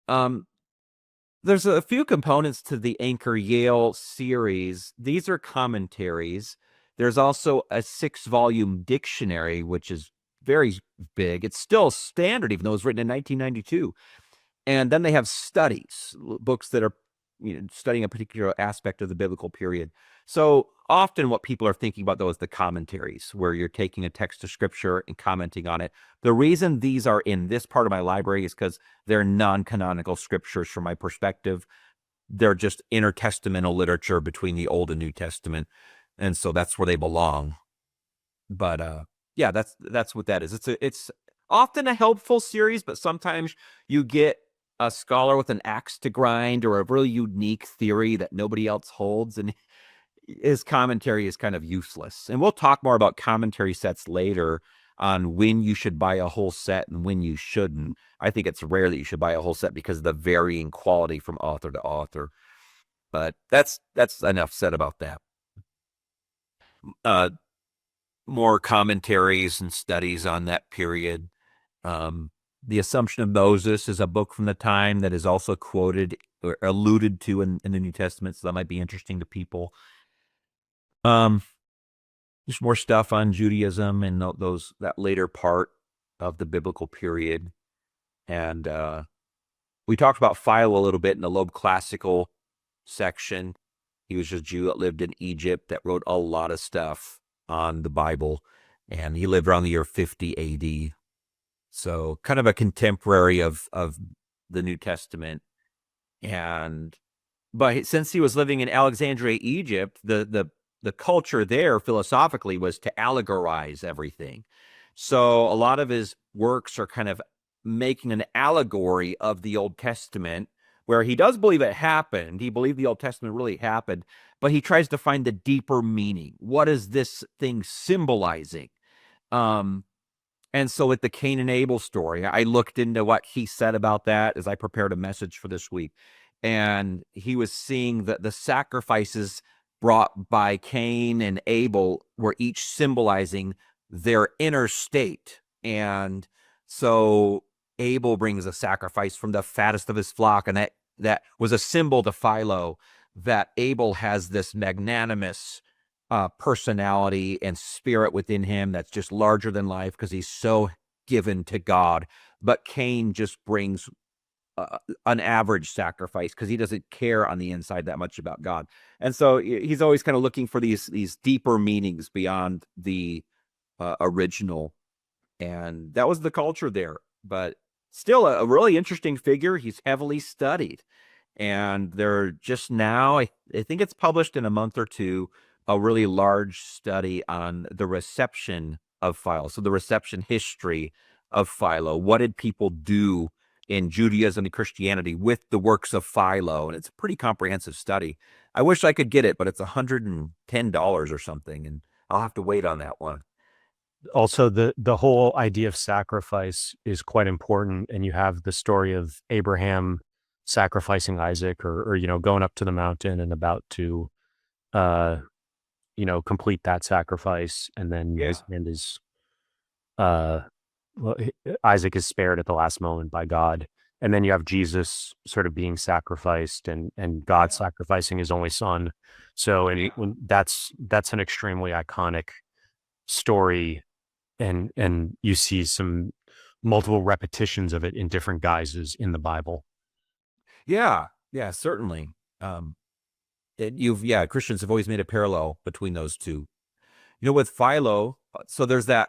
There's a few components to the Anchor Yale series. These are commentaries. There's also a 6-volume dictionary, which is very big. It's still standard, even though it was written in 1992. And then they have studies, books that are studying a particular aspect of the biblical period. So often what people are thinking about, though, is the commentaries, where you're taking a text of scripture and commenting on it. The reason these are in this part of my library is because they're non-canonical scriptures from my perspective. They're just intertestamental literature between the Old and New Testament. And so that's where they belong. But yeah, that's what that is. It's often a helpful series, but sometimes you get a scholar with an axe to grind or a really unique theory that nobody else holds, and his commentary is kind of useless. And we'll talk more about commentary sets later on when you should buy a whole set and when you shouldn't. I think it's rare that you should buy a whole set because of the varying quality from author to author. But that's enough said about that. More commentaries and studies on that period. The Assumption of Moses is a book from the time that is also quoted or alluded to in the New Testament, so that might be interesting to people. Just more stuff on Judaism and that later part of the biblical period. And we talked about Philo a little bit in the Loeb classical section. He was a Jew that lived in Egypt that wrote a lot of stuff on the Bible, and he lived around the year 50 AD. So kind of a contemporary of the New Testament. But since he was living in Alexandria, Egypt, the culture there philosophically was to allegorize everything. So a lot of his works are kind of making an allegory of the Old Testament, where he does believe it happened. He believed the Old Testament really happened, but he tries to find the deeper meaning. What is this thing symbolizing? And so with the Cain and Abel story, I looked into what he said about that as I prepared a message for this week. and he was seeing that the sacrifices brought by Cain and Abel were each symbolizing their inner state. And so Abel brings a sacrifice from the fattest of his flock, and that was a symbol to Philo that Abel has this magnanimous personality and spirit within him that's just larger than life because he's so given to God. But Cain just brings an average sacrifice because he doesn't care on the inside that much about God. And so he's always kind of looking for these deeper meanings beyond the original. And that was the culture there. But still a really interesting figure. He's heavily studied. And they're just now, I think it's published in a month or two, a really large study on the reception of Philo. So the reception history of Philo. What did people do in Judaism and Christianity with the works of Philo? And it's a pretty comprehensive study. I wish I could get it, but it's $110 or something, and I'll have to wait on that one. Also, the whole idea of sacrifice is quite important, and you have the story of Abraham sacrificing Isaac, or going up to the mountain and about to complete that sacrifice, and then Isaac is spared at the last moment by God. And then you have Jesus sort of being sacrificed, and God sacrificing his only son. So, that's an extremely iconic story, and you see some multiple repetitions of it in different guises in the Bible. Yeah, certainly. Christians have always made a parallel between those two. With Philo, so there's that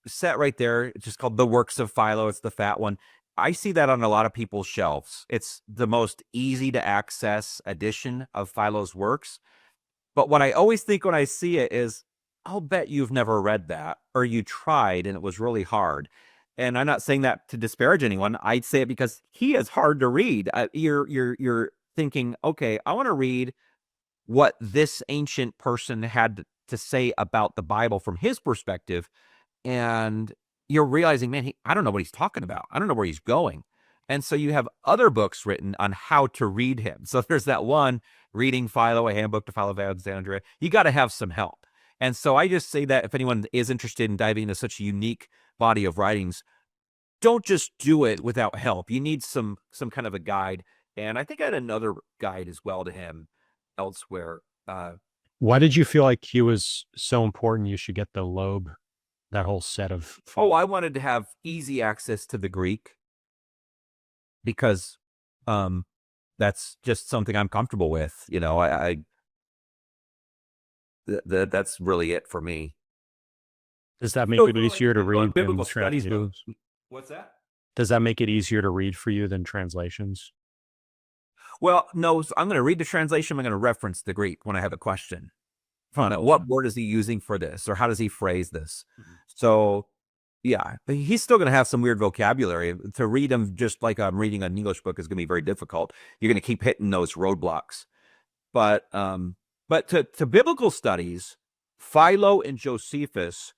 set right there. It's just called The Works of Philo. It's the fat one. I see that on a lot of people's shelves. It's the most easy to access edition of Philo's works. But what I always think when I see it is, I'll bet you've never read that, or you tried and it was really hard. And I'm not saying that to disparage anyone. I'd say it because he is hard to read. You're thinking, okay, I want to read what this ancient person had to say about the Bible from his perspective. And you're realizing, man, I don't know what he's talking about. I don't know where he's going. And so you have other books written on how to read him. So there's that one, Reading Philo, a handbook to Philo of Alexandria. You got to have some help. And so I just say that if anyone is interested in diving into such a unique body of writings, don't just do it without help. You need some kind of a guide. And I think I had another guide as well to him elsewhere. Why did you feel like he was so important? You should get the Loeb, that whole set of. I wanted to have easy access to the Greek because that's just something I'm comfortable with. That's really it for me. Does that make it easier to read biblical studies? What's that? Does that make it easier to read for you than translations? Well, no. So I'm going to read the translation. I'm going to reference the Greek when I have a question. Find out what word is he using for this, or how does he phrase this? Mm-hmm. So, yeah, he's still going to have some weird vocabulary. To read him just like I'm reading an English book is going to be very difficult. You're going to keep hitting those roadblocks. But to biblical studies, Philo and Josephus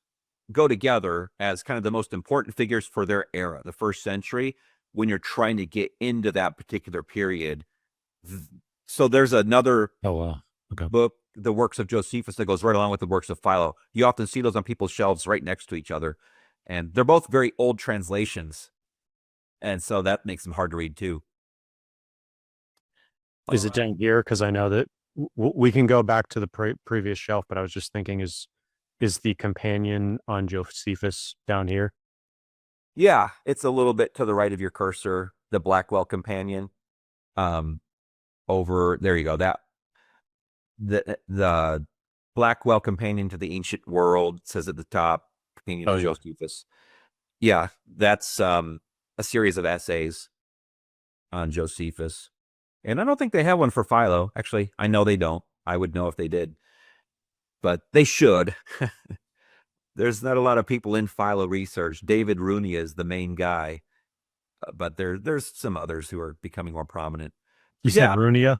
go together as kind of the most important figures for their era, the first century, when you're trying to get into that particular period. So there's another book, The Works of Josephus, that goes right along with the works of Philo. You often see those on people's shelves right next to each other. And they're both very old translations. And so that makes them hard to read too. Is it down here? Because I know that we can go back to the previous shelf, but I was just thinking, is the companion on Josephus down here? Yeah, it's a little bit to the right of your cursor, the Blackwell companion. Over there you go. That the Blackwell companion to the ancient world says at the top, companion to Josephus. Yeah, that's a series of essays on Josephus. And I don't think they have one for Philo. Actually, I know they don't. I would know if they did. But they should. There's not a lot of people in Philo research. David Rooney is the main guy. But there's some others who are becoming more prominent. You said Rooney?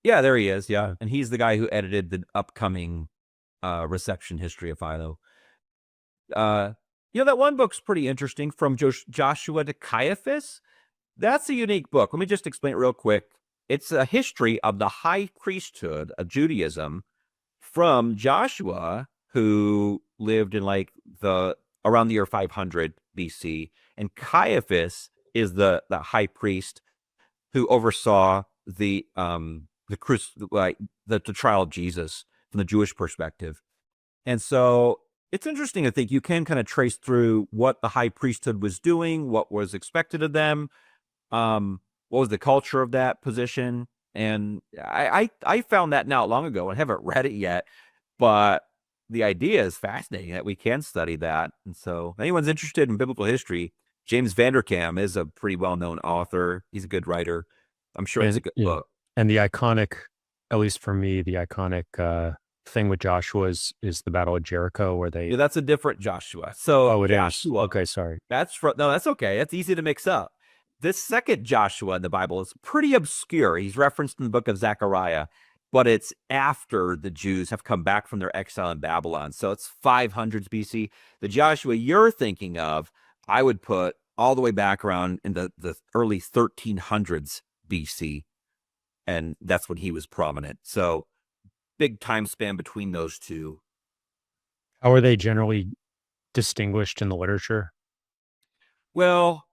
Yeah, there he is. Yeah. And he's the guy who edited the upcoming reception history of Philo. That one book's pretty interesting, From Joshua to Caiaphas. That's a unique book. Let me just explain it real quick. it's a history of the high priesthood of Judaism from Joshua, who lived in like the around the year 500 BC, and Caiaphas is the high priest who oversaw the trial of Jesus from the Jewish perspective. And so it's interesting to think you can kind of trace through what the high priesthood was doing, what was expected of them, what was the culture of that position. And I found that not long ago and haven't read it yet, but the idea is fascinating that we can study that. And so if anyone's interested in biblical history, James Vanderkam is a pretty well-known author. He's a good writer. I'm sure it's a good book. And the iconic, at least for me, the iconic thing with Joshua is the Battle of Jericho, where they. Yeah, that's a different Joshua. So it Joshua, is. Okay, sorry. No, that's okay. That's easy to mix up. This second Joshua in the Bible is pretty obscure. He's referenced in the book of Zechariah, but it's after the Jews have come back from their exile in Babylon. So it's 500s BC. The Joshua you're thinking of, I would put all the way back around in the early 1300s BC. And that's when he was prominent. So big time span between those two. How are they generally distinguished in the literature? Well,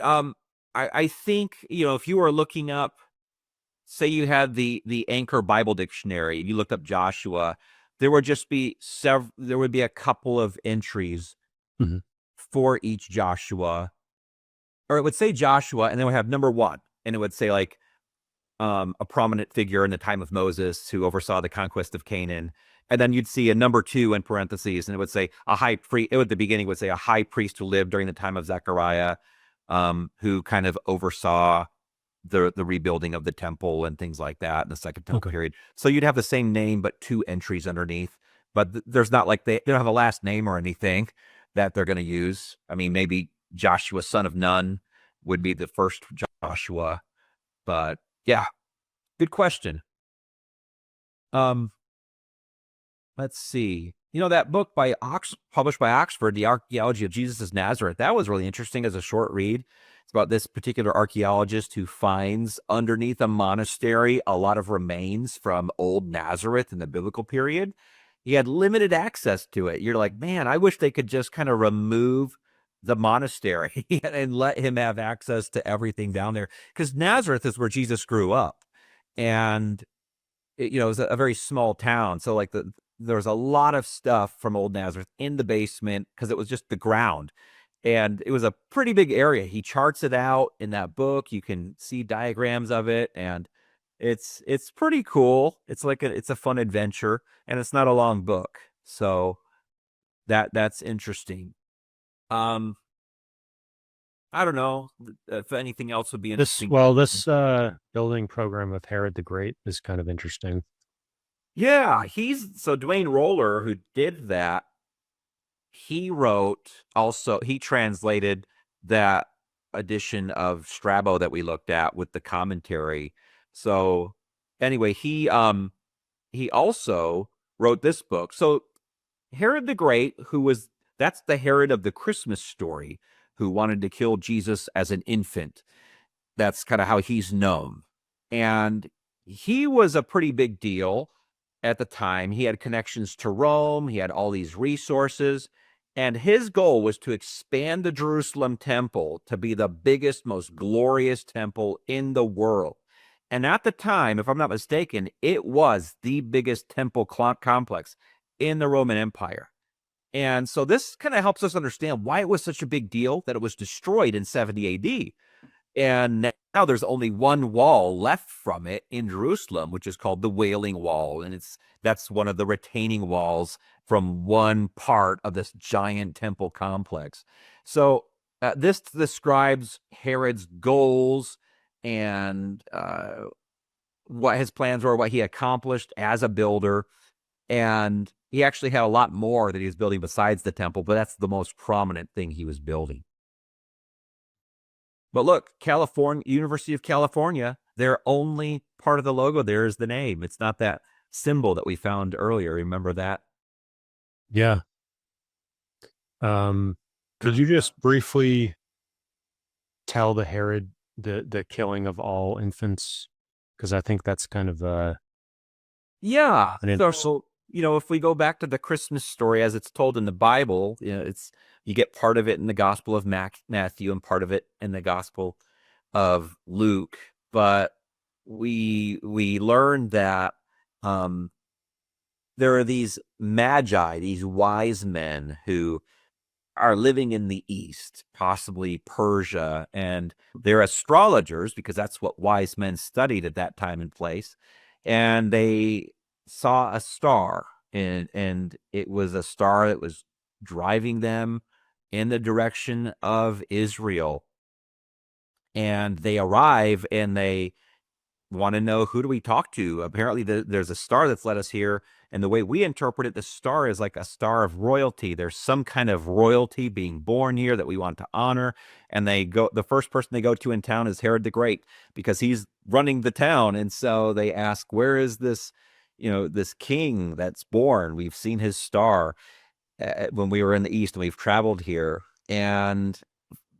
I think, if you were looking up, say you had the Anchor Bible Dictionary, and you looked up Joshua, there would just be there would be a couple of entries for each Joshua, or it would say Joshua, and then we have number 1, and it would say like a prominent figure in the time of Moses who oversaw the conquest of Canaan. And then you'd see a number 2 in parentheses, and it would say a high priest. At the beginning would say a high priest who lived during the time of Zechariah, who kind of oversaw the rebuilding of the temple and things like that in the Second Temple period. So you'd have the same name, but 2 entries underneath. But there's not like they don't have a last name or anything that they're going to use. I mean, maybe Joshua, son of Nun, would be the first Joshua. But yeah, good question. Let's see. That book published by Oxford, The Archaeology of Jesus' Nazareth, that was really interesting as a short read. It's about this particular archaeologist who finds underneath a monastery a lot of remains from old Nazareth in the biblical period. He had limited access to it. You're like, man, I wish they could just kind of remove the monastery and let him have access to everything down there. Because Nazareth is where Jesus grew up. And it was a very small town. So like there was a lot of stuff from old Nazareth in the basement because it was just the ground. And it was a pretty big area. He charts it out in that book. You can see diagrams of it, and it's pretty cool. It's it's a fun adventure, and it's not a long book. So that's interesting. I don't know if anything else would be interesting. This building program of Herod the Great is kind of interesting. Yeah, so Dwayne Roller, who did that, he translated that edition of Strabo that we looked at with the commentary. So anyway, he also wrote this book. So Herod the Great, that's the Herod of the Christmas story, who wanted to kill Jesus as an infant. That's kind of how he's known. And he was a pretty big deal at the time. He had connections to Rome. He had all these resources. And his goal was to expand the Jerusalem temple to be the biggest, most glorious temple in the world. And at the time, if I'm not mistaken, it was the biggest temple complex in the Roman Empire. And so this kind of helps us understand why it was such a big deal that it was destroyed in 70 AD. And now there's only one wall left from it in Jerusalem, which is called the Wailing Wall. And that's one of the retaining walls from one part of this giant temple complex. So this describes Herod's goals and what his plans were, what he accomplished as a builder. And he actually had a lot more that he was building besides the temple, but that's the most prominent thing he was building. But look, University of California, their only part of the logo there is the name. It's not that symbol that we found earlier. Remember that? Yeah. Could you just briefly tell the Herod the killing of all infants, because I think that's kind of Yeah. an So, if we go back to the Christmas story as it's told in the Bible, you get part of it in the Gospel of Matthew and part of it in the Gospel of Luke. But we learn that there are these magi, these wise men who are living in the East, possibly Persia, and they're astrologers because that's what wise men studied at that time and place. And they saw a star, and it was a star that was driving them in the direction of Israel. And they arrive and they want to know, who do we talk to? Apparently, there's a star that's led us here. And the way we interpret it, the star is like a star of royalty. There's some kind of royalty being born here that we want to honor. And the first person they go to in town is Herod the Great because he's running the town. And so they ask, where is this king that's born? We've seen his star when we were in the East and we've traveled here. And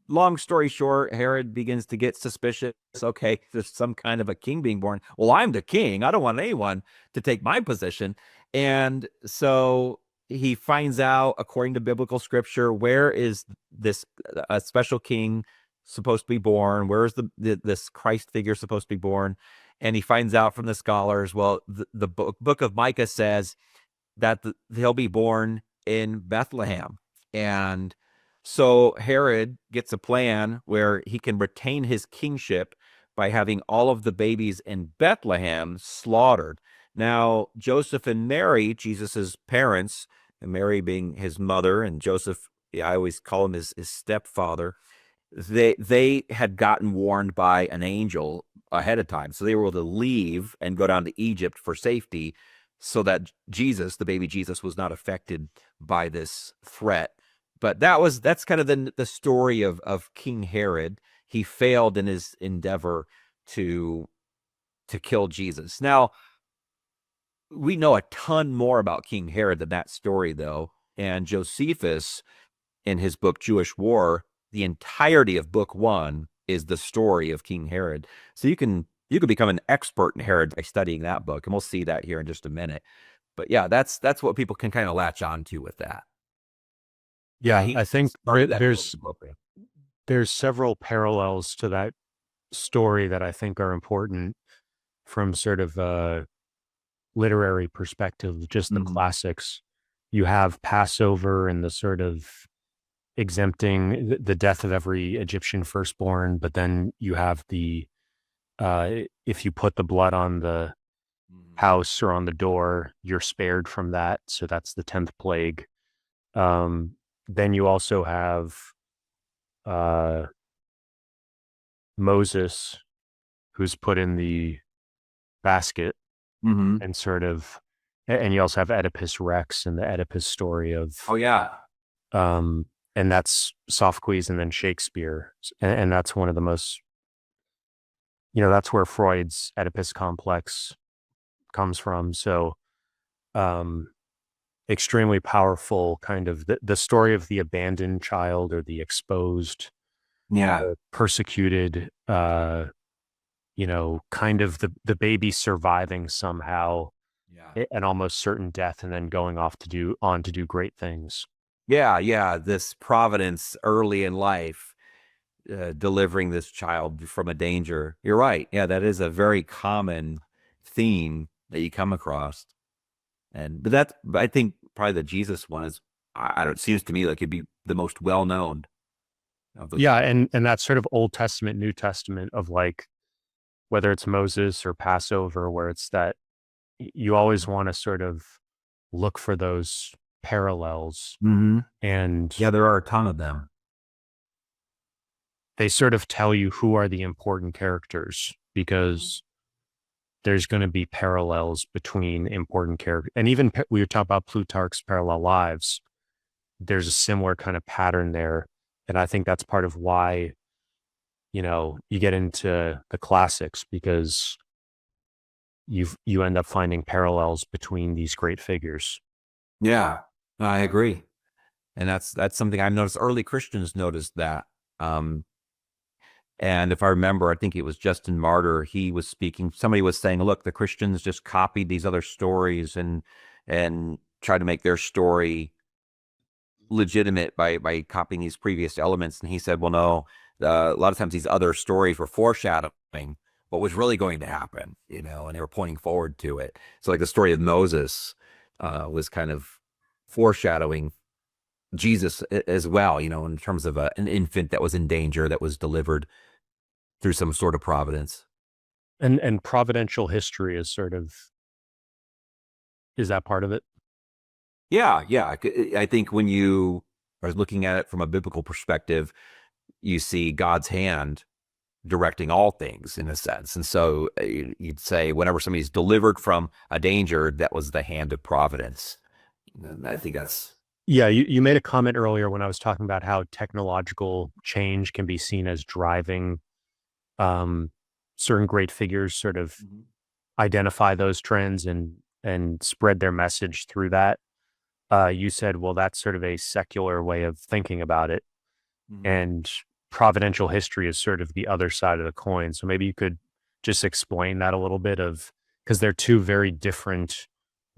long story short, Herod begins to get suspicious. Okay, there's some kind of a king being born. Well, I'm the king. I don't want anyone to take my position. And so he finds out, according to biblical scripture, where is this a special king supposed to be born? Where is this Christ figure supposed to be born? And he finds out from the scholars, well, the book of Micah says that he'll be born in Bethlehem. And so Herod gets a plan where he can retain his kingship by having all of the babies in Bethlehem slaughtered. Now, Joseph and Mary, Jesus's parents, and Mary being his mother, and Joseph, I always call him his stepfather, they had gotten warned by an angel ahead of time. So they were able to leave and go down to Egypt for safety so that Jesus, the baby Jesus, was not affected by this threat. But that's kind of the story of King Herod. He failed in his endeavor to kill Jesus. Now, we know a ton more about King Herod than that story, though. And Josephus, in his book Jewish War, the entirety of book 1 is the story of King Herod. So you can become an expert in Herod by studying that book, and we'll see that here in just a minute. But yeah, that's what people can kind of latch on to with that. Yeah, I think there's several parallels to that story that I think are important from sort of a literary perspective, just the classics. You have Passover and the sort of exempting the death of every Egyptian firstborn, but then you have the if you put the blood on the house or on the door, you're spared from that. So that's the 10th plague. Then you also have uh, Moses, who's put in the basket and sort of, and you also have Oedipus Rex and the Oedipus story of, and that's Sophocles and then Shakespeare. And that's one of the most, that's where Freud's Oedipus complex comes from. So, extremely powerful kind of the story of the abandoned child or the exposed, persecuted, kind of the baby surviving somehow an almost certain death and then going off to do great things. Yeah. This providence early in life, delivering this child from a danger. You're right. Yeah, that is a very common theme that you come across. But I think probably the Jesus one is, I don't, it seems to me like it'd be the most well known of those. Yeah, and that's sort of Old Testament, New Testament of like whether it's Moses or Passover, where it's that you always want to sort of look for those parallels. And yeah, there are a ton of them. They sort of tell you who are the important characters because there's going to be parallels between important characters. And even we were talking about Plutarch's parallel lives. There's a similar kind of pattern there. And I think that's part of why, you get into the classics because you end up finding parallels between these great figures. Yeah, I agree. And that's something I've noticed. Early Christians noticed that. And if I remember, I think it was Justin Martyr, he was speaking, somebody was saying, look, the Christians just copied these other stories and tried to make their story legitimate by copying these previous elements. And he said, well, no, a lot of times these other stories were foreshadowing what was really going to happen, and they were pointing forward to it. So like the story of Moses was kind of foreshadowing Jesus as well, in terms of an infant that was in danger, that was delivered through some sort of providence. And providential history is is that part of it? Yeah, yeah. I think when you are looking at it from a biblical perspective, you see God's hand directing all things in a sense. And so you'd say whenever somebody's delivered from a danger, that was the hand of providence. And I think that's... Yeah, you made a comment earlier when I was talking about how technological change can be seen as driving certain great figures sort of identify those trends and spread their message through that. You said, well, that's sort of a secular way of thinking about it. And providential history is sort of the other side of the coin. So maybe you could just explain that a little bit, because they're two very different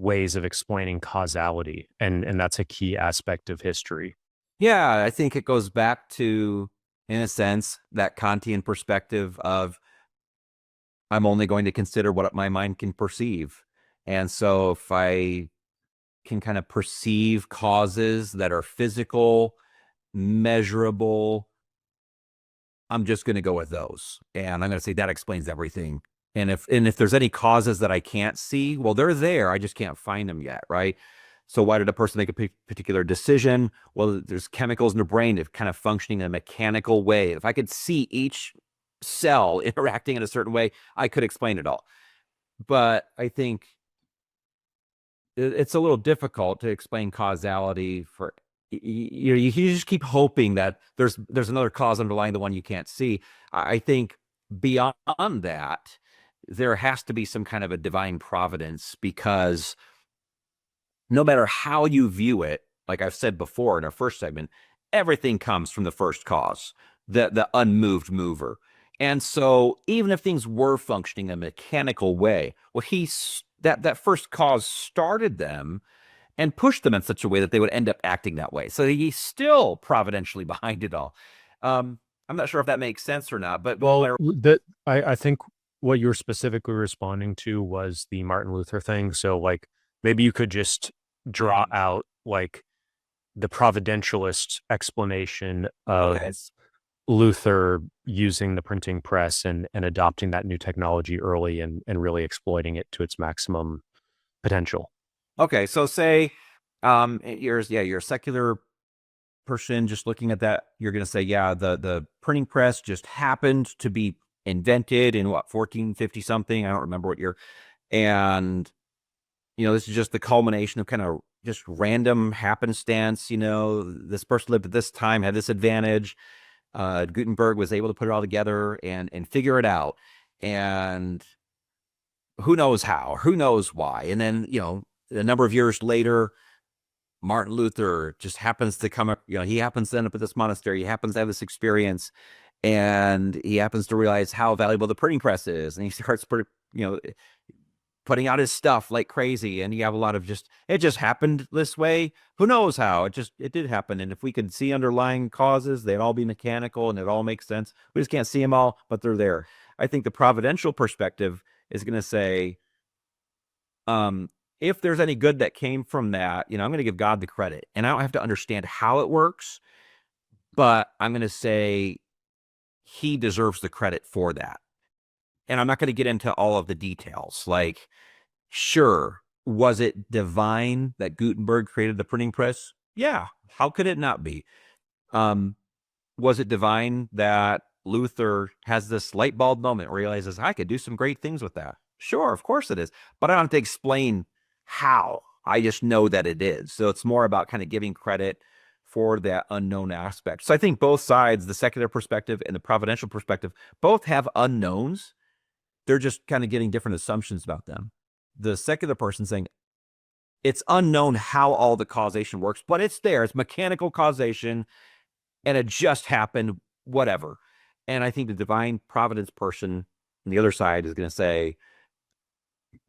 ways of explaining causality. And that's a key aspect of history. Yeah, I think it goes back to, in a sense, that Kantian perspective of I'm only going to consider what my mind can perceive. And so if I can kind of perceive causes that are physical, measurable, I'm just going to go with those. And I'm going to say that explains everything. And if there's any causes that I can't see, well, they're there. I just can't find them yet, right? So why did a person make a particular decision? Well, there's chemicals in the brain that kind of functioning in a mechanical way. If I could see each cell interacting in a certain way, I could explain it all. But I think it's a little difficult to explain causality for you just keep hoping that there's another cause underlying the one you can't see. I think beyond that, there has to be some kind of a divine providence, because no matter how you view it, like I've said before in our first segment, everything comes from the first cause, the unmoved mover. And so even if things were functioning in a mechanical way, well, that first cause started them and pushed them in such a way that they would end up acting that way. So he's still providentially behind it all. I'm not sure if that makes sense or not, but I think what you were specifically responding to was the Martin Luther thing. So like maybe you could just draw out like the providentialist explanation of Luther using the printing press and adopting that new technology early and really exploiting it to its maximum potential. Okay, so say you're a secular person just looking at that, you're going to say, yeah, the printing press just happened to be invented in 1450 something, I don't remember what year, and this is just the culmination of kind of just random happenstance. This person lived at this time, had this advantage. Gutenberg was able to put it all together and figure it out, and who knows how, who knows why. And then a number of years later, Martin Luther just happens to come up, he happens to end up at this monastery. He happens to have this experience, and he happens to realize how valuable the printing press is. And he starts putting out his stuff like crazy. And you have a lot of it just happened this way. Who knows how? It did happen. And if we could see underlying causes, they'd all be mechanical and it all makes sense. We just can't see them all, but they're there. I think the providential perspective is going to say, if there's any good that came from that, I'm going to give God the credit. And I don't have to understand how it works, but I'm going to say he deserves the credit for that. And I'm not going to get into all of the details. Like, sure, was it divine that Gutenberg created the printing press? Yeah. How could it not be? Was it divine that Luther has this light bulb moment where he realizes I could do some great things with that? Sure, of course it is. But I don't have to explain how. I just know that it is. So it's more about kind of giving credit for that unknown aspect. So I think both sides, the secular perspective and the providential perspective, both have unknowns. They're just kind of getting different assumptions about them. The secular person saying it's unknown how all the causation works, but it's there. It's mechanical causation, and it just happened, whatever. And I think the divine providence person on the other side is going to say,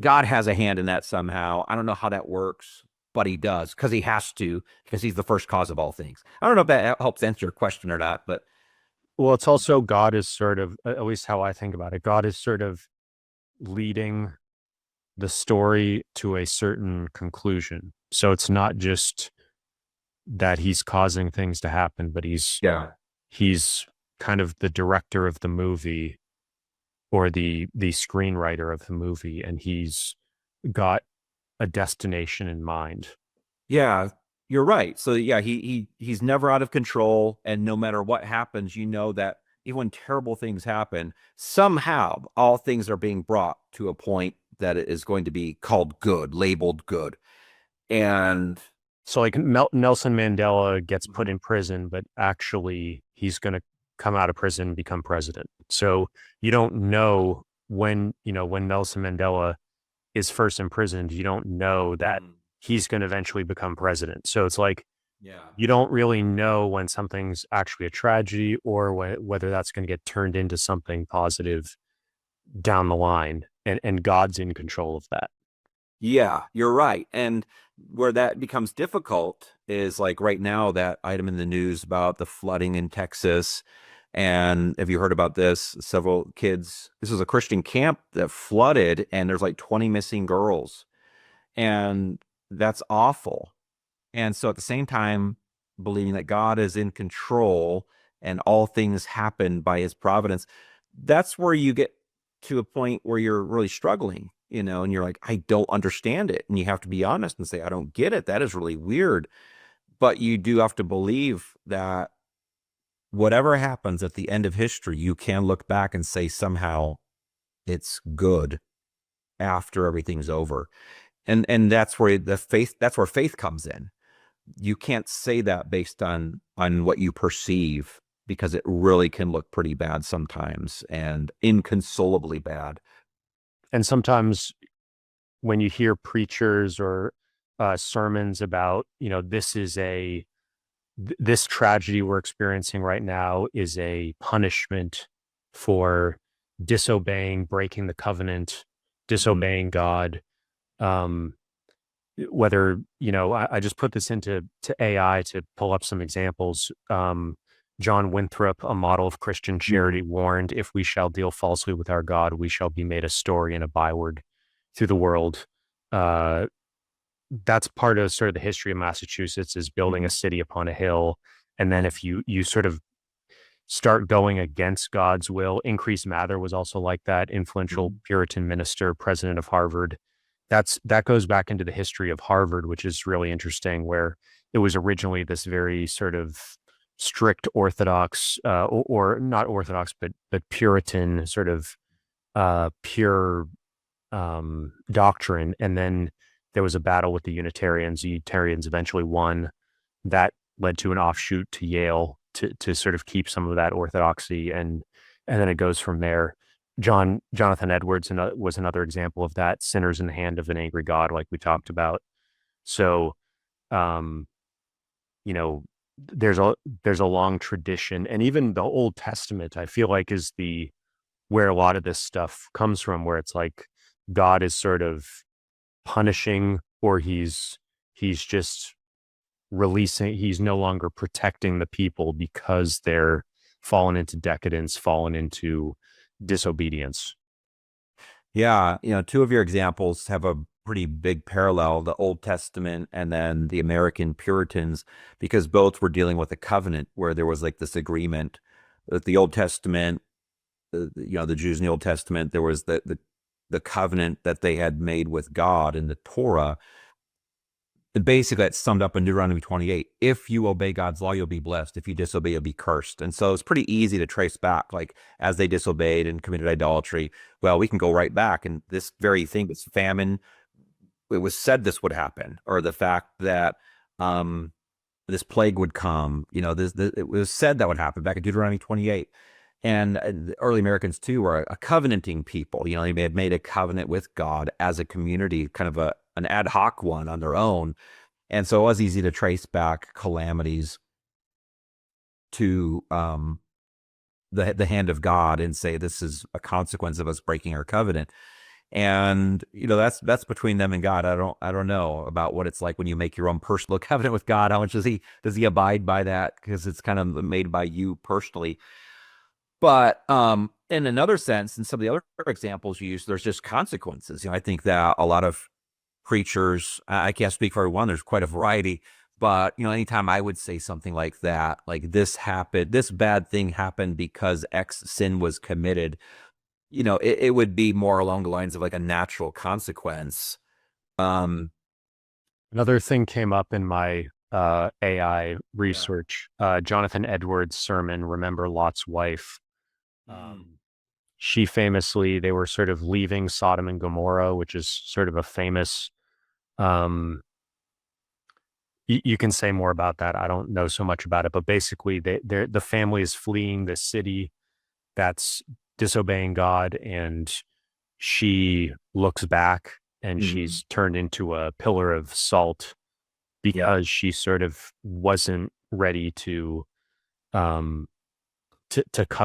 God has a hand in that somehow. I don't know how that works, but he does because he has to, because he's the first cause of all things. I don't know if that helps answer your question or not, but Well, it's also God is sort of, at least how I think about it, God is sort of leading the story to a certain conclusion. So it's not just that he's causing things to happen, but yeah. he's kind of the director of the movie or the screenwriter of the movie, and he's got a destination in mind. Yeah, you're right. So yeah, he's never out of control, and no matter what happens, you know that even when terrible things happen, somehow all things are being brought to a point that it is going to be called good, labeled good. And So like Nelson Mandela gets put in prison, but actually he's going to come out of prison and become president. So you don't know when Nelson Mandela is first imprisoned, you don't know that he's going to eventually become president. So it's like yeah. you don't really know when something's actually a tragedy or whether that's going to get turned into something positive down the line. And God's in control of that. Yeah, you're right. And where that becomes difficult is like right now, that item in the news about the flooding in Texas. And have you heard about this? Several kids, this was a Christian camp that flooded, and there's like 20 missing girls. And that's awful. And so at the same time, believing that God is in control and all things happen by his providence, that's where you get to a point where you're really struggling, and you're like, I don't understand it. And you have to be honest and say, I don't get it. That is really weird. But you do have to believe that whatever happens at the end of history, you can look back and say somehow it's good after everything's over. And that's where faith comes in. You can't say that based on what you perceive, because it really can look pretty bad sometimes, and inconsolably bad. And sometimes when you hear preachers or sermons about, this tragedy we're experiencing right now is a punishment for disobeying, breaking the covenant, disobeying God. Um, Whether, I just put this into AI to pull up some examples. John Winthrop, a model of Christian charity, warned, if we shall deal falsely with our God, we shall be made a story and a byword through the world. Uh, that's part of sort of the history of Massachusetts, is building a city upon a hill. And then if you sort of start going against God's will, Increase Mather was also like that, influential Puritan minister, president of Harvard. That goes back into the history of Harvard, which is really interesting, where it was originally this very sort of strict Orthodox, or not Orthodox, but Puritan sort of pure doctrine. And then there was a battle with the Unitarians. The Unitarians eventually won. That led to an offshoot to Yale to sort of keep some of that orthodoxy, and then it goes from there. Jonathan Edwards was another example of that. Sinners in the hand of an angry God, like we talked about. So, um, you know, there's a long tradition, and even the Old Testament, I feel like, is the where a lot of this stuff comes from, where it's like God is sort of punishing, or he's just releasing, he's no longer protecting the people because they're fallen into decadence, fallen into disobedience. Yeah, two of your examples have a pretty big parallel, the Old Testament and then the American Puritans, because both were dealing with a covenant where there was like this agreement with the Old Testament. The Jews in the Old Testament, there was the covenant that they had made with God in the Torah. Basically, it's summed up in Deuteronomy 28. If you obey God's law, you'll be blessed. If you disobey, you'll be cursed. And so it's pretty easy to trace back, like as they disobeyed and committed idolatry. Well, we can go right back. And this very thing, this famine, it was said this would happen, or the fact that this plague would come. It was said that would happen back in Deuteronomy 28. And the early Americans too were a covenanting people. They had made a covenant with God as a community, kind of an ad hoc one on their own. And so it was easy to trace back calamities to the hand of God and say this is a consequence of us breaking our covenant. And that's between them and God. I don't know about what it's like when you make your own personal covenant with God. How much does he abide by that? Because it's kind of made by you personally. But in another sense, in some of the other examples you use, there's just consequences. I think that a lot of preachers, I can't speak for everyone, there's quite a variety, but anytime I would say something like that, like this happened, this bad thing happened because X sin was committed, it would be more along the lines of like a natural consequence. Another thing came up in my AI research. Jonathan Edwards' sermon, Remember Lot's Wife. She famously, they were sort of leaving Sodom and Gomorrah, which is sort of a famous, you can say more about that. I don't know so much about it, but basically the family is fleeing the city that's disobeying God, and she looks back and she's turned into a pillar of salt because she sort of wasn't ready to cut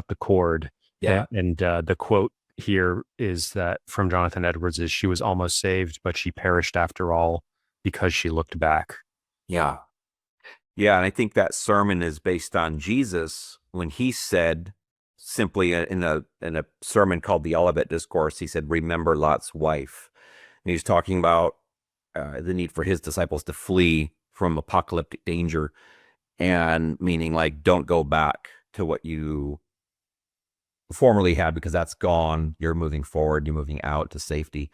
the cord. And the quote here is that from Jonathan Edwards is, she was almost saved, but she perished after all because she looked back. Yeah. Yeah. And I think that sermon is based on Jesus when he said simply in a sermon called the Olivet Discourse, he said, remember Lot's wife. And he's talking about the need for his disciples to flee from apocalyptic danger, and meaning like, don't go back to what you formerly had because that's gone. You're moving forward, you're moving out to safety.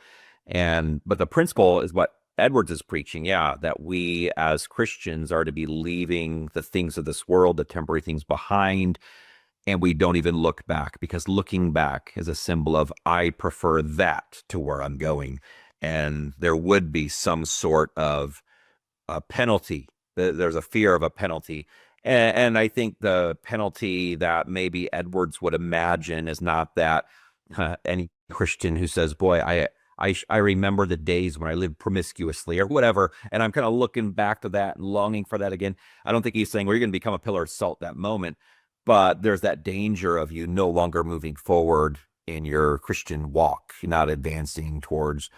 But the principle is what Edwards is preaching, that we as Christians are to be leaving the things of this world, the temporary things behind, and we don't even look back, because looking back is a symbol of I prefer that to where I'm going. And there would be some sort of a penalty. There's a fear of a penalty. And I think the penalty that maybe Edwards would imagine is not that any Christian who says, boy, I remember the days when I lived promiscuously or whatever, and I'm kind of looking back to that and longing for that again. I don't think he's saying, well, you're going to become a pillar of salt that moment, but there's that danger of you no longer moving forward in your Christian walk, not advancing towards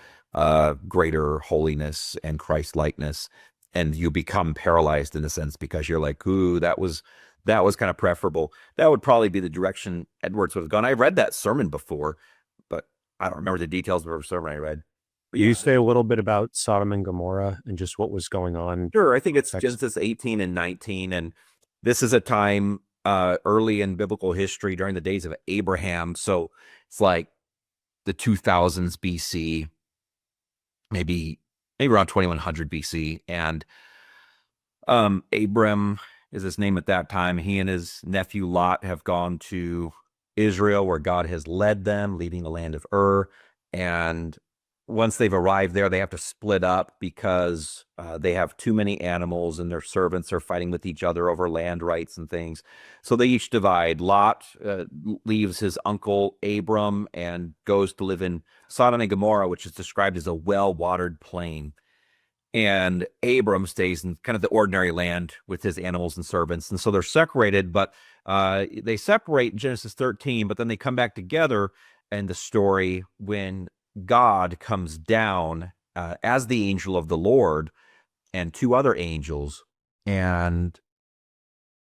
greater holiness and Christ-likeness. And you become paralyzed in a sense because you're like, ooh, that was kind of preferable. That would probably be the direction Edwards would have gone. I read that sermon before, but I don't remember the details of the sermon I read. But you say a little bit about Sodom and Gomorrah and just what was going on? Sure. I think it's Genesis 18 and 19. And this is a time early in biblical history during the days of Abraham. So it's like the 2000s BC, maybe around 2100 BC. And Abram is his name at that time. He and his nephew Lot have gone to Israel, where God has led them, leaving the land of Ur. And once they've arrived there, they have to split up because they have too many animals, and their servants are fighting with each other over land rights and things. So they each divide. Lot leaves his uncle Abram and goes to live in Sodom and Gomorrah, which is described as a well-watered plain. And Abram stays in kind of the ordinary land with his animals and servants. And so they're separated, but they separate in Genesis 13, but then they come back together in the story when God comes down as the angel of the Lord and two other angels, and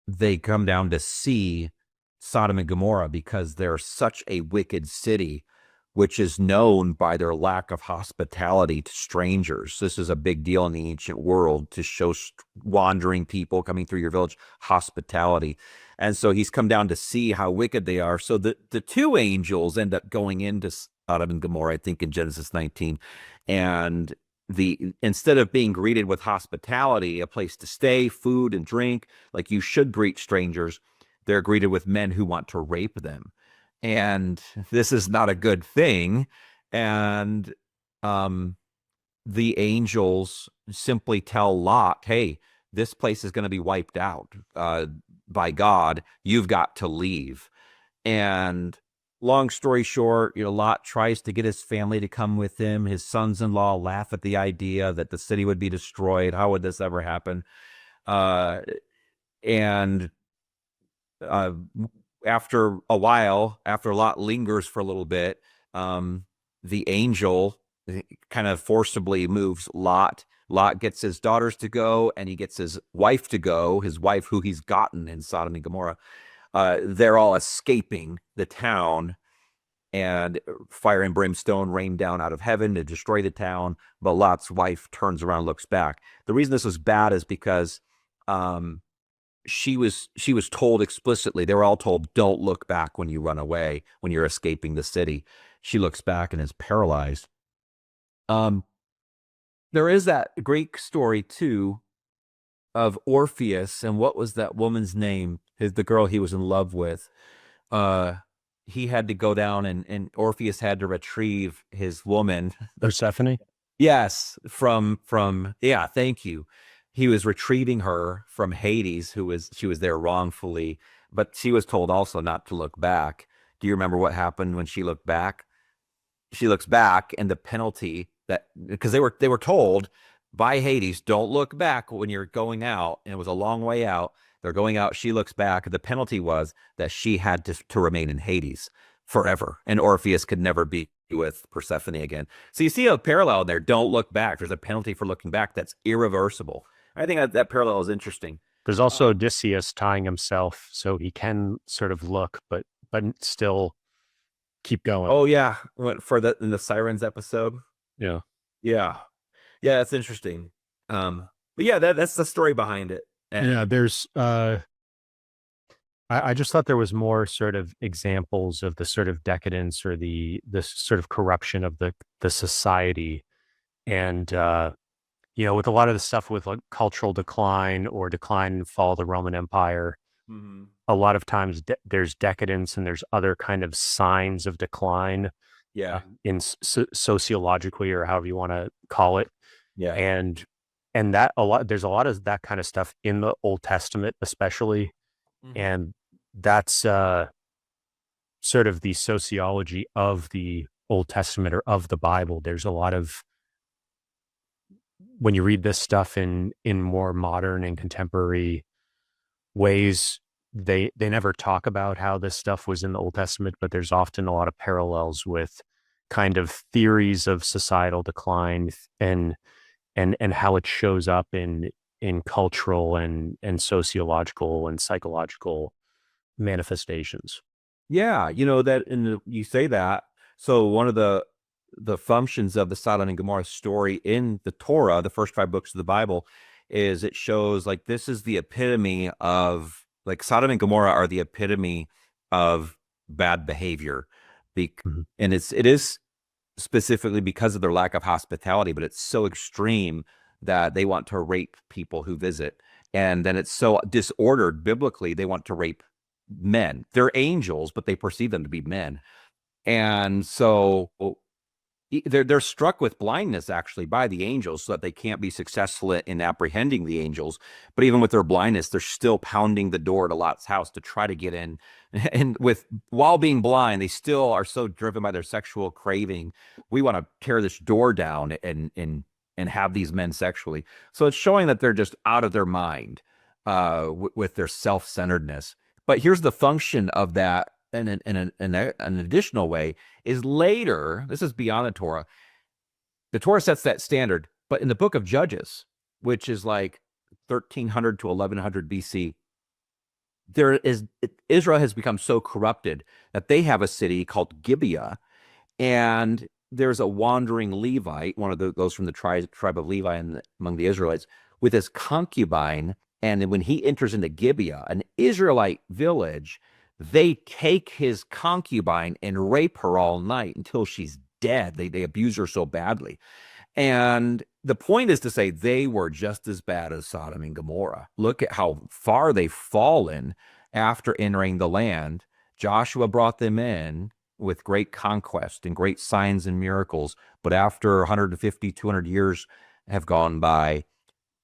they come down to see Sodom and Gomorrah because they're such a wicked city, which is known by their lack of hospitality to strangers. This is a big deal in the ancient world, to show wandering people coming through your village hospitality. And so he's come down to see how wicked they are. So the two angels end up going into Sodom and Gomorrah, I think in Genesis 19. And instead of being greeted with hospitality, a place to stay, food and drink, like you should greet strangers, they're greeted with men who want to rape them. And this is not a good thing. And the angels simply tell Lot, hey, this place is going to be wiped out by God. You've got to leave. And long story short, Lot tries to get his family to come with him. His sons-in-law laugh at the idea that the city would be destroyed. How would this ever happen? after a while, after Lot lingers for a little bit, the angel kind of forcibly moves Lot. Lot gets his daughters to go, and he gets his wife to go, his wife who he's gotten in Sodom and Gomorrah. They're all escaping the town, and fire and brimstone rain down out of heaven to destroy the town. But Lot's wife turns around, looks back. The reason this was bad is because she was told explicitly, they were all told, don't look back when you run away, when you're escaping the city. She looks back and is paralyzed. There is that Greek story too of Orpheus, and what was that woman's name? The girl he was in love with. He had to go down, and Orpheus had to retrieve his woman. Persephone? Yes, from yeah, thank you. He was retrieving her from Hades, she was there wrongfully, but she was told also not to look back. Do you remember what happened when she looked back? She looks back, and the penalty that, because they were told by Hades, don't look back when you're going out, and it was a long way out. They're going out. She looks back. The penalty was that she had to remain in Hades forever, and Orpheus could never be with Persephone again. So you see a parallel there. Don't look back. There's a penalty for looking back that's irreversible. I think that parallel is interesting. There's also Odysseus tying himself so he can sort of look, but still keep going. Oh yeah, for in the Sirens episode. Yeah. That's interesting. But yeah, that's the story behind it. Yeah, there's I just thought there was more sort of examples of the sort of decadence or the sort of corruption of the society. And with a lot of the stuff with like cultural decline or decline and fall of the Roman Empire, a lot of times there's decadence and there's other kind of signs of decline. Yeah. In sociologically, or however you want to call it. Yeah. And there's a lot of that kind of stuff in the Old Testament, especially. And that's sort of the sociology of the Old Testament or of the Bible. There's a lot of, when you read this stuff in more modern and contemporary ways, they never talk about how this stuff was in the Old Testament, but there's often a lot of parallels with kind of theories of societal decline and how it shows up in cultural and sociological and psychological manifestations. Yeah, you say that. So one of the functions of the Sodom and Gomorrah story in the Torah, the first 5 books of the Bible, is it shows like this is the epitome of, like, Sodom and Gomorrah are the epitome of bad behavior. And it is specifically because of their lack of hospitality, but it's so extreme that they want to rape people who visit. And then it's so disordered biblically, they want to rape men. They're angels, but they perceive them to be men. And so they're struck with blindness actually by the angels, so that they can't be successful in apprehending the angels. But even with their blindness, they're still pounding the door to Lot's house to try to get in. And while being blind, they still are so driven by their sexual craving. We want to tear this door down and have these men sexually. So it's showing that they're just out of their mind with their self-centeredness. But here's the function of that. And in an additional way is later, this is beyond the Torah. The Torah sets that standard, but in the book of Judges, which is like 1300 to 1100 BC, Israel has become so corrupted that they have a city called Gibeah, and there's a wandering Levite, one of those from the tribe of Levi among the Israelites, with his concubine. And when he enters into Gibeah, an Israelite village, they take his concubine and rape her all night until she's dead. They abuse her so badly. And the point is to say they were just as bad as Sodom and Gomorrah. Look at how far they've fallen after entering the land. Joshua brought them in with great conquest and great signs and miracles. But after 150, 200 years have gone by,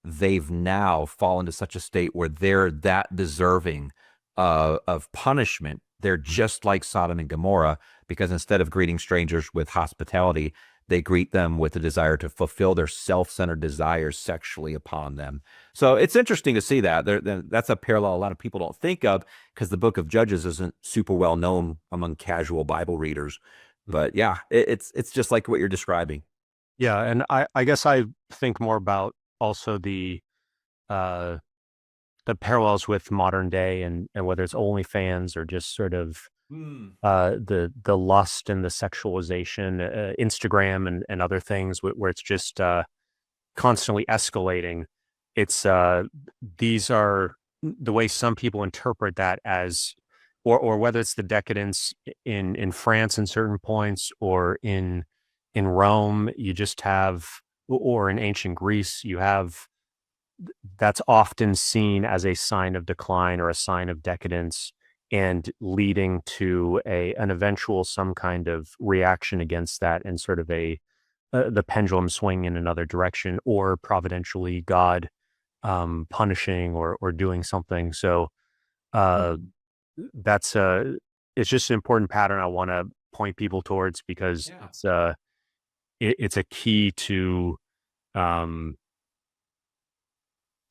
they've now fallen to such a state where they're that deserving of punishment. They're just like Sodom and Gomorrah, because instead of greeting strangers with hospitality, they greet them with a desire to fulfill their self-centered desires sexually upon them. So it's interesting to see that. That's a parallel a lot of people don't think of, because the book of Judges isn't super well known among casual Bible readers. But yeah, it's just like what you're describing. Yeah, and I guess I think more about also uh the parallels with modern day, and whether it's OnlyFans or just sort of the lust and the sexualization, Instagram and other things where it's just constantly escalating. It's these are the way some people interpret that as, or whether it's the decadence in France in certain points, or in Rome, you just have, or in ancient Greece, you have, that's often seen as a sign of decline or a sign of decadence, and leading to an eventual some kind of reaction against that, and sort of the pendulum swing in another direction, or providentially God punishing or doing something. So uh, Mhm. that's it's just an important pattern I want to point people towards, because Yeah. it's a key um,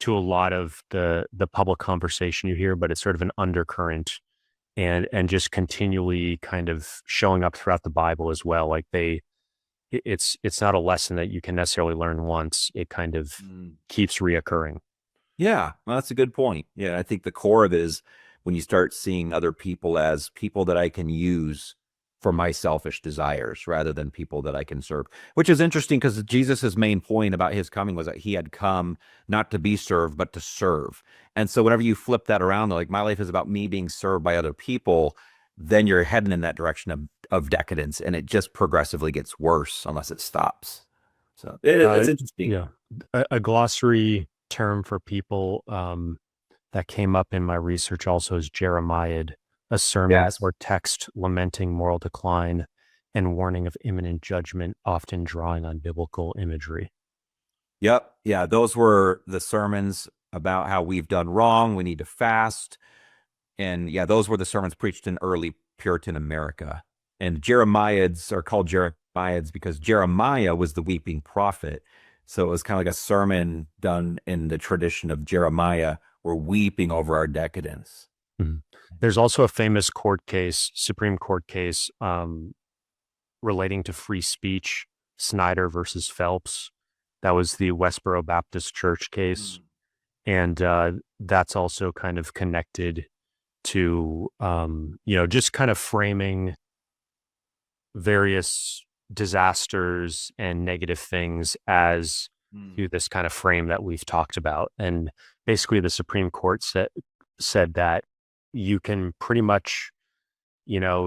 to a lot of the public conversation you hear, but it's sort of an undercurrent, and just continually kind of showing up throughout the Bible as well. Like it's not a lesson that you can necessarily learn once. It kind of Mm. keeps reoccurring. Yeah, well, that's a good point. Yeah, I think the core of it is when you start seeing other people as people that I can use for my selfish desires rather than people that I can serve, which is interesting because Jesus's main point about his coming was that he had come not to be served, but to serve. And so whenever you flip that around, like my life is about me being served by other people, then you're heading in that direction of decadence, and it just progressively gets worse unless it stops. So Uh, it's interesting. yeah, a glossary term for people that came up in my research also is Jeremiad, a sermon Yes. or text lamenting moral decline and warning of imminent judgment, often drawing on biblical imagery. Yep. Yeah. Those were the sermons about how we've done wrong. We need to fast. And yeah, those were the sermons preached in early Puritan America. And Jeremiads are called Jeremiads because Jeremiah was the weeping prophet. So it was kind of like a sermon done in the tradition of Jeremiah. We're weeping over our decadence. Mhm. There's also a famous court case, Supreme Court case, relating to free speech, Snyder versus Phelps. That was the Westboro Baptist Church case. Mm. And that's also kind of connected to, just kind of framing various disasters and negative things as Mm. through this kind of frame that we've talked about. And basically, the Supreme Court said that you can pretty much,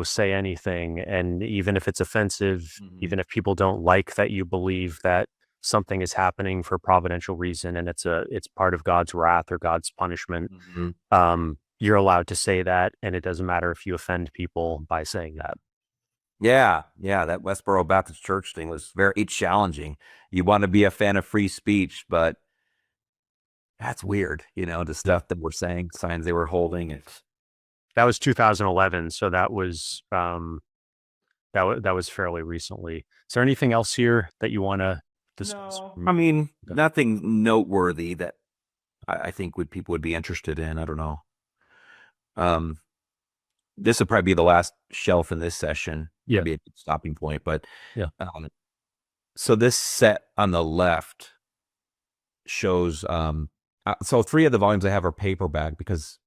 say anything. And even if it's offensive, Mhm. even if people don't like that you believe that something is happening for providential reason, and it's part of God's wrath or God's punishment, Mhm. you're allowed to say that. And it doesn't matter if you offend people by saying that. Yeah, yeah, that Westboro Baptist Church thing was very challenging. You want to be a fan of free speech, but that's weird, the Yeah. stuff that we're saying, signs they were holding. It's That was 2011. So that was fairly recently. Is there anything else here that you want to discuss? no, I mean, Okay. nothing noteworthy that I think people would be interested in. I don't know. Um, this would probably be the last shelf in this session, Yeah. maybe a good stopping point. But Yeah. um, so this set on the left shows. So three of the volumes I have are paperback because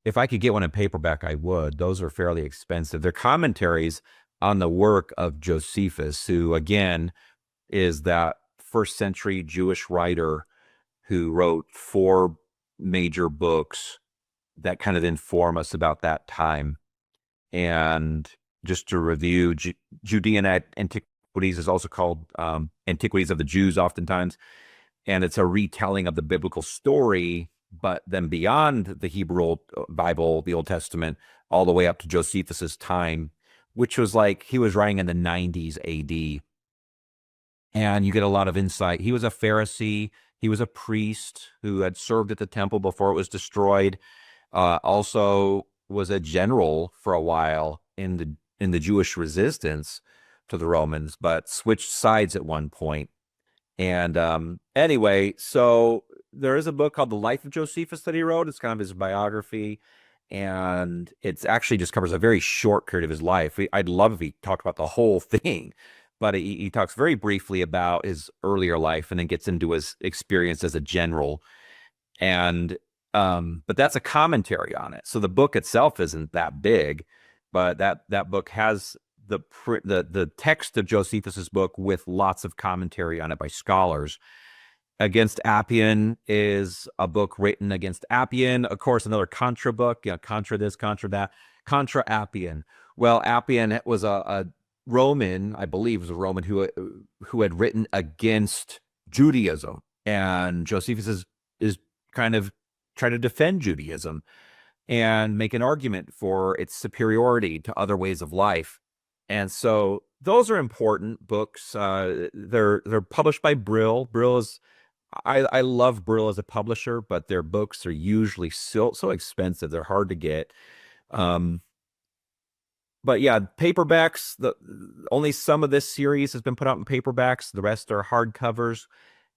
if I could get one in paperback, I would. Those are fairly expensive. They're commentaries on the work of Josephus, who again is that first century Jewish writer who wrote four major books that kind of inform us about that time. And just to review, Judean Antiquities is also called Antiquities of the Jews, oftentimes. And it's a retelling of the biblical story, but then beyond the Hebrew Bible, the Old Testament, all the way up to Josephus's time, which was like he was writing in the 90s AD. And you get a lot of insight. He was a Pharisee. He was a priest who had served at the temple before it was destroyed. Also was a general for a while in the Jewish resistance. to the Romans, but switched sides at one point. And anyway, so there is a book called The Life of Josephus that he wrote. It's kind of his biography, and it's actually just covers a very short period of his life. I'd love if he talked about the whole thing, but he talks very briefly about his earlier life and then gets into his experience as a general. And but that's a commentary on it. So the book itself isn't that big, but that book has the text of Josephus's book with lots of commentary on it by scholars. Against Appian is a book written against Appian. Of course, another contra book, contra this, contra that, contra Appian. Well, Appian was a Roman, I believe, was a Roman who had written against Judaism, and Josephus is kind of trying to defend Judaism and make an argument for its superiority to other ways of life. And so those are important books. They're published by Brill. Brill is I love Brill as a publisher, but their books are usually so expensive. They're hard to get. But yeah, paperbacks, only some of this series has been put out in paperbacks. The rest are hardcovers,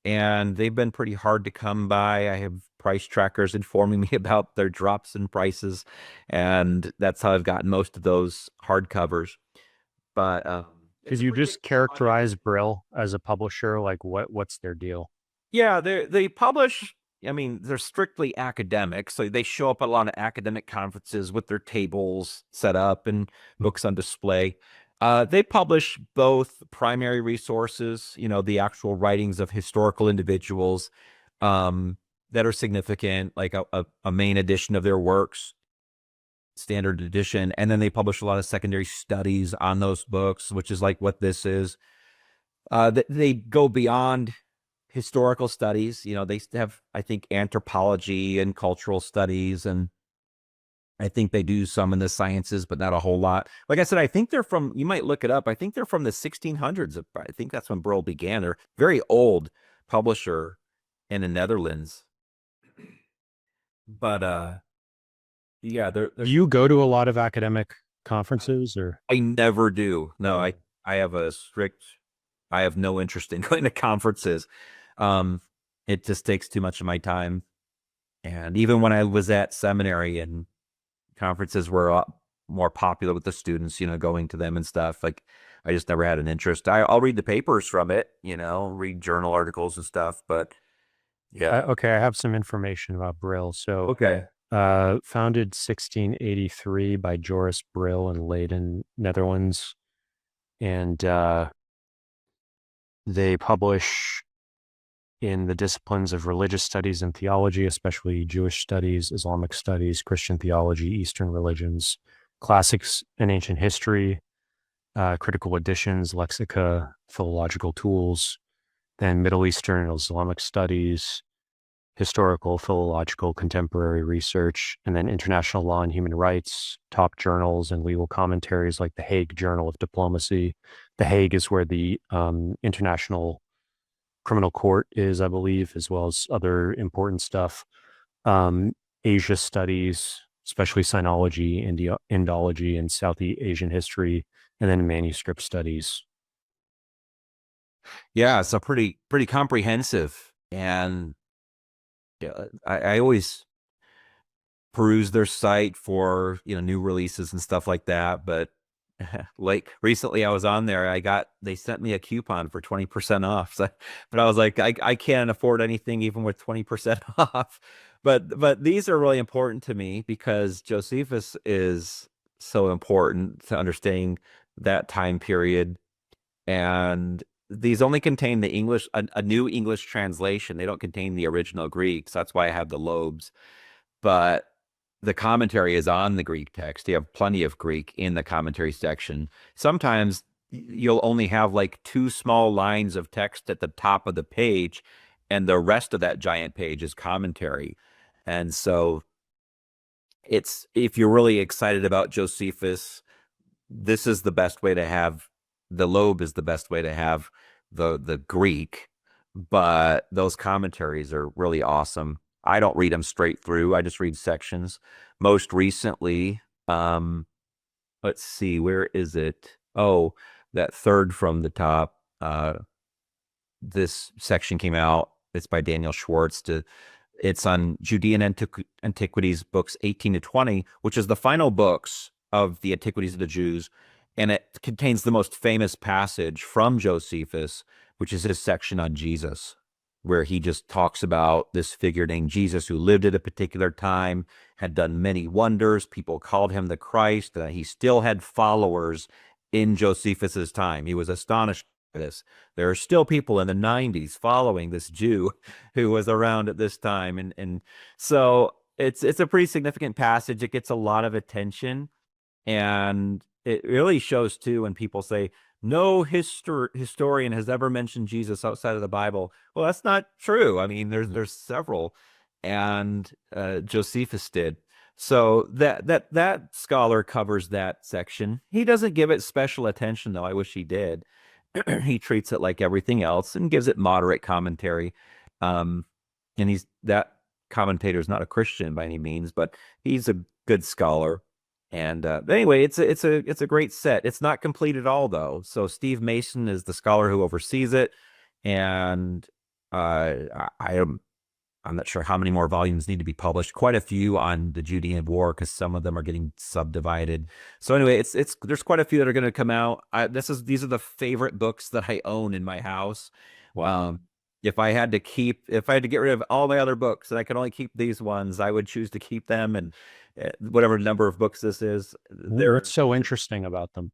and they've been pretty hard to come by. I have price trackers informing me about their drops in prices, and that's how I've gotten most of those hardcovers. But Could you just characterize Brill as a publisher? Like what's their deal? yeah, they publish. I mean, they're strictly academic, so they show up at a lot of academic conferences with their tables set up and books on display. They publish both primary resources, the actual writings of historical individuals that are significant, like a main edition of their works, standard edition, and then they publish a lot of secondary studies on those books, which is like what this is. They go beyond historical studies. They have, I think, anthropology and cultural studies, and I think they do some in the sciences, but not a whole lot. Like I said, I think they're from, you might look it up, I think they're from the 1600s. I think that's when Brill began. They're very old publisher in the Netherlands. But yeah, Do you go to a lot of academic conferences, or? I never do. No, I have I have no interest in going to conferences. It just takes too much of my time. And even when I was at seminary and conferences were more popular with the students, going to them and stuff, like I just never had an interest. I'll read the papers from it, read journal articles and stuff, but yeah. Okay, I have some information about Brill. So, Okay. founded 1683 by Joris Brill in Leiden, Netherlands. And they publish in the disciplines of religious studies and theology, especially Jewish studies, Islamic studies, Christian theology, Eastern religions, classics and ancient history, critical editions, lexica, philological tools, then Middle Eastern and Islamic studies, historical, philological, contemporary research, and then international law and human rights, top journals and legal commentaries like the Hague Journal of Diplomacy. The Hague is where the International Criminal Court is, I believe, as well as other important stuff. Asia studies, especially sinology, Indology, and South Asian history, and then manuscript studies. Yeah, so pretty comprehensive. And yeah, I always peruse their site for new releases and stuff like that. But like recently, I was on there. They sent me a coupon for 20% off. So, but I was like, I can't afford anything even with 20% off. But these are really important to me because Josephus is so important to understanding that time period. And these only contain the English, a new English translation. They don't contain the original Greek. So that's why I have the Loebs. But the commentary is on the Greek text. You have plenty of Greek in the commentary section. Sometimes you'll only have like 2 small lines of text at the top of the page, and the rest of that giant page is commentary. And so if you're really excited about Josephus, this is the best way to have the Loeb is the best way to have the Greek, but those commentaries are really awesome. I don't read them straight through. I just read sections. Most recently, let's see, where is it? Oh, that third from the top. This section came out. It's by Daniel Schwartz. It's on Judean Antiquities, books 18 to 20, which is the final books of the Antiquities of the Jews. And it contains the most famous passage from Josephus, which is his section on Jesus, where he just talks about this figure named Jesus who lived at a particular time, had done many wonders. People called him the Christ. He still had followers in Josephus's time. He was astonished by this. There are still people in the 90s following this Jew who was around at this time. And so it's a pretty significant passage. It gets a lot of attention. And it really shows, too, when people say, no historian has ever mentioned Jesus outside of the Bible. Well, that's not true. I mean, there's several, and Josephus did. So that scholar covers that section. He doesn't give it special attention, though. I wish he did. He treats it like everything else and gives it moderate commentary. And that commentator is not a Christian by any means, but he's a good scholar. And anyway, it's a great set. It's not complete at all, though. So Steve Mason is the scholar who oversees it, and I'm not sure how many more volumes need to be published. Quite a few on the Judean War, because some of them are getting subdivided. So anyway, there's quite a few that are going to come out. These are the favorite books that I own in my house. If I had to get rid of all my other books and I could only keep these ones, I would choose to keep them. And whatever number of books this is, what's so interesting about them?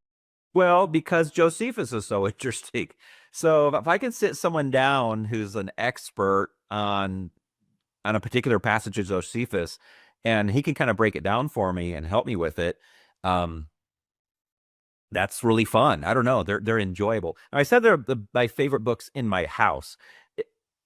Well, because Josephus is so interesting. So if I can sit someone down who's an expert on a particular passage of Josephus, and he can kind of break it down for me and help me with it, that's really fun. I don't know. They're enjoyable. Now, I said they're my favorite books in my house.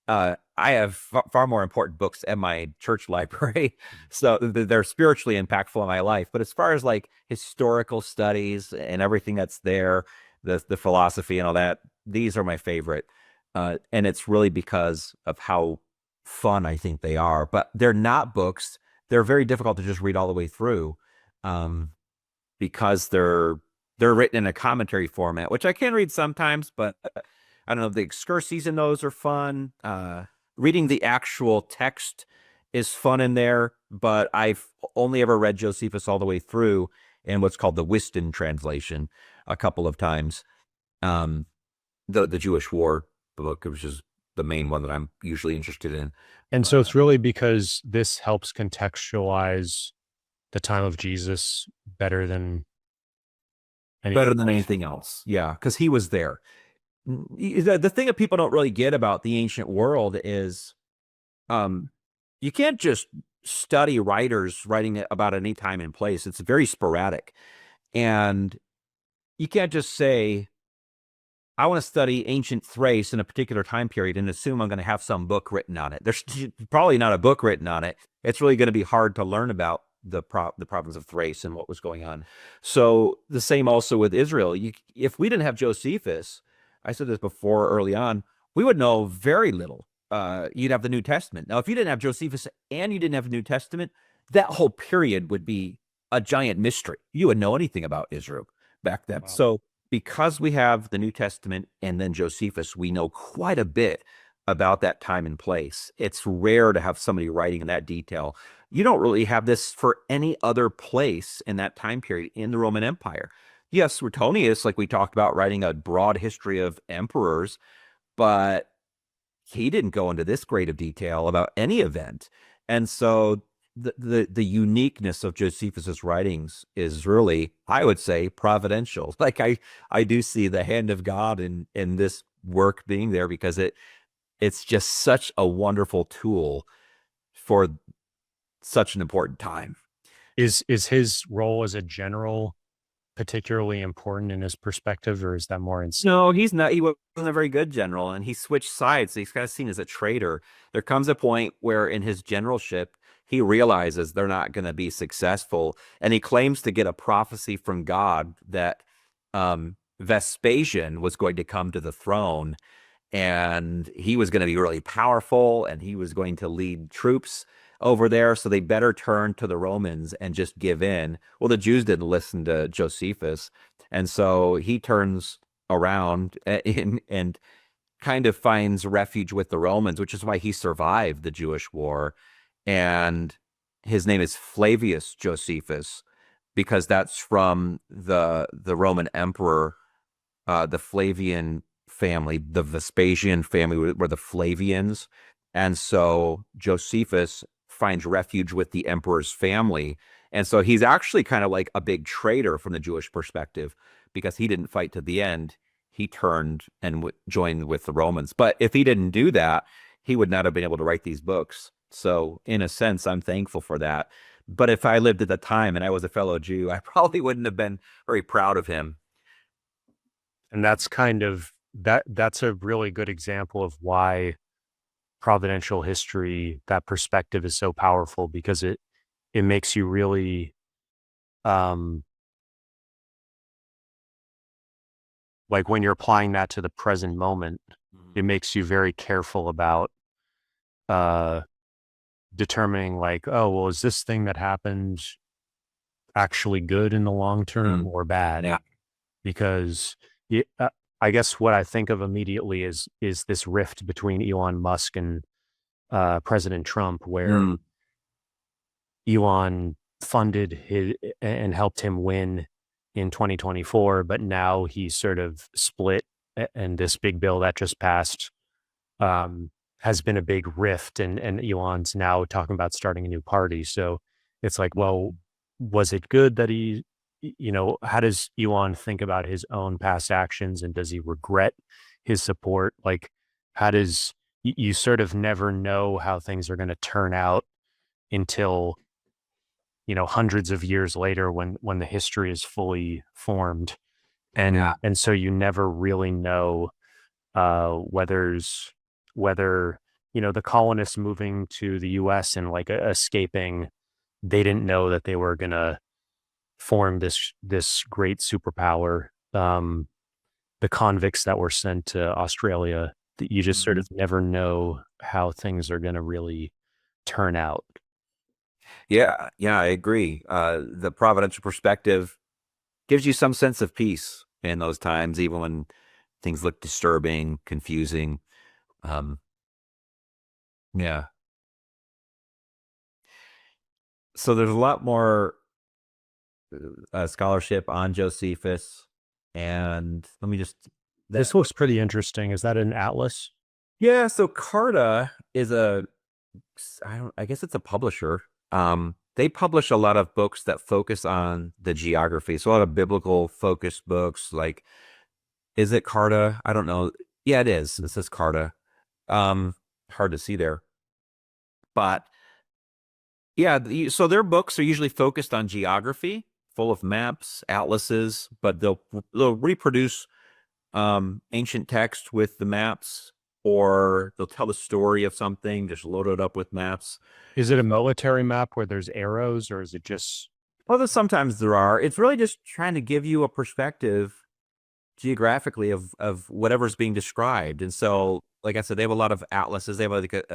I have far more important books at my church library, so they're spiritually impactful in my life. But as far as like historical studies and everything that's there, the philosophy and all that, these are my favorite. And it's really because of how fun I think they are. But they're not books. They're very difficult to just read all the way through, because they're written in a commentary format, which I can read sometimes, but I don't know. The excurses in those are fun. Reading the actual text is fun in there, but I've only ever read Josephus all the way through in what's called the Whiston translation a couple of times. The Jewish War book, which is the main one that I'm usually interested in. And so it's really because this helps contextualize the time of Jesus better than anything else. Yeah, because he was there. The thing that people don't really get about the ancient world is you can't just study writers writing about any time and place. It's very sporadic. And you can't just say, I want to study ancient Thrace in a particular time period and assume I'm going to have some book written on it. There's probably not a book written on it. It's really going to be hard to learn about the province of Thrace and what was going on. So the same also with Israel. If we didn't have Josephus, I said this before early on, we would know very little. You'd have the New Testament. Now, if you didn't have Josephus and you didn't have the New Testament, that whole period would be a giant mystery. You wouldn't know anything about Israel back then. Wow. So because we have the New Testament and then Josephus, we know quite a bit about that time and place. It's rare to have somebody writing in that detail. You don't really have this for any other place in that time period in the Roman Empire. Yes, Suetonius, like we talked about, writing a broad history of emperors, but he didn't go into this great of detail about any event. And so the uniqueness of Josephus's writings is really, I would say, providential. Like I do see the hand of God in this work being there, because it's just such a wonderful tool for such an important time. Is his role as a general particularly important in his perspective, or is that more in? No, he's not. He wasn't a very good general, and he switched sides. So he's kind of seen as a traitor. There comes a point where in his generalship, he realizes they're not going to be successful, and he claims to get a prophecy from God that Vespasian was going to come to the throne, and he was going to be really powerful, and he was going to lead troops over there, so they better turn to the Romans and just give in. Well, the Jews didn't listen to Josephus, and so he turns around and kind of finds refuge with the Romans, which is why he survived the Jewish war. And his name is Flavius Josephus, because that's from the Roman emperor, the Flavian family, the Vespasian family were the Flavians. And so Josephus finds refuge with the emperor's family. And so he's actually kind of like a big traitor from the Jewish perspective, because he didn't fight to the end. He turned and joined with the Romans. But if he didn't do that, he would not have been able to write these books. So in a sense, I'm thankful for that. But if I lived at the time and I was a fellow Jew, I probably wouldn't have been very proud of him. And that's kind of that's a really good example of why providential history, that perspective is so powerful, because it makes you really like when you're applying that to the present moment, it makes you very careful about determining like, oh, well, is this thing that happened actually good in the long term or bad? Yeah. Because I guess what I think of immediately is this rift between Elon Musk and President Trump, where Elon funded his and helped him win in 2024, but now he's sort of split, and this big bill that just passed has been a big rift, and Elon's now talking about starting a new party. So it's like, well, was it good that he, how does Elon think about his own past actions, and does he regret his support? Like, how does you sort of never know how things are going to turn out until hundreds of years later, when the history is fully formed, and so you never really know whether the colonists moving to the US and like escaping, they didn't know that they were gonna form this great superpower. The convicts that were sent to Australia, that you just sort of never know how things are gonna really turn out. Yeah, I agree. The providential perspective gives you some sense of peace in those times, even when things look disturbing, confusing. Yeah. So there's a lot more scholarship on Josephus, and let me just. This looks pretty interesting. Is that an atlas? Yeah. So Carta is I guess it's a publisher. They publish a lot of books that focus on the geography. So a lot of biblical focused books, like, is it Carta? I don't know. Yeah, it is. It says Carta. Hard to see there. But yeah, so their books are usually focused on geography, full of maps, atlases, but they'll reproduce ancient text with the maps, or they'll tell the story of something, just load it up with maps. Is it a military map where there's arrows, or is it just? Well, sometimes there are. It's really just trying to give you a perspective geographically of whatever's being described. And so, like I said, they have a lot of atlases. They have like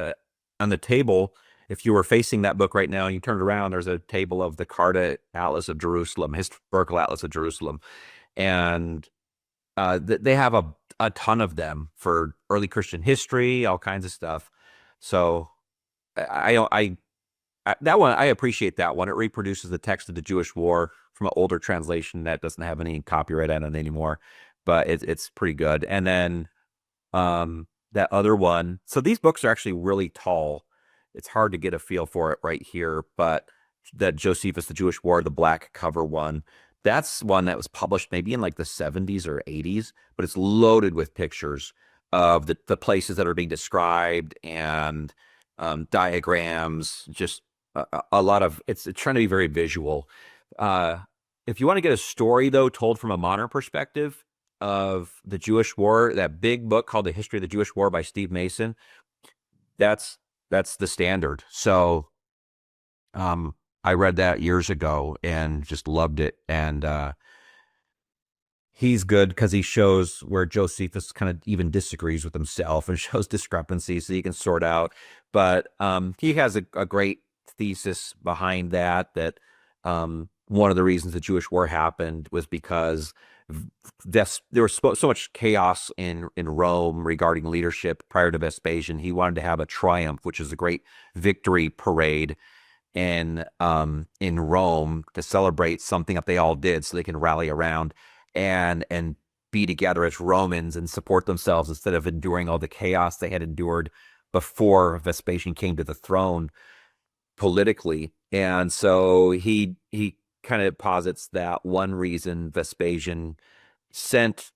on the table, if you were facing that book right now and you turned around, there's a table of the Carta Atlas of Jerusalem, Historical Atlas of Jerusalem. And they have a ton of them for early Christian history, all kinds of stuff. So that one, I appreciate that one. It reproduces the text of the Jewish War from an older translation that doesn't have any copyright on it anymore, but it's pretty good. And then that other one. So these books are actually really tall. It's hard to get a feel for it right here, but that Josephus, the Jewish War, the black cover one, that's one that was published maybe in like the 70s or 80s, but it's loaded with pictures of the places that are being described, and diagrams, just a lot of, it's trying to be very visual. If you want to get a story, though, told from a modern perspective of the Jewish War, that big book called The History of the Jewish War by Steve Mason, that's the standard. So I read that years ago and just loved it. And he's good because he shows where Josephus kind of even disagrees with himself and shows discrepancies so you can sort out. But he has a great thesis behind that one of the reasons the Jewish War happened was because There was so much chaos in Rome regarding leadership prior to Vespasian. He wanted to have a triumph, which is a great victory parade in Rome to celebrate something that they all did, so they can rally around and be together as Romans and support themselves instead of enduring all the chaos they had endured before Vespasian came to the throne politically. And so he kind of posits that one reason Vespasian sent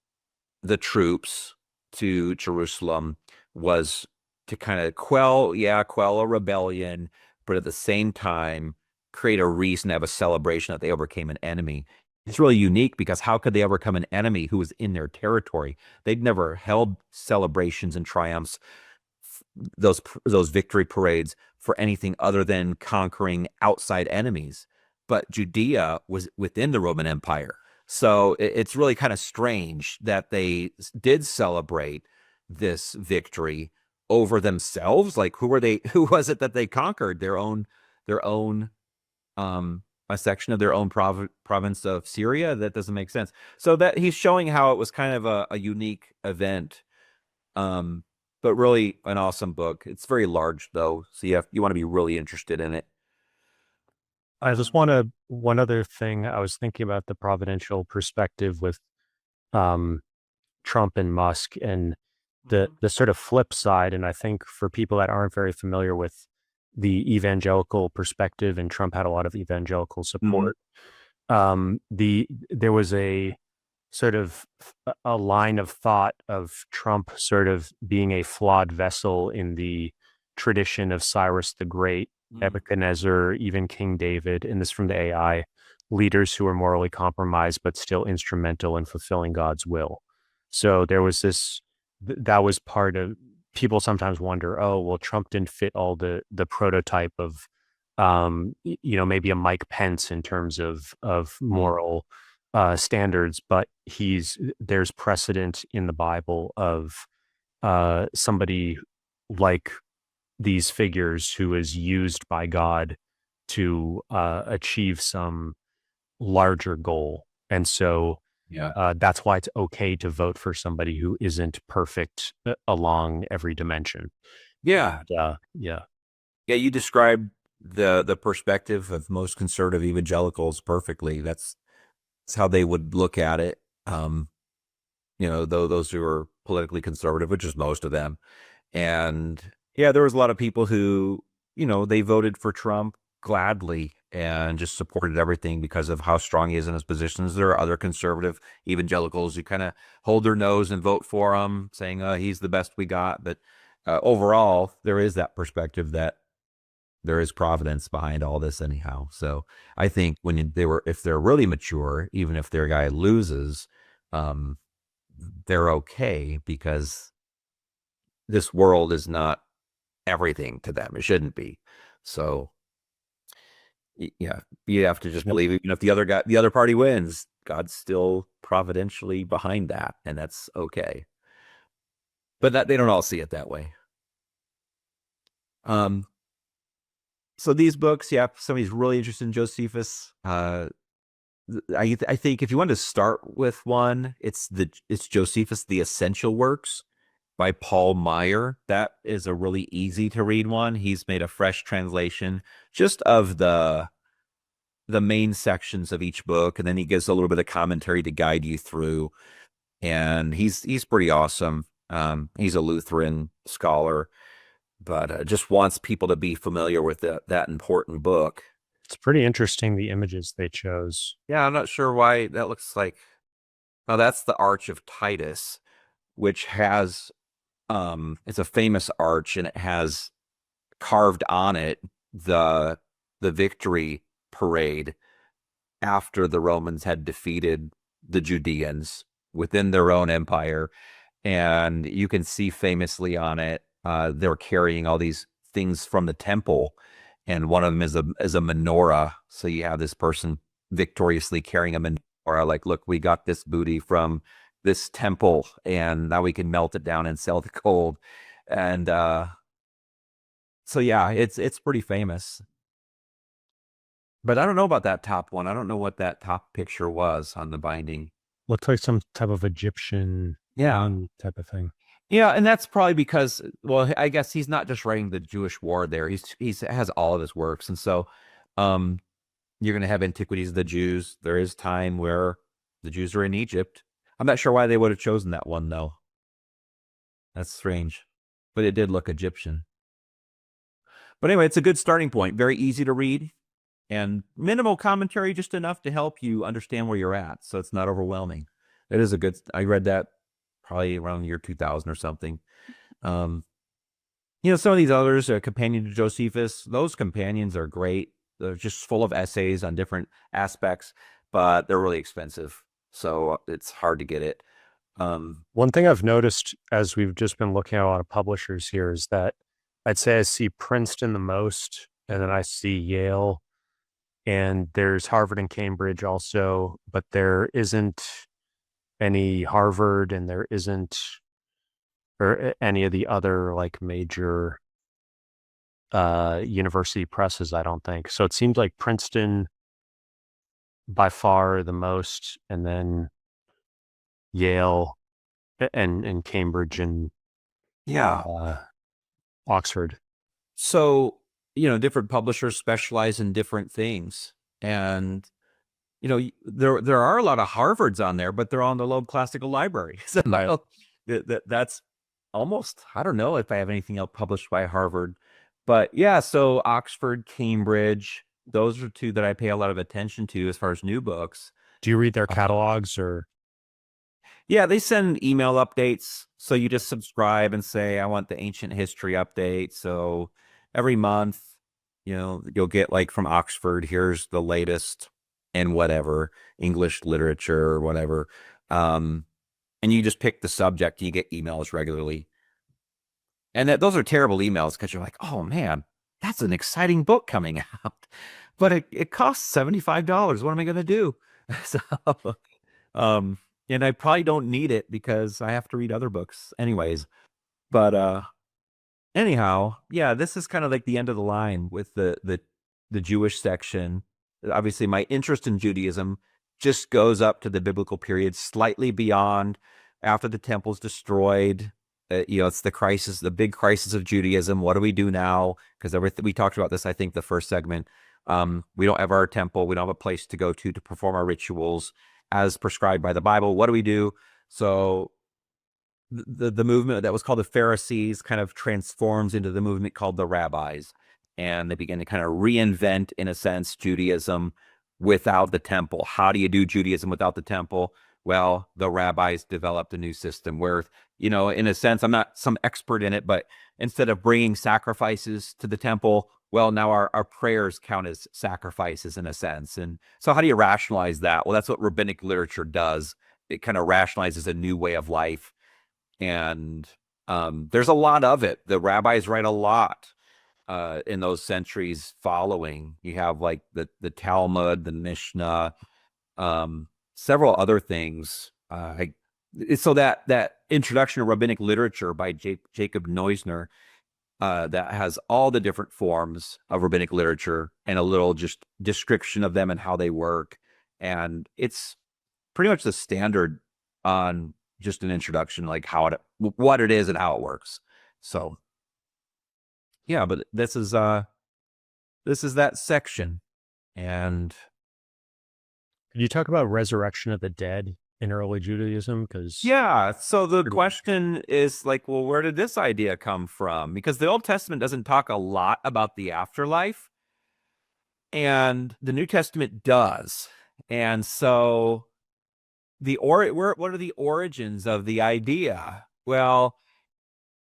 the troops to Jerusalem was to kind of quell a rebellion, but at the same time create a reason to have a celebration that they overcame an enemy. It's really unique because how could they overcome an enemy who was in their territory? They'd never held celebrations and triumphs, those victory parades, for anything other than conquering outside enemies. But Judea was within the Roman Empire. So it's really kind of strange that they did celebrate this victory over themselves. Like, who was it that they conquered? Their own a section of their own province of Syria? That doesn't make sense. So that he's showing how it was kind of a unique event. But really an awesome book. It's very large though, so you want to be really interested in it. I just one other thing. I was thinking about the providential perspective with um, Trump and Musk, and the sort of flip side. And I think for people that aren't very familiar with the evangelical perspective, and Trump had a lot of evangelical support. There was a sort of a line of thought of Trump sort of being a flawed vessel in the tradition of Cyrus the Great, Nebuchadnezzar, even King David, and this from the AI, leaders who are morally compromised but still instrumental in fulfilling God's will. So there was that was part of, people sometimes wonder, oh, well, Trump didn't fit all the prototype of maybe a Mike Pence in terms of moral standards, but there's precedent in the Bible of somebody like these figures who is used by God to achieve some larger goal. And so that's why it's okay to vote for somebody who isn't perfect along every dimension. Yeah. Yeah. You described the perspective of most conservative evangelicals perfectly. That's how they would look at it. Those who are politically conservative, which is most of them. And there was a lot of people who, they voted for Trump gladly and just supported everything because of how strong he is in his positions. There are other conservative evangelicals who kind of hold their nose and vote for him, saying, he's the best we got. But overall, there is that perspective that there is providence behind all this anyhow. So I think if they're really mature, even if their guy loses, they're okay, because this world is not everything to them. It shouldn't be. So you have to just believe, even if the other party wins, God's still providentially behind that, and that's okay. But that they don't all see it that way. So these books, somebody's really interested in Josephus. I think if you want to start with one, it's Josephus, The Essential Works by Paul Meyer. That is a really easy to read one. He's made a fresh translation just of the main sections of each book, and then he gives a little bit of commentary to guide you through. And he's pretty awesome. He's a Lutheran scholar, but just wants people to be familiar with that important book. It's pretty interesting, the images they chose. Yeah, I'm not sure why that looks like. Now that's the Arch of Titus, which has it's a famous arch, and it has carved on it the victory parade after the Romans had defeated the Judeans within their own empire. And you can see famously on it, they're carrying all these things from the temple, and one of them is a menorah. So you have this person victoriously carrying a menorah, like, look, we got this booty from this temple, and now we can melt it down and sell the gold. And so it's pretty famous. But I don't know about that top one. I don't know what that top picture was on the binding. Looked like some type of Egyptian Yeah. type of thing. Yeah, and that's probably because, well, I guess he's not just writing the Jewish war there. He's has all of his works, and so um, you're going to have Antiquities of the Jews. There is time where the Jews are in Egypt. I'm not sure why they would have chosen that one though. That's strange, but it did look Egyptian. But anyway, it's a good starting point. Very easy to read, and minimal commentary, just enough to help you understand where you're at, so it's not overwhelming. It is a good. I read that probably around the year 2000 or something. Um, some of these others, Companion to Josephus, those companions are great. They're just full of essays on different aspects, but they're really expensive, so it's hard to get it. One thing I've noticed as we've just been looking at a lot of publishers here is that I'd say I see Princeton the most, and then I see Yale, and there's Harvard and Cambridge also, but there isn't any Harvard, and there isn't or any of the other like major university presses, I don't think. So it seems like Princeton by far the most, and then Yale and Cambridge and yeah. Oxford. So, different publishers specialize in different things. And, there are a lot of Harvards on there, but they're on the Loeb Classical Library. So that's almost, I don't know if I have anything else published by Harvard. But yeah, so Oxford, Cambridge, those are two that I pay a lot of attention to as far as new books. Do you read their catalogs or? Yeah, they send email updates. So you just subscribe and say, I want the ancient history update. So every month, you'll get like from Oxford, here's the latest and whatever, English literature or whatever. And you just pick the subject and you get emails regularly. And those are terrible emails because you're like, oh man, that's an exciting book coming out. But it costs $75. What am I going to do? So, and I probably don't need it because I have to read other books anyways. But anyhow, yeah, this is kind of like the end of the line with the Jewish section. Obviously, my interest in Judaism just goes up to the biblical period, slightly beyond after the temple's destroyed. It's the crisis, the big crisis of Judaism. What do we do now? Because we talked about this, I think, the first segment. We don't have our temple. We don't have a place to go to perform our rituals as prescribed by the Bible. What do we do? So the movement that was called the Pharisees kind of transforms into the movement called the rabbis. And they begin to kind of reinvent, in a sense, Judaism without the temple. How do you do Judaism without the temple? Well, the rabbis developed a new system where, in a sense, I'm not some expert in it, but instead of bringing sacrifices to the temple, well, now our prayers count as sacrifices in a sense. And so how do you rationalize that? Well, that's what rabbinic literature does. It kind of rationalizes a new way of life. And there's a lot of it. The rabbis write a lot in those centuries following. You have like the Talmud, the Mishnah, several other things. So that introduction to rabbinic literature by Jacob Neusner, that has all the different forms of rabbinic literature and a little just description of them and how they work. And it's pretty much the standard on just an introduction, like what it is and how it works. So yeah, but this is that section. And Could you talk about resurrection of the dead in early Judaism? Because yeah, so the question is like, well, where did this idea come from? Because the Old Testament doesn't talk a lot about the afterlife, and the New Testament does. And so what are the origins of the idea? Well,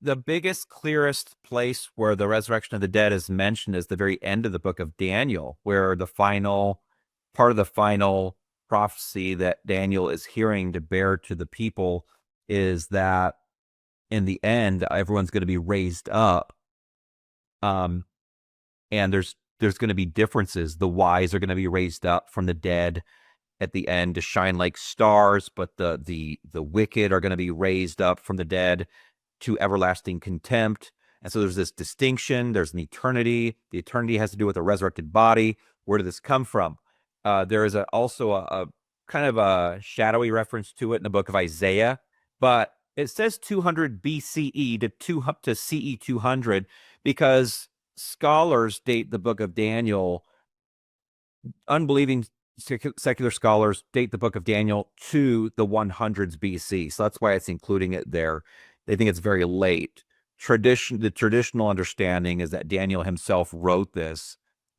the biggest, clearest place where the resurrection of the dead is mentioned is the very end of the book of Daniel, where the final prophecy that Daniel is hearing to bear to the people is that in the end, everyone's going to be raised up. And there's going to be differences. The wise are going to be raised up from the dead at the end to shine like stars, but the wicked are going to be raised up from the dead to everlasting contempt. And so there's this distinction. There's an eternity. The eternity has to do with a resurrected body. Where did this come from? There is also a kind of a shadowy reference to it in the book of Isaiah, but it says 200 BCE to CE 200 because scholars date the book of Daniel, unbelieving secular scholars date the book of Daniel to the 100s BC. So that's why it's including it there. They think it's very late. The traditional understanding is that Daniel himself wrote this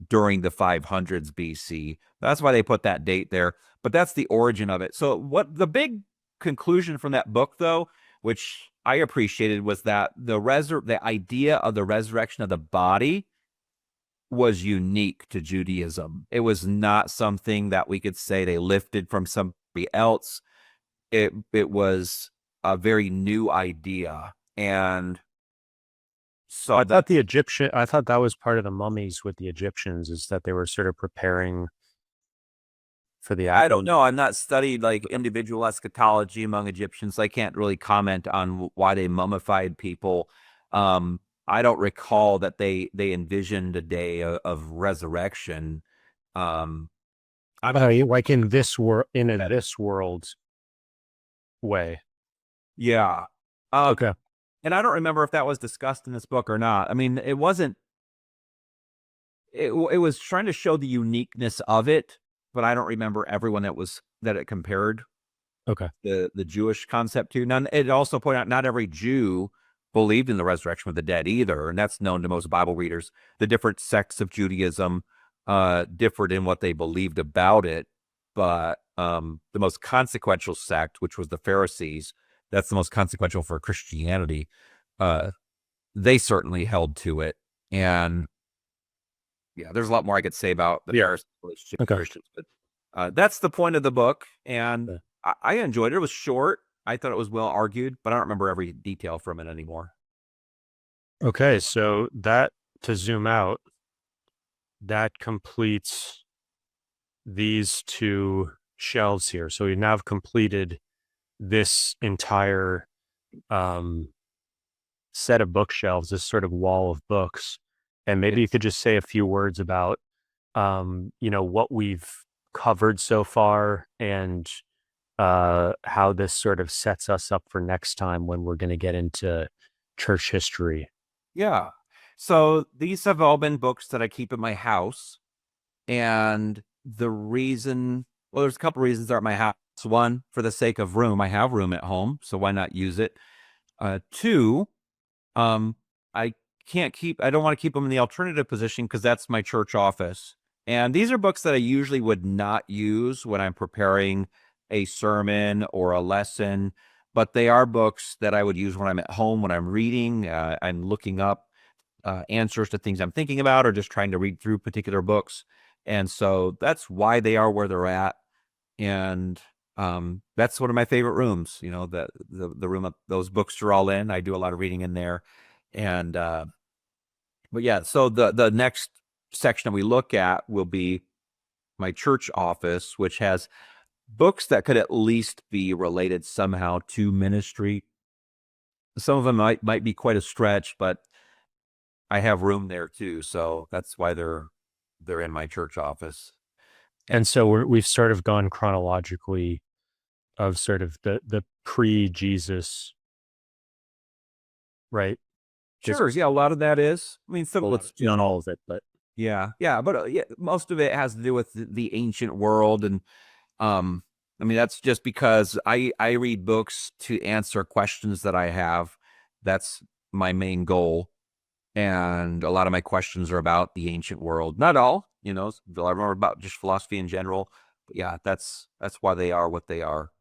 during the 500s BC. That's why they put that date there. But that's the origin of it. So what the big conclusion from that book, though, which I appreciated, was that the idea of the resurrection of the body was unique to Judaism. It was not something that we could say they lifted from somebody else. It was a very new idea. And so I thought I thought that was part of the mummies with the Egyptians, is that they were sort of preparing for the I don't know. I'm not studied like individual eschatology among Egyptians. I can't really comment on why they mummified people. I don't recall that they envisioned a day of resurrection. Like in this world way. Yeah. Okay. And I don't remember if that was discussed in this book or not. I mean, it wasn't. It was trying to show the uniqueness of it, but I don't remember everyone that it compared Okay. the Jewish concept to. Now, it also pointed out not every Jew believed in the resurrection of the dead either, and that's known to most Bible readers. The different sects of Judaism differed in what they believed about it, but the most consequential sect, which was the Pharisees, that's the most consequential for Christianity. They certainly held to it, and yeah, there's a lot more I could say about the Pharisees relationship with Christians, but that's the point of the book, and I enjoyed it. It was short. I thought it was well argued, but I don't remember every detail from it anymore. Okay, so to zoom out, that completes these two shelves here. So we now have completed this entire set of bookshelves, this sort of wall of books. And maybe you could just say a few words about, what we've covered so far and how this sort of sets us up for next time when we're going to get into church history. Yeah. So these have all been books that I keep in my house. And there's a couple reasons they're at my house. One, for the sake of room. I have room at home, so why not use it? Two, I don't want to keep them in the alternative position because that's my church office. And these are books that I usually would not use when I'm preparing a sermon or a lesson, but they are books that I would use when I'm at home, when I'm reading. I'm looking up answers to things I'm thinking about, or just trying to read through particular books. And so that's why they are where they're at. And that's one of my favorite rooms, the room that those books are all in. I do a lot of reading in there. And but yeah, so the next section that we look at will be my church office, which has books that could at least be related somehow to ministry. Some of them might be quite a stretch, but I have room there too, so that's why they're in my church office. And so we've sort of gone chronologically of sort of the pre-Jesus, right? Sure, yeah, a lot of that is. I mean, Not all of it, but yeah, but yeah, most of it has to do with the ancient world, and I mean that's just because I read books to answer questions that I have. That's my main goal, and a lot of my questions are about the ancient world. Not all, a lot of them are about just philosophy in general. But yeah, that's why they are what they are.